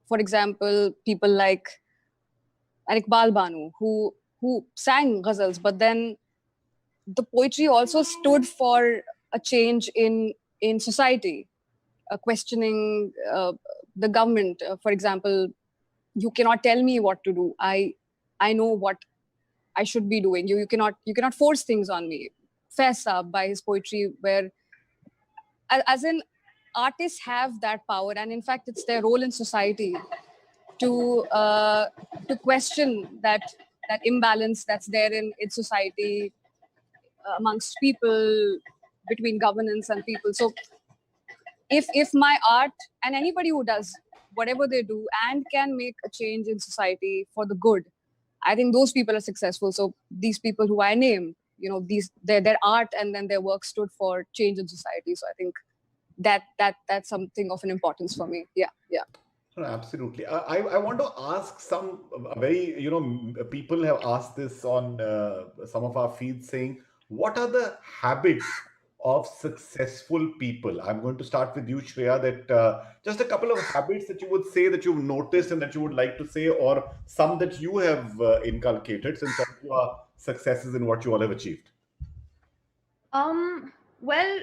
For example, people like Iqbal Banu, who sang ghazals, but then the poetry also stood for a change in society, questioning the government. For example, you cannot tell me what to do. I know what I should be doing. You cannot force things on me. Faisab, by his poetry, where as in artists have that power, and in fact it's their role in society to question that imbalance that's there in society, amongst people, between governance and people. So if my art, and anybody who does whatever they do and can make a change in society for the good, I think those people are successful. So these people who I named, their art and then their work stood for change in society. So I think that's something of an importance for me. Yeah. No, absolutely. I want to ask some very, people have asked this on some of our feeds, saying, what are the habits of successful people? I'm going to start with you, Shreya, that just a couple of habits that you would say that you've noticed and that you would like to say, or some that you have inculcated since all your successes in what you all have achieved. Well,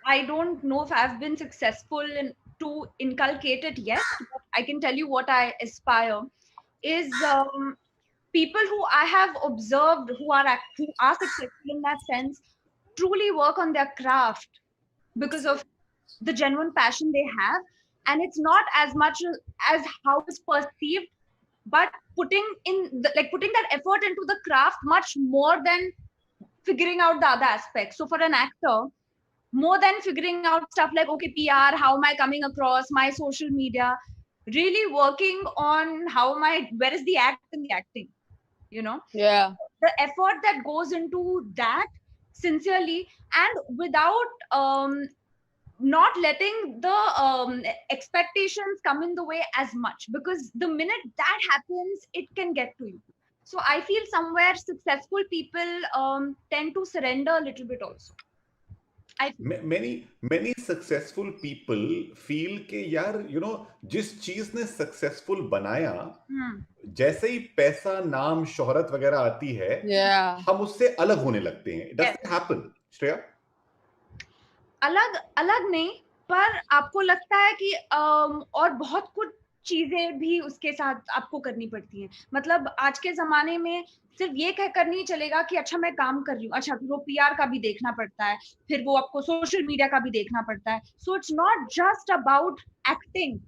I don't know if I've been successful to inculcate it yet, but I can tell you what I aspire is people who I have observed who are successful in that sense truly work on their craft because of the genuine passion they have, and it's not as much as how it's perceived, but putting that effort into the craft much more than figuring out the other aspects. So for an actor, more than figuring out stuff like, okay, PR, how am I coming across, my social media, really working on where is the act in the acting, Yeah. the effort that goes into that sincerely, and without not letting the expectations come in the way as much, because the minute that happens, it can get to you. So I feel somewhere successful people tend to surrender a little bit also. Many successful people feel कि यार जिस चीज ने successful बनाया, जैसे ही पैसा, नाम, शोहरत वगैरह आती है, हम उससे अलग होने लगते हैं. Does that happen, Shreya? अलग नहीं, पर आपको लगता है कि और बहुत कुछ चीजें भी उसके साथ आपको करनी पड़ती हैं. मतलब आज के जमाने में सिर्फ ये कहकर नहीं चलेगा कि अच्छा मैं काम कर रही हूँ, अच्छा फिर वो PR का भी देखना पड़ता है, फिर वो आपको सोशल मीडिया का भी देखना पड़ता है. So it's not just about acting,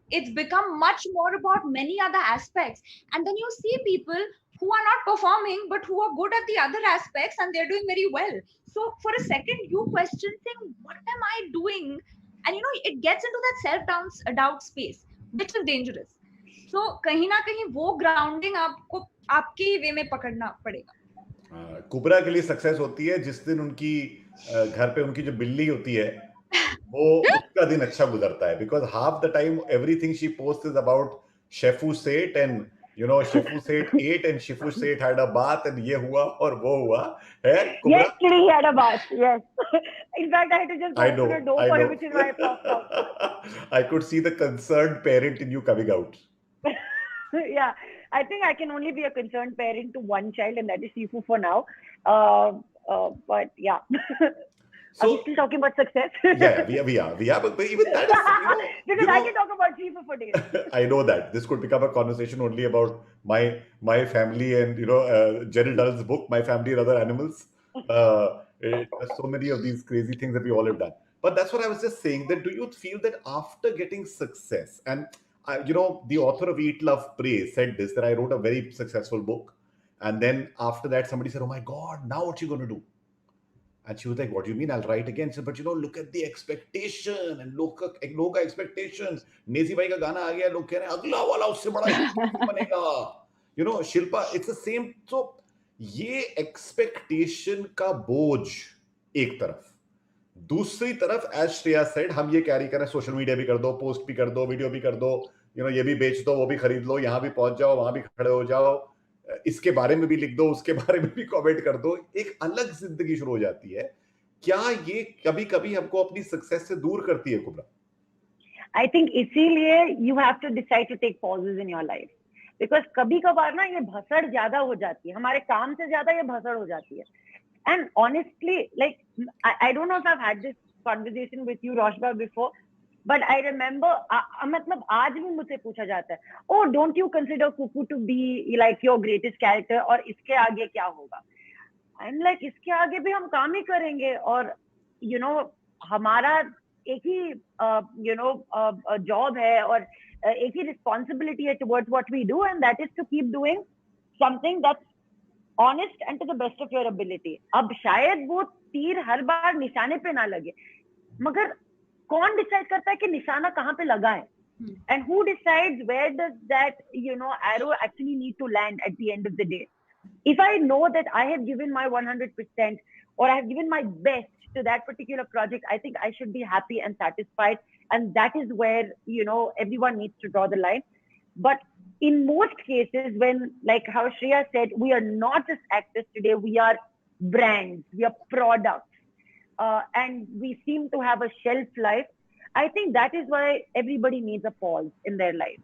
it's become much more about many other aspects, and then you see people who are not performing but who are good at the other aspects and they're doing very well. So for a second you question saying, what am I doing? And it gets into that self doubt space, which is dangerous. So कहीं ना कहीं वो grounding आपको आपके वे में पकड़ना पड़ेगा. कुबरा के लिए सक्सेस होती है जिस दिन उनकी घर पे उनकी जो बिल्ली होती है, वो उसका दिन अच्छा गुजरता है, because half the time everything she posts is about Shefu Seth, and Shefu Seth ate and Shefu Seth had a bath and ये हुआ और वो हुआ है. Yes, he had a bath. Yes. In fact, I had to just open a door for him, which is why I popped out. I could see the concerned parent in you coming out. Yeah, I think I can only be a concerned parent to one child, and that is Shifu for now. But yeah. Are we still talking about success? Yeah, we are. But even that is, because I can talk about Shifu for days. I know that this could become a conversation only about my family and Jerry Dull's book, My Family and Other Animals. There's so many of these crazy things that we all have done. But that's what I was just saying. That do you feel that after getting success, and the author of Eat, Love, Pray said this, that I wrote a very successful book, and then after that somebody said, "Oh my God, now what you going to do?" And she was like, what do you mean? I'll write again. So, but look at the expectation and लोग का expectation. Naezy भाई का गाना आ गया, लोग कह रहे हैं अगला वाला उससे बड़ा hit बनेगा. Shilpa, it's the same. So ये expectation का बोझ एक तरफ, दूसरी तरफ as Shreya said, हम ये कैरी करें, सोशल मीडिया भी कर दो, पोस्ट भी कर दो, वीडियो भी कर दो, ये भी बेच दो, वो भी खरीद लो, यहाँ भी पहुंच जाओ, वहां भी खड़े हो जाओ, इसके बारे में भी लिख दो, उसके बारे में भी कमेंट कर दो, एक अलग जिंदगी शुरू हो जाती है. क्या ये कभी कभी हमको अपनी सक्सेस से दूर करती है कुबरा? I think इसीलिए you have to decide to take pauses in your life, because कभी कभार ना ये भसड़ ज्यादा हो जाती है, हमारे काम से ज्यादा ये भसड़ हो जाती है. And honestly, like I don't know if I've had this conversation with you, Roshba, before, but I remember, मतलब आज भी मुझसे पूछा जाता है, oh, don't you consider Cuckoo to be like your greatest character, और इसके आगे क्या होगा? I'm like, इसके आगे भी हम काम ही करेंगे, और हमारा एक ही job है, और एक ही responsibility है towards what we do, and that is to keep doing something that's honest and to the best of your ability. अब शायद वो तीर हर बार निशाने पे ना लगे, मगर कौन डिसाइड करता है कि निशाना कहाँ पे लगा है? And who decides where does that arrow actually need to land at the end of the day? If I know that I have given my 100% or I have given my best to that particular project, I think I should be happy and satisfied, and that is where everyone needs to draw the line. But in most cases, when, like how Shreya said, we are not just actors today, we are brands, we are products, and we seem to have a shelf life. I think that is why everybody needs a pause in their life.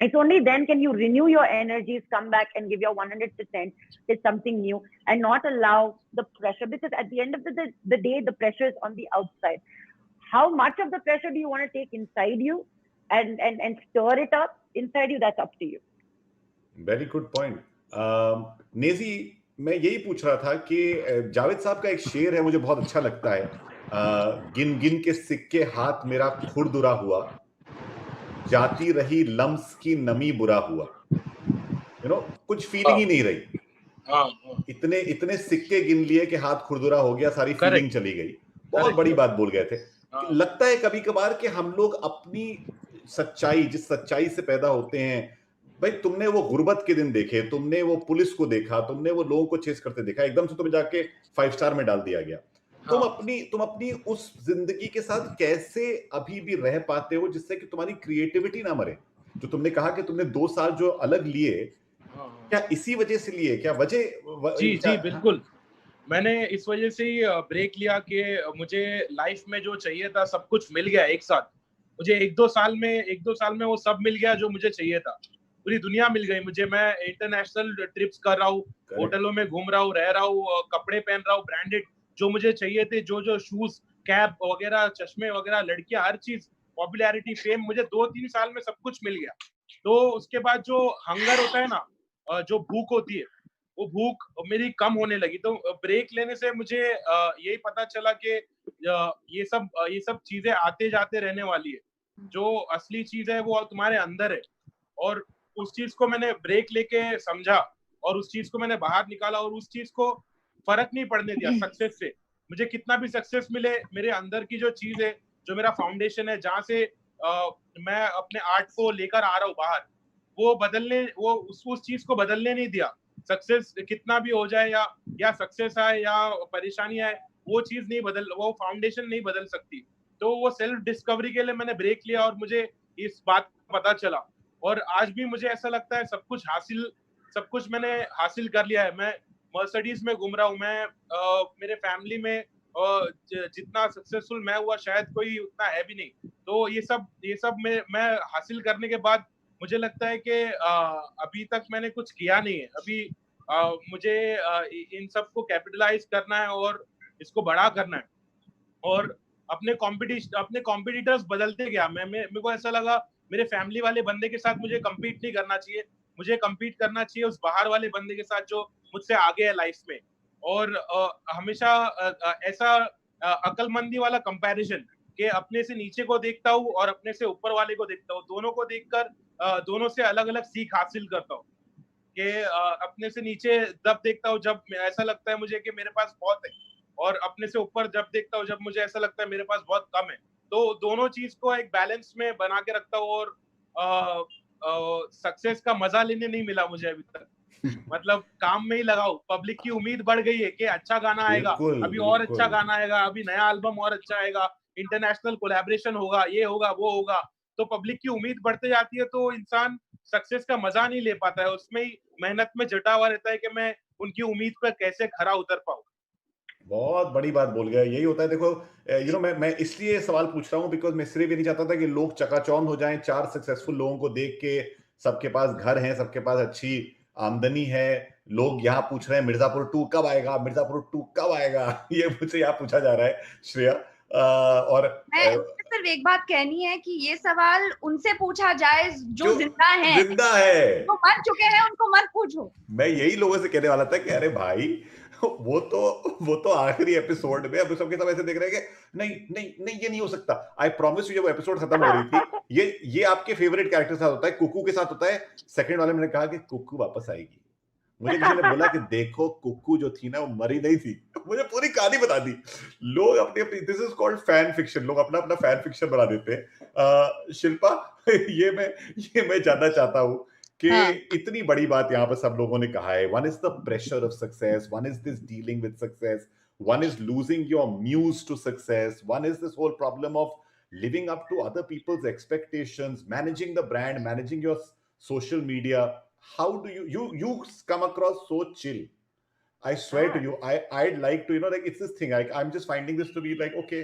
It's only then can you renew your energies, come back and give your 100% to something new, and not allow the pressure, because at the end of the day, the pressure is on the outside. How much of the pressure do you want to take inside you and stir it up inside you? That's up to you. Very good point. Naezy, मैं यही पूछ रहा था कि जावेद साहब का एक शेर है, मुझे बहुत अच्छा लगता है. गिन गिन के सिक्के हाथ मेरा खुरदुरा हुआ, जाती रही लम्स की नमी बुरा हुआ. कुछ फीलिंग ही नहीं रही. इतने सिक्के गिन लिए कि हाथ खुरदुरा हो गया, सारी फीलिंग चली गई. बहुत बड़ी बात बोल गए थे. लगता है कभी कभार कि हम लोग अपनी सच्चाई, जिस सच्चाई से पैदा होते हैं, भाई तुमने वो गुर्बत के दिन देखे, तुमने वो पुलिस को देखा, तुमने वो लोगों को चेस करते देखा, एकदम से तुम्हें जाके 5 स्टार में डाल दिया गया. तुम अपनी उस जिंदगी के साथ कैसे अभी भी रह पाते हो जिससे कि तुम्हारी क्रिएटिविटी ना मरे? जो तुमने कहा कि तुमने 2 साल जो अलग लिए, क्या इसी वजह से लिए? क्या वजह? जी बिल्कुल, मैंने इस वजह से ही ब्रेक लिया कि मुझे लाइफ में जो चाहिए था सब कुछ मिल गया एक साथ. मुझे 1-2 साल में वो सब मिल गया जो मुझे चाहिए था. पूरी दुनिया मिल गई मुझे. मैं इंटरनेशनल ट्रिप्स कर रहा हूँ, होटलों में घूम रहा हूँ, रह रहा हूँ, कपड़े पहन रहा हूँ ब्रांडेड, जो मुझे चाहिए थे, जो शूज, कैप वगैरह, चश्मे वगैरह, लड़कियां, हर चीज, पॉपुलैरिटी, फेम, मुझे 2-3 साल में सब कुछ मिल गया. तो उसके बाद जो हंगर होता है ना, जो भूख होती है, वो भूख मेरी कम होने लगी. तो ब्रेक लेने से मुझे यही पता चला कि ये सब चीजें आते जाते रहने वाली है. जो असली चीज है वो तुम्हारे अंदर है, और उस चीज को मैंने ब्रेक लेके समझा, और उस चीज को मैंने बाहर निकाला, और उस चीज को फर्क नहीं पड़ने दिया सक्सेस से. मुझे कितना भी सक्सेस मिले, मेरे अंदर की जो चीज है, जो मेरा फाउंडेशन है, जहाँ से मैं अपने आर्ट को लेकर आ रहा हूँ बाहर, वो उस चीज को बदलने नहीं दिया. सक्सेस कितना भी हो जाए, या सक्सेस आए या परेशानी आए, वो चीज नहीं वो फाउंडेशन नहीं बदल सकती. तो वो सेल्फ डिस्कवरी के लिए मैंने ब्रेक लिया, और मुझे इस बात का पता चला. और आज भी मुझे ऐसा लगता है सब कुछ मैंने हासिल कर लिया है. मैं मर्सिडीज में घूम रहा हूँ, मैं मेरे फैमिली में जितना सक्सेसफुल मैं हुआ शायद कोई उतना है भी नहीं. तो ये सब मैं हासिल करने के बाद मुझे लगता है कि अभी तक मैंने कुछ किया नहीं है. अभी मुझे इन सब को कैपिटलाइज करना है और इसको बड़ा करना है, और अपने कॉम्पिटिटर्स बदलते गया. मेरे को ऐसा लगा मेरे फैमिली वाले बंदे के साथ मुझे कम्पीट नहीं करना चाहिए, मुझे कम्पीट करना चाहिए उस बाहर वाले बंदे के साथ जो मुझसे आगे है लाइफ में. और हमेशा ऐसा अकलमंदी वाला कंपैरिजन कि अपने से नीचे को देखता हूँ और अपने से ऊपर वाले को देखता हूँ, दोनों को देखकर दोनों से अलग अलग सीख हासिल करता हूँ. कि अपने से नीचे तब देखता हूँ जब ऐसा लगता है मुझे कि मेरे पास बहुत है, और अपने से ऊपर जब देखता हूँ, जब मुझे ऐसा लगता है मेरे पास बहुत कम है, तो दोनों चीज को एक बैलेंस में बना के रखता हूँ। और सक्सेस का मजा लेने नहीं मिला मुझे अभी तक। मतलब काम में ही लगाओ, पब्लिक की उम्मीद बढ़ गई है कि अच्छा गाना आएगा, अभी और अच्छा गाना आएगा, अभी नया एल्बम और अच्छा आएगा, इंटरनेशनल कोलैबोरेशन होगा, ये होगा वो होगा, तो पब्लिक की उम्मीद बढ़ते जाती है, तो इंसान सक्सेस का मजा नहीं ले पाता है, उसमें ही मेहनत में जुटा हुआ रहता है कि मैं उनकी उम्मीद पर कैसे खरा उतर पाऊं। बहुत बड़ी बात बोल गया। यही होता है। देखो मैं इसलिए सवाल पूछ रहा हूँ बिकॉज मैं सिर्फ ये नहीं चाहता था कि लोग चकाचौंध हो जाएं 4 सक्सेसफुल लोगों को देख के। सबके पास घर हैं, सबके पास अच्छी आमदनी है, लोग यहाँ पूछ रहे हैं मिर्जापुर 2 कब आएगा, मिर्जापुर 2 कब आएगा। ये मुझे यहाँ पूछा जा रहा है श्रेया। और मैं सिर्फ एक बात कहनी है कि ये सवाल उनसे पूछा जाए जो जिंदा है, जो मर चुके हैं उनको मत पूछो। मैं यही लोगों से कहने वाला था कि अरे भाई वो तो आखिरी एपिसोड में अब सबके सब ऐसे देख रहे हैं कि नहीं नहीं नहीं ये नहीं हो सकता। आई प्रॉमिस यू, जब एपिसोड खत्म हो रही थी, ये आपके फेवरेट कैरेक्टर के साथ होता है, कुकू के साथ होता है। सेकंड वाले मैंने कहा कि कुकू वापस आएगी। मुझे किसी ने बोला कि देखो कुकू जो थी ना वो मरी नहीं थी। मुझे पूरी कहानी बता दी। लोग अपनी अपनी, this is called fan fiction, लोग अपना अपना फैन फिक्शन बना देते हैं। शिल्पा ये मैं जानना चाहता हूँ कि इतनी बड़ी बात यहाँ पर सब लोगों ने कहा है। One is the pressure of success, one is this dealing with success, one is losing your muse to success, one is this whole problem of living up to other people's expectations, managing the brand, managing your social media. How do you come across so chill? I swear to you, I'd like to, like it's this thing. I'm just finding this to be like, okay,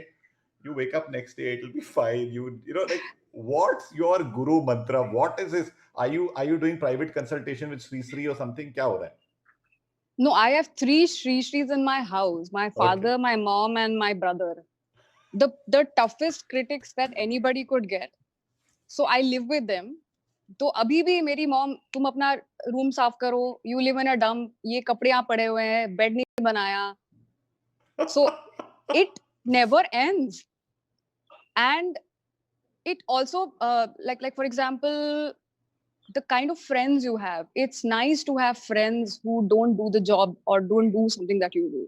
you wake up next day, it'll be fine. Like, what's your guru mantra? What is this? Are you doing private consultation with Sri or something? Kya ho raha hai? No, I have 3 Sris in my house: my father, my mom, and my brother. The toughest critics that anybody could get. So I live with them. तो अभी भी मेरी mom, तुम अपना room साफ करो, you live in a dump, ये कपड़े यहाँ पड़े हुए हैं, बेड नहीं बनाया. So it never ends. And it also like for example, the kind of friends you have, it's nice to have friends who don't do the job or don't do something that you do.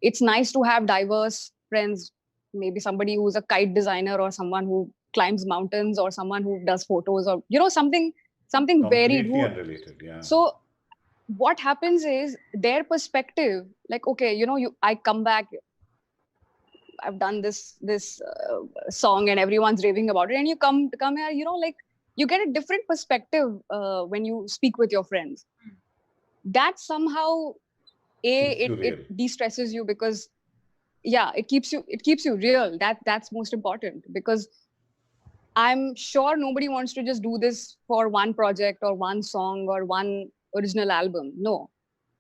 It's nice to have diverse friends, maybe somebody who's a kite designer or someone who climbs mountains or someone who does photos or something varied. Completely unrelated, yeah. So what happens is their perspective, like, okay, I come back, I've done this song and everyone's raving about it, and you come here, like you get a different perspective when you speak with your friends. That somehow it de-stresses you, because it keeps you real. That's most important, because I'm sure nobody wants to just do this for one project or one song or one original album. No,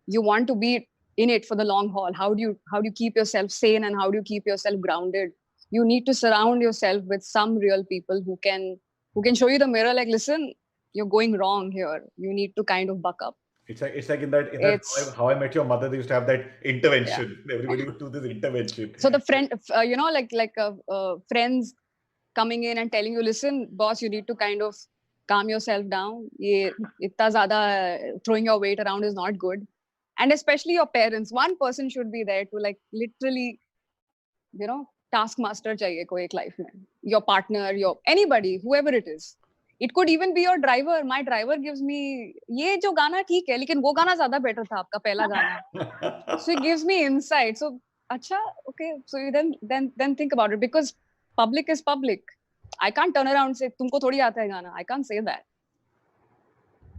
you want to be in it for the long haul. How do you keep yourself sane, and how do you keep yourself grounded? You need to surround yourself with some real people who can show you the mirror, like, listen, you're going wrong here, you need to kind of buck up. It's like in that How I Met Your Mother, they used to have that intervention. Everybody would do this intervention. So the friend, friends coming in and telling you, listen, boss, you need to kind of calm yourself down. Ye itna zyada throwing your weight around is not good. And especially your parents. One person should be there to, like, literally, taskmaster chahiye koi ek life mein. Your partner, anybody, whoever it is. It could even be your driver. My driver gives me, ye jo gana theek hai, lekin wo gana zyada better tha aapka pehla gana. So he gives me insight. So acha, okay. So you then think about it, because public is public. I can't turn around and say, tumko thodi aata hai gana. I can't say that.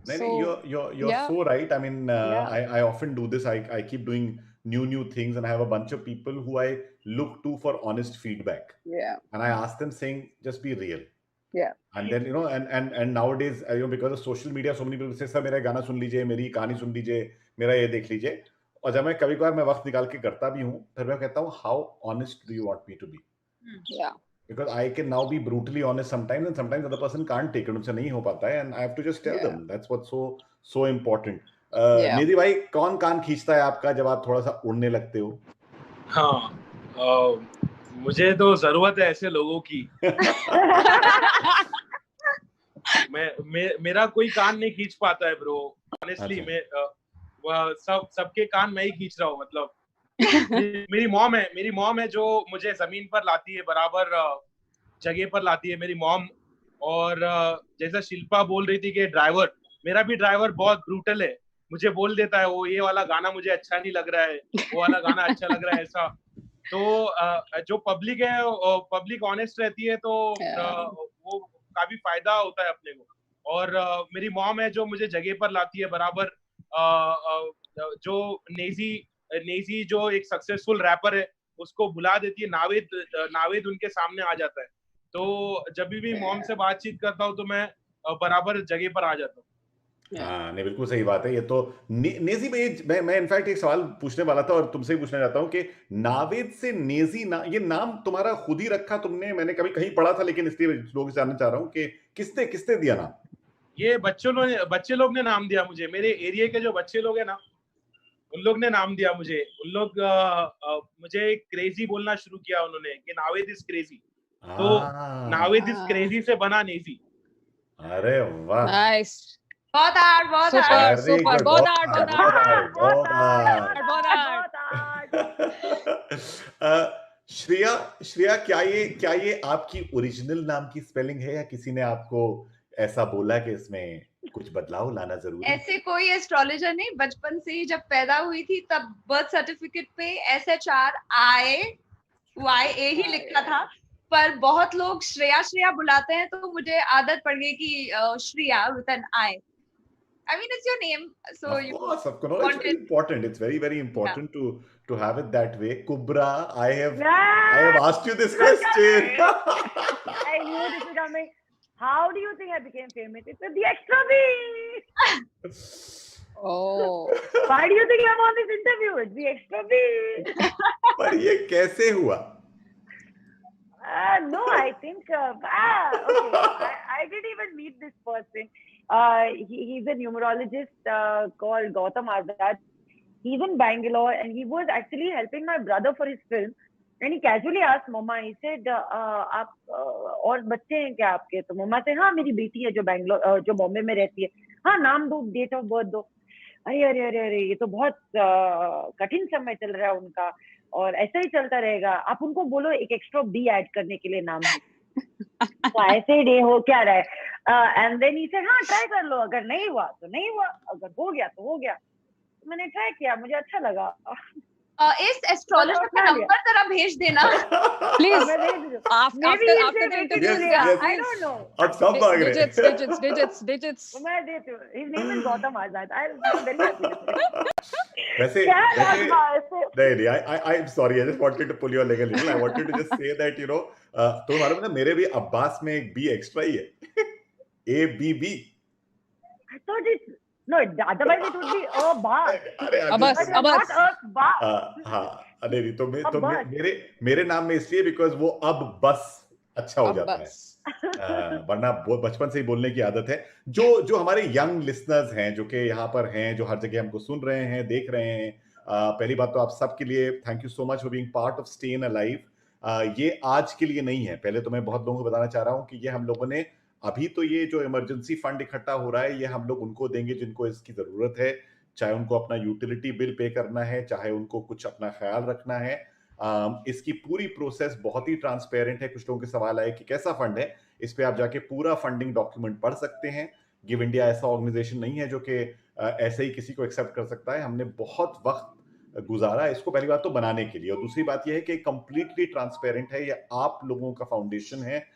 You're so right. I mean, I often do this. I keep doing new things, and I have a bunch of people who I look to for honest feedback. Yeah. And I ask them saying, just be real. Yeah. And then, and nowadays, because of social media, so many people say, sir, मेरा गाना सुन लीजिए, मेरी कहानी सुन लीजिए, मेरा ये देख लीजिए. और जब मैं कभी-कभार मैं वक्त निकाल के करता भी हूँ, फिर मैं कहता हूँ, how honest do you want me to be? Yeah. Because I can now be brutally honest sometimes, and sometimes the other person can't take it. उनसे नहीं हो पाता है, and I have to just tell them. That's what's so important. नेदी भाई, कौन कान खींचता है आपका जब आप थोड़ा सा उड़ने लगते हो? हाँ, मुझे तो जरूरत है ऐसे लोगों की. मेरा कोई कान नहीं खींच पाता है ब्रो. ऑनेस्टली, मैं सबके कान मैं ही खींच रहा हूँ. मतलब मेरी मॉम है जो मुझे जमीन पर लाती है, बराबर जगह पर लाती है मेरी मॉम। और जैसा शिल्पा बोल रही थी कि ड्राइवर, मेरा भी ड्राइवर बहुत ब्रूटल है, मुझे बोल देता है वो ये वाला गाना मुझे अच्छा नहीं लग रहा है, वो वाला गाना अच्छा लग रहा है, ऐसा। तो जो पब्लिक है, पब्लिक ऑनेस्ट रहती है, तो वो काफी फायदा होता है अपने को। और मेरी मॉम है जो मुझे जगह पर लाती है बराबर। जो नेजी जो एक सक्सेसफुल रैपर है, उसको बुला देती है, नावेद उनके सामने आ जाता है। तो जब भी मॉम से बातचीत करता हूँ तो मैं बराबर जगह पर आ जाता हूँ। हाँ, नहीं, बिल्कुल सही बात है ये तो। नेजी में मैं इनफैक्ट एक सवाल पूछने वाला था और तुमसे ही पूछना चाहता हूँ कि नावेद से नेजी ये नाम तुम्हारा खुद ही रखा तुमने? मैंने कभी कहीं पढ़ा था, लेकिन इसलिए लोग जानना चाह रहा हूँ कि किसने दिया नाम? ये बच्चे लोग ने नाम दिया मुझे। मेरे एरिया के जो बच्चे लोग हैं ना, उन लोग ने नाम दिया मुझे। उन लोग मुझे क्रेजी बोलना शुरू किया उन्होंने कि नावेद इज क्रेजी, तो नावेद इज क्रेजी से बना नेजी। अरे वाह, नाइस, बहुत आर्ट, सुपर, बहुत श्रेया, क्या ये आपकी ओरिजिनल नाम की स्पेलिंग है या किसी ने आपको ऐसा बोला कि इसमें कुछ बदलाव लाना जरूरी है? ऐसे कोई एस्ट्रोलॉजर नहीं, बचपन से ही जब पैदा हुई थी तब बर्थ सर्टिफिकेट पे SHRIYA ही लिखा था, पर बहुत लोग श्रेया बुलाते हैं तो मुझे आदत पड़ गई कि Shreya with an I. I mean, it's your name, so Of course, it's very important. It's very important to have it that way. Kubra, I have asked you this question. I knew this was coming. How do you think I became famous? It's the extra B. Oh. Why do you think I'm on this interview? It's the extra B. पर ये कैसे हुआ? No, I think okay. I didn't even meet this person. He's a numerologist called Gautam Azad. He's in Bangalore, and he was actually helping my brother for his film. And he casually asked Mama, he said, आप और बच्चे हैं क्या आपके? तो मम्मा से, हाँ मेरी बेटी है जो बॉम्बे में रहती है, हाँ नाम दो, डेट ऑफ बर्थ दो। अरे ये तो बहुत कठिन समय चल रहा है उनका, और ऐसा ही चलता रहेगा, आप उनको बोलो एक एक्स्ट्रा बी ऐड करने के लिए नाम में। तो ऐसे डे हो क्या रहा है। एंड देन ही सेड, हाँ ट्राई कर लो, अगर नहीं हुआ तो नहीं हुआ, अगर हो गया तो हो गया। मैंने ट्राई किया, मुझे अच्छा लगा। इस एस्ट्रोलॉजर का नंबर जरा भेज देना please. After the interview, I don't know, अब सब भाग रहे हैं। डिजिट्स मैं देती हूँ। His name is Gautam Azad. I am very happy. वैसे नहीं, I am sorry, I just wanted to pull your leg a little. I wanted to just say that तो मालूम है मेरे भी अब्बास में एक बी एक्स्ट्रा ही है, ABB। I thought it, no, otherwise it would be Abbas. नहीं, तो मेरे नाम में इसलिए बिकॉज वो अब बस अच्छा हो जाता है, वरना बचपन से ही बोलने की आदत है। जो हमारे यंग लिसनर्स हैं जो कि यहाँ पर हैं, जो हर जगह हमको सुन रहे हैं, देख रहे हैं, पहली बात तो आप सबके लिए thank you so much for being part of stay in alive. ये आज के लिए नहीं है, पहले तो मैं बहुत लोगों को बताना चाह रहा हूँ कि ये हम लोगों ने अभी तो ये जो इमरजेंसी फंड इकट्ठा हो रहा है ये हम लोग उनको देंगे जिनको इसकी जरूरत है, चाहे उनको अपना यूटिलिटी बिल पे करना है, चाहे उनको कुछ अपना ख्याल रखना है। इसकी पूरी प्रोसेस बहुत ही ट्रांसपेरेंट है। कुछ लोगों के सवाल आए कि कैसा फंड है, इस पे आप जाके पूरा फंडिंग डॉक्यूमेंट पढ़ सकते हैं। गिव इंडिया ऐसा ऑर्गेनाइजेशन नहीं है जो कि ऐसे ही किसी को एक्सेप्ट कर सकता है। हमने बहुत वक्त गुजारा इसको पहली बात तो बनाने के लिए, और दूसरी बात यह है कि कंप्लीटली ट्रांसपेरेंट है, ये आप लोगों का फाउंडेशन है।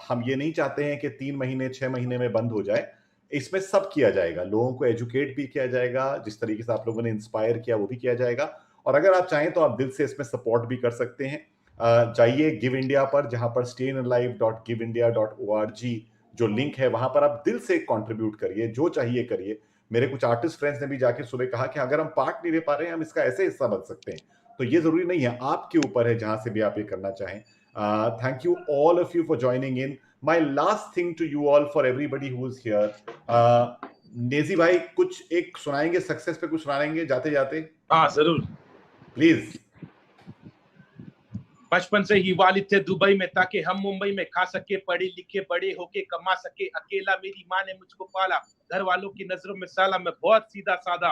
हम ये नहीं चाहते हैं कि 3 महीने 6 महीने में बंद हो जाए, इसमें सब किया जाएगा, लोगों को एजुकेट भी किया जाएगा, जिस तरीके से आप लोगों ने इंस्पायर किया वो भी किया जाएगा, और अगर आप चाहें तो आप दिल से इसमें सपोर्ट भी कर सकते हैं। जाइए गिव इंडिया पर, जहां पर stayinalive.giveindia.org जो लिंक है वहां पर आप दिल से कंट्रीब्यूट करिए, जो चाहिए करिए। मेरे कुछ आर्टिस्ट फ्रेंड्स ने भी जाके सुबह कहा कि अगर हम पार्ट नहीं ले पा रहे हैं हम इसका ऐसे हिस्सा बन सकते हैं, तो ये जरूरी नहीं है, आपके ऊपर है जहां से भी आप ये करना चाहें। Thank you all of you for joining in. My last thing to you all, for everybody who is here, Naezy भाई कुछ एक सुनाएंगे, सक्सेस पे कुछ सुनाएंगे जाते जाते? हाँ जरूर, प्लीज। बचपन से ही वालिद थे दुबई में ताकि हम मुंबई में खा सके, पढ़े लिखे बड़े होके कमा सके, अकेला मेरी माँ ने मुझको पाला, घर वालों की नजरों में साला, मैं बहुत सीधा साधा,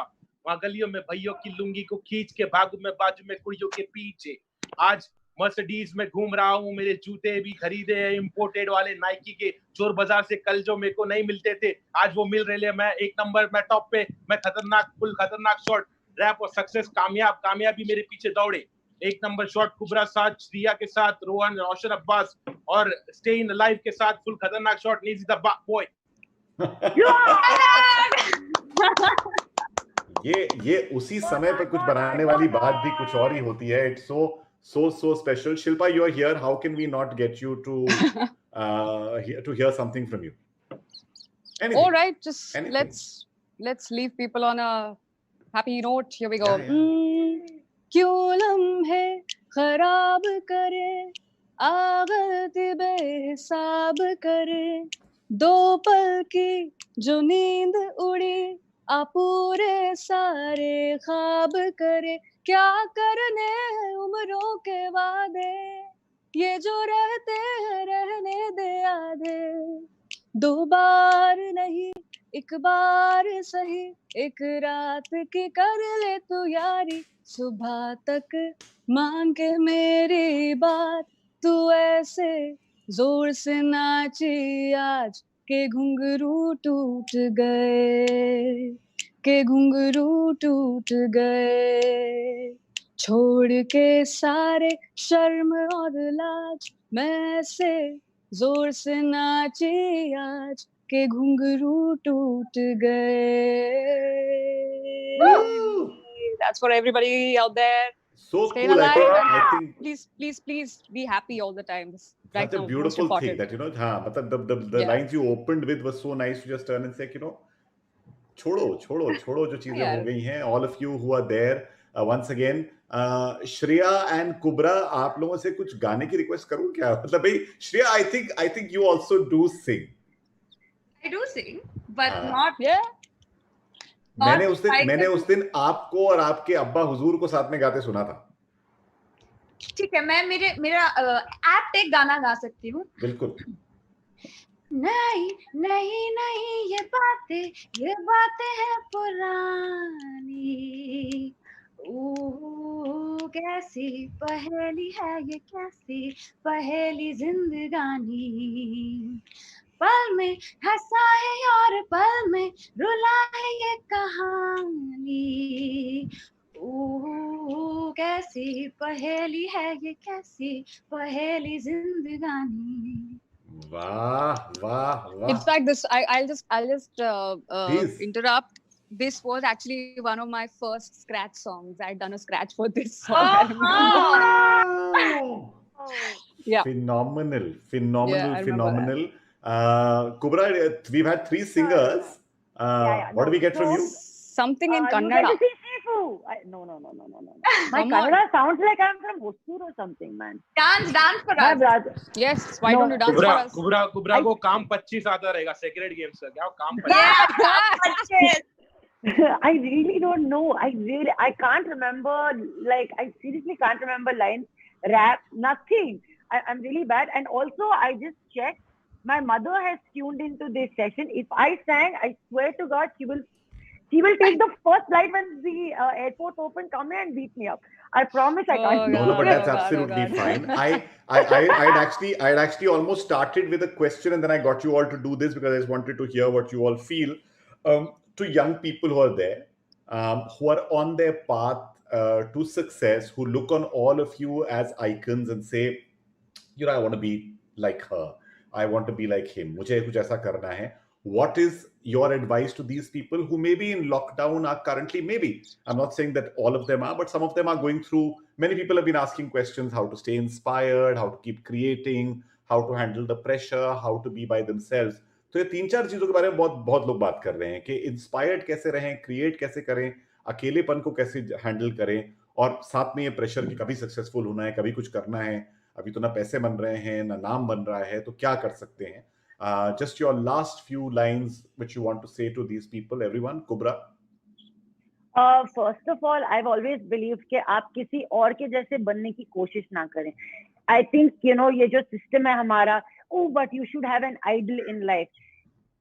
वहाँ गलियों में भैयों की लुंगी को खींच के भागू में बाजू में कुड़ियों के पीछे। आज मर्सिडीज में घूम रहा हूँ, मेरे जूते भी खरीदे हैं इम्पोर्टेड वाले नाइकी के, चोर बाजार से कल जो मेरे को नहीं मिलते थे आज वो मिल रहे। मैं एक नंबर, मैं टॉप पे, मैं खतरनाक, फुल खतरनाक शॉट, रैप और सक्सेस, कामयाबी मेरे पीछे दौड़े। एक नंबर शॉट कुबरा साथ, रिया के साथ, रोहन, रोशन अब्बास और स्टे इन लाइव के साथ फुल खतरनाक शॉट, नेजी द बॉय। ये उसी समय पर कुछ बनाने वाली बात भी कुछ और ही होती है. It's so special. Shilpa, you are here. How can we not get you to hear something from you? Anything. All right, just Anything. let's leave people on a happy note. Here we go. Yeah. क्यों लम्हे खराब करे, आगत बेहिसाब करे, दो पल की जो नींद उड़ी, आ पूरे सारे ख्वाब करे, क्या करने हैं उम्रों के वादे, ये जो रहते हैं रहने दे आधे, दो बार नहीं एक बार सही, एक रात की कर ले तू यारी, सुबह तक मांगे मेरी बात, तू ऐसे जोर से नाची आज के घुंघरू टूट गए, के घुंघरू टूट गए, छोड़ के सारे शर्म और लाज, मैं से जोर से नाची आज के घुंघरू टूट गए. That's for everybody out there. So Stay cool. alive. I think Please be happy all the time. Such a beautiful thing that, you know, the lines you opened with was so nice to just turn and say, you know, छोड़ो जो चीजें हो गई हैं. All of you who are there, once again, Shreya and Kubra, आप लोगों से कुछ गाने की रिक्वेस्ट करूं क्या? मतलब भाई Shreya, I think you also do sing. I do sing, but not. मैंने उस दिन आपको और आपके अब्बा हुजूर को साथ में गाते सुना था. ठीक है, मैं मेरा ऐप टेक गाना गा सकती हूँ. बिल्कुल. नहीं ये बातें हैं पुरानी, कैसी पहेली है ये, कैसी पहेली जिंदगानी, पल में हंसा है और पल में रुला है ये कहानी, कैसी पहेली है ये, कैसी पहेली जिंदगानी. वाह. In fact, I'll just interrupt. This was actually one of my first scratch songs. I'd done a scratch for this song. Yeah. Phenomenal. Yeah, Kubra, we've had 3 singers. What do we get from you? Something in Kannada. No. My Kannada sounds like I'm from Hosur or something, man. Dance for us. Yes, why don't you dance for us? कुबरा को काम 25 आता रहेगा secret games का. क्या काम 25? I really don't know. I can't remember. Like, I seriously can't remember lines, rap, nothing. I'm really bad. And also, I just checked. My mother has tuned into this session. If I sang, I swear to God, she will take the first flight when the airport open, come here and beat me up. I promise I can't. No, but that's absolutely fine. I'd actually almost started with a question, and then I got you all to do this because I just wanted to hear what you all feel. To young people who are there, who are on their path to success, who look on all of you as icons and say, you know, I want to be like her. I want to be like him. मुझे कुछ ऐसा करना है. What is your advice to these people who may be in lockdown, are currently, maybe, I'm not saying that all of them are, but some of them are going through, many people have been asking questions, how to stay inspired, how to keep creating, how to handle the pressure, how to be by themselves. तो ये 3-4 चीजों के बारे में बहुत लोग बात कर रहे हैं कि इंस्पायर्ड कैसे रहें, क्रिएट कैसे करें, अकेलेपन को कैसे हैंडल करें, और साथ में ये प्रेशर कि कभी सक्सेसफुल होना है, कभी कुछ करना है, अभी तो ना पैसे बन रहे हैं ना नाम बन रहा है, तो क्या कर सकते हैं. Just your last few lines which you want to say to these people, everyone. Kubra. First of all, I've always believed कि आप किसी और के जैसे बनने की कोशिश ना करें. I think, you know, ये जो system है हमारा, but you should have an idol in life.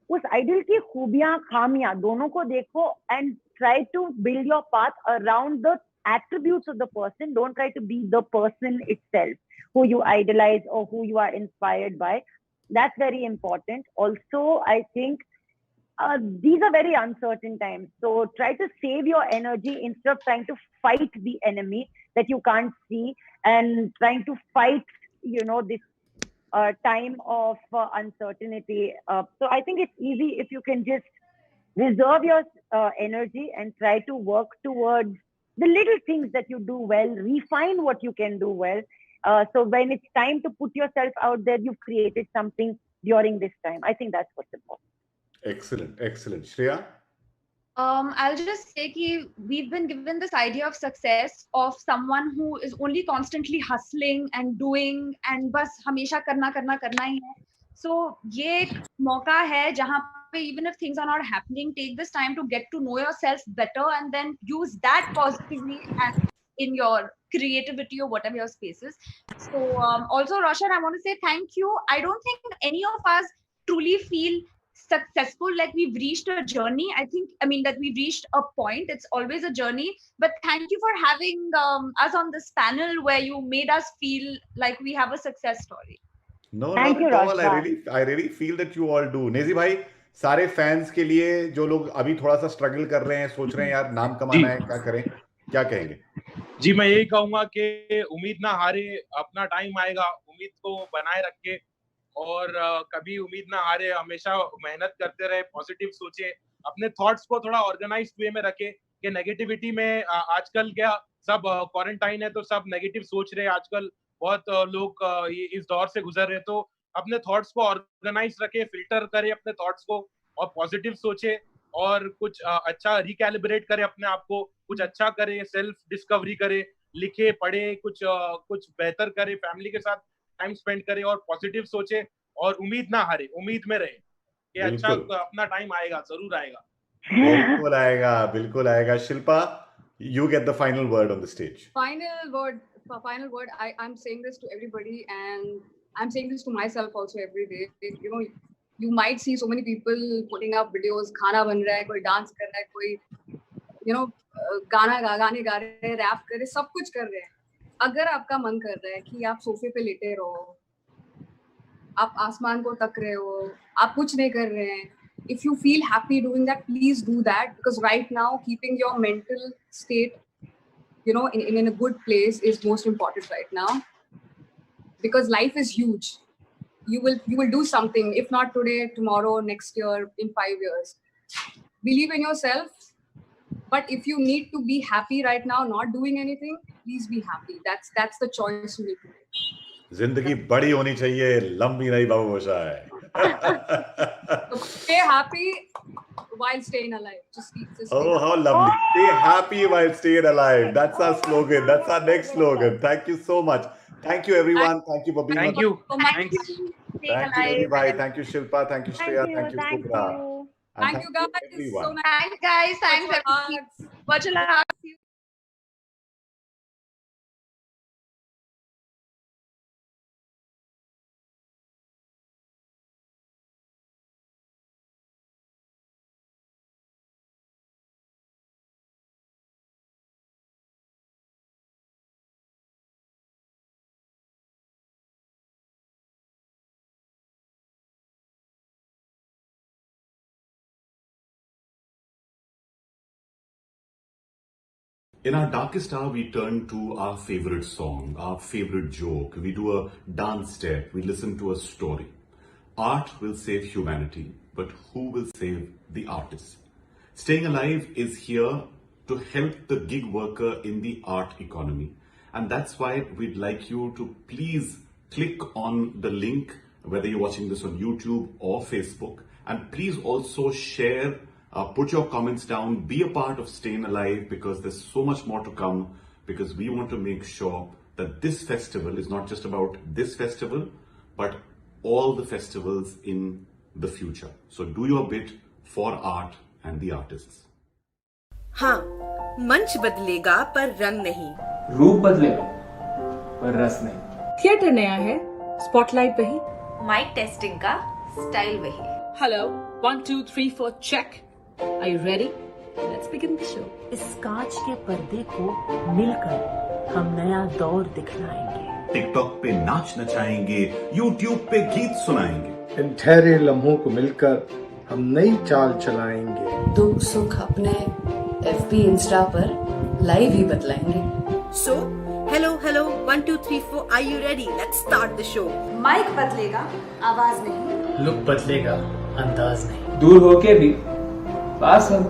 उस idol की खूबियां, खामियां दोनों को देखो and try to build your path around the attributes of the person. Don't try to be the person itself, who you idolize or who you are inspired by. That's very important. Also, I think these are very uncertain times. So try to save your energy instead of trying to fight the enemy that you can't see and trying to fight, this time of uncertainty. So I think it's easy if you can just reserve your energy and try to work towards the little things that you do well, refine what you can do well. So when it's time to put yourself out there, you've created something during this time. I think that's what's important. Excellent. Shreya? I'll just say that we've been given this idea of success of someone who is only constantly hustling and doing and बस हमेशा करना ही है. So ये एक मौका है जहाँ पे even if things are not happening, take this time to get to know yourself better and then use that positively and in your creativity or whatever your space is. So also Roshan, I want to say thank you. I don't think any of us truly feel successful, like we've reached a journey. That we've reached a point. It's always a journey, but thank you for having us on this panel where you made us feel like we have a success story. No, not at all. I really feel that you all do. Naezy भाई, सारे fans के लिए जो लोग अभी थोड़ा सा struggle कर रहे हैं, सोच रहे हैं यार नाम कमाना है, क्या करें, क्या कहेंगे? जी, मैं यही कहूंगा कि उम्मीद ना हारे, अपना टाइम आएगा, उम्मीद को बनाए रखे और कभी उम्मीद ना हारे, हमेशा मेहनत करते रहे, पॉजिटिव सोचे, अपने थॉट्स को थोड़ा ऑर्गेनाइज्ड वे में रखे कि नेगेटिविटी में आजकल क्या सब क्वारंटाइन है तो सब नेगेटिव सोच रहे हैं, आजकल बहुत लोग इस दौर से गुजर रहे, तो अपने थॉट्स को ऑर्गेनाइज रखे, फिल्टर करे अपने थॉट्स को और पॉजिटिव सोचे और कुछ अच्छा रिकैलिब्रेट करे अपने आप को, कुछ अच्छा करे, सेल्फ डिस्कवरी करे, लिखे पढ़े, कुछ बेहतर करे, फैमिली के साथ टाइम स्पेंड करे और पॉजिटिव सोचे और उम्मीद ना हारे, उम्मीद में रहे कि अच्छा अपना टाइम आएगा, जरूर आएगा. बिल्कुल आएगा. Shilpa, you get the final word on the stage. Final word. I'm saying this to everybody and I'm saying this to myself also every day. You might see so many people putting up videos, खाना बन रहा है, कोई dance कर रहा है, कोई गाने गा रहे हैं, रैप कर रहे हैं, सब कुछ कर रहे हैं. अगर आपका मन कर रहा है कि आप सोफे पे लेटे रहो, आप आसमान को तक रहे हो, आप कुछ नहीं कर रहे हैं, if you feel happy doing that, please do that, because right now keeping your mental state in a good place is most important right now, because life is huge. You will do something, if not today, tomorrow, next year, in 5 years. Believe in yourself, but if you need to be happy right now not doing anything, please be happy. That's the choice you need to make. जिंदगी बड़ी होनी चाहिए, लंबी नहीं बाबू मोशाय. Stay happy while staying alive. Just how lovely. Stay happy while staying alive. That's our slogan. That's our next slogan. Thank you so much. Thank you everyone. Thank you for being Thank you. Thank you. Thank you everybody. Thank you Shilpa. Thank you Shreya. Thank you Kubra. Thank you guys. Everyone. So nice. Thanks guys. Thanks everybody. Virtual hugs. In our darkest hour, we turn to our favorite song, our favorite joke. We do a dance step. We listen to a story. Art will save humanity, but who will save the artist? Staying Alive is here to help the gig worker in the art economy. And that's why we'd like you to please click on the link, whether you're watching this on YouTube or Facebook. And please also share, put your comments down, be a part of StayIN Alive, because there's so much more to come, because we want to make sure that this festival is not just about this festival, but all the festivals in the future. So do your bit for art and the artists. हाँ, मंच बदलेगा पर रंग नहीं, रूप बदलेगा पर रस नहीं. थिएटर नया है, स्पॉटलाइट वही, माइक टेस्टिंग का स्टाइल वही. Hello, 1 2 3 4 check. Are you ready? Let's begin the show. इस कांच के पर्दे को मिलकर हम नया दौर दिखलाएंगे. टिकटॉक पे नाच नचाएंगे, यूट्यूब पे गीत सुनाएंगे. इन ठहरे लम्हों को मिलकर हम नई चाल चलाएंगे. दुख सुख अपने FB इंस्टा पर लाइव ही बतलाएंगे. So, hello, 1, 2, 3, 4, are you ready? Let's start the show. Mic बदलेगा, आवाज नहीं. लुक बदलेगा, अंदाज नहीं. दूर होके भी पास हम.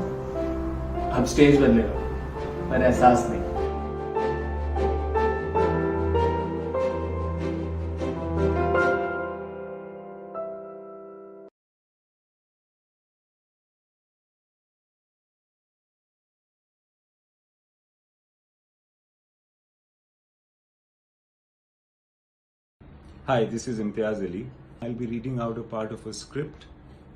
अब स्टेज बदलेगा, पर एहसास नहीं. Hi, this is Imtiaz Ali. I'll be reading out a part of a script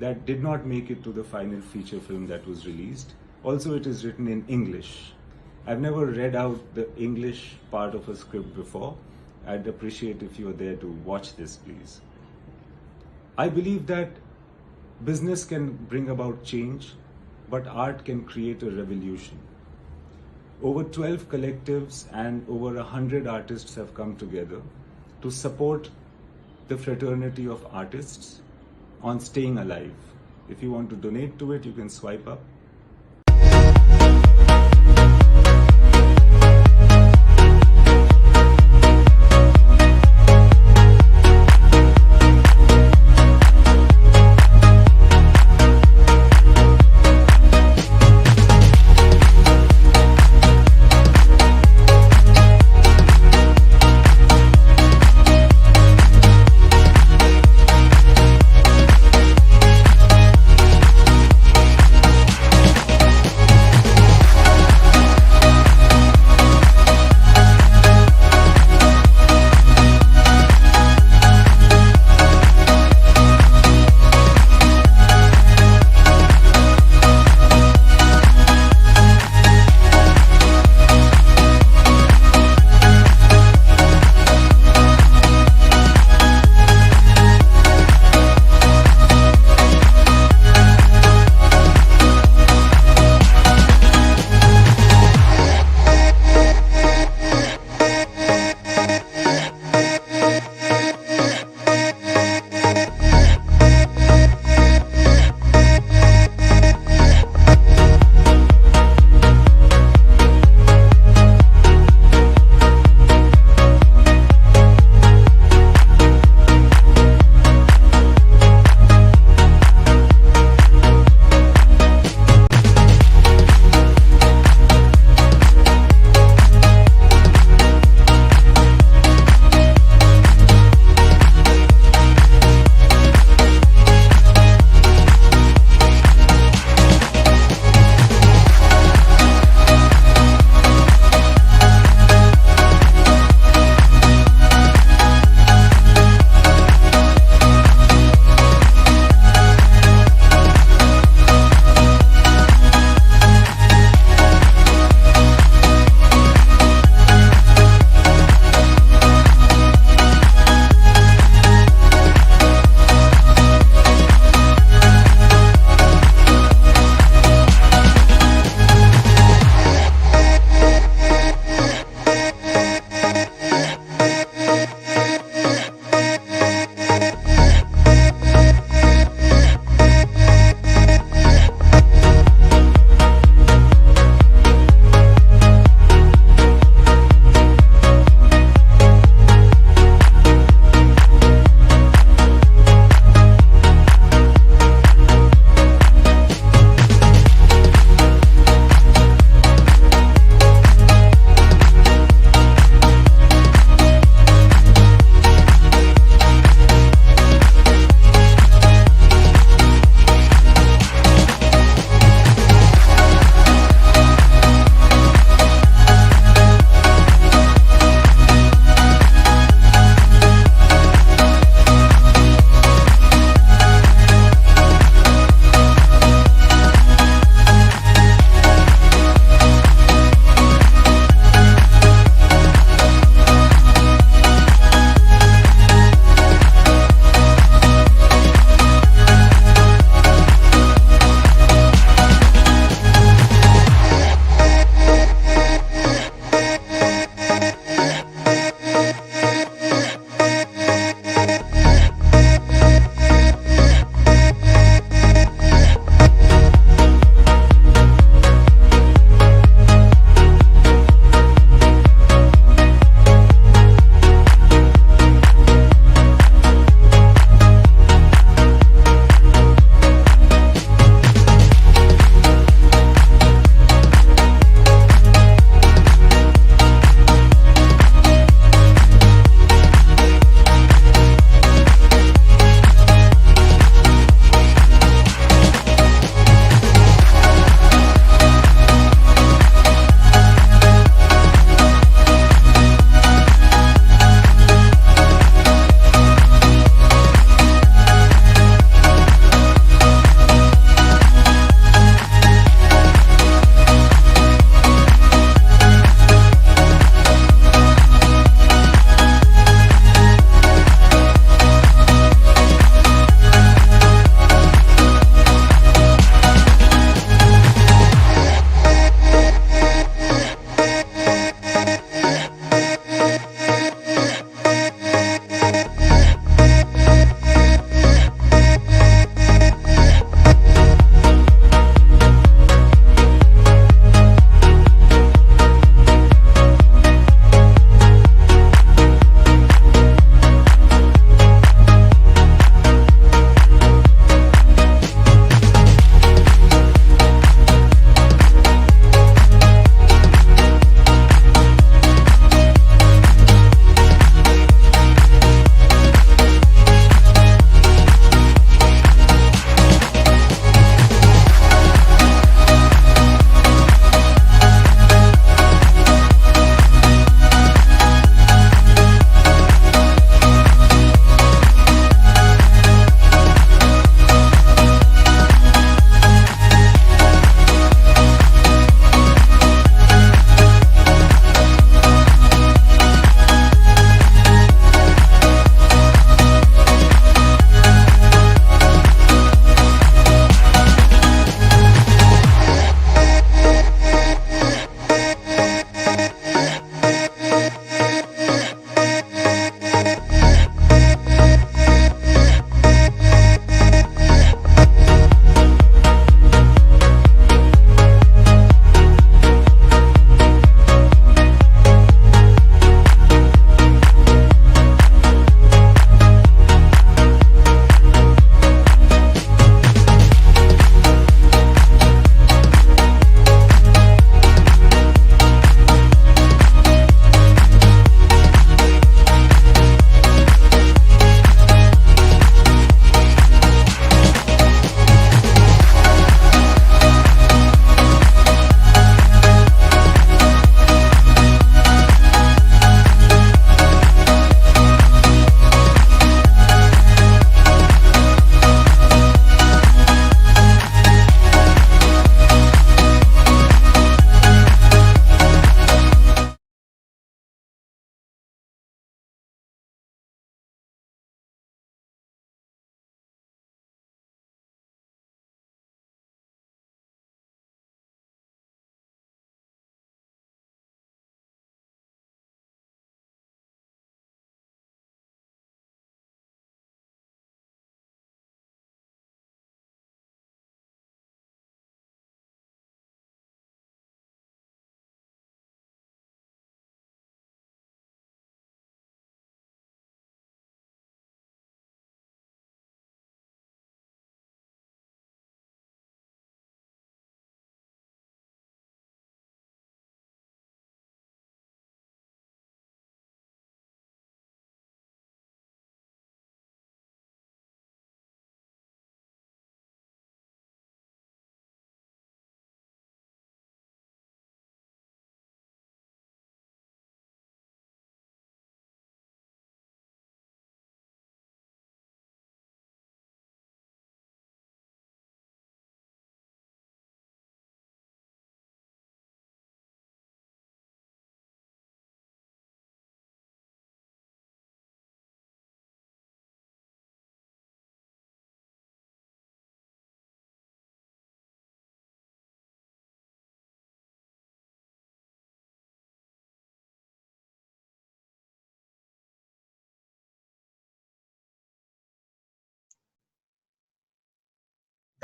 that did not make it to the final feature film that was released. Also, it is written in English. I've never read out the English part of a script before. I'd appreciate if you are there to watch this, please. I believe that business can bring about change, but art can create a revolution. Over 12 collectives and over 100 artists have come together to support the fraternity of artists on StayINALIVE. If you want to donate to it, you can swipe up.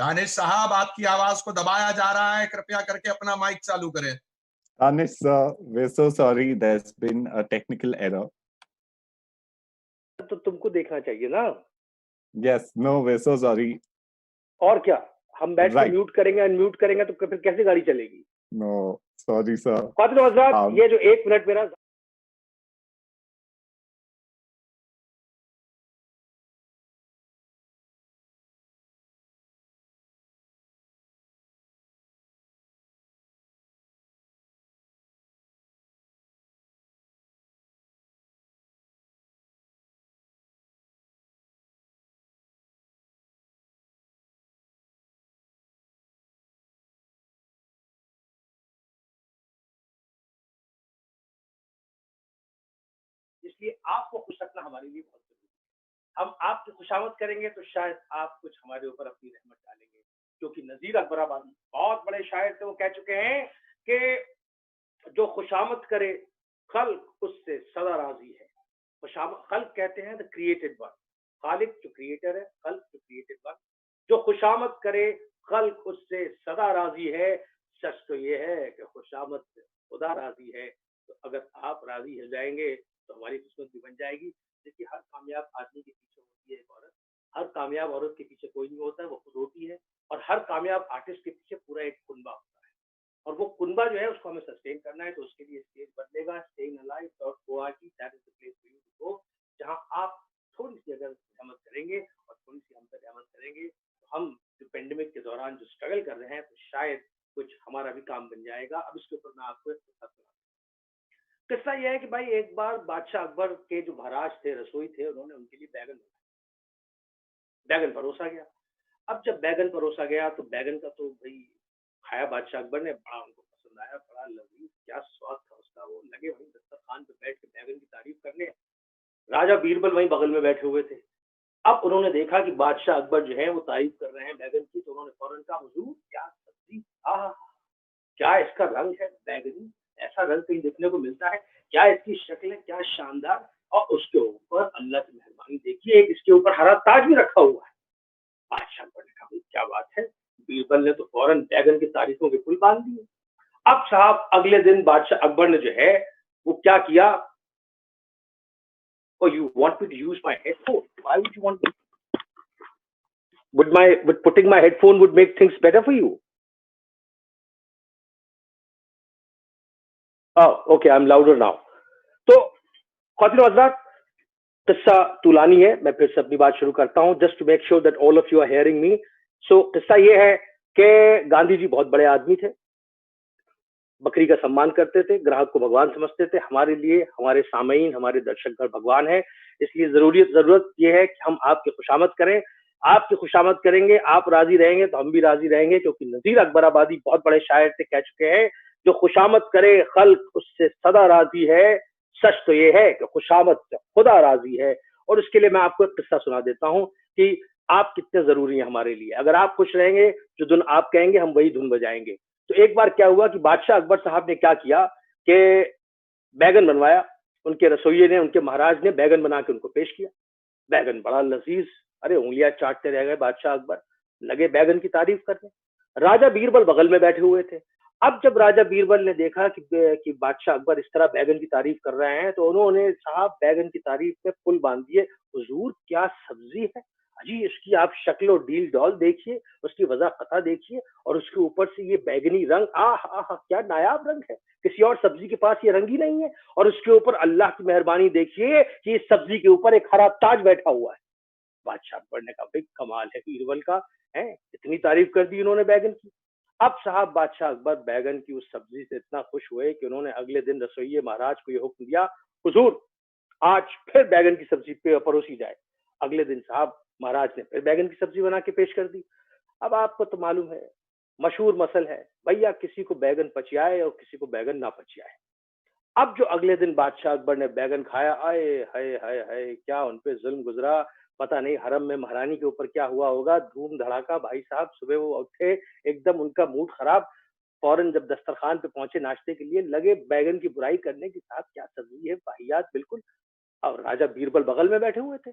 Danish साहब, आपकी आवाज को दबाया जा रहा है, कृपया करके अपना माइक चालू करें। Danish sir, we're so sorry, there's been a technical error. तो तुमको देखना चाहिए ना। Yes, no, we're so sorry. और क्या, हम बैठ के Right. म्यूट करेंगे अनम्यूट करेंगे तो फिर कैसे गाड़ी चलेगी? No, sorry sir. खातिन हज़रात, ये जो 1 मिनट मेरा इसलिए आपको खुश रखना हमारे लिए बहुत जरूरी है। हम आपकी खुशामद करेंगे तो शायद आप कुछ हमारे ऊपर अपनी रहमत डालेंगे, क्योंकि नजीर अकबराबादी बहुत बड़े शायर थे, वो कह चुके हैं कि जो खुशामद करे खल्क उससे सदा राजी है। खुशामद, खल्क कहते हैं द क्रिएटेड वन, खालिक जो क्रिएटर है, खल्क जो क्रिएटेड वन। जो खुशामद करे खल्क उससे सदा राजी है। सच तो ये है कि खुशामद से खुदा राजी है। तो अगर आप राजी हो जाएंगे तो हमारी किस्मत भी बन जाएगी। देखिए, हर कामयाब आदमी के पीछे होती है एक औरत, हर कामयाब औरत के पीछे कोई नहीं होता है, वो खुद होती है। और हर कामयाब आर्टिस्ट के पीछे पूरा एक कुनबा होता है, और वो कुनबा जो है उसको हमें सस्टेन करना है। तो उसके लिए स्टेज बदलेगा, StayINALIVE.org, that is the place for you to go, जहां आप थोड़ी सी अगर रहमत करेंगे और थोड़ी सी हम पर रहमत करेंगे तो हम जो पेंडेमिक के दौरान जो स्ट्रगल कर रहे हैं तो शायद कुछ हमारा भी काम बन जाएगा। अब इसके ऊपर मैं आपको एक किस्सा सुनाता हूं। किस्सा यह है कि भाई एक बार बादशाह अकबर के जो महाराज थे, रसोई थे, उन्होंने उनके लिए बैगन बनाया, बैगन परोसा गया। अब जब बैगन परोसा गया तो बैगन का तो भाई खाया बादशाह अकबर ने, बड़ा उनको पसंद आया, बड़ा लजीज, क्या स्वाद था उसका। वो लगे वहीं दस्तरखान पे बैठ के बैगन की तारीफ करने। राजा बीरबल वहीं बगल में बैठे हुए थे। अब उन्होंने देखा कि बादशाह अकबर जो है वो तारीफ कर रहे हैं बैगन की, तो उन्होंने फौरन कहा, हुजूर क्या सब्जी, आहा क्या इसका रंग है बैगनी, ऐसा रंग कहीं देखने को मिलता है, क्या इसकी शक्ल है, क्या शानदार। और उसके ऊपर अल्लाह की मेहरबानी देखिए, इसके ऊपर हरा ताज भी रखा हुआ है। बादशाह अकबर ने कहा, क्या बात है। बीरबल ने तो फौरन बैगन की तारीफों के पुल बांध दिए। अब साहब अगले दिन बादशाह अकबर ने जो है वो क्या किया, Oh, you want me to use my headphone? Why would you want me? Would putting my headphone would make things better for you? Oh, okay, I'm louder now. तो ख़वातीन हज़रात, किस्सा तुलानी है, मैं फिर से अपनी बात शुरू करता हूँ, just to make sure that all of you are hearing me. So किस्सा ये है कि गांधी जी बहुत बड़े आदमी थे, बकरी का सम्मान करते थे, ग्राहक को भगवान समझते थे। हमारे लिए हमारे सामईन, हमारे दर्शकगण भगवान है, इसलिए जरूरत ये है कि हम आपकी खुशामद करें। आपकी खुशामद करेंगे, आप राजी रहेंगे तो हम भी राजी रहेंगे, क्योंकि नजीर अकबराबादी बहुत बड़े शायर थे, कह चुके हैं, जो खुशामद करे खल्क उससे सदा राजी है। सच तो ये है कि खुशामद से खुदा राजी है। और उसके लिए मैं आपको एक किस्सा सुना देता हूँ कि आप कितने जरूरी हैं हमारे लिए। अगर आप खुश रहेंगे, जो धुन आप कहेंगे हम वही धुन बजाएंगे। तो एक बार क्या हुआ कि बादशाह अकबर साहब ने क्या किया कि बैगन बनवाया, उनके रसोइये ने, उनके महाराज ने बैगन बना के उनको पेश किया। बैगन बड़ा लजीज, अरे उंगलियां चाटते रह गए बादशाह अकबर, लगे बैगन की तारीफ करने। राजा बीरबल बगल में बैठे हुए थे। अब जब राजा बीरबल ने देखा कि बादशाह अकबर इस तरह बैगन की तारीफ कर रहे हैं, तो उन्होंने साहब बैगन की तारीफ में पुल बांध दिए। हुजूर क्या सब्जी है, अजी इसकी आप शक्ल और डील डॉल देखिए, उसकी वज़ाक़त देखिए, और उसके ऊपर से ये बैगनी रंग, आहा क्या नायाब रंग है, किसी और सब्जी के पास ये रंग ही नहीं है। और उसके ऊपर अल्लाह की मेहरबानी देखिए कि इस सब्जी के ऊपर एक हरा ताज बैठा हुआ है। बादशाह अकबर ने कहा, भाई कमाल है बीरबल का, है इतनी तारीफ कर दी इन्होंने बैगन की। अब साहब बादशाह अकबर बैगन की उस सब्जी से इतना खुश हुए कि उन्होंने अगले दिन रसोइये महाराज को यह हुक्म दिया, हुजूर आज फिर बैगन की सब्जी पे परोसी जाए। अगले दिन साहब महाराज ने फिर बैगन की सब्जी बना के पेश कर दी। अब आपको तो मालूम है, मशहूर मसल है भैया, किसी को बैगन पचियाए और किसी को बैगन ना पचियाए। अब जो अगले दिन बादशाह अकबर ने बैगन खाया, आए हाय हाय हाय क्या उनपे जुल्म गुजरा। पता नहीं हरम में महारानी के ऊपर क्या हुआ होगा, धूम धड़ाका। भाई साहब सुबह वो उठे, एकदम उनका मूड खराब, फौरन जब दस्तरखान पे पहुंचे नाश्ते के लिए, लगे बैगन की बुराई करने के साथ, क्या सब्जी है वाहियात बिल्कुल। और राजा बीरबल बगल में बैठे हुए थे।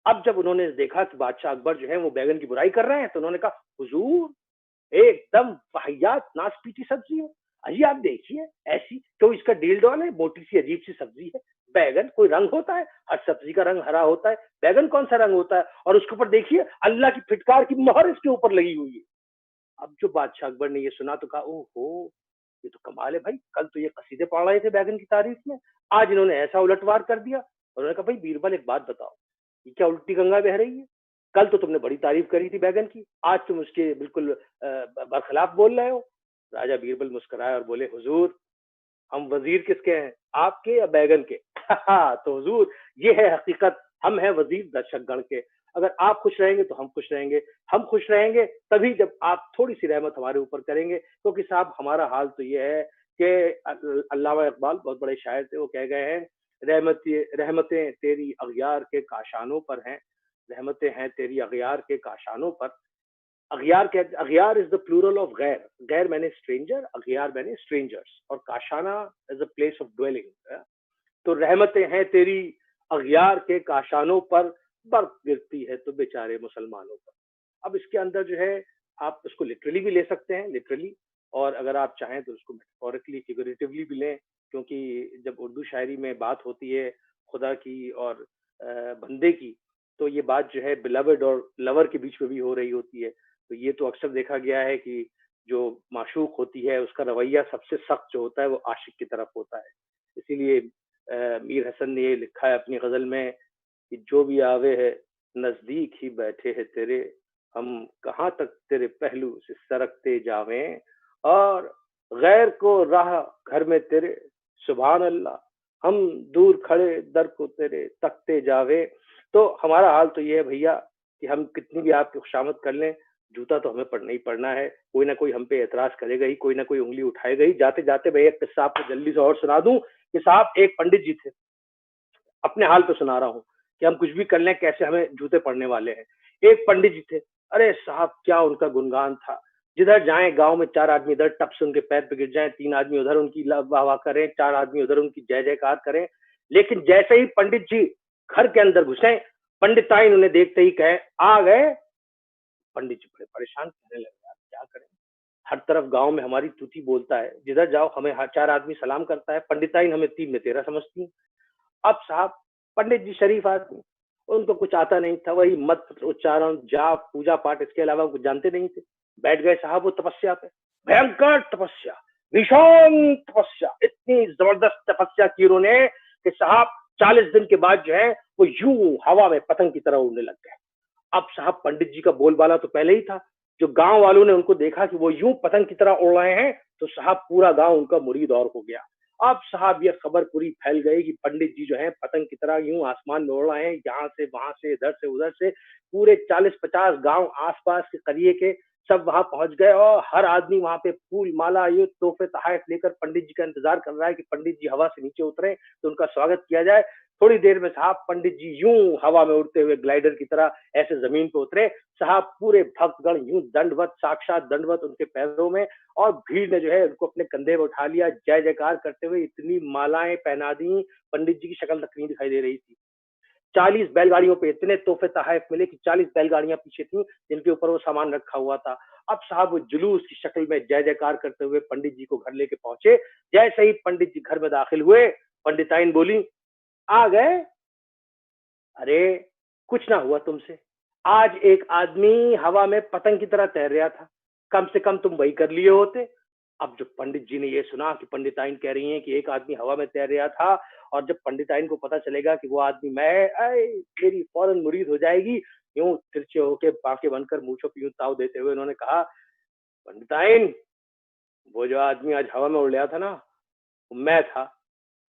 अब जब उन्होंने देखा कि बादशाह अकबर जो है वो बैगन की बुराई कर रहे हैं, तो उन्होंने कहा, हुजूर एकदम वाहियात नाशपीटी सब्जी है, अजी आप देखिए ऐसी, तो इसका डील डॉल है, मोटी सी अजीब सी सब्जी है। बैगन कोई रंग होता है? हर सब्जी का रंग हरा होता है, बैगन कौन सा रंग होता है? और उसके ऊपर देखिए अल्लाह की फिटकार की मोहर इसके ऊपर लगी हुई है। अब जो बादशाह अकबर ने ये सुना तो कहा, ओहो ये तो कमाल है भाई, कल तो ये कसीदे पढ़ रहे थे बैगन की तारीफ में, आज इन्होंने ऐसा उलटवार कर दिया। उन्होंने कहा, भाई बीरबल एक बात बताओ, ये क्या उल्टी गंगा बह रही है? कल तो तुमने बड़ी तारीफ करी थी बैगन की, आज तुम उसके बिल्कुल बरखिलाफ बोल रहे हो। राजा बीरबल मुस्कुराए और बोले, हुजूर हम वजीर किसके हैं, आपके या बैगन के? तो हुजूर ये है हकीकत, हम हैं वजीर दर्शकगण के। अगर आप खुश रहेंगे तो हम खुश रहेंगे, हम खुश रहेंगे तभी जब आप थोड़ी सी रहमत हमारे ऊपर करेंगे। क्योंकि साहब हमारा हाल तो ये है कि अल्लामा इकबाल बहुत बड़े शायर थे, वो कह गए हैं, रहमतें तेरी अगियार के काशानों पर हैं, रहमतें हैं तेरी अगियार के काशानों पर। अगियार इज द प्लूरल ऑफ गैर, गैर मैंने स्ट्रेंजर, अगियार मैंने स्ट्रेंजर्स, और काशाना is a place of dwelling. तो रहमतें हैं तेरी अगियार के काशानों पर, बर्फ गिरती है तो बेचारे मुसलमानों पर। अब इसके अंदर जो है आप उसको लिटरली भी ले सकते हैं, लिटरली, और अगर आप चाहें तो उसको मेटाफोरिकली फिगरेटिवली भी लें, क्योंकि जब उर्दू शायरी में बात होती है खुदा की और बंदे की, तो ये बात जो है बिलवड और लवर के बीच में भी हो रही होती है। तो ये तो अक्सर देखा गया है कि जो माशूक होती है उसका रवैया सबसे सख्त जो होता है वो आशिक की तरफ होता है। इसीलिए मीर हसन ने ये लिखा है अपनी गजल में कि जो भी आवे है नजदीक ही बैठे है तेरे, हम कहाँ तक तेरे पहलू से सरकते जावें, और गैर को राह घर में तेरे, सुभान अल्लाह हम दूर खड़े दर को तेरे तकते जावे। तो हमारा हाल तो ये है भैया कि हम कितनी भी आपकी खुशामद कर लें, जूता तो हमें पड़ना ही पड़ना है। कोई ना कोई हम पे एतराज करेगा ही, कोई ना कोई उंगली उठाएगा ही। जाते जाते भैया एक किस्सा आपको जल्दी से और सुना दूं कि साहब एक पंडित जी थे, अपने हाल पे सुना रहा हूँ कि हम कुछ भी कर लें कैसे हमें जूते पड़ने वाले हैं। एक पंडित जी थे, अरे साहब क्या उनका गुणगान था, जिधर जाएं गांव में चार आदमी इधर टप से उनके पैर पे गिर जाएं, तीन आदमी उधर उनकी वाह वाह करें, चार आदमी उधर उनकी जय जयकार करें। लेकिन जैसे ही पंडित जी घर के अंदर घुसे, पंडिताइन उन्हें देखते ही कहे, आ गए। पंडित जी बड़े परेशान, कहने लगे, यार क्या करें, हर तरफ गांव में हमारी तूती बोलता है, जिधर जाओ हमें हर चार आदमी सलाम करता है, पंडिताइन हमें तीन में तेरह समझती है। अब साहब पंडित जी शरीफ आदमी, उनको कुछ आता नहीं था, वही मत उच्चारण जाप पूजा पाठ इसके अलावा कुछ जानते नहीं थे। बैठ गए साहब वो तपस्या पे, भयंकर तपस्या, भीषण तपस्या, इतनी जबरदस्त तपस्या की उन्होंने कि साहब 40 दिन के बाद जो है वो यूं हवा में पतंग की तरह उड़ने लग गए। अब साहब पंडित जी का बोलबाला तो पहले ही था, जो गांव वालों ने उनको देखा कि वो यूं पतंग की तरह उड़ रहे हैं, तो साहब पूरा गांव उनका मुरीद और हो गया। अब साहब ये खबर पूरी फैल गई कि पंडित जी जो है पतंग की तरह यूं आसमान में उड़ रहे हैं, यहाँ से वहां से इधर से उधर से। पूरे 40-50 गांव आसपास के करिए के सब वहां पहुंच गए, और हर आदमी वहां पे फूल माला ये तोहफे तोहफ लेकर पंडित जी का इंतजार कर रहा है कि पंडित जी हवा से नीचे उतरे तो उनका स्वागत किया जाए। थोड़ी देर में साहब पंडित जी यूं हवा में उड़ते हुए ग्लाइडर की तरह ऐसे जमीन पे उतरे। साहब पूरे भक्तगण यूं दंडवत, साक्षात दंडवत उनके पैरों में, और भीड़ ने जो है उनको अपने कंधे में उठा लिया, जय जयकार करते हुए इतनी मालाएं पहना दी, पंडित जी की शक्ल तक नहीं दिखाई दे रही थी। 40 बैलगाड़ियों पे इतने तोहफे तोहफ मिले कि 40 बैलगाड़ियां पीछे थी जिनके ऊपर वो सामान रखा हुआ था। अब साहब वो जुलूस की शक्ल में जय जयकार करते हुए पंडित जी को घर लेके पहुंचे। जैसे ही पंडित जी घर में दाखिल हुए, पंडिताइन बोली, आ गए? अरे कुछ ना हुआ तुमसे, आज एक आदमी हवा में पतंग की तरह तैर रहा था, कम से कम तुम वही कर लिए होते। अब जब पंडित जी ने ये सुना कि पंडिताइन कह रही हैं कि एक आदमी हवा में तैर रहा था, और जब पंडिताइन को पता चलेगा कि वो आदमी मैं, मेरी फौरन मुरीद हो जाएगी। यूं तिरछे होके बांके बनकर मूंछों पे यूं ताव देते हुए उन्होंने कहा, पंडिताइन वो जो आदमी आज हवा में उड़ रहा था ना, वो मैं था।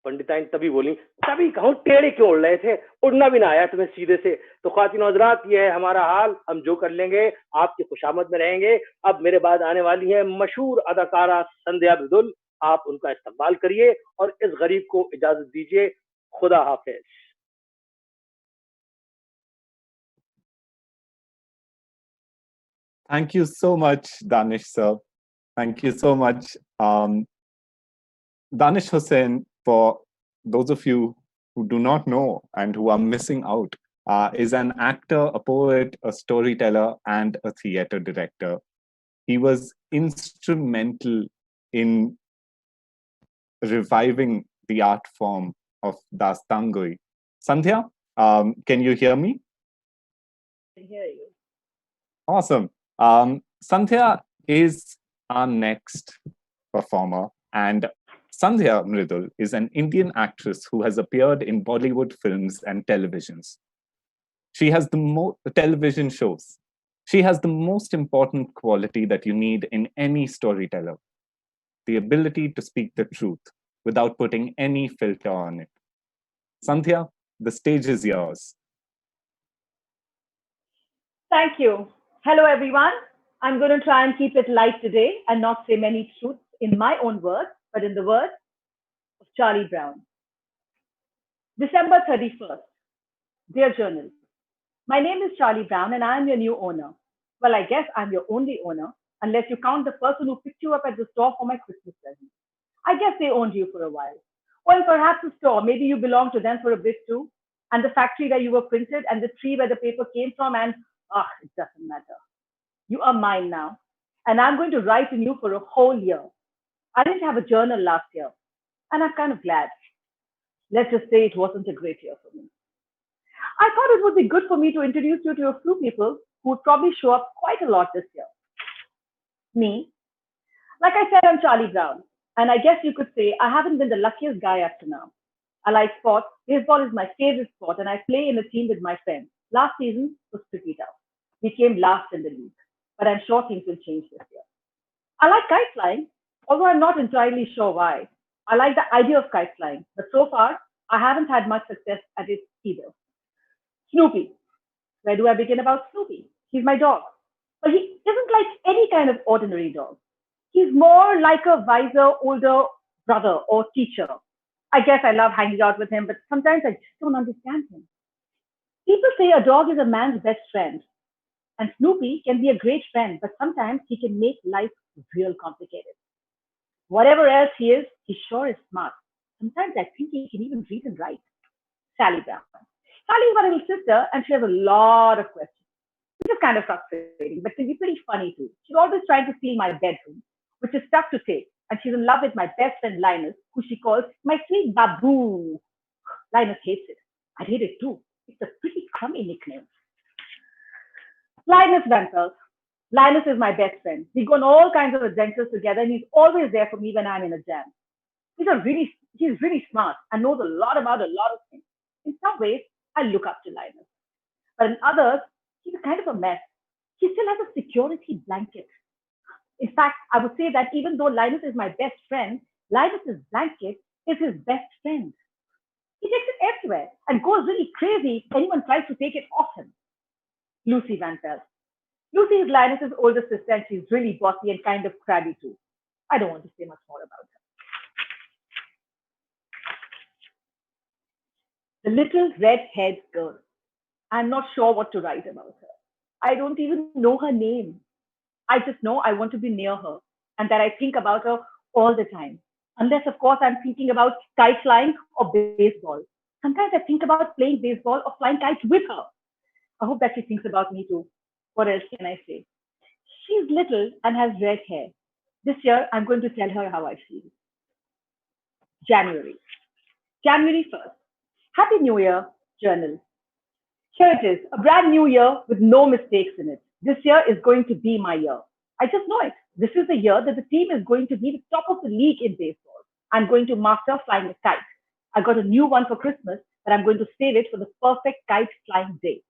पंडिताइन तभी बोली, तभी कहूँ टेढ़े क्यों उड़ रहे थे, उड़ना भी ना आया तुम्हें सीधे से। तो ख्वातीन हज़रात ये है हमारा हाल, हम जो कर लेंगे आपकी खुशामद में रहेंगे। अब मेरे बाद आने वाली है मशहूर अदाकारा संध्या मृदुल, आप उनका इस्तकबाल करिए और इस गरीब को इजाजत दीजिए। खुदा हाफिज। Thank you so much, Danish sir. Thank you so much. Danish Hussain, for those of you who do not know and who are missing out, is an actor, a poet, a storyteller, and a theater director. He was instrumental in reviving the art form of Dastangoi. Sandhya, can you hear me? I can hear you. Awesome. Sandhya is our next performer, and Sandhya Mridul is an Indian actress who has appeared in Bollywood films and televisions. She has the television shows. She has the most important quality that you need in any storyteller: the ability to speak the truth without putting any filter on it. Sandhya, the stage is yours. Thank you. Hello, everyone. I'm going to try and keep it light today and not say many truths in my own words, but in the words of Charlie Brown. December 31st. Dear Journal, my name is Charlie Brown and I am your new owner. Well, I guess I'm your only owner, unless you count the person who picked you up at the store for my Christmas present. I guess they owned you for a while. Or perhaps the store, maybe you belonged to them for a bit too. And the factory where you were printed and the tree where the paper came from, and it doesn't matter. You are mine now. And I'm going to write in you for a whole year. I didn't have a journal last year, and I'm kind of glad. Let's just say it wasn't a great year for me. I thought it would be good for me to introduce you to a few people who would probably show up quite a lot this year. Me. Like I said, I'm Charlie Brown, and I guess you could say I haven't been the luckiest guy up to now. I like sports. Baseball is my favorite sport, and I play in a team with my friends. Last season was pretty tough. We came last in the league, but I'm sure things will change this year. I like kite flying, although I'm not entirely sure why. I like the idea of kite flying, but so far, I haven't had much success at it either. Snoopy. Where do I begin about Snoopy? He's my dog. But he isn't like any kind of ordinary dog. He's more like a wiser, older brother or teacher. I guess I love hanging out with him, but sometimes I just don't understand him. People say a dog is a man's best friend. And Snoopy can be a great friend, but sometimes he can make life real complicated. Whatever else he is, he sure is smart. Sometimes I think he can even read and write. Sally Brown. Sally is my little sister, and she has a lot of questions, which is kind of frustrating, but can be pretty funny too. She's always trying to steal my bedroom, which is tough to take, and she's in love with my best friend Linus, who she calls my sweet babu. Linus hates it. I hate it too. It's a pretty crummy nickname. Linus Van Pelt. Linus is my best friend. We go on all kinds of adventures together, and he's always there for me when I'm in a jam. He's really smart and knows a lot about a lot of things. In some ways, I look up to Linus. But in others, he's kind of a mess. He still has a security blanket. In fact, I would say that even though Linus is my best friend, Linus's blanket is his best friend. He takes it everywhere and goes really crazy if anyone tries to take it off him. Lucy Van Pelt. Lucy is Linus's older sister, and she's really bossy and kind of crabby too. I don't want to say much more about her. The little red-haired girl. I'm not sure what to write about her. I don't even know her name. I just know I want to be near her and that I think about her all the time. Unless, of course, I'm thinking about kite flying or baseball. Sometimes I think about playing baseball or flying kites with her. I hope that she thinks about me too. What else can I say? She's little and has red hair. This year, I'm going to tell her how I feel. January 1st. Happy New Year, Journal. Here it is, a brand new year with no mistakes in it. This year is going to be my year. I just know it. This is the year that the team is going to be the top of the league in baseball. I'm going to master flying a kite. I got a new one for Christmas, but I'm going to save it for the perfect kite flying day.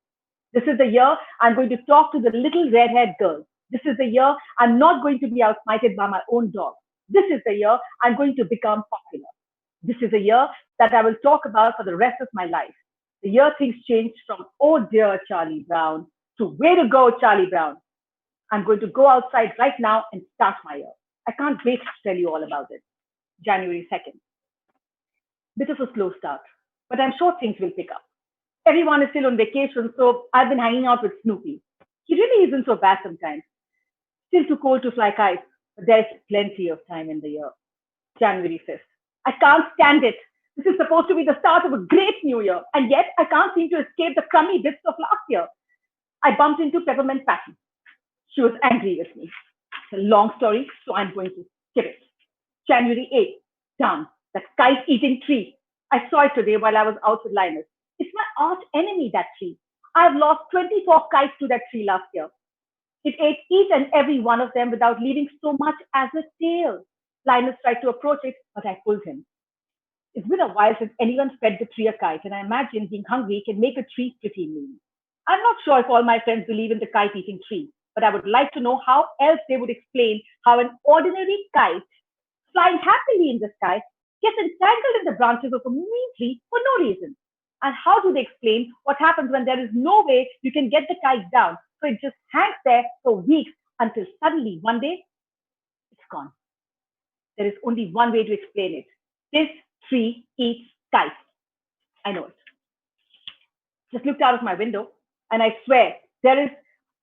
This is the year I'm going to talk to the little red-haired girl. This is the year I'm not going to be outsmited by my own dog. This is the year I'm going to become popular. This is a year that I will talk about for the rest of my life. The year things changed from, oh dear, Charlie Brown, to way to go, Charlie Brown. I'm going to go outside right now and start my year. I can't wait to tell you all about it. January 2nd. Bit of a slow start, but I'm sure things will pick up. Everyone is still on vacation, so I've been hanging out with Snoopy. He really isn't so bad sometimes. Still too cold to fly kites, but there's plenty of time in the year. January 5th. I can't stand it. This is supposed to be the start of a great new year, and yet I can't seem to escape the crummy bits of last year. I bumped into Peppermint Patty. She was angry with me. It's a long story, so I'm going to skip it. January 8th, done. That kite-eating tree. I saw it today while I was out with Linus. It's my arch enemy, that tree. I've lost 24 kites to that tree last year. It ate each and every one of them without leaving so much as a tail. Linus tried to approach it, but I pulled him. It's been a while since anyone fed the tree a kite, and I imagine being hungry can make a tree pretty mean. I'm not sure if all my friends believe in the kite-eating tree, but I would like to know how else they would explain how an ordinary kite flying happily in the sky gets entangled in the branches of a mean tree for no reason. And how do they explain what happens when there is no way you can get the kite down, so it just hangs there for weeks until suddenly one day it's gone. There is only one way to explain it. This tree eats kites. I know it. Just looked out of my window, and I swear there is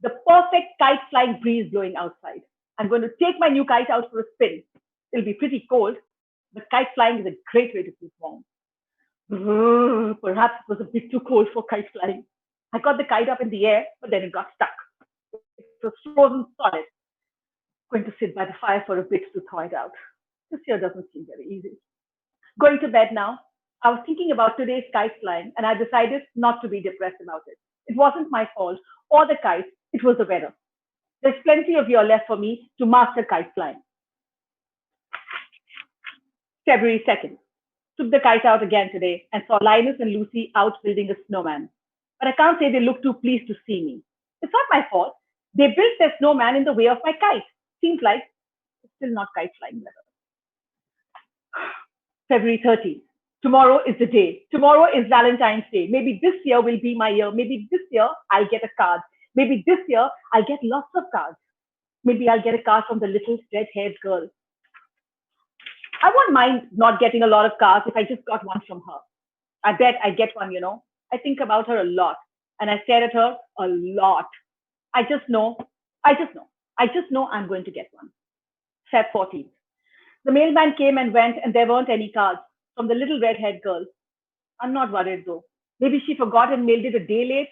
the perfect kite flying breeze blowing outside. I'm going to take my new kite out for a spin. It'll be pretty cold, but kite flying is a great way to keep warm. Perhaps it was a bit too cold for kite flying. I got the kite up in the air, but then it got stuck. It was frozen solid. Going to sit by the fire for a bit to thaw it out. This year doesn't seem very easy. Going to bed now. I was thinking about today's kite flying, and I decided not to be depressed about it. It wasn't my fault or the kite, it was the weather. There's plenty of year left for me to master kite flying. February 2nd. Took the kite out again today and saw Linus and Lucy out building a snowman. But I can't say they look too pleased to see me. It's not my fault. They built their snowman in the way of my kite. Seems like it's still not kite flying weather. February 13th. Tomorrow is the day. Tomorrow is Valentine's Day. Maybe this year will be my year. Maybe this year I'll get a card. Maybe this year I'll get lots of cards. Maybe I'll get a card from the little red-haired girl. I won't mind not getting a lot of cards if I just got one from her. I bet I get one, I think about her a lot, and I stare at her a lot. I just know I'm going to get one. Feb 14th. The mailman came and went, and there weren't any cards from the little red-haired girl. I'm not worried though. Maybe she forgot and mailed it a day late.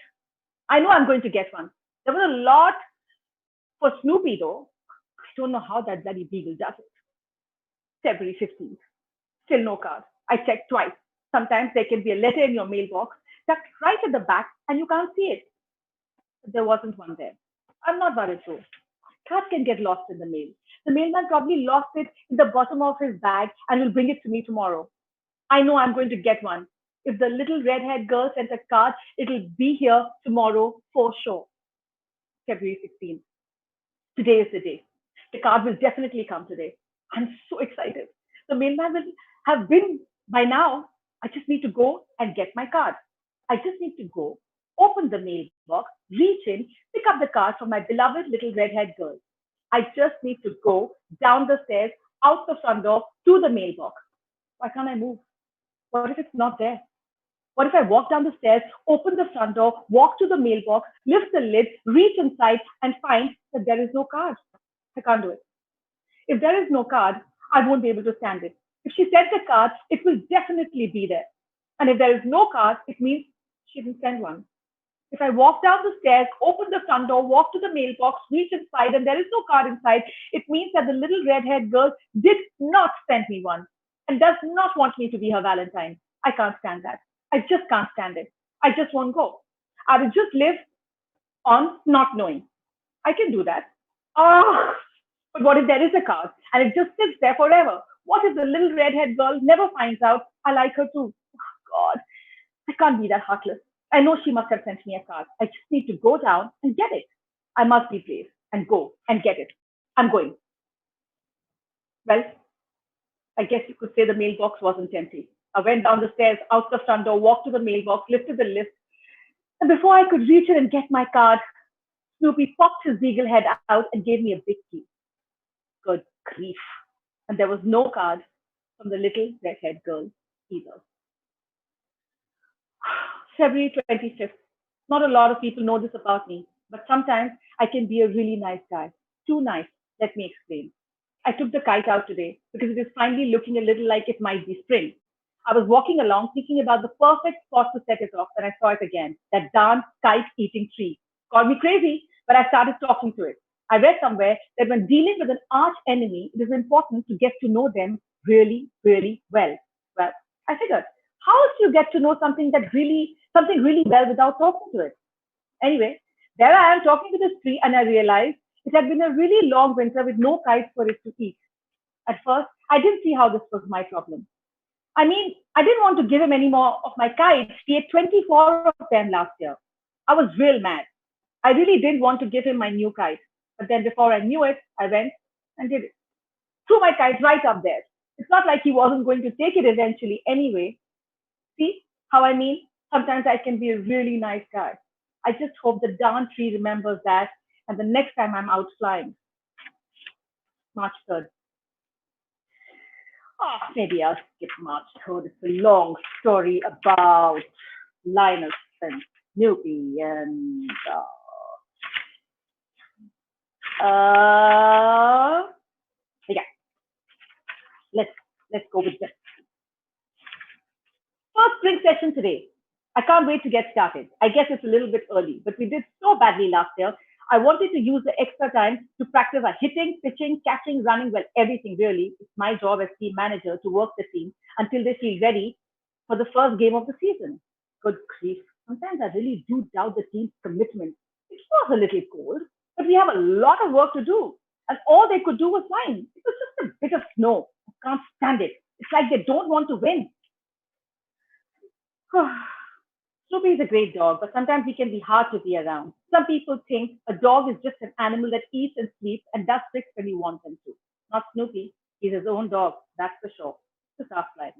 I know I'm going to get one. There was a lot for Snoopy though. I don't know how that bloody beagle does it. February 15th. Still no card. I checked twice. Sometimes there can be a letter in your mailbox tucked right at the back and you can't see it. But there wasn't one there. I'm not worried though. Cards can get lost in the mail. The mailman probably lost it in the bottom of his bag and will bring it to me tomorrow. I know I'm going to get one. If the little red-haired girl sent a card, it'll be here tomorrow for sure. February 16th. Today is the day. The card will definitely come today. I'm so excited. The mailman will have been by now. I just need to go and get my card. I just need to go, open the mailbox, reach in, pick up the card from my beloved little red-haired girl. I just need to go down the stairs, out the front door, to the mailbox. Why can't I move? What if it's not there? What if I walk down the stairs, open the front door, walk to the mailbox, lift the lid, reach inside, and find that there is no card? I can't do it. If there is no card, I won't be able to stand it. If she sent a card, it will definitely be there. And if there is no card, it means she didn't send one. If I walk down the stairs, open the front door, walk to the mailbox, reach inside, and there is no card inside, it means that the little red-haired girl did not send me one and does not want me to be her Valentine. I can't stand that. I just can't stand it. I just won't go. I will just live on not knowing. I can do that. But what if there is a card and it just sits there forever? What if the little red-haired girl never finds out I like her too? Oh, God, I can't be that heartless. I know she must have sent me a card. I just need to go down and get it. I must be brave and go and get it. I'm going. Well, I guess you could say the mailbox wasn't empty. I went down the stairs, out the front door, walked to the mailbox, lifted the list. And before I could reach it and get my card, Snoopy popped his beagle head out and gave me a big kiss. Good grief. And there was no card from the little red-haired girl either. February 25th. Not a lot of people know this about me, but sometimes I can be a really nice guy. Too nice. Let me explain. I took the kite out today because it is finally looking a little like it might be spring. I was walking along thinking about the perfect spot to set it off and I saw it again, that darn kite-eating tree. Called me crazy, but I started talking to it. I read somewhere that when dealing with an arch enemy, it is important to get to know them really, really well. Well, I figured, how else do you get to know something really well without talking to it? Anyway, there I am talking to this tree and I realized it had been a really long winter with no kites for it to eat. At first, I didn't see how this was my problem. I mean, I didn't want to give him any more of my kites. He ate 24 of them last year. I was real mad. I really didn't want to give him my new kite. But then before I knew it, I went and did it. Threw my kite right up there. It's not like he wasn't going to take it eventually anyway. See how I mean? Sometimes I can be a really nice guy. I just hope the darn tree remembers that and the next time I'm out flying. March 3rd. Oh, maybe I'll skip March 3rd. It's a long story about Linus and Snoopy and yeah. Let's go with this. First spring session today. I can't wait to get started. I guess it's a little bit early, but we did so badly last year. I wanted to use the extra time to practice our hitting, pitching, catching, running, well, everything really. It's my job as team manager to work the team until they feel ready for the first game of the season. Good grief. Sometimes I really do doubt the team's commitment. It was a little cold, but we have a lot of work to do. And all they could do was fine. It was just a bit of snow. I can't stand it. It's like they don't want to win. Snoopy is a great dog, but sometimes he can be hard to be around. Some people think a dog is just an animal that eats and sleeps and does tricks when you want them to. Not Snoopy. He's his own dog, that's for sure. Just ask Linus.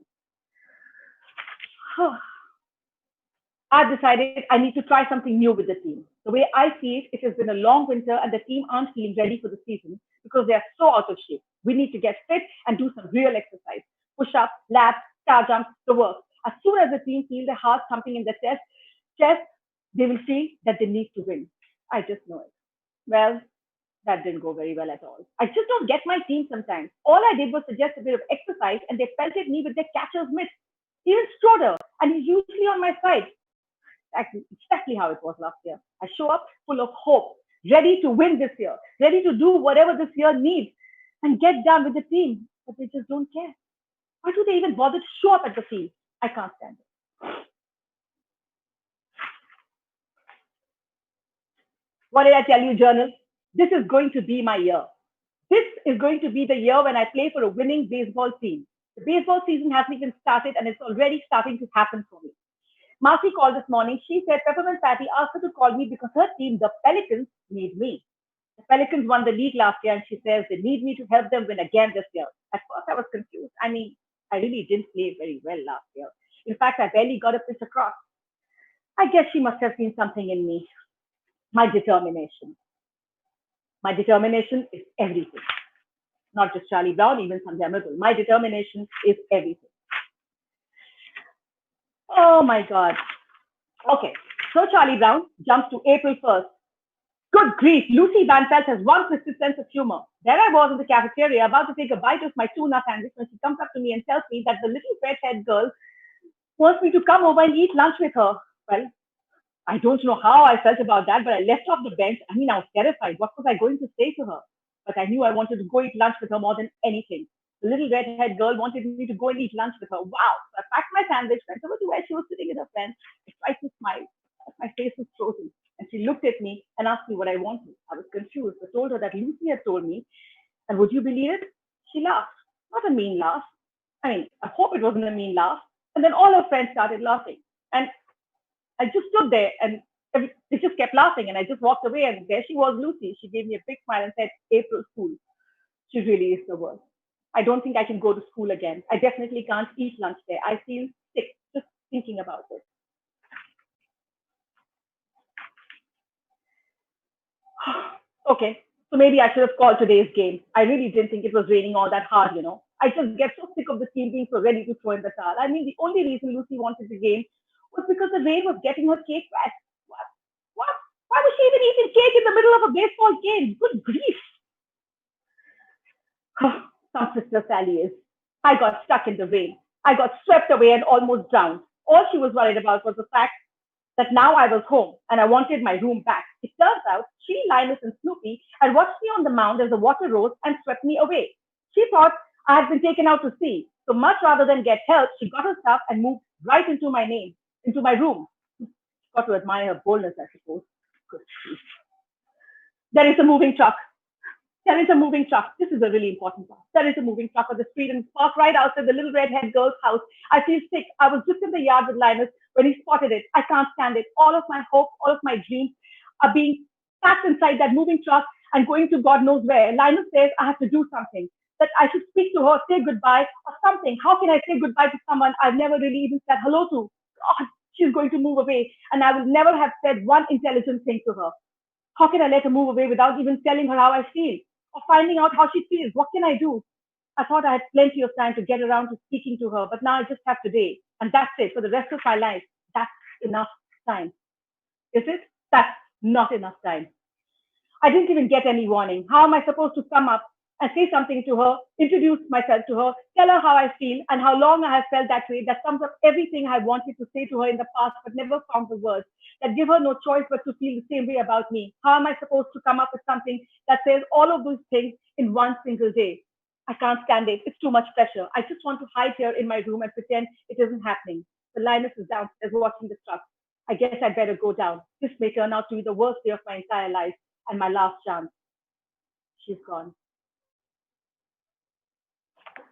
I've decided I need to try something new with the team. The way I see it, it has been a long winter and the team aren't feeling ready for the season because they are so out of shape. We need to get fit and do some real exercise. Push-ups, laps, star jumps, the works. As soon as the team feels their heart thumping in their chest, they will feel that they need to win. I just know it. Well, that didn't go very well at all. I just don't get my team sometimes. All I did was suggest a bit of exercise and they pelted me with their catcher's mitt. Even Stroder, and he's usually on my side. Exactly how it was last year. I show up full of hope, ready to win this year, ready to do whatever this year needs and get done with the team. But they just don't care. Why do they even bother to show up at the field? I can't stand it. What did I tell you, journal? This is going to be my year. This is going to be the year when I play for a winning baseball team. The baseball season hasn't even started and it's already starting to happen for me. Marcy called this morning. She said Peppermint Patty asked her to call me because her team, the Pelicans, need me. The Pelicans won the league last year and she says they need me to help them win again this year. At first I was confused. I mean, I really didn't play very well last year. In fact, I barely got a pitch across. I guess she must have seen something in me. My determination. My determination is everything. Not just Charlie Brown, even Sandhya Mridul. My determination is everything. Oh my God. Okay, so Charlie Brown jumps to April 1st. Good grief, Lucy Van Pelt has one twisted sense of humor. There I was in the cafeteria about to take a bite of my tuna sandwich when she comes up to me and tells me that the little red-haired girl wants me to come over and eat lunch with her. Well, I don't know how I felt about that, but I left off the bench. I mean, I was terrified. What was I going to say to her? But I knew I wanted to go eat lunch with her more than anything. The little red-haired girl wanted me to go and eat lunch with her. Wow. So I packed my sandwich, went over to where she was sitting with her friend. I tried to smile. My face was frozen. And she looked at me and asked me what I wanted. I was confused. I told her that Lucy had told me. And would you believe it? She laughed. Not a mean laugh. I mean, I hope it wasn't a mean laugh. And then all her friends started laughing. And I just stood there and they just kept laughing. And I just walked away. And there she was, Lucy. She gave me a big smile and said, April Fool. She really is the worst. I don't think I can go to school again. I definitely can't eat lunch there. I feel sick just thinking about it. Okay, so maybe I should have called today's game. I really didn't think it was raining all that hard, you know. I just get so sick of the team being so ready to throw in the towel. I mean, the only reason Lucy wanted the game was because the rain was getting her cake wet. What? Why was she even eating cake in the middle of a baseball game? Good grief. Some sister Sally is. I got stuck in the rain. I got swept away and almost drowned. All she was worried about was the fact that now I was home and I wanted my room back. It turns out she, Linus, and Snoopy had watched me on the mound as the water rose and swept me away. She thought I had been taken out to sea. So much rather than get help, she got her stuff and moved right into my room. Got to admire her boldness, I suppose. Good grief. There is a moving truck. There is a moving truck. This is a really important part. There is a moving truck on the street and parked right outside the little redhead girl's house. I feel sick. I was just in the yard with Linus when he spotted it. I can't stand it. All of my hopes, all of my dreams are being packed inside that moving truck and going to God knows where. Linus says I have to do something, that I should speak to her, say goodbye or something. How can I say goodbye to someone I've never really even said hello to? God, she's going to move away and I will never have said one intelligent thing to her. How can I let her move away without even telling her how I feel or finding out how she feels? What can I do? I thought I had plenty of time to get around to speaking to her, but now I just have today. And that's it for the rest of my life. That's enough time. Is it? That's not enough time. I didn't even get any warning. How am I supposed to come up and say something to her, introduce myself to her, tell her how I feel and how long I have felt that way, that sums up everything I wanted to say to her in the past but never found the words, that give her no choice but to feel the same way about me? How am I supposed to come up with something that says all of those things in one single day? I can't stand it. It's too much pressure. I just want to hide here in my room and pretend it isn't happening. The Linus is downstairs watching the truck. I guess I'd better go down. This may turn out to be the worst day of my entire life and my last chance. She's gone.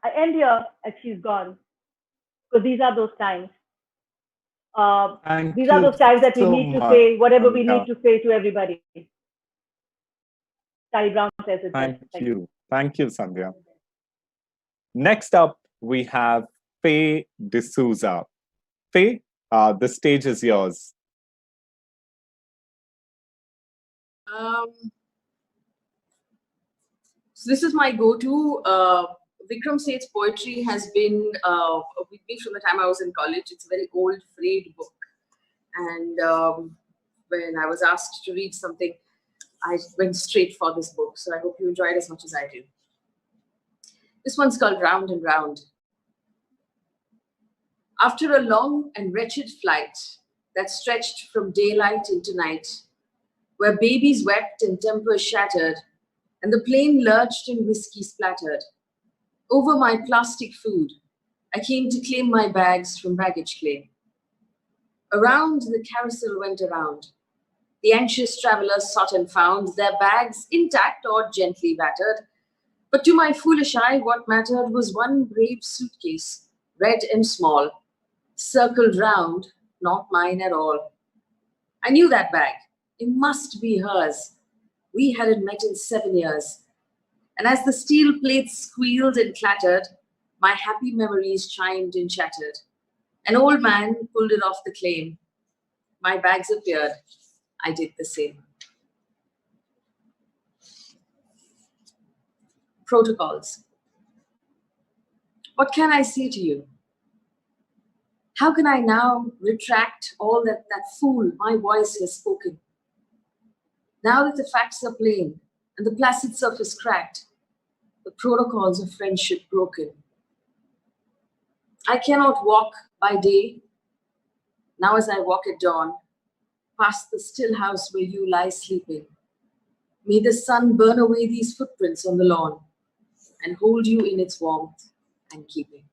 I end here as she's gone, because these are those times. These are those times that we need to say whatever we need to say to everybody. Charlie Brown says it. Thank you. Thank you, Sandhya. Next up, we have Faye D'Souza. Faye, the stage is yours. So this is my go-to. Vikram Seth's poetry has been with me from the time I was in college. It's a very old, frayed book. And when I was asked to read something, I went straight for this book. So I hope you enjoy it as much as I do. This one's called Round and Round. After a long and wretched flight that stretched from daylight into night, where babies wept and tempers shattered, and the plane lurched and whiskey splattered, over my plastic food, I came to claim my bags from baggage claim. Around the carousel went around. The anxious travelers sought and found their bags intact or gently battered. But to my foolish eye, what mattered was one brave suitcase, red and small, circled round, not mine at all. I knew that bag. It must be hers. We hadn't met in 7 years. And as the steel plates squealed and clattered, my happy memories chimed and chattered. An old man pulled it off the claim. My bags appeared. I did the same. Protocols. What can I say to you? How can I now retract all that fool my voice has spoken? Now that the facts are plain and the placid surface cracked, the protocols of friendship broken. I cannot walk by day, now as I walk at dawn, past the still house where you lie sleeping. May the sun burn away these footprints on the lawn and hold you in its warmth and keeping.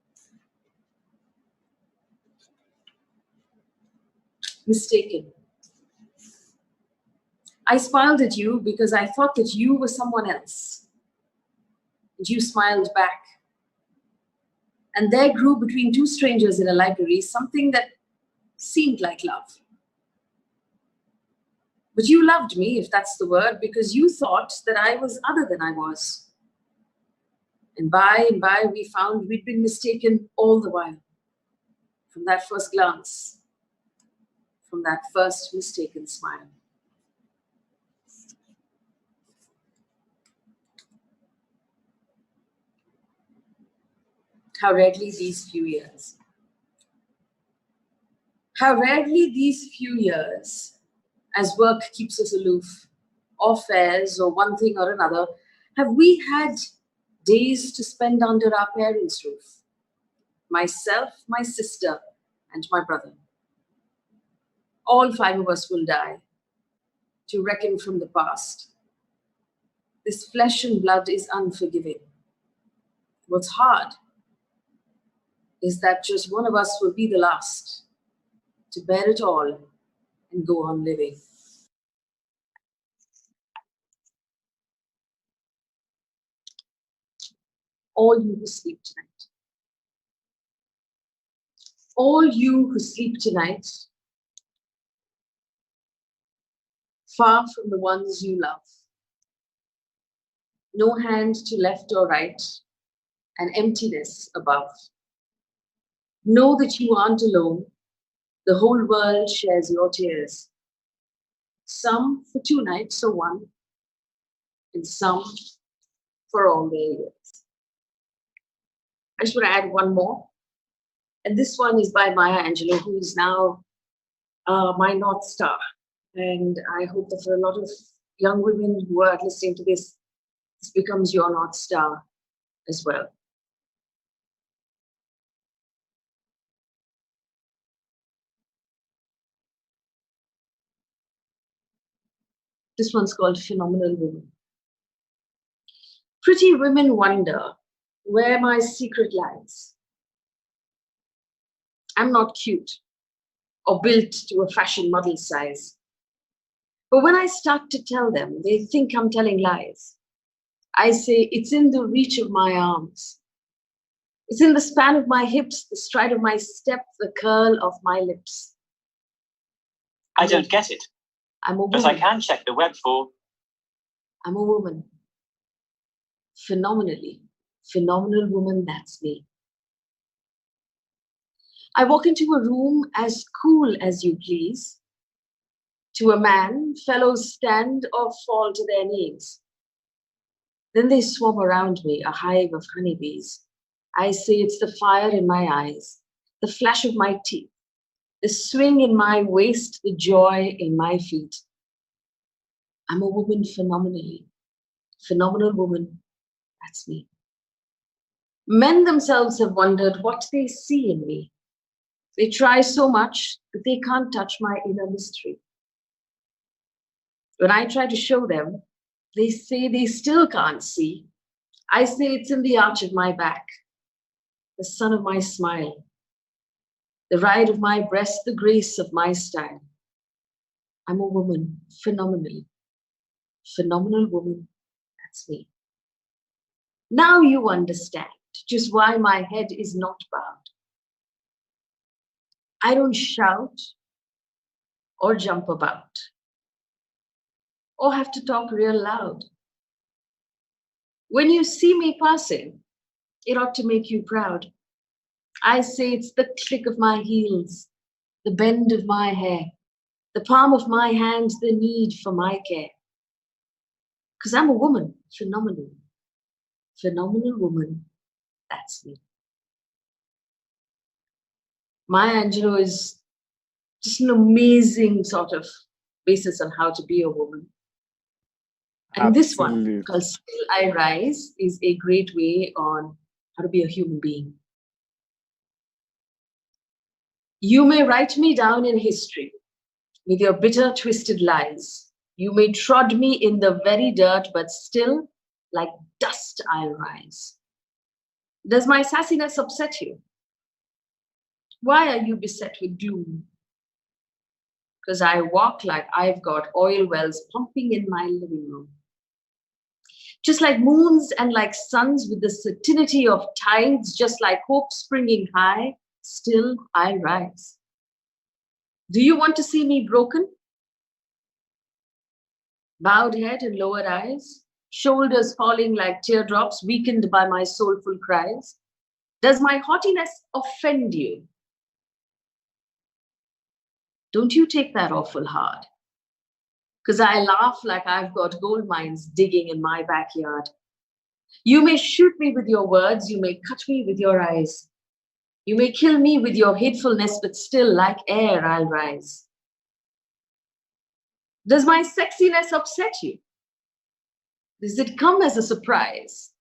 Mistaken. I smiled at you because I thought that you were someone else. And you smiled back. And there grew between two strangers in a library something that seemed like love. But you loved me, if that's the word, because you thought that I was other than I was. And by we found we'd been mistaken all the while. From that first glance, from that first mistaken smile. How rarely these few years. How rarely these few years, as work keeps us aloof, or fares, or one thing or another, have we had days to spend under our parents' roof. myself, my sister, and my brother. All 5 of us will die to reckon from the past. This flesh and blood is unforgiving. What's hard is that just one of us will be the last to bear it all and go on living. All you who sleep tonight. All you who sleep tonight, far from the ones you love. No hand to left or right, an emptiness above. Know that you aren't alone. The whole world shares your tears. Some for 2 nights or 1, and some for all their years. I just want to add one more. And this one is by Maya Angelou, who is now my North Star. And I hope that for a lot of young women who are listening to this, this becomes your North Star as well. This one's called Phenomenal Woman. Pretty women wonder where my secret lies. I'm not cute or built to a fashion model size. But when I start to tell them, they think I'm telling lies. I say it's in the reach of my arms. It's in the span of my hips, the stride of my step, the curl of my lips. I don't get it. I'm a woman. But I can check the web for. I'm a woman. Phenomenal woman, that's me. I walk into a room as cool as you please. To a man, fellows stand or fall to their knees. Then they swarm around me, a hive of honeybees. I say it's the fire in my eyes, the flash of my teeth, the swing in my waist, the joy in my feet. I'm a woman phenomenally. Phenomenal woman, that's me. Men themselves have wondered what they see in me. They try so much, but they can't touch my inner mystery. When I try to show them, they say they still can't see. I say it's in the arch of my back, the sun of my smile, the ride of my breast, the grace of my style. I'm a woman, phenomenally. Phenomenal woman, that's me. Now you understand just why my head is not bowed. I don't shout or jump about or have to talk real loud. When you see me passing, it ought to make you proud. I say it's the click of my heels, the bend of my hair, the palm of my hand, the need for my care. Because I'm a woman, phenomenal woman, that's me. Maya Angelou is just an amazing sort of basis on how to be a woman. And this one, called Still I Rise, is a great way on how to be a human being. You may write me down in history with your bitter, twisted lies. You may trod me in the very dirt, but still, like dust, I'll rise. Does my sassiness upset you? Why are you beset with gloom? Because I walk like I've got oil wells pumping in my living room. Just like moons and like suns with the certainty of tides, just like hope springing high, still I rise. Do you want to see me broken? Bowed head and lowered eyes, shoulders falling like teardrops, weakened by my soulful cries. Does my haughtiness offend you? Don't you take that awful hard. Because I laugh like I've got gold mines digging in my backyard. You may shoot me with your words, you may cut me with your eyes. You may kill me with your hatefulness, but still like air I'll rise. Does my sexiness upset you? Does it come as a surprise?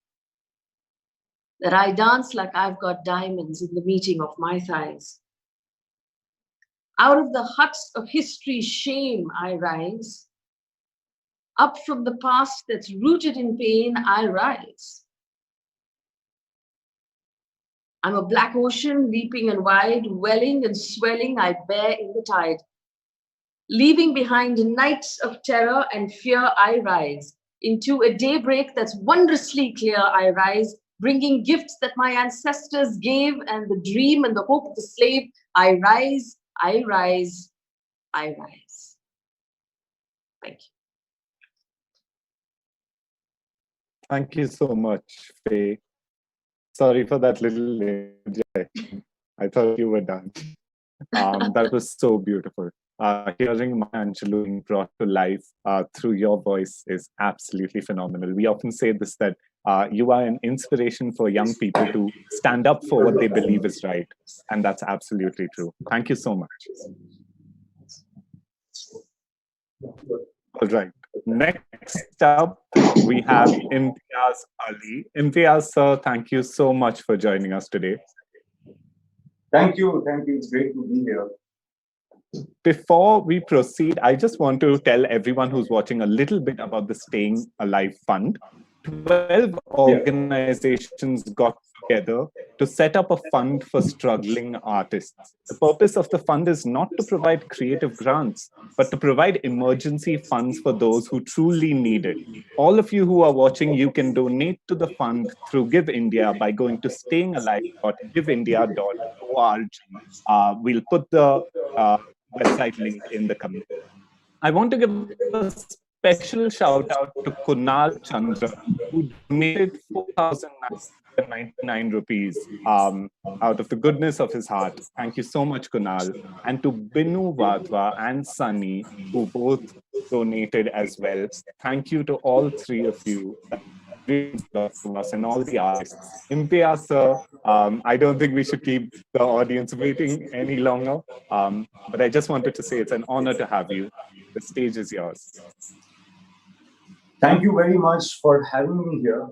that I dance like I've got diamonds in the meeting of my thighs. Out of the huts of history's shame I rise. Up from the past that's rooted in pain I rise. I'm a black ocean leaping and wide, welling and swelling I bear in the tide. Leaving behind nights of terror and fear I rise. Into a daybreak that's wondrously clear I rise, bringing gifts that my ancestors gave and the dream and the hope of the slave. I rise, I rise, I rise. Thank you. Thank you so much, Faye. Sorry for that little interjection. I thought you were done. That was so beautiful. Hearing Maya Angelou being brought to life through your voice is absolutely phenomenal. We often say this, that you are an inspiration for young people to stand up for what they believe is right. And that's absolutely true. Thank you so much. All right. Next up, we have Imtiaz Ali. Imtiaz, sir, thank you so much for joining us today. Thank you. Thank you. It's great to be here. Before we proceed, I just want to tell everyone who's watching a little bit about the Staying Alive Fund. 12 organizations got together to set up a fund for struggling artists. The purpose of the fund is not to provide creative grants, but to provide emergency funds for those who truly need it. All of you who are watching, you can donate to the fund through Give India by going to stayinalive.giveindia.org. We'll put the website link in the comment. I want to give a special shout out to Kunal Chandra, who donated 4,999 rupees out of the goodness of his heart. Thank you so much, Kunal. And to Binu Wadhwa and Sunny, who both donated as well. Thank you to all three of you. To us and all the artists. Imtiaz, sir, I don't think we should keep the audience waiting any longer, but I just wanted to say it's an honor to have you. The stage is yours. Thank you very much for having me here.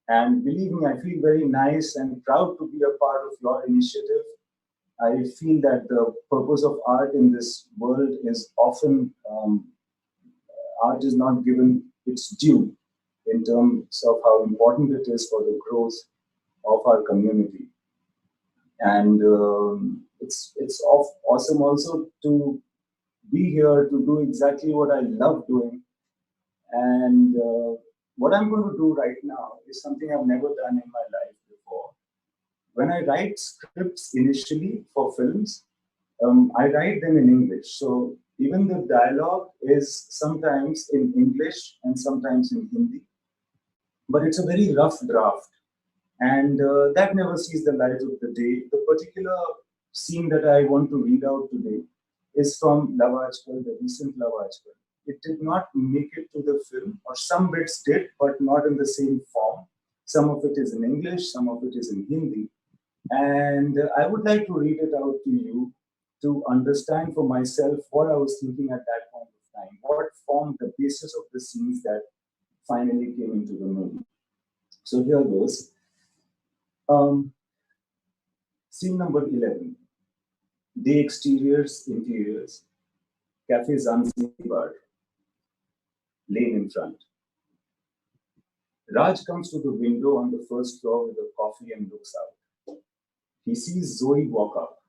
And believe me, I feel very nice and proud to be a part of your initiative. I feel that the purpose of art in this world is often, art is not given its due in terms of how important it is for the growth of our community. And it's awesome also to be here to do exactly what I love doing. And what I'm going to do right now is something I've never done in my life before. When I write scripts initially for films, I write them in English. So even the dialogue is sometimes in English and sometimes in Hindi. But it's a very rough draft, and that never sees the light of the day. The particular scene that I want to read out today is from Love Aajkal, the recent Love Aajkal. It did not make it to the film, or some bits did, but not in the same form. Some of it is in English, some of it is in Hindi. And I would like to read it out to you to understand for myself what I was thinking at that point of time, what formed the basis of the scenes that finally came into the movie. So here goes. Scene number 11. Day exteriors, interiors. Cafe Zanzibar. Lane in front. Raj comes to the window on the first floor with a coffee and looks out. He sees Zoe walk up.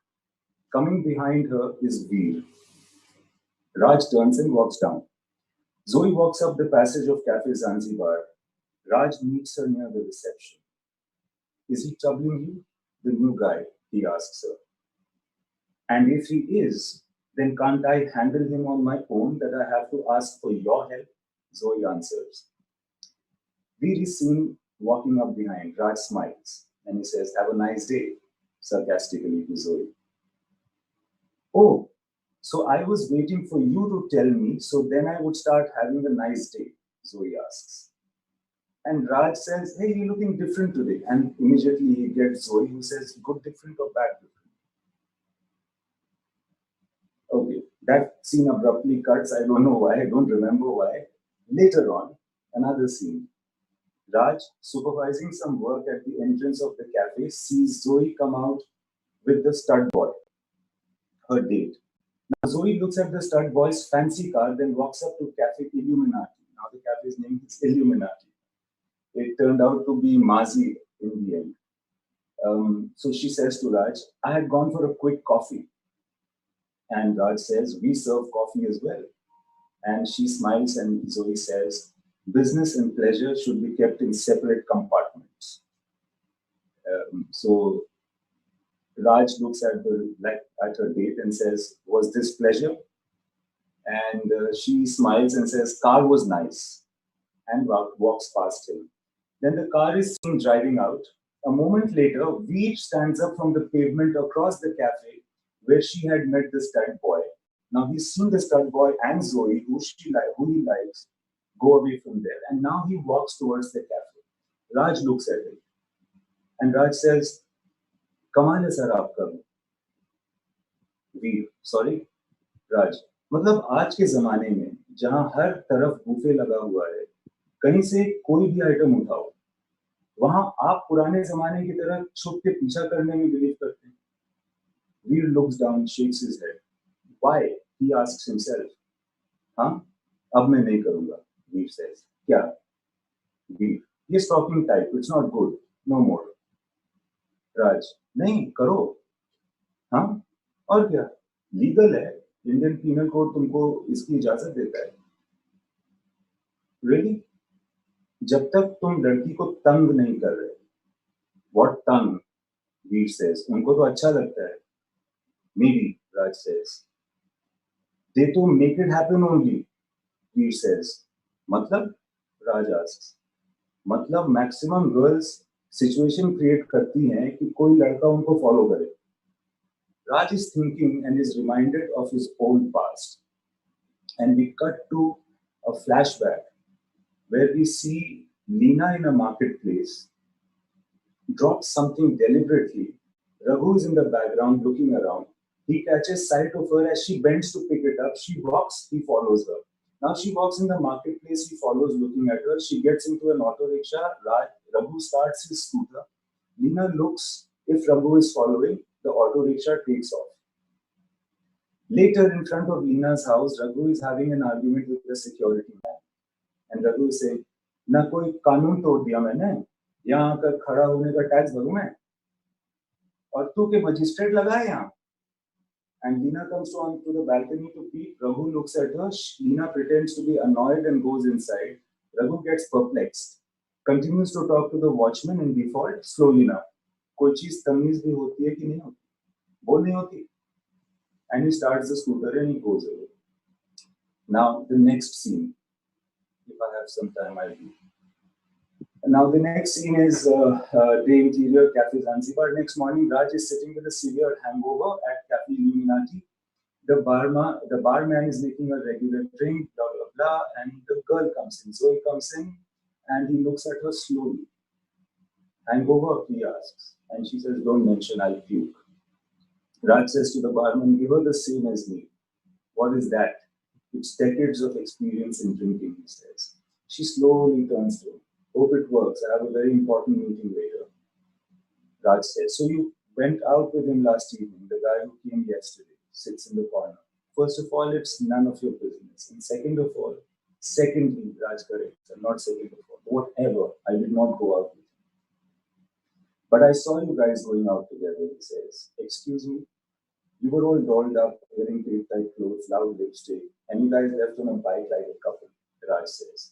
Coming behind her is Veer. Raj turns and walks down. Zoe walks up the passage of Cafe Zanzibar. Raj meets her near the reception. Is he troubling you? The new guy, he asks her. And if he is, then can't I handle him on my own that I have to ask for your help? Zoe answers. Veer is seen walking up behind. Raj smiles and he says, have a nice day, sarcastically to Zoe. Oh, so I was waiting for you to tell me, so then I would start having a nice day, Zoe asks. And Raj says, hey, you're looking different today. And immediately he gets Zoe, who says, good different or bad different? Okay, that scene abruptly cuts. I don't know why, I don't remember why. Later on, another scene. Raj, supervising some work at the entrance of the cafe, sees Zoe come out with the stud boy, her date. Now Zoe looks at the stud boy's fancy car, then walks up to Cafe Illuminati. Now the cafe's name is Illuminati. It turned out to be Mazi in the end. So she says to Raj, I had gone for a quick coffee. And Raj says, we serve coffee as well. And she smiles and Zoe says, business and pleasure should be kept in separate compartments. So Raj looks at her date and says, was this pleasure? And she smiles and says, car was nice, and walks past him. Then the car is seen driving out. A moment later, Veer stands up from the pavement across the cafe where she had met the stud boy. Now he's seen the stud boy and Zoe, who he likes, go away from there. And now he walks towards the cafe. Raj looks at him. And Raj says, Kamal hai sir aapka bhi. Veer, sorry? Raj, मतलब आज के ज़माने में जहाँ हर तरफ buffet लगा हुआ है, कहीं से कोई भी आइटम उठाओ, वहाँ आप पुराने ज़माने की तरह छुप के पीछा करने में बिलीव करते हैं? Veer looks down, shakes his head. Why? He asks himself. हाँ, अब मैं नहीं करूँगा. Veer says. क्या? Veer, ये stalking type. It's not good. No more. Raj, नहीं करो. हाँ, और क्या? Legal है. Indian Penal Code तुमको इसकी इजाजत देता है. Really? जब तक तुम लड़की को तंग नहीं कर रहे. What tongue? Veer says. उनको तो अच्छा लगता है. Maybe, Raj says. They to make it happen only, Veer says. Matlab? Raj asks. Matlab maximum girls situation create करती हैं कि कोई लड़का उनको follow करे. Raj is thinking and is reminded of his own past. And we cut to a flashback where we see Leena in a marketplace drop something deliberately. Raghu is in the background looking around. He catches sight of her as she bends to pick it up. She walks, he follows her. Now she walks in the marketplace, he follows looking at her. She gets into an auto rickshaw. Raghu starts his scooter. Leena looks if Raghu is following. The auto rickshaw takes off. Later, in front of Leena's house, Raghu is having an argument with the security man. And Raghu is saying, ना कोई कानून तोड़ दिया मैंने, यहाँ आकर खड़ा होने का टैक्स भरूं मैं, और तू के मजिस्ट्रेट लगा है यहाँ. And Leena comes on to the balcony to peep. Raghu looks at her. Leena pretends to be annoyed and goes inside. Raghu gets perplexed. Continues to talk to the watchman in default. Slowly now. कोई चीज तमीज भी होती है कि नहीं होती? बोल नहीं होती. And he starts the scooter and he goes away. Now the next scene. If I have some time, I'll do. Now the next scene is the interior Cafe Zanzibar. Next morning, Raj is sitting with a severe hangover at Cafe Illuminati. The barman is making a regular drink, blah blah blah, and the girl comes in. Zoe comes in, and he looks at her slowly. Hangover, he asks, and she says, "Don't mention, I'll puke." Raj says to the barman, "Give her the same as me." What is that? It's decades of experience in drinking, he says. She slowly turns to him. Hope it works. I have a very important meeting later. Raj says, so you went out with him last evening, the guy who came yesterday, sits in the corner. First of all, it's none of your business. And secondly, Raj corrects, and not second of all, whatever, I did not go out with him. But I saw you guys going out together, he says. Excuse me? You were all dolled up, wearing tape-type clothes, loud lipstick, and you guys left on a bike like a couple, Raj says.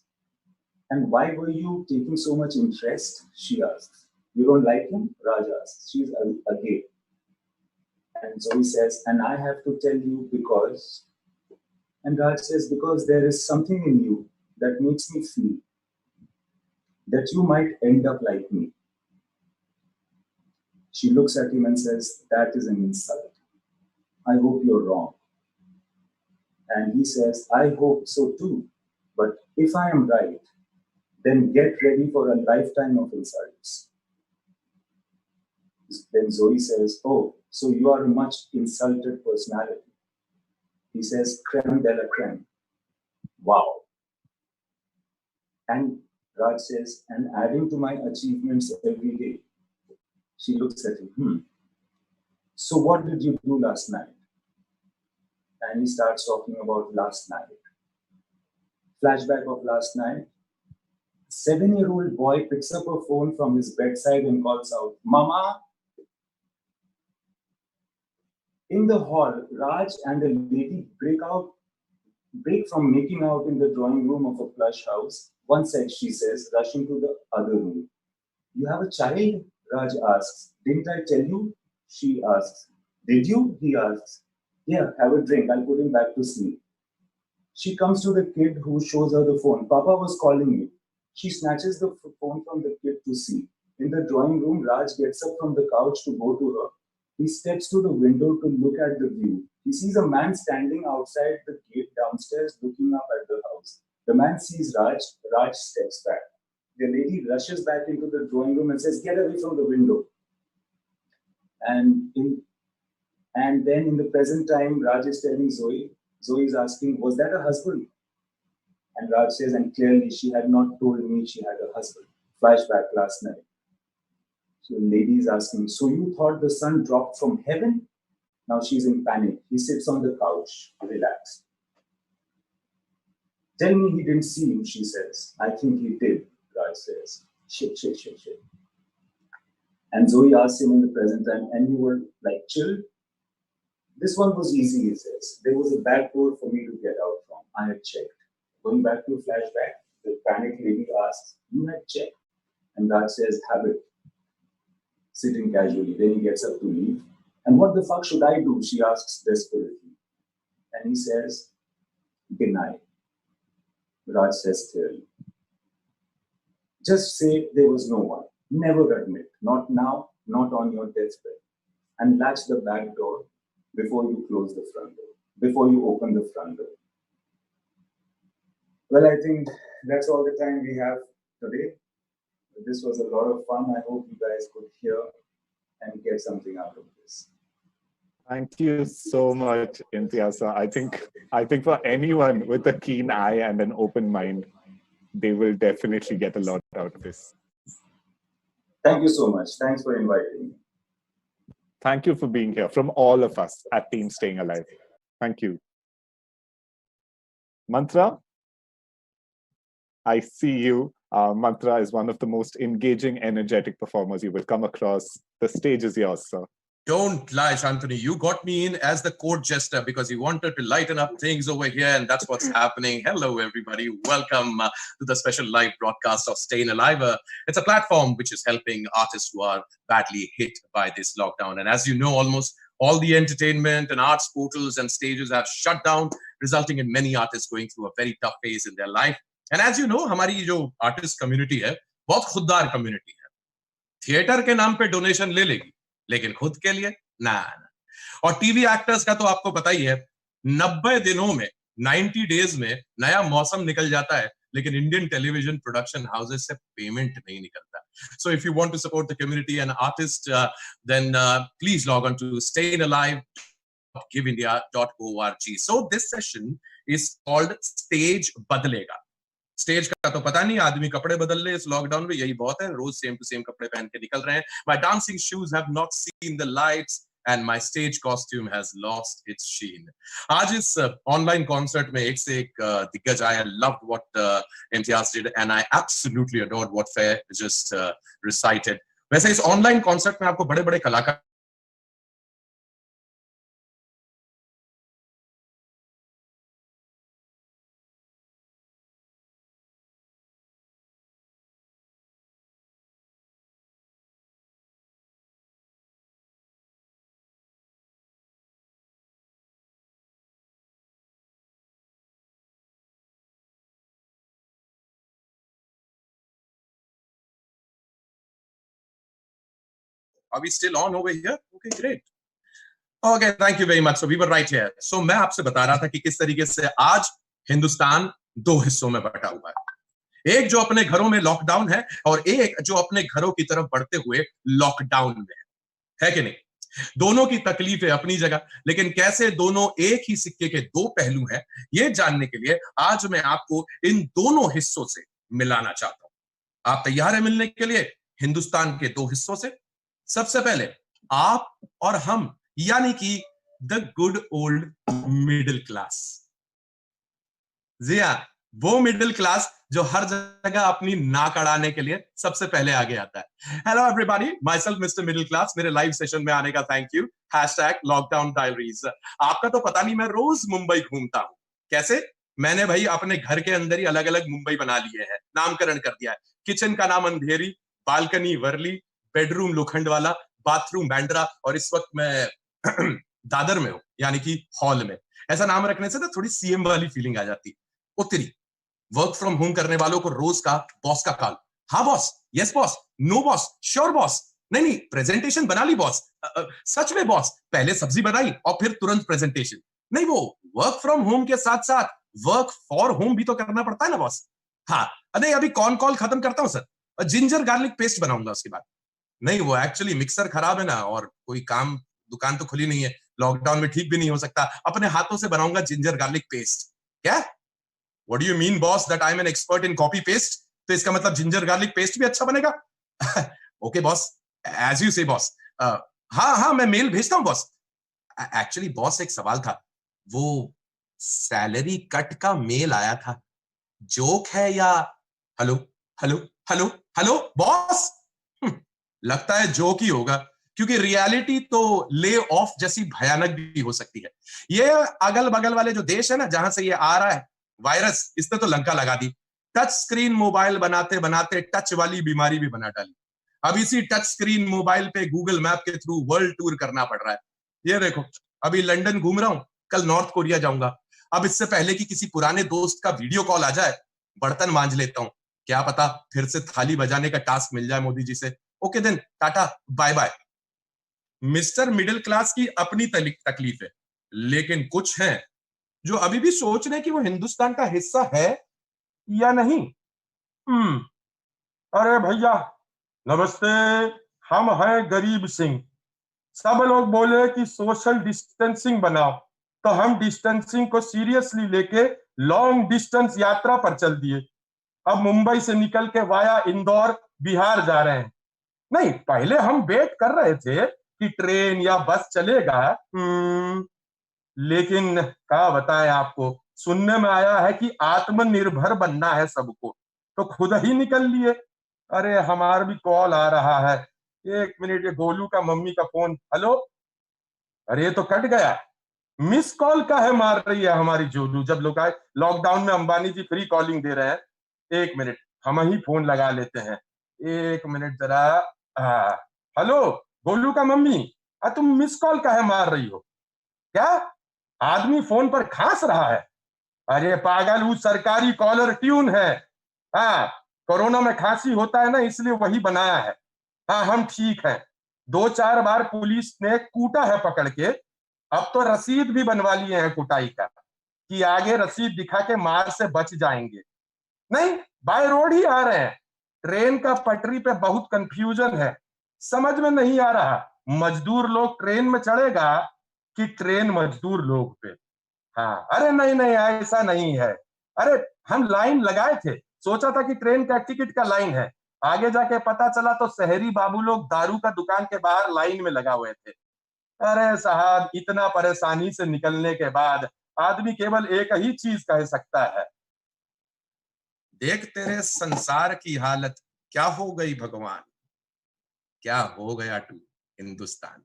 And why were you taking so much interest? She asks. You don't like him? Raj asks. She's a gay. And Zoe says, and I have to tell you because. And Raj says, because there is something in you that makes me feel that you might end up like me. She looks at him and says, that is an insult. I hope you're wrong. And he says, I hope so too. But if I am right, then get ready for a lifetime of insults. Then Zoe says, oh, so you are a much insulted personality. He says, creme de la creme. Wow. And Raj says, and adding to my achievements every day. She looks at him. So what did you do last night? And he starts talking about last night. Flashback of last night. 7-year-old boy picks up a phone from his bedside and calls out, Mama. In the hall, Raj and a lady break from making out in the drawing room of a plush house. One side, she says, rushing to the other room. You have a child? Raj asks. Didn't I tell you? She asks. Did you? He asks. Yeah, have a drink. I'll put him back to sleep. She comes to the kid who shows her the phone. Papa was calling you. She snatches the phone from the kid to see. In the drawing room, Raj gets up from the couch to go to her. He steps to the window to look at the view. He sees a man standing outside the gate downstairs looking up at the house. The man sees Raj. Raj steps back. The lady rushes back into the drawing room and says, get away from the window. And then in the present time, Raj is telling Zoe. Zoe is asking, was that a husband? And Raj says, and clearly she had not told me she had a husband. Flashback last night. So the lady is asking, so you thought the sun dropped from heaven? Now she's in panic. He sits on the couch, relaxed. Tell me he didn't see you, she says. I think he did, Raj says. Shit. And Zoe asks him in the present time, and you were like chill? This one was easy, he says. There was a back door for me to get out from. I had checked. Going back to flashback, the panicked lady asks, you had checked? And Raj says, habit. Sitting casually. Then he gets up to leave. And what the fuck should I do? She asks desperately. And he says, deny. Raj says clearly. Just say there was no one. Never admit. Not now, not on your deathbed. And latch the back door before you close the front door. Before you open the front door. Well, I think that's all the time we have today. This was a lot of fun. I hope you guys could hear and get something out of this. Thank you so much, Imtiaz. I think for anyone with a keen eye and an open mind, they will definitely get a lot out of this. Thank you so much. Thanks for inviting me. Thank you for being here from all of us at Team Staying Alive. Thank you. Mantra, I see you. Mantra is one of the most engaging, energetic performers you will come across. The stage is yours, sir. Don't lie, Shantanu. You got me in as the court jester because you wanted to lighten up things over here, and that's what's happening. Hello, everybody. Welcome to the special live broadcast of StayINALIVE. It's a platform which is helping artists who are badly hit by this lockdown. And as you know, almost all the entertainment and arts portals and stages have shut down, resulting in many artists going through a very tough phase in their life. And as you know, हमारी जो artist community है, बहुत खुददार community है. Theatre के नाम पे donation ले लेगी, लेकिन खुद के लिए ना. और टीवी एक्टर्स का तो आपको पता ही है, 90 दिनों में 90 डेज में नया मौसम निकल जाता है, लेकिन इंडियन टेलीविजन प्रोडक्शन हाउसेस से पेमेंट नहीं निकलता. So if you want to support the community and artists, then please log on to StayINALIVE.giveindia.org. So this session is called Stage Badalega. Stage का तो पता नहीं, आदमी कपड़े बदल ले इस लॉकडाउन में, यही बहुत है, रोज सेम टू सेम कपड़े पहन के निकल रहे हैं. My dancing shoes have not seen the lights and my stage costume has lost its sheen. आज इस ऑनलाइन कॉन्सर्ट में एक से एक दिग्गज आए. I loved what Imtiaz did and I absolutely adored what Faye just recited. वैसे इस ऑनलाइन कॉन्सर्ट में आपको बड़े बड़े कलाकार Are we still on over here? Okay, great. Okay, thank you very much. So we were right here. So मैं आपसे बता रहा था कि किस तरीके से आज हिंदुस्तान दो हिस्सों में बटा हुआ है. एक जो अपने घरों में लॉकडाउन है और एक जो अपने घरों की तरफ बढ़ते हुए लॉकडाउन में है कि नहीं? दोनों की तकलीफें अपनी जगह, लेकिन कैसे दोनों एक ही सिक्के के दो पहलू हैं, ये जानने के लिए आज मैं आपको इन दोनों हिस्सों से मिलाना चाहता हूं. आप तैयार हैं मिलने के लिए हिंदुस्तान के दो हिस्सों से? सबसे पहले आप और हम, यानी कि the good old middle class. जी हाँ, वो मिडिल क्लास जो हर जगह अपनी नाक अड़ाने के लिए सबसे पहले आगे आता है। Hello everybody, my self mister middle class. मेरे लाइव सेशन में आने का थैंक यू। #Lockdown diaries. आपका तो पता नहीं, मैं रोज मुंबई घूमता हूँ। कैसे? मैंने भाई अपने घर के अंदर ही अलग अलग मुंबई बना लिए हैं, नामकरण कर दिया है। किचन का नाम अंधेरी, बालकनी वर्ली, बेडरूम लोखंड वाला, बाथरूम बैंड्रा, और इस वक्त मैं दादर में हूं, यानी कि हॉल में। ऐसा नाम रखने से ना थोड़ी सीएम वाली फीलिंग आ जाती। उत्तरी वर्क फ्रॉम होम करने वालों को रोज का बॉस का कॉल। हाँ boss, yes boss, no boss, sure boss, नहीं नहीं प्रेजेंटेशन बना ली बॉस, सच में बॉस, पहले सब्जी बनाई और फिर तुरंत प्रेजेंटेशन। नहीं, वो वर्क फ्रॉम होम के साथ साथ वर्क फॉर होम भी तो करना पड़ता है ना बॉस। हाँ, नहीं अभी कॉल खत्म करता हूं सर, जिंजर गार्लिक पेस्ट बनाऊंगा उसके बाद। नहीं, वो एक्चुअली मिक्सर खराब है ना, और कोई काम दुकान तो खुली नहीं है, लॉकडाउन में ठीक भी नहीं हो सकता, अपने हाथों से बनाऊंगा जिंजर गार्लिक पेस्ट। क्या? What do you mean boss that I'm an expert in copy paste? तो इसका मतलब जिंजर गार्लिक पेस्ट भी अच्छा बनेगा? ओके बॉस, एज यू से बॉस। हाँ हाँ, मैं मेल भेजता हूँ बॉस। एक्चुअली बॉस, एक सवाल था, वो सैलरी कट का मेल आया था, जोक है या? Hello hello hello hello boss. लगता है जोक ही होगा, क्योंकि रियलिटी तो ले ऑफ जैसी भयानक भी हो सकती है। ये अगल बगल वाले जो देश है ना, जहां से ये आ रहा है वायरस, इसने तो लंका लगा दी। टच स्क्रीन मोबाइल बनाते बनाते टच वाली बीमारी भी बना डाली। अब इसी टच स्क्रीन मोबाइल पे गूगल मैप के थ्रू वर्ल्ड टूर करना पड़ रहा है। ये देखो, अभी लंदन घूम रहा हूं, कल नॉर्थ कोरिया जाऊंगा। अब इससे पहले कि किसी पुराने दोस्त का वीडियो कॉल आ जाए, बर्तन मांज लेता हूं, क्या पता फिर से थाली बजाने का टास्क मिल जाए मोदी जी से। Okay then, tata bye bye. Mister middle class की अपनी तकलीफ है, लेकिन कुछ हैं जो अभी भी सोच रहे हैं कि वो हिंदुस्तान का हिस्सा है या नहीं। अरे भैया नमस्ते, हम हैं गरीब सिंह। सब लोग बोले कि सोशल डिस्टेंसिंग बनाओ, तो हम डिस्टेंसिंग को सीरियसली लेके लॉन्ग डिस्टेंस यात्रा पर चल दिए। अब मुंबई से निकल के वाया इंदौर बिहार जा रहे हैं। नहीं, पहले हम वेट कर रहे थे कि ट्रेन या बस चलेगा, लेकिन क्या बताएं आपको, सुनने में आया है कि आत्मनिर्भर बनना है सबको, तो खुद ही निकल लिए। अरे हमारा भी कॉल आ रहा है, एक मिनट, ये गोलू का मम्मी का फोन। हेलो, अरे ये तो कट गया। मिस कॉल का है मार रही है हमारी जोलू, जब लोग आए लॉकडाउन में अंबानी जी फ्री कॉलिंग दे रहे हैं। एक मिनट, हम ही फोन लगा लेते हैं, एक मिनट जरा। हेलो गोलू का मम्मी, तुम मिस कॉल का है मार रही हो क्या? आदमी फोन पर खांस रहा है। अरे पागल, वो सरकारी कॉलर ट्यून है। हाँ, कोरोना में खांसी होता है ना, इसलिए वही बनाया है। हाँ, हम ठीक हैं। 2-4 बार पुलिस ने कूटा है पकड़ के, अब तो रसीद भी बनवा लिए हैं कुटाई का, कि आगे रसीद दिखा के मार से बच जाएंगे। नहीं, बाय रोड ही आ रहे हैं। ट्रेन का पटरी पे बहुत कंफ्यूजन है, समझ में नहीं आ रहा, मजदूर लोग ट्रेन में चढ़ेगा कि ट्रेन मजदूर लोग पे। हाँ, अरे नहीं नहीं, ऐसा नहीं है। अरे हम लाइन लगाए थे, सोचा था कि ट्रेन का टिकट का लाइन है, आगे जाके पता चला तो शहरी बाबू लोग दारू का दुकान के बाहर लाइन में लगा हुए थे। अरे साहब, इतना परेशानी से निकलने के बाद आदमी केवल एक ही चीज कह सकता है, देख तेरे संसार की हालत क्या हो गई भगवान, क्या हो गया टू हिंदुस्तान।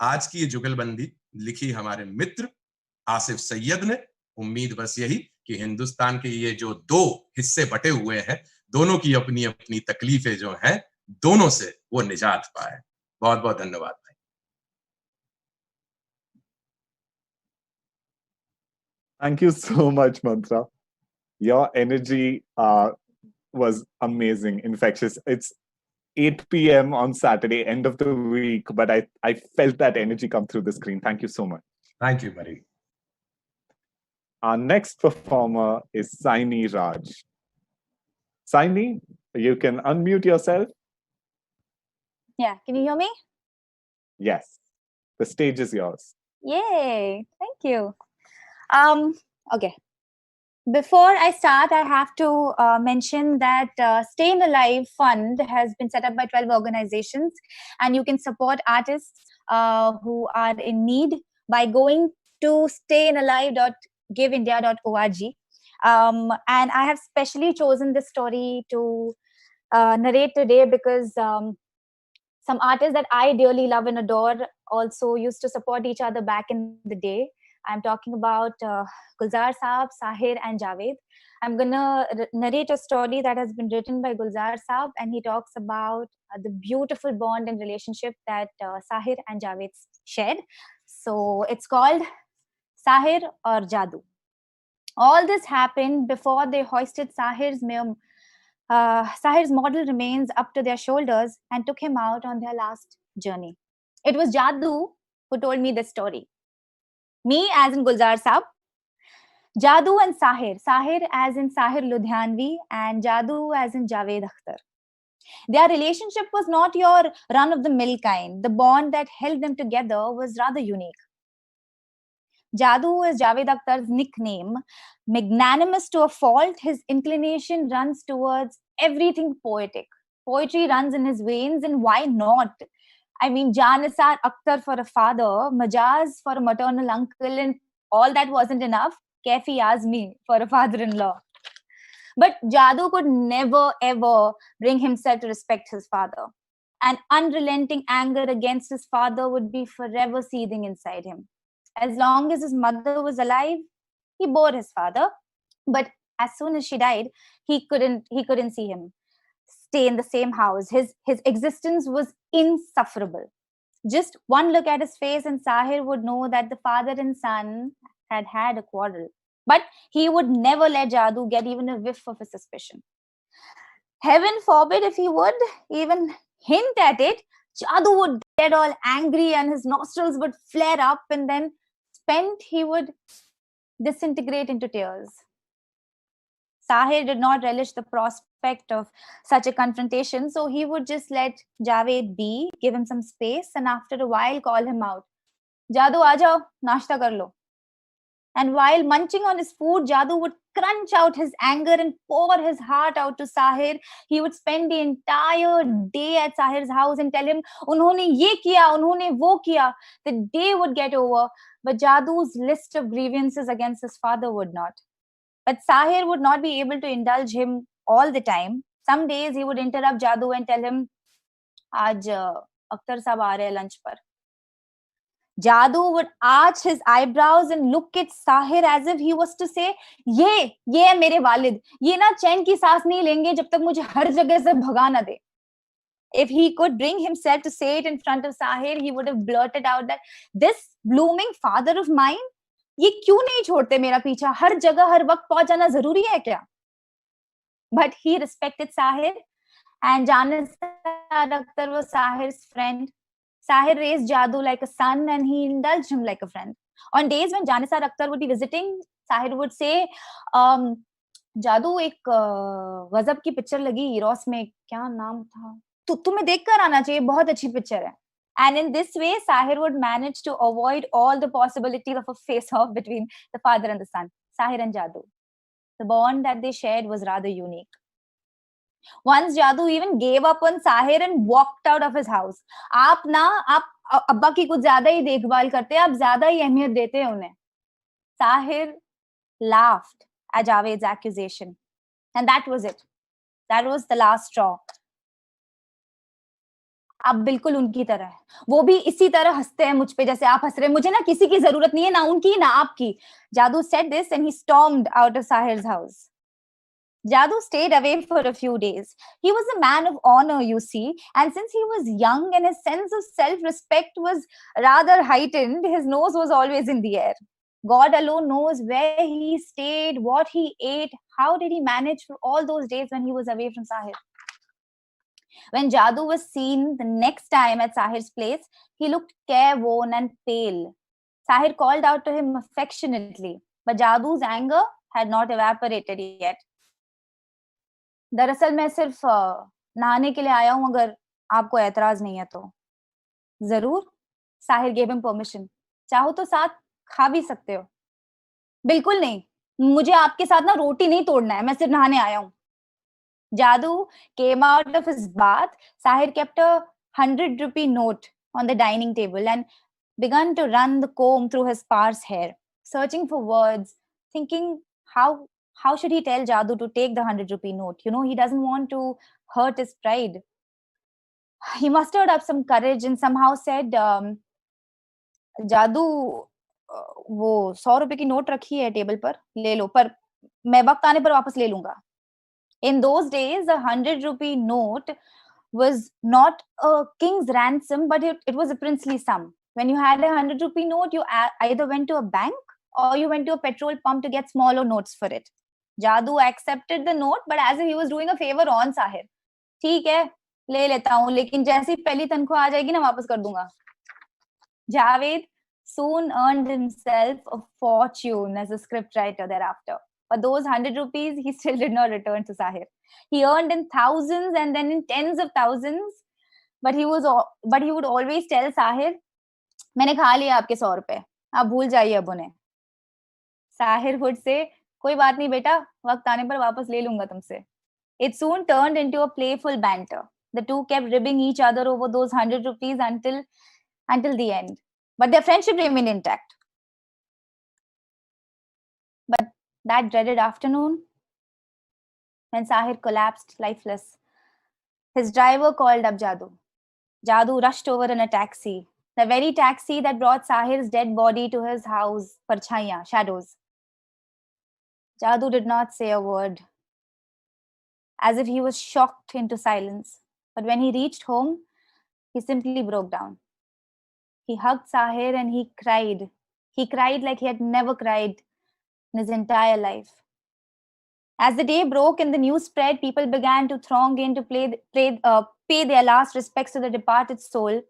आज की ये जुगलबंदी लिखी हमारे मित्र आसिफ सैयद ने। उम्मीद बस यही कि हिंदुस्तान के ये जो दो हिस्से बटे हुए हैं, दोनों की अपनी अपनी तकलीफें जो हैं, दोनों से वो निजात पाए। बहुत बहुत धन्यवाद भाई। Thank you so much, Mantra. Your energy was amazing, infectious. It's 8 p.m. on Saturday, end of the week, but I felt that energy come through the screen. Thank you so much. Thank you, buddy. Our next performer is Saini Raj. Saini, you can unmute yourself. Yeah, can you hear me? Yes, the stage is yours. Yay, thank you. Okay. Before I start, I have to mention that StayINALIVE Fund has been set up by 12 organizations, and you can support artists who are in need by going to stayinalive.giveindia.org. And I have specially chosen this story to narrate today because some artists that I dearly love and adore also used to support each other back in the day. I'm talking about Gulzar Saab, Sahir, and Javed. I'm gonna narrate a story that has been written by Gulzar Saab, and he talks about the beautiful bond and relationship that Sahir and Javed shared. So it's called Sahir or Jadoo. All this happened before they hoisted Sahir's model remains up to their shoulders and took him out on their last journey. It was Jadoo who told me this story. Me as in Gulzar Saab, Jadoo and Sahir. Sahir as in Sahir Ludhianvi and Jadoo as in Javed Akhtar. Their relationship was not your run-of-the-mill kind. The bond that held them together was rather unique. Jadoo is Javed Akhtar's nickname. Magnanimous to a fault, his inclination runs towards everything poetic. Poetry runs in his veins, and why not? I mean, Janisar Akhtar for a father, Majaz for a maternal uncle, and all that wasn't enough. Kaifi Azmi for a father-in-law. But Jadoo could never ever bring himself to respect his father. An unrelenting anger against his father would be forever seething inside him. As long as his mother was alive, he bore his father. But as soon as she died, he couldn't see him stay in the same house. His existence was insufferable. Just one look at his face and Sahir would know that the father and son had a quarrel. But he would never let Jadoo get even a whiff of a suspicion. Heaven forbid if he would even hint at it, Jadoo would get all angry and his nostrils would flare up, and then spent he would disintegrate into tears. Sahir did not relish the prospect of such a confrontation, so he would just let Javed be, give him some space, and after a while call him out. Jadoo, aa jao, nashta kar lo. And while munching on his food, Jadoo would crunch out his anger and pour his heart out to Sahir. He would spend the entire day at Sahir's house and tell him, unhone ye kiya, unhone wo kiya. The day would get over, but Jadoo's list of grievances against his father would not. But Sahir would not be able to indulge him all the time. Some days he would interrupt Jadoo and tell him, Aaj Akhtar sahab aa rahe hai lunch par. Jadoo would arch his eyebrows and look at Sahir as if he was to say, ये है मेरे वालिद, ये ना चैन की सांस नहीं लेंगे जब तक मुझे हर जगह से भगा ना दे. If he could bring himself to say it in front of Sahir, he would have blurted out that this blooming father of mine, ये क्यों नहीं छोड़ते मेरा पीछा, हर जगह हर वक्त पहुंच जाना जरूरी है क्या? But he respected Sahir, and Janisar Akhtar was Sahir's friend. Sahir raised Jadoo like a son and he indulged him like a friend. On days when Janisar Akhtar would be visiting, Sahir would say, Jadoo, एक गजब की picture लगी Eros में, क्या नाम था? तुम्हें देखकर आना चाहिए, बहुत अच्छी पिक्चर है. And in this way, Sahir would manage to avoid all the possibilities of a face-off between the father and the son, Sahir and Jadoo. The bond that they shared was rather unique. Once Jadoo even gave up on Sahir and walked out of his house. आप अब्बा की कुछ ज्यादा ही देखभाल करते हैं, आप ज्यादा ही अहमियत देते हैं उन्हें. Sahir laughed at Javed's accusation, and that was it. That was the last straw. आप बिल्कुल उनकी तरह है, वो भी इसी तरह हंसते हैं मुझ पे जैसे आप हंस रहे हैं. मुझे ना किसी की जरूरत नहीं है, ना उनकी ना आपकी. Jadoo said this and he stormed out of Sahir's house. Jadoo stayed away for a few days. He was a man of honor, you see, and since he was young and his sense of self-respect was rather heightened, his nose was always in the air. God alone knows where he stayed, what he ate, how did he manage for all those days when he was away from Sahir. When Jadoo was seen the next time at Sahir's place, he looked careworn and pale. Sahir called out to him affectionately, but Jadoo's anger had not evaporated yet. दरअसल मैं सिर्फ नहाने के लिए आया हूं, अगर आपको एतराज नहीं है तो. जरूर. Sahir gave him permission. चाहो तो साथ खा भी सकते हो. बिल्कुल नहीं, मुझे आपके साथ ना रोटी नहीं तोड़ना है, मैं सिर्फ नहाने आया हूँ. Jadoo came out of his bath. Sahir kept a 100-rupee note on the dining table and began to run the comb through his sparse hair, searching for words, thinking how should he tell Jadoo to take the 100-rupee note? You know, he doesn't want to hurt his pride. He mustered up some courage and somehow said, Jadoo, वो 100 रुपए की note रखी है table पर, ले लो, पर मैं वक्त आने पर वापस ले लूंगा. In those days, a 100-rupee note was not a king's ransom, but it was a princely sum. When you had a 100-rupee note, you either went to a bank or you went to a petrol pump to get smaller notes for it. Jadoo accepted the note, but as if he was doing a favor on Sahir. ठीक है, ले लेता हूँ, लेकिन जैसी पहली तनख्वाह आ जाएगी ना वापस कर दूंगा. Javed soon earned himself a fortune as a scriptwriter thereafter. But those 100 rupees, he still did not return to Sahir. He earned in thousands and then in tens of thousands. But he would always tell Sahir, मैंने खा लिया आपके 100 रुपए, आप भूल जाइए अब उन्हें. Sahir would say, कोई बात नहीं बेटा, वक्त आने पर वापस ले लूंगा तुमसे. It soon turned into a playful banter. The two kept ribbing each other over those 100 rupees until the end. But their friendship remained intact. But that dreaded afternoon, when Sahir collapsed lifeless, his driver called up Jadoo. Jadoo rushed over in a taxi, the very taxi that brought Sahir's dead body to his house, Parchaiyan, shadows. Jadoo did not say a word, as if he was shocked into silence. But when he reached home, he simply broke down. He hugged Sahir and he cried. He cried like he had never cried in his entire life. As the day broke and the news spread, people began to throng in to pay their last respects to the departed soul.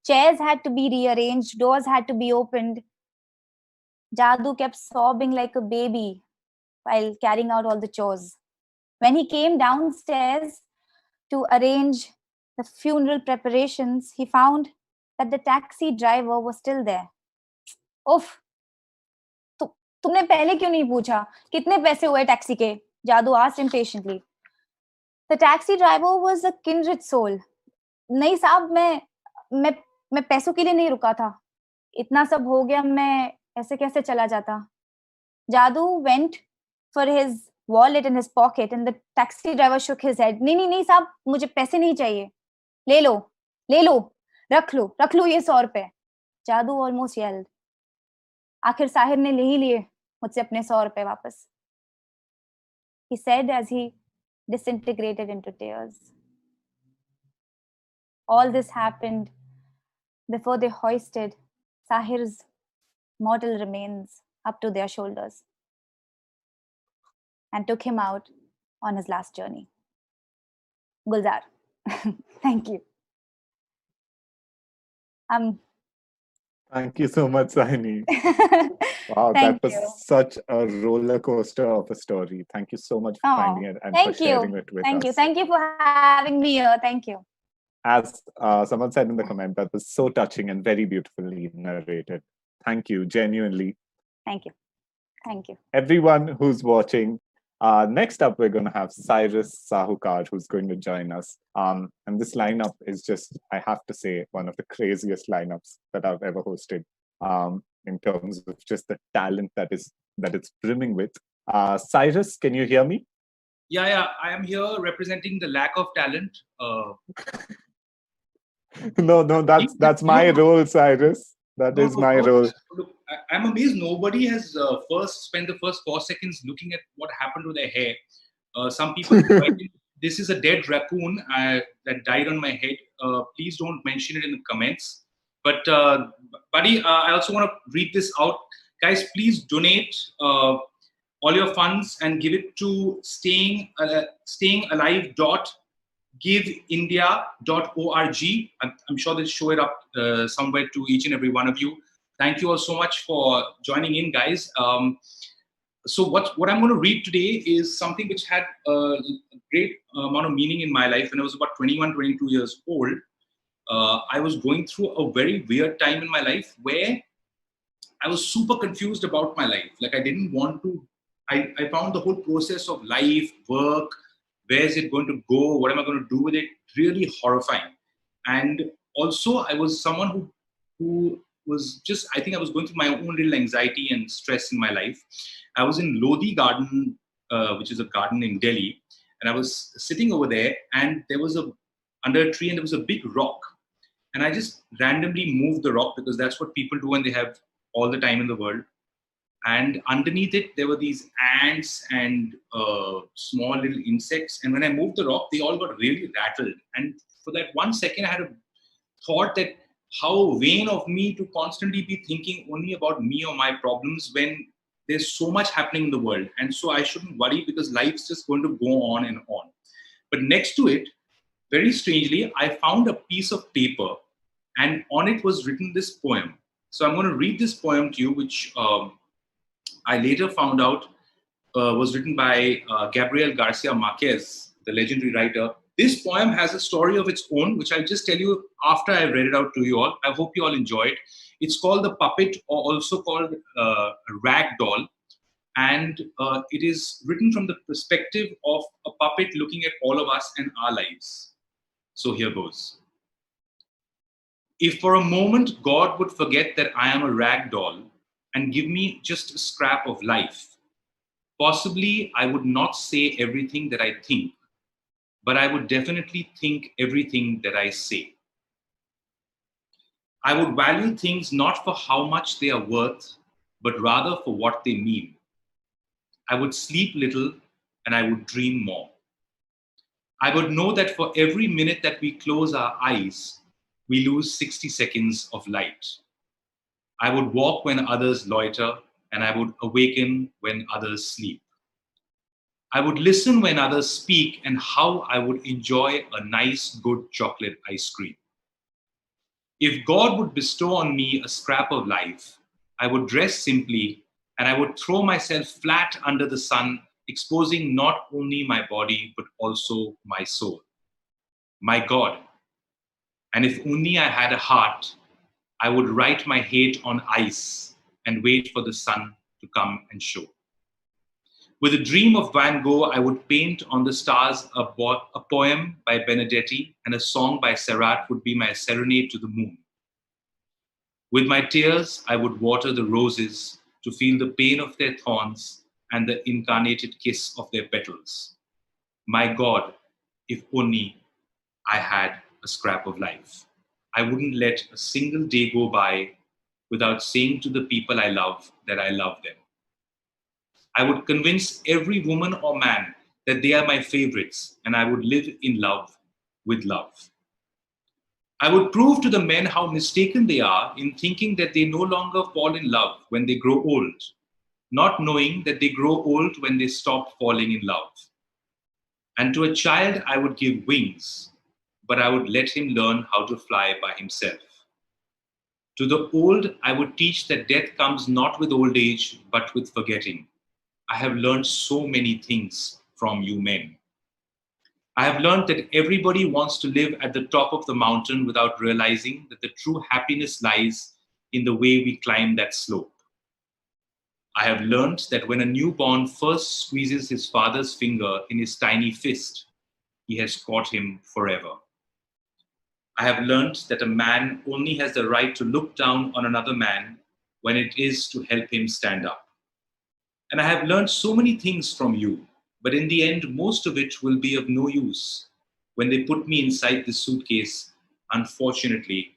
Chairs had to be rearranged, doors had to be opened. Jadoo kept sobbing like a baby while carrying out all the chores. When he came downstairs to arrange the funeral preparations, he found that the taxi driver was still there. Uff! तुमने पहले क्यों नहीं पूछा कितने पैसे हुए taxi के? Jadoo asked impatiently. The taxi driver was a kindred soul. नहीं साहब, मैं पैसों के लिए नहीं रुका था. इतना सब हो गया, मैं ऐसे कैसे चला जाता? Jadoo went for his wallet in his pocket and the taxi driver shook his head. नहीं साहब, मुझे पैसे नहीं चाहिए. ले लो, रख लो ये 100 रुपए. Jadoo almost yelled. आखिर साहिर ने ले ही लिए मुझसे अपने 100 रुपए वापस. He said as he disintegrated into tears. All this happened before they hoisted Sahir's mortal remains up to their shoulders and took him out on his last journey. Gulzar. Thank you. Thank you so much, Saini. Wow, that was such a roller coaster of a story. Thank you so much for finding it and for sharing it with us. Thank you for having me here. Thank you. As someone said in the comment, that was so touching and very beautifully narrated. Thank you, genuinely. Thank you. Everyone who's watching, next up, we're going to have Cyrus Sahukar, who's going to join us. And this lineup is just, I have to say, one of the craziest lineups that I've ever hosted in terms of just the talent that it's brimming with. Cyrus, can you hear me? Yeah, I am here representing the lack of talent. No, that's my role, Cyrus. That is my role. Look, I'm amazed nobody has spent the first 4 seconds looking at what happened to their hair. Some people this is a dead raccoon that died on my head. Please don't mention it in the comments. But buddy, I also want to read this out. Guys, please donate all your funds and give it to StayINALIVE.giveindia.org. I'm sure they'll show it up somewhere to each and every one of you. Thank you all so much for joining in, guys. So what I'm going to read today is something which had a great amount of meaning in my life. When I was about 21, 22 years old, I was going through a very weird time in my life where I was super confused about my life. Like I didn't want to I found the whole process of life, work, where is it going to go, what am I going to do with it, really horrifying. And also, I was someone who was just, I think I was going through my own little anxiety and stress in my life. I was in Lodi Garden, which is a garden in Delhi, and I was sitting over there, and there was under a tree, and there was a big rock. And I just randomly moved the rock because that's what people do when they have all the time in the world. And underneath it, there were these ants and small little insects. And when I moved the rock, they all got really rattled. And for that 1 second, I had a thought that how vain of me to constantly be thinking only about me or my problems when there's so much happening in the world. And so I shouldn't worry because life's just going to go on and on. But next to it, very strangely, I found a piece of paper, and on it was written this poem. So I'm going to read this poem to you, which I later found out was written by Gabriel Garcia Marquez, the legendary writer. This poem has a story of its own, which I'll just tell you after I read it out to you all. I hope you all enjoy it. It's called The Puppet, or also called Rag Doll. And it is written from the perspective of a puppet looking at all of us and our lives. So here goes. If for a moment God would forget that I am a rag doll and give me just a scrap of life, possibly I would not say everything that I think, but I would definitely think everything that I say. I would value things not for how much they are worth, but rather for what they mean. I would sleep little and I would dream more. I would know that for every minute that we close our eyes, we lose 60 seconds of light. I would walk when others loiter, and I would awaken when others sleep. I would listen when others speak, and how I would enjoy a nice, good chocolate ice cream. If God would bestow on me a scrap of life, I would dress simply, and I would throw myself flat under the sun, exposing not only my body, but also my soul. My God, and if only I had a heart, I would write my hate on ice and wait for the sun to come and show. With a dream of Van Gogh, I would paint on the stars a poem by Benedetti, and a song by Serrat would be my serenade to the moon. With my tears, I would water the roses to feel the pain of their thorns and the incarnated kiss of their petals. My God, if only I had a scrap of life. I wouldn't let a single day go by without saying to the people I love that I love them. I would convince every woman or man that they are my favorites, and I would live in love with love. I would prove to the men how mistaken they are in thinking that they no longer fall in love when they grow old, not knowing that they grow old when they stop falling in love. And to a child, I would give wings, but I would let him learn how to fly by himself. To the old, I would teach that death comes not with old age, but with forgetting. I have learned so many things from you men. I have learned that everybody wants to live at the top of the mountain without realizing that the true happiness lies in the way we climb that slope. I have learned that when a newborn first squeezes his father's finger in his tiny fist, he has caught him forever. I have learned that a man only has the right to look down on another man when it is to help him stand up. And I have learned so many things from you, but in the end, most of it will be of no use. When they put me inside this suitcase, unfortunately,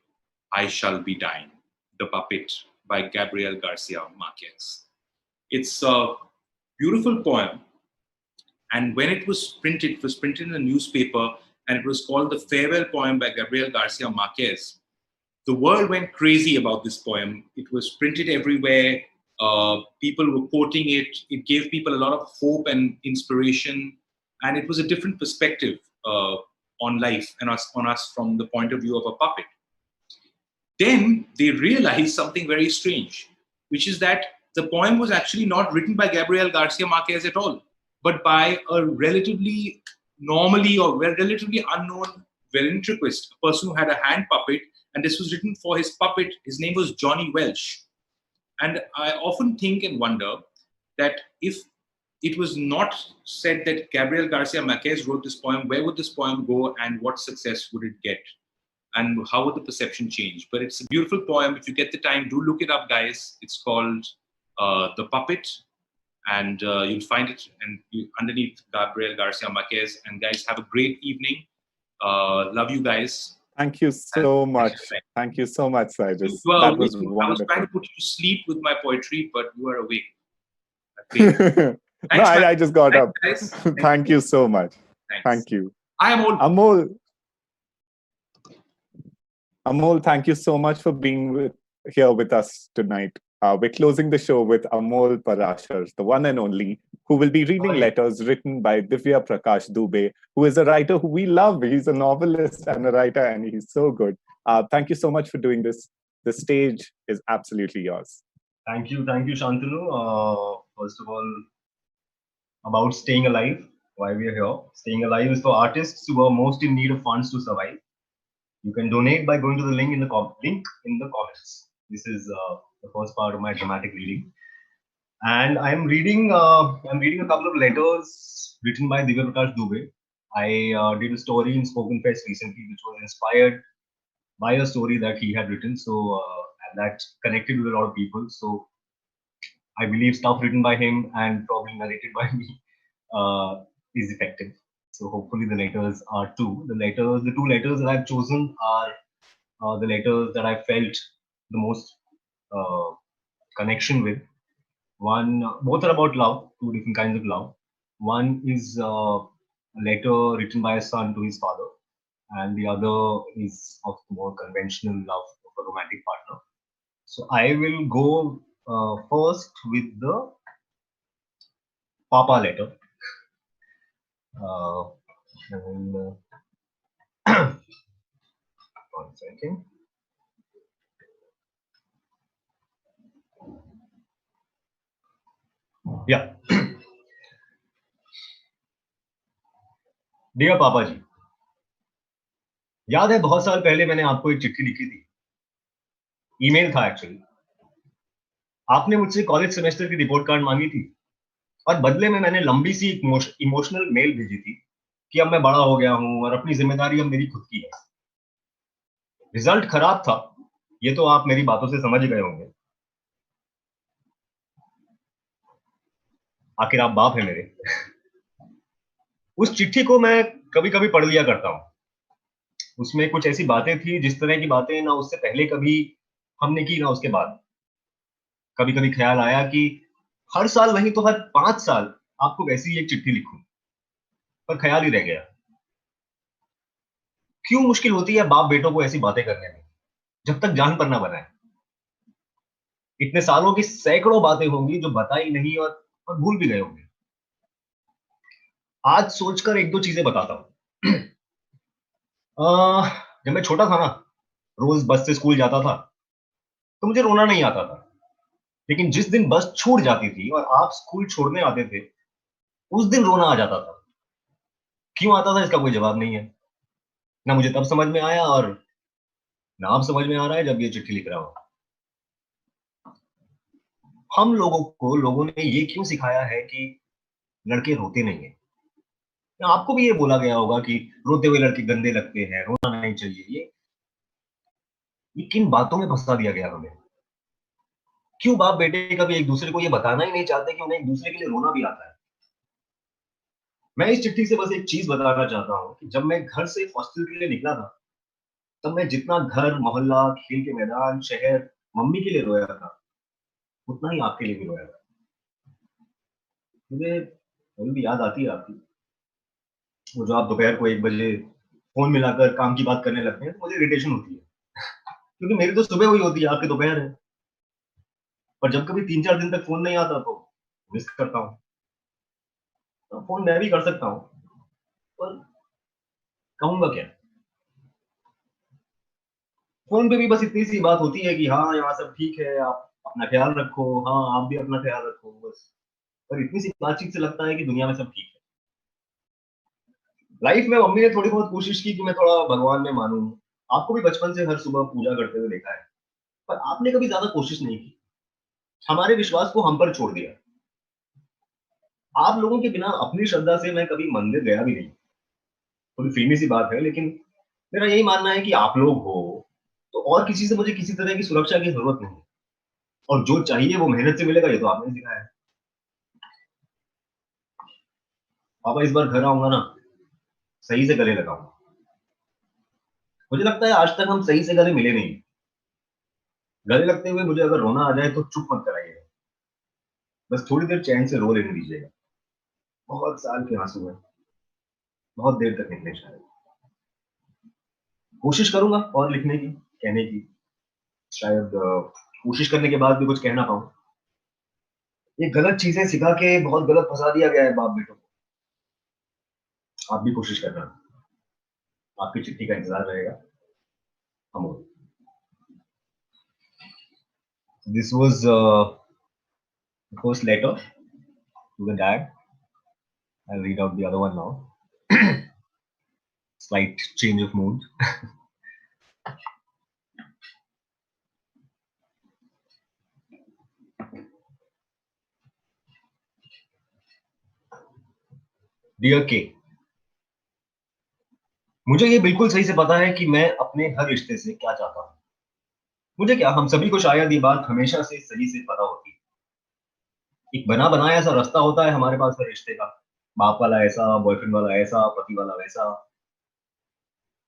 I shall be dying. The Puppet by Gabriel Garcia Marquez. It's a beautiful poem. And when it was printed in a newspaper, and it was called The Farewell Poem by Gabriel Garcia Marquez. The world went crazy about this poem. It was printed everywhere. People were quoting it. It gave people a lot of hope and inspiration. And it was a different perspective on life and on us from the point of view of a puppet. Then they realized something very strange, which is that the poem was actually not written by Gabriel Garcia Marquez at all, but by a relatively relatively unknown ventriloquist, a person who had a hand puppet, and this was written for his puppet. His name was Johnny Welch. And I often think and wonder that if it was not said that Gabriel Garcia Marquez wrote this poem. Where would this poem go, and what success would it get? And how would the perception change? But it's a beautiful poem. If you get the time, do look it up, guys. It's called The Puppet, and you'll find it underneath Gabriel Garcia Marquez. And guys, have a great evening. Love you guys. Thank you so much. Thank you so much, Cyrus. You are That awake. was I was wonderful. trying to put you to sleep with my poetry, but you are awake. No, I just got up. Guys. Thank you so much. Thanks. Thank you. I am Amol, thank you so much for being here with us tonight. We're closing the show with Amol Parashar, the one and only, who will be reading letters written by Divya Prakash Dubey, who is a writer who we love. He's a novelist and a writer, and he's so good. Thank you so much for doing this. The stage is absolutely yours. Thank you, Shantanu. First of all, about staying alive, why we are here. Staying alive is for artists who are most in need of funds to survive. You can donate by going to the link in the comments. This is the first part of my dramatic reading, and I'm reading a couple of letters written by Divya Prakash Dubey. I did a story in Spoken Fest recently, which was inspired by a story that he had written. So and that connected with a lot of people. So I believe stuff written by him and probably narrated by me is effective. So hopefully the letters are too. The two letters that I've chosen are the letters that I felt the most connection with. Both are about love, two different kinds of love. One is a letter written by a son to his father, and the other is of the more conventional love of a romantic partner. So I will go first with the Papa letter. One second. Yeah. Dear पापा जी, याद है बहुत साल पहले मैंने आपको एक चिट्ठी लिखी थी. ईमेल था एक्चुअली. आपने मुझसे कॉलेज सेमेस्टर की रिपोर्ट कार्ड मांगी थी और बदले में मैंने लंबी सी इमोशनल मेल भेजी थी कि अब मैं बड़ा हो गया हूं और अपनी जिम्मेदारी अब मेरी खुद की है. रिजल्ट खराब था, ये तो आप मेरी बातों से समझ गए होंगे. आखिर आप बाप हैं मेरे. उस चिट्ठी को मैं कभी कभी पढ़ लिया करता हूं. उसमें कुछ ऐसी बातें थी जिस तरह की बातें ना उससे पहले कभी हमने की ना उसके बाद. कभी कभी ख्याल आया कि हर साल नहीं तो हर 5 साल आपको वैसी एक चिट्ठी लिखूं, पर ख्याल ही रह गया. क्यों मुश्किल होती है बाप बेटों को ऐसी बातें करने में जब तक जान पर ना बनाए. इतने सालों की सैकड़ों बातें होंगी जो बताई नहीं और भूल भी गए होंगे. आज सोचकर एक दो चीजें बताता हूं. जब मैं छोटा था ना, रोज बस से स्कूल जाता था तो मुझे रोना नहीं आता था. लेकिन जिस दिन बस छूट जाती थी और आप स्कूल छोड़ने आते थे, उस दिन रोना आ जाता था. क्यों आता था इसका कोई जवाब नहीं है. ना मुझे तब समझ में आया और ना अब समझ में आ रहा है जब ये चिट्ठी लिख रहा हूं. हम लोगों ने ये क्यों सिखाया है कि लड़के रोते नहीं है. आपको भी ये बोला गया होगा कि रोते हुए लड़के गंदे लगते हैं, रोना नहीं चाहिए. ये किन बातों में फंसा दिया गया हमें. क्यों बाप बेटे कभी एक दूसरे को ये बताना ही नहीं चाहते कि उन्हें एक दूसरे के लिए रोना भी आता है. मैं इस चिट्ठी से बस एक चीज बताना चाहता हूं कि जब मैं घर से हॉस्टल के लिए निकला था, तब मैं जितना घर, मोहल्ला, खेल के मैदान, शहर, मम्मी के लिए रोया था, उतना ही आपके लिए भी रोया था. मुझे अभी भी याद आती है आपकी वो जो आप दोपहर को 1 बजे फोन मिलाकर काम की बात करने लगते हैं, तो मुझे इरिटेशन होती है. क्योंकि मेरी तो सुबह हुई होती है, आपकी दोपहर है. पर जब कभी 3-4 दिन तक फोन नहीं आता तो मिस करता हूँ. तो फोन मैं भी कर सकता हूँ, पर कहूंगा क्या. फोन पे भी बस इतनी सी बात होती है कि हाँ यहाँ सब ठीक है, आप अपना ख्याल रखो, हाँ आप भी अपना ख्याल रखो, बस. पर इतनी सी बातचीत से लगता है कि दुनिया में सब ठीक है. लाइफ में मम्मी ने थोड़ी बहुत कोशिश की कि मैं थोड़ा भगवान में मानूं. आपको भी बचपन से हर सुबह पूजा करते हुए देखा है, पर आपने कभी ज्यादा कोशिश नहीं की. हमारे विश्वास को हम पर छोड़ दिया. आप लोगों के बिना अपनी श्रद्धा से मैं कभी मंदिर गया भी नहीं। थोड़ी फिल्मी सी बात है, लेकिन मेरा यही मानना है कि आप लोग हो तो और किसी से मुझे किसी तरह की सुरक्षा की जरूरत नहीं, और जो चाहिए वो मेहनत से मिलेगा, ये तो आपने सिखाया है। पापा इस बार घर आऊंगा ना, सही से गले लगाऊंगा। मुझे लगता है आज तक हम सही से गले मिले नहीं। गले लगते हुए मुझे अगर रोना आ जाए तो चुप मत कराइएगा, बस थोड़ी देर चैन से रो लेने दीजिएगा। बहुत साल के आंसू हैं, बहुत देर तक निकले शायद। कोशिश करूंगा और लिखने की, कहने की, शायद कोशिश करने के बाद भी कुछ कहना पाऊं। ये गलत चीजें सिखा के बहुत गलत फंसा दिया गया है बाप बेटों को। आप भी कोशिश करना, आपकी चिट्ठी का इंतजार रहेगा। हम This was the first letter to the dad. I'll read out the other one now. Slight change of mood. Dear K, मुझे ये बिल्कुल सही से पता है कि मैं अपने हर रिश्ते से क्या चाहता हूँ। मुझे क्या, हम सभी को शायद ये बात हमेशा से सही से पता होती है। एक बना बनाया सा रास्ता होता है हमारे पास हर रिश्ते का। बाप वाला ऐसा, बॉयफ्रेंड वाला ऐसा, पति वाला वैसा।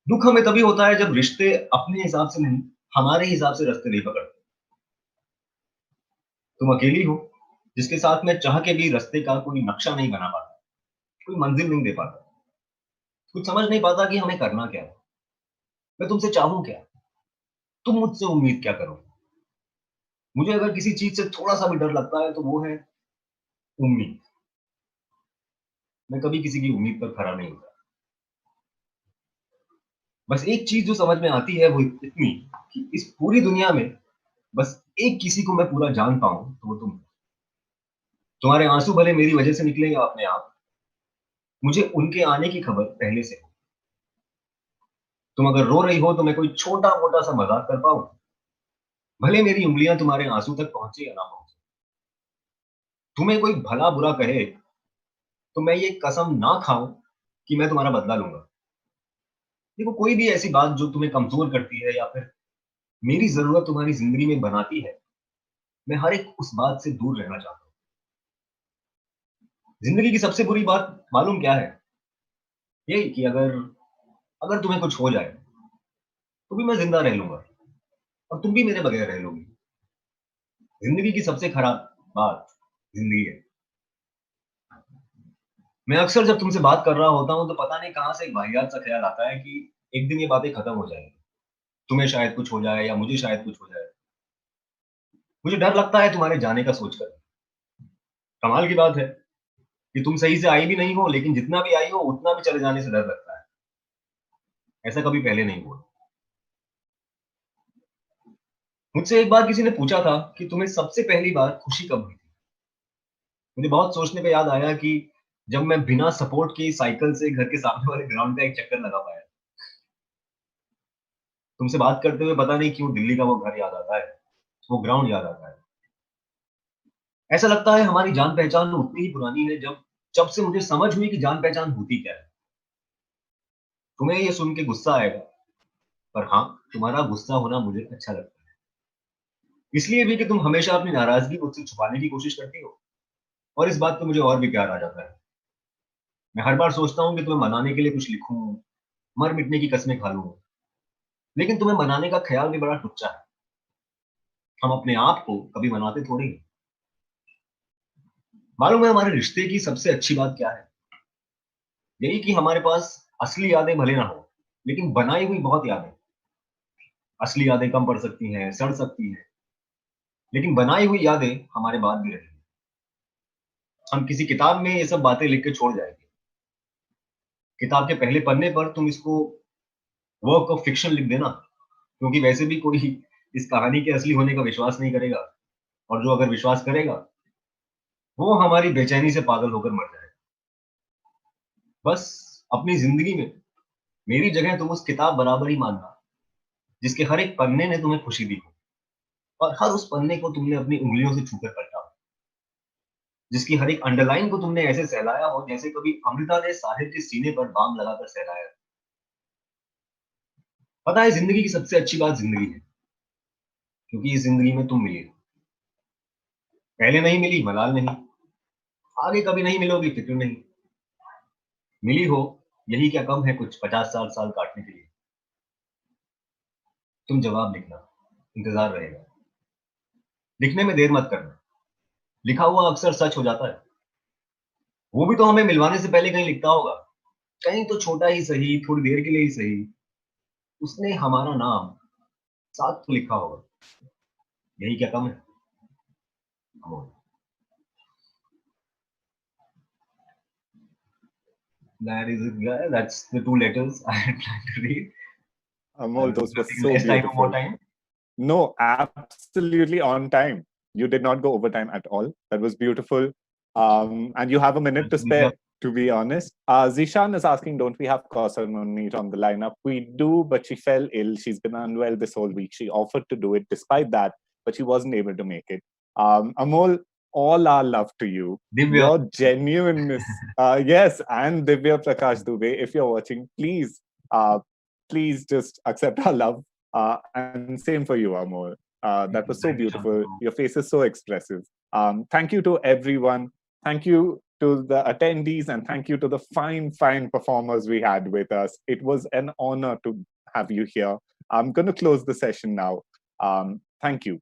दुख हमें तभी होता है जब रिश्ते अपने हिसाब से नहीं, हमारे हिसाब से रास्ते नहीं पकड़ते। तुम अकेली हो जिसके साथ मैं चाह के भी रास्ते का कोई नक्शा नहीं बना पाता, कोई मंजिल नहीं दे पाता, कुछ समझ नहीं पाता कि हमें करना क्या है। मैं तुमसे चाहूं क्या, तुम मुझसे उम्मीद क्या करो। मुझे अगर किसी चीज से थोड़ा सा भी डर लगता है तो वो है उम्मीद। मैं कभी किसी की उम्मीद पर खरा नहीं होता। बस एक चीज जो समझ में आती है वो इतनी कि इस पूरी दुनिया में बस एक किसी को मैं पूरा जान पाऊं तो वो तुम हो। तुम्हारे आंसू भले मेरी वजह से निकले या अपने आप, मुझे उनके आने की खबर पहले से हो। तुम अगर रो रही हो तो मैं कोई छोटा मोटा सा मजाक कर पाऊं, भले मेरी उंगलियां तुम्हारे आंसू तक पहुंचे या ना पहुंचे। तुम्हें कोई भला बुरा कहे तो मैं ये कसम ना खाऊं कि मैं तुम्हारा बदला लूंगा। देखो, कोई भी ऐसी बात जो तुम्हें कमजोर करती है या फिर मेरी जरूरत तुम्हारी जिंदगी में बनाती है, मैं हर एक उस बात से दूर रहना चाहता हूं। जिंदगी की सबसे बुरी बात मालूम क्या है? यही कि अगर तुम्हें कुछ हो जाए तो भी मैं जिंदा रह लूंगा और तुम भी मेरे बगैर रह लोगी। जिंदगी की सबसे खराब बात जिंदगी है। मैं अक्सर जब तुमसे बात कर रहा होता हूं तो पता नहीं कहां से एक वाहियात सा ख्याल आता है कि एक दिन ये बातें खत्म हो जाएंगी। तुम्हें शायद कुछ हो जाए या मुझे शायद कुछ हो जाए। मुझे डर लगता है तुम्हारे जाने का सोचकर। कमाल की बात है कि तुम सही से आई भी नहीं हो, लेकिन जितना भी आई हो उतना भी चले जाने से डर लगता है। ऐसा कभी पहले नहीं हुआ। मुझसे एक बार किसी ने पूछा था कि तुम्हें सबसे पहली बार खुशी कब हुई थी। मुझे बहुत सोचने पे याद आया कि जब मैं बिना सपोर्ट के साइकिल से घर के सामने वाले ग्राउंड का एक चक्कर लगा पाया। तुमसे बात करते हुए पता नहीं क्यों दिल्ली का वो घर याद आता है, वो ग्राउंड याद आता है। ऐसा लगता है हमारी जान पहचान उतनी ही पुरानी है जब से मुझे समझ हुई कि जान पहचान होती क्या है। तुम्हें ये सुन के गुस्सा आएगा, पर हाँ, तुम्हारा गुस्सा होना मुझे अच्छा लगता है। इसलिए भी कि तुम हमेशा अपनी नाराजगी मुझसे छुपाने की कोशिश करती हो, और इस बात पे मुझे और भी प्यार आ जाता है। मैं हर बार सोचता हूँ कि तुम्हें मनाने के लिए कुछ लिखूं, मर मिटने की कस्में खा लूं, लेकिन तुम्हें मनाने का ख्याल भी बड़ा टुच्चा है। हम अपने आप को कभी मनाते थोड़ी हैं। मालूम है हमारे रिश्ते की सबसे अच्छी बात क्या है? यही कि हमारे पास असली यादें भले ना हो, लेकिन बनाई हुई बहुत यादें। असली यादें कम पड़ सकती हैं, सड़ सकती हैं, लेकिन बनाई हुई यादें हमारे बाद भी रहेंगी। हम किसी किताब में ये सब बातें लिख के छोड़ जाएंगे। किताब के पहले पन्ने पर तुम इसको वर्क ऑफ फिक्शन लिख देना, क्योंकि वैसे भी कोई इस कहानी के असली होने का विश्वास नहीं करेगा, और जो अगर विश्वास करेगा वो हमारी बेचैनी से पागल होकर मर जाएगा। बस अपनी जिंदगी में मेरी जगह तुम उस किताब बराबर ही मानना जिसके हर एक पन्ने ने तुम्हें खुशी दी हो, और हर उस पन्ने को तुमने अपनी उंगलियों से छूकर पलटा हो। जिसकी हर एक अंडरलाइन को तुमने ऐसे सहलाया हो जैसे कभी अमृता ने साहिर के सीने पर बाम लगाकर सहलाया। पता है जिंदगी की सबसे अच्छी बात जिंदगी है, क्योंकि इस जिंदगी में तुम मिली हो। पहले नहीं मिली मलाल नहीं, आगे कभी नहीं मिलोगी फिक्र नहीं। मिली हो यही क्या कम है कुछ 50-60 साल काटने के लिए। तुम जवाब लिखना, इंतजार रहेगा। लिखने में देर मत करना, लिखा हुआ अक्सर सच हो जाता है। वो भी तो हमें मिलवाने से पहले कहीं लिखता होगा, कहीं तो छोटा ही सही, थोड़ी देर के लिए ही सही, उसने हमारा नाम साथ तो लिखा होगा। यही क्या कम है। Amol. That is it, guys. That's the 2 letters I had planned to read. Amol, those were so Less time or more beautiful. time? No, absolutely on time. You did not go overtime at all. That was beautiful. And you have a minute to spare, to be honest. Zishan is asking, don't we have Kausar Munir on the lineup? We do, but she fell ill. She's been unwell this whole week. She offered to do it despite that, but she wasn't able to make it. Amol, all our love to you. Divya. Your genuineness. Yes, and Divya Prakash Dubey, if you're watching, please just accept our love. And same for you, Amol. That was so beautiful. Your face is so expressive. Thank you to everyone. Thank you to the attendees, and thank you to the fine performers we had with us. It was an honor to have you here. I'm going to close the session now. Thank you.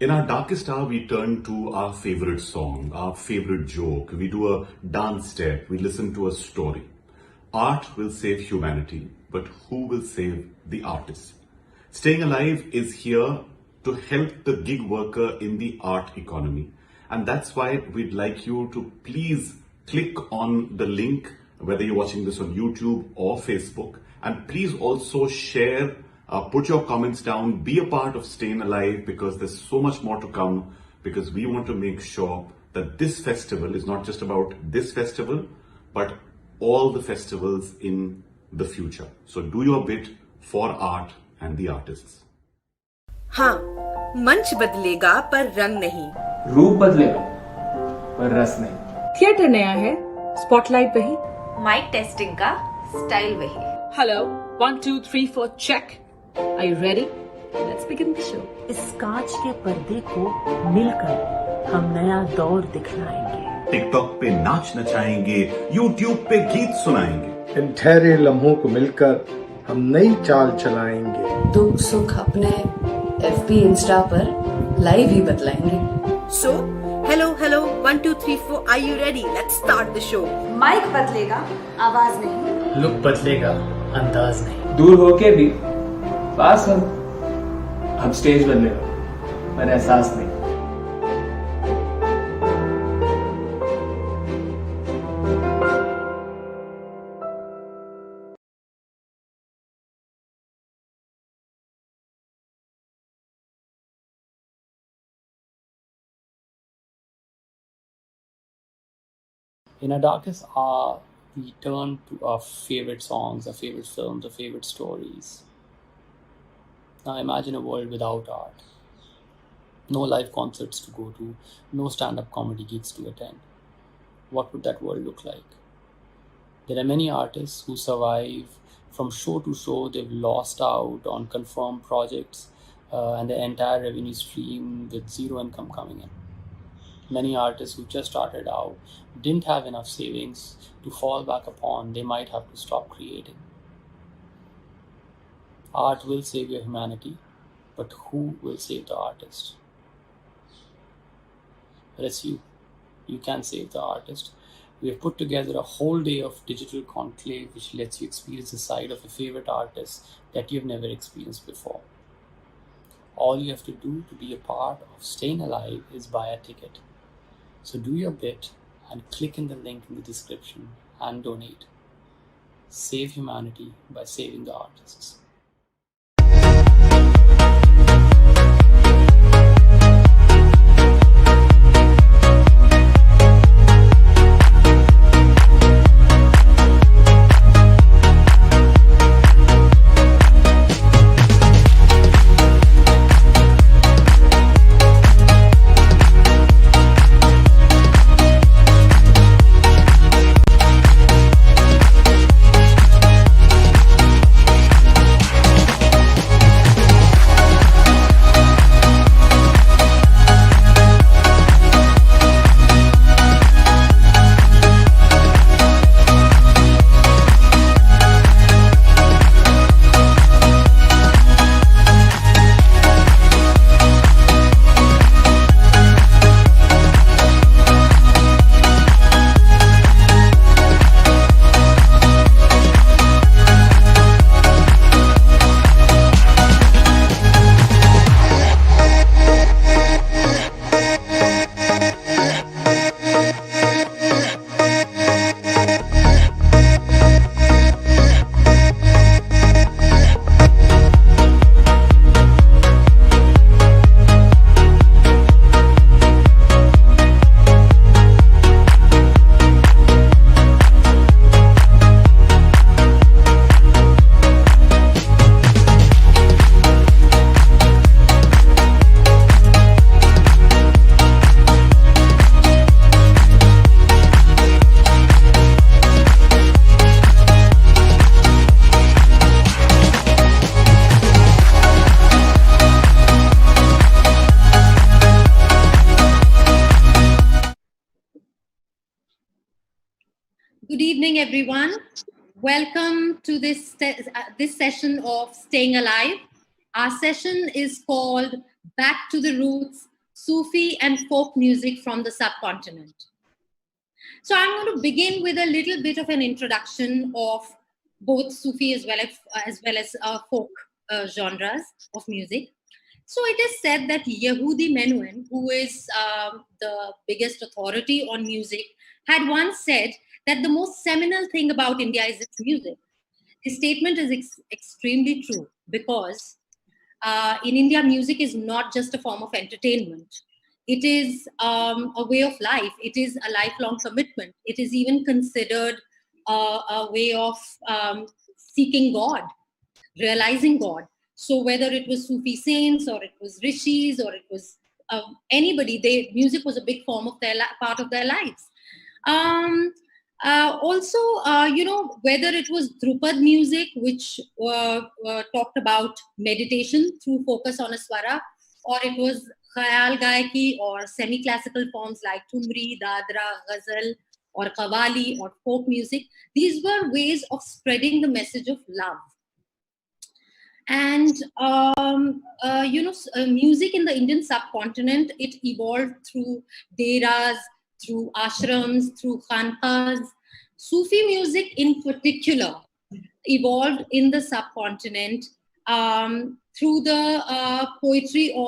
In our darkest hour, we turn to our favorite song, our favorite joke. We do a dance step. We listen to a story. Art will save humanity, but who will save the artist? Staying Alive is here to help the gig worker in the art economy. And that's why we'd like you to please click on the link, whether you're watching this on YouTube or Facebook. And please also share, put your comments down, be a part of Staying Alive, because there's so much more to come, because we want to make sure that this festival is not just about this festival, but all the festivals in the future. So do your bit for art and the artists. हाँ, मंच बदलेगा पर रंग नहीं, रूप बदलेगा पर रस नहीं। थिएटर नया है, स्पॉटलाइट वही, माइक टेस्टिंग का स्टाइल वही। Hello 1 2 3 4 check. Are you ready? Let's begin the show. इस कांच के पर्दे को मिलकर हम नया दौर दिखलाएंगे। टिकटॉक पे नाच नचाएंगे, यूट्यूब पे गीत सुनाएंगे। इन ठहरे लम्हों को मिलकर हम नई चाल चलाएंगे। दुख सुख अपने FB इंस्टा पर लाइव ही बतलाएंगे। So, hello 1 2 3 4 are you ready? Let's start the show. Mic बदलेगा, आवाज नहीं। लुक बदलेगा, अंदाज नहीं। दूर होके भी पास हम, अब स्टेज बदलेगा पर एहसास नहीं। In our darkest hour, we turn to our favorite songs, our favorite films, our favorite stories. Now imagine a world without art. No live concerts to go to, no stand-up comedy gigs to attend. What would that world look like? There are many artists who survive from show to show. They've lost out on confirmed projects and the entire revenue stream with zero income coming in. Many artists who just started out didn't have enough savings to fall back upon. They might have to stop creating. Art will save your humanity, but who will save the artist? Well, it's you. You can save the artist. We have put together a whole day of digital conclave which lets you experience the side of a favorite artist that you've never experienced before. All you have to do to be a part of Staying Alive is buy a ticket. So do your bit and click in the link in the description and donate. Save humanity by saving the artists. Good evening, everyone. Welcome to this session of Staying Alive. Our session is called Back to the Roots, Sufi and Folk Music from the Subcontinent. So I'm going to begin with a little bit of an introduction of both Sufi as well as folk genres of music. So it is said that Yehudi Menuhin, who is the biggest authority on music, had once said that the most seminal thing about India is its music. His statement is extremely true because in India, music is not just a form of entertainment. It is a way of life. It is a lifelong commitment. It is even considered a way of seeking God, realizing God. So whether it was Sufi saints or it was rishis or it was anybody, music was a big form of part of their lives. Also, whether it was Drupad music, which talked about meditation through focus on a swara, or it was Khayal Gayaki or semi-classical forms like Thumri, Dadra, Ghazal, or Qawwali or folk music, these were ways of spreading the message of love. And, music in the Indian subcontinent, it evolved through deras, through ashrams, through khanqahs. Sufi music in particular evolved in the subcontinent through the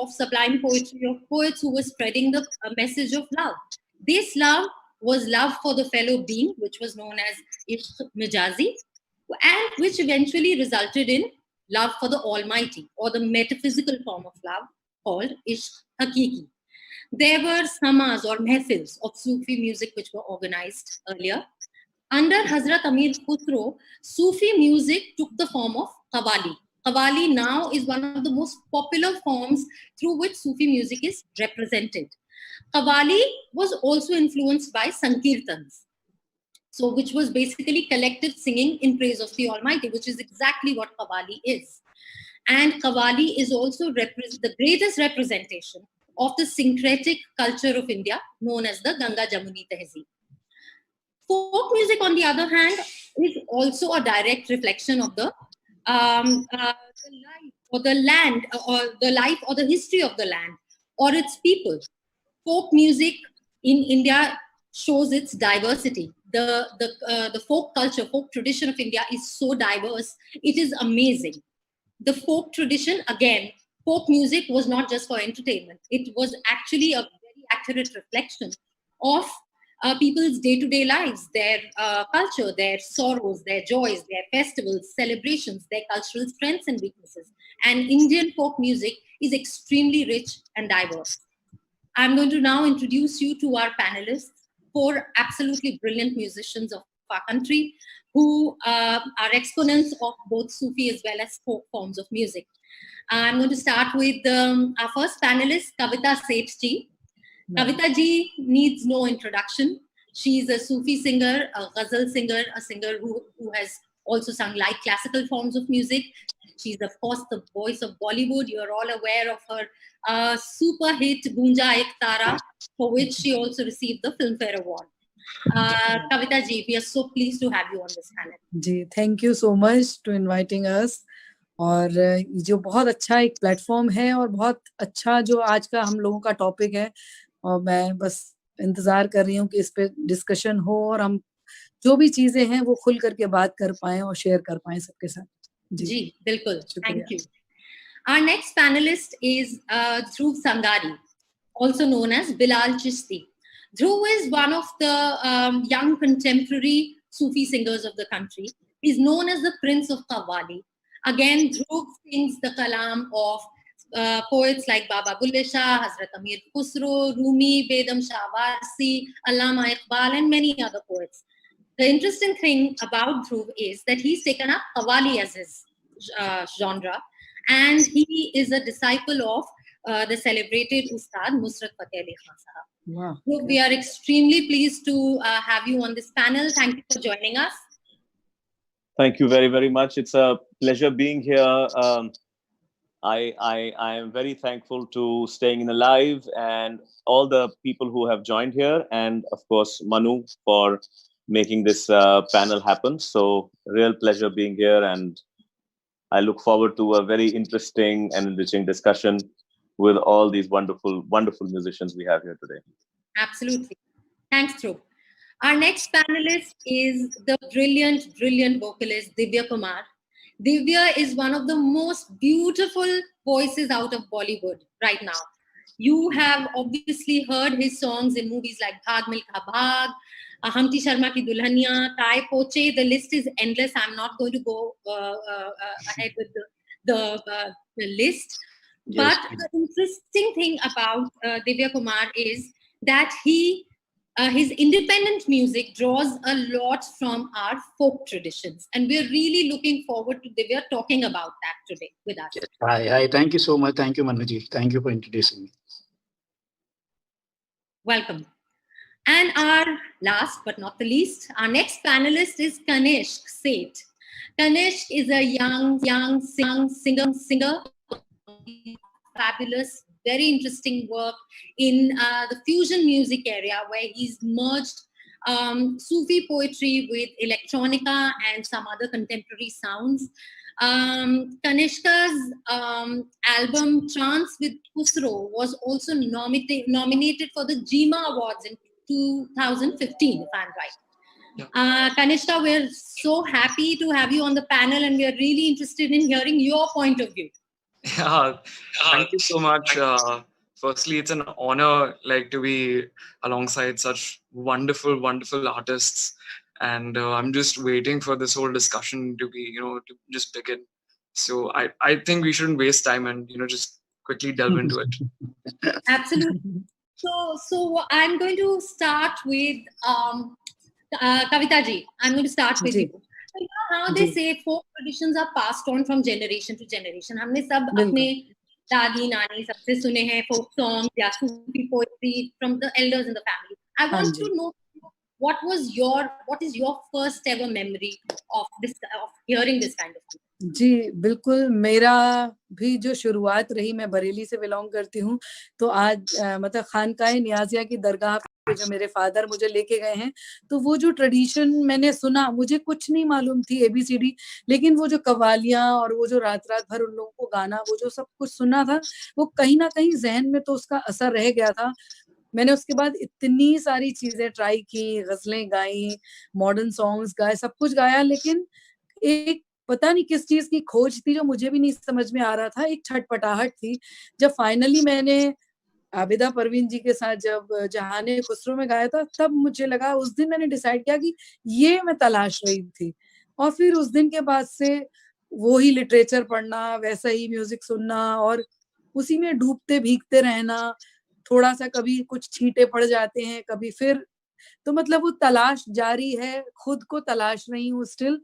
sublime poetry of poets who were spreading the message of love. This love was love for the fellow being, which was known as Ishq Mijazi, and which eventually resulted in love for the Almighty, or the metaphysical form of love called Ishq Hakiki. There were samas or mehfils of Sufi music which were organized earlier. Under Hazrat Amir Khusro, Sufi music took the form of Qawwali. Qawwali now is one of the most popular forms through which Sufi music is represented. Qawwali was also influenced by Sankirtans, so which was basically collective singing in praise of the Almighty, which is exactly what Qawwali is. And Qawwali is also the greatest representation of the syncretic culture of India, known as the Ganga Jamuni Tehzeeb. Folk music, on the other hand, is also a direct reflection of the life or the land, or the life or the history of the land or its people. Folk music in India shows its diversity. The folk culture, folk tradition of India is so diverse. It is amazing. The folk tradition, again, folk music was not just for entertainment. It was actually a very accurate reflection of people's day-to-day lives, their culture, their sorrows, their joys, their festivals, celebrations, their cultural strengths and weaknesses. And Indian folk music is extremely rich and diverse. I'm going to now introduce you to our panelists, 4 absolutely brilliant musicians of our country who are exponents of both Sufi as well as folk forms of music. I'm going to start with our first panelist, Kavita Sethji. Kavita ji needs no introduction. She's a Sufi singer, a ghazal singer, a singer who has also sung light classical forms of music. She's, of course, the voice of Bollywood. You're all aware of her super hit Gunja Ek Tara, for which she also received the Filmfare Award. Kavita ji, we are so pleased to have you on this panel. Ji, thank you so much to inviting us. और जो बहुत अच्छा एक platform है और बहुत अच्छा जो आज का हम लोगों का टॉपिक है, और मैं बस इंतजार कर रही हूँ कि इस पे डिस्कशन हो और हम जो भी चीजें हैं वो खुल करके बात कर पाएं और शेयर कर पाएं सबके साथ. जी बिल्कुल, thank you. Our next panelist is Dhruv Sangari, also known as Bilal Chishti. Dhruv is one of the young contemporary Sufi singers of the country. He's known as the Prince of Qawwali. Again, Dhruv sings the kalam of poets like Baba Bulle Shah, Hazrat Amir Khusro, Rumi, Bedam Shah Warsi, Allama Iqbal, and many other poets. The interesting thing about Dhruv is that he's taken up Qawwali as his genre, and he is a disciple of the celebrated Ustad Nusrat Fateh Ali Khan Sahab. Wow. So we are extremely pleased to have you on this panel. Thank you for joining us. Thank you very, very much. It's a pleasure being here. I am very thankful to StayINALIVE and all the people who have joined here, and of course Manu for making this panel happen. So real pleasure being here, and I look forward to a very interesting and enriching discussion with all these wonderful, wonderful musicians we have here today. Absolutely. Thanks, Dhruv. Our next panelist is the brilliant, brilliant vocalist, Divya Kumar. Divya is one of the most beautiful voices out of Bollywood right now. You have obviously heard his songs in movies like Bhag Milkha Bhag, Hamti Sharma Ki Dulhaniya, Kai Poche. The list is endless. I'm not going to go ahead with the list. Yes. But the interesting thing about Divya Kumar is that his independent music draws a lot from our folk traditions. And we're really looking forward to Divya talking about that today with us. Yes. Hi. Thank you so much. Thank you, Manuji. Thank you for introducing me. Welcome. And our last but not the least, our next panelist is Kanishk Seth. Kanishk is a young singer, fabulous, very interesting work in the fusion music area, where he's merged Sufi poetry with electronica and some other contemporary sounds. Kanishka's album Trance with Khusro was also nominated for the JIMA Awards in 2015, if I'm right. Kanishka, we're so happy to have you on the panel, and we are really interested in hearing your point of view. Yeah, thank you so much. Firstly, it's an honor to be alongside such wonderful, wonderful artists. And I'm just waiting for this whole discussion to be, to just begin. So I think we shouldn't waste time and, just quickly delve into it. Absolutely. So I'm going to start with Kavita ji. I'm going to start with you. So you know how they say folk traditions are passed on from generation to generation. हमने सब अपने दादी नानी सबसे सुने हैं folk songs या Sufi poetry from the elders in the family. I want to know what is your first ever memory of hearing this kind of thing? जी बिल्कुल, मेरा भी जो शुरुआत रही, मैं बरेली से बिलोंग करती हूँ, तो आज मतलब खानकाह नियाजिया की दरगाह पे जो मेरे फादर मुझे लेके गए हैं, तो वो जो ट्रेडिशन मैंने सुना, मुझे कुछ नहीं मालूम थी ABCD, लेकिन वो जो कव्वालियाँ और वो जो रात रात भर उन लोगों को गाना, वो जो सब कुछ सुना था, वो कहीं ना कहीं जहन में तो उसका असर रह गया था. मैंने उसके बाद इतनी सारी चीजें ट्राई की, गजलें गाई, मॉडर्न सॉन्ग्स गाए, सब कुछ गाया, लेकिन एक पता नहीं किस चीज की खोज थी जो मुझे भी नहीं समझ में आ रहा था. एक छटपटाहट थी. जब फाइनली मैंने आबिदा परवीन जी के साथ जब जहाने खुसरो में गाया था, तब मुझे लगा, उस दिन मैंने डिसाइड किया कि ये मैं तलाश रही थी। और फिर उस दिन के बाद से वो ही लिटरेचर पढ़ना, वैसा ही म्यूजिक सुनना और उसी में डूबते भीगते रहना। थोड़ा सा कभी कुछ छींटे पड़ जाते हैं, कभी फिर, तो मतलब वो तलाश जारी है, खुद को तलाश रही हूँ स्टिल।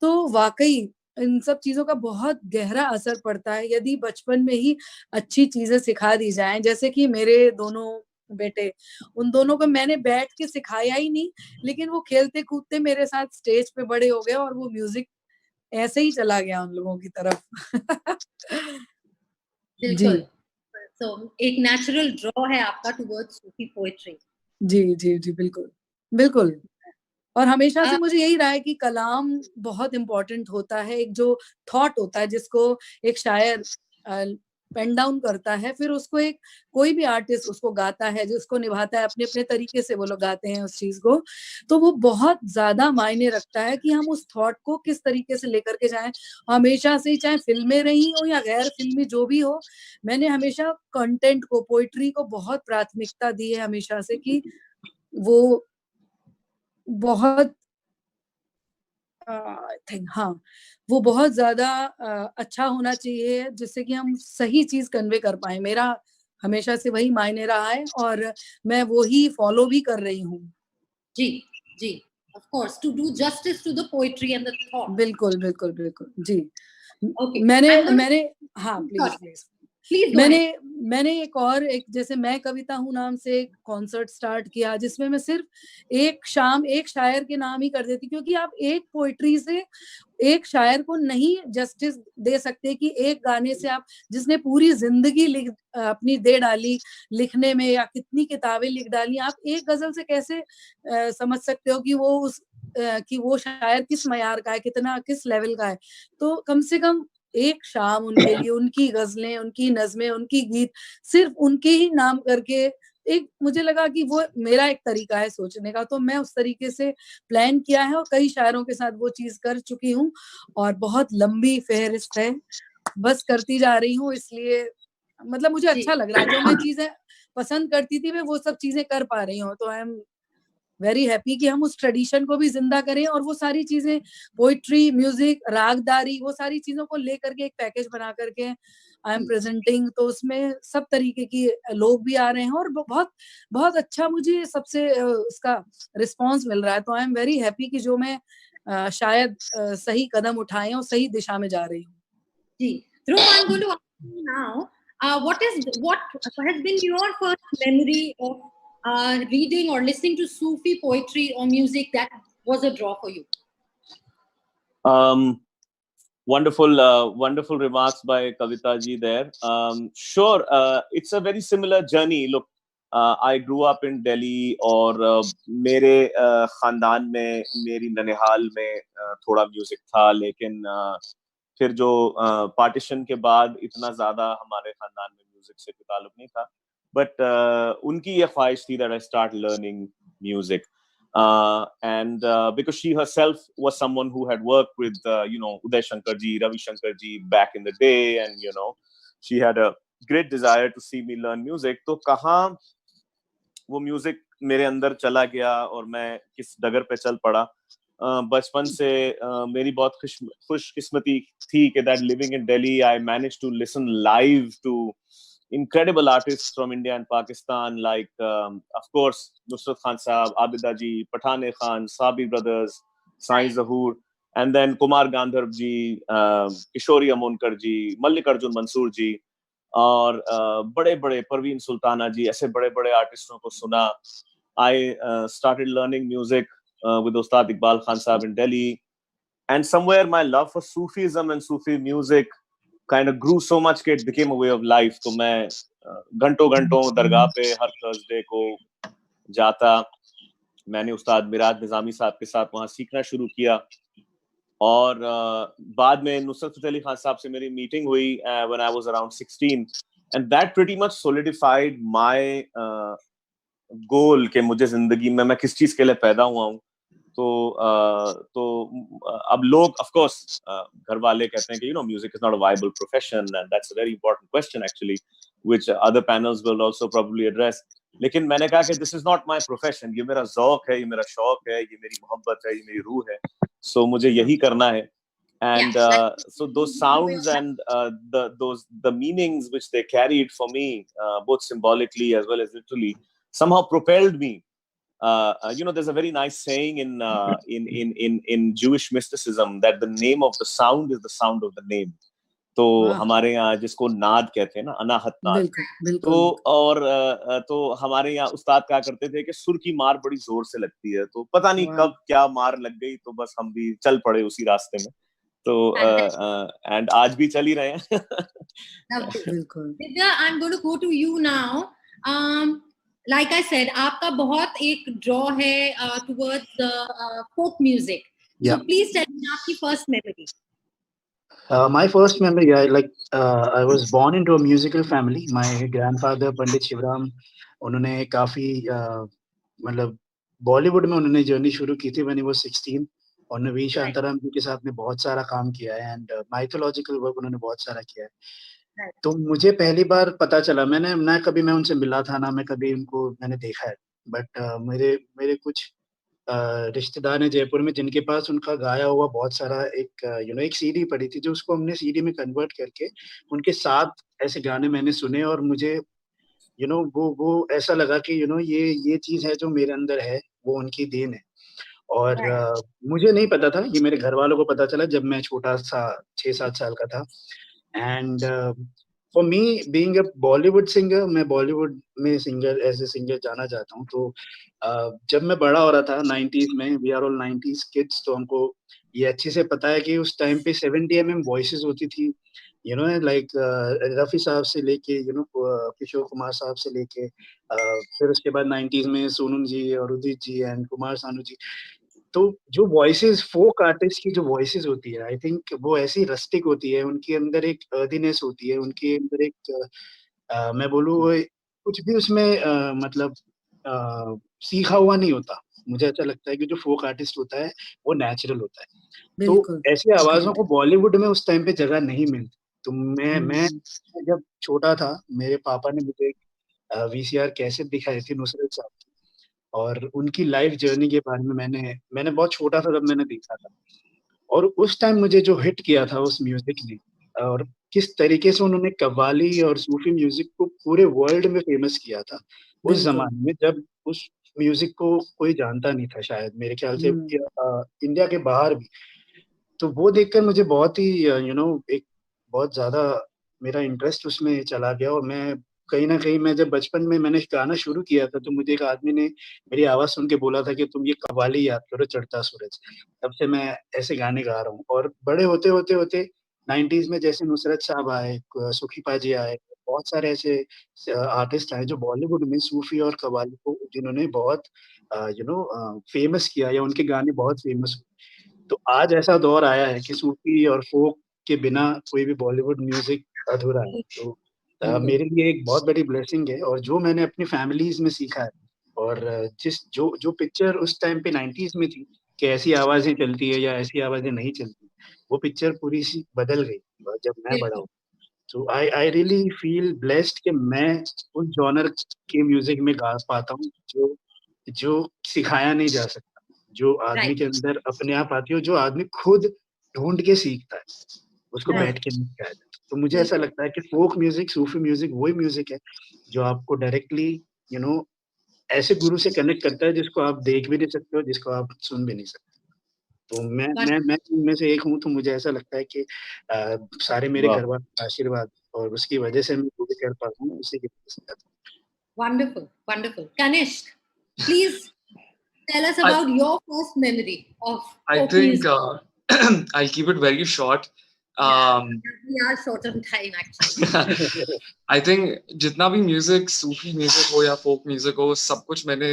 तो वाकई इन सब चीजों का बहुत गहरा असर पड़ता है यदि बचपन में ही अच्छी चीजें सिखा दी जाएं। जैसे कि मेरे दोनों बेटे, उन दोनों को मैंने बैठ के सिखाया ही नहीं, लेकिन वो खेलते कूदते मेरे साथ स्टेज पे बड़े हो गए और वो म्यूजिक ऐसे ही चला गया उन लोगों की तरफ। बिल्कुल। तो एक नेचुरल ड्रॉ है आपका टुवर्ड्स सूफी पोएट्री। जी जी जी, बिल्कुल बिल्कुल। और हमेशा से मुझे यही रहा है कि कलाम बहुत इम्पोर्टेंट होता है। एक जो थॉट होता है जिसको एक शायर पेन डाउन करता है, फिर उसको एक कोई भी आर्टिस्ट उसको गाता है, जिसको निभाता है अपने अपने तरीके से, वो लोग गाते हैं उस चीज को, तो वो बहुत ज्यादा मायने रखता है कि हम उस थॉट को किस तरीके से लेकर के जाएं। हमेशा से ही, चाहे फिल्में रही हो या गैर फिल्मी जो भी हो, मैंने हमेशा कंटेंट को, पोइट्री को बहुत प्राथमिकता दी है हमेशा से, कि वो बहुत आई थिंक, हाँ, वो बहुत ज्यादा अच्छा होना चाहिए, जिससे कि हम सही चीज कन्वे कर पाए। मेरा हमेशा से वही मायने रहा है और मैं वो ही फॉलो भी कर रही हूँ। जी जी, of course, to do justice to the poetry and the thought. बिल्कुल बिल्कुल बिल्कुल जी। Okay, मैंने हाँ, प्लीज प्लीज प्लीज मैंने एक जैसे मैं कविता हूँ नाम से एक कॉन्सर्ट स्टार्ट किया, जिसमें मैं सिर्फ एक शाम एक शायर के नाम ही कर देती, क्योंकि आप एक पोइट्री से एक शायर को नहीं जस्टिस दे सकते कि एक गाने से आप, जिसने पूरी जिंदगी अपनी दे डाली लिखने में, या कितनी किताबें लिख डाली, आप एक गजल से कैसे समझ सकते हो कि वो शायर किस मयार का है, किस लेवल का है। तो कम से कम एक शाम उनके लिए, उनकी गजलें, उनकी नज़में, उनकी गीत सिर्फ उनके ही नाम करके, एक मुझे लगा कि वो मेरा एक तरीका है सोचने का, तो मैं उस तरीके से प्लान किया है और कई शायरों के साथ वो चीज कर चुकी हूँ। और बहुत लंबी फहरिस्त है, बस करती जा रही हूँ। इसलिए मतलब मुझे अच्छा लग रहा है, जो मैं चीजें पसंद करती थी मैं वो सब चीजें कर पा रही हूँ। तो आई एम वेरी हैप्पी कि हम उस ट्रेडिशन को भी जिंदा करें, और वो सारी चीजें, पोइट्री, म्यूजिक, रागदारी, वो सारी चीजों को लेकर के एक पैकेज बना करके आई एम प्रेजेंटिंग। तो उसमें सब तरीके की लोग भी आ रहे हैं और बहुत बहुत अच्छा मुझे सबसे उसका रिस्पांस मिल रहा है। तो आई एम वेरी हैप्पी कि जो मैं शायद सही कदम उठाए और सही दिशा में जा रही हूँ। जी, Dhruv, I'm going to ask you now, what has been your first memory of reading or listening to Sufi poetry or music that was a draw for you? Wonderful remarks by Kavita ji there. Sure, it's a very similar journey. Look, I grew up in Delhi, और मेरे खानदान में, मेरी ननिहाल में थोड़ा music था, लेकिन फिर जो पार्टीशन के बाद इतना ज्यादा हमारे खानदान में म्यूजिक से कोई ताल्लुक नहीं था, बट उनकी ये ख्वाहिश थी that I start learning music. And because she herself was someone who had worked with Uday Shankar ji, Ravi Shankar ji back in the day, and she had a great desire to see me learn music. तो कहाँ वो music मेरे अंदर चला गया और मैं किस डगर पे चल पड़ा। बचपन से मेरी बहुत खुशकिस्मती थी कि that living in Delhi I managed to listen live to incredible artists from India and Pakistan, like of course Nusrat Khan Sahab, Abida ji, Pathan Khan, Sabi brothers, Sai Zahoor, and then Kumar Gandharv ji, Kishori Amonkar ji, Mallikarjun Mansoor ji, और बड़े-बड़े परवीन सुल्ताना जी, ऐसे बड़े-बड़े आर्टिस्टों को सुना। I started learning music with Ustad Iqbal Khan Sahab in Delhi, and somewhere my love for Sufism and Sufi music kind of grew so much that it became a way of life. तो मैं घंटों दरगाह पे हर Thursday को जाता। मैंने उस्ताद मिराज निजामी साहब के साथ वहाँ सीखना शुरू किया, और बाद में नुसरत फतेह अली खान साहब से मेरी मीटिंग हुई when I was around 16, and that pretty much solidified my goal कि मुझे जिंदगी में मैं किस चीज के लिए पैदा हुआ हूँ। अब लोग of course घर वाले कहते हैं कि music is not a viable profession, and that's a very important question actually, which other panels will also probably address. लेकिन मैंने कहा कि this is not my profession, ये मेरा ज़ौक है, ये मेरा शौक है, ये मेरी मोहब्बत है, ये मेरी रूह है, so मुझे यही करना है. And so those sounds and the meanings which they carried for me, both symbolically as well as literally, somehow propelled me. There's a very nice saying in Jewish mysticism that the name of the sound is the sound of the name. तो हमारे यहाँ जिसको नाद कहते हैं ना, अनाहत नाद. तो हमारे यहाँ उस्ताद क्या करते थे कि सुर की मार बड़ी जोर से लगती है, तो पता नहीं कब क्या मार लग गई, तो बस हम भी चल पड़े उसी रास्ते में. तो and आज भी चल ही रहे हैं. Divya, I'm going to go to you now. Like I said, आपका बहुत एक draw है towards the folk music. So please tell me आपकी first memory. My first memory, I was born into a musical family. My grandfather, Pandit Shivram, उन्होंने काफी मतलब बॉलीवुड में उन्होंने जर्नी शुरू की थी when he was 16. और नवीन शांताराम जी के साथ में बहुत सारा काम किया है, एंड माइथोलॉजिकल वर्क उन्होंने बहुत सारा किया है. तो मुझे पहली बार पता चला, मैं कभी उनसे मिला था ना, मैं कभी उनको मैंने देखा है, बट मेरे कुछ रिश्तेदार हैं जयपुर में जिनके पास उनका गाया हुआ बहुत सारा एक सीडी पड़ी थी, जो उसको हमने सीडी में कन्वर्ट करके उनके साथ ऐसे गाने मैंने सुने, और मुझे वो ऐसा लगा कि ये चीज है जो मेरे अंदर है, वो उनकी देन है. और मुझे नहीं पता था, ये मेरे घर वालों को पता चला जब मैं छोटा सा 6-7 साल का था. And for me being a Bollywood singer, मैं बॉलीवुड में सिंगर एज ए सिंगर जाना चाहता हूँ. तो जब मैं बड़ा हो रहा था 90s में, we are all 90s kids, तो हमको ये अच्छे से पता है कि उस टाइम पे 70 mm वॉइसेस होती थी, लाइक रफी साहब से लेके किशोर कुमार साहब से लेके फिर उसके बाद 90s में सोनू जी और उदित जी एंड कुमार सानू जी. तो जो वॉइसेस फोक आर्टिस्ट की जो वॉइसेस होती है, आई थिंक वो ऐसी रस्टिक होती है, उनके अंदर एक अर्दीनेस होती है, उनके अंदर एक मैं बोलूँ कुछ भी उसमें मतलब सीखा हुआ नहीं होता. मुझे ऐसा लगता है कि जो फोक आर्टिस्ट होता है वो नेचुरल होता है. तो ऐसी आवाजों को बॉलीवुड में उस टाइम पे जगह नहीं मिलती. तो मैं जब छोटा था, मेरे पापा ने मुझे VCR कैसेट दिखाई थी नुसरत साहब की, और उनकी लाइफ जर्नी के बारे में मैंने बहुत छोटा था जब मैंने देखा था, और उस टाइम मुझे जो हिट किया था उस म्यूजिक ने, और किस तरीके से उन्होंने कव्वाली और सूफी म्यूजिक को पूरे वर्ल्ड में फेमस किया था उस जमाने में, जब उस म्यूजिक को कोई जानता नहीं था शायद, मेरे ख्याल से इंडिया के बाहर भी. तो वो देखकर मुझे बहुत ही एक बहुत ज्यादा मेरा इंटरेस्ट उसमें चला गया. और मैं कहीं ना कहीं, मैं जब बचपन में मैंने गाना शुरू किया था, तो मुझे एक आदमी ने मेरी आवाज सुन के बोला था कि तुम ये कव्वाली याद करो, चढ़ता सूरज. तब से मैं ऐसे गाने गा रहा हूँ. और बड़े होते होते होते 90s में जैसे नुसरत साहब आए, सुखी पाजी आए, बहुत सारे ऐसे आर्टिस्ट आए जो बॉलीवुड में सूफी और कव्वाली को जिन्होंने बहुत फेमस किया, या उनके गाने बहुत फेमस हुए. तो आज ऐसा दौर आया है कि सूफी और फोक के बिना कोई भी बॉलीवुड म्यूजिक अधूरा है. तो मेरे लिए एक बहुत बड़ी ब्लेसिंग है, और जो मैंने अपनी फैमिलीज में सीखा है, और जो पिक्चर उस टाइम पे 90s में थी कि ऐसी आवाजें चलती है या ऐसी आवाजें नहीं चलती, वो पिक्चर पूरी सी बदल गई जब मैं बड़ा हूँ. तो आई रियली फील ब्लेस्ड कि मैं उस जॉनर के म्यूजिक में गा पाता हूँ जो सिखाया नहीं जा सकता, जो आदमी के अंदर अपने आप आती है, जो आदमी खुद ढूंढ के सीखता है, उसको बैठ के नहीं सिखाया जाता. तो मुझे ऐसा लगता है कि फोक म्यूजिक, सूफी म्यूजिक वही म्यूजिक है जो आपको डायरेक्टली ऐसे गुरु से कनेक्ट करता है जिसको आप देख भी नहीं सकते हो, जिसको आप सुन भी नहीं सकते. तो मैं उनमें से एक हूँ. तो मुझे ऐसा लगता है कि सारे मेरे घर वालों का आशीर्वाद, और उसकी वजह से मैं जो भी कर पाता हूँ उसी की वजह से करता हूँ. Wonderful, wonderful. Kanishk, please tell us about your first memory of I think I'll keep it very short. We are short on time actually. I think जितना भी म्यूजिक, सूफी म्यूजिक हो या फोक म्यूजिक हो, सब कुछ मैंने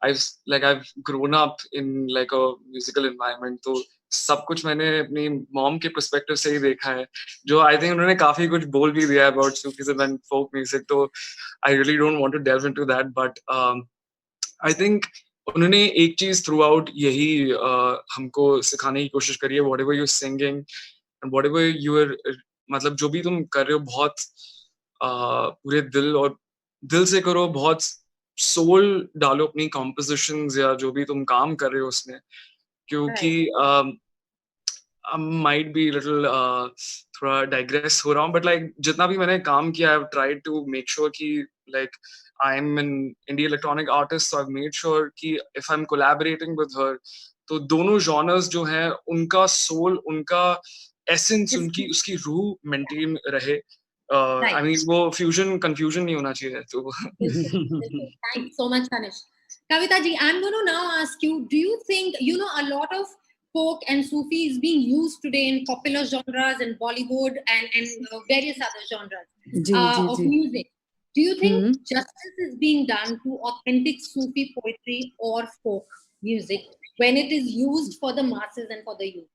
I've grown up in like a musical environment. तो सब कुछ मैंने अपनी मॉम के पर्सपेक्टिव से ही देखा है, जो आई थिंक उन्होंने काफी कुछ बोल भी दिया about Sufism and folk music. तो I really don't want to delve into that, but I think उन्होंने एक चीज थ्रू आउट यही हमको सिखाने की कोशिश करी है, whatever you singing and whatever you are, मतलब जो भी तुम कर रहे हो बहुत पूरे दिल से करो, बहुत सोल डालो अपनी कॉम्पोजिशंस या जो भी तुम काम कर रहे हो उसमें, क्योंकि माइट बी लिटिल थोड़ा डाइग्रेस हो रहा हूँ, बट लाइक जितना भी मैंने काम किया, I have tried to make sure कि like I am an indie electronic artist, so I made sure कि if I am collaborating with her, तो दोनों जॉनर्स जो हैं उनका सोल, उनका एसेंस, उनकी उसकी रूह मेंटेन रहे. I mean, वो फ्यूजन कंफ्यूजन नहीं होना चाहिए. तो Thank you so much, Kanish. Kavita ji, I'm going to now ask you, do you think, a lot of folk and Sufi is being used today in popular genres in Bollywood and various other genres of music. Do you think justice is being done to authentic Sufi poetry or folk music when it is used for the masses and for the youth?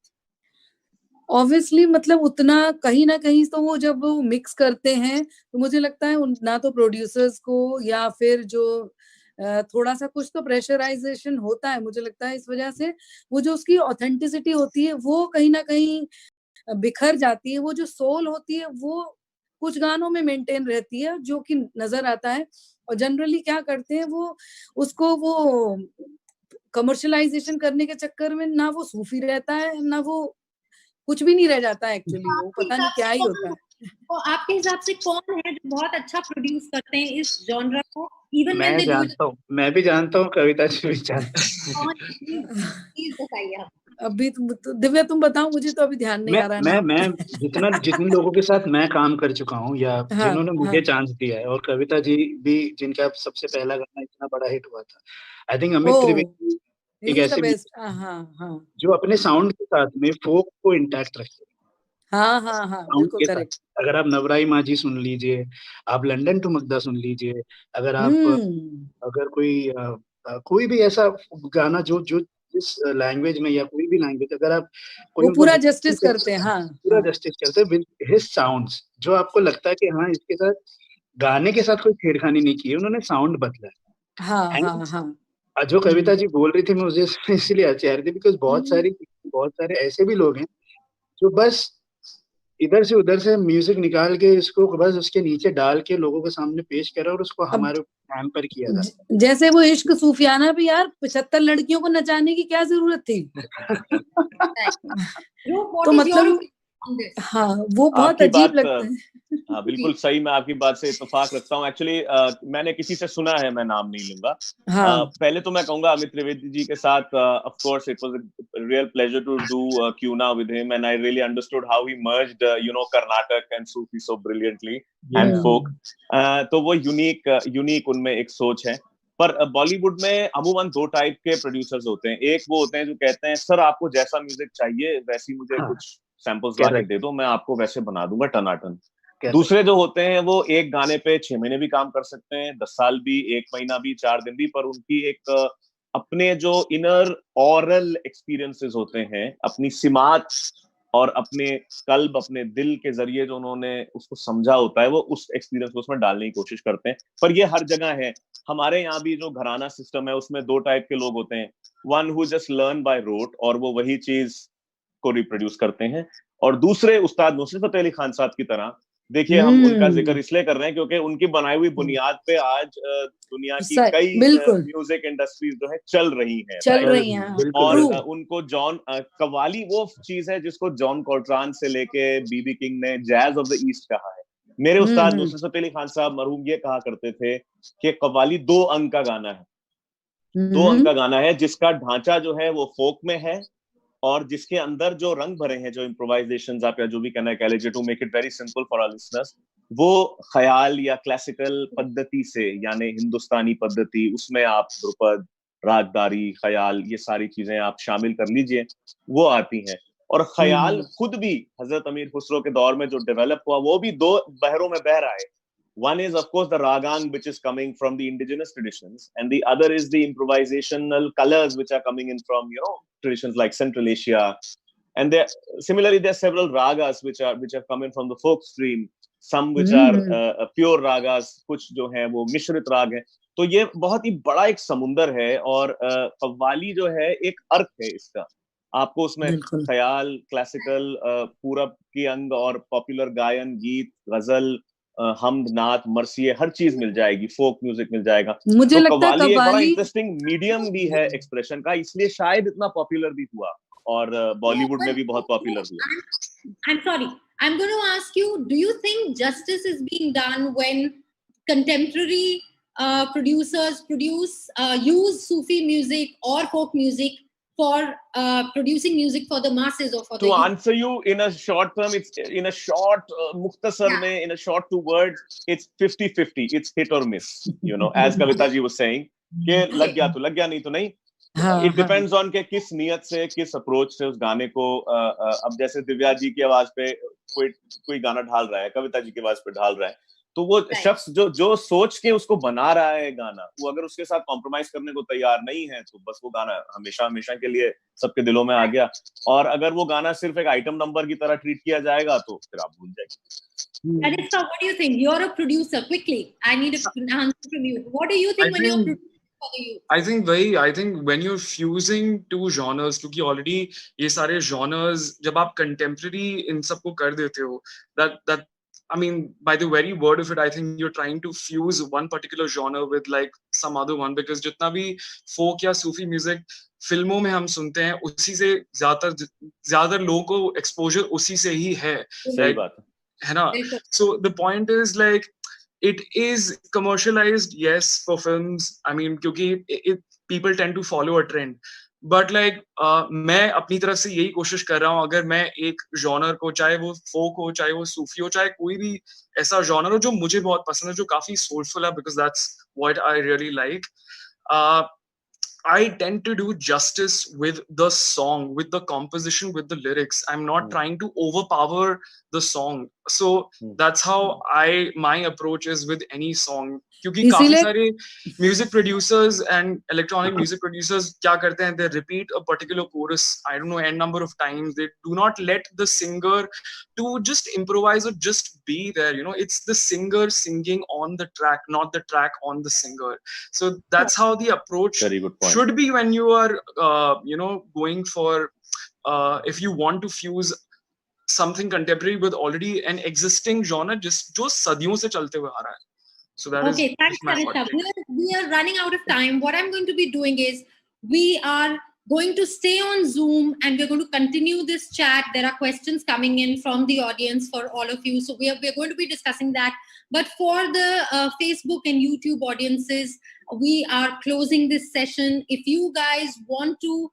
Obviously मतलब उतना कहीं ना कहीं तो वो जब वो mix करते हैं तो मुझे लगता है ना तो प्रोड्यूसर्स को या फिर जो थोड़ा सा कुछ तो प्रेशराइजेशन होता है, मुझे लगता है इस वजह से वो जो उसकी ऑथेंटिसिटी होती है वो कहीं ना कहीं बिखर जाती है. वो जो सोल होती है वो कुछ गानों में मेंटेन रहती है जो कि नजर आता है. और जनरली क्या करते हैं वो उसको वो कमर्शलाइजेशन करने के चक्कर में ना वो सूफी रहता है ना वो कुछ भी नहीं रह जाता है. एक्चुअली वो पता नहीं क्या ही होता है. तो आपके हिसाब से कौन है जो बहुत अच्छा प्रोड्यूस करते हैं इस जॉनरा को? इवन मैं जानता हूँ, मैं भी जानता हूँ, कविता जी भी जानती हूँ. प्लीज बताइए. अभी दिव्या तुम बताओ, मुझे तो अभी ध्यान नहीं आ रहा है. मैं जितने लोगों के साथ मैं काम कर चुका हूँ या जिन्होंने मुझे चांस दिया है, और कविता जी भी जिनका सबसे पहला गाना इतना बड़ा हिट हुआ था, आई थिंक अमित त्रिवेदी एक ऐसे जो अपने साउंड के साथ में फोक को इंटैक्ट रखते हैं. बिल्कुल करेक्ट. अगर आप नवराई माझी सुन लीजिए, आप लंदन टू मगदा सुन लीजिए, अगर आप अगर कोई भी ऐसा गाना जो जिस लैंग्वेज में या कोई भी लैंग्वेज, अगर आप वो पूरा जस्टिस करते हैं. पूरा जस्टिस करते हैं विद हिज साउंड्स, जो आपको लगता है कि हाँ इसके साथ गाने के साथ कोई छेड़खानी नहीं की है, उन्होंने साउंड बदला है. जो कविता जी बोल रही थी, मैं मुझे इसलिए अच्छी आ रही थी बिकॉज बहुत सारे ऐसे भी लोग हैं जो बस इधर से उधर से म्यूजिक निकाल के इसको बस उसके नीचे डाल के लोगों के सामने पेश करा और उसको हमारे हैम्पर किया जाता. जैसे वो इश्क सूफियाना भी यार 75 लड़कियों को नचाने की क्या जरूरत थी? तो मतलब वो बहुत अजीब लगता है. हाँ बिल्कुल सही, मैं आपकी बात से इत्तेफाक रखता हूँ. एक्चुअली मैंने किसी से सुना है, मैं नाम नहीं लूंगा. पहले तो मैं कहूंगा अमित त्रिवेदी जी के साथ of course it was a real pleasure to do क्यूना with him, and I really understood how he merged Carnatic and Sufi so brilliantly and folk. तो वो यूनिक उनमें एक सोच है. पर बॉलीवुड में अमूमन दो टाइप के प्रोड्यूसर्स होते हैं. एक वो होते हैं जो कहते हैं सर आपको जैसा म्यूजिक चाहिए वैसी मुझे कुछ सैंपल्स ला के दे दो, मैं आपको वैसे बना दूंगा टनाटन. दूसरे जो होते हैं वो एक गाने पे 6 महीने भी काम कर सकते हैं, 10 साल भी, 1 महीना भी, 4 दिन भी, पर उनकी एक अपने जो इनर ऑरल एक्सपीरियंसेस होते हैं, अपनी सिमात और अपने कल्ब, अपने दिल के जरिए जो उन्होंने उसको समझा होता है, वो उस एक्सपीरियंस को उसमें डालने की कोशिश करते हैं. पर ये हर जगह है. हमारे यहाँ भी जो घराना सिस्टम है उसमें 2 टाइप के लोग होते हैं. One who just learn by rote और वो वही चीज को रिप्रोड्यूस करते हैं, और दूसरे उस्ताद नुसरत फतेह अली खान साहब की तरह. देखिए हम उनका जिक्र इसलिए कर रहे हैं क्योंकि उनकी बनाई हुई बुनियाद पे आज दुनिया की कई म्यूजिक इंडस्ट्रीज जो है चल रही हैं. और उनको जॉन कव्वाली वो चीज है जिसको जॉन कॉल्ट्रान से लेके बीबी किंग ने जैज ऑफ द ईस्ट कहा है. मेरे उस्ताद नुसरत फतेह अली खान साहब मरहूम ये कहा करते थे कि कव्वाली 2 अंक का गाना है. 2 अंक का गाना है जिसका ढांचा जो है वो फोक में है और जिसके अंदर जो रंग भरे हैं, जो इम्प्रोवाइजेशंस आप या जो भी कहना कह लीजिए, to make it very simple for our listeners, वो ख्याल या क्लासिकल पद्धति से, यानी हिंदुस्तानी पद्धति, उसमें आप ध्रुपद, रागदारी, ख्याल, ये सारी चीजें आप शामिल कर लीजिए, वो आती हैं. और ख्याल खुद भी हजरत अमीर खुसरो के दौर में जो डेवलप हुआ वो भी 2 बहरों में बह रहा है. One is of course the ragang which is coming from the indigenous traditions, and the other is the improvisational colors which are coming in from traditions like Central Asia. And similarly there are several ragas which have come in from the folk stream. some which are pure ragas, कुछ जो हैं वो मिश्रित राग हैं. तो ये बहुत ही बड़ा एक समुंदर है और कव्वाली जो है एक अर्थ है इसका. आपको उसमें ख्याल, क्लासिकल, पूरब की अंग और पॉपुलर गायन, गीत, गजल, हमद, नात, मरसिए, हर चीज मिल जाएगी, फोक म्यूजिक मिल जाएगा. मुझे तो लगता है कव्वाली एक बड़ा कव्वाली इंटरेस्टिंग मीडियम भी है एक्सप्रेशन का, इसलिए शायद इतना पॉपुलर भी हुआ और बॉलीवुड में भी बहुत पॉपुलर हुआ. I'm sorry. I'm going to ask you, do you think justice is being done when contemporary producers use Sufi music or folk music for producing music for the masses or for to answer you in a short term, it's in a short mukhtasar mein, in a short 2 words, it's 50-50. It's hit or miss, you know, as Kavita ji was saying, ke lag gaya to lag gaya, nahi to nahi. It depends on ke kis niyat se, kis approach se us gaane ko ab jaise Divya ji ki आवाज पे कोई गाना ढाल रहा है, कविता जी की आवाज पे ढाल रहा है, तो वो शख्स जो सोच के उसको बना रहा है गाना, वो अगर उसके साथ कॉम्प्रोमाइज करने को तैयार नहीं है तो बस वो गाना हमेशा के लिए सबके दिलों में आ गया. और अगर वो गाना सिर्फ एक आइटम नंबर की तरह ट्रीट किया जाएगा तो फिर आप भूल जाएंगे. Anissa, what do you think? You're a producer. Quickly, I need an answer from you. What do you think when you're producing for the youth? I think when you're fusing 2 genres, क्योंकि already ये सारे genres जब आप contemporary इन सबको कर देते हो, that I mean, by the very word of it, I think you're trying to fuse one particular genre with like some other one, because जितना भी folk या Sufi music फिल्मों में हम सुनते हैं, उसी से ज़्यादा लोगों को exposure उसी से ही है. सही बात है ना? So the point is like, it is commercialized, yes, for films. I mean, क्योंकि people tend to follow a trend. But like मैं अपनी तरफ से यही कोशिश कर रहा हूँ, अगर मैं एक जॉनर को, चाहे वो फोक हो, चाहे वो सूफी हो, चाहे कोई भी ऐसा जॉनर हो जो मुझे बहुत पसंद है, जो काफी सोलफुल है, because that's what I really like, I tend to do justice with the song, with the composition, with the lyrics. I'm not trying to overpower the song. So that's how my approach is with any song. क्योंकि काफी सारे music producers and electronic music producers क्या करते हैं, they repeat a particular chorus, I don't know, n number of times. They do not let the singer to just improvise or just be there. You know, it's the singer singing on the track, not the track on the singer. So that's how the approach should be when you are, going for, if you want to fuse something contemporary with already an existing genre, just जो सदियों से चलते हुए आ रहा है. So that okay, is thanks, Sarita. We are running out of time. What I'm going to be doing is we are going to stay on Zoom and we're going to continue this chat. There are questions coming in from the audience for all of you. So we're going to be discussing that. But for the Facebook and YouTube audiences, we are closing this session. If you guys want to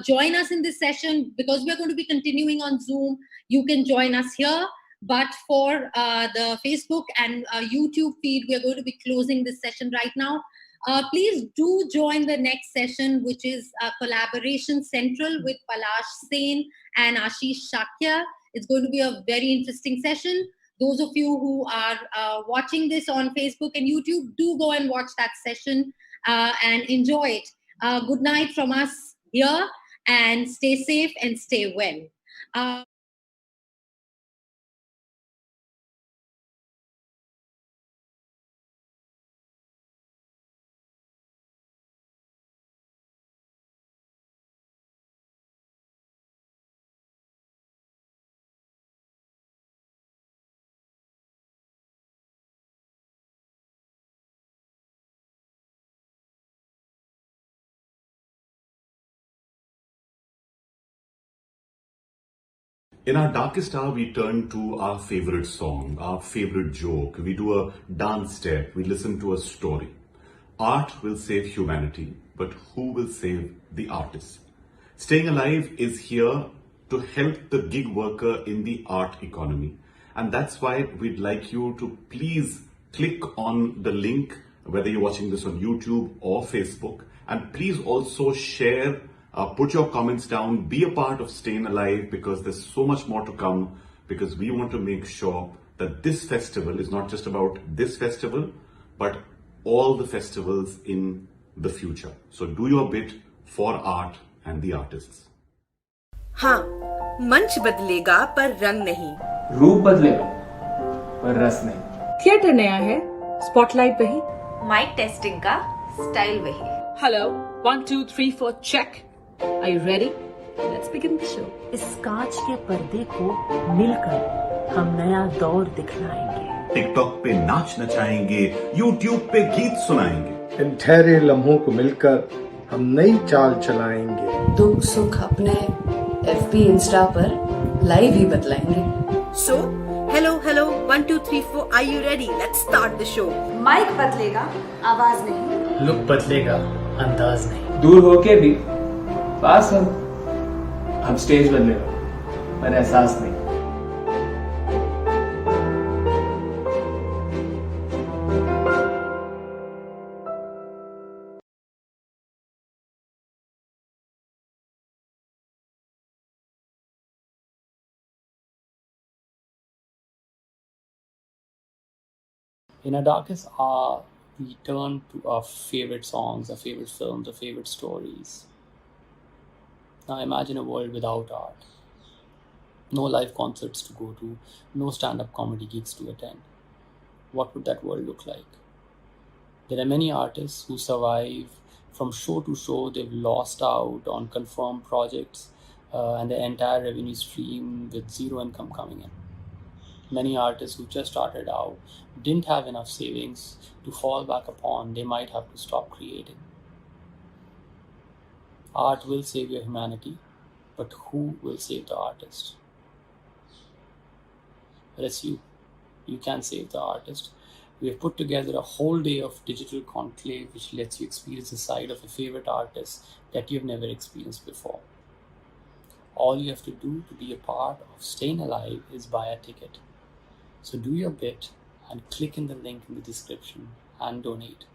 join us in this session, because we're going to be continuing on Zoom, you can join us here. But for the Facebook and YouTube feed, we are going to be closing this session right now. Please do join the next session, which is Collaboration Central with Palash Sen and Ashish Shakya. It's going to be a very interesting session. Those of you who are watching this on Facebook and YouTube, do go and watch that session and enjoy it. Good night from us here, and stay safe and stay well. In our darkest hour, we turn to our favorite song, our favorite joke. We do a dance step. We listen to a story. Art will save humanity, but who will save the artist? Staying Alive is here to help the gig worker in the art economy. And that's why we'd like you to please click on the link, whether you're watching this on YouTube or Facebook. And please also share, put your comments down, be a part of StayIN Alive, because there's so much more to come, because we want to make sure that this festival is not just about this festival, but all the festivals in the future. So do your bit for art and the artists. हाँ, मंच बदलेगा पर रंग नहीं. रूप बदलेगा पर रस नहीं। थिएटर नया है, स्पॉटलाइट वही। माइक टेस्टिंग का स्टाइल वही। Hello 1 2 3 4 check. Are you ready? Let's begin the show. इस कांच के पर्दे को मिलकर हम नया दौर दिखलाएंगे। टिकटॉक पे नाच नचाएंगे, यूट्यूब पे गीत सुनाएंगे। इन ठहरे लम्हों को मिलकर हम नई चाल चलाएंगे। दुख सुख अपने FB इंस्टा पर लाइव ही बतलाएंगे। So, hello, 1 2 3 4. Are you ready? Let's start the show. Mic बदलेगा, आवाज नहीं। लुक बदलेगा, अंदाज नहीं। दूर होके भी पास हम स्टेज बदलेगा, पर एहसास नहीं। In our darkest hour, we turn to our favorite songs, our favorite films, our favorite stories. Now imagine a world without art. No live concerts to go to, no stand-up comedy gigs to attend. What would that world look like? There are many artists who survive from show to show. They've lost out on confirmed projects and their entire revenue stream with zero income coming in. Many artists who just started out didn't have enough savings to fall back upon. They might have to stop creating. Art will save your humanity, but who will save the artist? Well, it's you. You can save the artist. We have put together a whole day of digital conclave which lets you experience the side of a favorite artist that you've never experienced before. All you have to do to be a part of Staying Alive is buy a ticket. So do your bit and click in the link in the description and donate.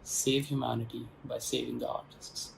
Save humanity by saving the artists.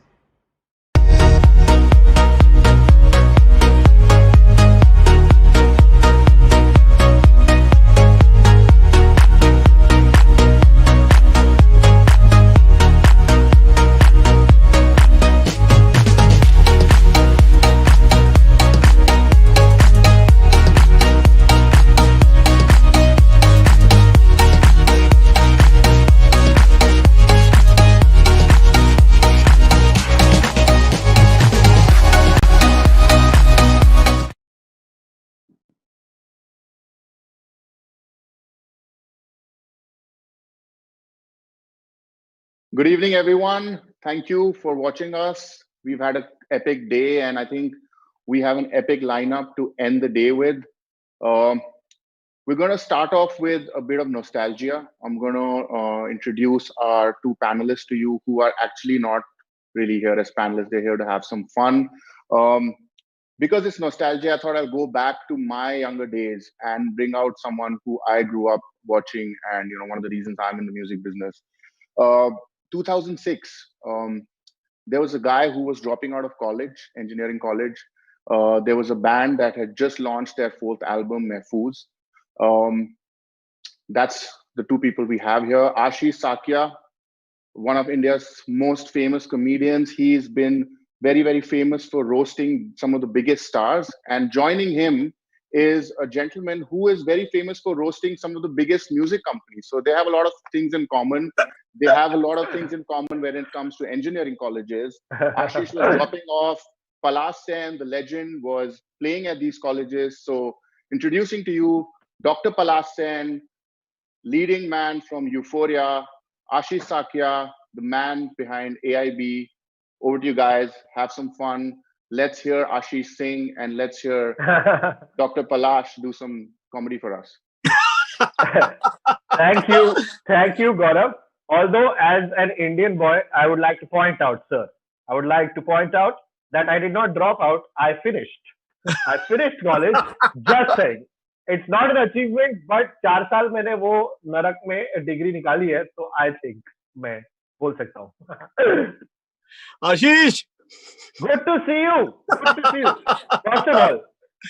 Good evening, everyone. Thank you for watching us. We've had an epic day, and I think we have an epic lineup to end the day with. We're going to start off with a bit of nostalgia. I'm going to introduce our two panelists to you who are actually not really here as panelists. They're here to have some fun. Because it's nostalgia, I thought I'll go back to my younger days and bring out someone who I grew up watching, and one of the reasons I'm in the music business. 2006, there was a guy who was dropping out of college, engineering college. There was a band that had just launched their fourth album, Mehfooz. That's the two people we have here. Ashish Sakya, one of India's most famous comedians. He's been very, very famous for roasting some of the biggest stars. And joining him is a gentleman who is very famous for roasting some of the biggest music companies. So they have a lot of things in common. They have a lot of things in common when it comes to engineering colleges. Ashish was dropping off. Palash Sen, the legend, was playing at these colleges. So introducing to you, Dr. Palash Sen, leading man from Euphoria, Ashish Sakya, the man behind AIB. Over to you guys. Have some fun. Let's hear Ashish sing, and let's hear Dr. Palash do some comedy for us. Thank you, Gaurav. Although, as an Indian boy, I would like to point out, sir, that I did not drop out. I finished. I finished college. Just saying. It's not an achievement, but 4 साल मैंने वो नरक में degree निकाली है, तो I think मैं बोल सकता हूँ. Ashish, good to see you. Good to see you.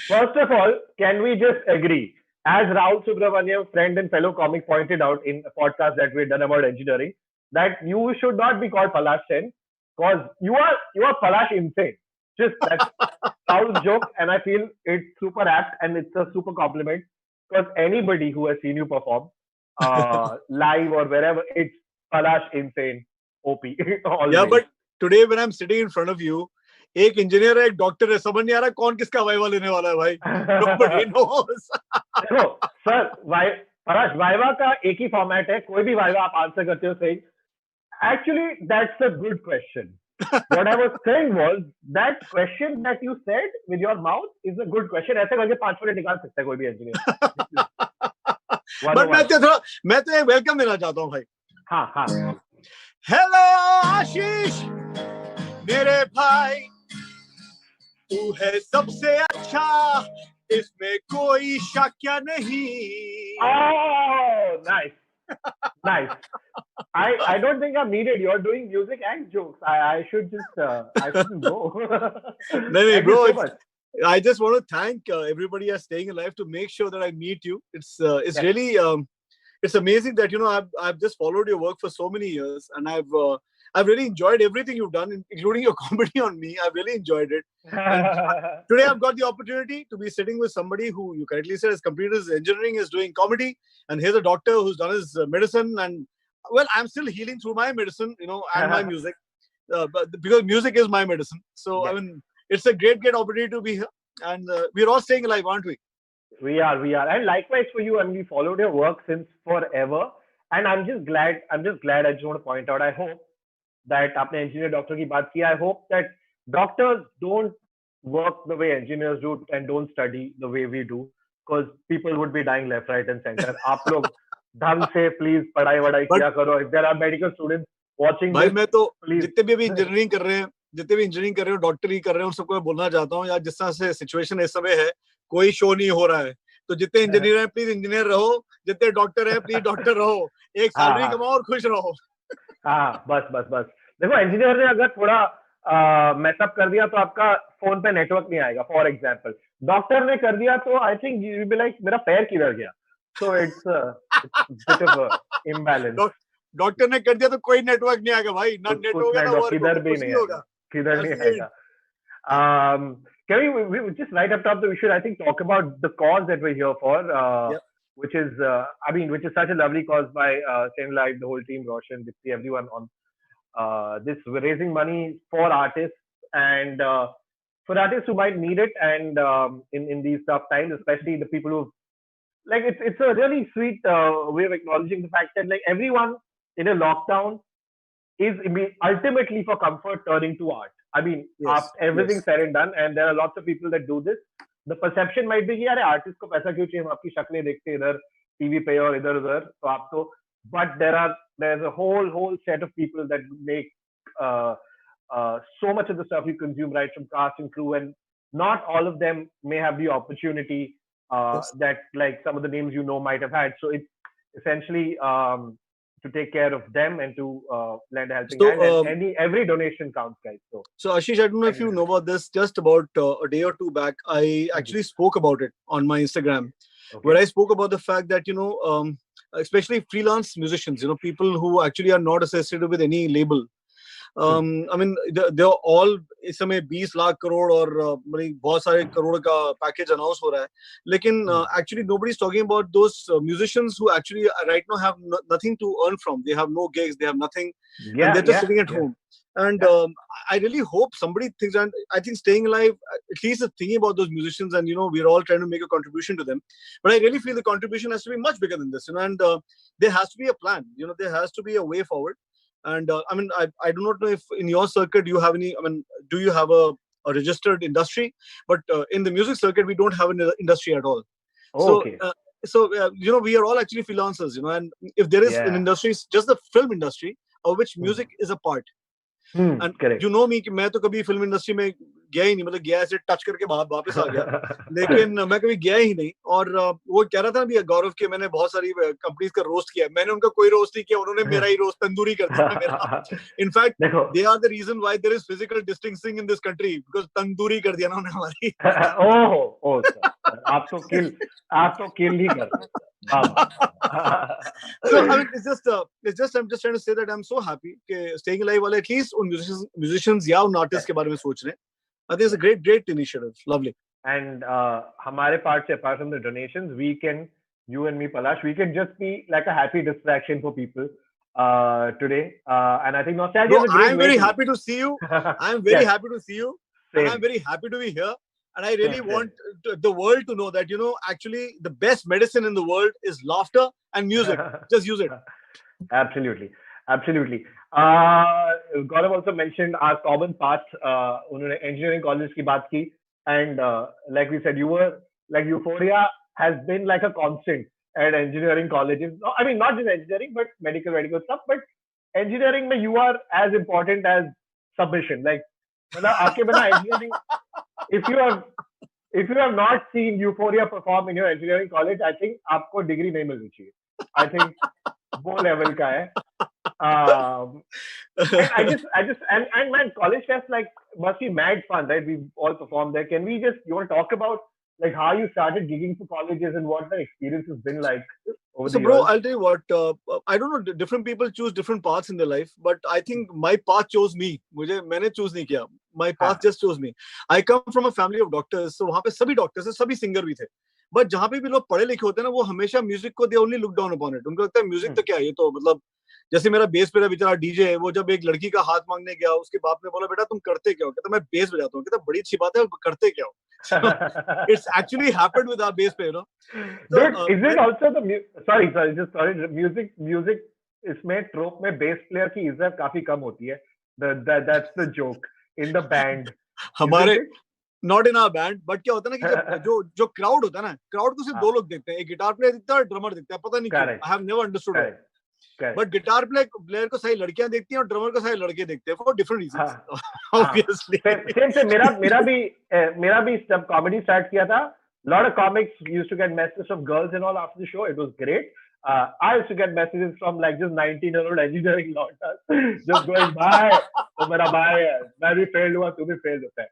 First of all, can we just agree? As Rahul Subramaniam, friend and fellow comic, pointed out in a podcast that we've done about engineering, that you should not be called Palash Sen, because you are Palash insane. Just that's Rahul's joke, and I feel it's super apt and it's a super compliment. because anybody who has seen you perform live or wherever, it's Palash insane, OP. Always. Yeah, but today when I'm sitting in front of you, एक engineer है, एक doctor है, समझ नहीं आ रहा कौन किसका viva लेने वाला है भाई. Nobody knows. देखो सर, पराश वाइवा का एक ही फॉर्मेट है, कोई भी वाइवा आप आंसर करते हो सही. Actually, that's a good question. What I was saying was that question that you said with your mouth is a good question. ऐसे करके 5 मिनट निकाल सकता है कोई भी इंजीनियर. बट मैं तो वेलकम देना चाहता हूँ भाई. हाँ हाँ. हेलो आशीष मेरे भाई, तू है सबसे अच्छा, इसमें कोई शक नहीं. Oh, nice. Nice. I don't think I'm needed. You're doing music and jokes. I should just I shouldn't go. No, bro. I just want to thank everybody at Staying Alive to make sure that I meet you. It's really it's amazing that I've just followed your work for so many years, and I've really enjoyed everything you've done, including your comedy on me. I've really enjoyed it. And today I've got the opportunity to be sitting with somebody who you correctly said has completed his engineering, is doing comedy, and here's a doctor who's done his medicine. And well, I'm still healing through my medicine, and my music, but because music is my medicine. So I mean, it's a great opportunity to be here, and we're all staying alive, aren't we? We are, and likewise for you. I mean, we followed your work since forever, and I'm just glad. I just want to point out. I hope that आपने engineer doctor की बात की. I hope that doctors don't work the way engineers do and don't study the way we do, because people would be dying left, right, and center. आप लोग ढंग से please पढ़ाई वढ़ाई किया करो. If there are medical students watching भाई this, मैं तो please. जितने भी अभी इंजीनियरिंग कर रहे हैं, डॉक्टरी कर रहे हैं, उन सबको मैं बोलना चाहता हूँ यार, जिस तरह से सिचुएशन इस समय है, कोई शो नहीं हो रहा है. तो जितने इंजीनियर हैं प्लीज इंजीनियर रहो, जितने डॉक्टर हैं प्लीज डॉक्टर रहो, एक सैलरी कमाओ और खुश रहो. हाँ बस देखो, इंजीनियर ने अगर थोड़ा मैसअप कर दिया तो आपका फोन पे नेटवर्क नहीं आएगा, फॉर एग्जांपल. डॉक्टर ने कर दिया तो I think you will be like मेरा पैर किधर गया. So it's bit of imbalance. Doctor ने कर दिया तो कोई नेटवर्क नहीं आएगा भाई, ना नेट होगा ना वर्क किधर भी नहीं होगा, किधर नहीं आएगा. Can we just right up top, we should, I think, talk about the cause that we're here for, which is which is such a lovely cause by StayINALIVE, the whole team, Roshan, Dipti, everyone on this. We're raising money for artists and for artists who might need it, and in these tough times, especially the people who it's a really sweet way of acknowledging the fact that everyone in a lockdown is ultimately for comfort turning to art. I mean, after everything said and done, and there are lots of people that do this. The perception might be कि यार artist को पैसा क्यों चाहिए, हम आपकी शक्लें देखते इधर टीवी पे और इधर उधर, तो आप तो. But there's a whole set of people that make so much of the stuff you consume, right from cast and crew, and not all of them may have the opportunity that some of the names might have had. So it's essentially to take care of them and to lend a helping hand. And every donation counts, guys. So Ashish, I don't know if you know about this. Just about a day or two back, I actually spoke about it on my Instagram, where I spoke about the fact that especially freelance musicians, people who actually are not associated with any label. I mean, they're all इस समय 20 लाख करोड़ और बहुत सारे करोड़ का package announce हो रहा है, लेकिन actually nobody is talking about those musicians who actually right now have nothing to earn from. They have no gigs, they have nothing, and they're just sitting at home. And I really hope somebody thinks, and I think Staying Alive at least is thinking about those musicians, and we're all trying to make a contribution to them. But I really feel the contribution has to be much bigger than this, and there has to be a plan. There has to be a way forward. And I mean, I do not know if in your circuit you have any. I mean, do you have a registered industry? But in the music circuit, we don't have an industry at all. Okay. So we are all actually freelancers. And if there is an industry, it's just the film industry, of which music is a part. And correct. You know me कि मैं तो कभी film industry में गया ही नहीं, मतलब गया ऐसे टच करके वापस आ गया, लेकिन मैं कभी गया ही नहीं. और वो कह रहा था अभी गौरव के मैंने बहुत सारी कंपनीज का रोस्ट किया, मैंने उनका कोई रोस्ट नहीं किया, उन्होंने मेरा ही रोस्ट तंदूरी कर दिया मेरा. In fact they are the reason why there is physical distancing in this country, because tandoori कर दिया ना उन्होंने हमारी. ओह आप तो किल ही कर. So I mean, it's just I'm just trying to say that I'm so happy कि Staying Alive वाले at least उन musicians या उन artists के बारे में सोच रहे हैं. I think it's a great initiative. Lovely. And हमारे part से, apart from the donations, we can you and me, Palash, we can just be like a happy distraction for people today. And I think nostalgia No, is a great I'm way very to... happy to see you. I'm very Yes. happy to see you. And Same. I'm very happy to be here. And I really Same. want the world to know that, you know, actually the best medicine in the world is laughter and music. Just use it. Absolutely. Absolutely. Gaurav also mentioned our common path. उन्होंने engineering college की बात की. And like we said, you were like Euphoria has been like a constant at engineering colleges. No, I mean, not just engineering, but medical stuff. But engineering, mein you are as important as submission. Like, मतलब आपके बिना engineering, if you have not seen Euphoria perform in your engineering college, I think आपको degree नहीं मिलनी चाहिए. I think वो level का है. And man, college fest like must be mad fun, right? We all performed there. Can we just, you want to talk about like how you started gigging for colleges and what the experience has been like over So, the bro, years? I'll tell you what. I don't know. Different people choose different paths in their life, but I think my path chose me. मैंने choose नहीं किया. My path just chose me. I come from a family of doctors, so वहाँ पे सभी doctors हैं, सभी singer भी थे. But जहाँ पे भी लोग पढ़े लिखे होते हैं ना, वो हमेशा music को they only look down upon it. उनको लगता है music तो क्या है, ये तो मतलब जैसे मेरा बेस प्लेयर बेचारा डीजे है, वो जब एक लड़की का हाथ मांगने गया, उसके बाप ने बोला बेटा तुम करते क्या हो? कहता मैं बेस बजाता हूँ. कहता बड़ी अच्छी बात है, करते क्या हो? So, it's actually happened with our bass player, you know. So, Dude, is it also the music इसमें trope में bass player की इज्जत काफी कम होती है. That's the joke in the band. हमारे not in our band, but क्या होता है ना कि जो crowd होता है ना, crowd को सिर्फ दो लोग देखते हैं, एक गिटार प्लेयर दिखता है और ड्रमर दिखता है, पता नहीं क्यों. I have never understood it. But guitar player को सारी लड़कियां देखती हैं और ड्रमर को सारे लड़के देखते हैं for different reasons. Obviously. Same. मेरा भी जब comedy start किया था, lot of comics used to get messages from girls and all after the show. It was great. I used to get messages from like just 19-year-old engineering launchers just going, bhai, तो मेरा भाई है, मैं भी fail हुआ, तू भी fail होता है.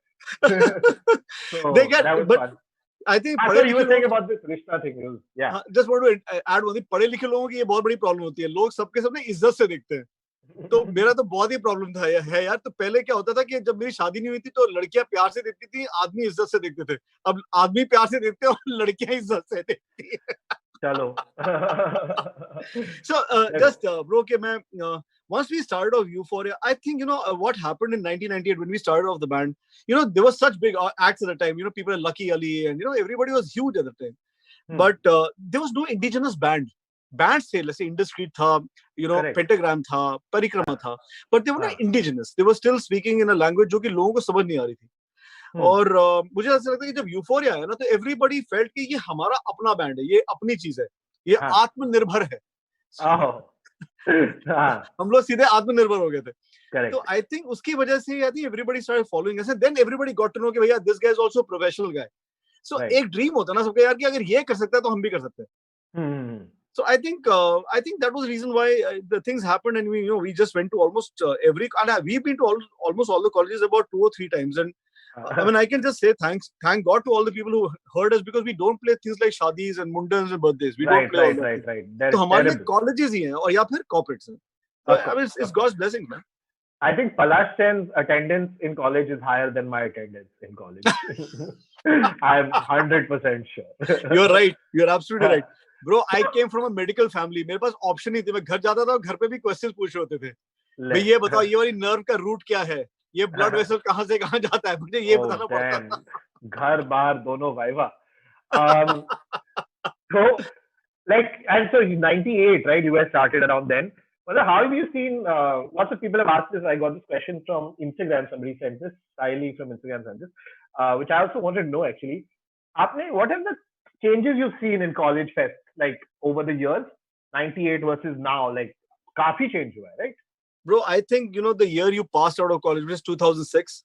So They get, that was but fun. I think you were saying about this Rishta thing. Yeah. Just want to add one thing. पढ़े लिखे लोगों की ये बहुत बड़ी प्रॉब्लम होती है. लोग सबके सब ना इज्जत से देखते हैं. तो मेरा तो बहुत ही प्रॉब्लम था है यार. तो पहले क्या होता था कि जब मेरी शादी नहीं हुई थी तो लड़कियां प्यार से देखती थी, आदमी इज्जत से देखते थे. अब आदमी प्यार से देखते हैं और लड़कियां इज्जत से देखती है. चलो. So just bro, के मैं once we started off Euphoria, I think you know what happened in 1998 when we started off the band. You know there were such big acts at the time. You know people like Lucky Ali and you know everybody was huge at the time. But there was no indigenous band. Bands थे, let's say Industry था, you know, Correct. Pentagram था, Parikrama था, but they were not indigenous. They were still speaking in a language जो कि लोगों को समझ नहीं आ रही थी. और मुझे ऐसा लगता है कि जब यूफोरिया है ना तो everybody felt कि ये हमारा अपना बैंड है, ये अपनी चीज है, ये आत्मनिर्भर है. हम लोग सीधे आत्मनिर्भर हो गए थे. तो I think उसकी वजह से I think everybody started following us and then everybody got to know कि भैया this guy is also a professional guy. So एक ड्रीम होता है ना सबका यार कि अगर ये कर सकता है तो हम भी कर सकते हैं. So I think that was the reason why the things happened, and we just went to almost every, and we've been to almost all the colleges about 2 or 3 times, and I mean I can just say thank God to all the people who heard us, because we don't play things like shadis and mundans and birthdays. We don't play right. So हमारे लिए colleges ही हैं और या फिर corporates हैं. So, I mean it's God's blessing, man. I think Palash Sen's attendance in college is higher than my attendance in college. I'm 100% sure. You're right. You're absolutely right. Bro, I came from a medical family. मेरे पास option नहीं थे. मैं घर जाता था और घर पे भी क्वेश्चंस पूछ रहे होते थे. भाई ये बताओ ये वाली नर्व का रूट क्या है? ये ब्लड वेसल कहाँ से कहाँ जाता है? मुझे ये बताना पड़ता था. घर बाहर दोनों viva. So like, and so 98, right? You guys started around then. Well, how have you seen? Lots of people have asked this. I got this question from Instagram. Somebody sent this. StayIN from Instagram sent this, which I also wanted to know actually. What have the changes you've seen in college fest like over the years, 98 versus now? Like, काफी change हुआ है, right? Bro, I think the year you passed out of college was 2006.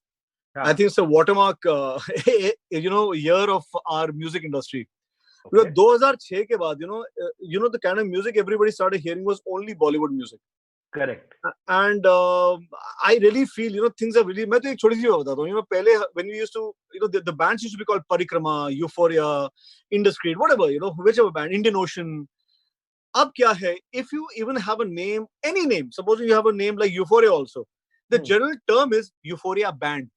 I think it's a watermark, year of our music industry. Because 2006 के बाद, the kind of music everybody started hearing was only Bollywood music. Correct. And I really feel, things are really. मैं तो एक छोटी सी बात बताता हूँ. पहले when we used to, the bands used to be called Parikrama, Euphoria, Industry, whatever, whichever band, Indian Ocean. अब क्या है? If you even have a name, any name, supposing you have a name like Euphoria also, the general term is Euphoria band.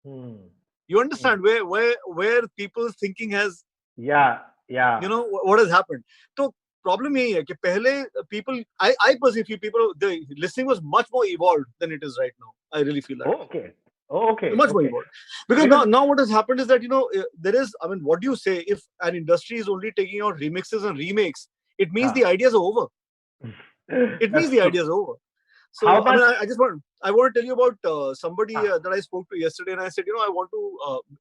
You understand where people's thinking has Yeah. You know what has happened. So problem यही है कि पहले people, I personally feel people, the listening was much more evolved than it is right now. I really feel that. Okay. Okay. Much more evolved. Because now what has happened is that, you know, there is, I mean, what do you say if an industry is only taking out remixes and remakes? It means the ideas are over. It means the ideas are over. So I mean, I want to tell you about somebody that I spoke to yesterday, and I said, you know,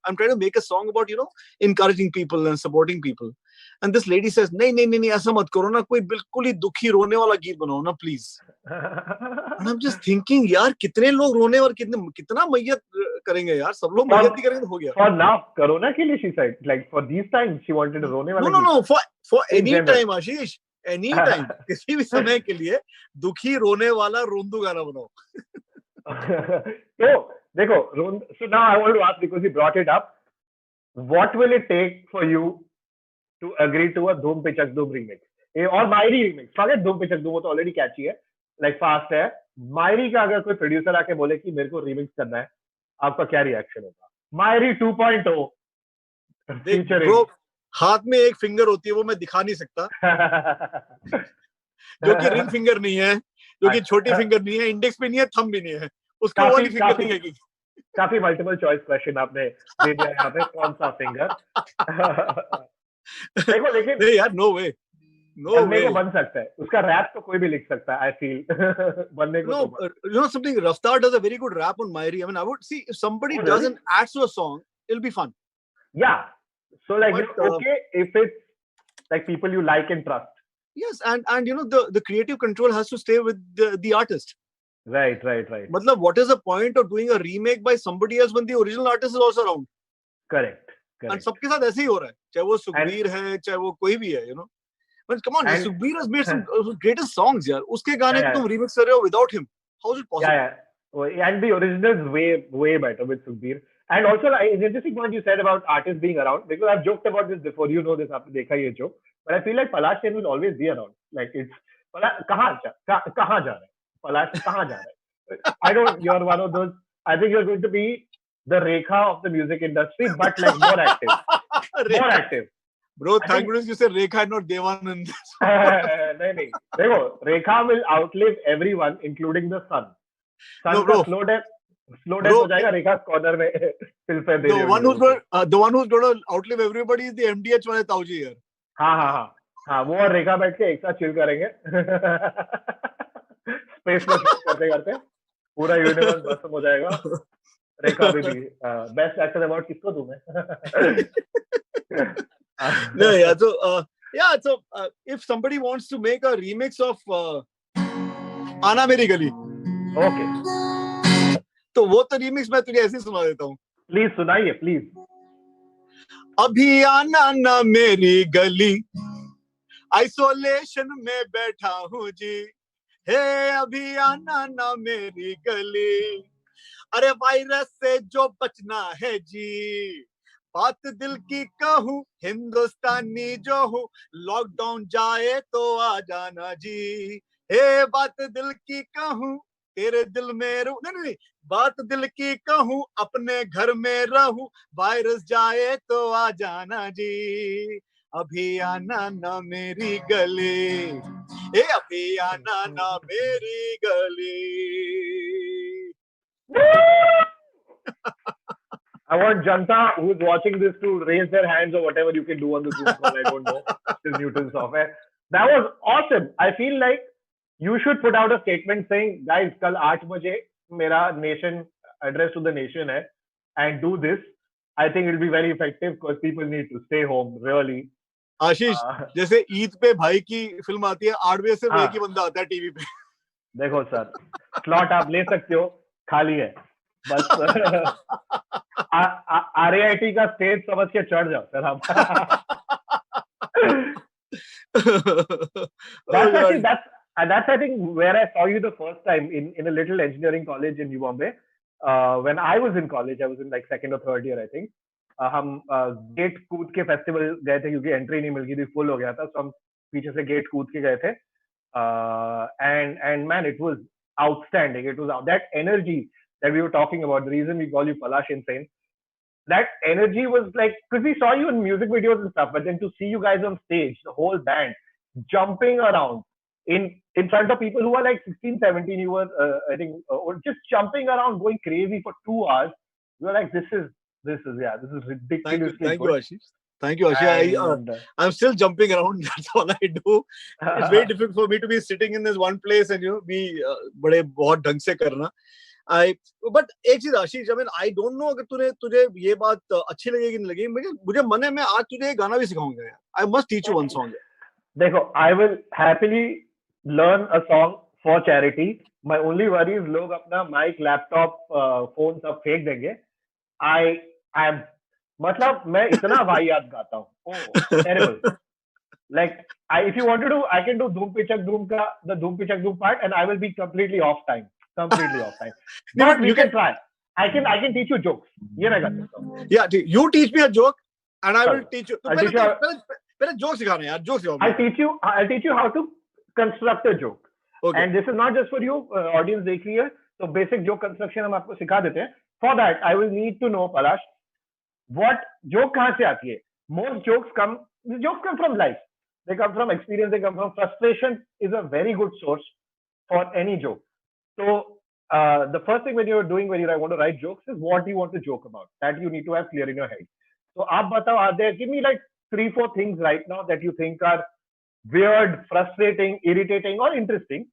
I'm trying to make a song about, you know, encouraging people and supporting people. And this lady says, नहीं ऐसा मत करो ना, कोई बिल्कुल ही दुखी रोने वाला गीत बनाओ ना, please. And I'm just thinking, यार कितने लोग रोने और कितना मैयत करेंगे यार, सब लोग मैयत ही करेंगे तो हो गया. For now, Corona के लिए she said, like for these times she wanted to रोने वाला. No, for any time, Ashish. Any time, किसी भी समय के लिए दुखी रोने वाला रोंदू गाना बनाओ. So देखो, so now I want to ask, because you brought it up, what will it take for you to agree to a Dhoom Pichak Dhoom remix? और मायरी remix, forget Dhoom Pichak Dhoom, वो तो already catchy है, like fast है. मायरी का अगर कोई producer आके बोले कि मेरे को remix करना है, आपका क्या रिएक्शन होगा? मायरी 2.0 featuring. Bro, हाथ में एक फिंगर होती है, वो मैं दिखा नहीं सकता, जो कि रिंग फिंगर नहीं है, जो कि छोटी फिंगर नहीं है, इंडेक्स पे नहीं है, थंब भी नहीं है, उसको वो वाली फिंगर दिखेगी. काफी मल्टीपल चॉइस क्वेश्चन आपने दे दिया यहाँ पे, कौन सा फिंगर? देखो लेकिन नहीं यार, नो वे बन सकता है, उसका रैप तो कोई भी लिख सकता है, I feel. बनने को no, you know something, Raftaar does a very good rap on Mairi. I mean, I would see if somebody does an add to a song, it'll be fun. Yeah. So like, okay, if it's like people you like and trust. Yes, and you know, the creative control has to stay with the artist. Right. Matlab, what is the point of doing a remake by somebody else when the original artist is also around? Correct. And सबके साथ ऐसे ही हो रहा है, चाहे वो सुखबीर है, चाहे वो कोई भी है, you know. But come on, Sukhbir has made some greatest songs, yaar. Uske gaane ko tum remix kar rahe ho without him. How is it possible? Yeah. And the original is way better with Sukhbir. And also, it's interesting point you said about artists being around, because I've joked about this before. You know this, aapne dekha ye joke. But I feel like Palash Sen will always be around. Like it's kahan ja raha hai? Palash kahan ja raha hai? I don't. You're one of those. I think you're going to be the Rekha of the music industry, but like more active. More active. Bro, thank goodness you said Rekha and not Devanand. नहीं. देखो, Rekha will outlive everyone, including the sun. No, bro. Slow death हो जाएगा Rekha's corner में. The one who's going to outlive everybody is the MDH वाले ताऊजी यार. हाँ, वो और Rekha बैठ के एक साथ chill करेंगे. Space में करते पूरा यूनिवर्स बस हो जाएगा. Rekha भी best actor award किसको दूँ मैं? No, yeah. So if somebody wants to make a remix of Aana Meri Gali, okay, तो वो तो remix मैं तुझे ऐसे सुना देता हूँ. Please सुनाइए, please. अभी आना ना मेरी गली, आइसोलेशन में बैठा हूँ जी, हे अभी आना ना मेरी गली, अरे वायरस से जो बचना है जी, बात दिल की कहूँ, हिंदुस्तानी जो हूँ, लॉकडाउन जाए तो आ जाना जी, हे बात दिल की कहूँ, तेरे दिल में रहूं, नहीं, बात दिल की कहूँ, अपने घर में रहूं, वायरस जाए तो आ जाना जी, अभी आना ना मेरी गली, अभी आना ना मेरी गली. I want Janta who's watching this to raise their hands or whatever you can do on the Zoom call. I don't know. This Newton software. That was awesome. I feel like you should put out a statement saying, guys, kal 8 baje mera nation address to the nation hai, and do this. I think it'll be very effective because people need to stay home, really. आशीष, जैसे ईद पे भाई की film आती है, 8 बजे से एक ही बंदा आता है टीवी पे. देखो सर, स्लॉट आप ले सकते हो, खाली है. बस RAIT का स्टेज समझ के चढ़ जाओ सर आप. That's I think where I saw you the first time in a little engineering college in New Bombay. When I was in college, I was in like second or third year I think. हम gate कूद के festival गए थे क्योंकि entry नहीं मिल गई थी, full हो गया था, तो हम पीछे से गेट कूद के गए थे. And man, it was outstanding. It was that energy that we were talking about. The reason we call you Palash Insane. that energy was like, because we saw you in music videos and stuff, but then to see you guys on stage, the whole band jumping around in front of people who are like 16, 17, you were I think or just jumping around, going crazy for 2 hours. You were like, this is ridiculously Thank you, good. Ashish. Thank you, Ashish. I'm still jumping around. That's all I do. It's very difficult for me to be sitting in this one place and be बहुत ढंग से करना. But एक चीज आशीष, I mean, I don't know अगर तुझे ये बात अच्छी लगेगी नहीं लगेगी, मुझे मन है मैं आज तुझे गाना भी सिखाऊंगा यार. I must teach you one song. देखो, I will happily learn a song for charity. My only worry is लोग अपना mic, laptop, phone सब फेंक देंगे. I am मतलब मैं इतना वाहियात गाता हूँ. Oh, terrible. Like, if you want to do, I can do Dhoom Pichak Dhoom ka, the Dhoom Pichak Dhoom part, and I will be completely off time. But we can try. I can teach you jokes. ये मैं कर सकता हूँ. Yeah, you teach me a joke, and I will teach you. पहले joke सिखाना यार, joke सिखाओ. I'll teach you how to construct a joke. Okay. And this is not just for you, audience देख रही है. So basic joke construction हम आपको सिखा देते हैं. For that, I will need to know, Palash, what joke कहाँ से आती है? Most jokes come from life. They come from experience. They come from frustration. Is a very good source for any joke. So the first thing when you want to write jokes is what you want to joke about. That you need to have clear in your head. So आप बताओ, give me like 3-4 things right now that you think are weird, frustrating, irritating or interesting.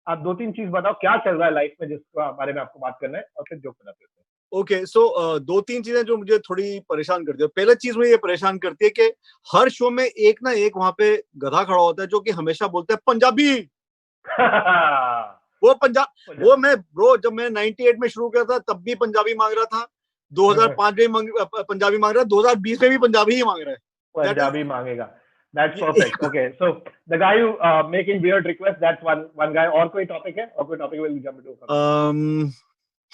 आप 2-3 चीज बताओ क्या चल रहा है life में जिसके बारे में आपको बात करना है और फिर जोक बनाते हैं. ओके, सो 2-3 चीजें जो मुझे थोड़ी परेशान करती है. पहला चीज मुझे ये परेशान करती है कि हर शो में एक ना एक वहां पे गधा खड़ा होता है जो कि हमेशा बोलता है पंजाबी. वो मैं ब्रो, जब मैं 98 में शुरू किया था तब भी पंजाबी मांग रहा था, 2005 में पंजाबी मांग रहा है, 2020 में भी पंजाबी ही मांग रहा है. पंजाबी मांगेगा. That's perfect. Okay, so the guy who making weird requests, that's one guy. और कोई टॉपिक है? और कोई टॉपिक will jump into?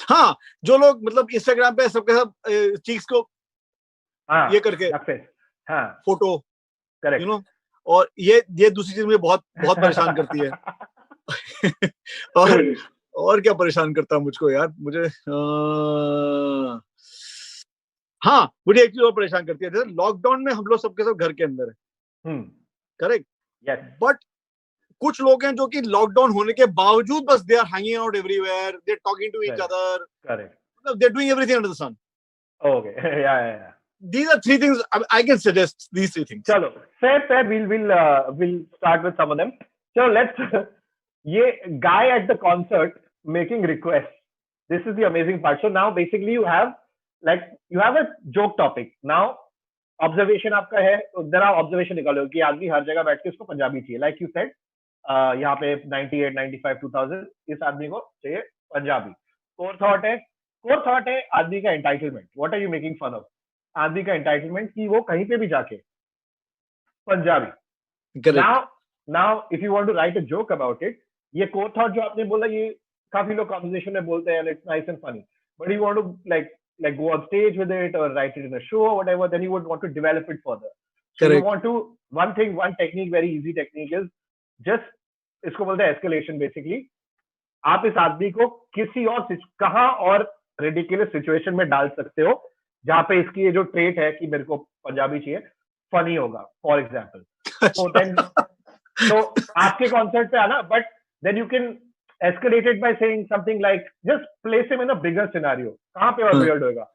हाँ, जो लोग मतलब इंस्टाग्राम पे सबके सब चीक्स को ये करके फोटो, करेक्ट, यू नो, और ये दूसरी चीज मुझे बहुत बहुत परेशान करती है. और क्या परेशान करता है मुझको यार, मुझे मुझे एक चीज और परेशान करती है. जैसे लॉकडाउन में हम लोग सबके सब घर के अंदर है, करेक्ट, बट कुछ लोग हैं जो कि लॉकडाउन होने के बावजूद बस they are hanging out everywhere, they are talking to each other, correct, they are doing everything under the sun. Okay, yeah these are 3 things I can suggest. These 3 things. चलो, fair. We'll start with some of them. So let's ये guy at the concert making requests. This is the amazing part. So now basically you have a joke topic. Now observation आपका है, उधर आप observation निकालो कि आदमी हर जगह बैठ के उसको पंजाबी चाहिए. Like you said, यहाँ पे 98, 95, 2000 इस आदमी को चाहिए पंजाबी. Core thought है आदमी का entitlement. What are you making fun of? आदमी का entitlement कि वो कहीं पे भी जाके Punjabi. Now if you want to write a joke about it, ये core thought जो आपने बोला, ये काफी लोग conversation में बोलते हैं, it's nice and funny. But you want to like go on stage with it or write it in a show or whatever, then you would want to develop it further. So Correct. you want to, one technique, very easy technique is just, इसको बोलते हैं escalation basically. आप इस आदमी को किसी और कहाँ और ridiculous situation में डाल सकते हो जहाँ पे इसकी ये जो trait है कि मेरे को पंजाबी चाहिए, funny होगा, for example. So आपके concert पे आना, but then you can escalate it by saying something like, just place him in a bigger scenario. कहाँ पे और weird होगा?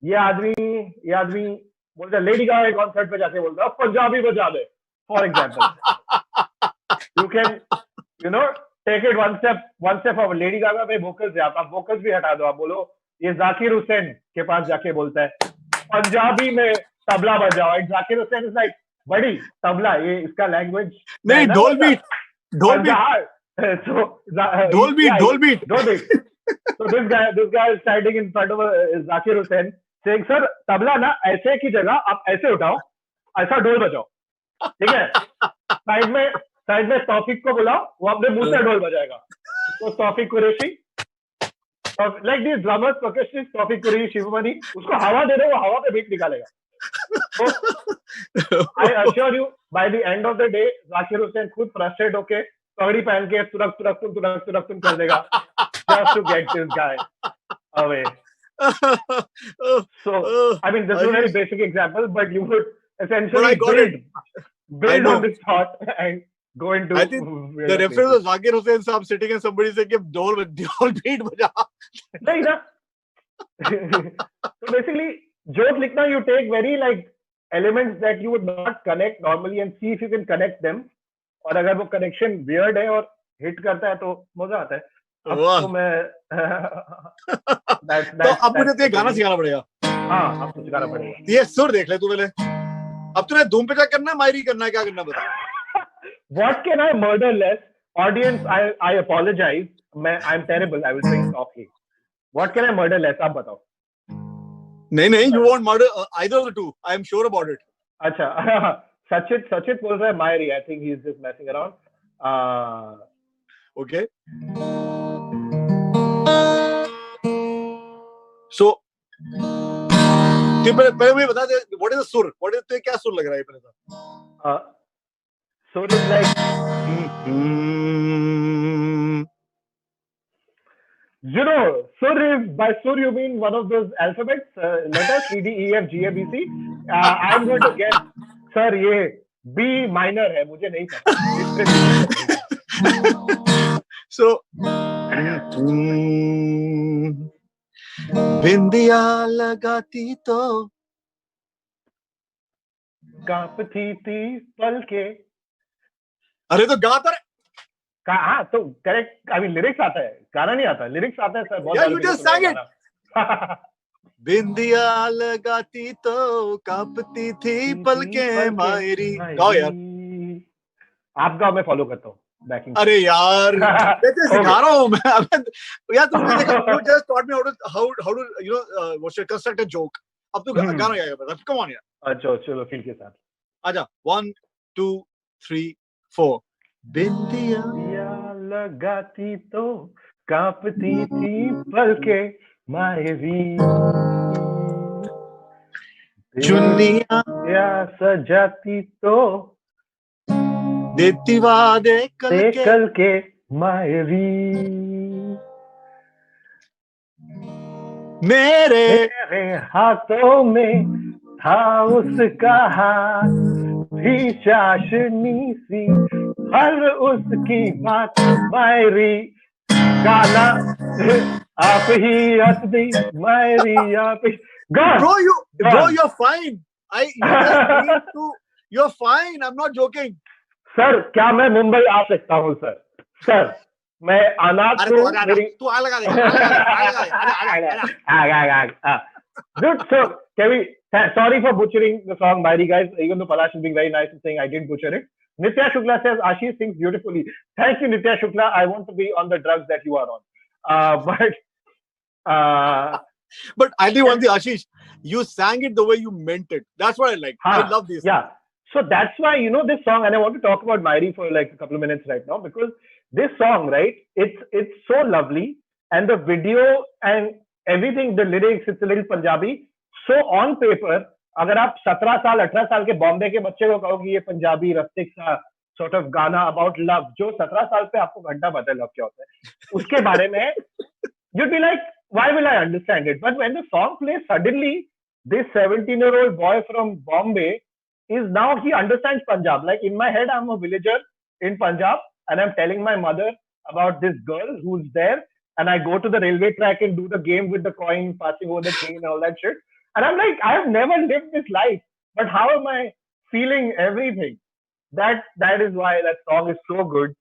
ये आदमी बोलता है लेडी गागा के कॉन्सर्ट पे जाके बोलता है पंजाबी बजा दे, for example. You can, take it one step forward. Lady Gaga पे vocals है, आप vocals भी हटा दो, आप बोलो ये जाकिर हुसैन के पास जाके बोलता है पंजाबी में तबला बजाओ. जाकिर हुसैन इज लाइक बड़ी तबला, ये इसका लैंग्वेज नहीं, ढोल बीट. ढोल beat. So this guy is standing in front of Zakir Hussain saying, sir, tabla ना ऐसे की जगह आप ऐसे उठाओ, ऐसा ढोल बजाओ, ठीक है. साइड में तौफीक को बुलाओ, वो अपने मुंह से ढोल बजाएगा. तो तौफीक Qureshi, like these drummers, percussionists, तौफीक कुरैशी, शिवमणि, उसको हवा दे दो, वो हवा पे बीट निकालेगा. So I assure you, by the end of the day, Zakir Hussain खुद frustrated होके पगड़ी पहन के तुरक कर देगा, just to get this guy away. So, I mean, this is a very basic example, but you would essentially I got it. build on this thought and go into. I think the reference was Zakir Hussain Saab sitting and somebody said, "Give dol beat baja." Nahi na. So basically, joke likhna, you take very like elements that you would not connect normally and see if you can connect them. और अगर वो connection weird है और hit करता है तो मजा आता है. अब तो मैं तो अब मुझे तो ये गाना सिखाना पड़ेगा. हाँ, अब तो सिखाना पड़ेगा. ये सुर देख ले तू पहले. अब तूने धूम पे क्या करना है, मायरी करना है, क्या करना बता. What can I murder less? Audience, I apologize. I'm terrible. I will sing softly. What can I murder less? आप बताओ. नहीं, you won't murder either of the two. I am sure about it. अच्छा. Sachit बोल रहा है Mairi. I think he's just messing around. Okay. So, पहले मुझे बता दे, what is the sur? What is the क्या सुर लग रहा है पहले तो? Sur is like, you know, sur is, by sur you mean one of those alphabets, letters C D E F G A B C. I'm going to guess, sir, ये B minor है, मुझे नहीं पता. So, बिंदिया लगाती तो कांपती थी पलके. अरे तो गाता रहे. हाँ तो करेक्ट. I mean lyrics आता है, गाना नहीं आता. Lyrics आता है sir. Yeah, you just sang it. बिंदिया लगाती तो कांपती थी पलके मायरी. गाओ यार. आप गाओ, मैं फॉलो करता हूँ. अरे यार, मैं तो सिखा रहा हूँ मैं. यार तुमने देखा, you just taught me how to you know what should construct a joke. अब तू गाना गाएगा बता. Come on यार. अच्छा चलो फील के साथ. आजा. 1 2 3 4. बिंदिया लगाती तो कांपती थी पलके मायरी. चुन्नियां सजाती तो देती वादे कल के मायरी. मेरे हाथों में था उसका हाथ, थी चाशनी सी हर उसकी बात. मायरी गाना आप ही हंस दी. मायरी आप ही. Bro, you're fine. You're fine. I'm not joking. Sir क्या मैं मुंबई आ सकता हूँ सर? सर मैं अनाथ हूँ. तू आ लगा दे. Dude, so can we? Sorry for butchering the song, Mairi guys. Even though Palash is being very nice and saying I didn't butcher it. Nitya Shukla says Ashish sings beautifully. Thank you, Nitya Shukla. I want to be on the drugs that you are on. But I do want the Ashish. You sang it the way you meant it. That's what I like. I love this. Yeah. So that's why, you know, this song, and I want to talk about Mairi for like a couple of minutes right now, because this song, right, it's so lovely, and the video and everything, the lyrics, it's a little Punjabi. So on paper, अगर आप 17 साल 18 साल के बॉम्बे के बच्चे को कहो कि ये पंजाबी रस्टिक सा sort of गाना about love, जो 17 साल पे आपको घंटा पता है love क्या होता है, उसके बारे में you'd be like, why will I understand it? But when the song plays, suddenly this 17-year-old boy from Bombay is now, he understands Punjab. Like in my head, I'm a villager in Punjab and I'm telling my mother about this girl who's there, and I go to the railway track and do the game with the coin, passing over the train and all that shit. And I'm like, I have never lived this life, but how am I feeling everything? That is why that song is so good.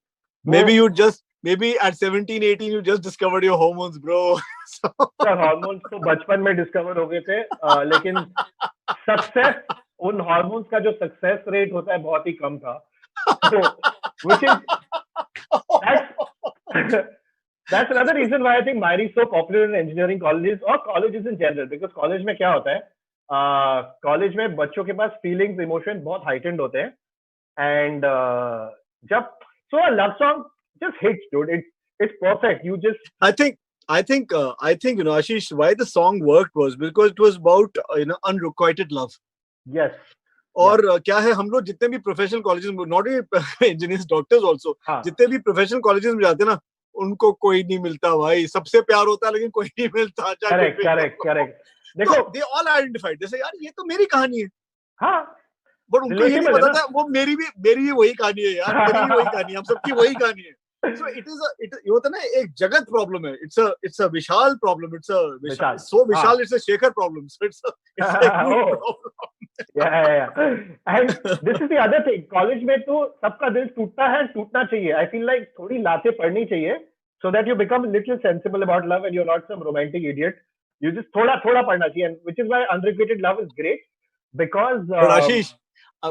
Maybe at 17, 18, you just discovered your hormones, bro. Sir, hormones तो बचपन में discover हो गए थे, लेकिन success, उन hormones का जो success rate होता है बहुत ही कम था. So, which is that's another reason why I think Mairi is so popular in engineering colleges or colleges in general, because college में क्या होता है, college में बच्चों के पास feelings, emotions बहुत heightened होते हैं, and so a love song just hits, dude. It's perfect. You just I think you know, Ashish, why the song worked was because it was about unrequited love. Yes. और क्या है, हम लोग जितने भी प्रोफेशनल कॉलेजेस में, not only engineers, doctors also, जितने भी प्रोफेशनल कॉलेजेस में जाते हैं ना, उनको कोई नहीं मिलता भाई. सबसे प्यार होता है लेकिन कोई नहीं मिलता. Correct. देखो, they all identified. जैसे यार ये तो मेरी कहानी है. हाँ. बट उनको ये नहीं पता था वो मेरी भी वही कहानी है यार. मेरी भी वही कहानी है. हम सबकी वही कहानी है. So it ये होता है ना, एक जगत प्रॉब्लम है. It's a Vishal problem. It's so Vishal. It's a Shekhar problem. So it's a huge problem. Yeah. And this is the other thing. College में तो सबका दिल टूटता है, टूटना चाहिए. I feel like थोड़ी लातें पढ़नी चाहिए, so that you become a little sensible about love and you're not some romantic idiot. You just थोड़ा पढ़ना चाहिए, and which is why unrequited love is great, because.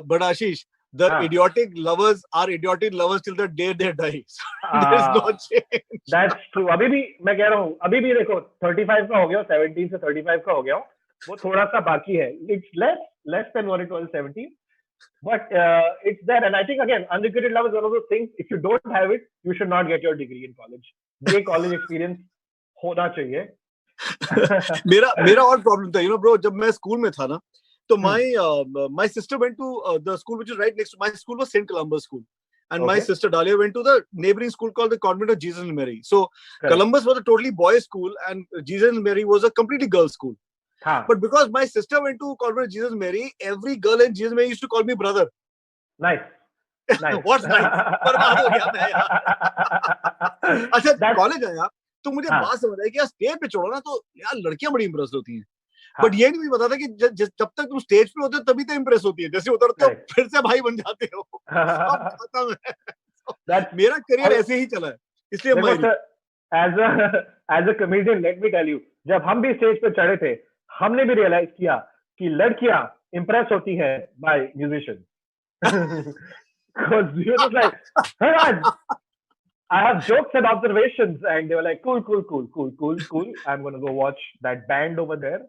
But Ashish, the idiotic lovers are idiotic lovers till the day they die. So there's no change. That's true. अभी भी मैं कह रहा हूँ, अभी भी देखो 35 का हो गया, 17 से 35 का हो गया, वो थोड़ा सा बाकी है. It's less than what it was 17, but it's there. And I think again, unrequited love is one of those things. If you don't have it, you should not get your degree in college. ये college experience होना चाहिए. मेरा और problem था, bro. जब मैं school में था ना, तो my sister went to the school which is right next to my school was St. Columbus School, and my sister Dahlia went to the neighboring school called the Convent of Jesus and Mary. So Columbus was a totally boys' school, and Jesus and Mary was a completely girls' school. But because my sister went to Convent of Jesus and Mary, every girl in Jesus and Mary used to call me brother. Nice. What's nice? बर्बाद हो गया मैं यार. अच्छा college आया तो मुझे बात समझ आई कि यार स्टेज पे छोड़ो ना तो यार लड़कियां बड़ी इंप्रेस होती हैं. बट ये नहीं पता था कि जब तक तुम स्टेज पे होते हो तभी तो इंप्रेस होती है. जैसे उतरते हो फिर से भाई बन जाते हो. मेरा करियर ऐसे ही चला है, इसलिए as a comedian, let me tell you, जब हम भी स्टेज पे चढ़े थे, हमने भी रियलाइज किया कि लड़कियां इंप्रेस होती है by musicians. Because you were just like, hey man, I have jokes and observations, and they were like, cool. I'm gonna go watch that band over there.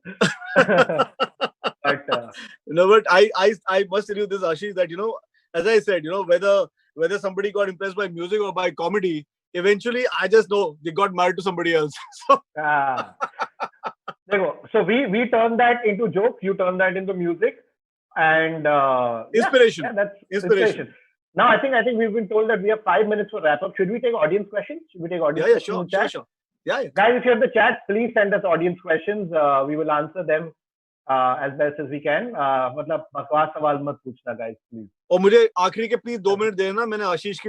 But but I must tell you this, Ashish, that as I said, whether somebody got impressed by music or by comedy, eventually I just know they got married to somebody else. So we turned that into jokes, you turned that into music, and inspiration. Yeah, that's inspiration. Now I think we've been told that we have 5 minutes for wrap up. Should we take audience questions? Yeah, sure. Yeah. Guys, if you have the chat, please send us audience questions. We will answer them as best as we can. मतलब बकवास सवाल मत पूछना guys, please. और मुझे आखिरी के please 2 minute देना. मैंने आशीष की